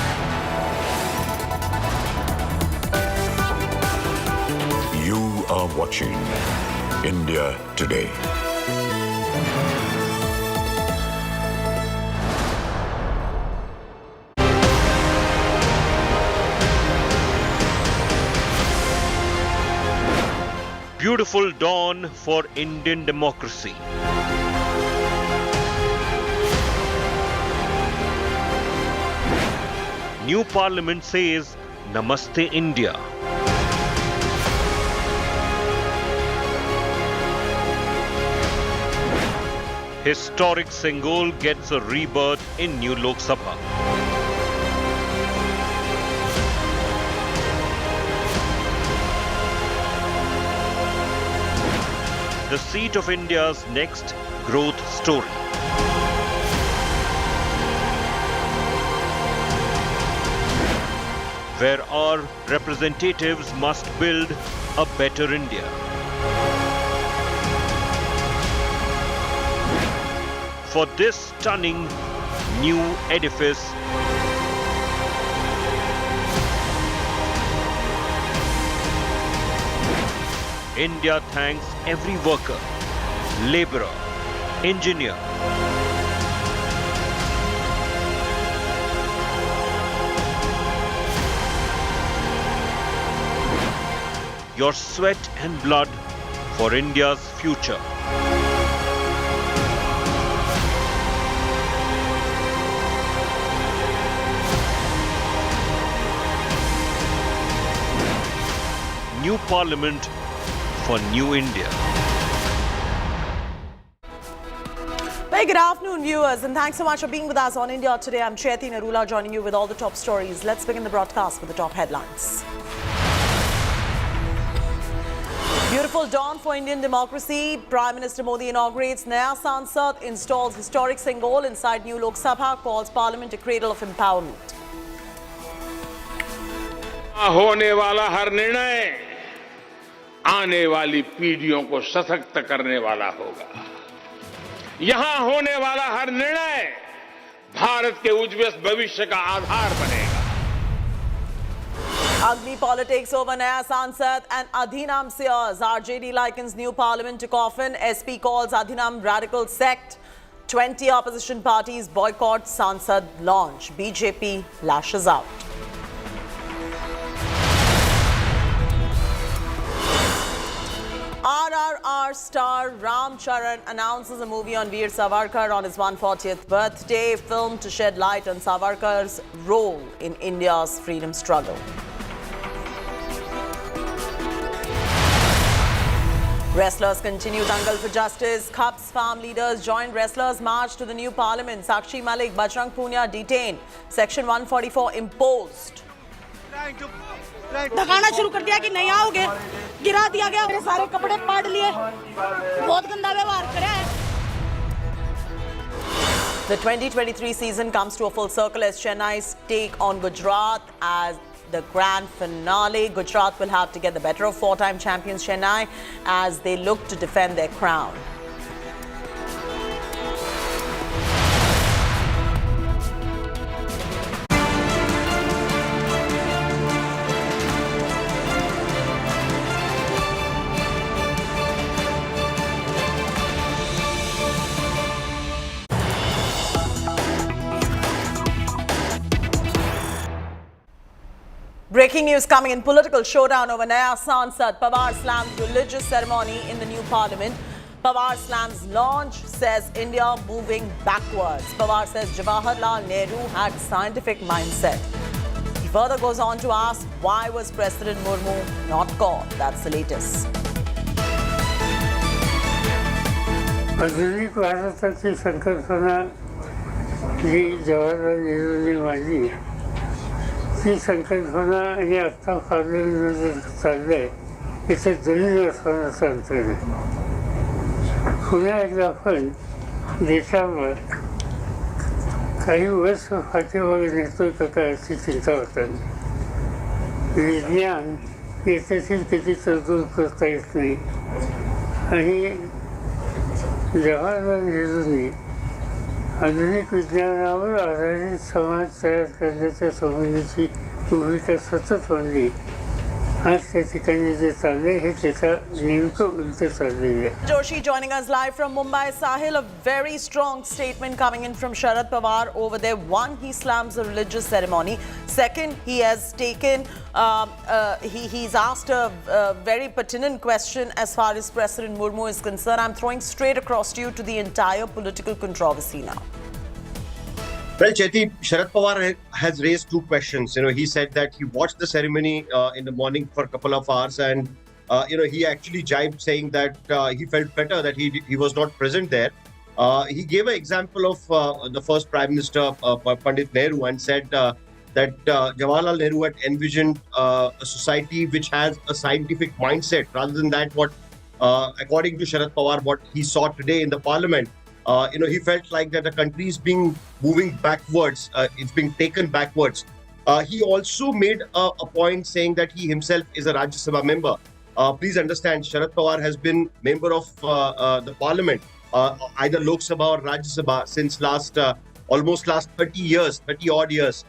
You are watching India Today. Beautiful dawn for Indian democracy. New Parliament says Namaste India. Historic Sengol gets a rebirth in new Lok Sabha. The seat of India's next growth story. Where our representatives must build a better India. for this stunning new edifice. India thanks every worker, laborer, engineer, your sweat and blood for India's future. New Parliament for New India. Very good afternoon, viewers, and thanks so much for being with us on India Today. I'm Chaiti Narula, joining you with all the top stories. Let's begin the broadcast with the top headlines. Beautiful dawn for Indian democracy. Prime Minister Modi inaugurates Naya Sansad, installs historic Sengol inside new Lok Sabha, calls Parliament a cradle of empowerment. होने वाला हर निर्णय आने वाली पीढ़ियों को सशक्त करने वाला होगा। यहां होने वाला हर निर्णय भारत के उज्जवल भविष्य का आधार बनेगा। Agni politics over Naya Sansad and Adhinam sears. RJD likens new parliament to coffin. SP calls Adhinam radical sect. 20 opposition parties boycott Sansad launch. BJP lashes out. RRR star Ram Charan announces a movie on Veer Savarkar on his 140th birthday, film to shed light on Savarkar's role in India's freedom struggle. Wrestlers continue dangle for justice. Cup's farm leaders joined wrestlers' march to the new parliament. Sakshi Malik, Bajrang Punia detained. Section 144 imposed. धकाना शुरू कर दिया कि नहीं आओगे, गिरा दिया गया, मेरे सारे कपड़े पाड़ लिए, बहुत गंदा व्यवहार करा है. The 2023 season comes to a full circle as Chennai's take on Gujarat as the grand finale. Gujarat will have to get the better of four-time champions Chennai as they look to defend their crown. Breaking news coming in. Political showdown over Naya Sansad. Pawar slams religious ceremony in the new parliament. Pawar slams launch, says India moving backwards. Pawar says Jawaharlal Nehru had scientific mindset. He further goes on to ask, why was President Murmu not called? That's the latest. ही संकल्पना आणि आता चाललंय इथे दोन्ही सांगतो पुन्हा एकदा आपण देशावर काही वर्ष पाठीमागे नेतोय का काय अशी चिंता होतात. विज्ञान याच्याशी किती तरतूद करता येत नाही आणि जवाहरलाल नेहरूंनी आधुनिक विज्ञानावर आधारित समाज तयार करण्याच्या संबंधीची भूमिका सतत मांडली. आज त्या ठिकाणी जे चाललंय हे त्याच्या नेमकं उलट चाललेलं आहे. Joshi joining us live from Mumbai. Sahil, a very strong statement coming in from Sharad Pawar over there. One, he slams a religious ceremony. Second, he has taken, he's asked a very pertinent question as far as President Murmu is concerned. I'm throwing straight across to you to the entire political controversy now. Well, Chaiti, Sharad Pawar has raised two questions. He said that he watched the ceremony in the morning for a couple of hours, and he actually jibed, saying that he felt better that he was not present there. He gave an example of the first Prime Minister, Pandit Nehru, and said that Jawaharlal Nehru had envisioned a society which has a scientific mindset, rather than that what, according to Sharad Pawar, what he saw today in the Parliament. He felt like that the country is being moving backwards. It's being taken backwards. He also made a point saying that he himself is a Rajya Sabha member. Please understand, Sharad Pawar has been member of the Parliament. either Lok Sabha or Rajya Sabha since almost last 30 odd years.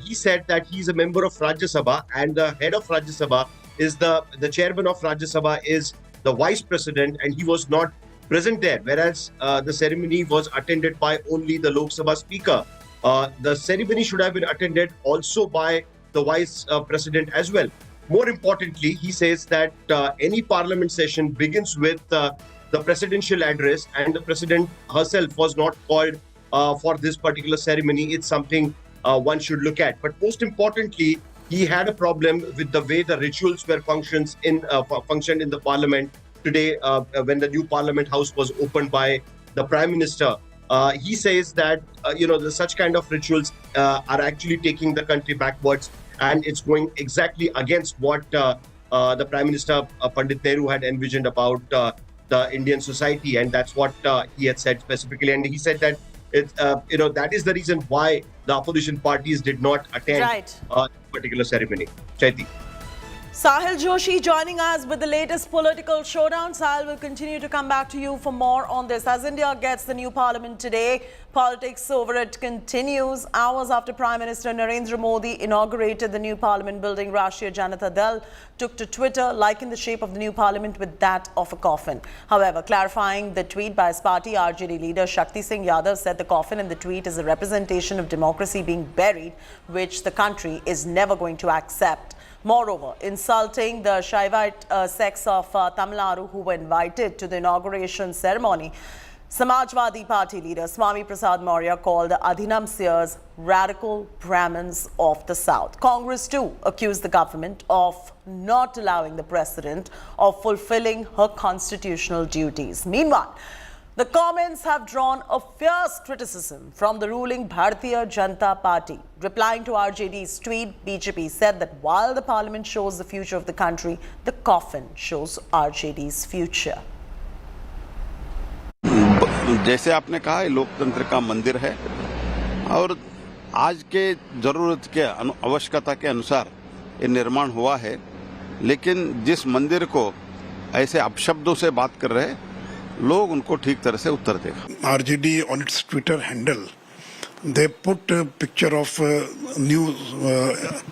He said that he's a member of Rajya Sabha, and the head of Rajya Sabha is the chairman of Rajya Sabha is the vice president, and he was not present there, whereas the ceremony was attended by only the Lok Sabha speaker. The ceremony should have been attended also by the vice president as well. More importantly, he says that any parliament session begins with the presidential address, and the president herself was not called for this particular ceremony. It's something one should look at. But most importantly, he had a problem with the way the rituals were functioned in the parliament today when the new parliament house was opened by the prime minister. He says that such kind of rituals are actually taking the country backwards, and it's going exactly against what the Prime Minister Pandit Nehru had envisioned about the Indian society, and that's what he had said specifically. And he said that that is the reason why the opposition parties did not attend this particular ceremony. Chaiti. Sahil Joshi joining us with the latest political showdown. Sahil will continue to come back to you for more on this. As India gets the new parliament today, politics over it continues. Hours after Prime Minister Narendra Modi inaugurated the new parliament building, Rashtriya Janata Dal took to Twitter, liking the shape of the new parliament with that of a coffin. However, clarifying the tweet by his party, RJD leader Shakti Singh Yadav said the coffin in the tweet is a representation of democracy being buried, which the country is never going to accept. Moreover, insulting the Shaivite sects of Tamil Nadu who were invited to the inauguration ceremony, Samajwadi Party leader Swami Prasad Maurya called the Adhinamsiyas radical Brahmins of the South. Congress too accused the government of not allowing the president of fulfilling her constitutional duties. Meanwhile, the comments have drawn a fierce criticism from the ruling Bharatiya Janata Party. Replying to RJD's tweet, BJP said that while the parliament shows the future of the country, the coffin shows RJD's future. जैसे आपने कहा, ये लोकतंत्र का मंदिर है और आज के जरूरत के आवश्यकता के अनुसार ये निर्माण हुआ है, लेकिन जिस मंदिर को ऐसे अपशब्दों से बात कर रहे हैं, लोग उनको ठीक तरह से उत्तर देगा. RJD on its Twitter handle, they put a picture of a new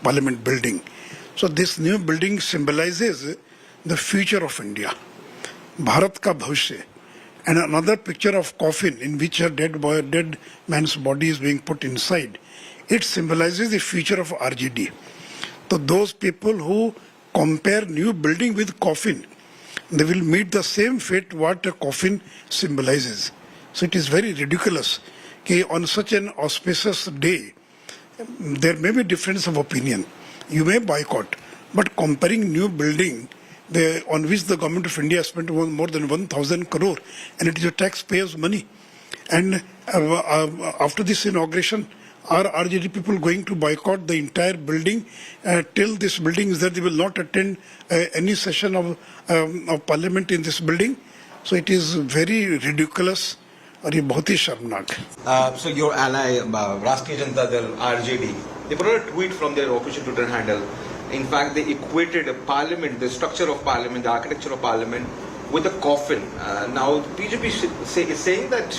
parliament building. So this new building symbolizes the future of India, Bharat ka bhavishya. And another picture of coffin in which a dead man's body is being put inside. It symbolizes the future of RJD. So those people who compare new building with coffin, they will meet the same fate what a coffin symbolizes. So it is very ridiculous that on such an auspicious day, there may be difference of opinion. You may boycott, but comparing new building on which the government of India spent more than 1,000 crore, and it is a taxpayers' money. And after this inauguration, are RJD people going to boycott the entire building till this building is that they will not attend any session of parliament in this building? So it is very ridiculous. और ये बहुत ही शर्मनाक. So your ally, Rashtriya Janata Dal, RJD, they put out a tweet from their official Twitter handle. In fact, they equated a parliament, the structure of parliament, the architecture of parliament, with a coffin. Now, the BJP is saying that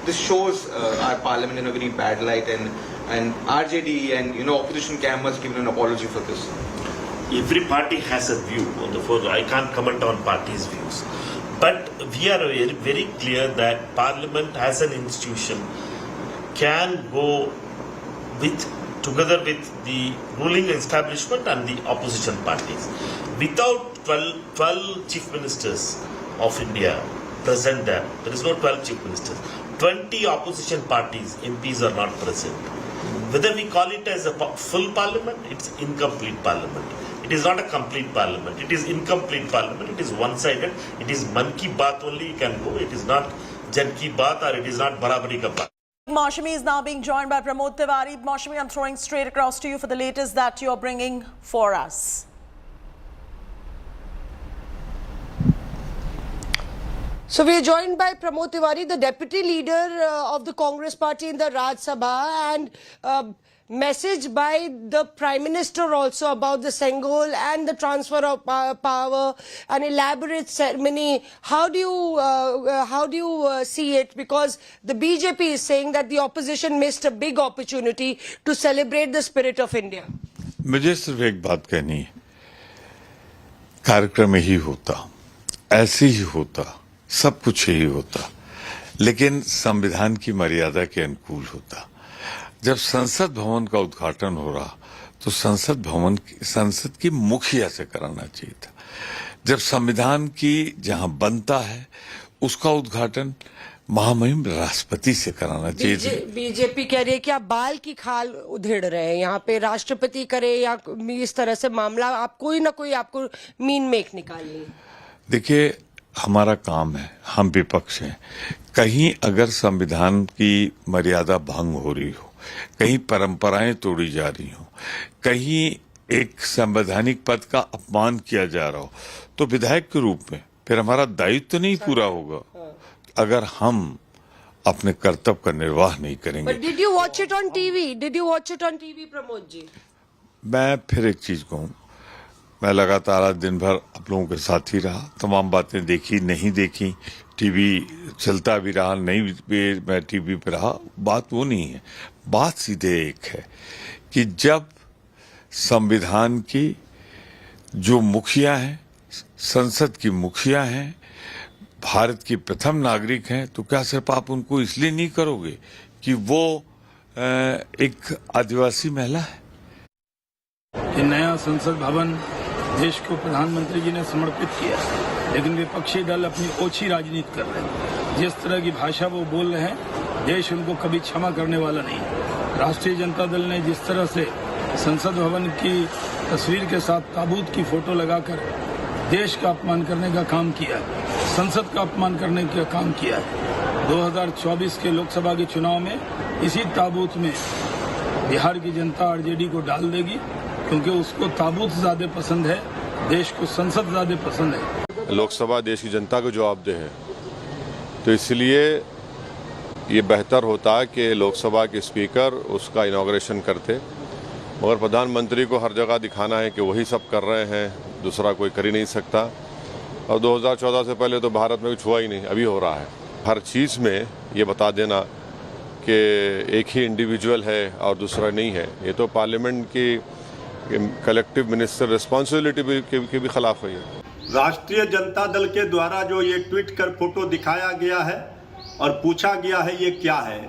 this shows our parliament in a very bad light, and RJD and opposition camp must give an apology for this. Every party has a view on the floor. I can't comment on parties' views, but we are very, very clear that parliament as an institution can go together with the ruling establishment and the opposition parties. Without 12 chief ministers of India present there is no 12 chief ministers. 20 opposition parties, MPs are not present. Whether we call it as a full parliament, it's incomplete parliament. It is not a complete parliament. It is incomplete parliament. It is one-sided. It is man ki baat only you can go. It is not jan ki baat or it is not barabari ka baat. Maushami is now being joined by Pramod Tiwari. Maushami, I'm throwing straight across to you for the latest that you're bringing for us. So we are joined by Pramod Tiwari, the deputy leader of the Congress party in the Rajya Sabha, and message by the Prime Minister also about the Sengol and the transfer of power, an elaborate ceremony. How do you see it? Because the BJP is saying that the opposition missed a big opportunity to celebrate the spirit of India. मुझे सिर्फ एक बात कहनी है, कार्यक्रम ही होता, ऐसे ही होता, सब कुछ ही होता, लेकिन संविधान की मर्यादा के अनुकूल होता। जब संसद भवन का उद्घाटन हो रहा तो संसद की मुखिया से कराना चाहिए था। जब संविधान की जहां बनता है उसका उद्घाटन महामहिम राष्ट्रपति से कराना चाहिए। बीजेपी कह रही है कि आप बाल की खाल उधेड़ रहे हैं, यहाँ पे राष्ट्रपति करे या इस तरह से मामला, आप कोई ना कोई आपको मीन मेक निकालिए। देखिए, हमारा काम है, हम विपक्ष हैं। कहीं अगर संविधान की मर्यादा भंग हो रही हो, कहीं परंपराएं तोड़ी जा रही हो, कहीं एक संवैधानिक पद का अपमान किया जा रहा हो, तो विधायक के रूप में फिर हमारा दायित्व तो नहीं पूरा होगा अगर हम अपने कर्तव्य का निर्वाह नहीं करेंगे। But did you watch it on TV? Did you watch it on TV, Pramod ji? मैं फिर एक चीज कहूँ, मैं लगातार आज दिन भर आप लोगों के साथ ही रहा, तमाम बातें देखी नहीं देखी, टीवी चलता भी रहा नहीं भी, मैं टीवी पे रहा, बात वो नहीं है। बात सीधे एक है कि जब संविधान की जो मुखिया हैं, संसद की मुखिया हैं, भारत की प्रथम नागरिक हैं, तो क्या सिर्फ आप उनको इसलिए नहीं करोगे कि वो एक आदिवासी महिला है? ये नया संसद भवन देश को प्रधानमंत्री जी ने समर्पित किया, लेकिन विपक्षी दल अपनी ओछी राजनीति कर रहे हैं। जिस तरह की भाषा वो बोल रहे हैं, देश उनको कभी क्षमा करने वाला नहीं। राष्ट्रीय जनता दल ने जिस तरह से संसद भवन की तस्वीर के साथ ताबूत की फोटो लगाकर देश का अपमान करने का काम किया है, संसद का अपमान करने का काम किया है। 2024 के लोकसभा के चुनाव में इसी ताबूत में बिहार की जनता आरजेडी को डाल देगी, क्योंकि उसको ताबूत ज्यादा पसंद है, देश को संसद ज्यादा पसंद है। लोकसभा देश की जनता को जवाबदेह है, तो इसलिए ये बेहतर होता कि लोकसभा के स्पीकर उसका इनॉग्रेशन करते, मगर प्रधानमंत्री को हर जगह दिखाना है कि वही सब कर रहे हैं, दूसरा कोई कर ही नहीं सकता। और 2014 से पहले तो भारत में कुछ हुआ ही नहीं, अभी हो रहा है। हर चीज़ में ये बता देना कि एक ही इंडिविजुअल है और दूसरा नहीं है, ये तो पार्लियामेंट की कलेक्टिव मिनिस्टर रिस्पॉन्सिबिलिटी के भी खिलाफ हुई है। राष्ट्रीय जनता दल के द्वारा जो ये ट्वीट कर फोटो दिखाया गया है और पूछा गया है ये क्या है,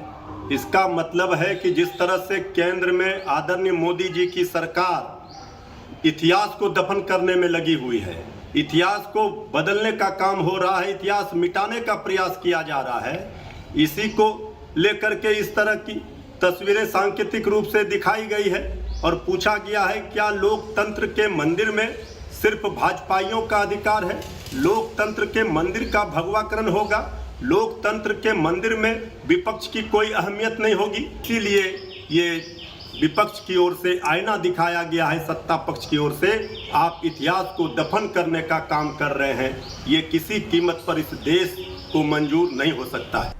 इसका मतलब है कि जिस तरह से केंद्र में आदरणीय मोदी जी की सरकार इतिहास को दफन करने में लगी हुई है, इतिहास को बदलने का काम हो रहा है, इतिहास मिटाने का प्रयास किया जा रहा है, इसी को लेकर के इस तरह की तस्वीरें सांकेतिक रूप से दिखाई गई है और पूछा गया है क्या लोकतंत्र के मंदिर में सिर्फ भाजपाइयों का अधिकार है? लोकतंत्र के मंदिर का भगवाकरण होगा, लोकतंत्र के मंदिर में विपक्ष की कोई अहमियत नहीं होगी। इसीलिए ये विपक्ष की ओर से आईना दिखाया गया है, सत्ता पक्ष की ओर से आप इतिहास को दफन करने का काम कर रहे हैं, ये किसी कीमत पर इस देश को मंजूर नहीं हो सकता है।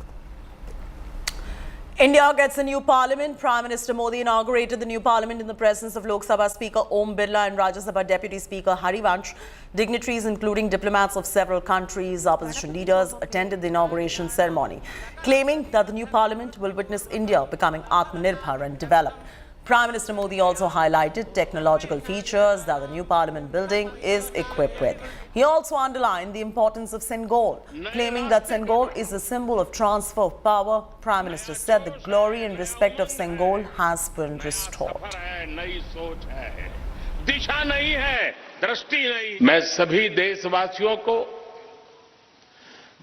India gets a new parliament. Prime Minister Modi inaugurated the new parliament in the presence of Lok Sabha Speaker Om Birla and Rajya Sabha Deputy Speaker Harivansh. Dignitaries, including diplomats of several countries, opposition leaders, attended the inauguration ceremony, claiming that the new parliament will witness India becoming Atmanirbhar and developed. Prime Minister Modi also highlighted technological features that the new parliament building is equipped with. He also underlined the importance of Sengol, claiming that Sengol is a symbol of transfer of power. Prime Minister said the glory and respect of Sengol has been restored. दिशा नहीं है, दृष्टि नहीं। मैं सभी देशवासियों को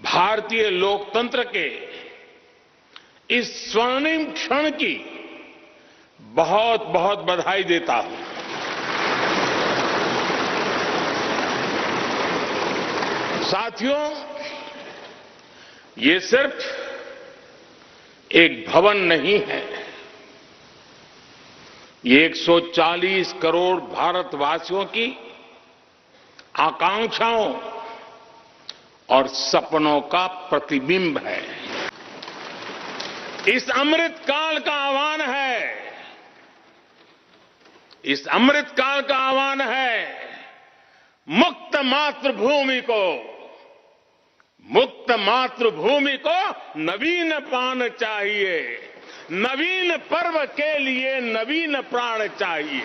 भारतीय लोकतंत्र के इस स्वर्णिम क्षण की बहुत बहुत बधाई देता हूं। साथियों, ये सिर्फ एक भवन नहीं है, ये 140 करोड़ भारतवासियों की आकांक्षाओं और सपनों का प्रतिबिंब है। इस अमृत काल का आह्वान है इस अमृत काल का आह्वान है मुक्त मातृभूमि को नवीन प्राण चाहिए, नवीन पर्व के लिए नवीन प्राण चाहिए।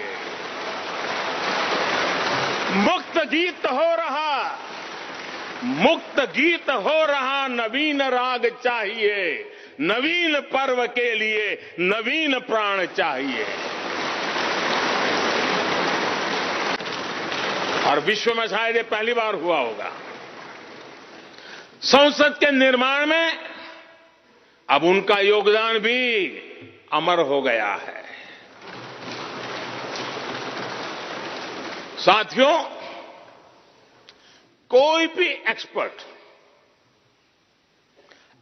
मुक्त गीत हो रहा नवीन राग चाहिए, नवीन पर्व के लिए नवीन प्राण चाहिए। और विश्व में शायद ये पहली बार हुआ होगा। संसद के निर्माण में अब उनका योगदान भी अमर हो गया है। साथियों, कोई भी एक्सपर्ट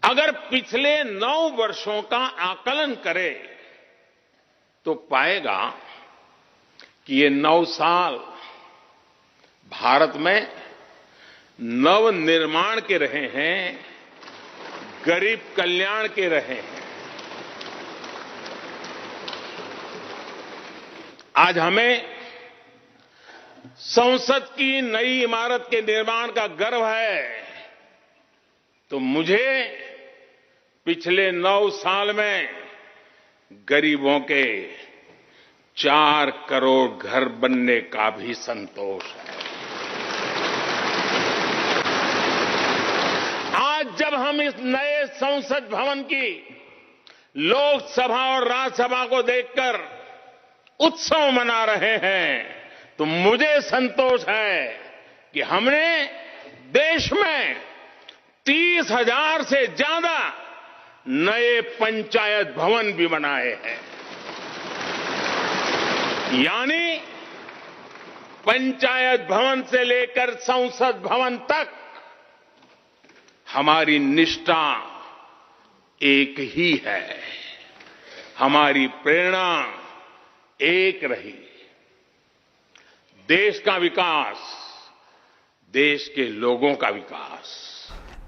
अगर पिछले 9 वर्षों का आकलन करे तो पाएगा कि ये 9 साल भारत में नव निर्माण के रहे हैं, गरीब कल्याण के रहे हैं। आज हमें संसद की नई इमारत के निर्माण का गर्व है, तो मुझे पिछले 9 साल में गरीबों के 4 करोड़ घर बनने का भी संतोष है। आज जब हम इस नए संसद भवन की लोकसभा और राज्यसभा को देखकर उत्सव मना रहे हैं, तो मुझे संतोष है कि हमने देश में 30,000 से ज्यादा नए पंचायत भवन भी बनाए हैं। यानी पंचायत भवन से लेकर संसद भवन तक हमारी निष्ठा एक ही है, हमारी प्रेरणा एक रही। देश का विकास, देश के लोगों का विकास।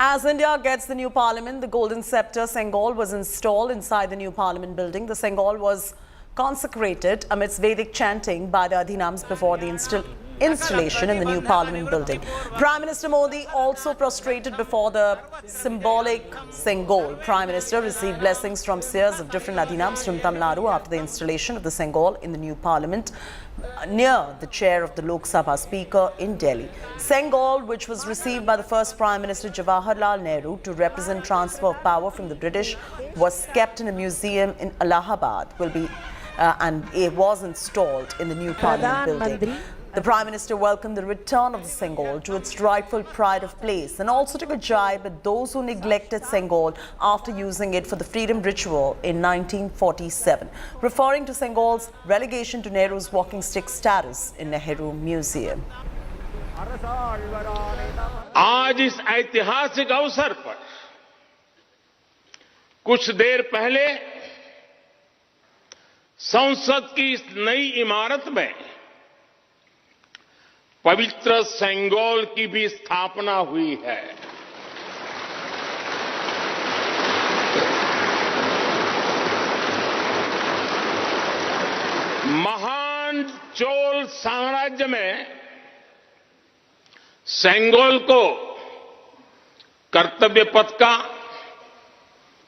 As India gets the new parliament, the golden sceptre Sengol was installed inside the new parliament building. The Sengol was consecrated amidst Vedic chanting by the Adhinams before the installation in the new parliament building. Prime Minister Modi also prostrated before the symbolic Sengol. Prime Minister received blessings from seers of different Adhinams from Tamil Nadu after the installation of the Sengol in the new parliament near the chair of the Lok Sabha Speaker in Delhi. Sengol, which was received by the first Prime Minister Jawaharlal Nehru to represent transfer of power from the British, was kept in a museum in Allahabad, and it was installed in the new parliament building. The Prime Minister welcomed the return of the Sengol to its rightful pride of place and also took a jibe at those who neglected Sengol after using it for the freedom ritual in 1947, referring to Sengol's relegation to Nehru's walking stick status in Nehru Museum. आज इस ऐतिहासिक अवसर पर कुछ देर पहले संसद की इस नई इमारत में पवित्र सेंगोल की भी स्थापना हुई है। महान चोल साम्राज्य में सेंगोल को कर्तव्य पथ का,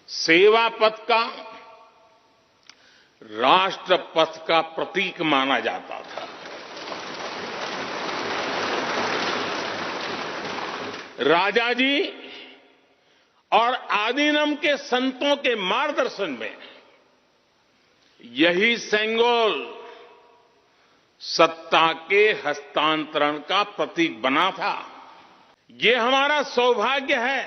सेवा पथ का, राष्ट्र पथ का प्रतीक माना जाता था। राजा जी और आदिनम के संतों के मार्गदर्शन में यही सेंगोल सत्ता के हस्तांतरण का प्रतीक बना था। ये हमारा सौभाग्य है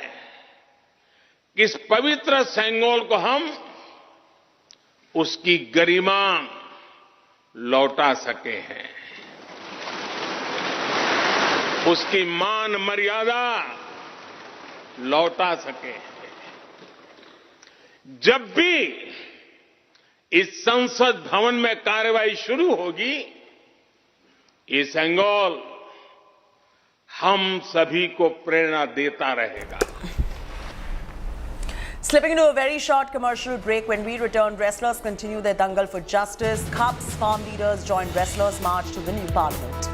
कि इस पवित्र सेंगोल को हम उसकी गरिमा लौटा सके हैं, उसकी मान मर्यादा लौटा सके। जब भी इस संसद भवन में कार्रवाई शुरू होगी, ये सेंगोल हम सभी को प्रेरणा देता रहेगा। Slipping into a very short commercial break. When we return, wrestlers continue their dangal for justice. Cups farm leaders join wrestlers' march to the new parliament.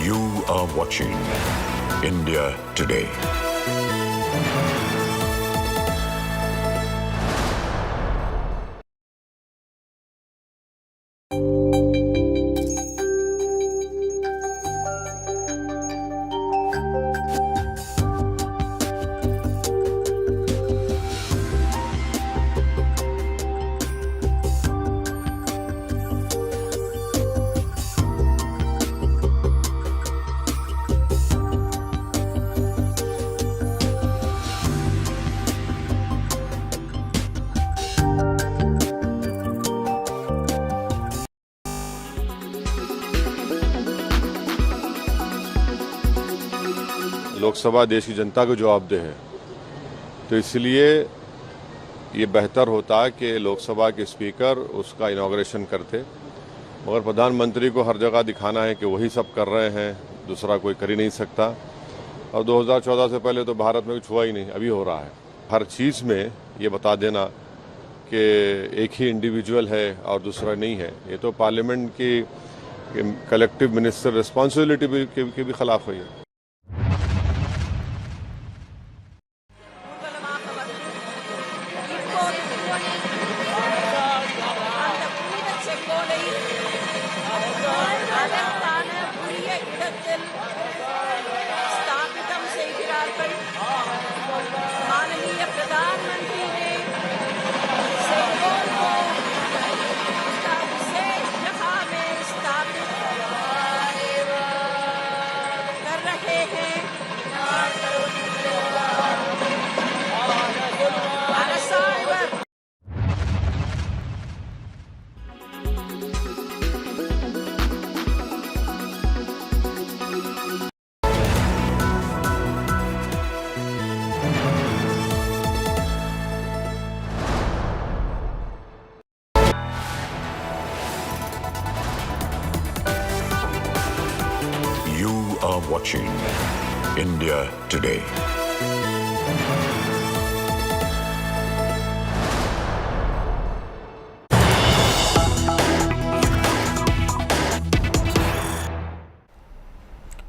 You are watching India Today. Lok Sabha देश की जनता को जवाबदेह है, तो इसलिए ये बेहतर होता कि लोकसभा के स्पीकर उसका इनॉग्रेशन करते, मगर प्रधानमंत्री को हर जगह दिखाना है कि वही सब कर रहे हैं, दूसरा कोई कर ही नहीं सकता। और 2014 से पहले तो भारत में कुछ हुआ ही नहीं, अभी हो रहा है। हर चीज़ में ये बता देना कि एक ही इंडिविजुअल है और दूसरा नहीं है, ये तो पार्लियामेंट की कलेक्टिव मिनिस्टर रिस्पॉन्सिबिलिटी के भी खिलाफ हुई है। माननीय प्रधानमंत्री ने सेंगोल को उसका विशेष जगह में स्थापित कर रहे हैं। You are watching India Today.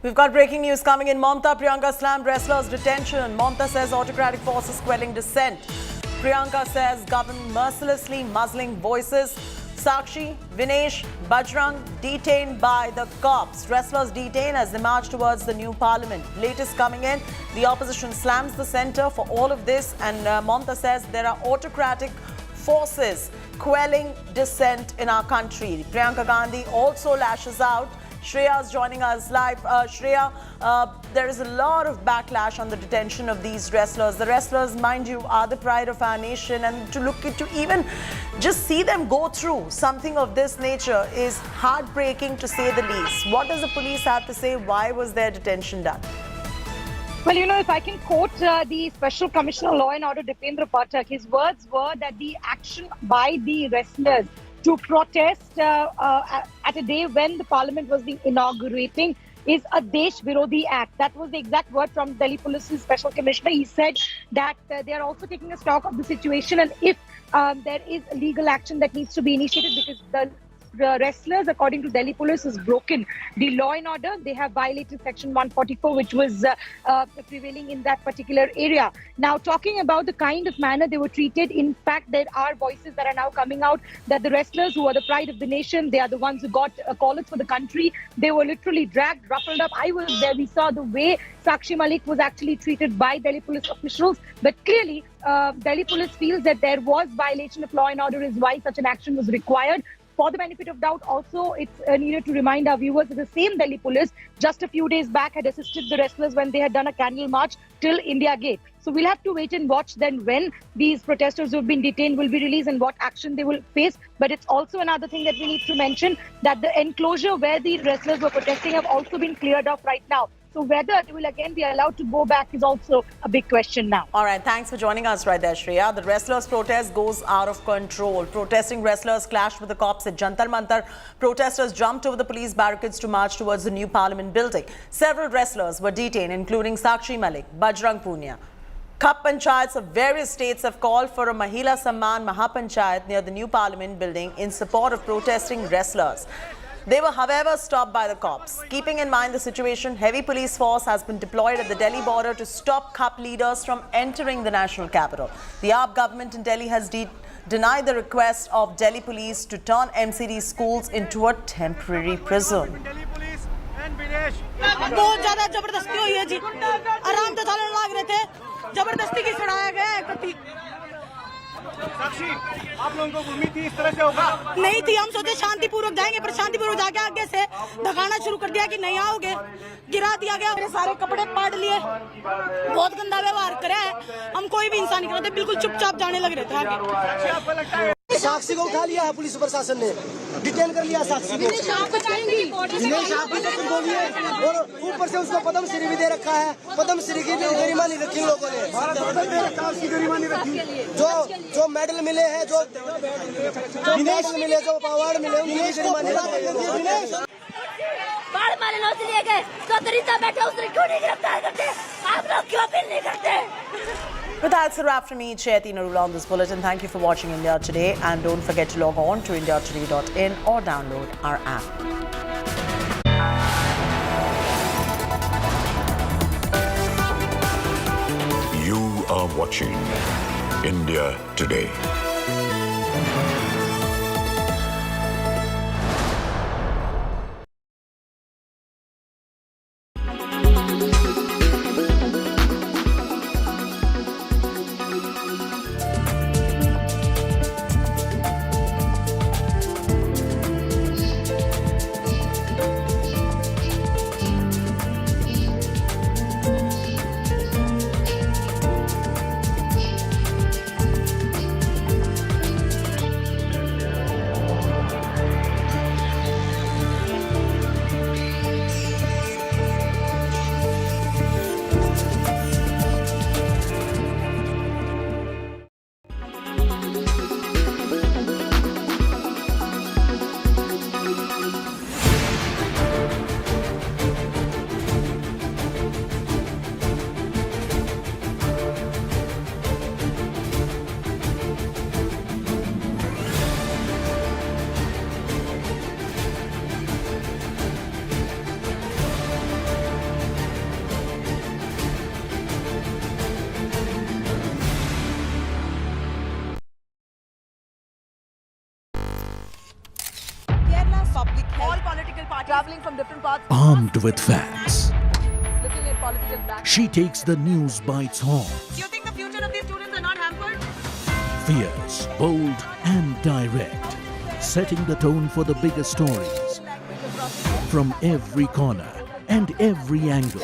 We've got breaking news coming in. Mamta Priyanka slammed wrestlers' detention. Mamta says autocratic forces quelling dissent. Priyanka says government mercilessly muzzling voices. Sakshi, Vinesh, Bajrang detained by the cops. Wrestlers detained as they march towards the new parliament. Latest coming in, the opposition slams the centre for all of this, and Mamta says there are autocratic forces quelling dissent in our country. Priyanka Gandhi also lashes out. Shreya is joining us live. Shreya, there is a lot of backlash on the detention of these wrestlers. The wrestlers, mind you, are the pride of our nation, and to look to even just see them go through something of this nature is heartbreaking, to say the least. What does the police have to say? Why was their detention done? Well, if I can quote the Special Commissioner Law and Order, Dipendra Pathak, his words were that the action by the wrestlers to protest at a day when the parliament was being inaugurating is a Desh Virodi act. That was the exact word from Delhi Police's Special Commissioner. He said that they are also taking a stock of the situation, and if there is legal action that needs to be initiated, because the wrestlers, according to Delhi Police, has broken the law and order. They have violated Section 144, which was prevailing in that particular area. Now, talking about the kind of manner they were treated, in fact, there are voices that are now coming out that the wrestlers, who are the pride of the nation, they are the ones who got collars for the country. They were literally dragged, ruffled up. I was there. We saw the way Sakshi Malik was actually treated by Delhi Police officials. But clearly, Delhi Police feels that there was violation of law and order, is why such an action was required. For the benefit of doubt, also, it's needed to remind our viewers that the same Delhi Police just a few days back had assisted the wrestlers when they had done a candle march till India Gate. So we'll have to wait and watch then when these protesters who have been detained will be released and what action they will face. But it's also another thing that we need to mention, that the enclosure where the wrestlers were protesting have also been cleared off right now. So whether they will again be allowed to go back is also a big question now. All right, thanks for joining us right there, Shreya. The wrestlers' protest goes out of control. Protesting wrestlers clashed with the cops at Jantar Mantar. Protesters jumped over the police barricades to march towards the new parliament building. Several wrestlers were detained, including Sakshi Malik, Bajrang Punia. Khap Panchayats of various states have called for a Mahila Samman Mahapanchayat near the new parliament building in support of protesting wrestlers. They were, however, stopped by the cops. Keeping in mind the situation, heavy police force has been deployed at the Delhi border to stop Khap leaders from entering the national capital. The AAP government in Delhi has denied the request of Delhi police to turn MCD schools into a temporary prison. बहुत ज्यादा जबरदस्ती हुई है जी, आराम से चलने लग रहे थे, जबरदस्ती की छुड़ाया गया है कति। आप लोगों को उम्मीद थी इस तरह से होगा? नहीं थी, हम सोचे शांतिपूर्वक जाएंगे, पर शांतिपूर्वक जाके आगे से धकाना शुरू कर दिया कि नहीं आओगे, गिरा दिया गया, मेरे सारे कपड़े पाड़ लिए, बहुत गंदा व्यवहार करा है, हम कोई भी इंसान नहीं करते, बिल्कुल चुपचाप जाने लग रहे थे आगे। साक्षी को उठा लिया है पुलिस प्रशासन ने, डिटेन कर लिया साक्षी को, और ऊपर से उसको पद्म श्री भी दे रखा है। पद्म श्री की गरिमा नहीं रखी लोगों ने, जो मेडल मिले हैं, जो मेडल मिले, जो अवार्ड मिले, उनकी गरिमा नहीं रखी। बाढ़ मारे नौकरी लिए गए तो दरिंदा बैठे उसने क्यों नहीं गिरफ्तार करते? आप लोग क्यों अपील नहीं करते? But that's a wrap from me, Chayati Narula, on this bulletin. Thank you for watching India Today, and don't forget to log on to indiatoday.in or download our app. You are watching India Today. Traveling from different parts. Armed with facts, Looking at political black. she takes the news by its horns. Do you think the future of these students are not hampered? Fierce, bold, and direct, setting the tone for the biggest stories from every corner and every angle.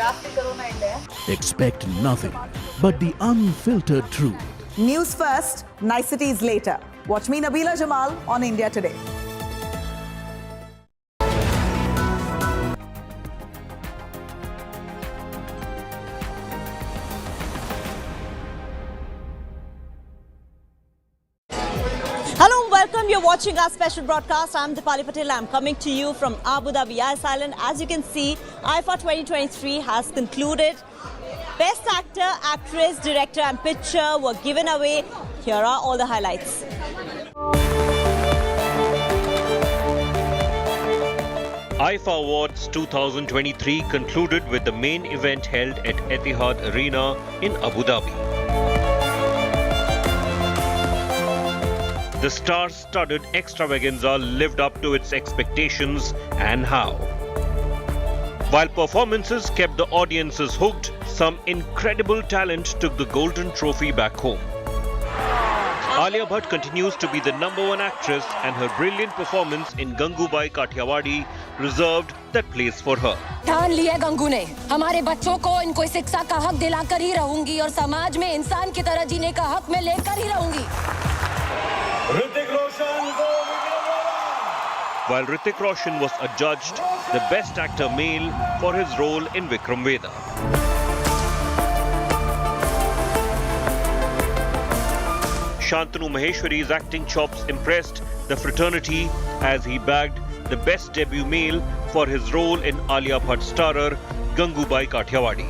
Expect nothing but the unfiltered truth. News first, niceties later. Watch me, Nabila Jamal, on India Today. Hello and welcome. You're watching our special broadcast. I'm Dipali Patel. I'm coming to you from Abu Dhabi Ice Island. As you can see, IFA 2023 has concluded. Best Actor, Actress, Director and Picture were given away. Here are all the highlights. IFA Awards 2023 concluded with the main event held at Etihad Arena in Abu Dhabi. The star-studded extravaganza lived up to its expectations, and how. While performances kept the audiences hooked, some incredible talent took the golden trophy back home. Alia Bhatt continues to be the #1 actress, and her brilliant performance in Gangubai Kathiawadi reserved that place for her. ठान लिया गंगू ने, हमारे बच्चों को इनको शिक्षा का हक दिलाकर ही रहूंगी और समाज में इंसान की तरह जीने का हक मैं लेकर ही रहूंगी। While Hrithik Roshan was adjudged, the Best Actor Male for his role in Vikram Vedha. Shantanu Maheshwari's acting chops impressed the fraternity as he bagged the Best Debut Male for his role in Alia Bhatt starrer Gangubai Kathiawadi.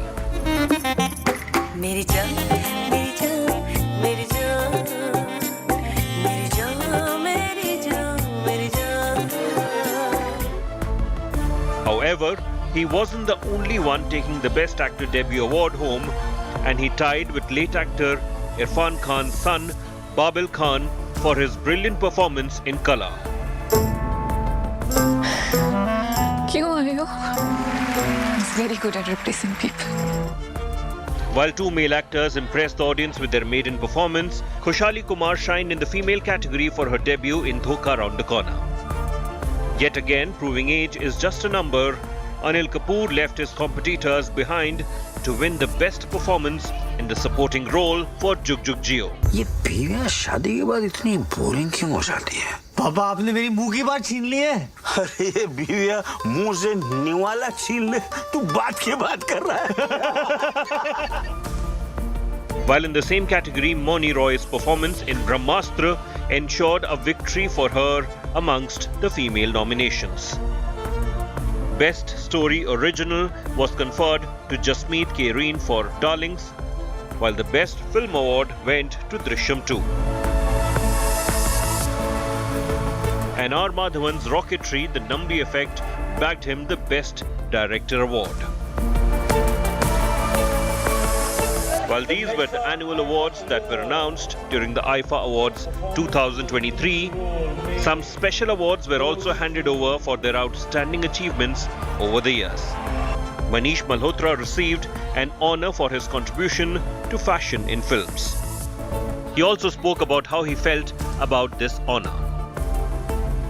However, he wasn't the only one taking the Best Actor Debut award home, and he tied with late actor Irfan Khan's son Babil Khan for his brilliant performance in Kala. He's very good at replacing people. While two male actors impressed the audience with their maiden performance, Khushali Kumar shined in the female category for her debut in Dhoka Round the Corner. Yet again, proving age is just a number, Anil Kapoor left his competitors behind to win the best performance in the supporting role for Jug Jug Jio. ये बीवियां शादी के बाद इतनी boring क्यों हो जाती है? पापा आपने मेरी मुंह की बात छीन ली है। अरे ये बीवियां मुंह से निवाला छीन ले, तू बात की बात कर रहा है। While in the same category, Moni Roy's performance in Brahmastra ensured a victory for her amongst the female nominations. Best Story Original was conferred to Jasmeet K. Reen for Darlings, while the Best Film Award went to Drishyam 2. And R. Madhavan's Rocketry, The Nambi Effect, bagged him the Best Director Award. While these were the annual awards that were announced during the IFA Awards 2023, some special awards were also handed over for their outstanding achievements over the years. Manish Malhotra received an honor for his contribution to fashion in films. He also spoke about how he felt about this honor.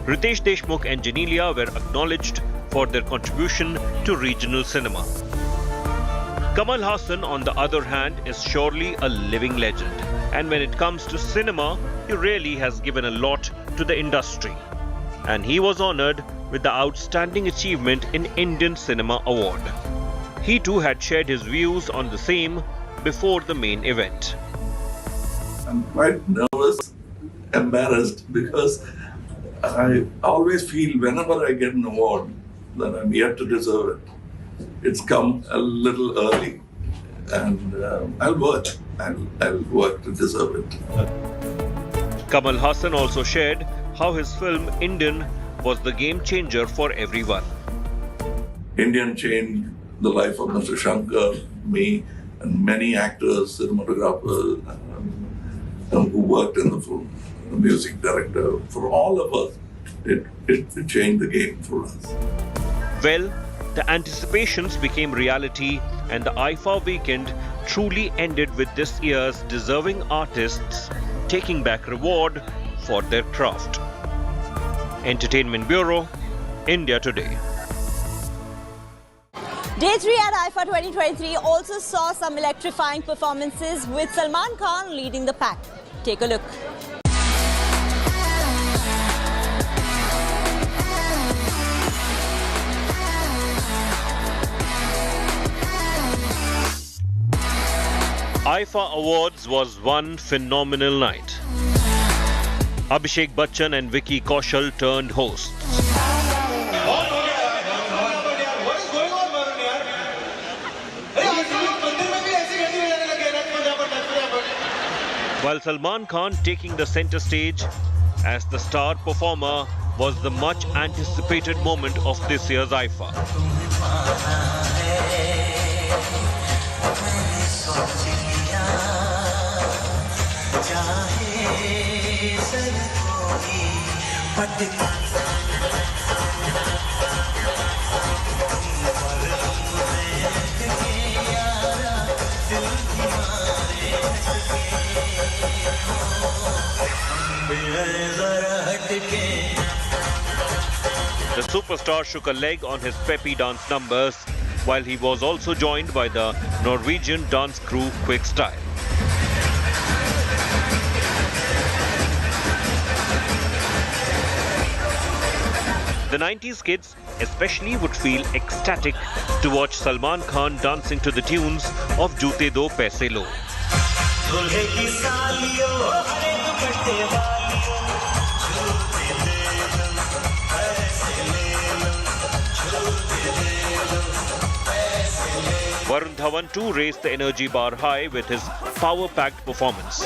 Ritesh Deshmukh and Genelia were acknowledged for their contribution to regional cinema. Kamal Haasan, on the other hand, is surely a living legend. And when it comes to cinema, he really has given a lot to the industry. And he was honored with the Outstanding Achievement in Indian Cinema Award. He too had shared his views on the same before the main event. I'm quite nervous, embarrassed, because I always feel whenever I get an award that I'm yet to deserve it. It's come a little early, and I'll work to deserve it. Kamal Haasan also shared how his film Indian was the game changer for everyone. Indian changed the life of Mr. Shankar, me, and many actors, cinematographers who worked in the film, the music director. For all of us, it changed the game for us. Well, the anticipations became reality, and the IFA weekend truly ended with this year's deserving artists taking back reward for their craft. Entertainment Bureau, India Today. Day 3 at IFA 2023 also saw some electrifying performances with Salman Khan leading the pack. Take a look. IFA Awards was one phenomenal night. Abhishek Bachchan and Vicky Kaushal turned hosts. While Salman Khan taking the center stage as the star performer was the much anticipated moment of this year's IFA. The superstar shook a leg on his peppy dance numbers, while he was also joined by the Norwegian dance crew Quick Style. The 90s kids especially would feel ecstatic to watch Salman Khan dancing to the tunes of Joote Do Paise Lo. Varun Dhawan too raised the energy bar high with his power-packed performance.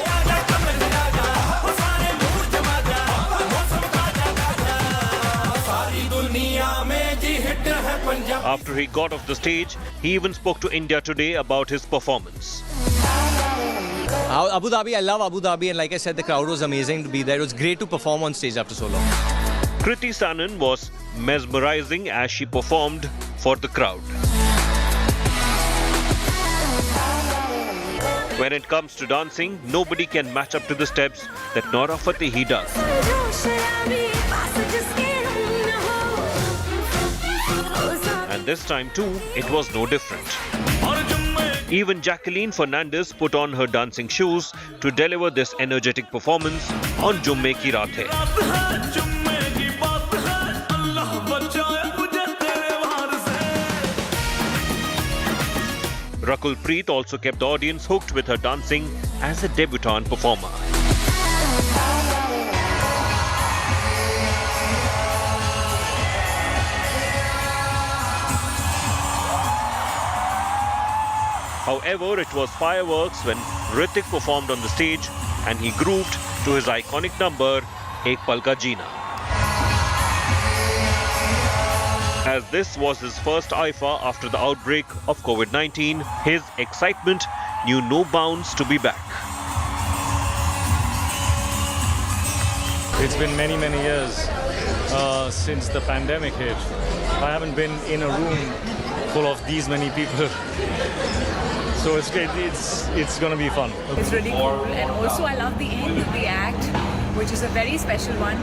After he got off the stage, he even spoke to India Today about his performance. Abu Dhabi, I love Abu Dhabi, and like I said, the crowd was amazing to be there. It was great to perform on stage after so long. Kriti Sanon was mesmerizing as she performed for the crowd. When it comes to dancing, nobody can match up to the steps that Nora Fatehi does. And this time too, it was no different. Even Jacqueline Fernandez put on her dancing shoes to deliver this energetic performance on Jumme Ki Raat Hai. Rakul Preet also kept the audience hooked with her dancing as a debutante performer. However, it was fireworks when Hrithik performed on the stage and he grooved to his iconic number, Ek Pal Ka Jeena. As this was his first IFA after the outbreak of COVID-19, his excitement knew no bounds to be back. It's been many years since the pandemic hit. I haven't been in a room full of these many people. So it's great. It's going to be fun. It's really cool, and also I love the end of the act, which is a very special one.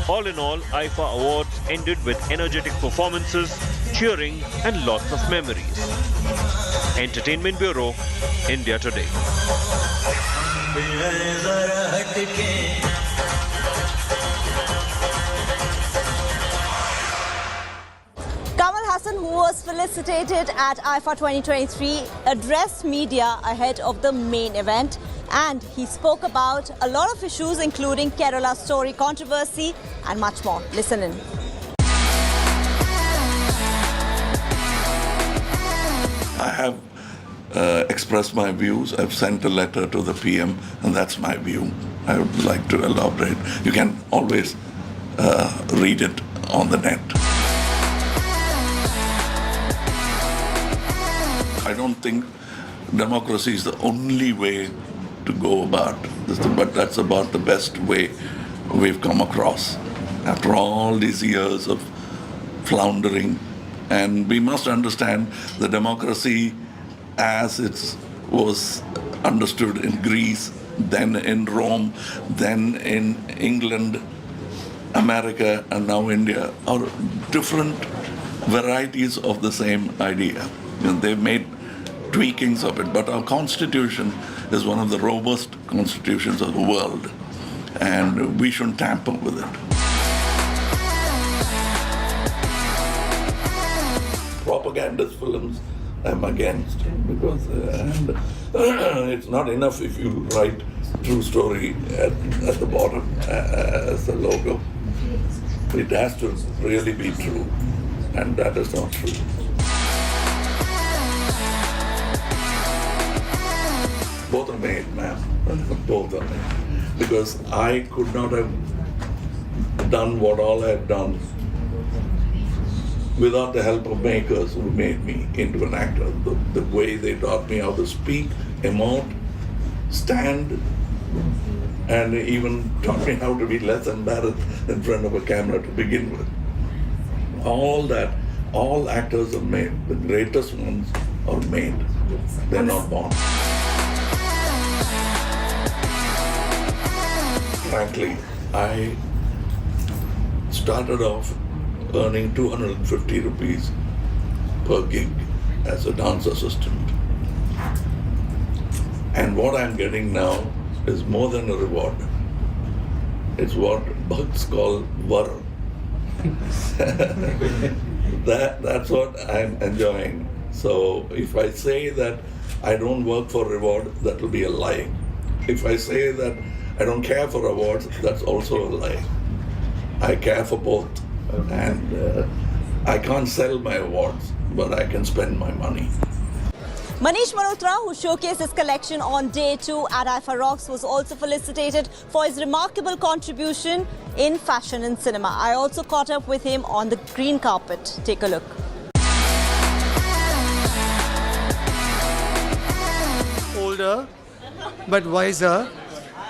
All in all, IFA Awards ended with energetic performances, cheering and lots of memories. Entertainment Bureau, India Today. Kamal Hassan, who was felicitated at IFA 2023, addressed media ahead of the main event, and he spoke about a lot of issues including Kerala story controversy and much more. Listen in. I have expressed my views. I've sent a letter to the PM, and that's my view. I would like to elaborate. You can always read it on the net. I don't think democracy is the only way to go about this, but that's about the best way we've come across after all these years of floundering. And we must understand the democracy as it was understood in Greece, then in Rome, then in England, America, and now India are different varieties of the same idea. They've made tweakings of it, but our constitution is one of the robust constitutions of the world, and we shouldn't tamper with it. Propagandist films I'm against, because it's not enough if you write true story at the bottom as the logo. It has to really be true, and that is not true. Both are made, ma'am. Both are made. Because I could not have done what all I've done without the help of makers who made me into an actor. The way they taught me how to speak, emote, stand, and even taught me how to be less embarrassed in front of a camera to begin with. All that, all actors are made. The greatest ones are made. They're not born. Frankly, I started off earning 250 rupees per gig as a dance assistant. And what I'm getting now is more than a reward. It's what Bhakts call var. That's what I'm enjoying. So if I say that I don't work for reward, that will be a lie. If I say that I don't care for awards, that's also a lie. I care for both. And I can't sell my awards, but I can spend my money. Manish Malhotra, who showcased his collection on day 2 at IFA Rocks, was also felicitated for his remarkable contribution in fashion and cinema. I also caught up with him on the green carpet. Take a look. Older, but wiser.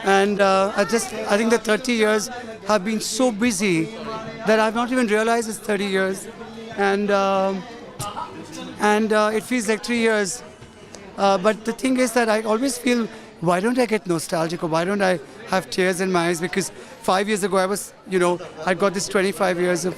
And I think the 30 years have been so busy that I've not even realized it's 30 years. And it feels like 3 years. But the thing is that I always feel, why don't I get nostalgic, or why don't I have tears in my eyes? Because 5 years ago I was, I got this 25 years of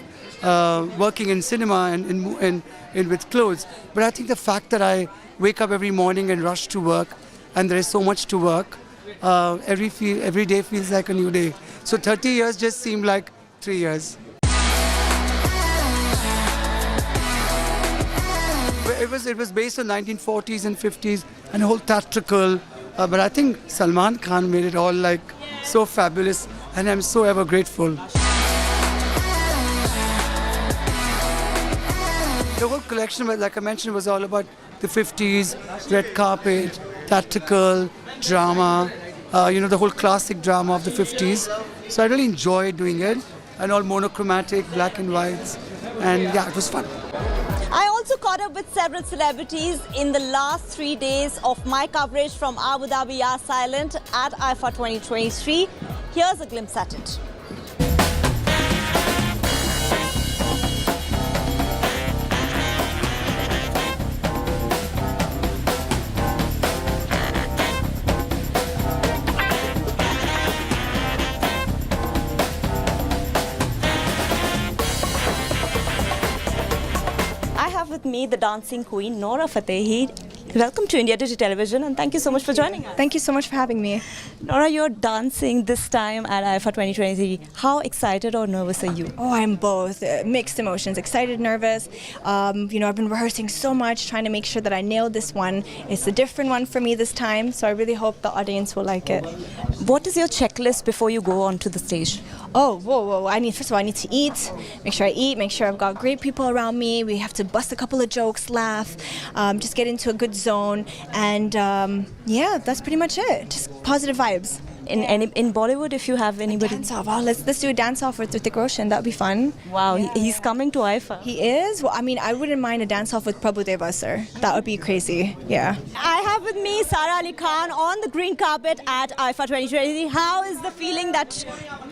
working in cinema and with clothes. But I think the fact that I wake up every morning and rush to work, and there is so much to work, every day feels like a new day. So 30 years just seemed like 3 years. It was based on 1940s and 50s and whole theatrical. But I think Salman Khan made it all like so fabulous, and I'm so ever grateful. The whole collection, like I mentioned, was all about the 50s, red carpet, theatrical, drama, the whole classic drama of the 50s. So I really enjoyed doing it, and all monochromatic, black and whites, and yeah, it was fun. I also caught up with several celebrities in the last 3 days of my coverage from Abu Dhabi Yas Island at IFA 2023. Here's a glimpse at it. With me, the dancing queen, Nora Fatehi. Welcome to India Today Television, and thank you so much for joining us. Thank you so much for having me. Nora, you're dancing this time at IFA 2023. How excited or nervous are you? Oh, I'm both. Mixed emotions. Excited, nervous. I've been rehearsing so much, trying to make sure that I nailed this one. It's a different one for me this time, so I really hope the audience will like it. What is your checklist before you go onto the stage? Oh, whoa. First of all, I need to eat. Make sure I eat. Make sure I've got great people around me. We have to bust a couple of jokes, laugh, just get into a good zone. And yeah, that's pretty much it. Just positive vibes. In Bollywood, if you have anybody. Dance off. Oh, let's do a dance off with Hrithik Roshan. That'd be fun. Wow, he's coming to IFA. He is? Well, I wouldn't mind a dance off with Prabhu Deva, sir. That would be crazy. Yeah. I have with me Sara Ali Khan on the green carpet at IFA 2023. How is the feeling that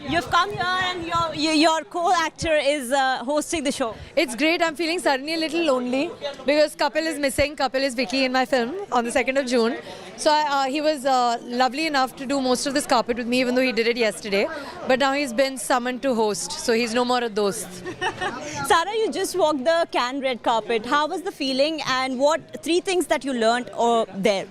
you've come here and your co-actor is hosting the show? It's great. I'm feeling suddenly a little lonely because Kapil is missing. Kapil is Vicky in my film on the 2nd of June. So he was lovely enough to do most of this carpet with me, even though he did it yesterday. But now he's been summoned to host, so he's no more a dost. Sarah, you just walked the Cannes red carpet. How was the feeling, and what 3 things that you learned there?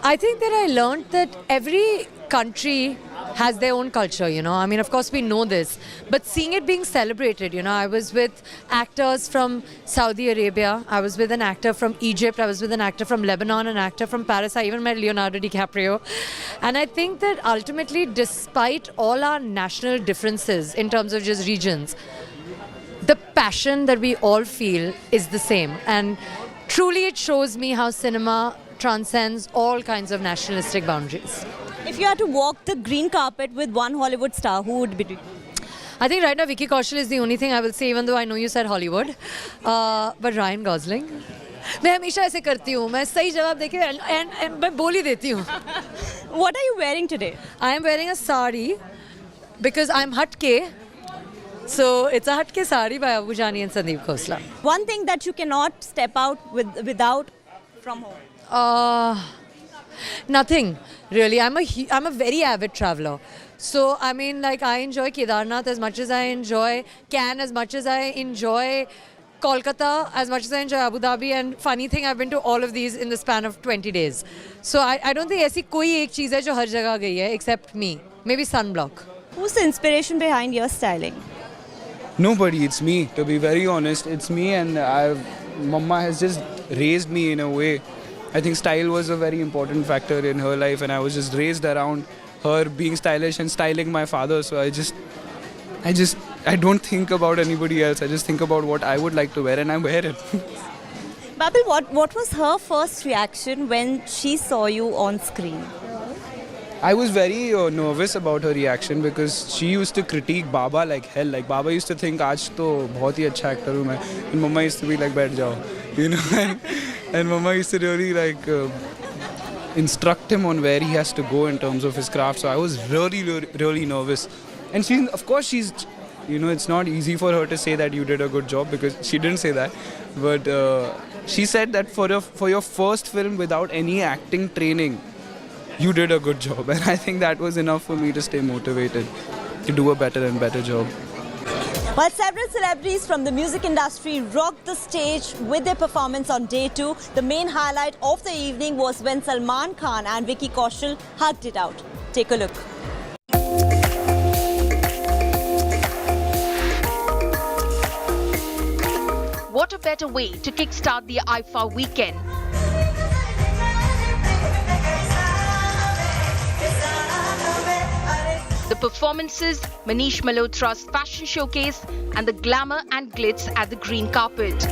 I think that I learned that every country has their own culture, of course we know this, but seeing it being celebrated, I was with actors from Saudi Arabia, I was with an actor from Egypt, I was with an actor from Lebanon, an actor from Paris, I even met Leonardo DiCaprio. And I think that ultimately, despite all our national differences in terms of just regions, the passion that we all feel is the same. And truly it shows me how cinema transcends all kinds of nationalistic boundaries. If you had to walk the green carpet with one Hollywood star, who would it be? I think right now Vicky Kaushal is the only thing I will say, even though I know you said Hollywood. But Ryan Gosling. मैं हमेशा ऐसे करती हूँ, मैं सही जवाब देके and मैं बोल ही देती हूँ. What are you wearing today? I am wearing a sari because I'm hatke. So it's a hatke sari by Abu Jani and Sandeep Khosla. One thing that you cannot step out without from home? Nothing really. I'm a very avid traveler. So I mean, I enjoy Kedarnath as much as I enjoy Cannes, as much as I enjoy Kolkata as much as I enjoy Abu Dhabi, and funny thing, I've been to all of these in the span of 20 days. So I don't think ऐसी कोई एक चीज़ है जो हर जगह गई है except me. Maybe sunblock. Who's the inspiration behind your styling? Nobody, it's me. To be very honest, it's me, and Mama has just raised me in a way. I think style was a very important factor in her life, and I was just raised around her being stylish and styling my father. So I don't think about anybody else. I just think about what I would like to wear, and I wear it. Babil, what was her first reaction when she saw you on screen? I was very nervous about her reaction because she used to critique Baba like hell. Like Baba used to think, "Aaj to bahut hi acha actor hu main." And Mama used to be like, "Baith jao," you know. And Mama used to really instruct him on where he has to go in terms of his craft. So I was really nervous. And she's, it's not easy for her to say that you did a good job because she didn't say that. But she said that for your first film without any acting training, you did a good job. And I think that was enough for me to stay motivated to do a better and better job. While several celebrities from the music industry rocked the stage with their performance on day 2, the main highlight of the evening was when Salman Khan and Vicky Kaushal hugged it out. Take a look. What a better way to kickstart the IFA weekend. The performances, Manish Malhotra's fashion showcase, and the glamour and glitz at the green carpet.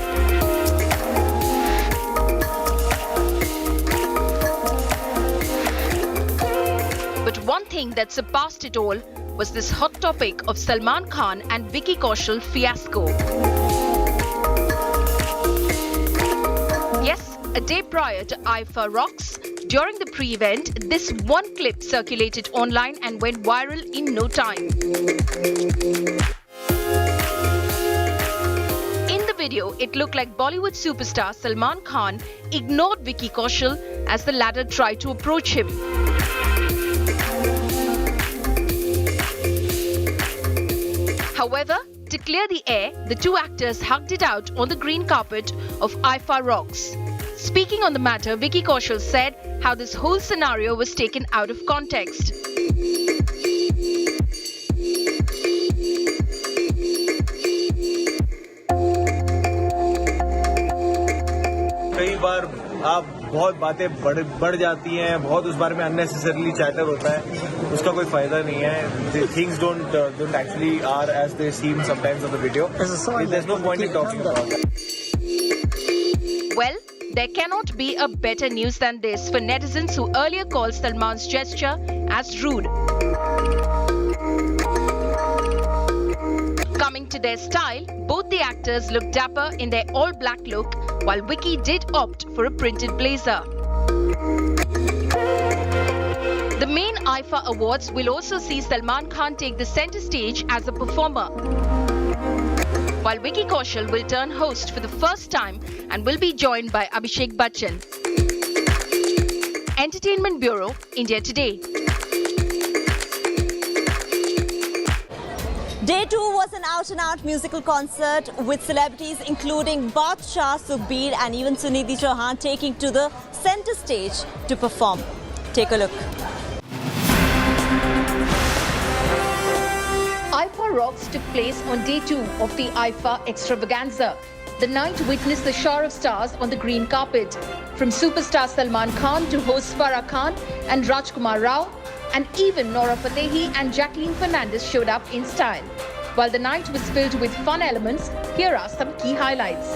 But one thing that surpassed it all was this hot topic of Salman Khan and Vicky Kaushal fiasco. Yes, a day prior to IFA Rocks, during the pre-event, this one clip circulated online and went viral in no time. In the video, it looked like Bollywood superstar Salman Khan ignored Vicky Kaushal as the latter tried to approach him. However, to clear the air, the two actors hugged it out on the green carpet of IFA Rocks. Speaking on the matter, Vicky Kaushal said how this whole scenario was taken out of context. कई बार आप बहुत बातें बढ़ जाती हैं, बहुत उस बारे में unnecessarily chatter होता है, उसका कोई फायदा नहीं है. The things don't actually are as they seem sometimes on the video. There's no point in talking about that. Well, there cannot be a better news than this for netizens who earlier called Salman's gesture as rude. Coming to their style, both the actors looked dapper in their all-black look, while Vicky did opt for a printed blazer. The main IFA Awards will also see Salman Khan take the center stage as a performer, while Vicky Kaushal will turn host for the first time and will be joined by Abhishek Bachchan. Entertainment Bureau, India Today. Day 2 was an out-and-out musical concert with celebrities including Badshah, Sukhbir and even Sunidhi Chauhan taking to the center stage to perform. Take a look. IFA Rocks took place on day 2 of the IFA extravaganza. The night witnessed the shower of stars on the green carpet. From superstar Salman Khan to host Farah Khan and Rajkumar Rao, and even Nora Fatehi and Jacqueline Fernandez showed up in style. While the night was filled with fun elements, here are some key highlights.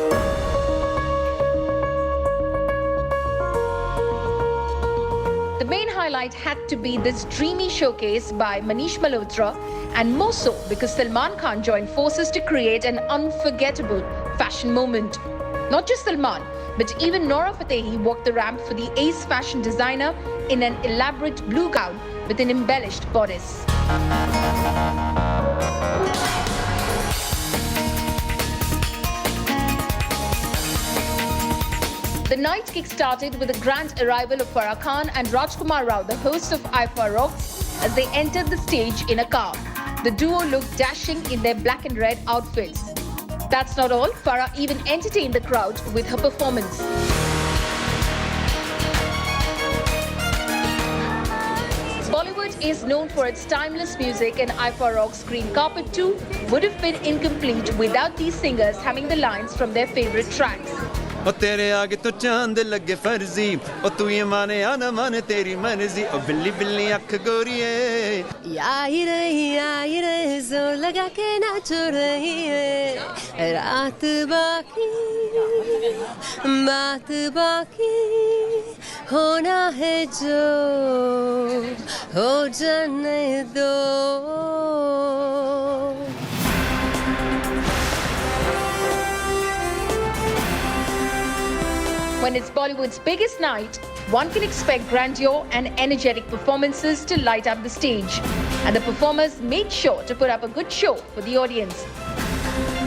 The main highlight had to be this dreamy showcase by Manish Malhotra, and more so because Salman Khan joined forces to create an unforgettable fashion moment. Not just Salman, but even Nora Fatehi walked the ramp for the ace fashion designer in an elaborate blue gown with an embellished bodice. The night kick-started with the grand arrival of Farah Khan and Rajkumar Rao, the hosts of IFA Rocks, as they entered the stage in a car. The duo looked dashing in their black and red outfits. That's not all. Farah even entertained the crowd with her performance. Bollywood is known for its timeless music, and IFA Rock's Green Carpet 2 would have been incomplete without these singers humming the lines from their favorite tracks. ओ तेरे आगे तो चांद लगे फर्जी ओ तू ये माने आना माने तेरी मर्जी ओ बिल्ली बिल्ली अख गोरिए आई रहे जोर लगा के नाचो रही है रात बाकी बात बाकी होना है जो हो जाने दो. When it's Bollywood's biggest night, one can expect grandeur and energetic performances to light up the stage. And the performers made sure to put up a good show for the audience.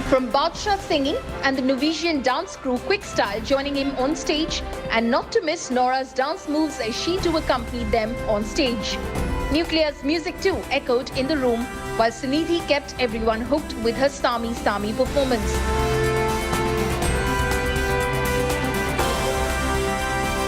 From Badshah singing and the Norwegian dance crew Quick Style joining him on stage, and not to miss Nora's dance moves as she too accompanied them on stage. Nuclear's music too echoed in the room, while Sunidhi kept everyone hooked with her Sami performance.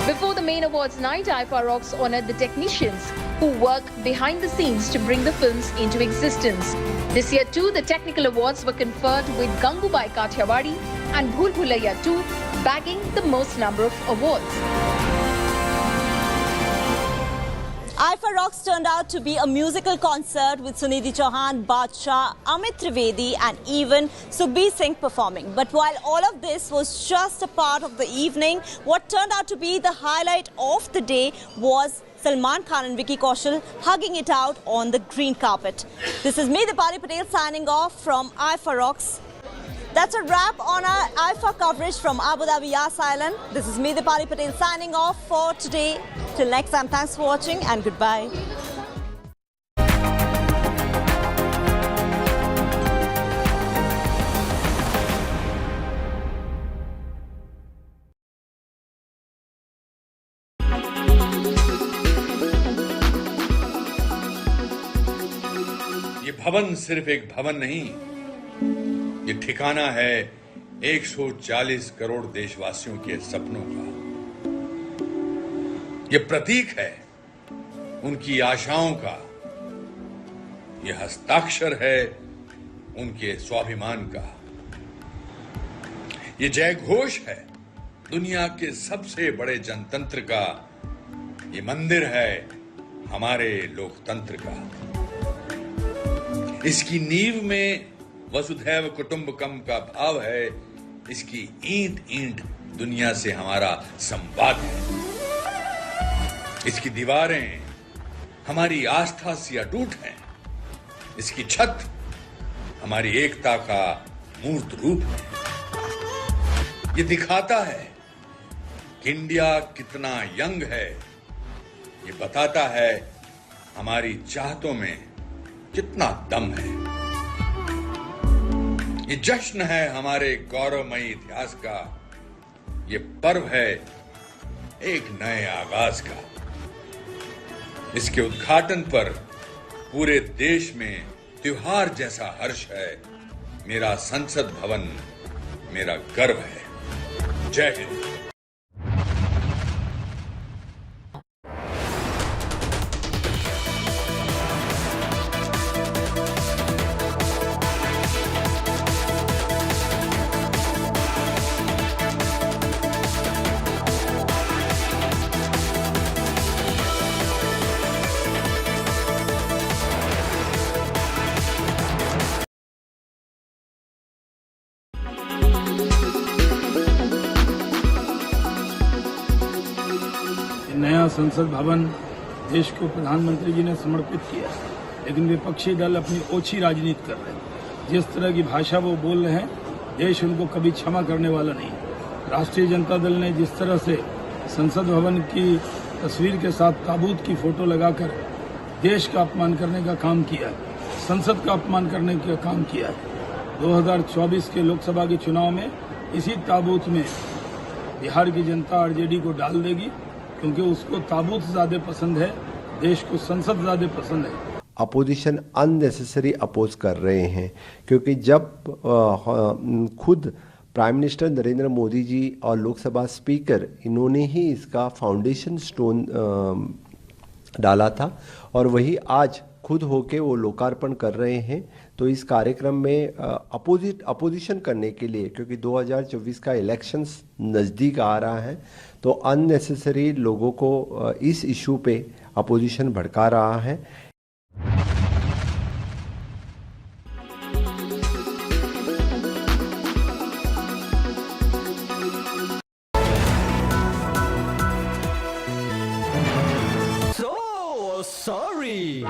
Before the main awards night, IFA Rocks honoured the technicians who work behind the scenes to bring the films into existence. This year too, the technical awards were conferred with Gangubai Kathiawadi and Bhool Bhulaiya 2 bagging the most number of awards. IFA Rocks turned out to be a musical concert with Sunidhi Chauhan, Badshah, Amit Trivedi and even Sukhbir Singh performing. But while all of this was just a part of the evening, what turned out to be the highlight of the day was Salman Khan and Vicky Kaushal hugging it out on the green carpet. This is me, Dipali Patel, signing off from IFA Rocks. That's a wrap on our IFA coverage from Abu Dhabi Yas Island. This is me, Dipali Patel, signing off for today. Till next time, thanks for watching and goodbye. ये भवन सिर्फ एक भवन नहीं, ये ठिकाना है 140 करोड़ देशवासियों के सपनों का। ये प्रतीक है उनकी आशाओं का। ये हस्ताक्षर है उनके स्वाभिमान का। ये जयघोष है दुनिया के सबसे बड़े जनतंत्र का। ये मंदिर है हमारे लोकतंत्र का। इसकी नींव में वसुधैव कुटुंबकम का भाव है। इसकी ईंट ईंट दुनिया से हमारा संवाद है। इसकी दीवारें हमारी आस्था से अटूट हैं। इसकी छत हमारी एकता का मूर्त रूप है। ये दिखाता है कि इंडिया कितना यंग है। ये बताता है हमारी चाहतों में कितना दम है। ये जश्न है हमारे गौरवमयी इतिहास का। ये पर्व है एक नए आगाज का। इसके उद्घाटन पर पूरे देश में त्योहार जैसा हर्ष है। मेरा संसद भवन मेरा गर्व है। जय हिंद। नया संसद भवन देश को प्रधानमंत्री जी ने समर्पित किया, लेकिन विपक्षी दल अपनी ओछी राजनीति कर रहे हैं। जिस तरह की भाषा वो बोल रहे हैं, देश उनको कभी क्षमा करने वाला नहीं। राष्ट्रीय जनता दल ने जिस तरह से संसद भवन की तस्वीर के साथ ताबूत की फोटो लगाकर देश का अपमान करने का काम किया, संसद का अपमान करने का काम किया। 2024 के लोकसभा के चुनाव में इसी ताबूत में बिहार की जनता आरजेडी को डाल देगी, क्योंकि उसको ताबूत ज्यादा पसंद है, देश को संसद ज्यादा पसंद है। अपोजिशन अननेसेसरी अपोज कर रहे हैं, क्योंकि जब खुद प्राइम मिनिस्टर नरेंद्र मोदी जी और लोकसभा स्पीकर इन्होंने ही इसका फाउंडेशन स्टोन डाला था और वही आज खुद होके वो लोकार्पण कर रहे हैं, तो इस कार्यक्रम में अपोजिशन करने के लिए, क्योंकि 2024 का इलेक्शंस नज़दीक आ रहा है, तो अननेसेसरी लोगों को इस इशू पे अपोजिशन भड़का रहा है। Sorry.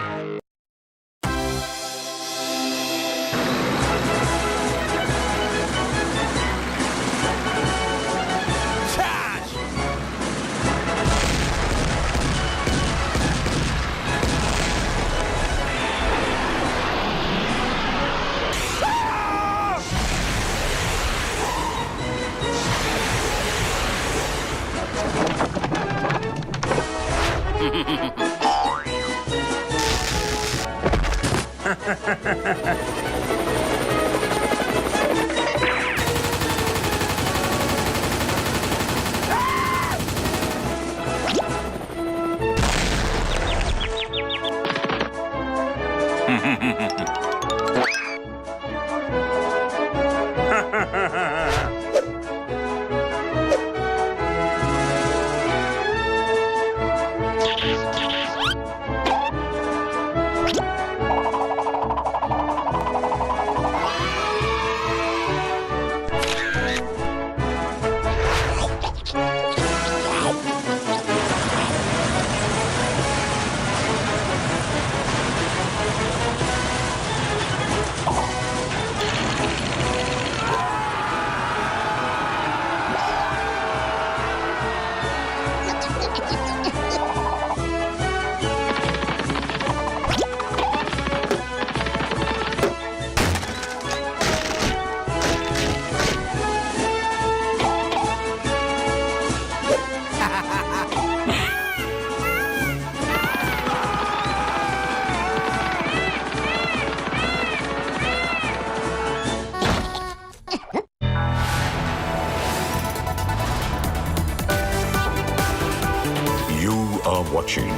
Watching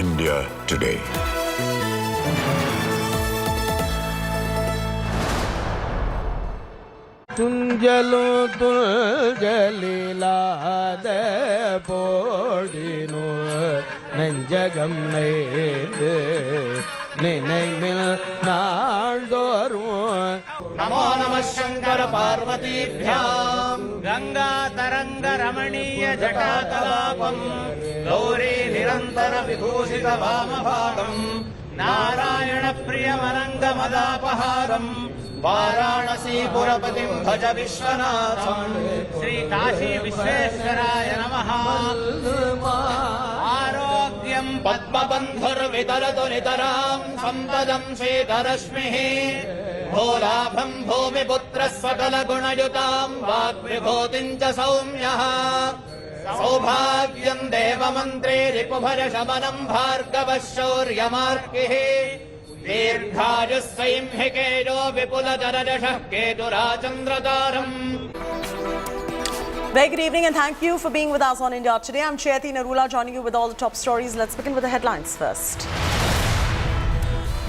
India Today. തുഞ്ചലു തുഞ്ചലിലാതെ പോടിനു നെഞ്ചകം നെയ്ത് നിனைவில் നാൾതോറും नमो नमः शंकर पार्वतीभ्यां गंगा तरंग रमणीय जटाकलापं गौरी निरंतर विभूषित वामभागं नारायण प्रियमनंग मदापहारं वाराणसी पुरपतिं भज विश्वनाथं श्री काशी विश्वेश्वराय नमः। आरोग्यं पद्मबन्धुर्वितरतु नितरां सम्पदं श्वेतरश्मिः भोलाभं भूमिपुत्रः सकलगुणयुतां वाग्विभूतिं च सौम्यः सौभाग्यं देवमन्त्रे रिपुभयशमनं भार्गवः शौर्यमार्गिः दीर्घायुः सैंहिकेयो विपुलतरजषः केतुराचन्द्रतारम्। Very good evening and thank you for being with us on India Today. I'm Chaiti Narula joining you with all the top stories. Let's begin with the headlines first.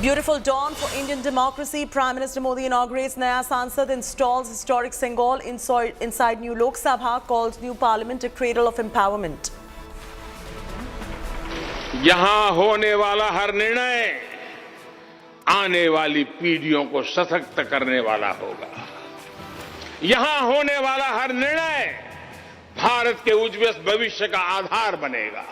Beautiful dawn for Indian democracy. Prime Minister Modi inaugurates Naya Sansad, installs historic Sengol inside new Lok Sabha, calls new parliament a cradle of empowerment. यहाँ होने वाला हर निर्णय आने वाली पीढ़ियों को सशक्त करने वाला होगा। यहाँ होने वाला हर निर्णय भारत के उज्ज्वल भविष्य का आधार बनेगा।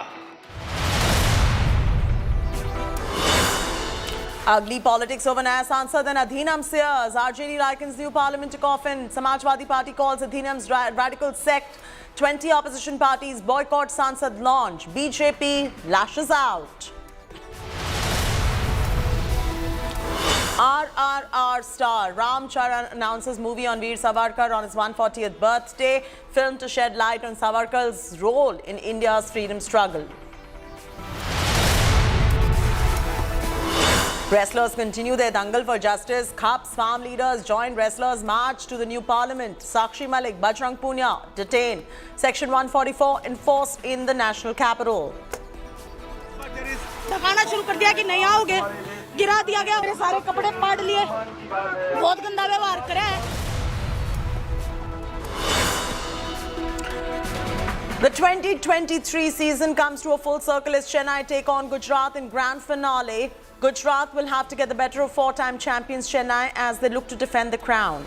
Ugly politics over Naya Sansad and Adhinam sears. RJD likens new parliament to coffin. Samajwadi Party calls Adhinam's radical sect. 20 opposition parties boycott Sansad launch. BJP lashes out. RRR star Ram Charan announces movie on Veer Savarkar on his 140th birthday. Film to shed light on Savarkar's role in India's freedom struggle. Wrestlers continue their dangal for justice. Khap's farm leaders join wrestlers' march to the new parliament. Sakshi Malik, Bajrang Punia detained. Section 144 enforced in the national capital. धकाना शुरू कर दिया कि नहीं आओगे, गिरा दिया गया, मेरे सारे कपड़े फाड़ लिए, बहुत गंदा व्यवहार करे हैं। The 2023 season comes to a full circle as Chennai take on Gujarat in grand finale. Gujarat will have to get the better of four-time champions Chennai as they look to defend the crown.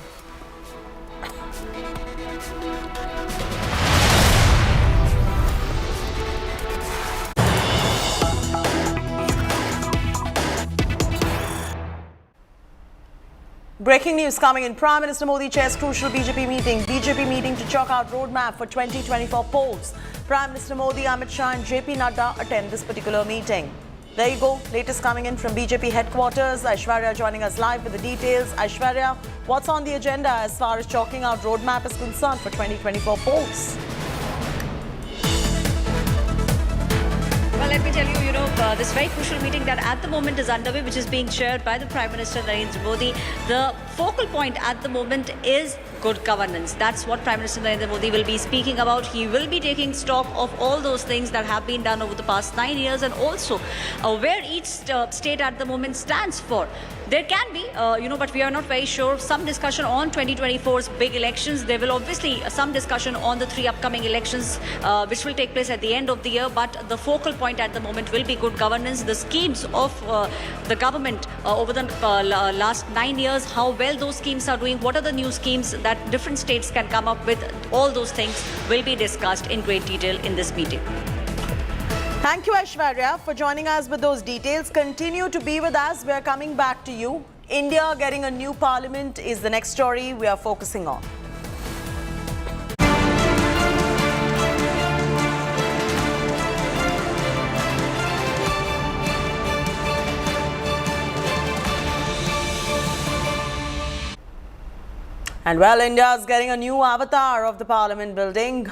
Breaking news coming in. Prime Minister Modi chairs crucial BJP meeting. BJP meeting to chalk out roadmap for 2024 polls. Prime Minister Modi, Amit Shah and JP Nadda attend this particular meeting. There you go. Latest coming in from BJP headquarters. Aishwarya joining us live with the details. Aishwarya, what's on the agenda as far as chalking out roadmap is concerned for 2024 polls? Well, let me tell you, this very crucial meeting that at the moment is underway, which is being chaired by the Prime Minister Narendra Modi. The focal point at the moment is good governance. That's what Prime Minister Narendra Modi will be speaking about. He will be taking stock of all those things that have been done over the past 9 years and also where each state at the moment stands for. There can be, but we are not very sure, some discussion on 2024's big elections. There will obviously some discussion on the 3 upcoming elections which will take place at the end of the year. But the focal point at the moment will be good governance. The schemes of the government over the last 9 years, how well those schemes are doing, what are the new schemes that different states can come up with, all those things will be discussed in great detail in this meeting. Thank you, Aishwarya, for joining us with those details. Continue to be with us. We are coming back to you. India getting a new parliament is the next story we are focusing on. And well, India is getting a new avatar of the parliament building.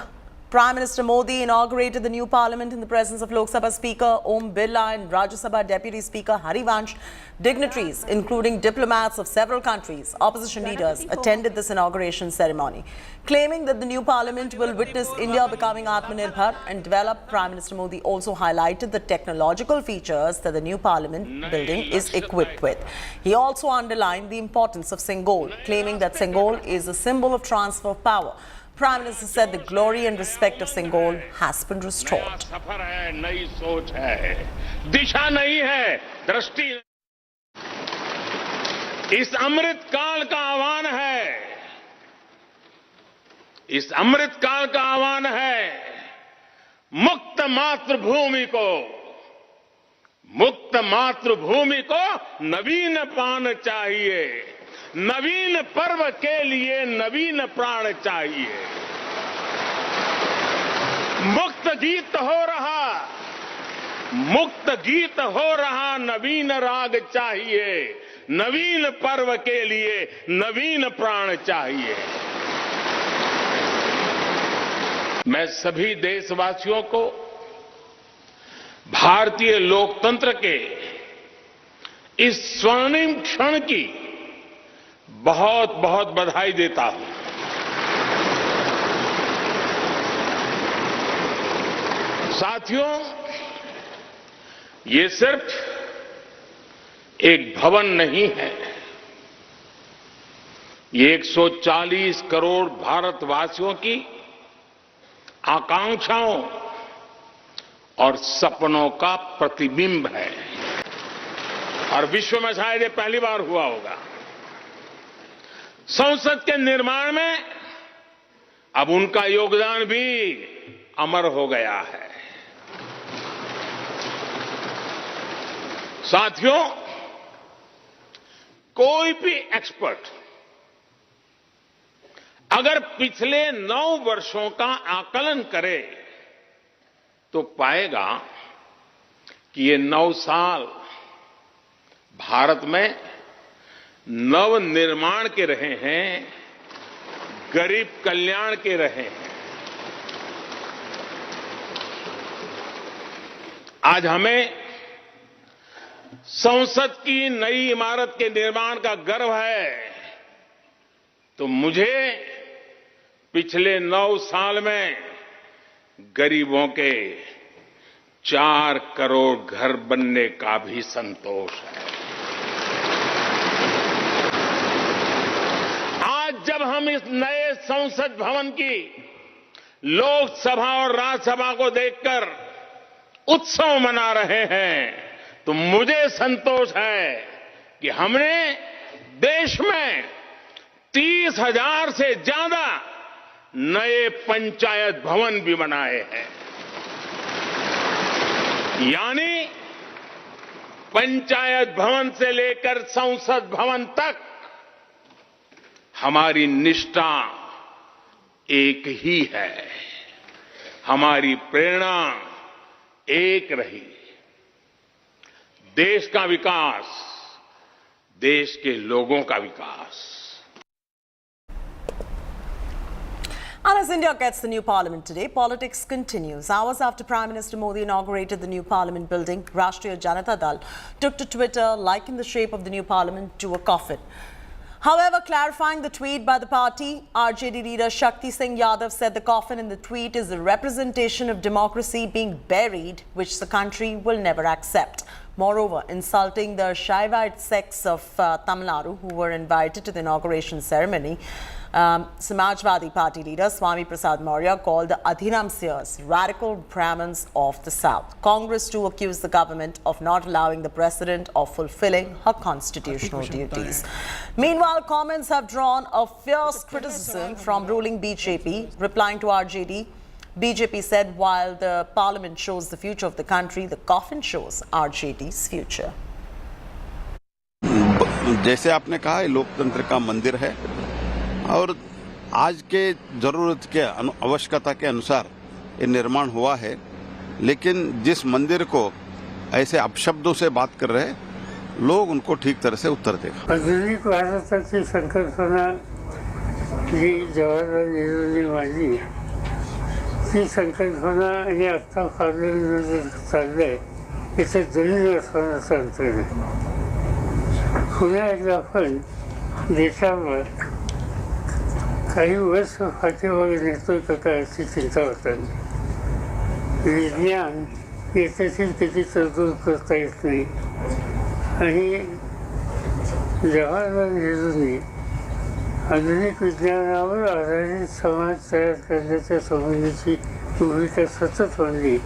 Prime Minister Modi inaugurated the new parliament in the presence of Lok Sabha Speaker Om Birla and Rajya Sabha Deputy Speaker Harivansh. Dignitaries, including diplomats of several countries, opposition leaders, attended this inauguration ceremony. Claiming that the new parliament will witness India becoming Atmanirbhar and develop, Prime Minister Modi also highlighted the technological features that the new parliament building is equipped with. He also underlined the importance of Sengol, claiming that Sengol is a symbol of transfer of power. Prime Minister said the glory and respect of Sengol has been restored. सफर है, नई सोच है, दिशा नहीं है, दृष्टि। इस अमृत काल का आह्वान है, इस अमृत काल का आह्वान है, मुक्त मातृभूमि को नवीन पान चाहिए, नवीन पर्व के लिए नवीन प्राण चाहिए। मुक्त गीत हो रहा नवीन राग चाहिए, नवीन पर्व के लिए नवीन प्राण चाहिए। मैं सभी देशवासियों को भारतीय लोकतंत्र के इस स्वर्णिम क्षण की बहुत बहुत बधाई देता हूं। साथियों, ये सिर्फ एक भवन नहीं है, ये 140 करोड़ भारतवासियों की आकांक्षाओं और सपनों का प्रतिबिंब है और विश्व में शायद ये पहली बार हुआ होगा। संसद के निर्माण में अब उनका योगदान भी अमर हो गया है। साथियों, कोई भी एक्सपर्ट अगर पिछले 9 वर्षों का आकलन करे तो पाएगा कि ये 9 साल भारत में नव निर्माण के रहे हैं, गरीब कल्याण के रहे हैं। आज हमें संसद की नई इमारत के निर्माण का गर्व है, तो मुझे पिछले 9 साल में गरीबों के 4 करोड़ घर बनने का भी संतोष है। आज जब हम इस नए संसद भवन की लोकसभा और राज्यसभा को देखकर उत्सव मना रहे हैं, तो मुझे संतोष है कि हमने देश में 30,000 से ज्यादा नए पंचायत भवन भी बनाए हैं। यानी पंचायत भवन से लेकर संसद भवन तक हमारी निष्ठा एक ही है, हमारी प्रेरणा एक रही। देश का विकास, देश के लोगों का विकास। And as India gets the new parliament today, politics continues. Hours after Prime Minister Modi inaugurated the new parliament building, Rashtriya Janata Dal took to Twitter likening the shape of the new parliament to a coffin. However, clarifying the tweet by the party, RJD leader Shakti Singh Yadav said the coffin in the tweet is a representation of democracy being buried, which the country will never accept. Moreover, insulting the Shaivite sects of Tamil Nadu who were invited to the inauguration ceremony, Samajwadi Party leader Swami Prasad Maurya called the Adhiram seers radical Brahmins of the South. Congress too accused the government of not allowing the president of fulfilling her constitutional duties. Meanwhile, comments have drawn a fierce criticism from ruling BJP. Replying to RJD, BJP said while the parliament shows the future of the country, the coffin shows RJD's future. जैसे आपने कहा, लोकतंत्र का मंदिर है और आज के जरूरत के आवश्यकता के अनुसार ये निर्माण हुआ है, लेकिन जिस मंदिर को ऐसे अपशब्दों से बात कर रहे लोग, उनको ठीक तरह से उत्तर देगा। जुनी भारताची संकल्पना जी जवाहरलाल नेहरूंनी मांडली, ती संकल्पना आणि आता पार्लमेंटमध्ये चाललंय याचं जमीन असण्याचं अंतर नाही। पुन्हा एकदा आपण देशावर काही वर्ष पाठीमागे नेतोय का काय अशी चिंता होताना विज्ञान याच्यातील किती तरतूद करता येत नाही आणि जवाहरलाल नेहरूंनी आधुनिक विज्ञानावर आधारित समाज तयार करण्याच्या संबंधीची भूमिका सतत मांडली।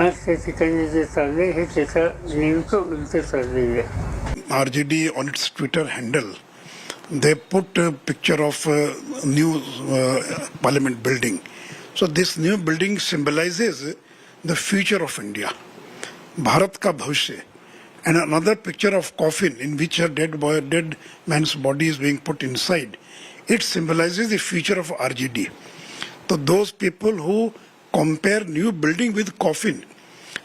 आज त्या ठिकाणी जे चाललंय हे त्याच्या नेमकं उलट चाललेलं आहे। RJD on its Twitter handle, they put a picture of a new parliament building. So this new building symbolizes the future of India, Bharat ka bhavishya. And another picture of coffin in which a dead man's body is being put inside. It symbolizes the future of RJD. So those people who compare new building with coffin,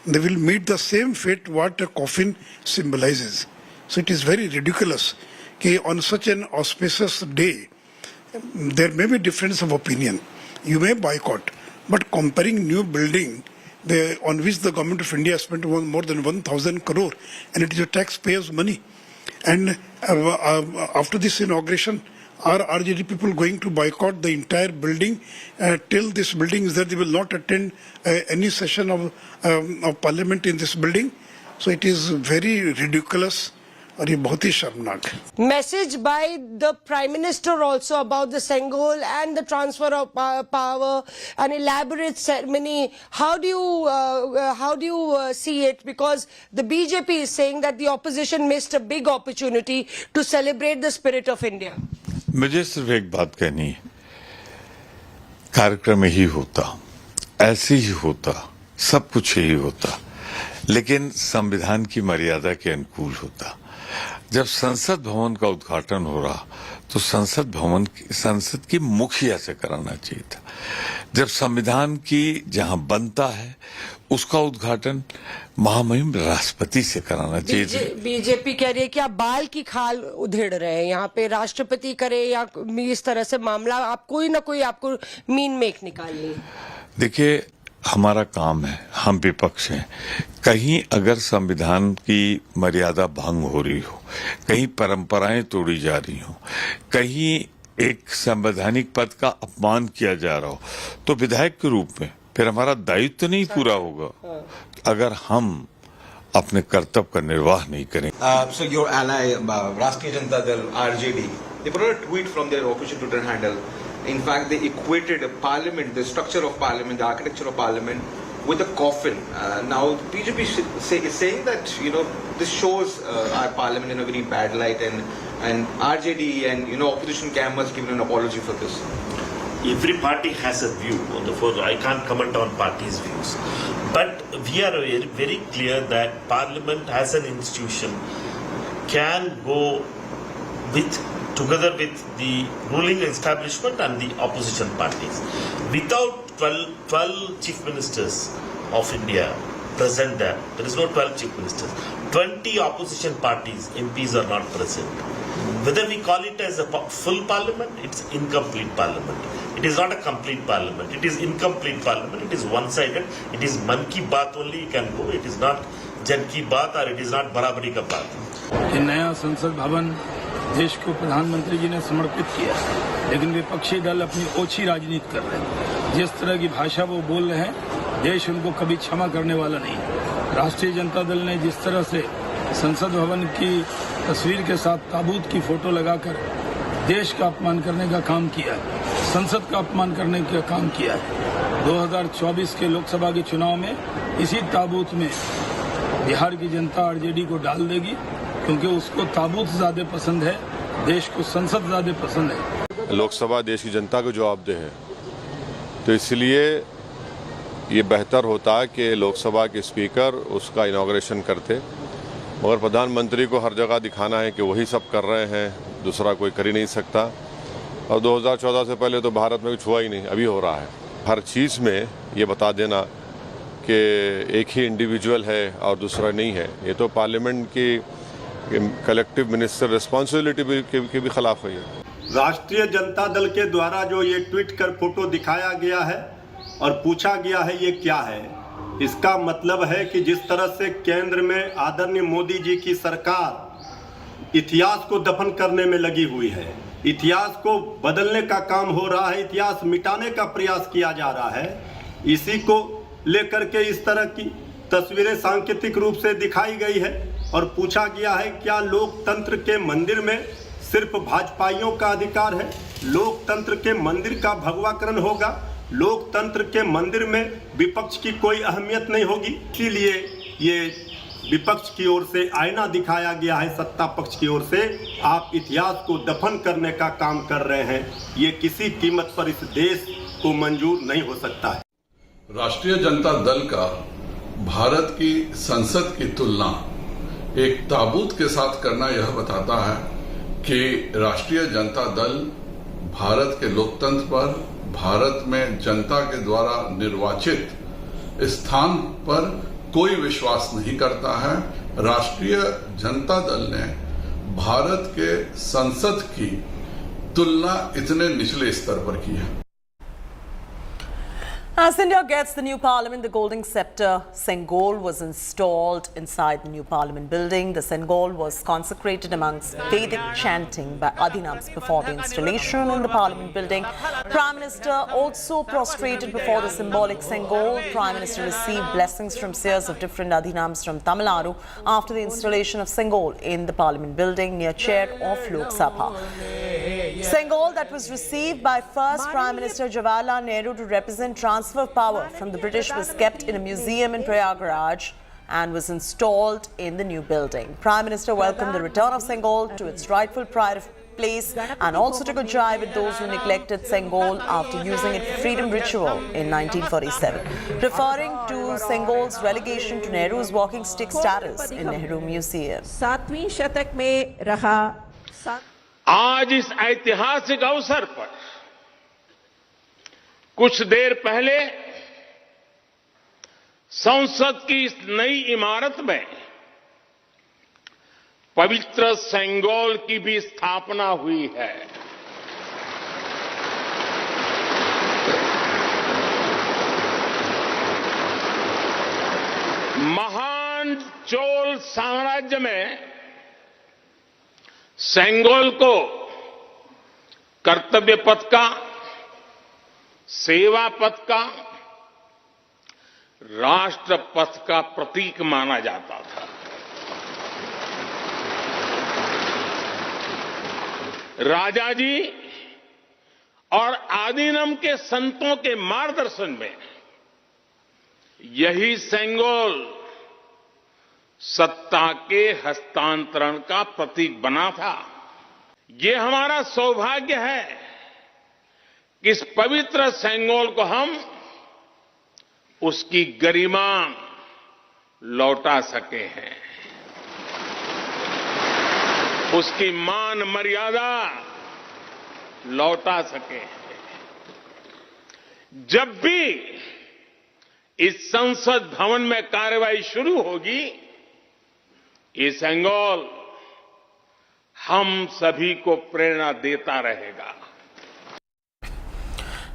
they will meet the same fate what a coffin symbolizes. So it is very ridiculous that on such an auspicious day, there may be difference of opinion. You may boycott, but comparing new building on which the government of India spent more than 1,000 crore, and it is a taxpayers' money. And after this inauguration, are RJD people going to boycott the entire building till this building is there? They will not attend any session of parliament in this building. So it is very ridiculous. और ये बहुत ही शर्मनाक है। Message by the Prime Minister also about the Sengol and the transfer of power, an elaborate ceremony. How do you see it? Because the BJP is saying that the opposition missed a big opportunity to celebrate the spirit of India. मुझे सिर्फ एक बात कहनी है, कार्यक्रम यही होता, ऐसे ही होता, सब कुछ यही होता, लेकिन संविधान की मर्यादा के अनुकूल होता। जब संसद भवन का उद्घाटन हो रहा तो संसद की मुखिया से कराना चाहिए था। जब संविधान की जहां बनता है उसका उद्घाटन महामहिम राष्ट्रपति से कराना चाहिए। बीजेपी कह रही है कि आप बाल की खाल उधेड़ रहे हैं, यहाँ पे राष्ट्रपति करे या इस तरह से मामला, आप कोई ना कोई आपको मीन मेक निकालिए। देखिए, हमारा काम है, हम विपक्ष हैं। कहीं अगर संविधान की मर्यादा भंग हो रही हो, कहीं परंपराएं तोड़ी जा रही हो, कहीं एक संवैधानिक पद का अपमान किया जा रहा हो, तो विधायक के रूप में फिर हमारा दायित्व नहीं पूरा होगा अगर हम अपने कर्तव्य का निर्वाह नहीं करें। So your ally, Rashtriya Janata Dal, RJD, they put out a tweet from their official Twitter handle. In fact, they equated parliament, the structure of parliament, the architecture of parliament, with a coffin. Now, BJP is saying that, this shows our parliament in a very bad light, and RJD and, opposition camp has given an apology for this. Every party has a view on the floor. I can't comment on parties' views. But we are very clear that Parliament as an institution can go together with the ruling establishment and the opposition parties. Without 12 chief ministers of India present there is no 12 chief ministers. 20 opposition parties, MPs are not present. Whether we call it as a full parliament, it's incomplete parliament. It is not a complete parliament. It is incomplete parliament. It is one-sided. It is man ki baat only you can go. It is not jan ki baat or it is not barabari ka baat. ये नया संसद भवन देश को प्रधानमंत्री जी ने समर्पित किया, लेकिन विपक्षी दल अपनी ओछी राजनीति कर रहे हैं। जिस तरह की भाषा वो बोल रहे हैं, देश उनको कभी क्षमा करने वाला नहीं है। राष्ट्रीय जनता दल ने जिस तरह से संसद भवन की तस्वीर के साथ ताबूत की फोटो लगाकर देश का अपमान करने का काम किया है, संसद का अपमान करने का काम किया है। 2024 के लोकसभा के चुनाव में इसी ताबूत में बिहार की जनता आरजेडी को डाल देगी, क्योंकि उसको ताबूत ज्यादा पसंद है, देश को संसद ज्यादा पसंद है। लोकसभा देश की जनता को जवाबदेह है, तो इसलिए ये बेहतर होता है कि लोकसभा के स्पीकर उसका इनॉग्रेशन करते, मगर प्रधानमंत्री को हर जगह दिखाना है कि वही सब कर रहे हैं, दूसरा कोई कर ही नहीं सकता। और 2014 से पहले तो भारत में कुछ हुआ ही नहीं, अभी हो रहा है। हर चीज़ में ये बता देना कि एक ही इंडिविजुअल है और दूसरा नहीं है, ये तो पार्लियामेंट की कलेक्टिव मिनिस्टर रिस्पॉन्सिबिलिटी के भी खिलाफ है। राष्ट्रीय जनता दल के द्वारा जो ये ट्वीट कर फोटो दिखाया गया है और पूछा गया है ये क्या है, इसका मतलब है कि जिस तरह से केंद्र में आदरणीय मोदी जी की सरकार इतिहास को दफन करने में लगी हुई है, इतिहास को बदलने का काम हो रहा है, इतिहास मिटाने का प्रयास किया जा रहा है, इसी को लेकर के इस तरह की तस्वीरें सांकेतिक रूप से दिखाई गई है और पूछा गया है क्या लोकतंत्र के मंदिर में सिर्फ भाजपाइयों का अधिकार है, लोकतंत्र के मंदिर का भगवाकरण होगा, लोकतंत्र के मंदिर में विपक्ष की कोई अहमियत नहीं होगी। इसीलिए ये विपक्ष की ओर से आईना दिखाया गया है, सत्ता पक्ष की ओर से आप इतिहास को दफन करने का काम कर रहे हैं, ये किसी कीमत पर इस देश को मंजूर नहीं हो सकता है। राष्ट्रीय जनता दल का भारत की संसद की तुलना एक ताबूत के साथ करना यह बताता है कि राष्ट्रीय जनता दल भारत के लोकतंत्र पर, भारत में जनता के द्वारा निर्वाचित स्थान पर कोई विश्वास नहीं करता है। राष्ट्रीय जनता दल ने भारत के संसद की तुलना इतने निचले स्तर पर की है। As India gets the new parliament, the golden sceptre Sengol was installed inside the new parliament building. The Sengol was consecrated amongst Vedic chanting by Adhinams before the installation in the parliament building. Prime Minister also prostrated before the symbolic Sengol. Prime Minister received blessings from seers of different Adhinams from Tamil Nadu after the installation of Sengol in the parliament building near chair of Lok Sabha. Sengol that was received by first Prime Minister Jawaharlal Nehru to represent transfer of power from the British was kept in a museum in Prayagraj and was installed in the new building. Prime Minister welcomed the return of Sengol to its rightful place and also took a jibe with those who neglected Sengol after using it for freedom ritual in 1947, referring to Sengol's relegation to Nehru's walking stick status in Nehru Museum. 7वीं शतक में रहा। आज इस ऐतिहासिक अवसर पर कुछ देर पहले संसद की इस नई इमारत में पवित्र सेंगोल की भी स्थापना हुई है। महान चोल साम्राज्य में सेंगोल को कर्तव्य पथ का, सेवा पथ का, राष्ट्र पथ का प्रतीक माना जाता था। राजा जी और आदीनम के संतों के मार्गदर्शन में यही सेंगोल सत्ता के हस्तांतरण का प्रतीक बना था। ये हमारा सौभाग्य है कि इस पवित्र सेंगोल को हम उसकी गरिमा लौटा सके हैं, उसकी मान मर्यादा लौटा सके हैं। जब भी इस संसद भवन में कार्रवाई शुरू होगी, ये सेंगोल हम सभी को प्रेरणा देता रहेगा।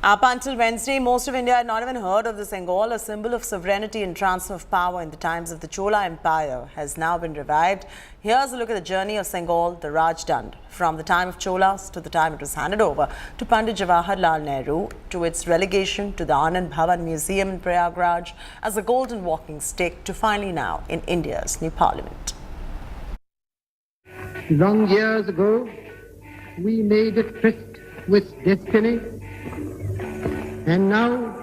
Up until Wednesday, most of India had not even heard of the Sengol, a symbol of sovereignty and transfer of power in the times of the Chola Empire, has now been revived. Here's a look at the journey of Sengol, the Rajdand, from the time of Cholas to the time it was handed over to Pandit Jawaharlal Nehru, to its relegation to the Anand Bhavan Museum in Prayagraj as a golden walking stick, to finally now in India's new parliament. Long years ago, we made a tryst with destiny. And now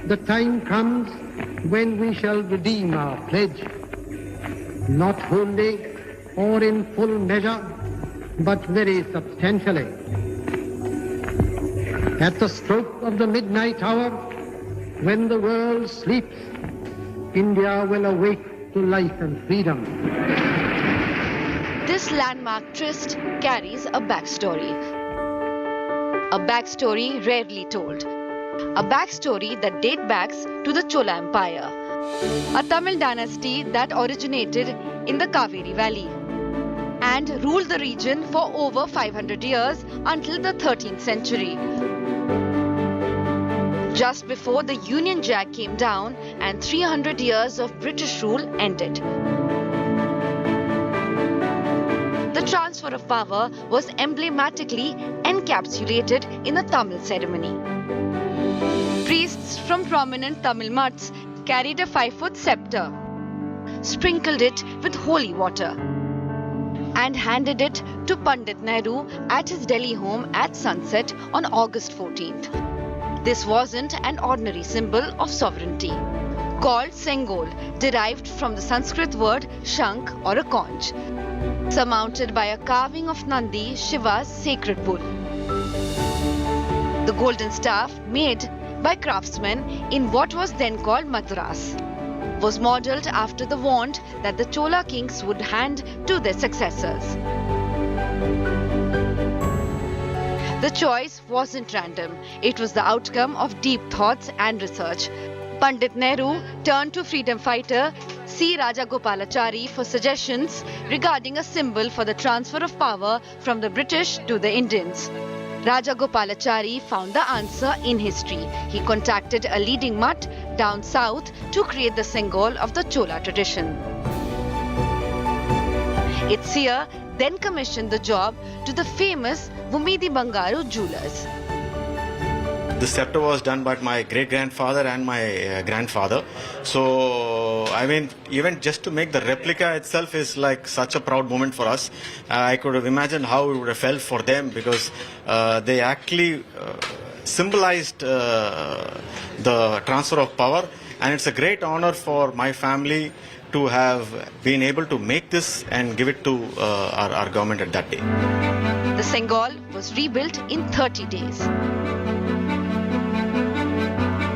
the time comes when we shall redeem our pledge, not wholly or in full measure, but very substantially. At the stroke of the midnight hour, when the world sleeps, India will awake to life and freedom. This landmark tryst carries a backstory. A backstory rarely told. A backstory that dates back to the Chola Empire, a Tamil dynasty that originated in the Kaveri Valley and ruled the region for over 500 years until the 13th century. Just before the Union Jack came down and 300 years of British rule ended. The transfer of power was emblematically encapsulated in a Tamil ceremony. Priests from prominent Tamil mutts carried a 5-foot sceptre, sprinkled it with holy water, and handed it to Pandit Nehru at his Delhi home at sunset on August 14th. This wasn't an ordinary symbol of sovereignty. Called Sengol, derived from the Sanskrit word shank or a conch, surmounted by a carving of Nandi, Shiva's sacred bull. The golden staff, made by craftsmen in what was then called Madras, was modelled after the wand that the Chola kings would hand to their successors. The choice wasn't random. It was the outcome of deep thoughts and research. Pandit Nehru turned to freedom fighter C. Rajagopalachari for suggestions regarding a symbol for the transfer of power from the British to the Indians. Rajagopalachari found the answer in history. He contacted a leading mutt down south to create the Sengol of the Chola tradition. Its seer then commissioned the job to the famous Vumidi Bangaru jewelers. The scepter was done by my great-grandfather and my grandfather. So, I mean, even just to make the replica itself is like such a proud moment for us. I could have imagined how it would have felt for them, because they actually symbolized the transfer of power. And it's a great honor for my family to have been able to make this and give it to our government at that day. The Sengol was rebuilt in 30 days.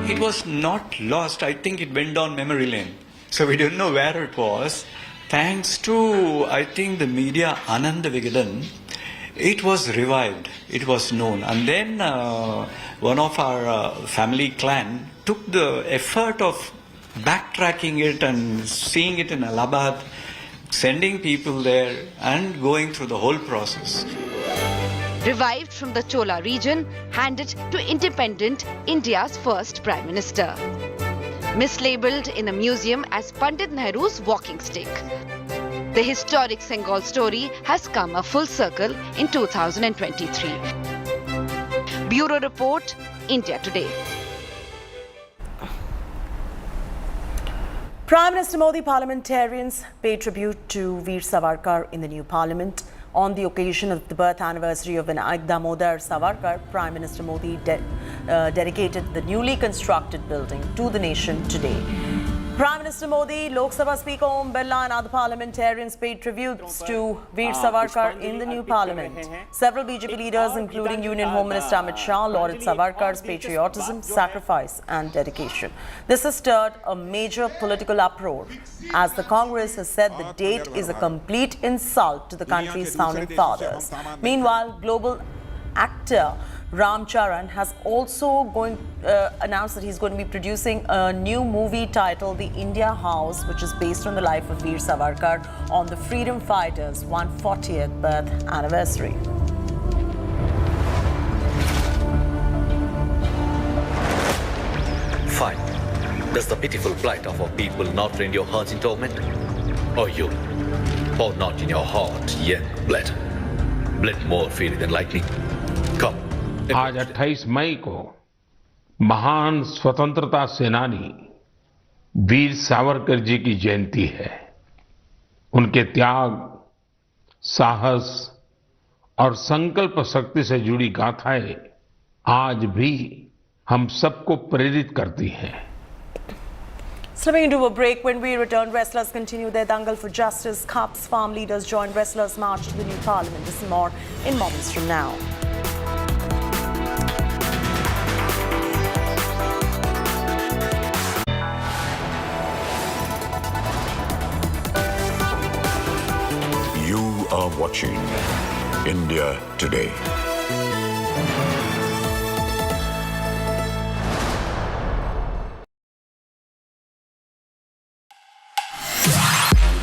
It was not lost. I think it went down memory lane. So we don't know where it was. Thanks to, I think, the media Ananda Vigadan, it was revived. It was known. And then one of our family clan took the effort of backtracking it and seeing it in Allahabad, sending people there and going through the whole process. Revived from the Chola region, handed to independent India's first Prime Minister. mislabeled in a museum as Pandit Nehru's walking stick. The historic Sengol story has come a full circle in 2023. Bureau Report, India Today. Prime Minister Modi parliamentarians paid tribute to Veer Savarkar in the new parliament. On the occasion of the birth anniversary of Vinayak Damodar Savarkar, Prime Minister Modi dedicated the newly constructed building to the nation today. Prime Minister Modi, Lok Sabha Speaker Om Birla and other parliamentarians paid tributes to Veer Savarkar in the new parliament. Several BJP leaders, including Union Home Minister Amit Shah, lauded Savarkar's patriotism, sacrifice and dedication. This has stirred a major political uproar, as the Congress has said the date is a complete insult to the country's founding fathers. Meanwhile, global actor Ram Charan has also announced that he's going to be producing a new movie titled The India House, which is based on the life of Veer Savarkar on the freedom fighters' 140th birth anniversary. Fine. Does the pitiful plight of our people not rend your hearts in torment? Or you, or not in your heart yet blood more fiery than lightning? Come. आज 28 मई को महान स्वतंत्रता सेनानी वीर सावरकर जी की जयंती है। उनके त्याग, साहस और संकल्प शक्ति से जुड़ी गाथाएं आज भी हम सबको प्रेरित करती हैं। Slipping into a break, when we return, wrestlers continue their dangle for justice. Cups farm leaders join wrestlers' march to the new parliament. This and more in moments from now. You are watching India Today.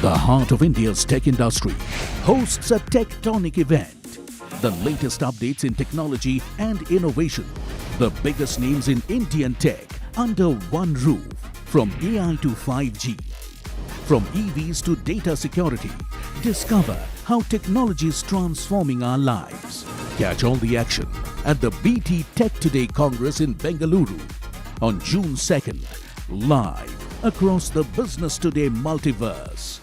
The heart of India's tech industry hosts a tectonic event. The latest updates in technology and innovation. The biggest names in Indian tech under one roof. From AI to 5G. From EVs to data security. Discover how technology is transforming our lives. Catch all the action at the BT Tech Today Congress in Bengaluru on June 2nd. Live across the Business Today multiverse.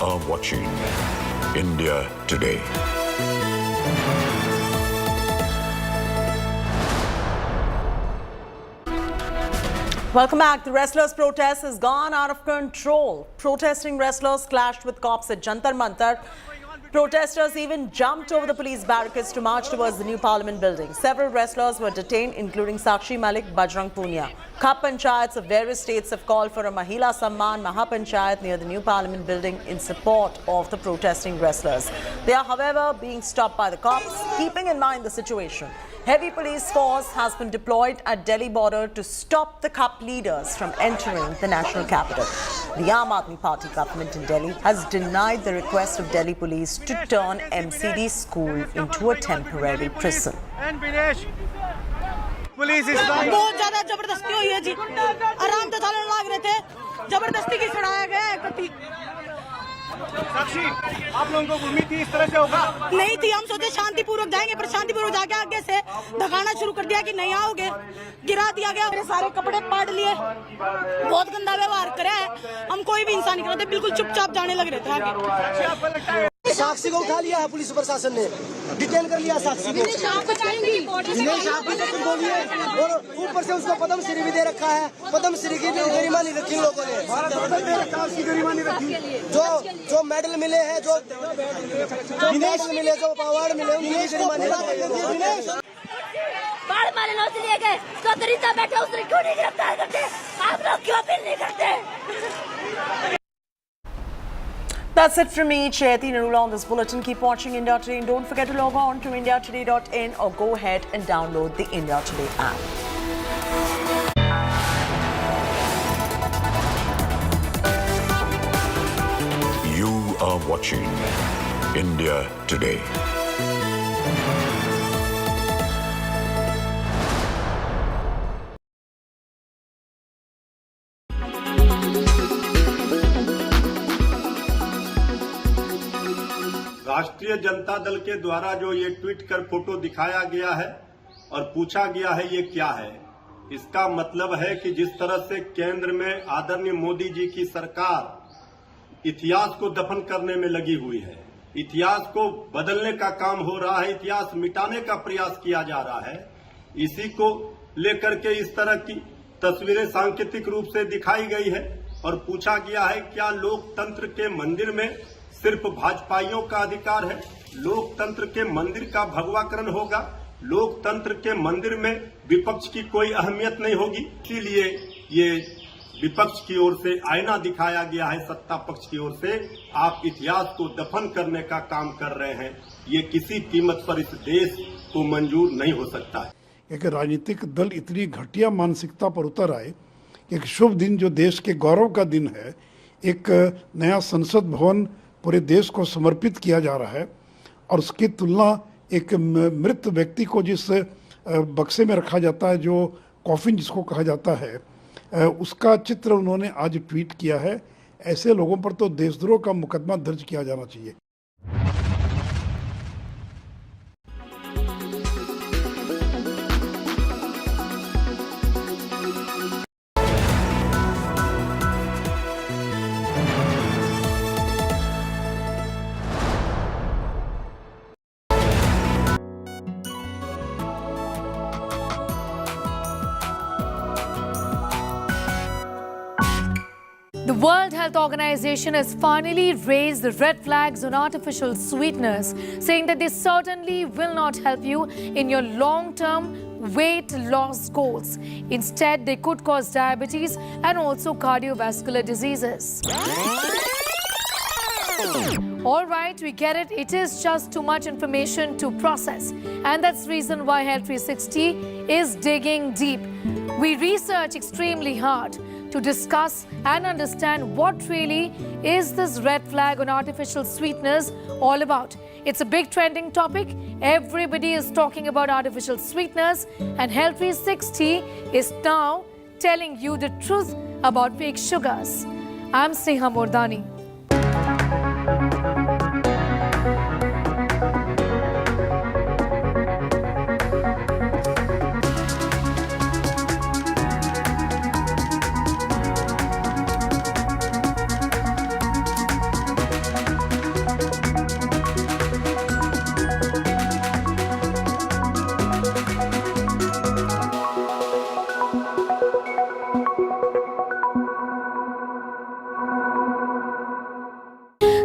are watching India Today. Welcome back. The wrestlers' protest has gone out of control. Protesting wrestlers clashed with cops at Jantar Mantar. Protesters even jumped over the police barricades to march towards the new parliament building. Several wrestlers were detained, including Sakshi Malik, Bajrang Punia. Khap panchayats of various states have called for a Mahila Samman Mahapanchayat near the new parliament building in support of the protesting wrestlers. They are, however, being stopped by the cops, keeping in mind the situation. Heavy police force has been deployed at Delhi border to stop the Khap leaders from entering the national capital. The Aam Aadmi Party government in Delhi has denied the request of Delhi police to turn MCD school into a temporary prison. Police बहुत ज्यादा जबरदस्ती हुई है जी आराम से चलने लग रहे थे जबरदस्ती की छड़ाया गया है साक्षी, आप लोगों को उम्मीद थी इस तरह से होगा? नहीं थी, हम सोचे शांतिपूर्वक जाएंगे, पर शांतिपूर्वक जाके आगे से धकाना शुरू कर दिया कि नहीं आओगे, गिरा दिया गया, मेरे सारे कपड़े पाड़ लिए, बहुत गंदा व्यवहार करा है। हम कोई भी इंसान नहीं करते, बिल्कुल चुपचाप जाने लग रहे थे आगे। साक्षी को उठा लिया है पुलिस प्रशासन ने, डिटेन कर लिया साक्षी को। दिनेश आप तो बोलिए, और ऊपर से उसको पद्म श्री भी दे रखा है। पद्म श्री की गरिमा नहीं रखी लोगों ने, जो मेडल मिले हैं, जो मेडल मिले, जो अवार्ड मिले, उनकी गरिमा नहीं रखी। बाढ़ मारे नौसे लिए गए, तो दरिंदा बैठा उसने क्यों नहीं गिरफ्तार करते? आप लोग क्यों अपील नहीं करते? That's it from me, Chaiti Narula on this bulletin. Keep watching India Today and don't forget to log on to indiatoday.in or go ahead and download the India Today app. You are watching India Today. राष्ट्रीय जनता दल के द्वारा जो ये tweet कर photo दिखाया गया है और पूछा गया है ये क्या है, इसका मतलब है कि जिस तरह से केंद्र में आदरणीय मोदी जी की सरकार इतिहास को दफन करने में लगी हुई है, इतिहास को बदलने का काम हो रहा है, इतिहास मिटाने का प्रयास किया जा रहा है, इसी को लेकर के इस तरह की तस्वीरें सांकेतिक रूप से दिखाई गई है और पूछा गया है क्या लोकतंत्र के मंदिर में सिर्फ भाजपाइयों का अधिकार है? लोकतंत्र के मंदिर का भगवाकरण होगा? लोकतंत्र के मंदिर में विपक्ष की कोई अहमियत नहीं होगी? इसीलिए ये विपक्ष की ओर से आईना दिखाया गया है, सत्ता पक्ष की ओर से आप इतिहास को दफन करने का काम कर रहे हैं। ये किसी कीमत पर इस देश को मंजूर नहीं हो सकता है। एक राजनीतिक दल इतनी घटिया मानसिकता पर उतर आए, एक शुभ दिन जो देश के गौरव का दिन है, एक नया संसद भवन पूरे देश को समर्पित किया जा रहा है और उसकी तुलना एक मृत व्यक्ति को जिस बक्से में रखा जाता है, जो कॉफिन जिसको कहा जाता है, उसका चित्र उन्होंने आज ट्वीट किया है। ऐसे लोगों पर तो देशद्रोह का मुकदमा दर्ज किया जाना चाहिए। The World Health Organization has finally raised the red flags on artificial sweeteners, saying that they certainly will not help you in your long-term weight loss goals. Instead, they could cause diabetes and also cardiovascular diseases. All right, we get it. It is just too much information to process. And that's the reason why Health 360 is digging deep. We research extremely hard to discuss and understand what really is this red flag on artificial sweeteners all about. It's a big trending topic. Everybody is talking about artificial sweeteners, and Health 360 is now telling you the truth about fake sugars. I'm Sneha Mordani.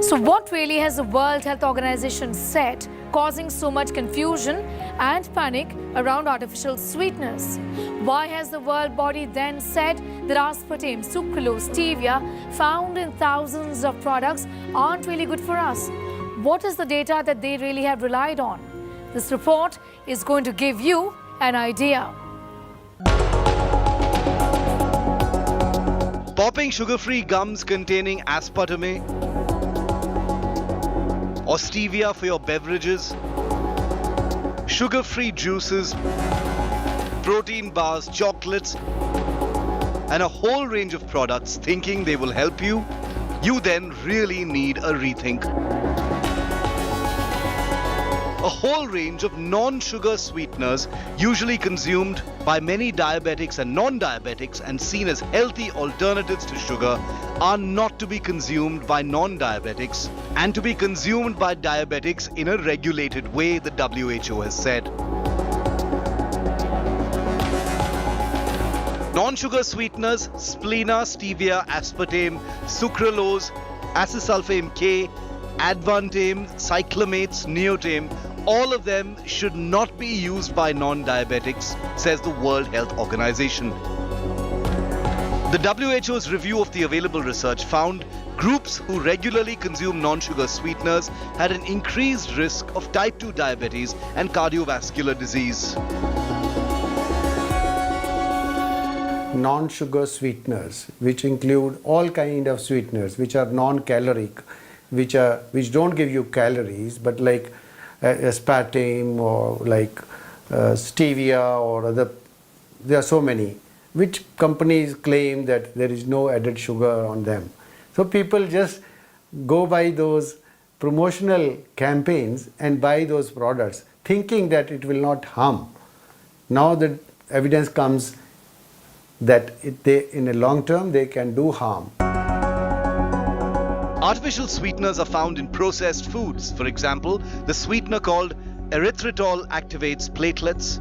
So what really has the World Health Organization said, causing so much confusion and panic around artificial sweeteners? Why has the world body then said that aspartame, sucralose, stevia found in thousands of products aren't really good for us? What is the data that they really have relied on? This report is going to give you an idea. Popping sugar-free gums containing aspartame or stevia for your beverages, sugar-free juices, protein bars, chocolates, and a whole range of products thinking they will help you you then really need a rethink. A whole range of non-sugar sweeteners usually consumed by many diabetics and non-diabetics and seen as healthy alternatives to sugar are not to be consumed by non-diabetics and to be consumed by diabetics in a regulated way, the WHO has said. Non-sugar sweeteners, splena, stevia, aspartame, sucralose, acesulfame K, advantame, cyclamates, neotame, all of them should not be used by non-diabetics, says the World Health Organization. The WHO's review of the available research found groups who regularly consume non-sugar sweeteners had an increased risk of type 2 diabetes and cardiovascular disease. Non-sugar sweeteners, which include all kind of sweeteners, which are non-caloric, which don't give you calories, but like aspartame or like stevia or other, there are so many, which companies claim that there is no added sugar on them. So people just go by those promotional campaigns and buy those products thinking that it will not harm. Now the evidence comes that in a long term they can do harm. Artificial sweeteners are found in processed foods. For example, the sweetener called erythritol activates platelets,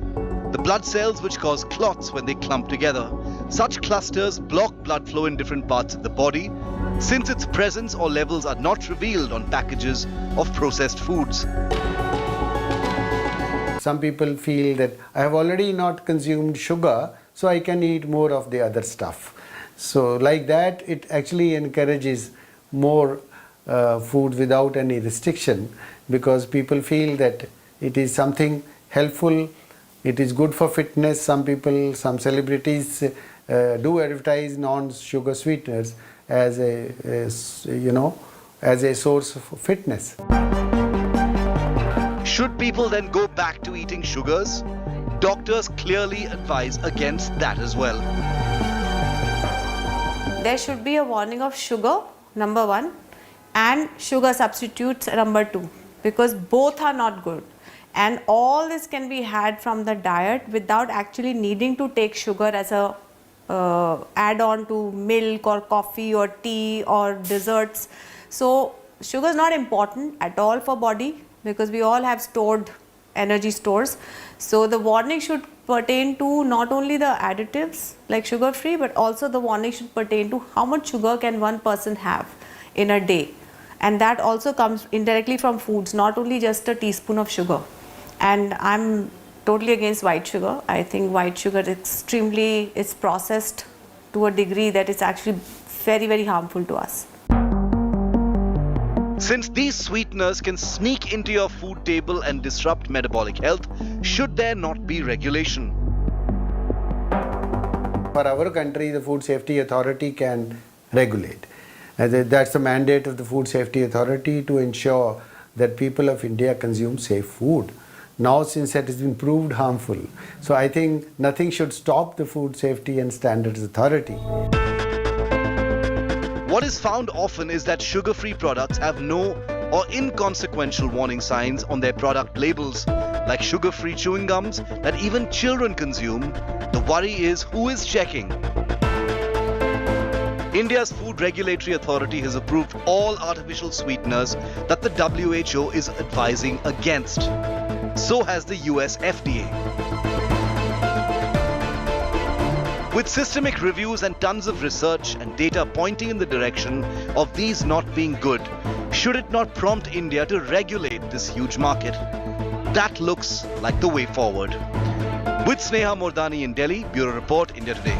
the blood cells which cause clots when they clump together. Such clusters block blood flow in different parts of the body, since its presence or levels are not revealed on packages of processed foods. Some people feel that I have already not consumed sugar, so I can eat more of the other stuff. So like that, it actually encourages more food without any restriction, because people feel that it is something helpful, it is good for fitness. Some people, some celebrities do advertise non-sugar sweeteners as a source of fitness. Should people then go back to eating sugars? Doctors clearly advise against that as well. There should be a warning of sugar, number one, and sugar substitutes, number two, because both are not good. And all this can be had from the diet without actually needing to take sugar as a add-on to milk or coffee or tea or desserts. So sugar is not important at all for body, because we all have stored energy stores. So the warning should pertain to not only the additives like sugar free, but also the warning should pertain to how much sugar can one person have in a day. And that also comes indirectly from foods, not only just a teaspoon of sugar. And I'm totally against white sugar. I think white sugar is processed to a degree that it's actually very, very harmful to us. Since these sweeteners can sneak into your food table and disrupt metabolic health, should there not be regulation? For our country, the Food Safety Authority can regulate. That's the mandate of the Food Safety Authority, to ensure that people of India consume safe food. Now, since it has been proved harmful, so I think nothing should stop the Food Safety and Standards Authority. What is found often is that sugar-free products have no or inconsequential warning signs on their product labels, like sugar-free chewing gums that even children consume. The worry is who is checking. India's Food Regulatory Authority has approved all artificial sweeteners that the WHO is advising against. So has the US FDA. With systemic reviews and tons of research and data pointing in the direction of these not being good, should it not prompt India to regulate this huge market? That looks like the way forward. With Sneha Mordani in Delhi, Bureau Report, India Today.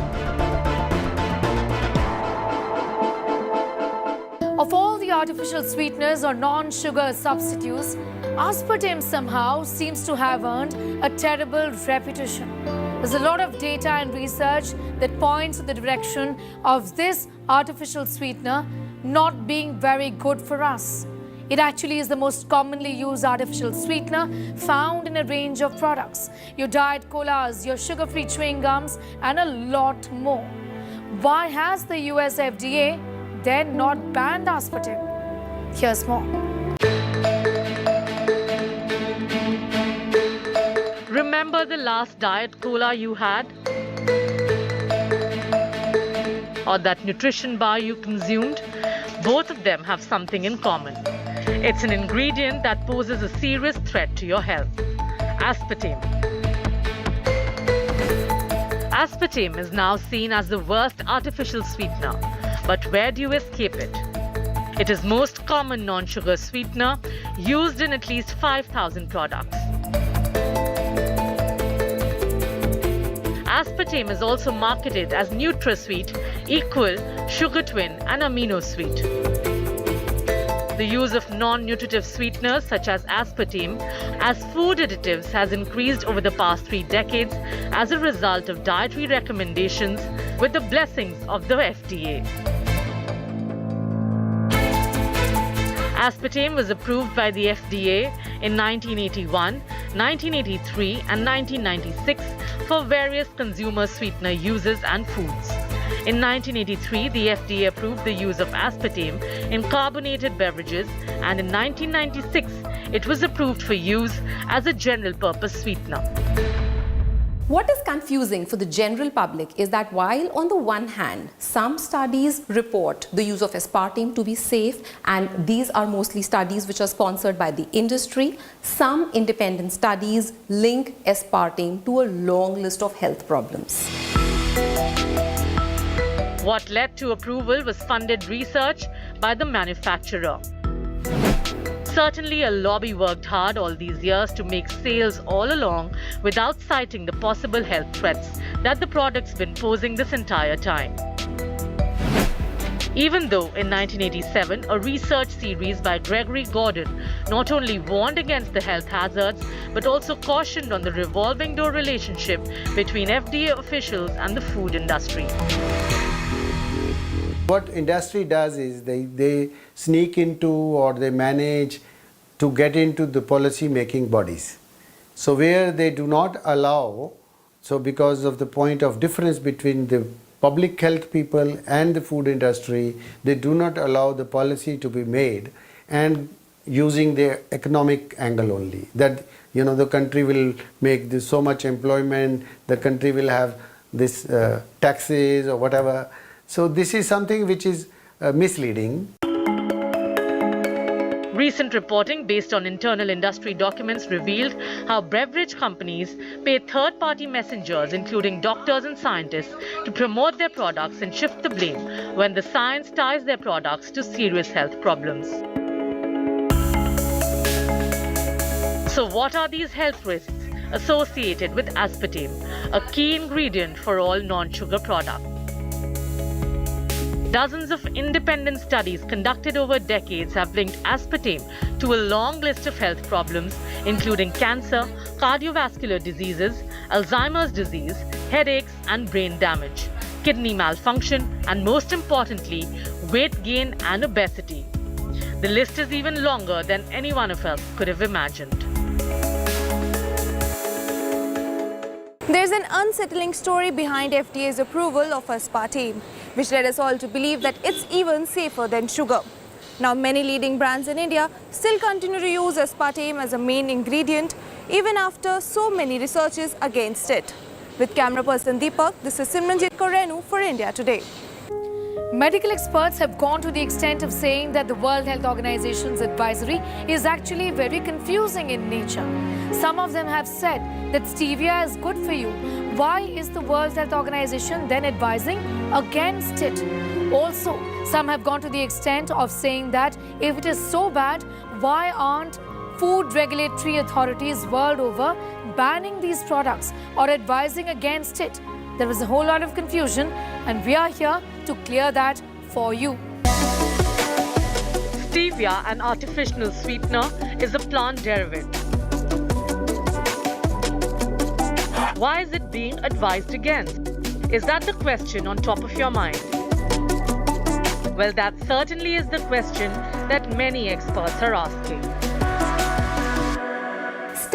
Of all the artificial sweeteners or non-sugar substitutes, aspartame somehow seems to have earned a terrible reputation. There's a lot of data and research that points in the direction of this artificial sweetener not being very good for us. It actually is the most commonly used artificial sweetener found in a range of products. Your diet colas, your sugar-free chewing gums, and a lot more. Why has the US FDA then not banned aspartame? Here's more. Remember the last diet cola you had? Or that nutrition bar you consumed? Both of them have something in common. It's an ingredient that poses a serious threat to your health: aspartame. Aspartame is now seen as the worst artificial sweetener. But where do you escape it? It is most common non-sugar sweetener used in at least 5,000 products. Aspartame is also marketed as NutraSweet, Equal, Sugar Twin and Amino Sweet. The use of non-nutritive sweeteners such as aspartame as food additives has increased over the past 3 decades as a result of dietary recommendations with the blessings of the FDA. Aspartame was approved by the FDA in 1981, 1983 and 1996 for various consumer sweetener uses and foods. In 1983, the FDA approved the use of aspartame in carbonated beverages, and in 1996, it was approved for use as a general-purpose sweetener. What is confusing for the general public is that while on the one hand, some studies report the use of aspartame to be safe, and these are mostly studies which are sponsored by the industry, some independent studies link aspartame to a long list of health problems. What led to approval was funded research by the manufacturer. Certainly, a lobby worked hard all these years to make sales all along without citing the possible health threats that the product's been posing this entire time. Even though in 1987, a research series by Gregory Gordon not only warned against the health hazards, but also cautioned on the revolving door relationship between FDA officials and the food industry. What industry does is they sneak into or they manage to get into the policy making bodies. So where they do not allow, so because of the point of difference between the public health people and the food industry, they do not allow the policy to be made and using the economic angle only. That, you know, the country will make this so much employment, the country will have this taxes or whatever. So this is something which is misleading. Recent reporting based on internal industry documents revealed how beverage companies pay third-party messengers, including doctors and scientists, to promote their products and shift the blame when the science ties their products to serious health problems. So what are these health risks associated with aspartame, a key ingredient for all non-sugar products? Dozens of independent studies conducted over decades have linked aspartame to a long list of health problems, including cancer, cardiovascular diseases, Alzheimer's disease, headaches and brain damage, kidney malfunction, and most importantly, weight gain and obesity. The list is even longer than any one of us could have imagined. There's an unsettling story behind FDA's approval of aspartame, which led us all to believe that it's even safer than sugar. Now, many leading brands in India still continue to use aspartame as a main ingredient, even after so many researches against it. With camera person Deepak, this is Simranjit Kaur for India Today. Medical experts have gone to the extent of saying that the World Health Organization's advisory is actually very confusing in nature. Some of them have said that stevia is good for you. Why is the World Health Organization then advising against it? Also, some have gone to the extent of saying that if it is so bad, why aren't food regulatory authorities world over banning these products or advising against it? There was a whole lot of confusion, and we are here to clear that for you. Stevia, an artificial sweetener, is a plant derivative. Why is it being advised against? Is that the question on top of your mind? Well, that certainly is the question that many experts are asking.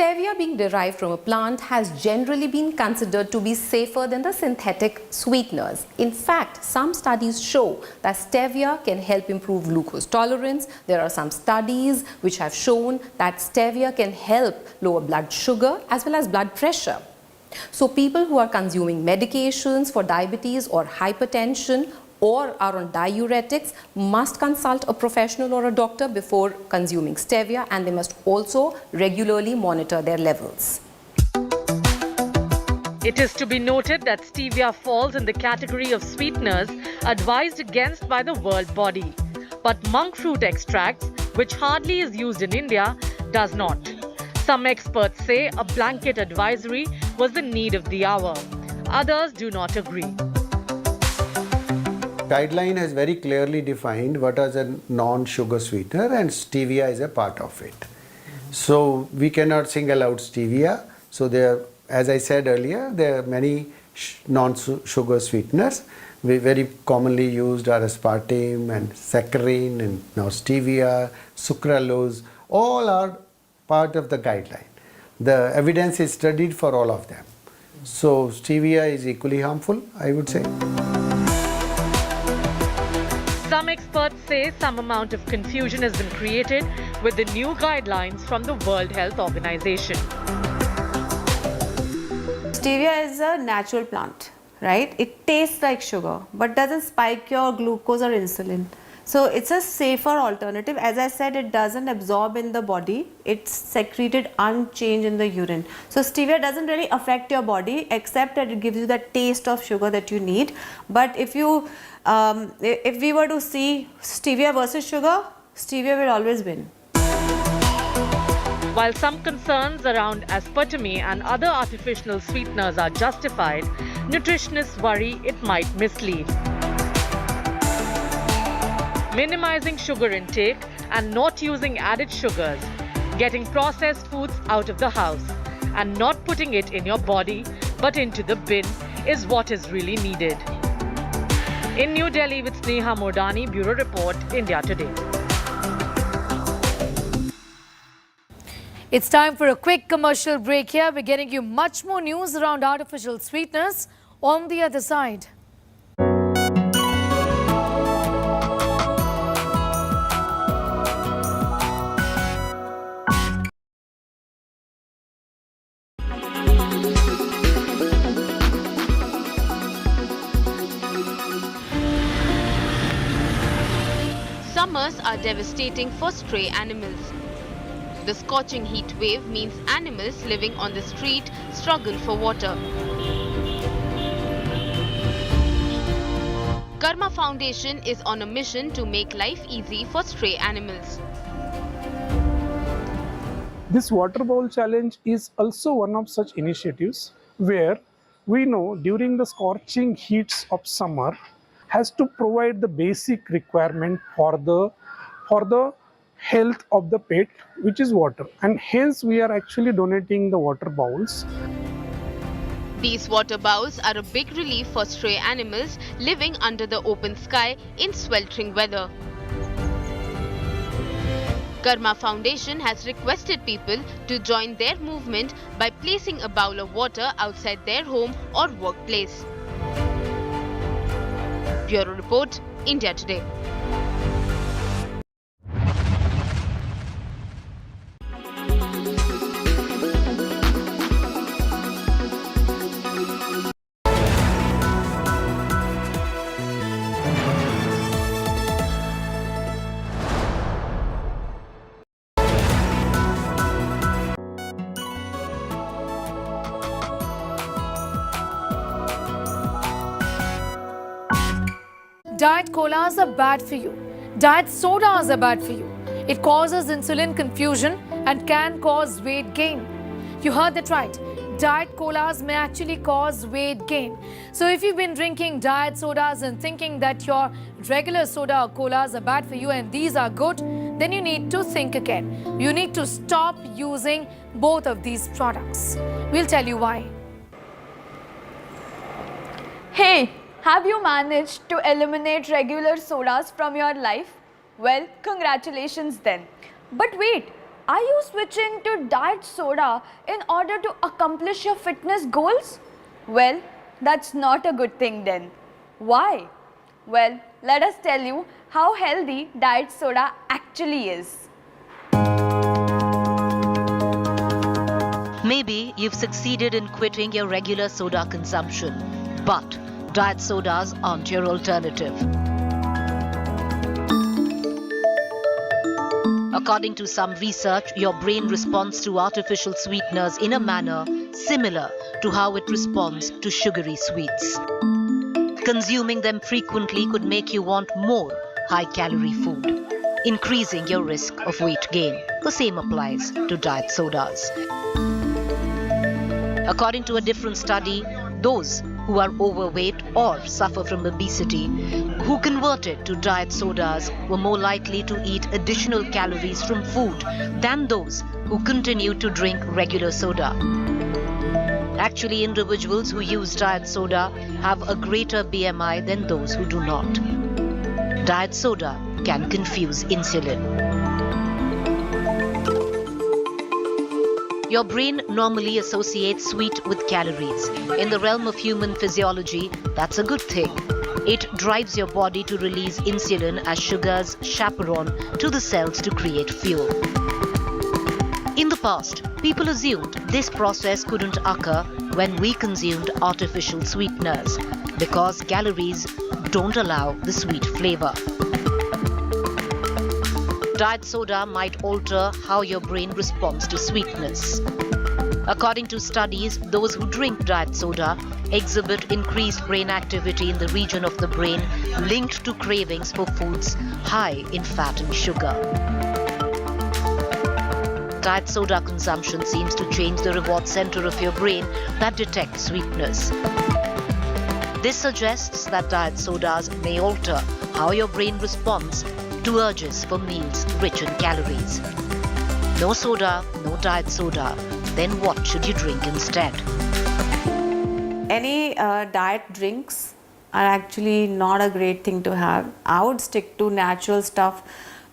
Stevia being derived from a plant has generally been considered to be safer than the synthetic sweeteners. In fact, some studies show that stevia can help improve glucose tolerance. There are some studies which have shown that stevia can help lower blood sugar as well as blood pressure. So people who are consuming medications for diabetes or hypertension or are on diuretics must consult a professional or a doctor before consuming stevia, and they must also regularly monitor their levels. It is to be noted that stevia falls in the category of sweeteners advised against by the World Body. But monk fruit extracts, which hardly is used in India, does not. Some experts say a blanket advisory was the need of the hour. Others do not agree. Guideline has very clearly defined what is a non-sugar sweetener, and stevia is a part of it. So we cannot single out stevia. So there, as I said earlier, there are many non-sugar sweeteners. We very commonly used are aspartame and saccharin and now stevia, sucralose. All are part of the guideline. The evidence is studied for all of them. So stevia is equally harmful, I would say. Some experts say some amount of confusion has been created with the new guidelines from the World Health Organization. Stevia is a natural plant, right? It tastes like sugar but doesn't spike your glucose or insulin. So it's a safer alternative. As I said, it doesn't absorb in the body. It's secreted unchanged in the urine. So stevia doesn't really affect your body except that it gives you that taste of sugar that you need. But if we were to see stevia versus sugar, stevia will always win. While some concerns around aspartame and other artificial sweeteners are justified, nutritionists worry it might mislead. Minimizing sugar intake and not using added sugars, getting processed foods out of the house and not putting it in your body but into the bin is what is really needed. In New Delhi with Sneha Modani, Bureau Report, India Today. It's time for a quick commercial break here. We're getting you much more news around artificial sweeteners on the other side. Summers are devastating for stray animals. The scorching heat wave means animals living on the street struggle for water. Karma Foundation is on a mission to make life easy for stray animals. This water bowl challenge is also one of such initiatives where we know during the scorching heats of summer has to provide the basic requirement for the health of the pet, which is water, and hence we are actually donating the water bowls. These water bowls are a big relief for stray animals living under the open sky in sweltering weather. Karma Foundation has requested people to join their movement by placing a bowl of water outside their home or workplace. Bureau Report, India Today. Diet colas are bad for you. Diet sodas are bad for you. It causes insulin confusion and can cause weight gain. You heard that right. Diet colas may actually cause weight gain. So if you've been drinking diet sodas and thinking that your regular soda or colas are bad for you and these are good, then you need to think again. You need to stop using both of these products. We'll tell you why. Hey, have you managed to eliminate regular sodas from your life? Well, congratulations then. But wait, Are you switching to diet soda in order to accomplish your fitness goals? Well, that's not a good thing then. Why? Well, let us tell you how healthy diet soda actually is. Maybe you've succeeded in quitting your regular soda consumption, but diet sodas aren't your alternative. According to some research, your brain responds to artificial sweeteners in a manner similar to how it responds to sugary sweets. Consuming them frequently could make you want more high-calorie food, increasing your risk of weight gain. The same applies to diet sodas. According to a different study, those who are overweight or suffer from obesity who converted to diet sodas were more likely to eat additional calories from food than those who continue to drink regular soda. Actually, individuals who use diet soda have a greater BMI than those who do not. Diet soda can confuse insulin. Your brain normally associates sweet with calories. In the realm of human physiology, that's a good thing. It drives your body to release insulin as sugar's chaperone to the cells to create fuel. In the past, people assumed this process couldn't occur when we consumed artificial sweeteners because calories don't allow the sweet flavor. Diet soda might alter how your brain responds to sweetness. According to studies, those who drink diet soda exhibit increased brain activity in the region of the brain linked to cravings for foods high in fat and sugar. Diet soda consumption seems to change the reward center of your brain that detects sweetness. This suggests that diet sodas may alter how your brain responds to urges for meals rich in calories. No soda, no diet soda. Then what should you drink instead? Any diet drinks are actually not a great thing to have. I would stick to natural stuff,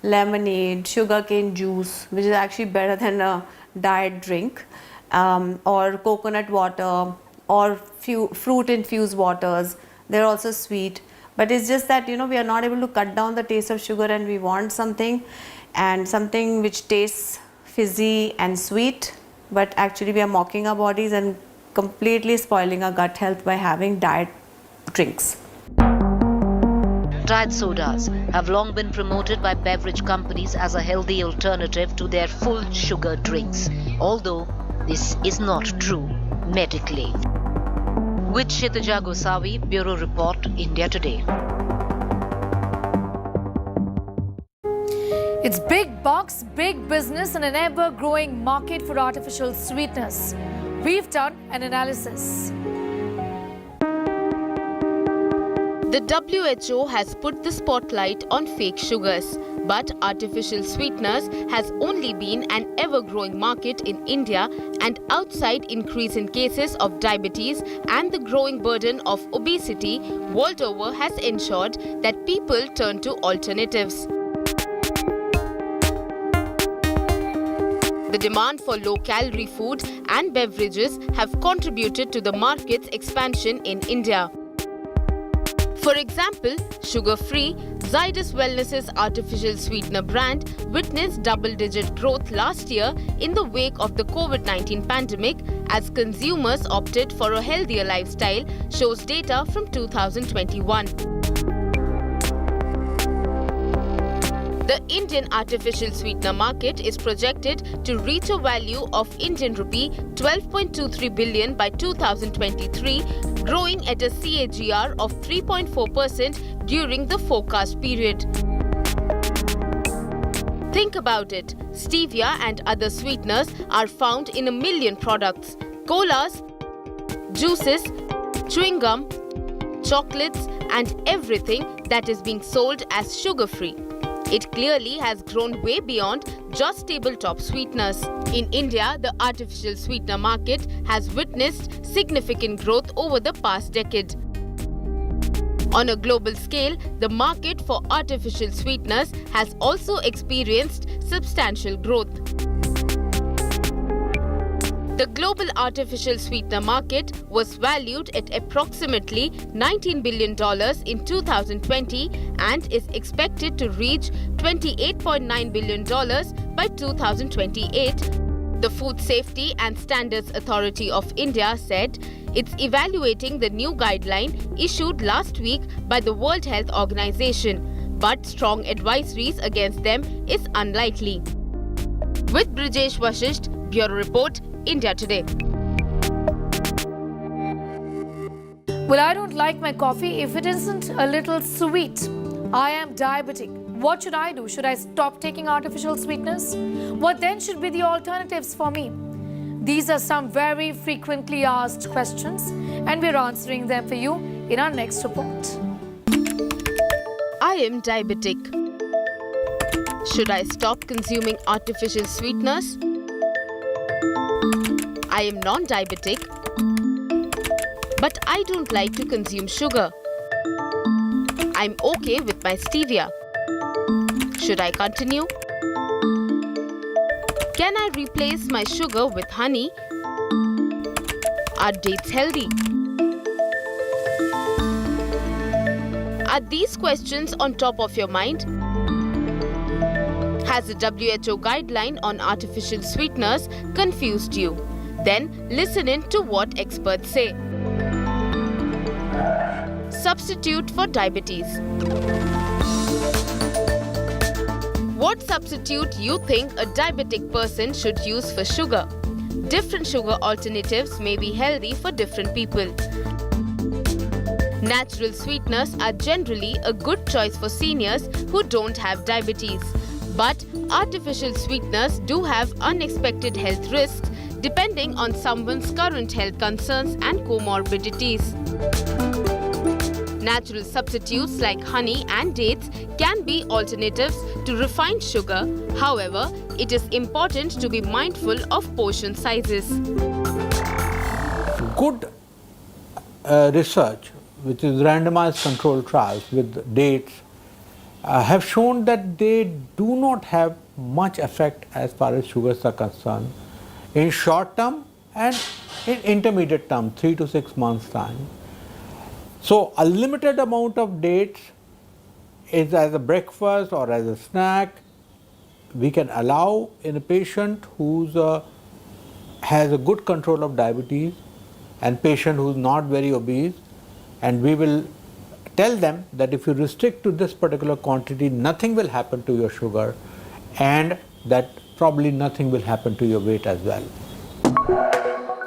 lemonade, sugarcane juice, which is actually better than a diet drink, or coconut water, or fruit-infused waters. They're also sweet. But it's just that, we are not able to cut down the taste of sugar and we want something which tastes fizzy and sweet, but actually we are mocking our bodies and completely spoiling our gut health by having diet drinks. Diet sodas have long been promoted by beverage companies as a healthy alternative to their full sugar drinks, although this is not true medically. With Kshitija Gosavi, Bureau Report, India Today. It's big box, big business and an ever-growing market for artificial sweeteners. We've done an analysis. The WHO has put the spotlight on fake sugars, but artificial sweeteners has only been an ever-growing market in India, and outside increase in cases of diabetes and the growing burden of obesity world over has ensured that people turn to alternatives. The demand for low-calorie food and beverages have contributed to the market's expansion in India. For example, sugar-free Zydus Wellness's artificial sweetener brand witnessed double-digit growth last year in the wake of the COVID-19 pandemic as consumers opted for a healthier lifestyle, shows data from 2021. The Indian artificial sweetener market is projected to reach a value of Indian rupee 12.23 billion by 2023, growing at a CAGR of 3.4% during the forecast period. Think about it. Stevia and other sweeteners are found in 1 million products. Colas, juices, chewing gum, chocolates, and everything that is being sold as sugar-free. It clearly has grown way beyond just tabletop sweeteners. In India, the artificial sweetener market has witnessed significant growth over the past decade. On a global scale, the market for artificial sweeteners has also experienced substantial growth. The global artificial sweetener market was valued at approximately $19 billion in 2020 and is expected to reach $28.9 billion by 2028. The Food Safety and Standards Authority of India said it's evaluating the new guideline issued last week by the World Health Organization, but strong advisories against them is unlikely. With Brijesh Vashisht, Bureau Report, India Today. Well, I don't like my coffee if it isn't a little sweet. I am diabetic. What should I do? Should I stop taking artificial sweeteners? What then should be the alternatives for me? These are some very frequently asked questions, and we're answering them for you in our next report. I am diabetic. Should I stop consuming artificial sweeteners? I am non-diabetic, but I don't like to consume sugar. I'm okay with my stevia. Should I continue? Can I replace my sugar with honey? Are dates healthy? Are these questions on top of your mind? Has the WHO guideline on artificial sweeteners confused you? Then listen in to what experts say. Substitute for diabetes. What substitute you think a diabetic person should use for sugar? Different sugar alternatives may be healthy for different people. Natural sweeteners are generally a good choice for seniors who don't have diabetes. But artificial sweeteners do have unexpected health risks depending on someone's current health concerns and comorbidities. Natural substitutes like honey and dates can be alternatives to refined sugar. However, it is important to be mindful of portion sizes. Good research, which is randomized controlled trials with dates, have shown that they do not have much effect as far as sugars are concerned in short term and in intermediate term, 3 to 6 months time. So a limited amount of dates is as a breakfast or as a snack we can allow in a patient who's has a good control of diabetes and patient who's not very obese, and we will tell them that if you restrict to this particular quantity, nothing will happen to your sugar, and that probably nothing will happen to your weight as well.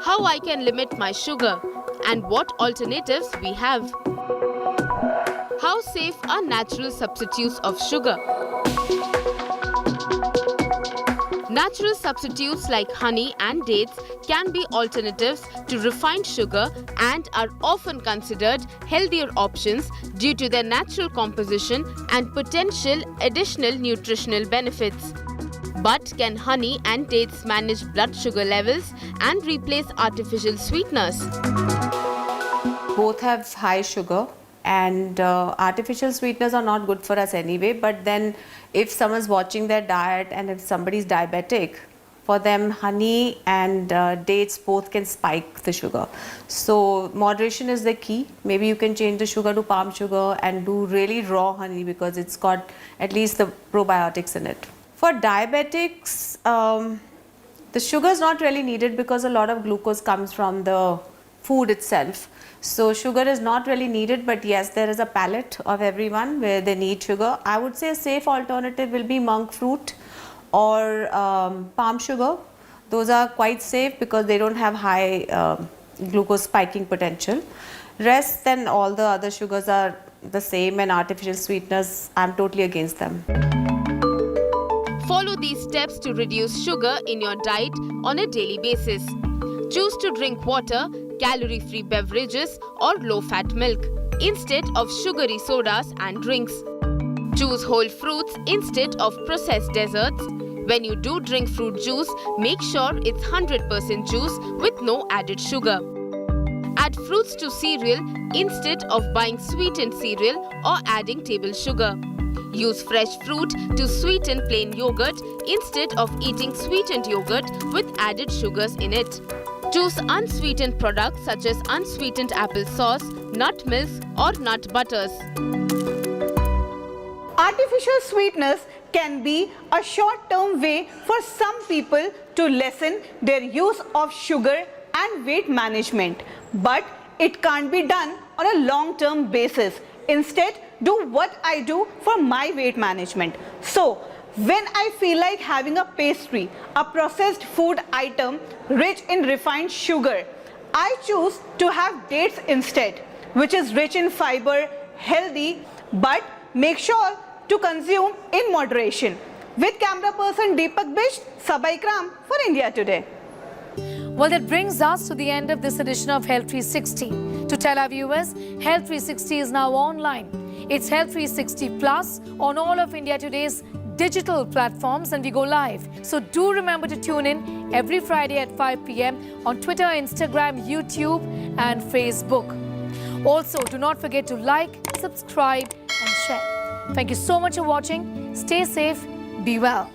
How I can limit my sugar and what alternatives we have. How safe are natural substitutes of sugar? Natural substitutes like honey and dates can be alternatives to refined sugar and are often considered healthier options due to their natural composition and potential additional nutritional benefits. But can honey and dates manage blood sugar levels and replace artificial sweeteners? Both have high sugar, and artificial sweeteners are not good for us anyway. But then if someone's watching their diet and if somebody's diabetic, for them honey and dates both can spike the sugar. So moderation is the key. Maybe you can change the sugar to palm sugar and do really raw honey because it's got at least the probiotics in it. For diabetics, the sugar is not really needed because a lot of glucose comes from the food itself. So sugar is not really needed, but yes, there is a palate of everyone where they need sugar. I would say a safe alternative will be monk fruit or palm sugar. Those are quite safe because they don't have high glucose spiking potential. Rest, then all the other sugars are the same, and artificial sweeteners, I'm totally against them. Follow these steps to reduce sugar in your diet on a daily basis. Choose to drink water, calorie-free beverages or low-fat milk instead of sugary sodas and drinks. Choose whole fruits instead of processed desserts. When you do drink fruit juice, make sure it's 100% juice with no added sugar. Add fruits to cereal instead of buying sweetened cereal or adding table sugar. Use fresh fruit to sweeten plain yogurt instead of eating sweetened yogurt with added sugars in it. Choose unsweetened products such as unsweetened apple sauce, nut milks or nut butters. Artificial sweetness can be a short-term way for some people to lessen their use of sugar and weight management, but it can't be done on a long-term basis. Instead, do what I do for my weight management. So, when I feel like having a pastry, a processed food item rich in refined sugar, I choose to have dates instead, which is rich in fiber, healthy, but make sure to consume in moderation. With camera person Deepak Bisht, Sabai Kram for India Today. Well, that brings us to the end of this edition of Health 360. To tell our viewers, Health 360 is now online. It's Health 360 Plus on all of India Today's digital platforms, and we go live. So do remember to tune in every Friday at 5 p.m. on Twitter, Instagram, YouTube and Facebook. Also, do not forget to like, subscribe and share. Thank you so much for watching. Stay safe, be well.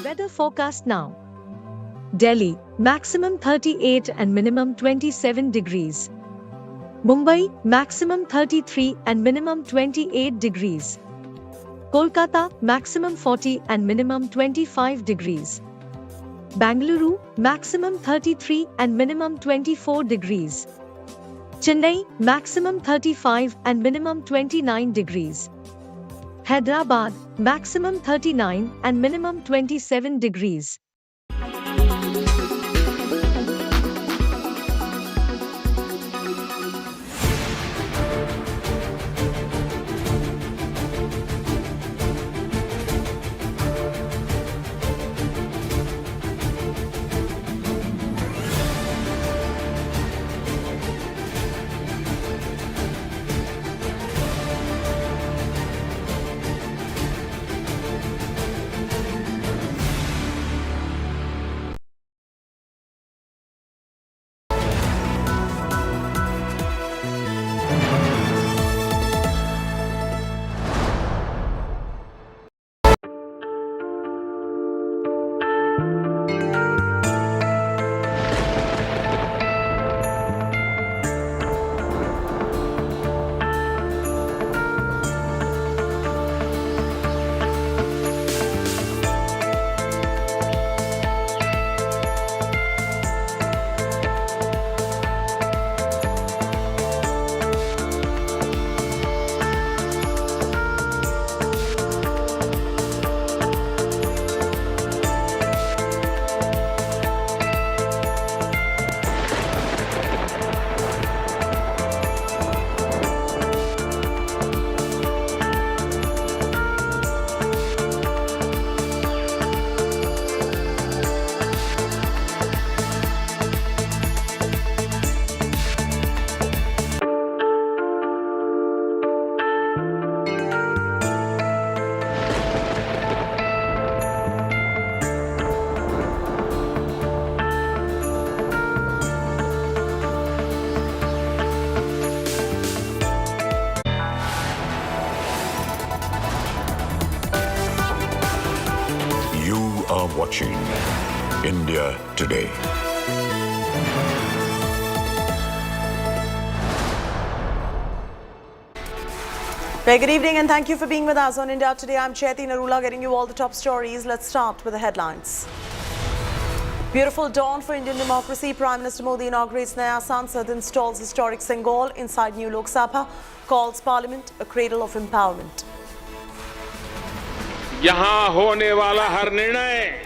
Weather forecast now. Delhi, maximum 38 and minimum 27 degrees. Mumbai, maximum 33 and minimum 28 degrees. Kolkata, maximum 40 and minimum 25 degrees. Bangalore, maximum 33 and minimum 24 degrees. Chennai, maximum 35 and minimum 29 degrees. Hyderabad, maximum 39 and minimum 27 degrees. Watching India Today. Very good evening and thank you for being with us on India Today. I'm Chaiti Narula getting you all the top stories. Let's start with the headlines. Beautiful dawn for Indian democracy. Prime Minister Modi inaugurates Naya Sansad, installs historic Sengol inside new Lok Sabha, calls Parliament a cradle of empowerment. यहाँ होने वाला हर निर्णय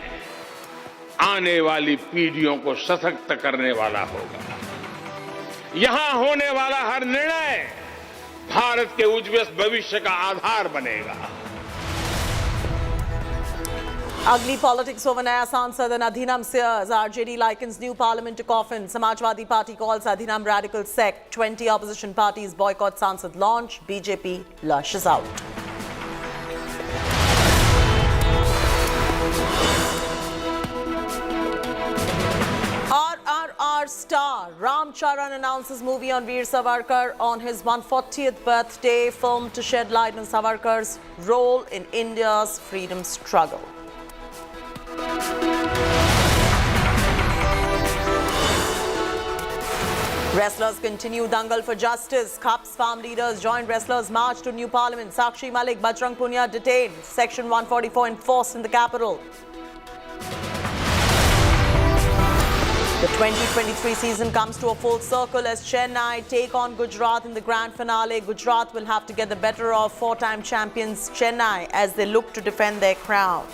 आने वाली पीढ़ियों को सशक्त करने वाला होगा। यहाँ होने वाला हर निर्णय भारत के उज्ज्वल भविष्य का आधार बनेगा। Ugly politics over Naya Sansad and Adhinam Sears. RJD likens new parliament to coffin. Samajwadi Party calls Adhinam radical sect. 20 opposition parties boycott Sansad launch. BJP lashes out. RRR star Ram Charan announces movie on Veer Savarkar on his 140th birthday. Film to shed light on Savarkar's role in India's freedom struggle. Wrestlers continue dangle for justice. CUP's farm leaders joined wrestlers' march to new parliament. Sakshi Malik, Bajrang Punia detained. Section 144 enforced in the capital. The 2023 season comes to a full circle as Chennai take on Gujarat in the grand finale. Gujarat will have to get the better of four-time champions Chennai as they look to defend their crown.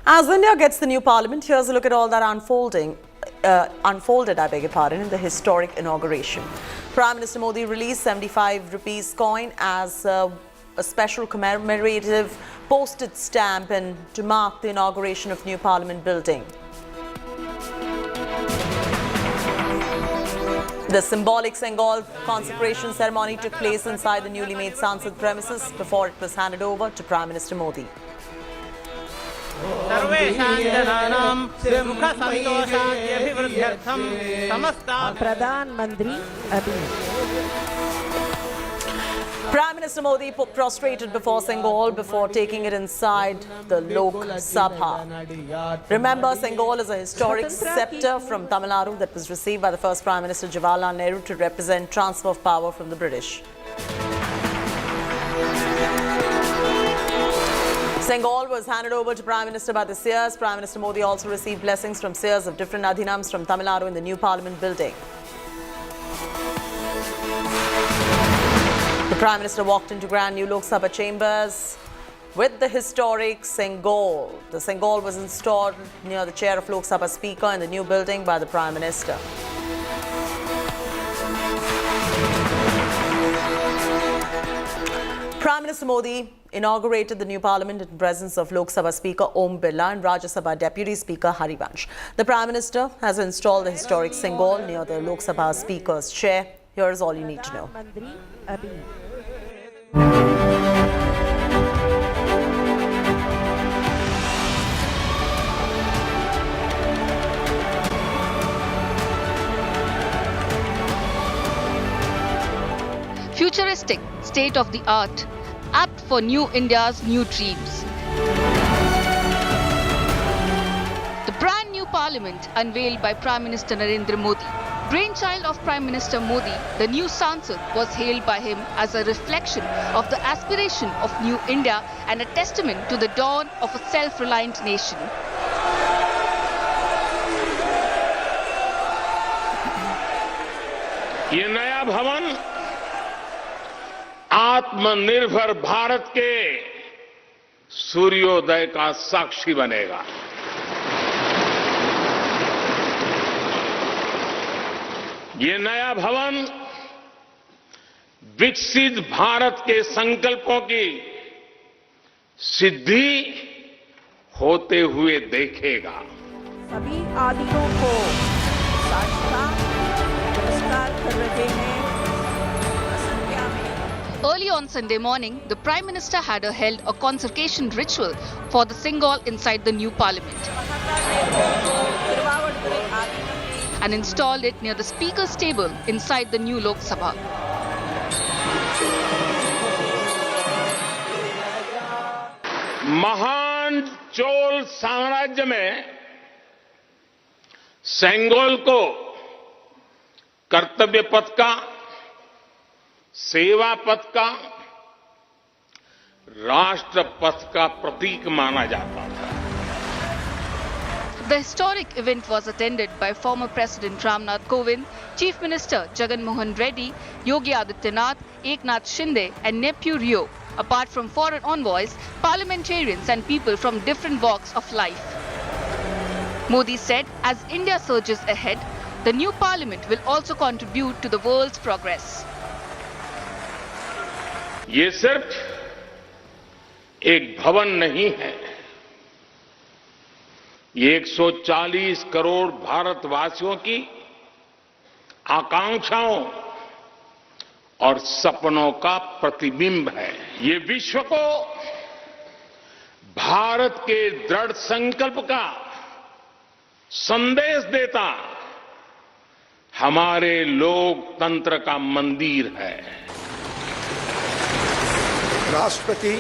As India gets the new parliament, here's a look at all that unfolded, in the historic inauguration. Prime Minister Modi released 75 rupees coin as a special commemorative postage stamp and to mark the inauguration of new parliament building. The symbolic Sengol consecration ceremony took place inside the newly made Sansad premises before it was handed over to Prime Minister Modi. Prime Minister Modi prostrated before Sengol before taking it inside the Lok Sabha. Remember, Sengol is a historic sceptre from Tamil Nadu that was received by the first Prime Minister Jawaharlal Nehru to represent transfer of power from the British. Sengol was handed over to Prime Minister by the Seers. Prime Minister Modi also received blessings from Seers of different Adhinams from Tamil Nadu in the new Parliament building. The Prime Minister walked into grand new Lok Sabha chambers with the historic Sengol. The Sengol was installed near the chair of Lok Sabha Speaker in the new building by the Prime Minister. Prime Minister Modi inaugurated the new parliament in presence of Lok Sabha Speaker Om Birla and Rajya Sabha Deputy Speaker Harivansh. The Prime Minister has installed the historic Sengol near the Lok Sabha Speaker's chair. Here is all you need to know. Futuristic, state-of-the-art, apt for new India's new dreams. The brand new parliament unveiled by Prime Minister Narendra Modi. Brainchild of Prime Minister Modi, the new Sansad was hailed by him as a reflection of the aspiration of new India and a testament to the dawn of a self-reliant nation. ये नया भवन आत्मनिर्भर भारत के सूर्योदय का साक्षी बनेगा। ये नया भवन विकसित भारत के संकल्पों की सिद्धि होते हुए देखेगा। सभी आदियों को साष्टांग नमस्कार कर रहे हैं। Early on Sunday morning, the Prime Minister had held a consecration ritual for the Sengol inside the new parliament and installed it near the Speaker's table inside the new Lok Sabha. महान चोल साम्राज्य में सेंगोल को कर्तव्य पथ का, सेवा पथ का, राष्ट्र पथ का प्रतीक माना जाता था। The historic event was attended by former President Ramnath Kovind, Chief Minister Jagan Mohan Reddy, Yogi Adityanath, Eknath Shinde and nephew Rio, apart from foreign envoys, parliamentarians and people from different walks of life. Modi said as India surges ahead, the new parliament will also contribute to the world's progress. ये सिर्फ एक भवन नहीं है, ये 140 करोड़ भारतवासियों की आकांक्षाओं और सपनों का प्रतिबिंब है। ये विश्व को भारत के दृढ़ संकल्प का संदेश देता हमारे लोकतंत्र का मंदिर है। राष्ट्रपति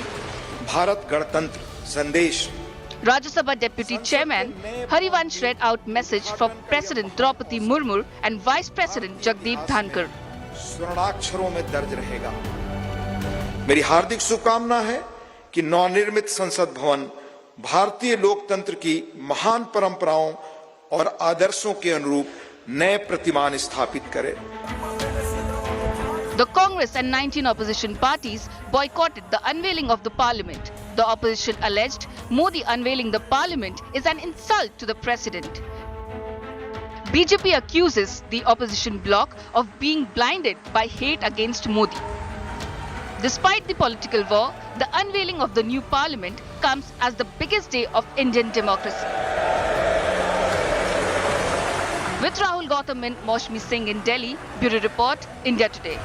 भारत गणतंत्र संदेश। Rajya Sabha Deputy Chairman Harivansh read out message for President Draupadi Murmu and Vice President Jagdeep Dhankar. स्वर्णाक्षरों में दर्ज रहेगा। मेरी हार्दिक शुभकामना है कि नवनिर्मित संसद भवन भारतीय लोकतंत्र की महान परंपराओं और आदर्शों के अनुरूप नए प्रतिमान स्थापित करे। The Congress and 19 opposition parties boycotted the unveiling of the parliament. The opposition alleged Modi unveiling the parliament is an insult to the president. BJP accuses the opposition bloc of being blinded by hate against Modi. Despite the political war, the unveiling of the new parliament comes as the biggest day of Indian democracy. With Rahul Gautam and Maushmi Singh in Delhi, Bureau Report, India Today.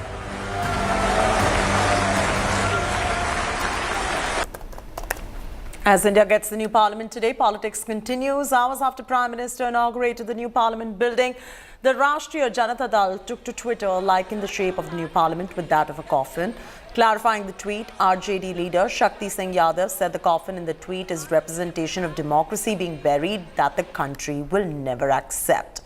As India gets the new parliament today, politics continues. Hours after Prime Minister inaugurated the new parliament building, the Rashtriya Janata Dal took to Twitter liking the shape of the new parliament with that of a coffin. Clarifying the tweet, RJD leader Shakti Singh Yadav said the coffin in the tweet is representation of democracy being buried that the country will never accept.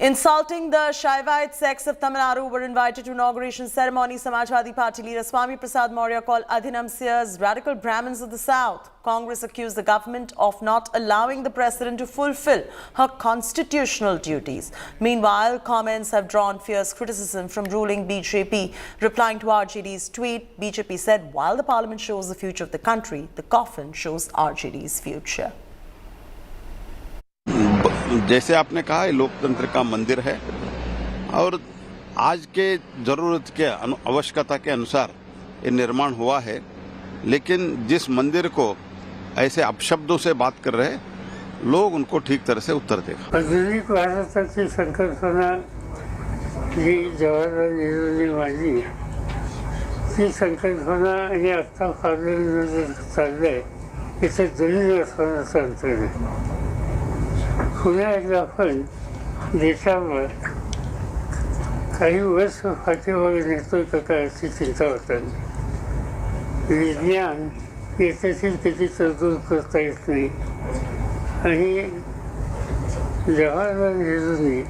Insulting the Shaivite sects of Tamil Nadu were invited to inauguration ceremony. Samajwadi Party leader Swami Prasad Maurya called Adhinamsiyas radical Brahmins of the South. Congress accused the government of not allowing the president to fulfill her constitutional duties. Meanwhile, comments have drawn fierce criticism from ruling BJP. Replying to RJD's tweet, BJP said, while the parliament shows the future of the country, the coffin shows RJD's future. जैसे आपने कहा ये लोकतंत्र का मंदिर है और आज के जरूरत के आवश्यकता के अनुसार ये निर्माण हुआ है, लेकिन जिस मंदिर को ऐसे अपशब्दों से बात कर रहे लोग उनको ठीक तरह से उत्तर देगा। आधुनिक भारताची संकल्पना जी जवाहरलाल नेहरूंनी मांडली ती संकल्पना आणि आता पार्लमेंटमध्ये चाललंय याचं जमीन असण्याचं अंतर आहे। पुन्हा एकदा आपण देशावर काही वर्ष पाठीमागे नेतोय का काय अशी चिंता होतात। विज्ञान याच्यातील किती तरतूद करता येत नाही आणि जवाहरलाल नेहरूंनी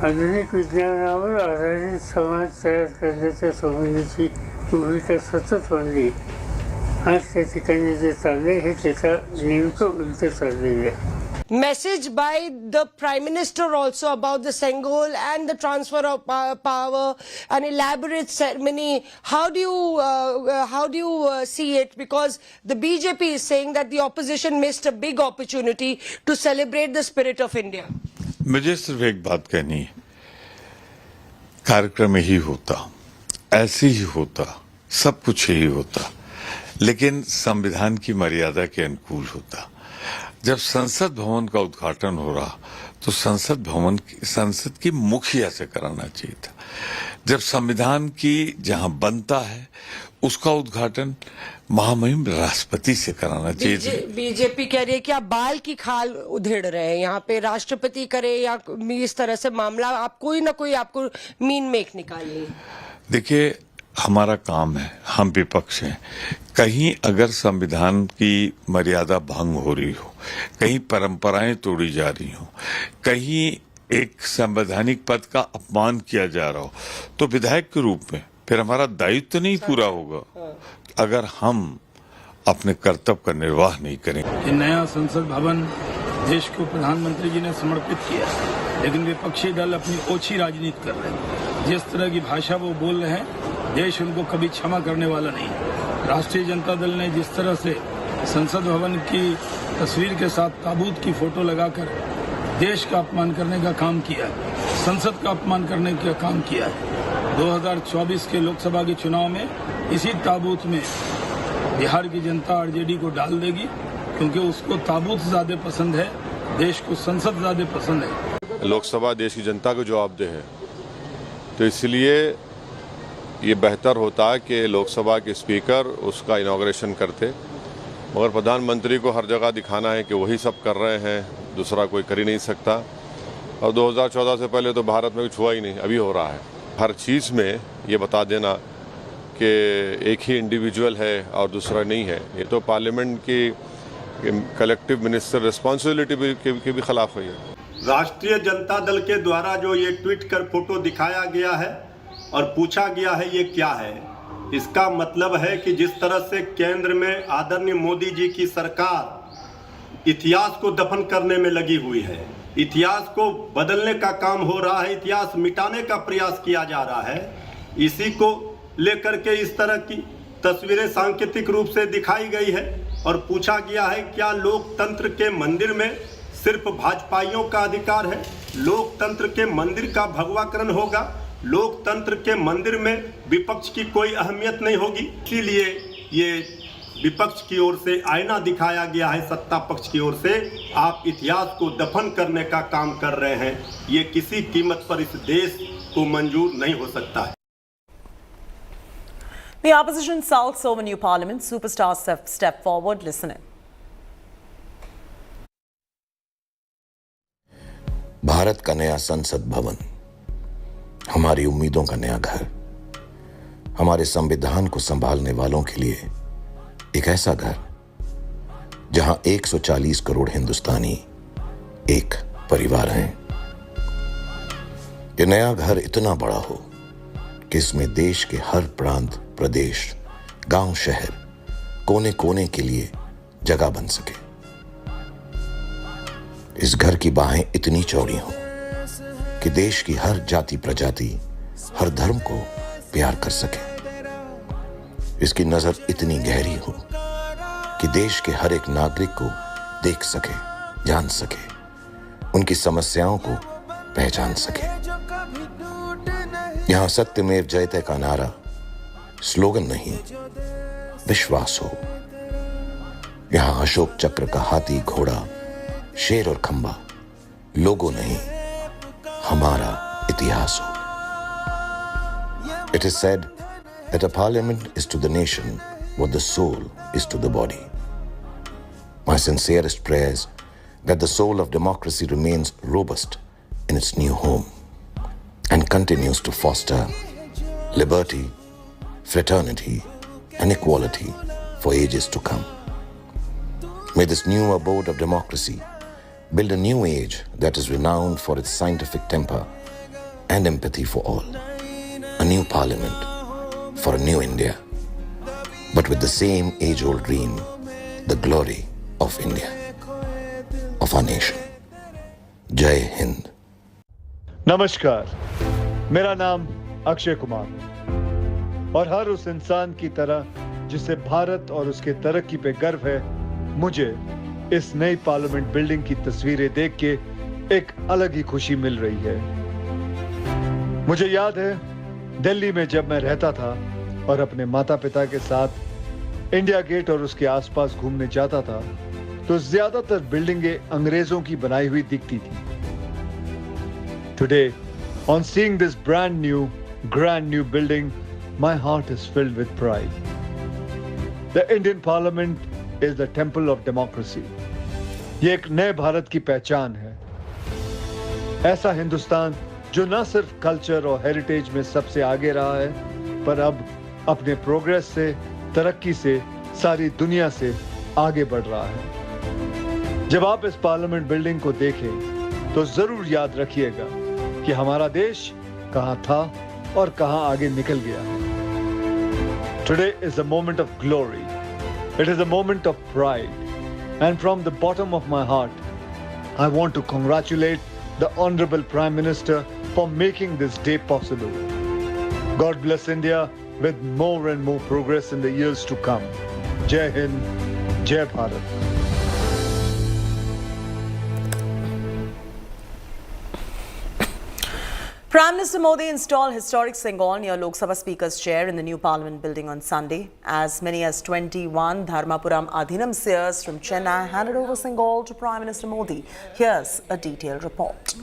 आधुनिक विज्ञानावर आधारित समाज तयार करण्याच्या संबंधीची भूमिका सतत मांडली। आज त्या ठिकाणी जे चाललंय हे त्याच्या नेमकं उलट चाललेलं आहे। Message by the Prime Minister also about the Sengol and the transfer of power, an elaborate ceremony. How do you see it? Because the BJP is saying that the opposition missed a big opportunity to celebrate the spirit of India. मुझे सिर्फ एक बात कहनी है, कार्यक्रम यही होता, ऐसे ही होता, सब कुछ यही होता, लेकिन संविधान की मर्यादा के अनुकूल होता। जब संसद भवन का उद्घाटन हो रहा तो संसद की मुखिया से कराना चाहिए था। जब संविधान की जहां बनता है उसका उद्घाटन महामहिम राष्ट्रपति से कराना चाहिए। बीजेपी कह रही है कि आप बाल की खाल उधेड़ रहे हैं, यहाँ पे राष्ट्रपति करे या इस तरह से मामला आप कोई ना कोई आपको मीन मेक निकालिए। देखिए हमारा काम है, हम विपक्ष हैं, कहीं अगर संविधान की मर्यादा भंग हो रही हो, कहीं परंपराएं तोड़ी जा रही हो, कहीं एक संवैधानिक पद का अपमान किया जा रहा हो, तो विधायक के रूप में फिर हमारा दायित्व नहीं पूरा होगा। अगर हम अपने कर्तव्य का निर्वाह नहीं करेंगे। ये नया संसद भवन देश को प्रधानमंत्री जी ने समर्पित किया, लेकिन विपक्षी दल अपनी ओछी राजनीति कर रहे हैं। जिस तरह की भाषा वो बोल रहे हैं, देश उनको कभी क्षमा करने वाला नहीं है। राष्ट्रीय जनता दल ने जिस तरह से संसद भवन की तस्वीर के साथ ताबूत की फोटो लगाकर देश का अपमान करने का काम किया है, संसद का अपमान करने का काम किया है। 2024 के लोकसभा के चुनाव में इसी ताबूत में बिहार की जनता आरजेडी को डाल देगी, क्योंकि उसको ताबूत ज्यादा पसंद है, देश को संसद ज्यादा पसंद है। लोकसभा देश की जनता को जवाबदेह है, तो इसलिए ये बेहतर होता है कि लोकसभा के स्पीकर उसका इनॉग्रेशन करते, मगर प्रधानमंत्री को हर जगह दिखाना है कि वही सब कर रहे हैं, दूसरा कोई कर ही नहीं सकता। और 2014 से पहले तो भारत में कुछ हुआ ही नहीं, अभी हो रहा है। हर चीज़ में ये बता देना कि एक ही इंडिविजुअल है और दूसरा नहीं है, ये तो पार्लियामेंट की कलेक्टिव मिनिस्टर रिस्पॉन्सिबिलिटी के भी खिलाफ हुई है। राष्ट्रीय जनता दल के द्वारा जो ये ट्वीट कर फोटो दिखाया गया है और पूछा गया है ये क्या है, इसका मतलब है कि जिस तरह से केंद्र में आदरणीय मोदी जी की सरकार इतिहास को दफन करने में लगी हुई है, इतिहास को बदलने का काम हो रहा है, इतिहास मिटाने का प्रयास किया जा रहा है, इसी को लेकर के इस तरह की तस्वीरें सांकेतिक रूप से दिखाई गई है और पूछा गया है क्या लोकतंत्र के मंदिर में सिर्फ भाजपाइयों का अधिकार है, लोकतंत्र के मंदिर का भगवाकरण होगा, लोकतंत्र के मंदिर में विपक्ष की कोई अहमियत नहीं होगी। इसीलिए ये विपक्ष की ओर से आईना दिखाया गया है, सत्ता पक्ष की ओर से आप इतिहास को दफन करने का काम कर रहे हैं, ये किसी कीमत पर इस देश को मंजूर नहीं हो सकता है। The opposition sulks over new parliament. Superstars step forward. Listen in. Bharat का नया संसद भवन, हमारी उम्मीदों का नया घर, हमारे संविधान को संभालने वालों के लिए एक ऐसा घर जहां 140 करोड़ हिंदुस्तानी एक परिवार हैं। ये नया घर इतना बड़ा हो कि इसमें देश के हर प्रांत, प्रदेश, गांव, शहर, कोने कोने के लिए जगह बन सके। इस घर की बाहें इतनी चौड़ी हों कि देश की हर जाति प्रजाति, हर धर्म को प्यार कर सके। इसकी नजर इतनी गहरी हो कि देश के हर एक नागरिक को देख सके, जान सके, उनकी समस्याओं को पहचान सके। यहां सत्यमेव जयते का नारा स्लोगन नहीं, विश्वास हो। यहां अशोक चक्र का हाथी, घोड़ा, शेर और खंबा लोगो नहीं, हमारा इतिहास हो। It is said that a parliament is to the nation what the soul is to the body. My sincerest prayers that the soul of democracy remains robust in its new home and continues to foster liberty, fraternity, and equality for ages to come. May this new abode of democracy build a new age that is renowned for its scientific temper and empathy for all. A new parliament for a new India, but with the same age-old dream, the glory of India, of our nation. Jai Hind. नमस्कार, मेरा नाम अक्षय कुमार है और हर उस इंसान की तरह जिसे भारत और उसके तरक्की पे गर्व है, मुझे इस नई पार्लियामेंट बिल्डिंग की तस्वीरें देख के एक अलग ही खुशी मिल रही है। मुझे याद है दिल्ली में जब मैं रहता था और अपने माता पिता के साथ इंडिया गेट और उसके आसपास घूमने जाता था, तो ज्यादातर बिल्डिंगें अंग्रेजों की बनाई हुई दिखती थी। Today, on seeing this brand new building, my heart is filled with pride. The Indian Parliament is the temple of democracy. ये एक नए भारत की पहचान है। ऐसा हिंदुस्तान जो न सिर्फ कल्चर और हेरिटेज में सबसे आगे रहा है, पर अब अपने प्रोग्रेस से, तरक्की से सारी दुनिया से आगे बढ़ रहा है। जब आप इस पार्लियामेंट बिल्डिंग को देखें तो जरूर याद रखिएगा कि हमारा देश कहां था और कहां आगे निकल गया है। Today is a moment of glory, It is a moment of pride. And from the bottom of my heart, I want to congratulate the Honorable Prime Minister for making this day possible. God bless India with more and more progress in the years to come. Jai Hind, Jai Bharat. Prime Minister Modi installed historic Sengol near Lok Sabha Speaker's chair in the new Parliament building on Sunday. As many as 21 Dharmapuram Adhinam seers from Chennai handed over Sengol to Prime Minister Modi. Here's a detailed report.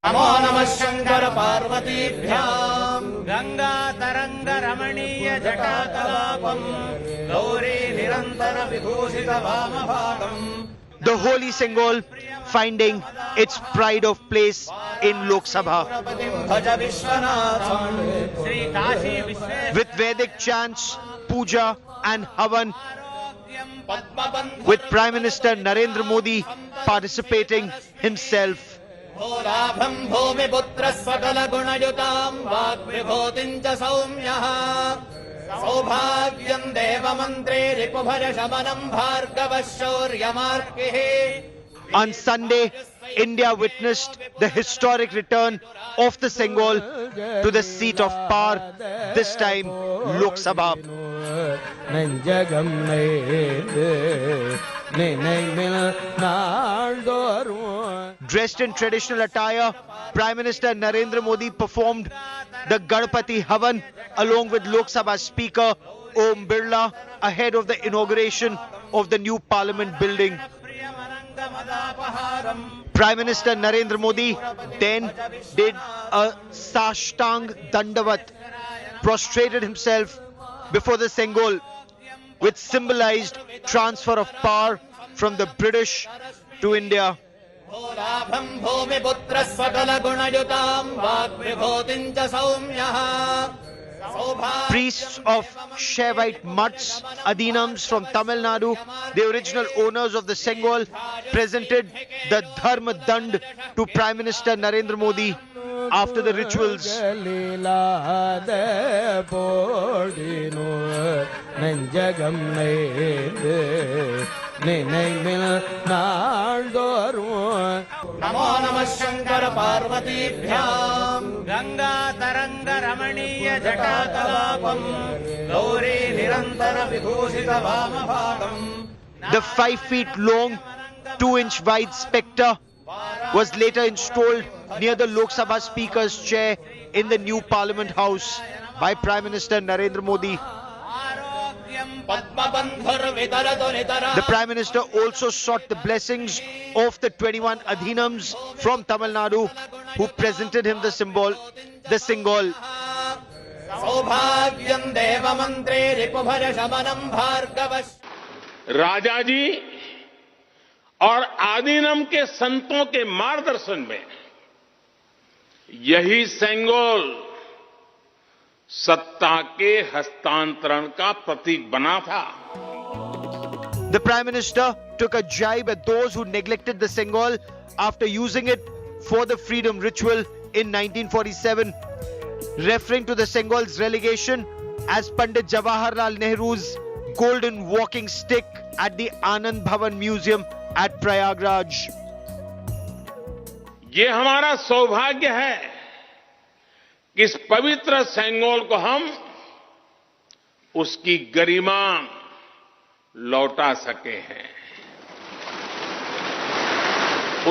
नमो नमः शंकर पार्वतीभ्यां गंगा तरंग रमणीय जटाकलापं गौरी निरंतर विभूषित वामभागं. The holy Sengol finding its pride of place in Lok Sabha. With Vedic chants, puja and havan, with Prime Minister Narendra Modi participating himself. भोलाभं भूमिपुत्र सकल गुणयुतां वाग्विभूतिं च सौम्यः सौभाग्यं देवमन्त्रे रिपुभज शमनं भार्गवः शौर्यमार्गिः. On Sunday, India witnessed the historic return of the Sengol to the seat of power, this time Lok Sabha. Dressed in traditional attire, Prime Minister Narendra Modi performed the Ganpati Havan along with Lok Sabha Speaker Om Birla ahead of the inauguration of the new Parliament building. Prime Minister Narendra Modi then did a Sashtang Dandavat, prostrated himself before the Sengol, which symbolized transfer of power from the British to India. Priests of Shaivite mutts, Adhinams from Tamil Nadu, the original owners of the Sengol, presented the Dharma Dand to Prime Minister Narendra Modi after the rituals. नमो नमः शंकर पार्वतीभ्यां गंगा तरंग रमणीय जटाकलापं गौरी निरंतर विभूषित वामभागं. The 5 feet long, 2-inch wide sceptre was later installed near the Lok Sabha Speaker's chair in the new Parliament House by Prime Minister Narendra Modi. The Prime Minister also sought the blessings of the 21 Adhinams from Tamil Nadu who presented him the Sengol. राजा जी और आदिनम के संतों के मार्गदर्शन में यही सेंगोल सत्ता के हस्तांतरण का प्रतीक बना था. The Prime Minister took a jibe at those who neglected the Sengol after using it for the freedom ritual in 1947, referring to the Sengol's relegation as Pandit Jawaharlal Nehru's golden walking stick at the Anand Bhavan Museum at Prayagraj. ये हमारा सौभाग्य है कि इस पवित्र सेंगोल को हम उसकी गरिमा लौटा सके हैं,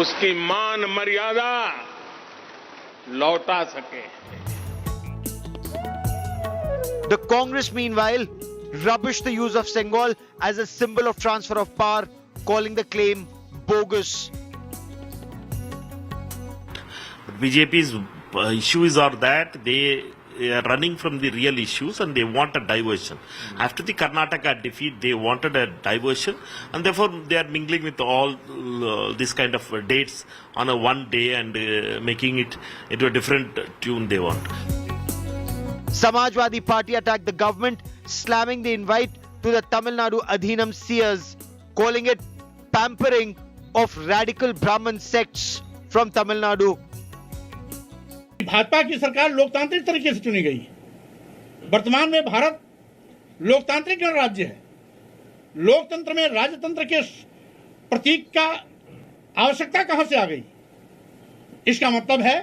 उसकी मान मर्यादा लौटा सके हैं. The Congress, meanwhile, rubbished the use of Sengol as a symbol of transfer of power, calling the claim bogus. BJP's issues are that they are running from the real issues and they want a diversion. After the Karnataka defeat, they wanted a diversion and therefore they are mingling with all this kind of dates on a one day and making it into a different tune they want. Samajwadi Party attacked the government, slamming the invite to the Tamil Nadu Adhinam seers, calling it pampering of radical Brahmin sects from Tamil Nadu. Bhajpa की सरकार लोकतांत्रिक तरीके से चुनी गई. वर्तमान में भारत लोकतांत्रिक गणराज्य है। लोकतंत्र में राजतंत्र के प्रतीक का आवश्यकता कहां से आ गई? इसका मतलब है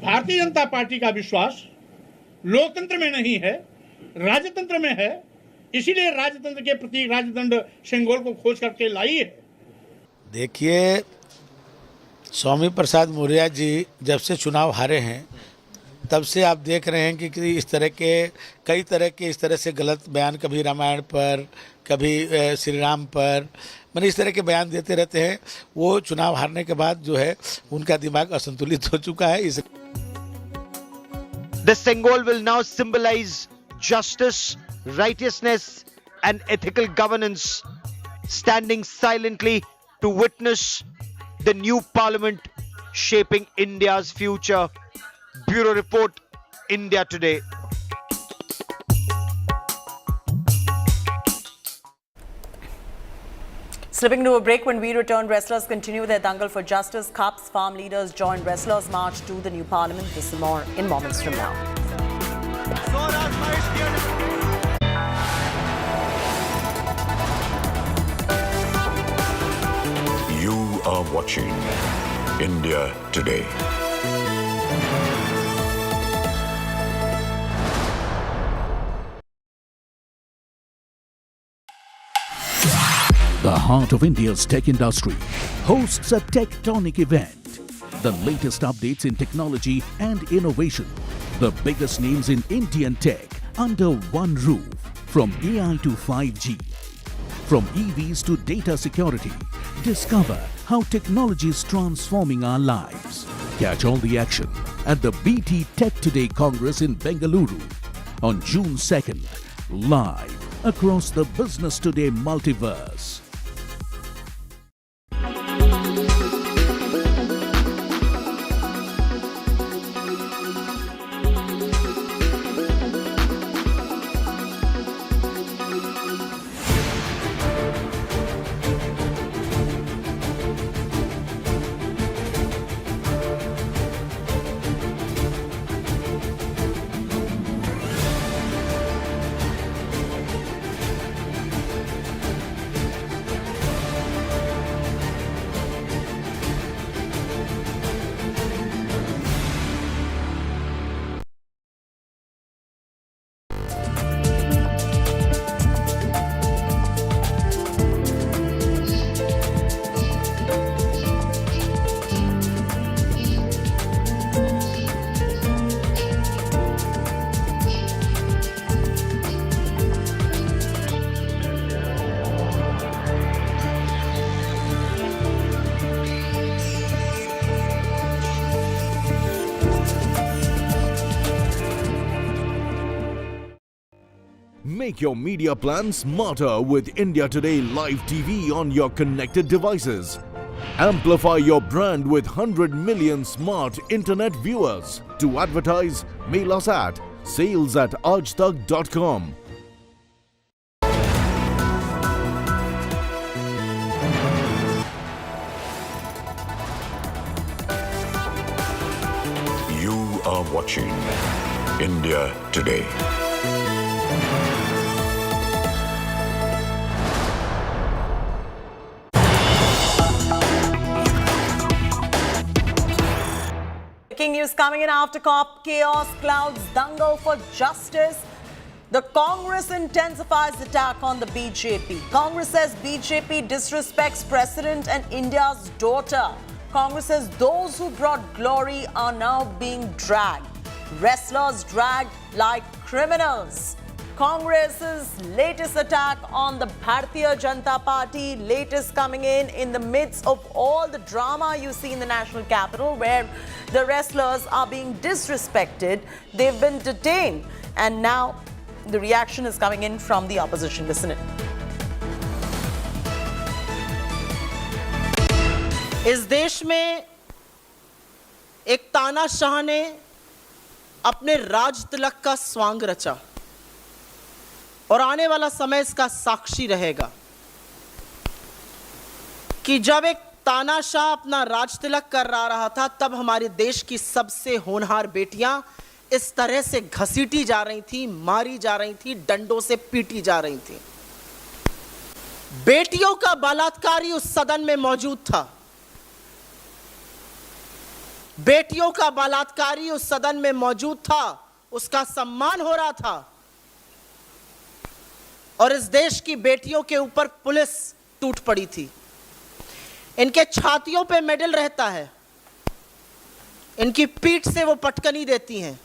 भारतीय जनता पार्टी का विश्वास लोकतंत्र में नहीं है, राजतंत्र में है। इसीलिए राजतंत्र के प्रतीक राजदंड सेंगोल को खोज करके लाई है। देखिए, स्वामी प्रसाद मौर्य जी जब से चुनाव हारे हैं तब से आप देख रहे हैं कि इस तरह के कई तरह के इस तरह से गलत बयान, कभी रामायण पर, कभी श्री राम पर, मैंने इस तरह के बयान देते रहते हैं। वो चुनाव हारने के बाद जो है उनका दिमाग असंतुलित हो चुका है। इस The Sengol will now symbolize justice, righteousness and ethical governance, standing silently to witness the new parliament shaping India's future. Bureau Report, India Today. Slipping to a break. When we return, wrestlers continue their dangle for justice. CUP's farm leaders join wrestlers' march to the new parliament. This and more in moments from now. You are watching India Today. The heart of India's tech industry hosts a tectonic event. The latest updates in technology and innovation. The biggest names in Indian tech under one roof. From AI to 5G. From EVs to data security. Discover how technology is transforming our lives. Catch all the action at the BT Tech Today Congress in Bengaluru on June 2nd. Live across the Business Today multiverse. Make your media plan smarter with India Today Live TV on your connected devices. Amplify your brand with 100 million smart internet viewers. To advertise, mail us at sales@aajtak.com. You are watching India Today. Breaking news coming in after COP chaos clouds dangle for justice. The Congress intensifies attack on the BJP. Congress says BJP disrespects precedent and India's daughter. Congress says those who brought glory are now being dragged. Wrestlers dragged like criminals. Congress's latest attack on the Bharatiya Janata Party, latest coming in the midst of all the drama you see in the national capital where the wrestlers are being disrespected. They've been detained and now the reaction is coming in from the opposition. Listen it. इस देश में एक तानाशाह ने अपने राज तिलक का स्वांग रचा और आने वाला समय इसका साक्षी रहेगा कि जब एक तानाशाह अपना राज तिलक कर रहा था तब हमारे देश की सबसे होनहार बेटियां इस तरह से घसीटी जा रही थी, मारी जा रही थी, डंडों से पीटी जा रही थी। बेटियों का बलात्कारी उस सदन में मौजूद था। बेटियों का बलात्कारी उस सदन में मौजूद था, उसका सम्मान हो रहा था। और इस देश की बेटियों के ऊपर पुलिस टूट पड़ी थी। इनके छातियों पे मेडल रहता है, इनकी पीठ से वो पटकनी देती हैं।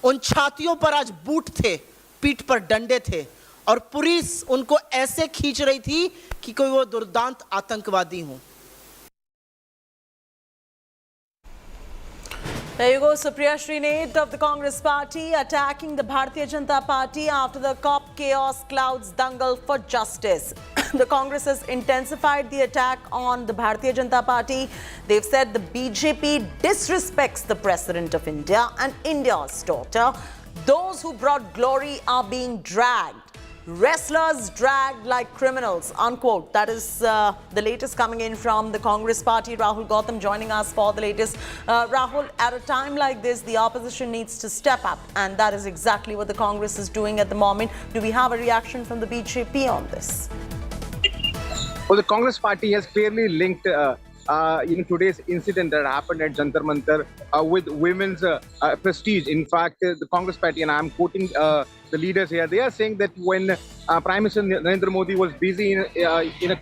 उन छातियों पर आज बूट थे, पीठ पर डंडे थे, और पुलिस उनको ऐसे खींच रही थी कि कोई वो दुर्दांत आतंकवादी हो। There you go, Supriya Srinath of the Congress Party attacking the Bharatiya Janata Party after the COP chaos clouds dangle for justice. The Congress has intensified the attack on the Bharatiya Janata Party. They've said the BJP disrespects the President of India and India's daughter. Those who brought glory are being dragged. Wrestlers dragged like criminals, unquote. That is the latest coming in from the Congress Party. Rahul Gautam joining us for the latest. Rahul, at a time like this, the opposition needs to step up, and that is exactly what the Congress is doing at the moment. Do we have a reaction from the BJP on this? Well, the Congress Party has clearly linked today's incident that happened at Jantar Mantar with women's prestige. In fact, the Congress Party, and I'm quoting the leaders here, they are saying that when Prime Minister Narendra Modi was busy in a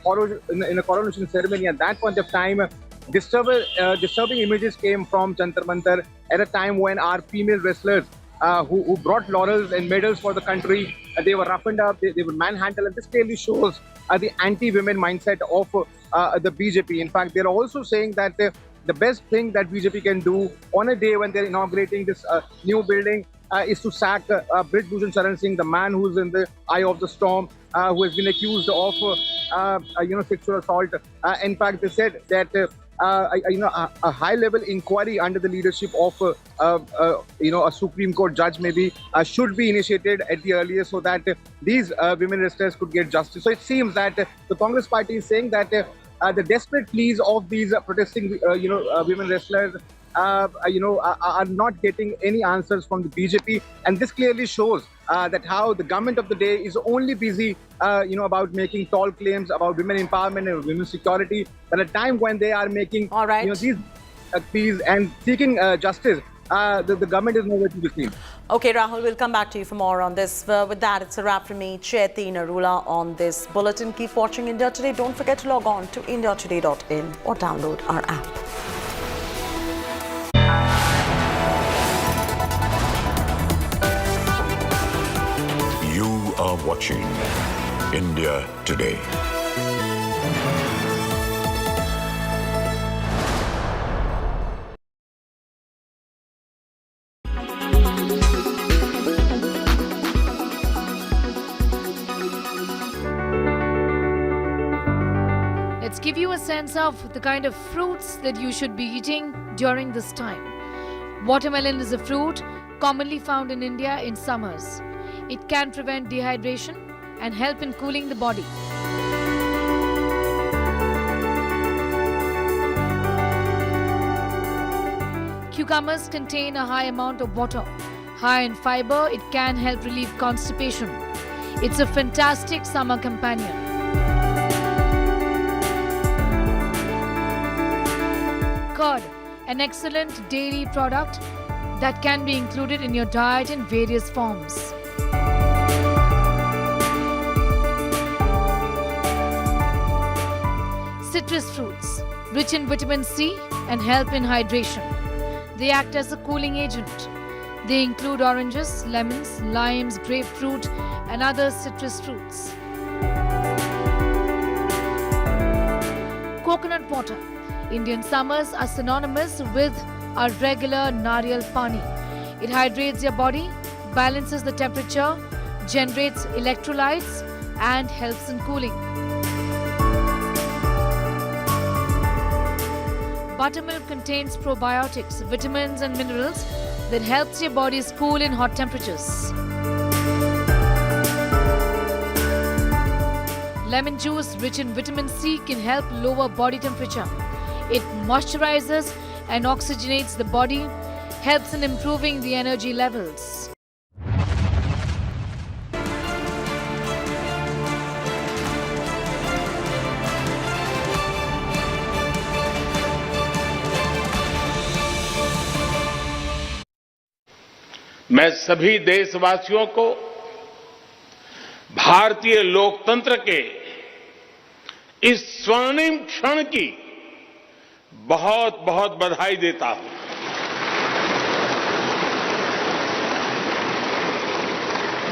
coronation ceremony, at that point of time, disturbing images came from Jantar Mantar at a time when our female wrestlers who brought laurels and medals for the country, they were roughened up, they were manhandled, and this clearly shows the anti-women mindset of the BJP. In fact, they're also saying that the best thing that BJP can do on a day when they're inaugurating this new building is to sack Brij Bhushan Sharan Singh, the man who's in the eye of the storm, who has been accused of sexual assault. In fact, they said that a high-level inquiry under the leadership of a Supreme Court judge maybe should be initiated at the earliest, so that these women wrestlers could get justice. So it seems that the Congress Party is saying that the desperate pleas of these protesting women wrestlers are not getting any answers from the BJP, and this clearly shows that how the government of the day is only busy about making tall claims about women empowerment and women's security, but at a time when they are making these pleas and seeking justice, the government is nowhere to be seen. Okay, Rahul, we'll come back to you for more on this. With that, it's a wrap from me, Chaiti Narula, on this bulletin. Keep watching India Today. Don't forget to log on to indiatoday.in or download our app. You are watching India Today. Let's give you a sense of the kind of fruits that you should be eating during this time. Watermelon is a fruit commonly found in India in summers. It can prevent dehydration and help in cooling the body. Cucumbers contain a high amount of water. High in fiber, it can help relieve constipation. It's a fantastic summer companion. Curd, an excellent dairy product that can be included in your diet in various forms. Citrus fruits, rich in vitamin C and help in hydration. They act as a cooling agent. They include oranges, lemons, limes, grapefruit, and other citrus fruits. Coconut water. Indian summers are synonymous with our regular nariyal pani. It hydrates your body, balances the temperature, generates electrolytes, and helps in cooling. Buttermilk contains probiotics, vitamins, and minerals that helps your body cool in hot temperatures. Lemon juice, rich in vitamin C, can help lower body temperature. It moisturizes and oxygenates the body, helps in improving the energy levels. मैं सभी देशवासियों को भारतीय लोकतंत्र के इस स्वर्णिम क्षण की बहुत बहुत बधाई देता हूं।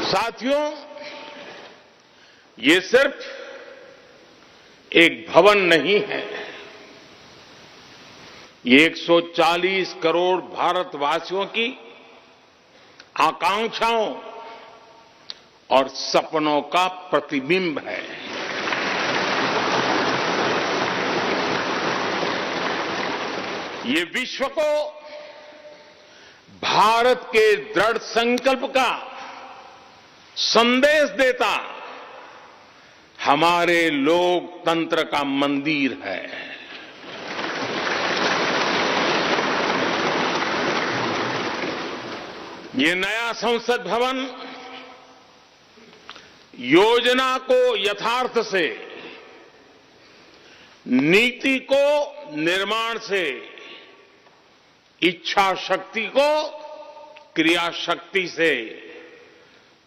साथियों, ये सिर्फ एक भवन नहीं है, ये 140 करोड़ भारतवासियों की आकांक्षाओं और सपनों का प्रतिबिंब है। ये विश्व को भारत के दृढ़ संकल्प का संदेश देता हमारे लोकतंत्र का मंदिर है। ये नया संसद भवन योजना को यथार्थ से, नीति को निर्माण से, इच्छा शक्ति को क्रिया शक्ति से,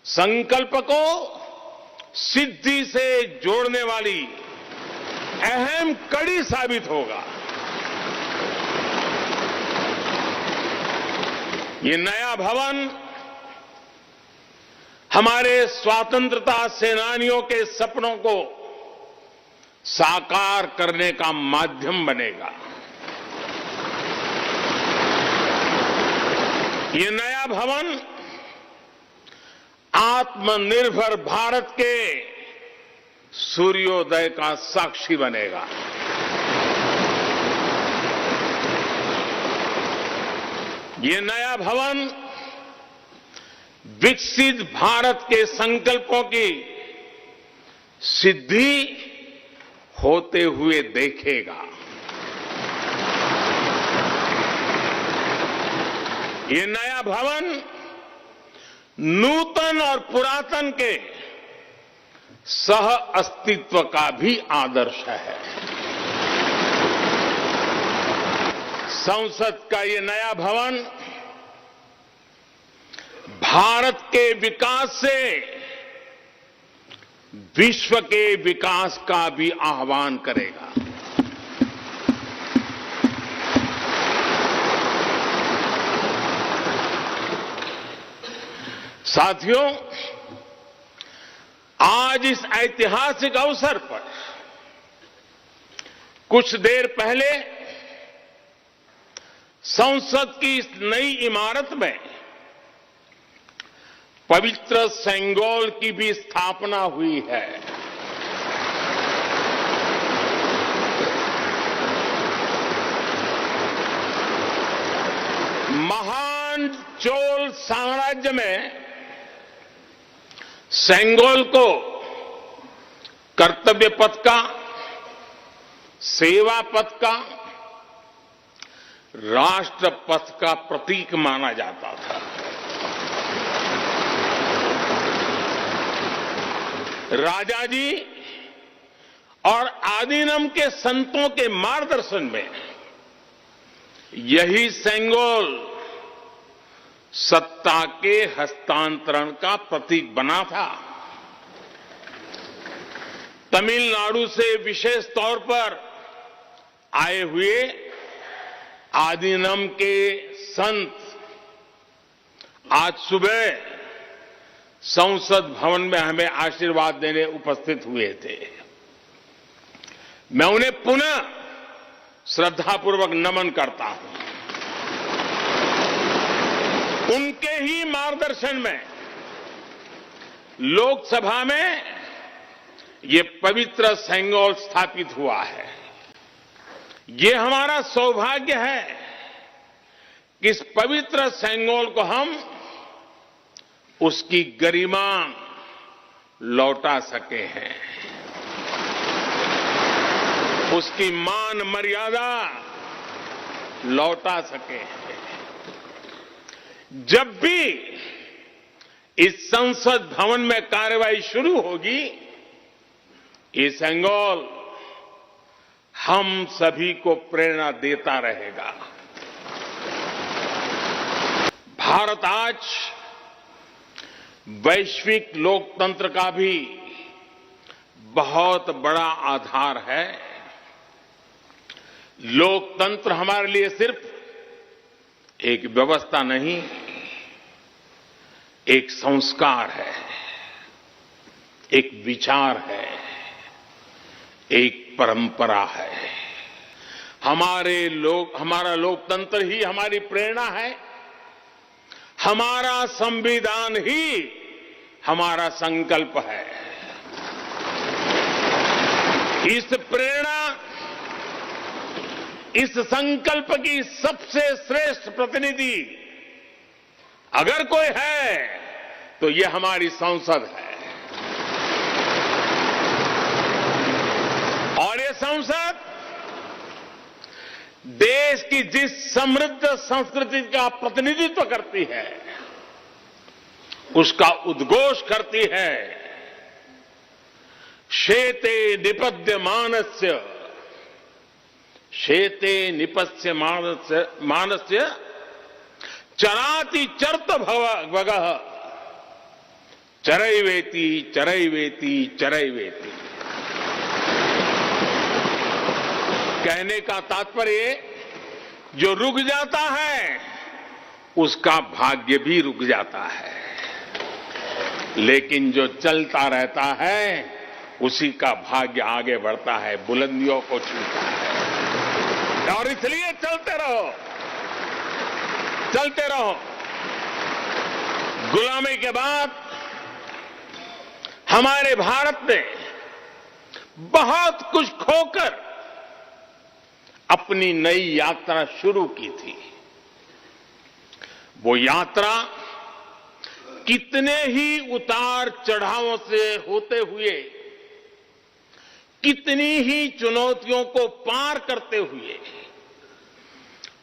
संकल्प को सिद्धि से जोड़ने वाली अहम कड़ी साबित होगा। ये नया भवन हमारे स्वतंत्रता सेनानियों के सपनों को साकार करने का माध्यम बनेगा। ये नया भवन आत्मनिर्भर भारत के सूर्योदय का साक्षी बनेगा। ये नया भवन विकसित भारत के संकल्पों की सिद्धि होते हुए देखेगा। ये नया भवन नूतन और पुरातन के सह अस्तित्व का भी आदर्श है। संसद का ये नया भवन भारत के विकास से विश्व के विकास का भी आह्वान करेगा। साथियों, आज इस ऐतिहासिक अवसर पर कुछ देर पहले संसद की इस नई इमारत में पवित्र सेंगोल की भी स्थापना हुई है। महान चोल साम्राज्य में सेंगोल को कर्तव्य पथ का, सेवा पथ का, राष्ट्र पथ का प्रतीक माना जाता था। राजा जी और आदिनम के संतों के मार्गदर्शन में यही सेंगोल सत्ता के हस्तांतरण का प्रतीक बना था। तमिलनाडु से विशेष तौर पर आए हुए आदिनम के संत आज सुबह संसद भवन में हमें आशीर्वाद देने उपस्थित हुए थे। मैं उन्हें पुनः श्रद्धापूर्वक नमन करता हूं। उनके ही मार्गदर्शन में लोकसभा में ये पवित्र सेंगोल स्थापित हुआ है। ये हमारा सौभाग्य है कि इस पवित्र सेंगोल को हम उसकी गरिमा लौटा सके हैं, उसकी मान मर्यादा लौटा सके हैं। जब भी इस संसद भवन में कार्यवाही शुरू होगी, ये सेंगोल हम सभी को प्रेरणा देता रहेगा। भारत आज वैश्विक लोकतंत्र का भी बहुत बड़ा आधार है। लोकतंत्र हमारे लिए सिर्फ एक व्यवस्था नहीं, एक संस्कार है, एक विचार है, एक परंपरा है। हमारा लोकतंत्र ही हमारी प्रेरणा है। हमारा संविधान ही हमारा संकल्प है। इस प्रेरणा, इस संकल्प की सबसे श्रेष्ठ प्रतिनिधि अगर कोई है तो ये हमारी संसद है। और ये संसद देश की जिस समृद्ध संस्कृति का प्रतिनिधित्व करती है, उसका उद्घोष करती है। शेते निपद्यमानस्य, शेते निपद्यमानस्य चराति चर्त भगः चरैवेति चरैवेति चरैवेति। कहने का तात्पर्य, जो रुक जाता है उसका भाग्य भी रुक जाता है, लेकिन जो चलता रहता है उसी का भाग्य आगे बढ़ता है, बुलंदियों को छूता है। और इसलिए चलते रहो, चलते रहो। गुलामी के बाद हमारे भारत ने बहुत कुछ खोकर अपनी नई यात्रा शुरू की थी। वो यात्रा कितने ही उतार चढ़ावों से होते हुए, कितनी ही चुनौतियों को पार करते हुए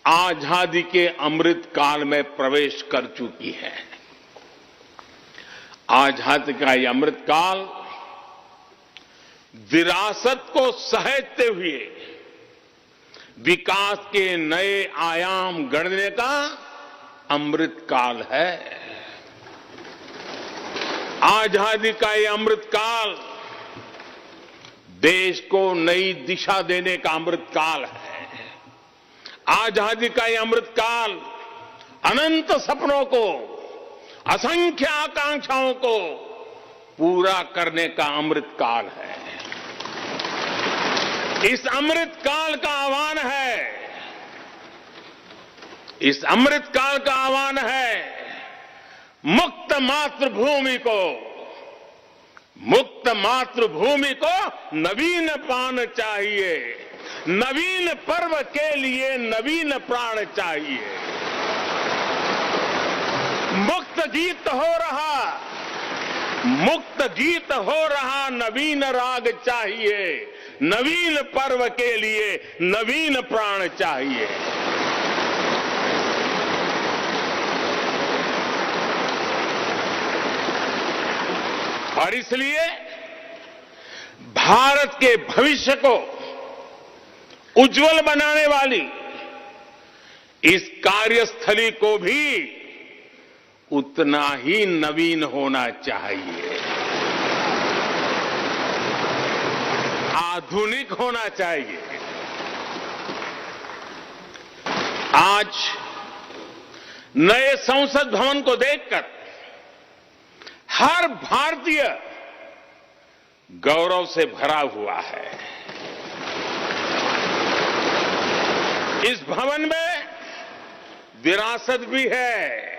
आजादी के अमृत काल में प्रवेश कर चुकी है। आजादी का ये अमृत काल विरासत को सहेजते हुए विकास के नए आयाम गढ़ने का अमृत काल है। आजादी का ये अमृत काल देश को नई दिशा देने का अमृत काल है। आजादी का ये अमृत काल अनंत सपनों को, असंख्य आकांक्षाओं को पूरा करने का अमृत काल है। इस अमृत काल का आह्वान है, इस अमृत काल का आह्वान है मुक्त मातृभूमि को, मुक्त मातृभूमि को नवीन प्राण चाहिए, नवीन पर्व के लिए नवीन प्राण चाहिए। मुक्त गीत हो रहा, मुक्त गीत हो रहा नवीन राग चाहिए, नवीन पर्व के लिए नवीन प्राण चाहिए। और इसलिए भारत के भविष्य को उज्जवल बनाने वाली इस कार्यस्थली को भी उतना ही नवीन होना चाहिए, आधुनिक होना चाहिए। आज नए संसद भवन को देखकर हर भारतीय गौरव से भरा हुआ है। इस भवन में विरासत भी है,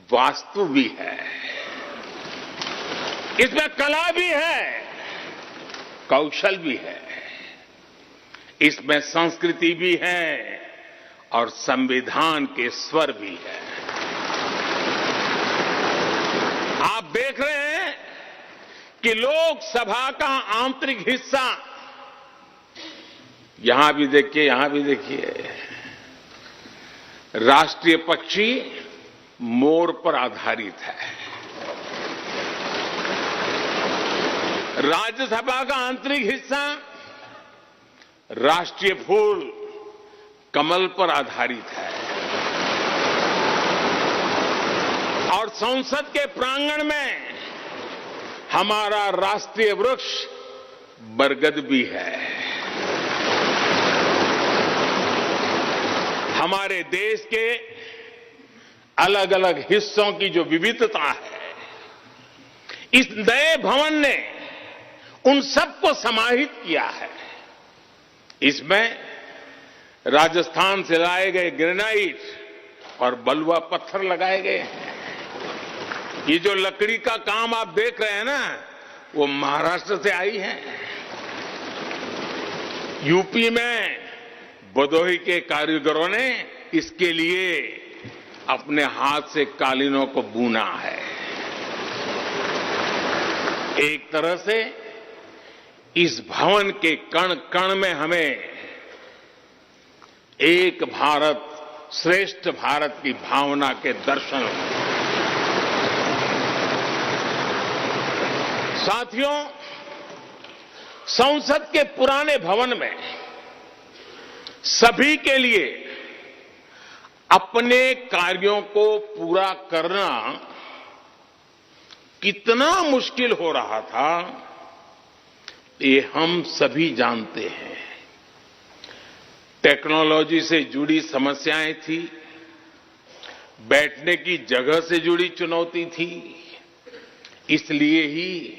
वास्तु भी है, इसमें कला भी है, कौशल भी है, इसमें संस्कृति भी है और संविधान के स्वर भी है। आप देख रहे हैं कि लोकसभा का आंतरिक हिस्सा, यहां भी देखिए, यहां भी देखिए, राष्ट्रीय पक्षी मोर पर आधारित है। राज्यसभा का आंतरिक हिस्सा राष्ट्रीय फूल कमल पर आधारित है और संसद के प्रांगण में हमारा राष्ट्रीय वृक्ष बरगद भी है। हमारे देश के अलग अलग हिस्सों की जो विविधता है, इस नए भवन ने उन सबको समाहित किया है। इसमें राजस्थान से लाए गए ग्रेनाइट और बलुआ पत्थर लगाए गए हैं। ये जो लकड़ी का काम आप देख रहे हैं ना, वो महाराष्ट्र से आई है। यूपी में भदोही के कारीगरों ने इसके लिए अपने हाथ से कालीनों को बुना है। एक तरह से इस भवन के कण कण में हमें एक भारत श्रेष्ठ भारत की भावना के दर्शन हुए। साथियों, संसद के पुराने भवन में सभी के लिए अपने कार्यों को पूरा करना कितना मुश्किल हो रहा था, ये हम सभी जानते हैं। टेक्नोलॉजी से जुड़ी समस्याएं थी, बैठने की जगह से जुड़ी चुनौती थी। इसलिए ही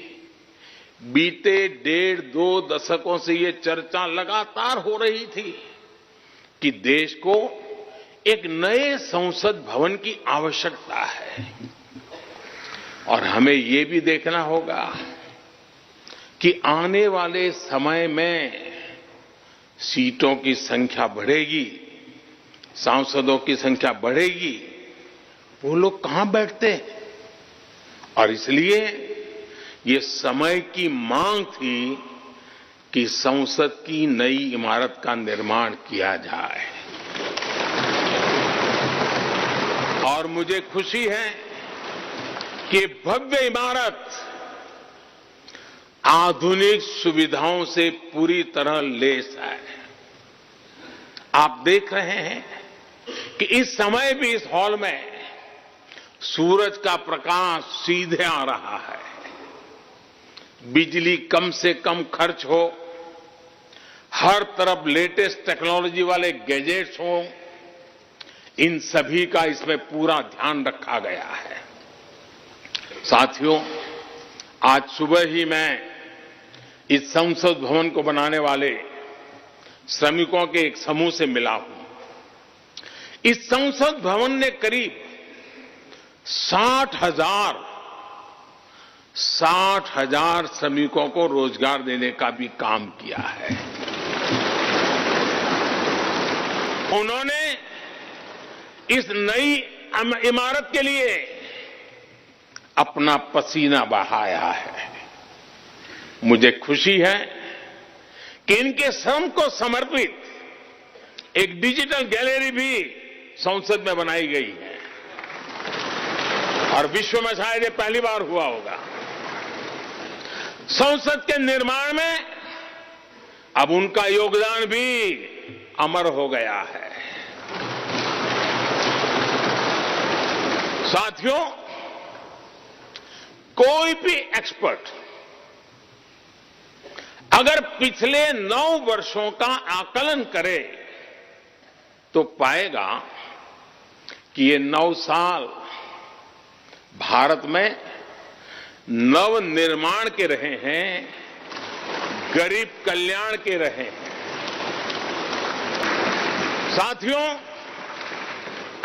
बीते 1.5-2 दशकों से ये चर्चा लगातार हो रही थी कि देश को एक नए संसद भवन की आवश्यकता है। और हमें ये भी देखना होगा कि आने वाले समय में सीटों की संख्या बढ़ेगी, सांसदों की संख्या बढ़ेगी, वो लोग कहां बैठते हैं? और इसलिए ये समय की मांग थी कि संसद की नई इमारत का निर्माण किया जाए। और मुझे खुशी है कि भव्य इमारत आधुनिक सुविधाओं से पूरी तरह लैस है। आप देख रहे हैं कि इस समय भी इस हॉल में सूरज का प्रकाश सीधे आ रहा है। बिजली कम से कम खर्च हो, हर तरफ लेटेस्ट टेक्नोलॉजी वाले गैजेट्स हों, इन सभी का इसमें पूरा ध्यान रखा गया है। साथियों, आज सुबह ही मैं इस संसद भवन को बनाने वाले श्रमिकों के एक समूह से मिला हूं। इस संसद भवन ने करीब 60,000 श्रमिकों को रोजगार देने का भी काम किया है। उन्होंने इस नई इमारत के लिए अपना पसीना बहाया है। मुझे खुशी है कि इनके श्रम को समर्पित एक डिजिटल गैलरी भी संसद में बनाई गई है और विश्व में शायद ये पहली बार हुआ होगा। संसद के निर्माण में अब उनका योगदान भी अमर हो गया है। साथियों, कोई भी एक्सपर्ट अगर पिछले 9 वर्षों का आकलन करे तो पाएगा कि ये 9 साल भारत में नव निर्माण के रहे हैं, गरीब कल्याण के रहे हैं। साथियों,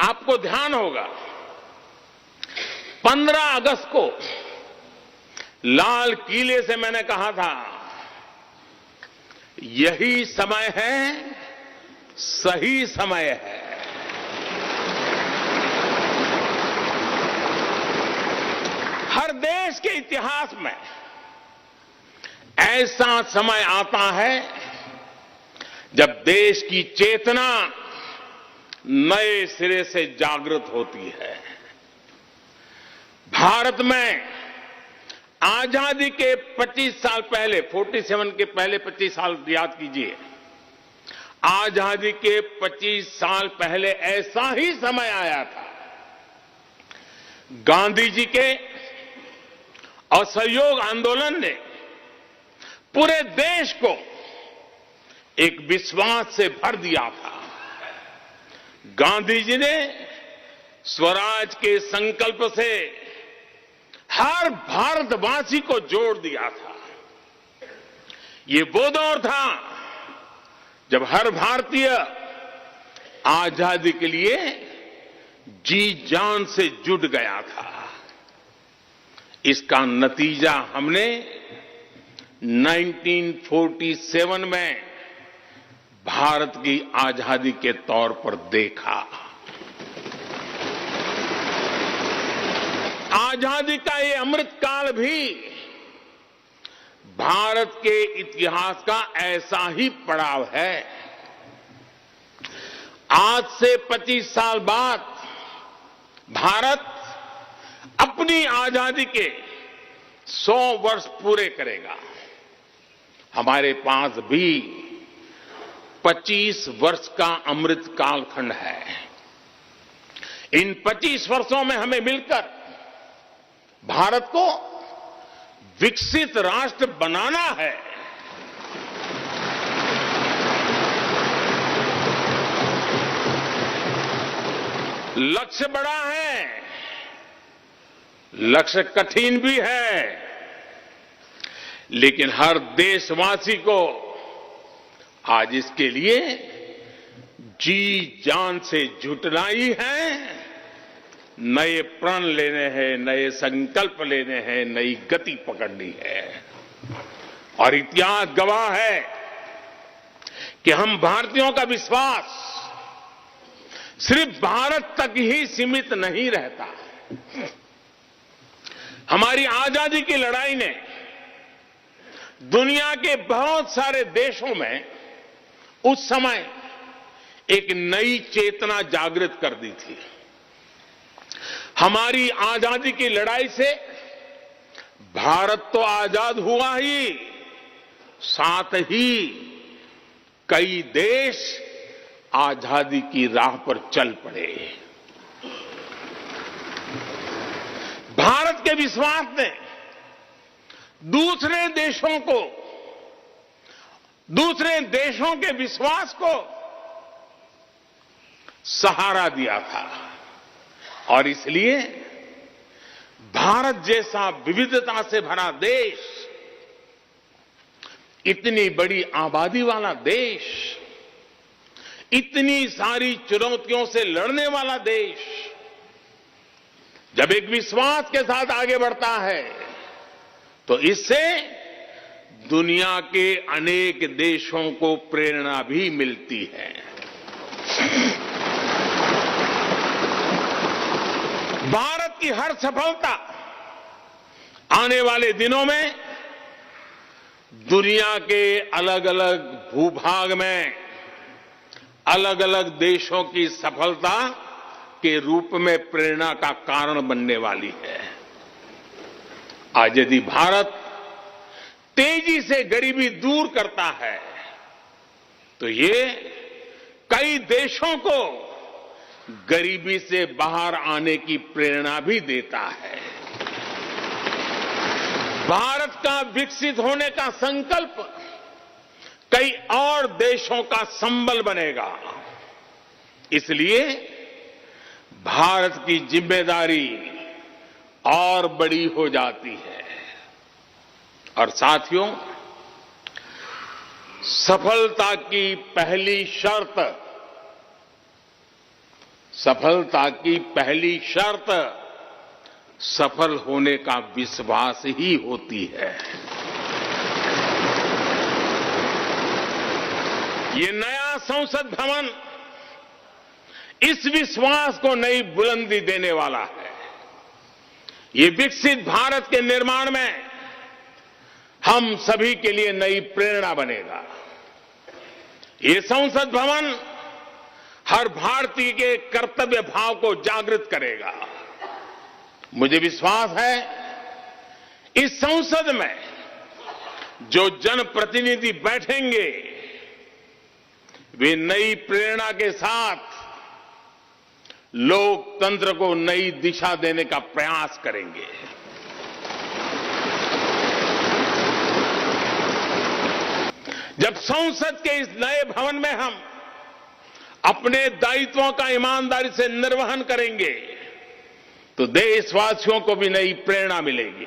आपको ध्यान होगा 15 अगस्त को लाल किले से मैंने कहा था, यही समय है, सही समय है। हर देश के इतिहास में ऐसा समय आता है जब देश की चेतना नए सिरे से जागृत होती है। भारत में आजादी के 25 साल पहले, 47 के पहले 25 साल याद कीजिए, आजादी के 25 साल पहले ऐसा ही समय आया था। गांधी जी के असहयोग आंदोलन ने पूरे देश को एक विश्वास से भर दिया था। गांधी जी ने स्वराज के संकल्प से हर भारतवासी को जोड़ दिया था। ये वो दौर था जब हर भारतीय आजादी के लिए जी जान से जुट गया था। इसका नतीजा हमने 1947 में भारत की आजादी के तौर पर देखा। आजादी का ये अमृत काल भी भारत के इतिहास का ऐसा ही पड़ाव है। आज से 25 साल बाद भारत अपनी आजादी के 100 वर्ष पूरे करेगा। हमारे पास भी 25 वर्ष का अमृत कालखंड है। इन 25 वर्षों में हमें मिलकर भारत को विकसित राष्ट्र बनाना है। लक्ष्य बड़ा है, लक्ष्य कठिन भी है, लेकिन हर देशवासी को आज इसके लिए जी जान से जुटना ही है। नए प्रण लेने हैं, नए संकल्प लेने हैं, नई गति पकड़नी है। और इतिहास गवाह है कि हम भारतीयों का विश्वास सिर्फ भारत तक ही सीमित नहीं रहता। हमारी आजादी की लड़ाई ने दुनिया के बहुत सारे देशों में उस समय एक नई चेतना जागृत कर दी थी। हमारी आजादी की लड़ाई से भारत तो आजाद हुआ ही, साथ ही कई देश आजादी की राह पर चल पड़े। भारत के विश्वास ने दूसरे देशों के विश्वास को सहारा दिया था। और इसलिए भारत जैसा विविधता से भरा देश, इतनी बड़ी आबादी वाला देश, इतनी सारी चुनौतियों से लड़ने वाला देश जब एक विश्वास के साथ आगे बढ़ता है तो इससे दुनिया के अनेक देशों को प्रेरणा भी मिलती है। भारत की हर सफलता आने वाले दिनों में दुनिया के अलग अलग भूभाग में अलग अलग देशों की सफलता के रूप में प्रेरणा का कारण बनने वाली है। आज यदि भारत तेजी से गरीबी दूर करता है तो ये कई देशों को गरीबी से बाहर आने की प्रेरणा भी देता है। भारत का विकसित होने का संकल्प कई और देशों का संबल बनेगा। इसलिए भारत की जिम्मेदारी और बड़ी हो जाती है। और साथियों, सफलता की पहली शर्त सफल होने का विश्वास ही होती है। ये नया संसद भवन इस विश्वास को नई बुलंदी देने वाला है। ये विकसित भारत के निर्माण में हम सभी के लिए नई प्रेरणा बनेगा। ये संसद भवन हर भारतीय के कर्तव्य भाव को जागृत करेगा। मुझे विश्वास है इस संसद में जो जनप्रतिनिधि बैठेंगे वे नई प्रेरणा के साथ लोकतंत्र को नई दिशा देने का प्रयास करेंगे। जब संसद के इस नए भवन में हम अपने दायित्वों का ईमानदारी से निर्वहन करेंगे तो देशवासियों को भी नई प्रेरणा मिलेगी।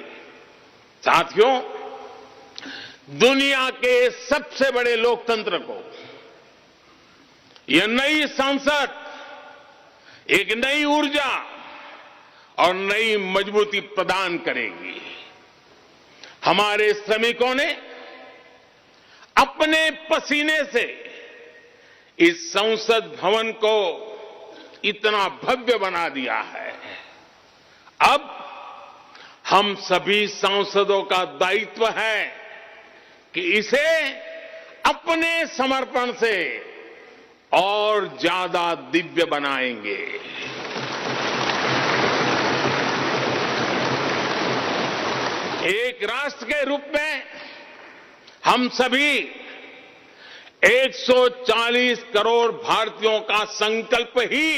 साथियों, दुनिया के सबसे बड़े लोकतंत्र को यह नई संसद एक नई ऊर्जा और नई मजबूती प्रदान करेगी। हमारे श्रमिकों ने अपने पसीने से इस संसद भवन को इतना भव्य बना दिया है। अब हम सभी सांसदों का दायित्व है कि इसे अपने समर्पण से और ज्यादा दिव्य बनाएंगे। एक राष्ट्र के रूप में हम सभी 140 करोड़ भारतीयों का संकल्प ही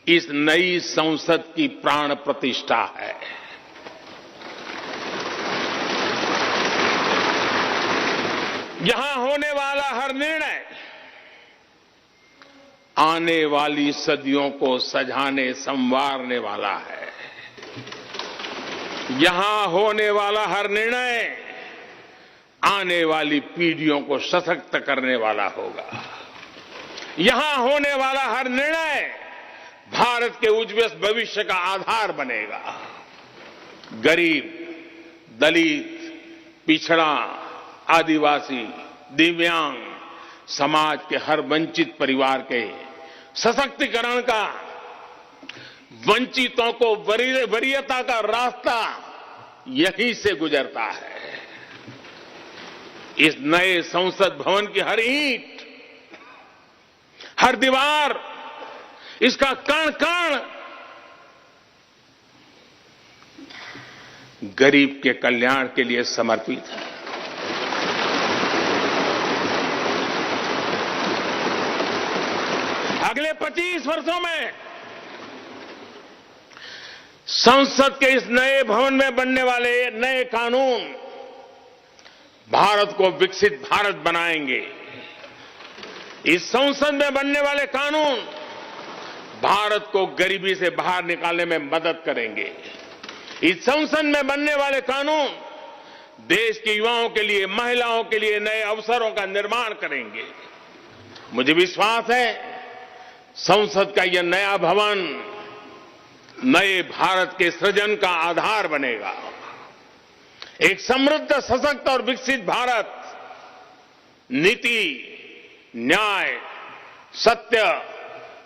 इस नई संसद की प्राण प्रतिष्ठा है। यहां होने वाला हर निर्णय आने वाली सदियों को सजाने संवारने वाला है। यहां होने वाला हर निर्णय आने वाली पीढ़ियों को सशक्त करने वाला होगा। यहां होने वाला हर निर्णय भारत के उज्ज्वल भविष्य का आधार बनेगा। गरीब, दलित, पिछड़ा, आदिवासी, दिव्यांग समाज के हर वंचित परिवार के सशक्तिकरण का, वंचितों को वरीयता का रास्ता यहीं से गुजरता है। इस नए संसद भवन की हर ईंट, हर दीवार, इसका कण कण गरीब के कल्याण के लिए समर्पित है। अगले 25 वर्षों में संसद के इस नए भवन में बनने वाले नए कानून भारत को विकसित भारत बनाएंगे। इस संसद में बनने वाले कानून भारत को गरीबी से बाहर निकालने में मदद करेंगे। इस संसद में बनने वाले कानून देश के युवाओं के लिए, महिलाओं के लिए नए अवसरों का निर्माण करेंगे। मुझे विश्वास है संसद का यह नया भवन नए भारत के सृजन का आधार बनेगा। एक समृद्ध, सशक्त और विकसित भारत नीति, न्याय, सत्य,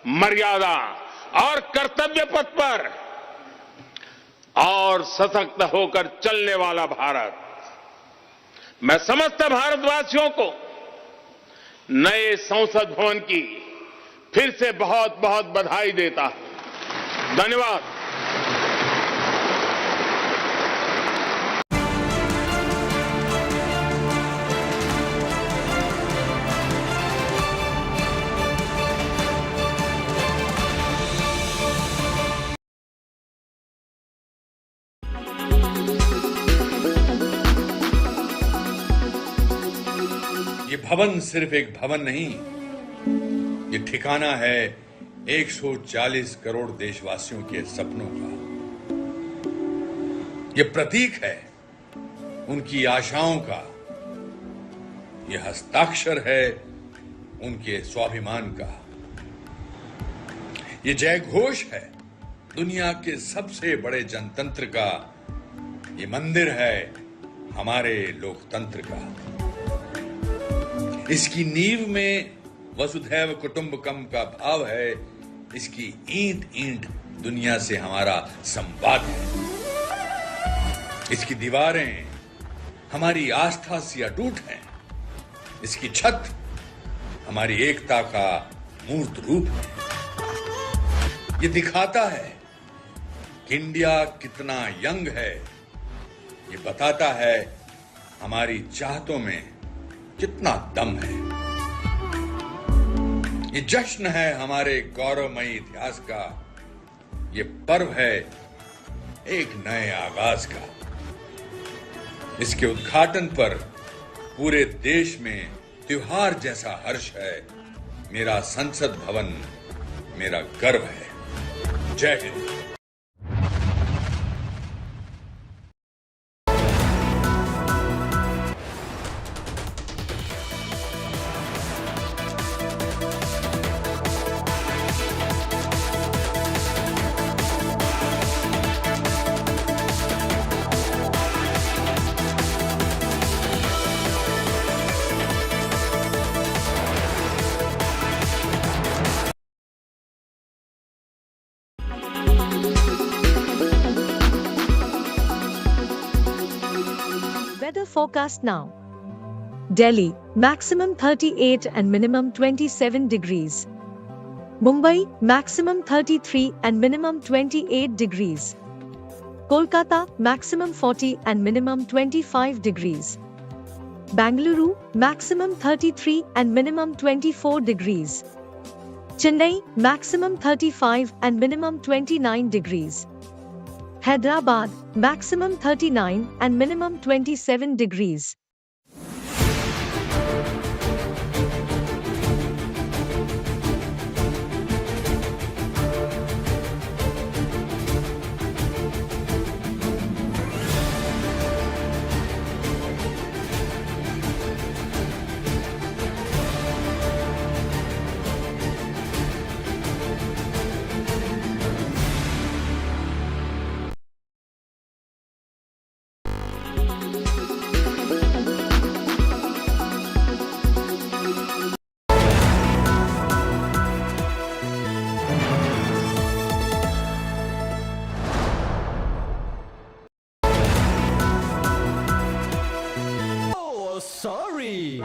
मर्यादा और कर्तव्य पथ पर और सशक्त होकर चलने वाला भारत। मैं समस्त भारतवासियों को नए संसद भवन की फिर से बहुत बहुत बधाई देता हूं। धन्यवाद। ये भवन सिर्फ एक भवन नहीं, ये ठिकाना है 140 करोड़ देशवासियों के सपनों का। ये प्रतीक है उनकी आशाओं का। ये हस्ताक्षर है उनके स्वाभिमान का। ये जयघोष है दुनिया के सबसे बड़े जनतंत्र का। ये मंदिर है हमारे लोकतंत्र का। इसकी नींव में वसुधैव कुटुंबकम का भाव है। इसकी ईंट ईंट दुनिया से हमारा संवाद है। इसकी दीवारें हमारी आस्था से अटूट हैं। इसकी छत हमारी एकता का मूर्त रूप है। ये दिखाता है इंडिया कितना यंग है ये बताता है हमारी चाहतों में कितना दम है। ये जश्न है हमारे गौरवमयी इतिहास का, ये पर्व है एक नए आगाज का। इसके उद्घाटन पर पूरे देश में त्योहार जैसा हर्ष है। मेरा संसद भवन मेरा गर्व है। जय Hind. Weather forecast now. Delhi, maximum 38 and minimum 27 degrees. Mumbai, maximum 33 and minimum 28 degrees. Kolkata, maximum 40 and minimum 25 degrees. Bangalore, maximum 33 and minimum 24 degrees. Chennai, maximum 35 and minimum 29 degrees. Hyderabad, maximum 39 and minimum 27 degrees. Sorry.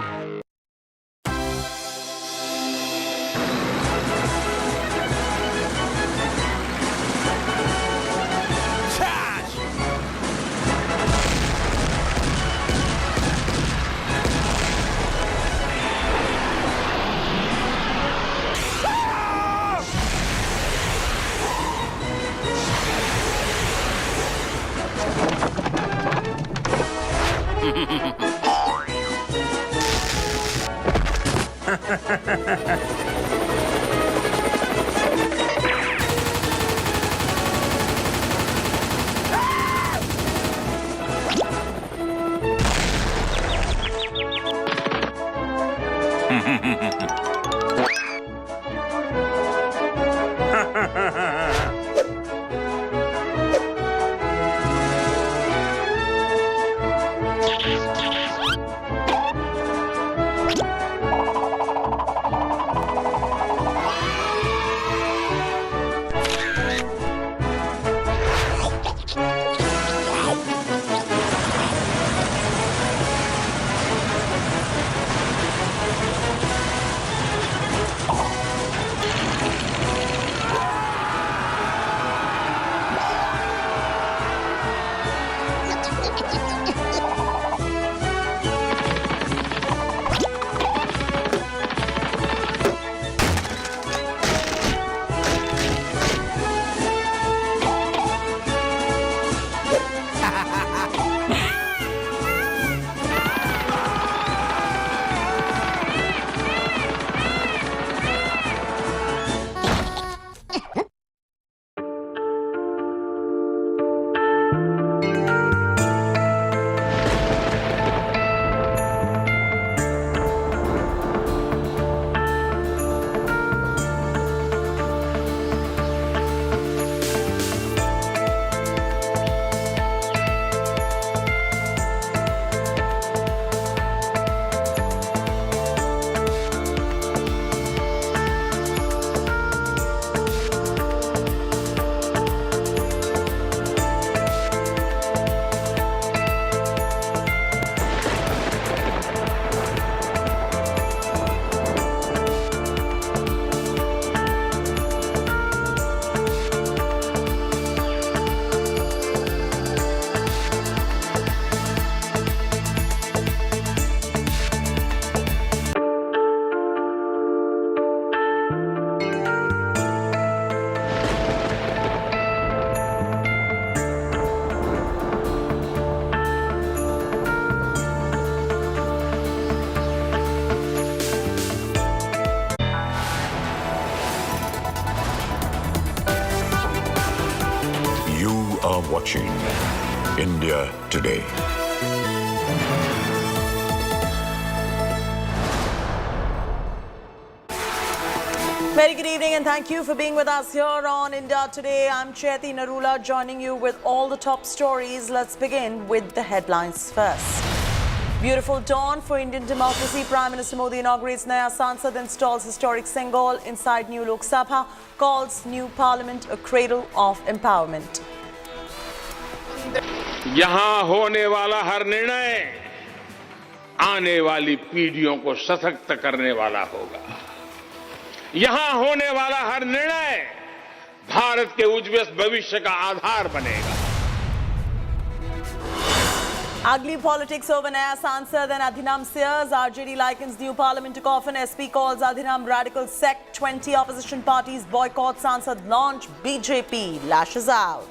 watching India Today. Very good evening and thank you for being with us here on India Today. I'm Chaiti Narula joining you with all the top stories. Let's begin with the headlines first. Beautiful dawn for Indian democracy. Prime Minister Modi inaugurates Naya Sansad, installs historic Sengol inside new Lok Sabha, calls new parliament a cradle of empowerment. यहाँ होने वाला हर निर्णय आने वाली पीढ़ियों को सशक्त करने वाला होगा। यहाँ होने वाला हर निर्णय भारत के उज्ज्वल भविष्य का आधार बनेगा। Ugly politics over Naya Sansad and Adhinam sears. RJD likens new parliament to coffin. SP calls Adhinam radical sect. 20 opposition parties boycott Sansad launch. BJP lashes out.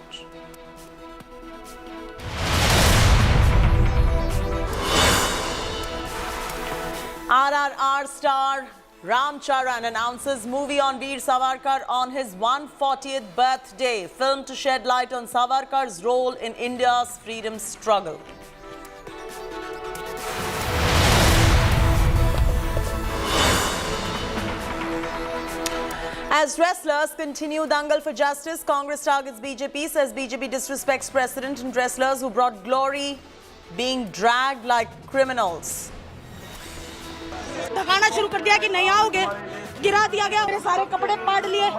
RRR star Ram Charan announces movie on Veer Savarkar on his 140th birthday. Film to shed light on Savarkar's role in India's freedom struggle. As wrestlers continue dangle for justice, Congress targets BJP, says BJP disrespects precedent and wrestlers who brought glory being dragged like criminals. धकाना शुरू कर दिया कि नहीं आओगे, गिरा दिया गया, मेरे सारे कपड़े पाड़ लिए,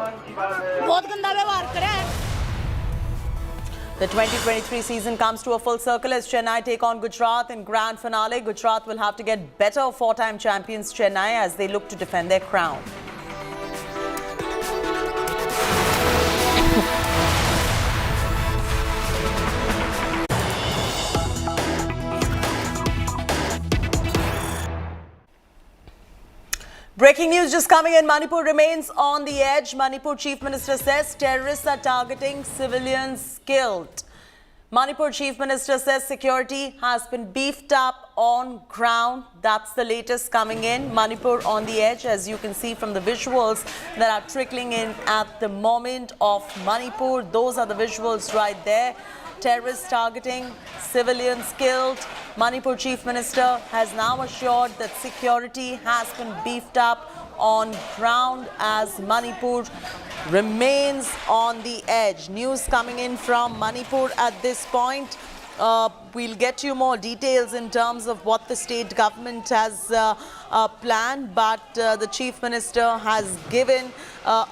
बहुत गंदा व्यवहार करे। The 2023 season comes to a full circle as Chennai take on Gujarat in grand finale. Gujarat will have to get better four-time champions Chennai as they look to defend their crown. Breaking news just coming in. Manipur remains on the edge. Manipur Chief Minister says terrorists are targeting civilians killed. Manipur Chief Minister says security has been beefed up on ground. That's the latest coming in. Manipur on the edge, as you can see from the visuals that are trickling in at the moment of Manipur. Those are the visuals right there. Terrorists targeting, civilians killed. Manipur Chief Minister has now assured that security has been beefed up on ground as Manipur remains on the edge. News coming in from Manipur at this point. We'll get you more details in terms of what the state government has planned, but the Chief Minister has given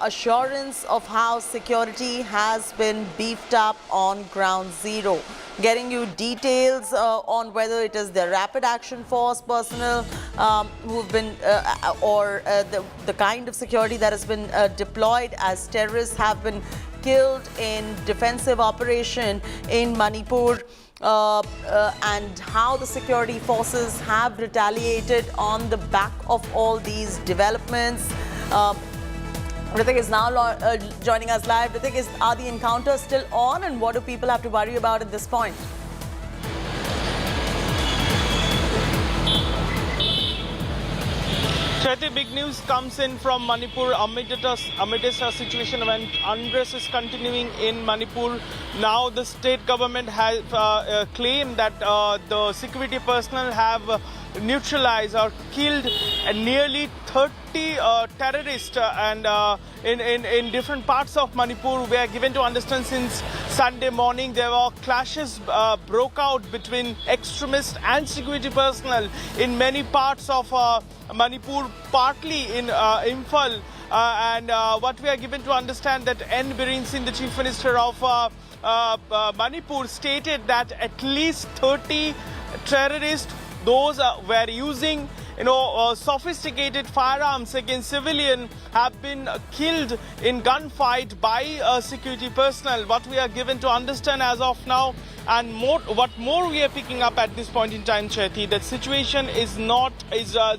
assurance of how security has been beefed up on ground zero. Getting you details on whether it is the Rapid Action Force personnel who've been, or the kind of security that has been deployed as terrorists have been killed in defensive operation in Manipur. And how the security forces have retaliated on the back of all these developments. Ritik is now joining us live. Ritik, are the encounters still on, and what do people have to worry about at this point? Chaiti, big news comes in from Manipur amid a situation when unrest is continuing in Manipur. Now the state government has claimed that the security personnel have neutralized or killed nearly 30 terrorists and in different parts of Manipur. We are given to understand since Sunday morning there were clashes broke out between extremists and security personnel in many parts of Manipur, partly in Imphal. And what we are given to understand that N. Biren Singh, the Chief Minister of Manipur, stated that at least 30 terrorists, those were using sophisticated firearms against civilians, have been killed in gunfight by security personnel. What we are given to understand as of now, and what more we are picking up at this point in time, Chaiti, that situation is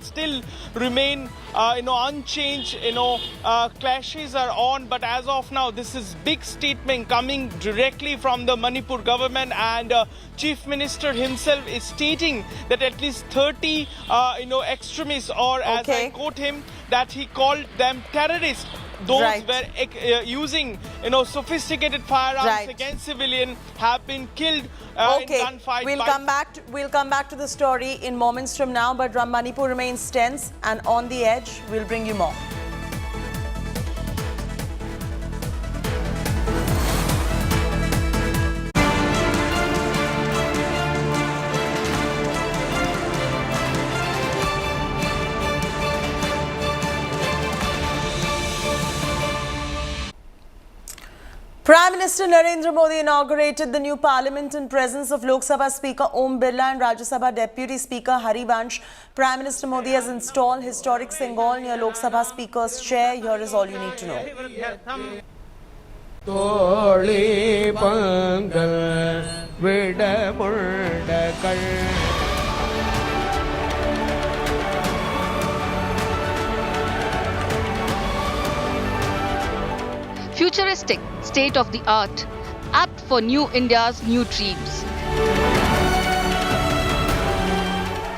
still remain unchanged. Clashes are on, but as of now, this is big statement coming directly from the Manipur government, and Chief Minister himself is stating that at least 30 extremists, or as I quote him, that he called them terrorists. those Right. were using, sophisticated firearms Right. against civilian have been killed in Okay, gunfight. we'll come back to the story in moments from now, but Manipur remains tense and on the edge. We'll bring you more. Prime Minister Narendra Modi inaugurated the new parliament in presence of Lok Sabha Speaker Om Birla and Rajya Sabha Deputy Speaker Harivansh. Prime Minister Modi has installed historic Sengol near Lok Sabha Speaker's chair. Here is all you need to know. Futuristic, state-of-the-art, apt for new India's new dreams.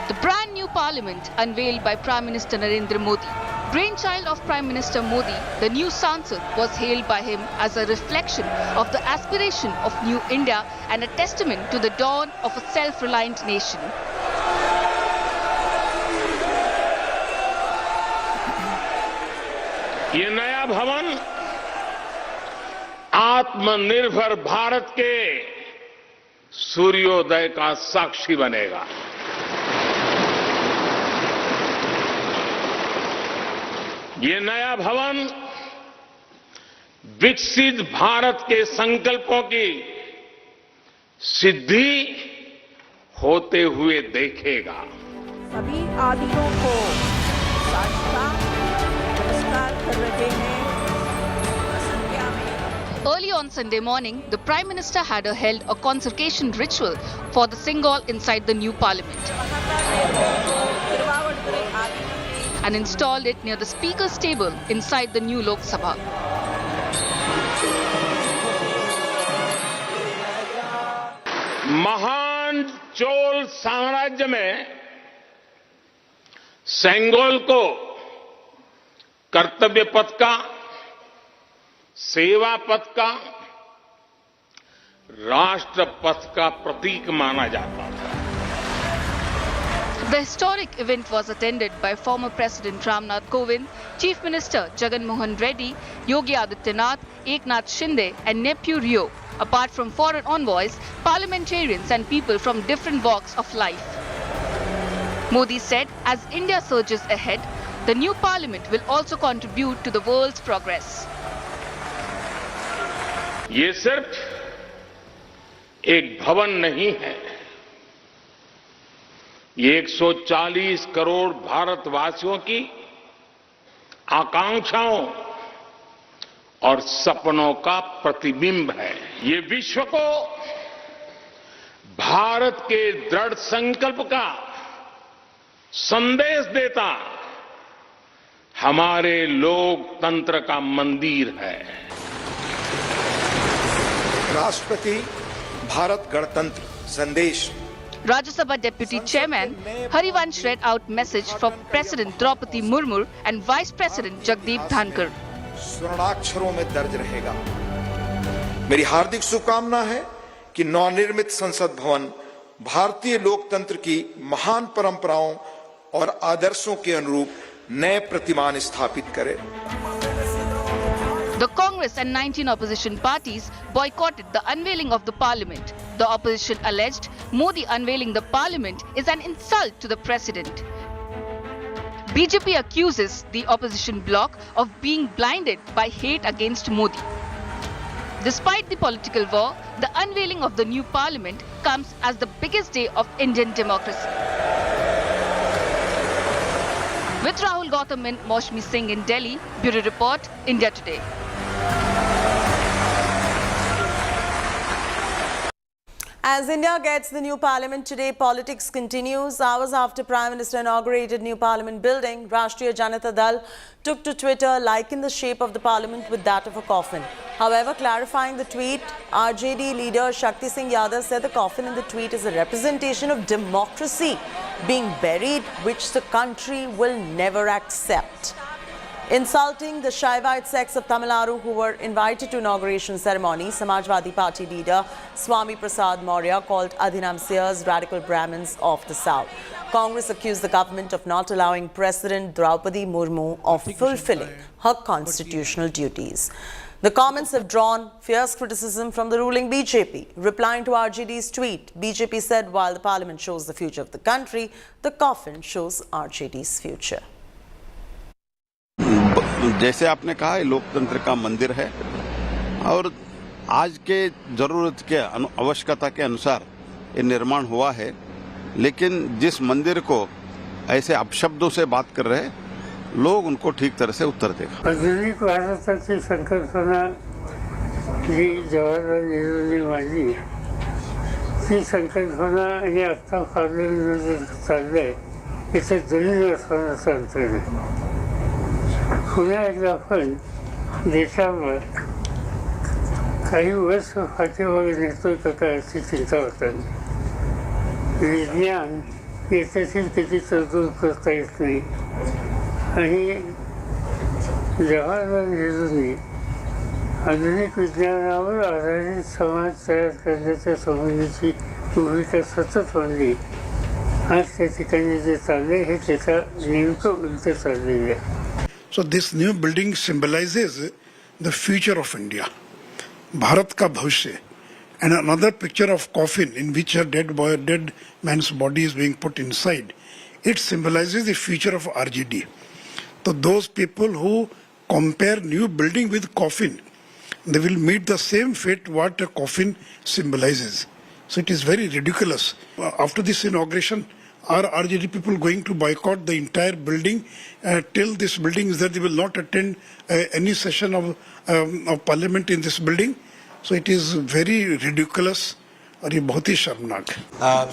The brand new parliament unveiled by Prime Minister Narendra Modi. Brainchild of Prime Minister Modi, the new Sansad was hailed by him as a reflection of the aspiration of new India and a testament to the dawn of a self-reliant nation. ये नया भवन आत्मनिर्भर भारत के सूर्योदय का साक्षी बनेगा। ये नया भवन विकसित भारत के संकल्पों की सिद्धि होते हुए देखेगा। सभी आदियों को नमस्कार कर रहे हैं। Early on Sunday morning, the Prime Minister had held a consecration ritual for the Sengol inside the new parliament and installed it near the Speaker's table inside the new Lok Sabha. महान चोल साम्राज्य में सेंगोल को कर्तव्य पथ का, सेवा पथ का, राष्ट्र पथ का प्रतीक माना जाता था। The historic event was attended by former President Ramnath Kovind, Chief Minister Jagan Mohan Reddy, Yogi Adityanath, Eknath Shinde and nephew Rio, apart from foreign envoys, parliamentarians and people from different walks of life. Modi said, as India surges ahead, the new parliament will also contribute to the world's progress. ये सिर्फ एक भवन नहीं है, ये 140 करोड़ भारतवासियों की आकांक्षाओं और सपनों का प्रतिबिंब है। ये विश्व को भारत के दृढ़ संकल्प का संदेश देता हमारे लोकतंत्र का मंदिर है। राष्ट्रपति भारत गणतंत्र संदेश। Rajya Sabha Deputy Chairman Harivansh read out message from President Draupadi Murmu and Vice President Jagdeep Dhankar. स्वर्णाक्षरों में दर्ज रहेगा। मेरी हार्दिक शुभकामना है कि नवनिर्मित संसद भवन भारतीय लोकतंत्र की महान परंपराओं और आदर्शों के अनुरूप नए प्रतिमान स्थापित करे। The Congress and 19 opposition parties boycotted the unveiling of the parliament. The opposition alleged Modi unveiling the parliament is an insult to the president. BJP accuses the opposition bloc of being blinded by hate against Modi. Despite the political war, the unveiling of the new parliament comes as the biggest day of Indian democracy. With Rahul Gautam and Maushmi Singh in Delhi, Bureau Report, India Today. As India gets the new parliament today, politics continues. Hours after Prime Minister inaugurated new parliament building, Rashtriya Janata Dal took to Twitter likened the shape of the parliament with that of a coffin. However, clarifying the tweet, RJD leader Shakti Singh Yadav said the coffin in the tweet is a representation of democracy being buried, which the country will never accept. Insulting the Shaivite sects of Tamil Nadu who were invited to inauguration ceremony, Samajwadi Party leader Swami Prasad Maurya called Adhinamsiyas radical Brahmins of the South. Congress accused the government of not allowing President Draupadi Murmu of fulfilling her constitutional duties. The comments have drawn fierce criticism from the ruling BJP. Replying to RJD's tweet, BJP said while the parliament shows the future of the country, the coffin shows RJD's future. जैसे आपने कहा ये लोकतंत्र का मंदिर है और आज के जरूरत के आवश्यकता के अनुसार ये निर्माण हुआ है, लेकिन जिस मंदिर को ऐसे अपशब्दों से बात कर रहे हैं लोग उनको ठीक तरह से उत्तर देगा। भारताची संकल्पना जी जवाहरलाल नेहरूंनी मांडली ती संकल्पना आणि आता पार्लमेंट चाललंय याचं दलिल असण्याचं अंतर नाही। पुन्हा एकदा आपण देशावर काही वर्ष पाठीमागे नेतोय का काय अशी चिंता होतात। विज्ञान याच्यातील किती तरतूद करता येत नाही आणि जवाहरलाल नेहरूंनी आधुनिक विज्ञानावर आधारित समाज तयार करण्याच्या संबंधीची भूमिका सतत मांडली। आज त्या ठिकाणी जे चाललंय हे त्याच्या नेमकं उलट चाललेलं आहे। So this new building symbolizes the future of India, Bharat ka bhavishya, and another picture of coffin in which a dead man's body is being put inside. It symbolizes the future of RJD. So those people who compare new building with coffin, they will meet the same fate what a coffin symbolizes. So it is very ridiculous. After this inauguration, are RJD people going to boycott the entire building till this building is there? They will not attend any session of parliament in this building. So it is very ridiculous और ये बहुत ही शर्मनाक।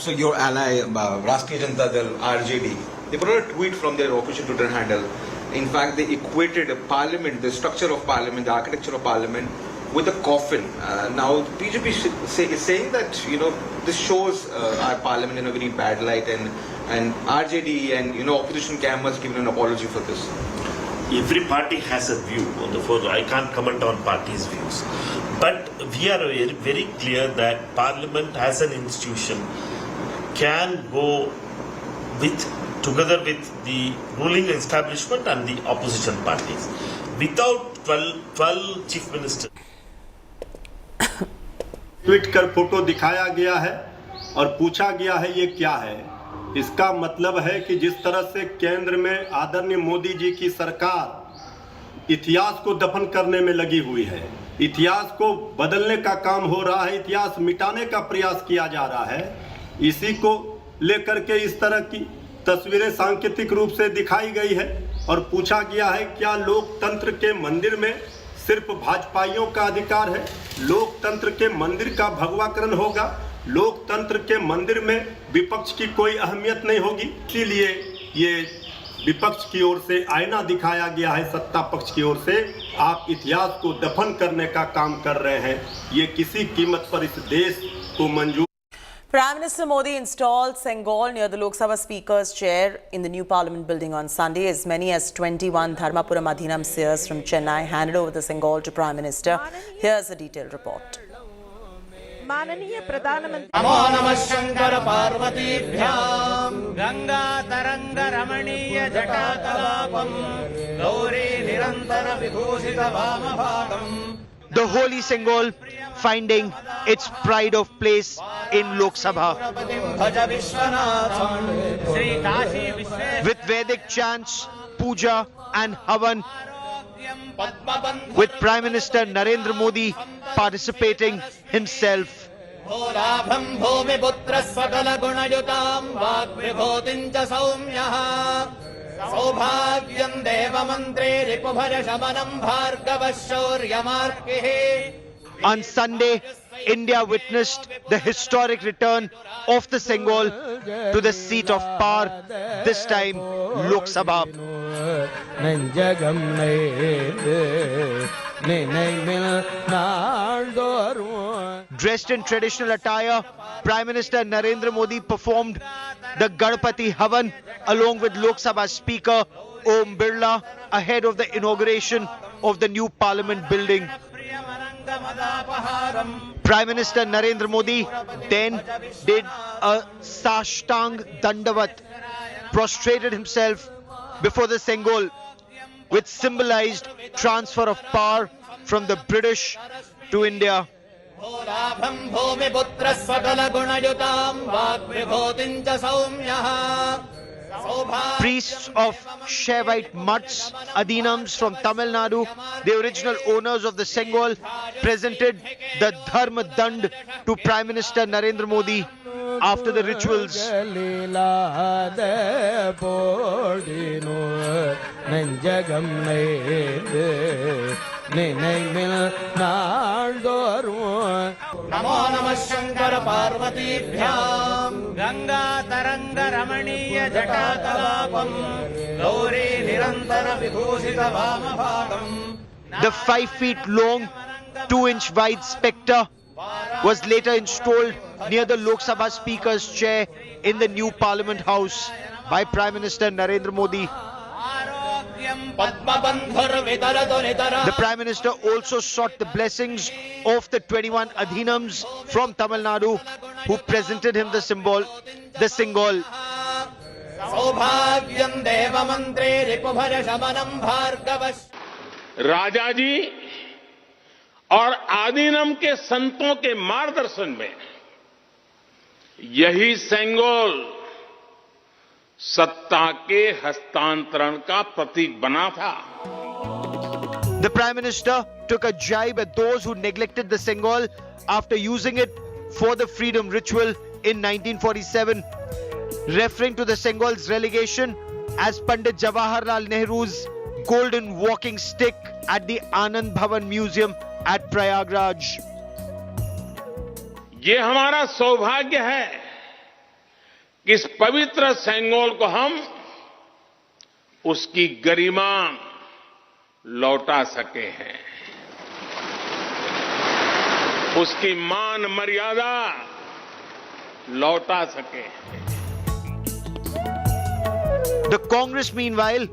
So your ally Rashtriya Janata Dal RJD, they put out a tweet from their official Twitter handle. In fact, they equated parliament, the structure of parliament, the architecture of parliament, with a coffin. Now BJP is saying that this shows our parliament in a very bad light, and RJD and opposition camp must give an apology for this. Every party has a view on the floor. I can't comment on parties' views, but we are very clear that parliament as an institution can go together with the ruling establishment and the opposition parties without 12 chief ministers. Tweet कर photo दिखाया गया है और पूछा गया है ये क्या है। इसका मतलब है कि जिस तरह से केंद्र में आदरणीय मोदी जी की सरकार इतिहास को दफन करने में लगी हुई है, इतिहास को बदलने का काम हो रहा है, इतिहास मिटाने का प्रयास किया जा रहा है, इसी को लेकर के इस तरह की तस्वीरें सांकेतिक रूप से दिखाई गई है और पूछा गया है क्या लोकतंत्र के मंदिर में सिर्फ भाजपाइयों का अधिकार है? लोकतंत्र के मंदिर का भगवाकरण होगा? लोकतंत्र के मंदिर में विपक्ष की कोई अहमियत नहीं होगी? इसीलिए ये विपक्ष की ओर से आईना दिखाया गया है, सत्ता पक्ष की ओर से आप इतिहास को दफन करने का काम कर रहे हैं। ये किसी कीमत पर इस देश को मंजूर। Prime Minister Modi installed Sengol near the Lok Sabha Speaker's chair in the new Parliament building on Sunday. As many as 21 Dharmapuram Adhinamsiyas from Chennai handed over the Sengol to Prime Minister. Here's a detailed report. माननीय प्रधानमंत्री नमो नमः शंकर पार्वतीभ्यां गंगा तरंग रमणीय जटाकलापं गौरी निरंतर विभूषित वामभागं। The holy Sengol finding its pride of place in Lok Sabha. With Vedic chants, puja and havan, with Prime Minister Narendra Modi participating himself. सौभाग्यं देवमन्त्रे रिपुभर शमनं Bhargava शौर्यमार्किः On Sunday, India witnessed the historic return of the Sengol to the seat of power, this time Lok Sabha. Dressed in traditional attire, Prime Minister Narendra Modi performed the Ganpati Havan along with Lok Sabha Speaker Om Birla ahead of the inauguration of the new Parliament building. Prime Minister Narendra Modi then did a Sashtang Dandavat, prostrated himself before the Sengol, which symbolized transfer of power from the British to India. Priests of Shaivite mutts, Adinams from Tamil Nadu, the original owners of the Sengol, presented the Dharma Dand to Prime Minister Narendra Modi after the rituals. नमो नमः शंकर पार्वतीभ्यां गंगा तरंग रमणीय जटाकलापं गौरी निरंतर विभूषित वामभागं. The 5 feet long, 2-inch wide spectre was later installed near the Lok Sabha Speaker's chair in the new Parliament House by Prime Minister Narendra Modi. The Prime Minister also sought the blessings of the 21 Adhinams from Tamil Nadu who presented him the Sengol. राजा जी और आदिनम के संतों के मार्गदर्शन में यही सेंगोल सत्ता के हस्तांतरण का प्रतीक बना था. The Prime Minister took a jibe at those who neglected the Sengol after using it for the freedom ritual in 1947, referring to the Sengol's relegation as Pandit Jawaharlal Nehru's golden walking stick at the Anand Bhavan Museum at Prayagraj. ये हमारा सौभाग्य है कि इस पवित्र सेंगोल को हम उसकी गरिमा लौटा सके हैं, उसकी मान मर्यादा लौटा सके हैं. The Congress, meanwhile,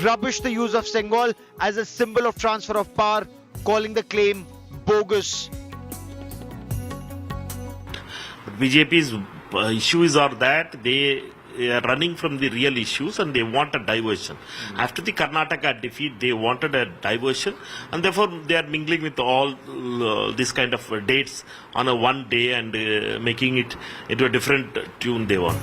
rubbished the use of Sengol as a symbol of transfer of power, calling the claim bogus. BJP's issues are that they are running from the real issues and they want a diversion. After the Karnataka defeat, they wanted a diversion and therefore they are mingling with all this kind of dates on a one day and making it into a different tune they want.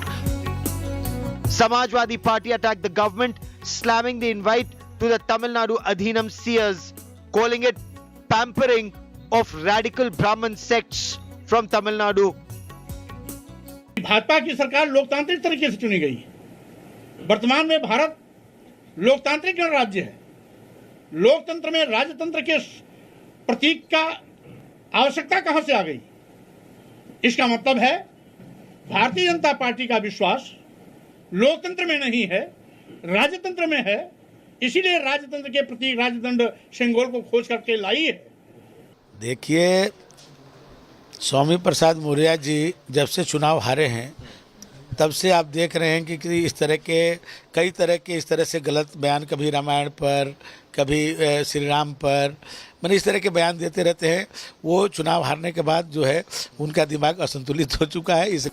Samajwadi Party attacked the government, slamming the invite to the Tamil Nadu Adhinam seers, calling it pampering of radical Brahmin sects from Tamil Nadu. Bhajpa की सरकार लोकतांत्रिक तरीके से चुनी गई. वर्तमान में भारत लोकतांत्रिक गणराज्य है. लोकतंत्र में राजतंत्र के प्रतीक का आवश्यकता कहां से आ गई? इसका मतलब है भारतीय जनता पार्टी का विश्वास लोकतंत्र में नहीं है, राजतंत्र में है. इसीलिए राजतंत्र के प्रतीक राजदंड सेंगोल को खोज करके लाई है. देखिए, स्वामी प्रसाद मौर्य जी जब से चुनाव हारे हैं तब से आप देख रहे हैं कि इस तरह के कई तरह के इस तरह से गलत बयान, कभी रामायण पर, कभी श्री राम पर, मैंने इस तरह के बयान देते रहते हैं. वो चुनाव हारने के बाद जो है उनका दिमाग असंतुलित हो चुका है. इस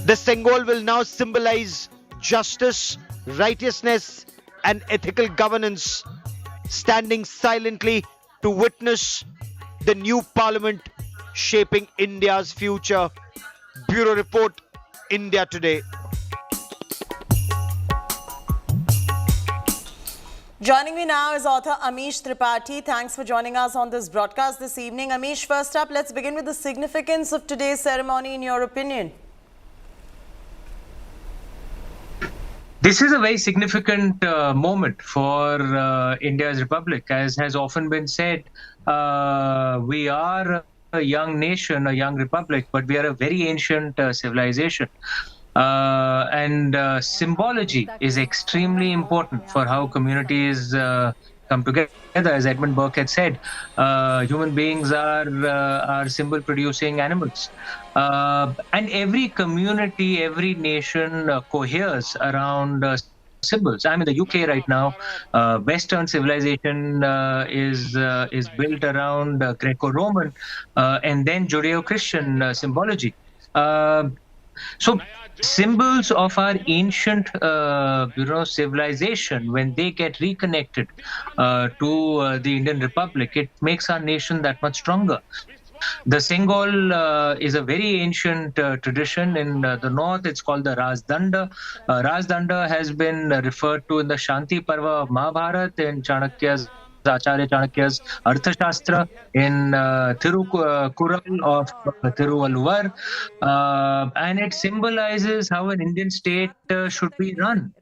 The Sengol will now symbolize justice, righteousness and ethical governance, standing silently to witness the new parliament shaping India's future. Bureau Report, India Today. Joining me now is author Amish Tripathi. Thanks for joining us on this broadcast this evening. Amish, first up, let's begin with the significance of today's ceremony in your opinion. This is a very significant moment for India's republic. As has often been said, we are a young nation, a young republic, but we are a very ancient civilization. And symbology is extremely important for how communities come together. As Edmund Burke had said, human beings are symbol-producing animals. And every community, every nation coheres around symbols. I'm in the UK right now. Western civilization is built around Greco-Roman and then Judeo-Christian symbology. So symbols of our ancient, civilization, when they get reconnected to the Indian Republic, it makes our nation that much stronger. The Sengol is a very ancient tradition. In the north, it's called the Rajdanda. Rajdanda has been referred to in the Shanti Parva of Mahabharata, in Chanakya's Acharya Chanakya's Arthashastra, in Thirukural of Thiruvalluvar, and it symbolizes how an Indian state should be run.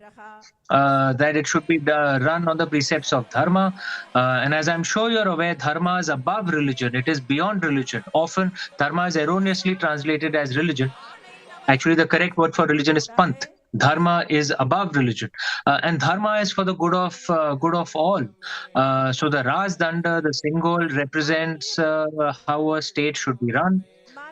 That it should be run on the precepts of dharma. And as I'm sure you're aware, dharma is above religion. It is beyond religion. Often, dharma is erroneously translated as religion. Actually, the correct word for religion is panth. Dharma is above religion, and dharma is for the good of all. So the Rajdanda, the Sengol, represents how a state should be run.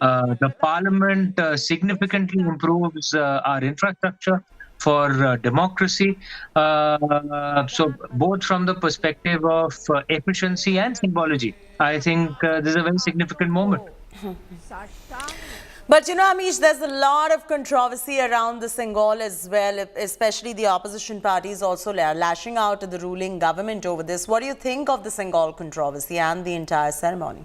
The parliament significantly improves our infrastructure for democracy. So both from the perspective of efficiency and symbology, I think this is a very significant moment. But Amish, there's a lot of controversy around the Sengol as well, especially the opposition parties also lashing out at the ruling government over this. What do you think of the Sengol controversy and the entire ceremony?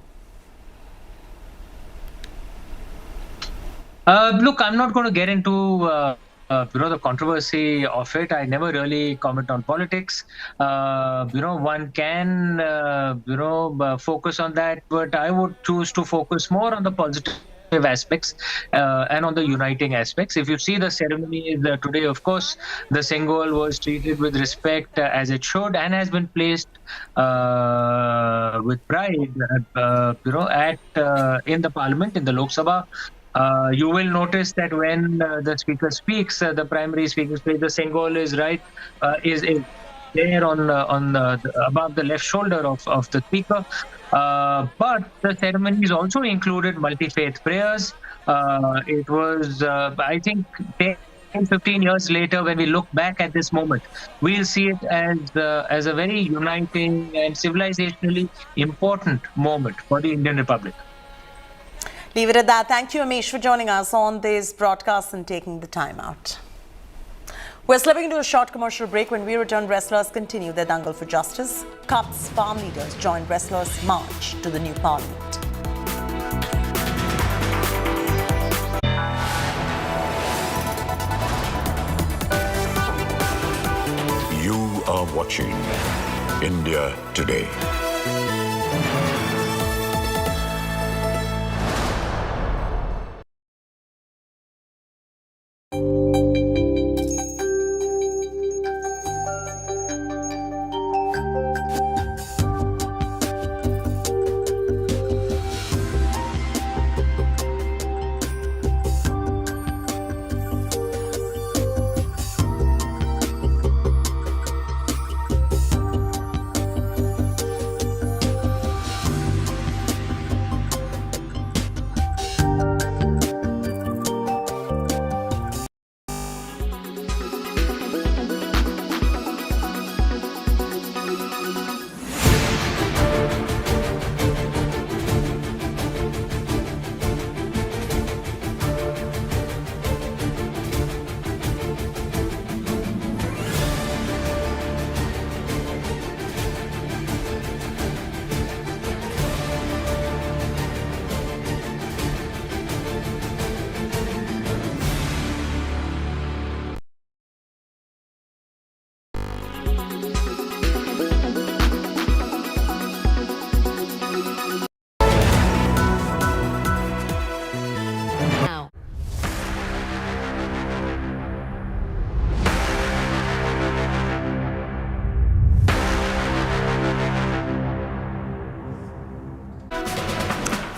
Look, I'm not going to get into the controversy of it. I never really comment on politics. One can focus on that, but I would choose to focus more on the positive aspects and on the uniting aspects. If you see the ceremony today, of course, the Sengol was treated with respect as it should, and has been placed with pride in the parliament, in the Lok Sabha. You will notice that when the speaker speaks, the primary speaker speaks, the Sengol is there on above the left shoulder of the speaker. But the ceremonies also included multi-faith prayers. It was, I think, 10-15 years later, when we look back at this moment, we'll see it as a very uniting and civilizationally important moment for the Indian Republic. Leave it at that. Thank you, Amish, for joining us on this broadcast and taking the time out. We're slipping into a short commercial break. When we return, wrestlers continue their dangle for justice. Cups farm leaders join wrestlers' march to the new parliament. You are watching India Today.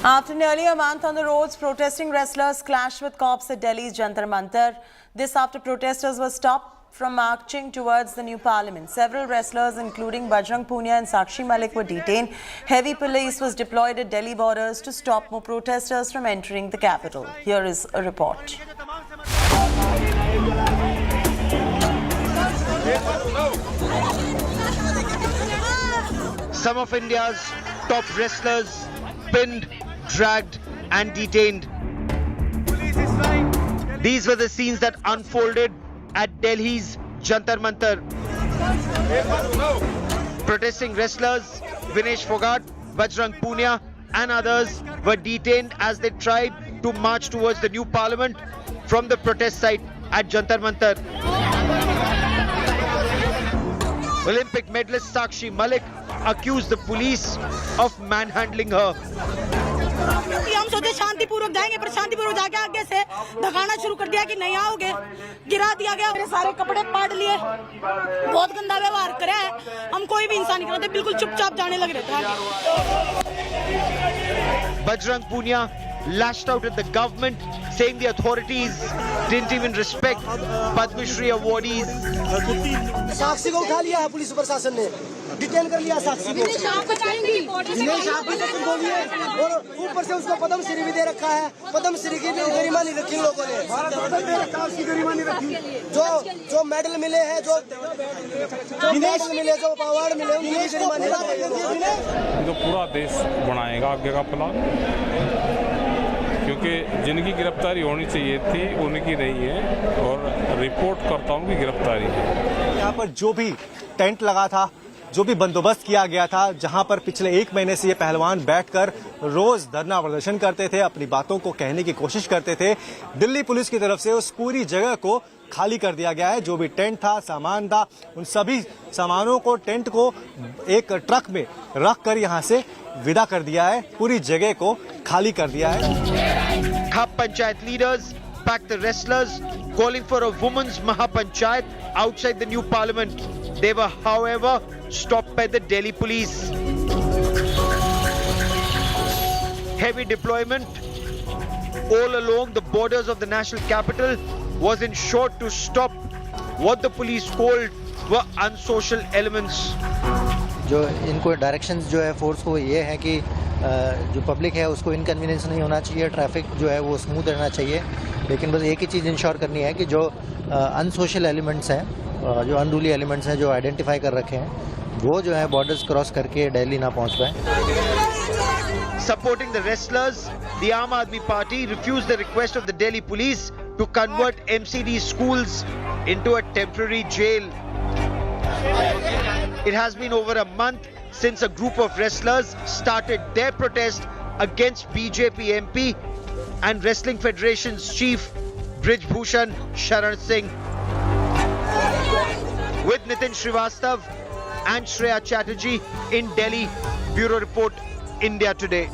After nearly a month on the roads, protesting wrestlers clashed with cops at Delhi's Jantar Mantar. This after protesters were stopped from marching towards the new parliament. Several wrestlers, including Bajrang Punia and Sakshi Malik, were detained. Heavy police was deployed at Delhi borders to stop more protesters from entering the capital. Here is a report. Some of India's top wrestlers pinned, dragged and detained. These were the scenes that unfolded at Delhi's Jantar Mantar. Protesting wrestlers Vinesh Fogart, Bajrang Punia and others were detained as they tried to march towards the new parliament from the protest site at Jantar Mantar. Olympic medalist Sakshi Malik accused the police of manhandling her. हम सोचे शांतिपूर्वक जाएंगे पर शांतिपूर्वक जाके आगे से धकाना शुरू कर दिया कि नहीं आओगे, गिरा दिया गया, मेरे सारे कपड़े पाड़ लिए, बहुत गंदा व्यवहार करा है। हम कोई भी इंसान नहीं करते, बिल्कुल चुपचाप जाने लग रहे थे आगे। Bajrang Punia lashed out at the government, saying the authorities didn't even respect Padma Shri awardees. साक्षी को उठा लिया है पुलिस प्रशासन ने, डिटेन कर लिया साक्षी को। और ऊपर से उसको पद्म श्री भी दे रखा है, पद्म श्री की भी गरिमा नहीं रखी लोगों ने। जो मेडल मिले हैं, जो मेडल मिले, जो अवार्ड मिले, उनकी गरिमा नहीं रखी। जो पूरा देश बनाएगा आगे का प्लान, क्योंकि जिनकी गिरफ्तारी होनी चाहिए थी उनकी नहीं है और रिपोर्ट करता हूं कि गिरफ्तारी है। यहाँ पर जो भी टेंट लगा था, जो भी बंदोबस्त किया गया था, जहां पर पिछले एक महीने से ये पहलवान बैठकर रोज धरना प्रदर्शन करते थे, अपनी बातों को कहने की कोशिश करते थे, दिल्ली पुलिस की तरफ से उस पूरी जगह को खाली कर दिया गया है। जो भी टेंट था, सामान था, उन सभी सामानों को, टेंट को एक ट्रक में रख कर यहाँ से विदा कर दिया है, पूरी जगह को खाली कर दिया है। Khap Panchayat leaders backed the wrestlers, calling for a women's Mahapanchayat outside the new parliament. They were, however, stopped by the Delhi police. Heavy deployment all along the borders of the national capital was ensured to stop what the police called were unsocial elements. जो इनको directions जो है force को ये है कि जो public है उसको इनकन्वीनियंस नहीं होना चाहिए, ट्रैफिक जो है वो स्मूथ रहना चाहिए, लेकिन बस एक ही चीज़ इंश्योर करनी है कि जो अनसोशल एलिमेंट्स हैं, जो अनरूली एलिमेंट्स हैं जो आइडेंटिफाई कर रखे हैं, वो जो है बॉर्डर्स क्रॉस करके दिल्ली ना पहुंच पाए। Supporting the wrestlers, the Aam Aadmi Party refused the request of the Delhi police to convert MCD schools into a temporary jail. It has been over a month since a group of wrestlers started their protest against BJP MP and Wrestling Federation's chief Brij Bhushan Sharan Singh. With Nitin Srivastav and Shreya Chatterjee in Delhi, Bureau Report, India Today.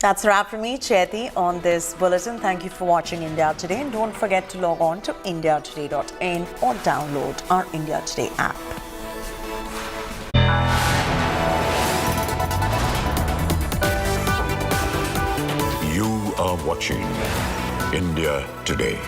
That's a wrap from me, Chaiti, on this bulletin. Thank you for watching India Today. And don't forget to log on to indiatoday.in or download our India Today app. You are watching India Today.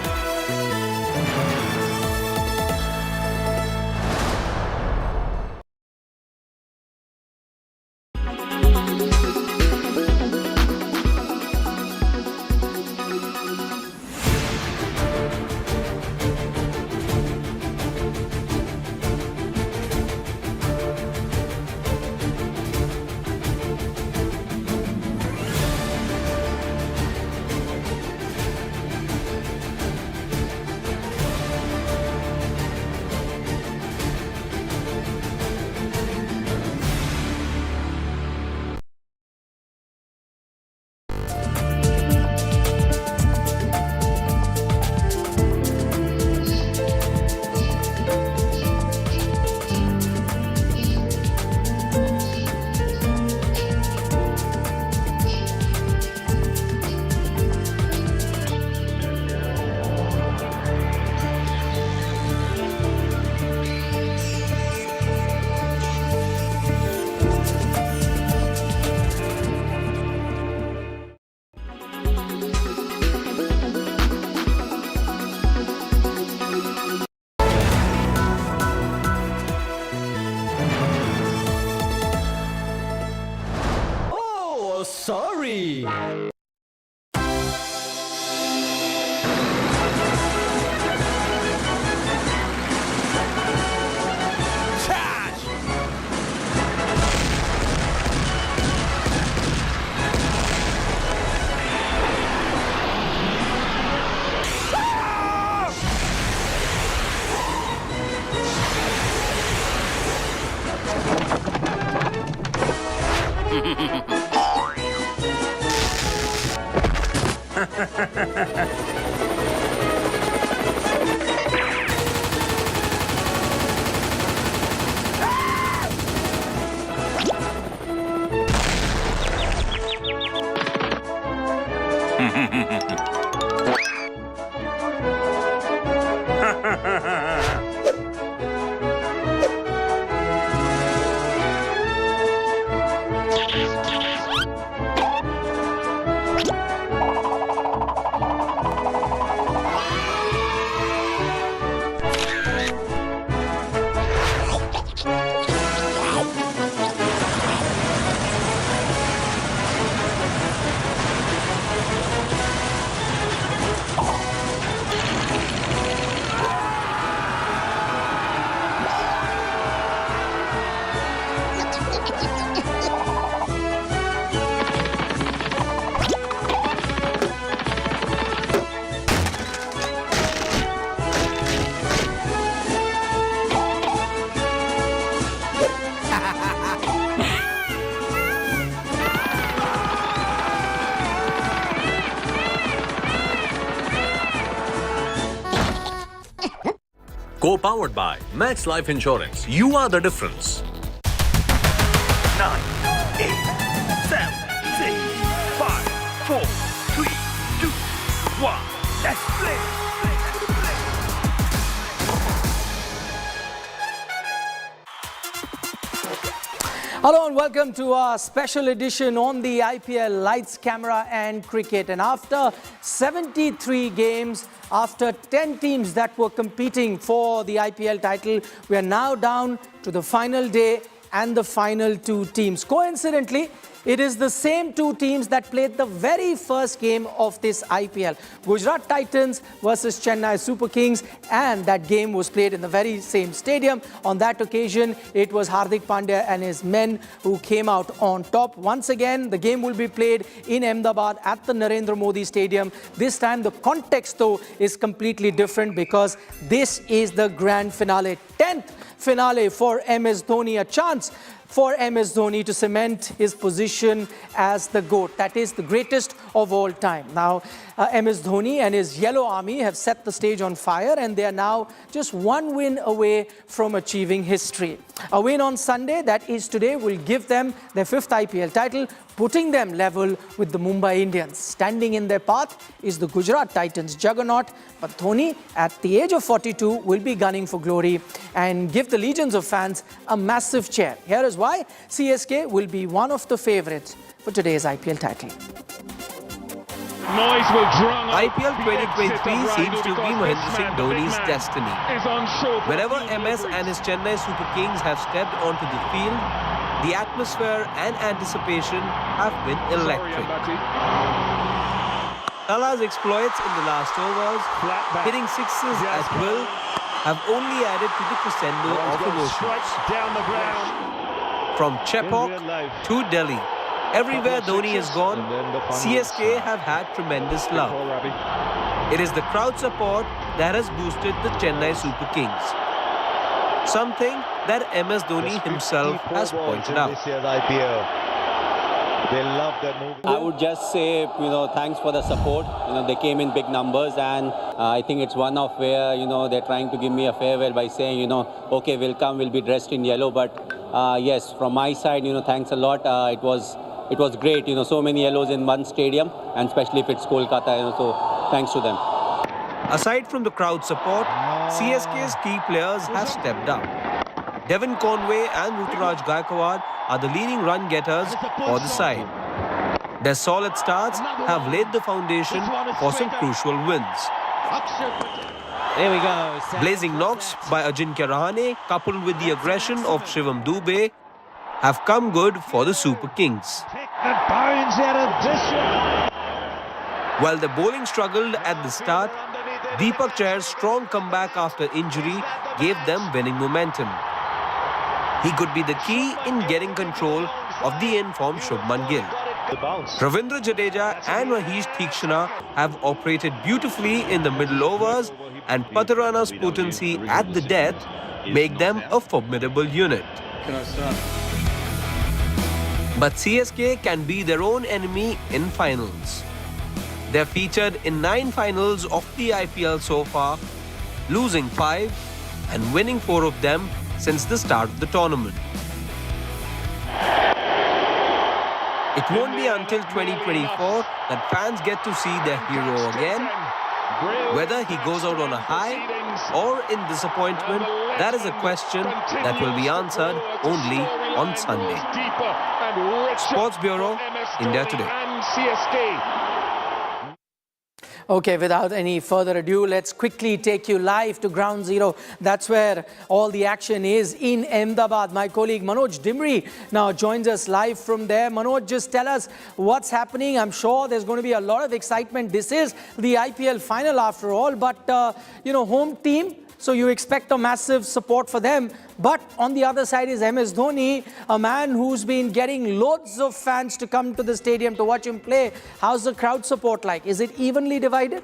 Co-powered by Max Life Insurance. You are the difference. 9, 8, 7, 6, 5, 4, 3, 2, 1. Let's play. Hello and welcome to our special edition on the IPL Lights, Camera and Cricket. And after 73 games, after 10 teams that were competing for the IPL title, we are now down to the final day and the final two teams. Coincidentally, it is the same two teams that played the very first game of this IPL. Gujarat Titans versus Chennai Super Kings, and that game was played in the very same stadium. On that occasion, it was Hardik Pandya and his men who came out on top. Once again, the game will be played in Ahmedabad at the Narendra Modi Stadium. This time, the context, though, is completely different because this is the grand finale. 10th finale for MS Dhoni, a chance for MS Dhoni to cement his position as the GOAT. That is the greatest of all time. Now, MS Dhoni and his Yellow Army have set the stage on fire, and they are now just one win away from achieving history. A win on Sunday, that is today, will give them their 5th IPL title, putting them level with the Mumbai Indians. Standing in their path is the Gujarat Titans juggernaut, but Dhoni, at the age of 42, will be gunning for glory and give the legions of fans a massive cheer. Here is why CSK will be one of the favourites for today's IPL title. IPL 2023 seems to be Mahendra Singh Dhoni's destiny. Whenever MS and his Chennai Super Kings have stepped onto the field, the atmosphere and anticipation have been electric. Sala's exploits in the last overs, hitting sixes at will, have only added to the crescendo of emotions. From Chepauk to Delhi, everywhere Dhoni has gone, CSK have had tremendous love. It is the crowd support that has boosted the Chennai Super Kings. Something that MS Dhoni himself has pointed out. They love that movie. I would just say, thanks for the support. They came in big numbers, and I think it's one of where, they're trying to give me a farewell by saying, okay, we'll come, we'll be dressed in yellow. But yes, from my side, thanks a lot. It was great, so many yellows in one stadium, and especially if it's Kolkata, so thanks to them. Aside from the crowd support, CSK's key players have stepped up. Devin Conway and Ruturaj Gaikwad are the leading run getters for the side. Their solid starts have laid the foundation for some crucial wins. There we go. Blazing knocks by Ajinkya Rahane, coupled with the aggression of Shivam Dube, have come good for the Super Kings. While the bowling struggled at the start, Deepak Chahar's strong comeback after injury gave them winning momentum. He could be the key in getting control of the in-form Shubman Gill. Ravindra Jadeja and Mahesh Theekshana have operated beautifully in the middle overs, and Pathirana's potency at the death make them a formidable unit. But CSK can be their own enemy in finals. They're featured in 9 finals of the IPL so far, losing 5 and winning 4 of them since the start of the tournament. It won't be until 2024 that fans get to see their hero again. Whether he goes out on a high or in disappointment, that is a question that will be answered only on Sunday. Sports Bureau, India Today. Okay, without any further ado, let's quickly take you live to Ground Zero. That's where all the action is in Ahmedabad. My colleague Manoj Dimri now joins us live from there. Manoj, just tell us what's happening. I'm sure there's going to be a lot of excitement. This is the IPL final after all, but, home team. So you expect a massive support for them. But on the other side is MS Dhoni, a man who's been getting loads of fans to come to the stadium to watch him play. How's the crowd support like? Is it evenly divided?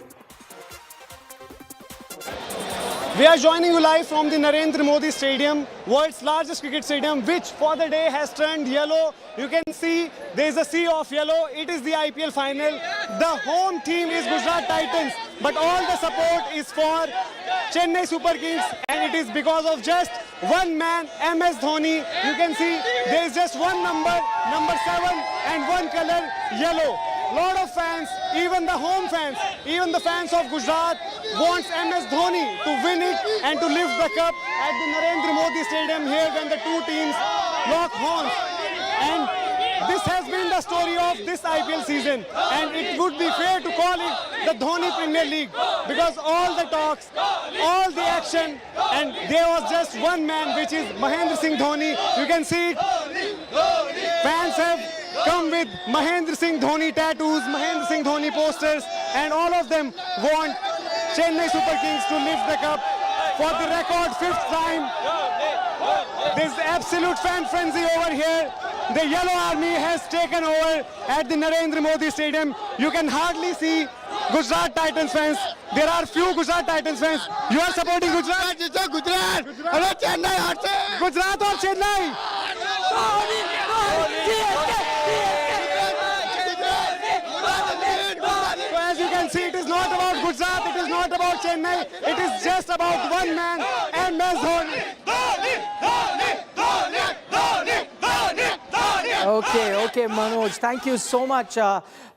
We are joining you live from the Narendra Modi Stadium, world's largest cricket stadium, which for the day has turned yellow. You can see there is a sea of yellow. It is the IPL final. The home team is Gujarat Titans, but all the support is for Chennai Super Kings, and it is because of just one man, MS Dhoni. You can see there is just one number 7, and one color, yellow. Lot of fans, even the home fans, even the fans of Gujarat wants MS Dhoni to win it and to lift the cup at the Narendra Modi Stadium here when the two teams lock horns. And this has been the story of this IPL season, and it would be fair to call it the Dhoni Premier League, because all the talks, all the action, and there was just one man, which is Mahendra Singh Dhoni. You can see it. Fans have come with Mahendra Singh Dhoni tattoos, Mahendra Singh Dhoni posters, and all of them want Chennai Super Kings to lift the cup for the record 5th time. There's absolute fan frenzy over here. The Yellow Army has taken over at the Narendra Modi Stadium. You can hardly see Gujarat Titans fans. There are few Gujarat Titans fans. You are supporting Gujarat? Gujarat! Hello, Chennai! Gujarat or Chennai? So as you can see, it is not about Gujarat, it is not about Chennai, it is just about one man, MS Dhoni. Okay, Manoj, thank you so much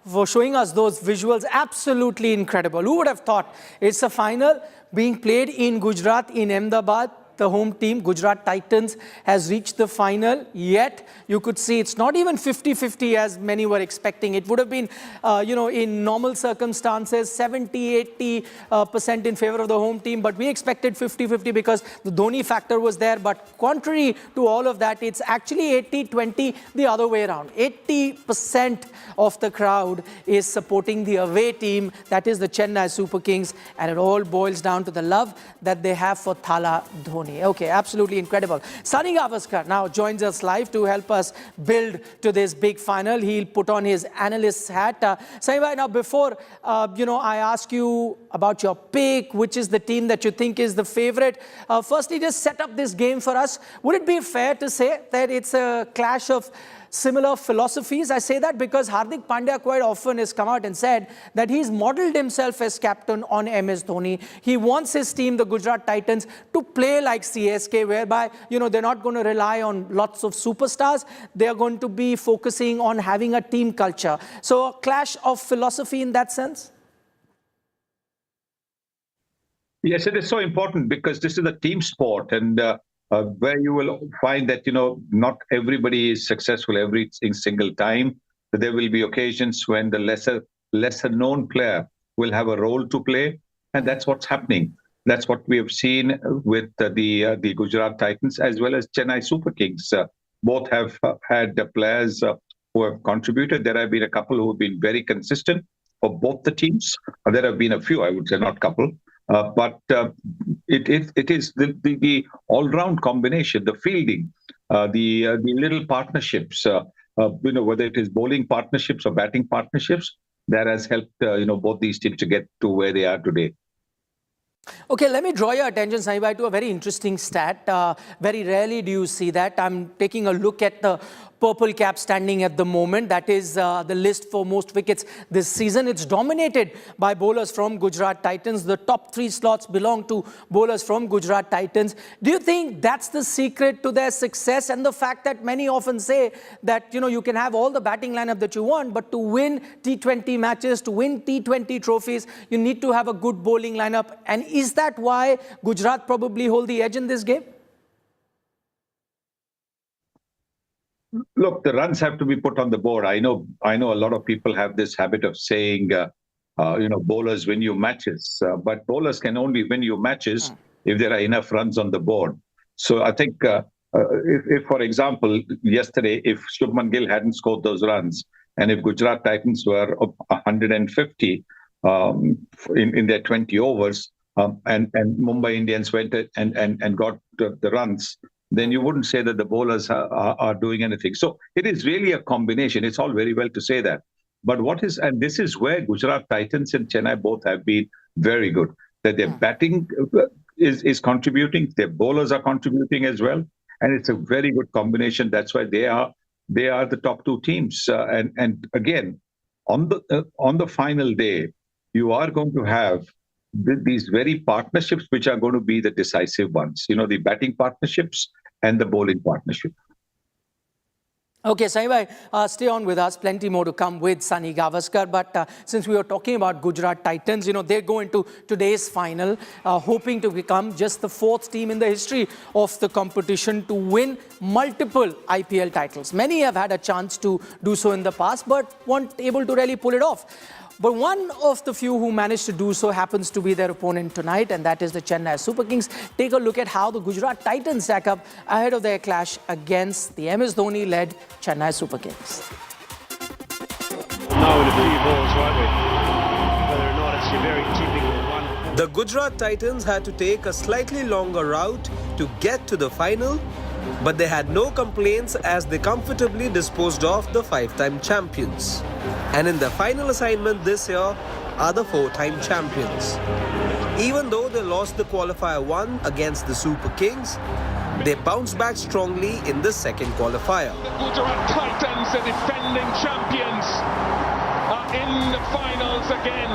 for showing us those visuals. Absolutely incredible. Who would have thought it's a final being played in Gujarat, in Ahmedabad? The home team, Gujarat Titans, has reached the final, yet you could see it's not even 50-50 as many were expecting. It would have been, in normal circumstances, 70-80% in favor of the home team, but we expected 50-50 because the Dhoni factor was there. But contrary to all of that, it's actually 80-20 the other way around. 80% of the crowd is supporting the away team, that is the Chennai Super Kings, and it all boils down to the love that they have for Thala Dhoni. Okay, absolutely incredible. Sunny Gavaskar now joins us live to help us build to this big final. He'll put on his analyst's hat. Sunny, now before I ask you about your pick, which is the team that you think is the favorite, firstly just set up this game for us. Would it be fair to say that it's a clash of similar philosophies? I say that because Hardik Pandya quite often has come out and said that he's modeled himself as captain on MS Dhoni. He wants his team, the Gujarat Titans, to play like CSK, whereby, they're not going to rely on lots of superstars. They're going to be focusing on having a team culture. So a clash of philosophy in that sense? Yes, it is so important because this is a team sport, and where you will find that, not everybody is successful every single time. There will be occasions when the lesser known player will have a role to play, and that's what's happening. That's what we have seen with the Gujarat Titans as well as Chennai Super Kings. Both have had players who have contributed. There have been a couple who have been very consistent for both the teams. There have been a few, I would say, not couple. But it is the all-round combination, the fielding, the little partnerships, whether it is bowling partnerships or batting partnerships, that has helped both these teams to get to where they are today. Okay, let me draw your attention, Saibai, to a very interesting stat. Very rarely do you see that. I'm taking a look at the purple cap standing at the moment. That is the list for most wickets this season. It's dominated by bowlers from Gujarat Titans. The top 3 slots belong to bowlers from Gujarat Titans. Do you think that's the secret to their success, and the fact that many often say that, you can have all the batting lineup that you want, but to win T20 matches, to win T20 trophies, you need to have a good bowling lineup? And is that why Gujarat probably hold the edge in this game? Look, the runs have to be put on the board. I know a lot of people have this habit of saying, bowlers win you matches, but bowlers can only win you matches if there are enough runs on the board. So I think, if for example, yesterday, if Shubman Gill hadn't scored those runs, and if Gujarat Titans were 150 in their 20 overs, and Mumbai Indians went and got the runs, then you wouldn't say that the bowlers are doing anything. So it is really a combination. It's all very well to say that. But and this is where Gujarat Titans and Chennai both have been very good, that their batting is contributing, their bowlers are contributing as well. And it's a very good combination. That's why they are the top 2 teams. And again, on the final day, you are going to have these very partnerships which are going to be the decisive ones, the batting partnerships and the bowling partnership. Okay, Saibai, stay on with us. Plenty more to come with Sunny Gavaskar. But since we were talking about Gujarat Titans, they go into today's final, hoping to become just the 4th team in the history of the competition to win multiple IPL titles. Many have had a chance to do so in the past, but weren't able to really pull it off. But one of the few who managed to do so happens to be their opponent tonight, and that is the Chennai Super Kings. Take a look at how the Gujarat Titans stack up ahead of their clash against the MS Dhoni-led Chennai Super Kings. Know in a few balls, won't we? Whether or not it's your very typical one. The Gujarat Titans had to take a slightly longer route to get to the final, but they had no complaints as they comfortably disposed of the 5-time champions. And in the final assignment this year are the 4-time champions. Even though they lost the qualifier 1 against the Super Kings, they bounced back strongly in the second qualifier. The Gujarat Titans, the defending champions, are in the finals again.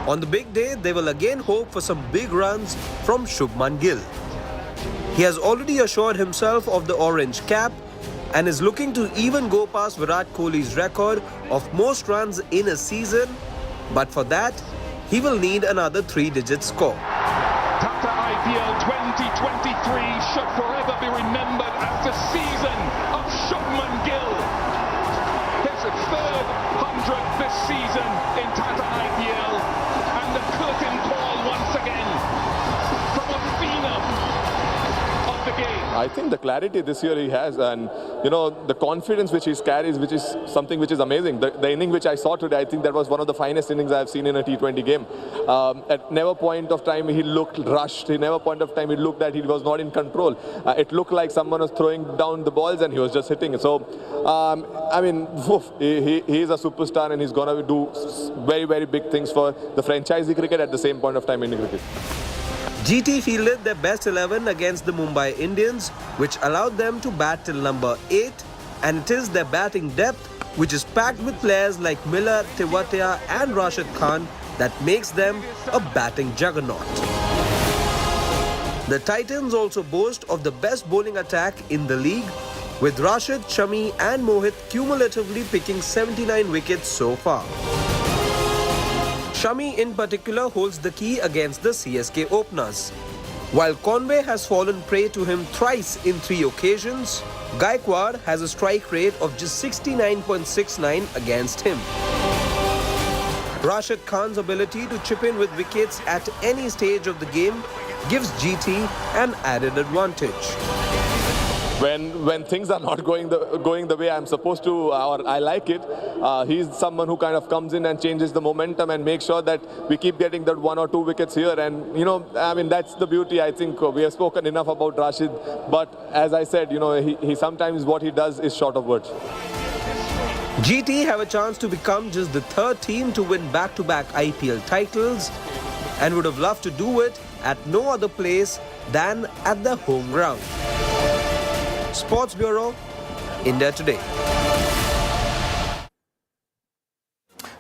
On the big day, they will again hope for some big runs from Shubman Gill. He has already assured himself of the orange cap and is looking to even go past Virat Kohli's record of most runs in a season. But for that, he will need another 3-digit score. Tata IPL 2023 should forever be remembered as the season of Shubman Gill. His 3rd 100th this season in Tata IPL, and the curtain call once again from a phenom of the game. I think the clarity this year he has, and the confidence which he carries, which is something which is amazing. The inning which I saw today, I think that was one of the finest innings I have seen in a T20 game. At never point of time he looked rushed. At never point of time he looked that he was not in control. It looked like someone was throwing down the balls and he was just hitting it. So, he is a superstar and he's going to do very, very big things for the franchisee cricket at the same point of time in cricket. GT fielded their best 11 against the Mumbai Indians, which allowed them to bat till number 8, and it is their batting depth, which is packed with players like Miller, Tewatia and Rashid Khan, that makes them a batting juggernaut. The Titans also boast of the best bowling attack in the league, with Rashid, Shami and Mohit cumulatively picking 79 wickets so far. Shami in particular holds the key against the CSK openers. While Conway has fallen prey to him thrice in 3 occasions, Gaikwad has a strike rate of just 69.69 against him. Rashid Khan's ability to chip in with wickets at any stage of the game gives GT an added advantage. When things are not going the way I'm supposed to, or I like it, he's someone who kind of comes in and changes the momentum and makes sure that we keep getting that 1 or 2 wickets here. And that's the beauty. I think we have spoken enough about Rashid, but as I said, he sometimes what he does is short of words. GT have a chance to become just the 3rd team to win back-to-back IPL titles, and would have loved to do it at no other place than at the home ground. Sports Bureau, India Today.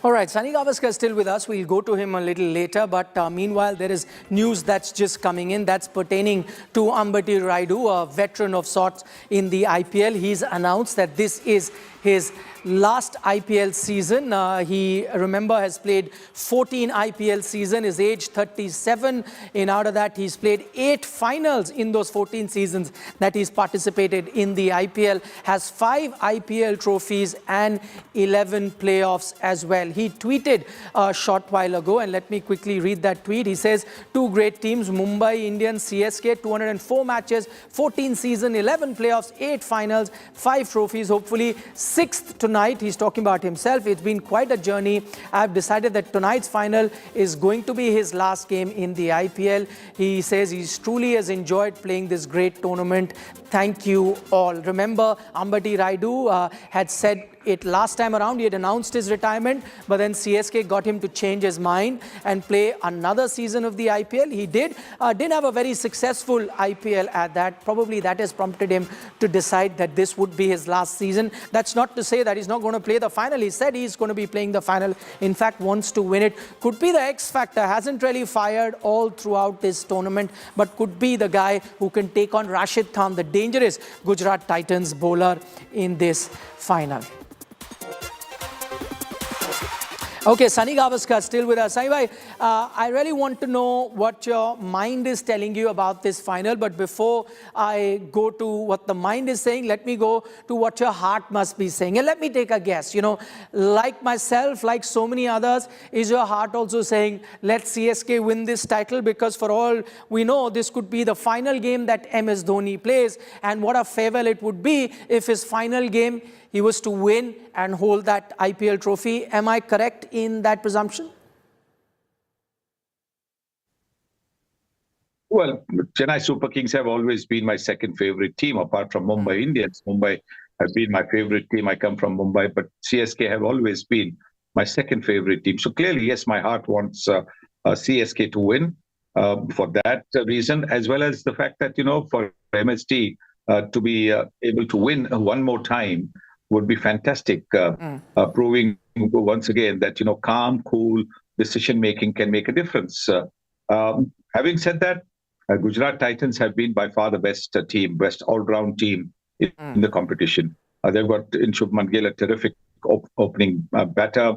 All right, Sunny Gavaskar is still with us. We'll go to him a little later. But meanwhile, there is news that's just coming in that's pertaining to Ambati Rayudu, a veteran of sorts in the IPL. He's announced that this is his last IPL season. He, remember, has played 14 IPL season, is age 37. And out of that, he's played 8 finals in those 14 seasons that he's participated in the IPL, has 5 IPL trophies and 11 playoffs as well. He tweeted a short while ago, and let me quickly read that tweet. He says, 2 great teams, Mumbai Indians, CSK, 204 matches, 14 season, 11 playoffs, 8 finals, 5 trophies, hopefully 6th tonight. He's talking about himself. It's been quite a journey. I've decided that tonight's final is going to be his last game in the IPL. He says he's truly has enjoyed playing this great tournament. Thank you all. Remember, Ambati Rayudu had said it last time around. He had announced his retirement, but then CSK got him to change his mind and play another season of the IPL. He didn't have a very successful IPL at that. Probably that has prompted him to decide that this would be his last season. That's not to say that he's not going to play the final. He said he's going to be playing the final. In fact, wants to win it. Could be the X factor. Hasn't really fired all throughout this tournament, but could be the guy who can take on Rashid Khan, the dangerous Gujarat Titans bowler, in this final. Okay, Sunny Gavaskar still with us. Sunny bhai, I really want to know what your mind is telling you about this final. But before I go to what the mind is saying, let me go to what your heart must be saying. And let me take a guess. You know, like myself, like so many others, is your heart also saying, let CSK win this title? Because for all we know, this could be the final game that MS Dhoni plays. And what a farewell it would be if his final game he was to win and hold that IPL trophy. Am I correct in that presumption? Well, Chennai Super Kings have always been my second favorite team, apart from Mumbai Indians. Mumbai has been my favorite team. I come from Mumbai, but CSK have always been my second favorite team. So clearly, yes, my heart wants CSK to win for that reason, as well as the fact that, you know, for MST to be able to win one more time would be fantastic, proving once again that, you know, calm, cool decision-making can make a difference. Having said that, Gujarat Titans have been by far the best team, best all-round team in the competition. They've got in Shubman Gill a terrific opening batter.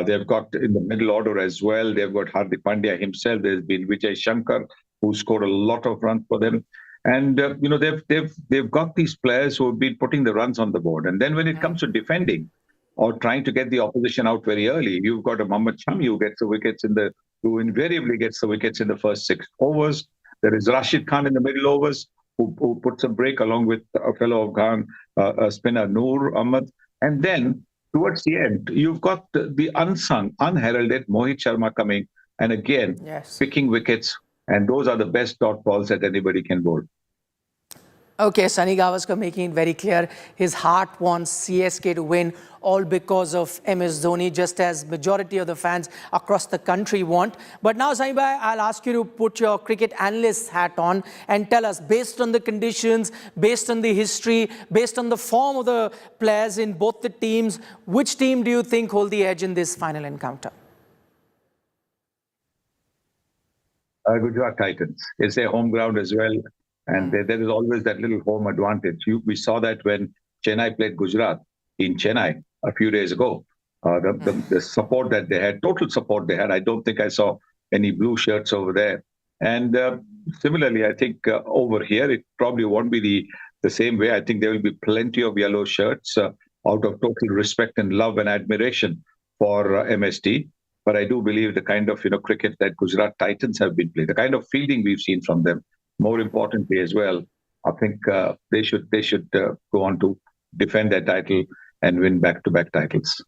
They've got in the middle order as well, they've got Hardik Pandya himself. There's been Vijay Shankar, who scored a lot of runs for them. And you know, they've got these players who have been putting the runs on the board. And then when it comes to defending or trying to get the opposition out very early, you've got a Mohammad Shami who invariably gets the wickets in the first 6 overs. There is Rashid Khan in the middle overs who puts a break along with a fellow Afghan spinner Noor Ahmed. And then towards the end, you've got the unsung, unheralded Mohit Sharma coming and again picking wickets. And those are the best dot balls that anybody can bowl. Okay, Sunny Gavaskar making it very clear his heart wants CSK to win, all because of MS Dhoni, just as majority of the fans across the country want. But now, Sunny bhai, I'll ask you to put your cricket analyst hat on and tell us, based on the conditions, based on the history, based on the form of the players in both the teams, which team do you think hold the edge in this final encounter? Gujarat Titans. It's their home ground as well. And there is always that little home advantage. We saw that when Chennai played Gujarat in Chennai a few days ago. The support that they had, total support they had. I don't think I saw any blue shirts over there. And similarly, I think over here, it probably won't be the same way. I think there will be plenty of yellow shirts out of total respect and love and admiration for MST. But I do believe the kind of cricket that Gujarat Titans have been playing, the kind of fielding we've seen from them, more importantly as well, I think they should go on to defend their title and win back-to-back titles.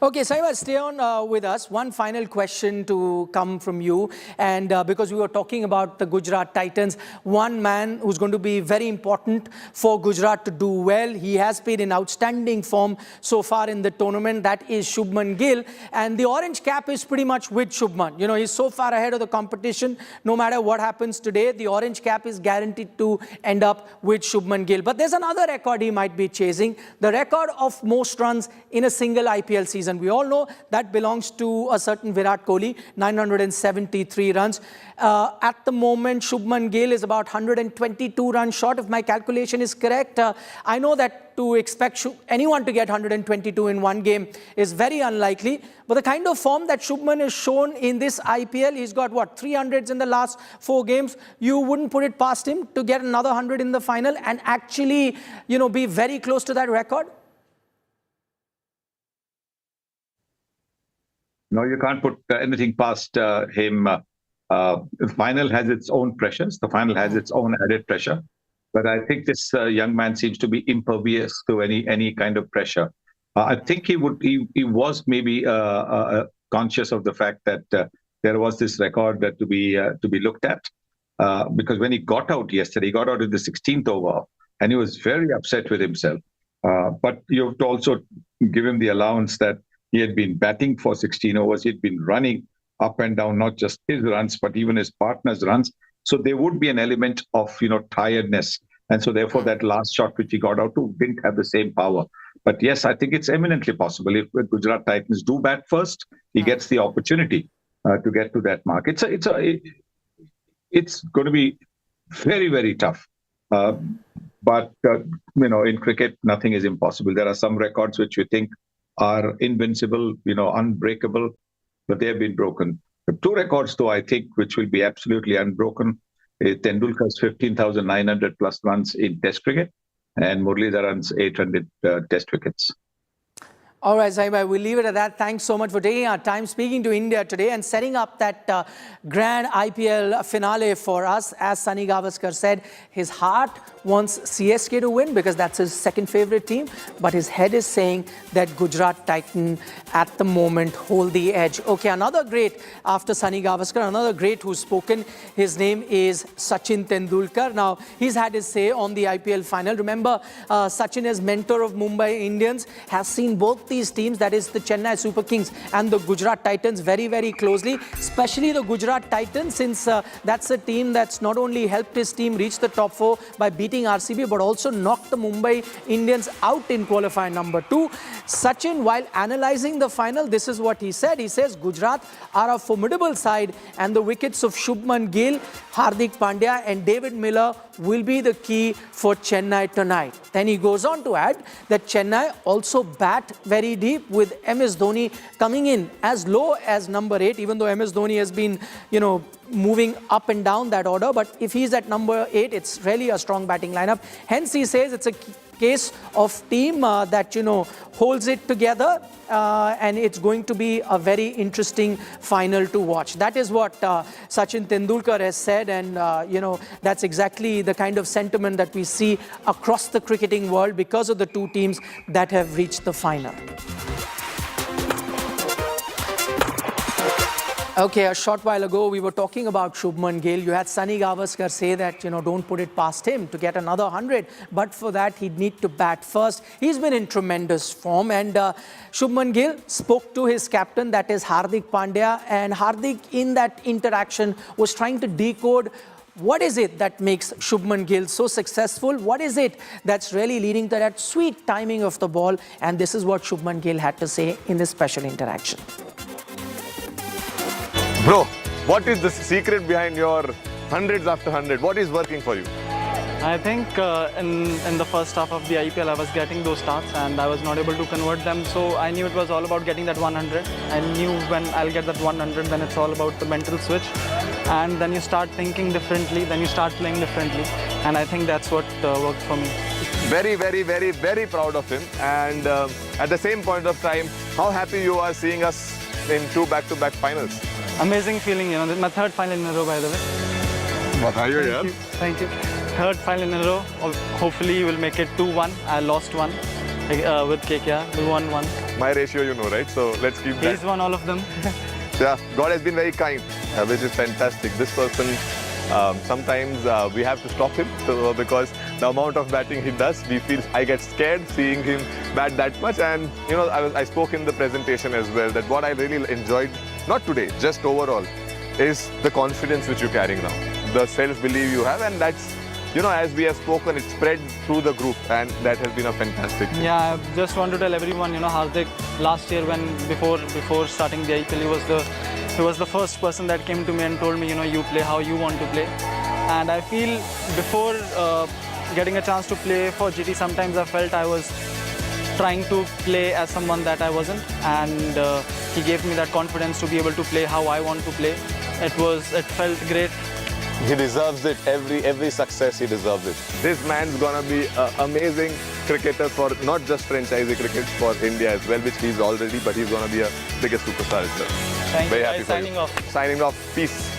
Okay, Saiba, stay on with us. One final question to come from you. And because we were talking about the Gujarat Titans, one man who's going to be very important for Gujarat to do well. He has been in outstanding form so far in the tournament. That is Shubman Gill. And the orange cap is pretty much with Shubman. You know, he's so far ahead of the competition. No matter what happens today, the orange cap is guaranteed to end up with Shubman Gill. But there's another record he might be chasing. The record of most runs in a single IPL season. We all know that belongs to a certain Virat Kohli, 973 runs. At the moment, Shubman Gill is about 122 runs short, if my calculation is correct. I know that to expect anyone to get 122 in one game is very unlikely. But the kind of form that Shubman has shown in this IPL, he's got, what, 300s in the last 4 games. You wouldn't put it past him to get another 100 in the final and actually, you know, be very close to that record? No, you can't put anything past him. The final has its own pressures. The final has its own added pressure. But I think this young man seems to be impervious to any kind of pressure. I think he was maybe conscious of the fact that there was this record that to be looked at. Because when he got out yesterday, he got out in the 16th over, and he was very upset with himself. But you have to also give him the allowance that he had been batting for 16 overs. He'd been running up and down, not just his runs, but even his partner's runs. So there would be an element of, tiredness. And so therefore that last shot which he got out to didn't have the same power. But yes, I think it's eminently possible. If Gujarat Titans do bat first, he gets the opportunity to get to that mark. It's going to be very, very tough. But in cricket, nothing is impossible. There are some records which we think are invincible, unbreakable, but they have been broken. The 2 records, though, I think, which will be absolutely unbroken, is Tendulkar's 15,900 plus runs in Test cricket and Muralidharan's 800 Test wickets. All right, Saiba, we'll leave it at that. Thanks so much for taking our time speaking to India today and setting up that grand IPL finale for us. As Sunny Gavaskar said, his heart wants CSK to win because that's his second favorite team. But his head is saying that Gujarat Titan at the moment hold the edge. Okay, another great after Sunny Gavaskar, another great who's spoken. His name is Sachin Tendulkar. Now, he's had his say on the IPL final. Remember, Sachin, as mentor of Mumbai Indians, has seen both these teams, that is the Chennai Super Kings and the Gujarat Titans, very, very closely, especially the Gujarat Titans, since that's a team that's not only helped his team reach the top 4 by beating RCB, but also knocked the Mumbai Indians out in qualifier number 2. Sachin, while analyzing the final, this is what he said. He says, Gujarat are a formidable side and the wickets of Shubman Gill, Hardik Pandya and David Miller will be the key for Chennai tonight. Then he goes on to add that Chennai also bat very deep, with MS Dhoni coming in as low as number 8, even though MS Dhoni has been, moving up and down that order. But if he's at number 8, it's really a strong batting lineup. Hence, he says it's a case of team that, holds it together. And it's going to be a very interesting final to watch. That is what Sachin Tendulkar has said. And, that's exactly the kind of sentiment that we see across the cricketing world because of the 2 teams that have reached the final. Okay, a short while ago, we were talking about Shubman Gill. You had Sunny Gavaskar say that, don't put it past him to get another 100. But for that, he'd need to bat first. He's been in tremendous form. And Shubman Gill spoke to his captain, that is Hardik Pandya. And Hardik, in that interaction, was trying to decode what is it that makes Shubman Gill so successful? What is it that's really leading to that sweet timing of the ball? And this is what Shubman Gill had to say in this special interaction. Bro, what is the secret behind your hundreds after 100? What is working for you? I think in the first half of the IPL, I was getting those starts and I was not able to convert them. So I knew it was all about getting that 100. I knew when I'll get that 100, then it's all about the mental switch. And then you start thinking differently, then you start playing differently. And I think that's what worked for me. Very, very, very, very proud of him. And at the same point of time, how happy you are seeing us in 2 back-to-back finals. Amazing feeling, This is my 3rd final in a row, by the way. What are you, yeah? Thank you. 3rd final in a row. Hopefully, you will make it 2-1. I lost 1 with KKR. We won 1. my ratio, you know, right? So let's keep that. He's won all of them. Yeah, God has been very kind, which is fantastic. This person, sometimes we have to stop him because the amount of batting he does, I get scared seeing him bat that much. And you know, I spoke in the presentation as well that what I really enjoyed, not today, just overall, is the confidence which you're carrying now, the self-belief you have, and that's, you know, as we have spoken, it's spread through the group, and that has been a fantastic thing. Yeah, I just want to tell everyone, you know, Hardik last year before starting the IPL, he was the first person that came to me and told me, you know, you play how you want to play. And I feel before getting a chance to play for GT, sometimes I felt I was trying to play as someone that I wasn't, and he gave me that confidence to be able to play how I want to play. It felt great. He deserves it. Every success, he deserves it. This man's gonna be an amazing cricketer for not just franchisee cricket, for India as well, which he's already, but he's gonna be a biggest superstar as well. Thank Very you. happy for Signing you. off. Signing off. Peace.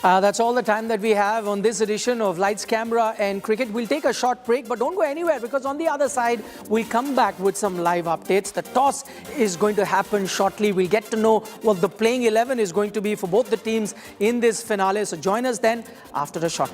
That's all the time that we have on this edition of Lights, Camera and Cricket. We'll take a short break, but don't go anywhere because on the other side, we'll come back with some live updates. The toss is going to happen shortly. We'll get to know what the playing 11 is going to be for both the teams in this finale. So join us then after a short break.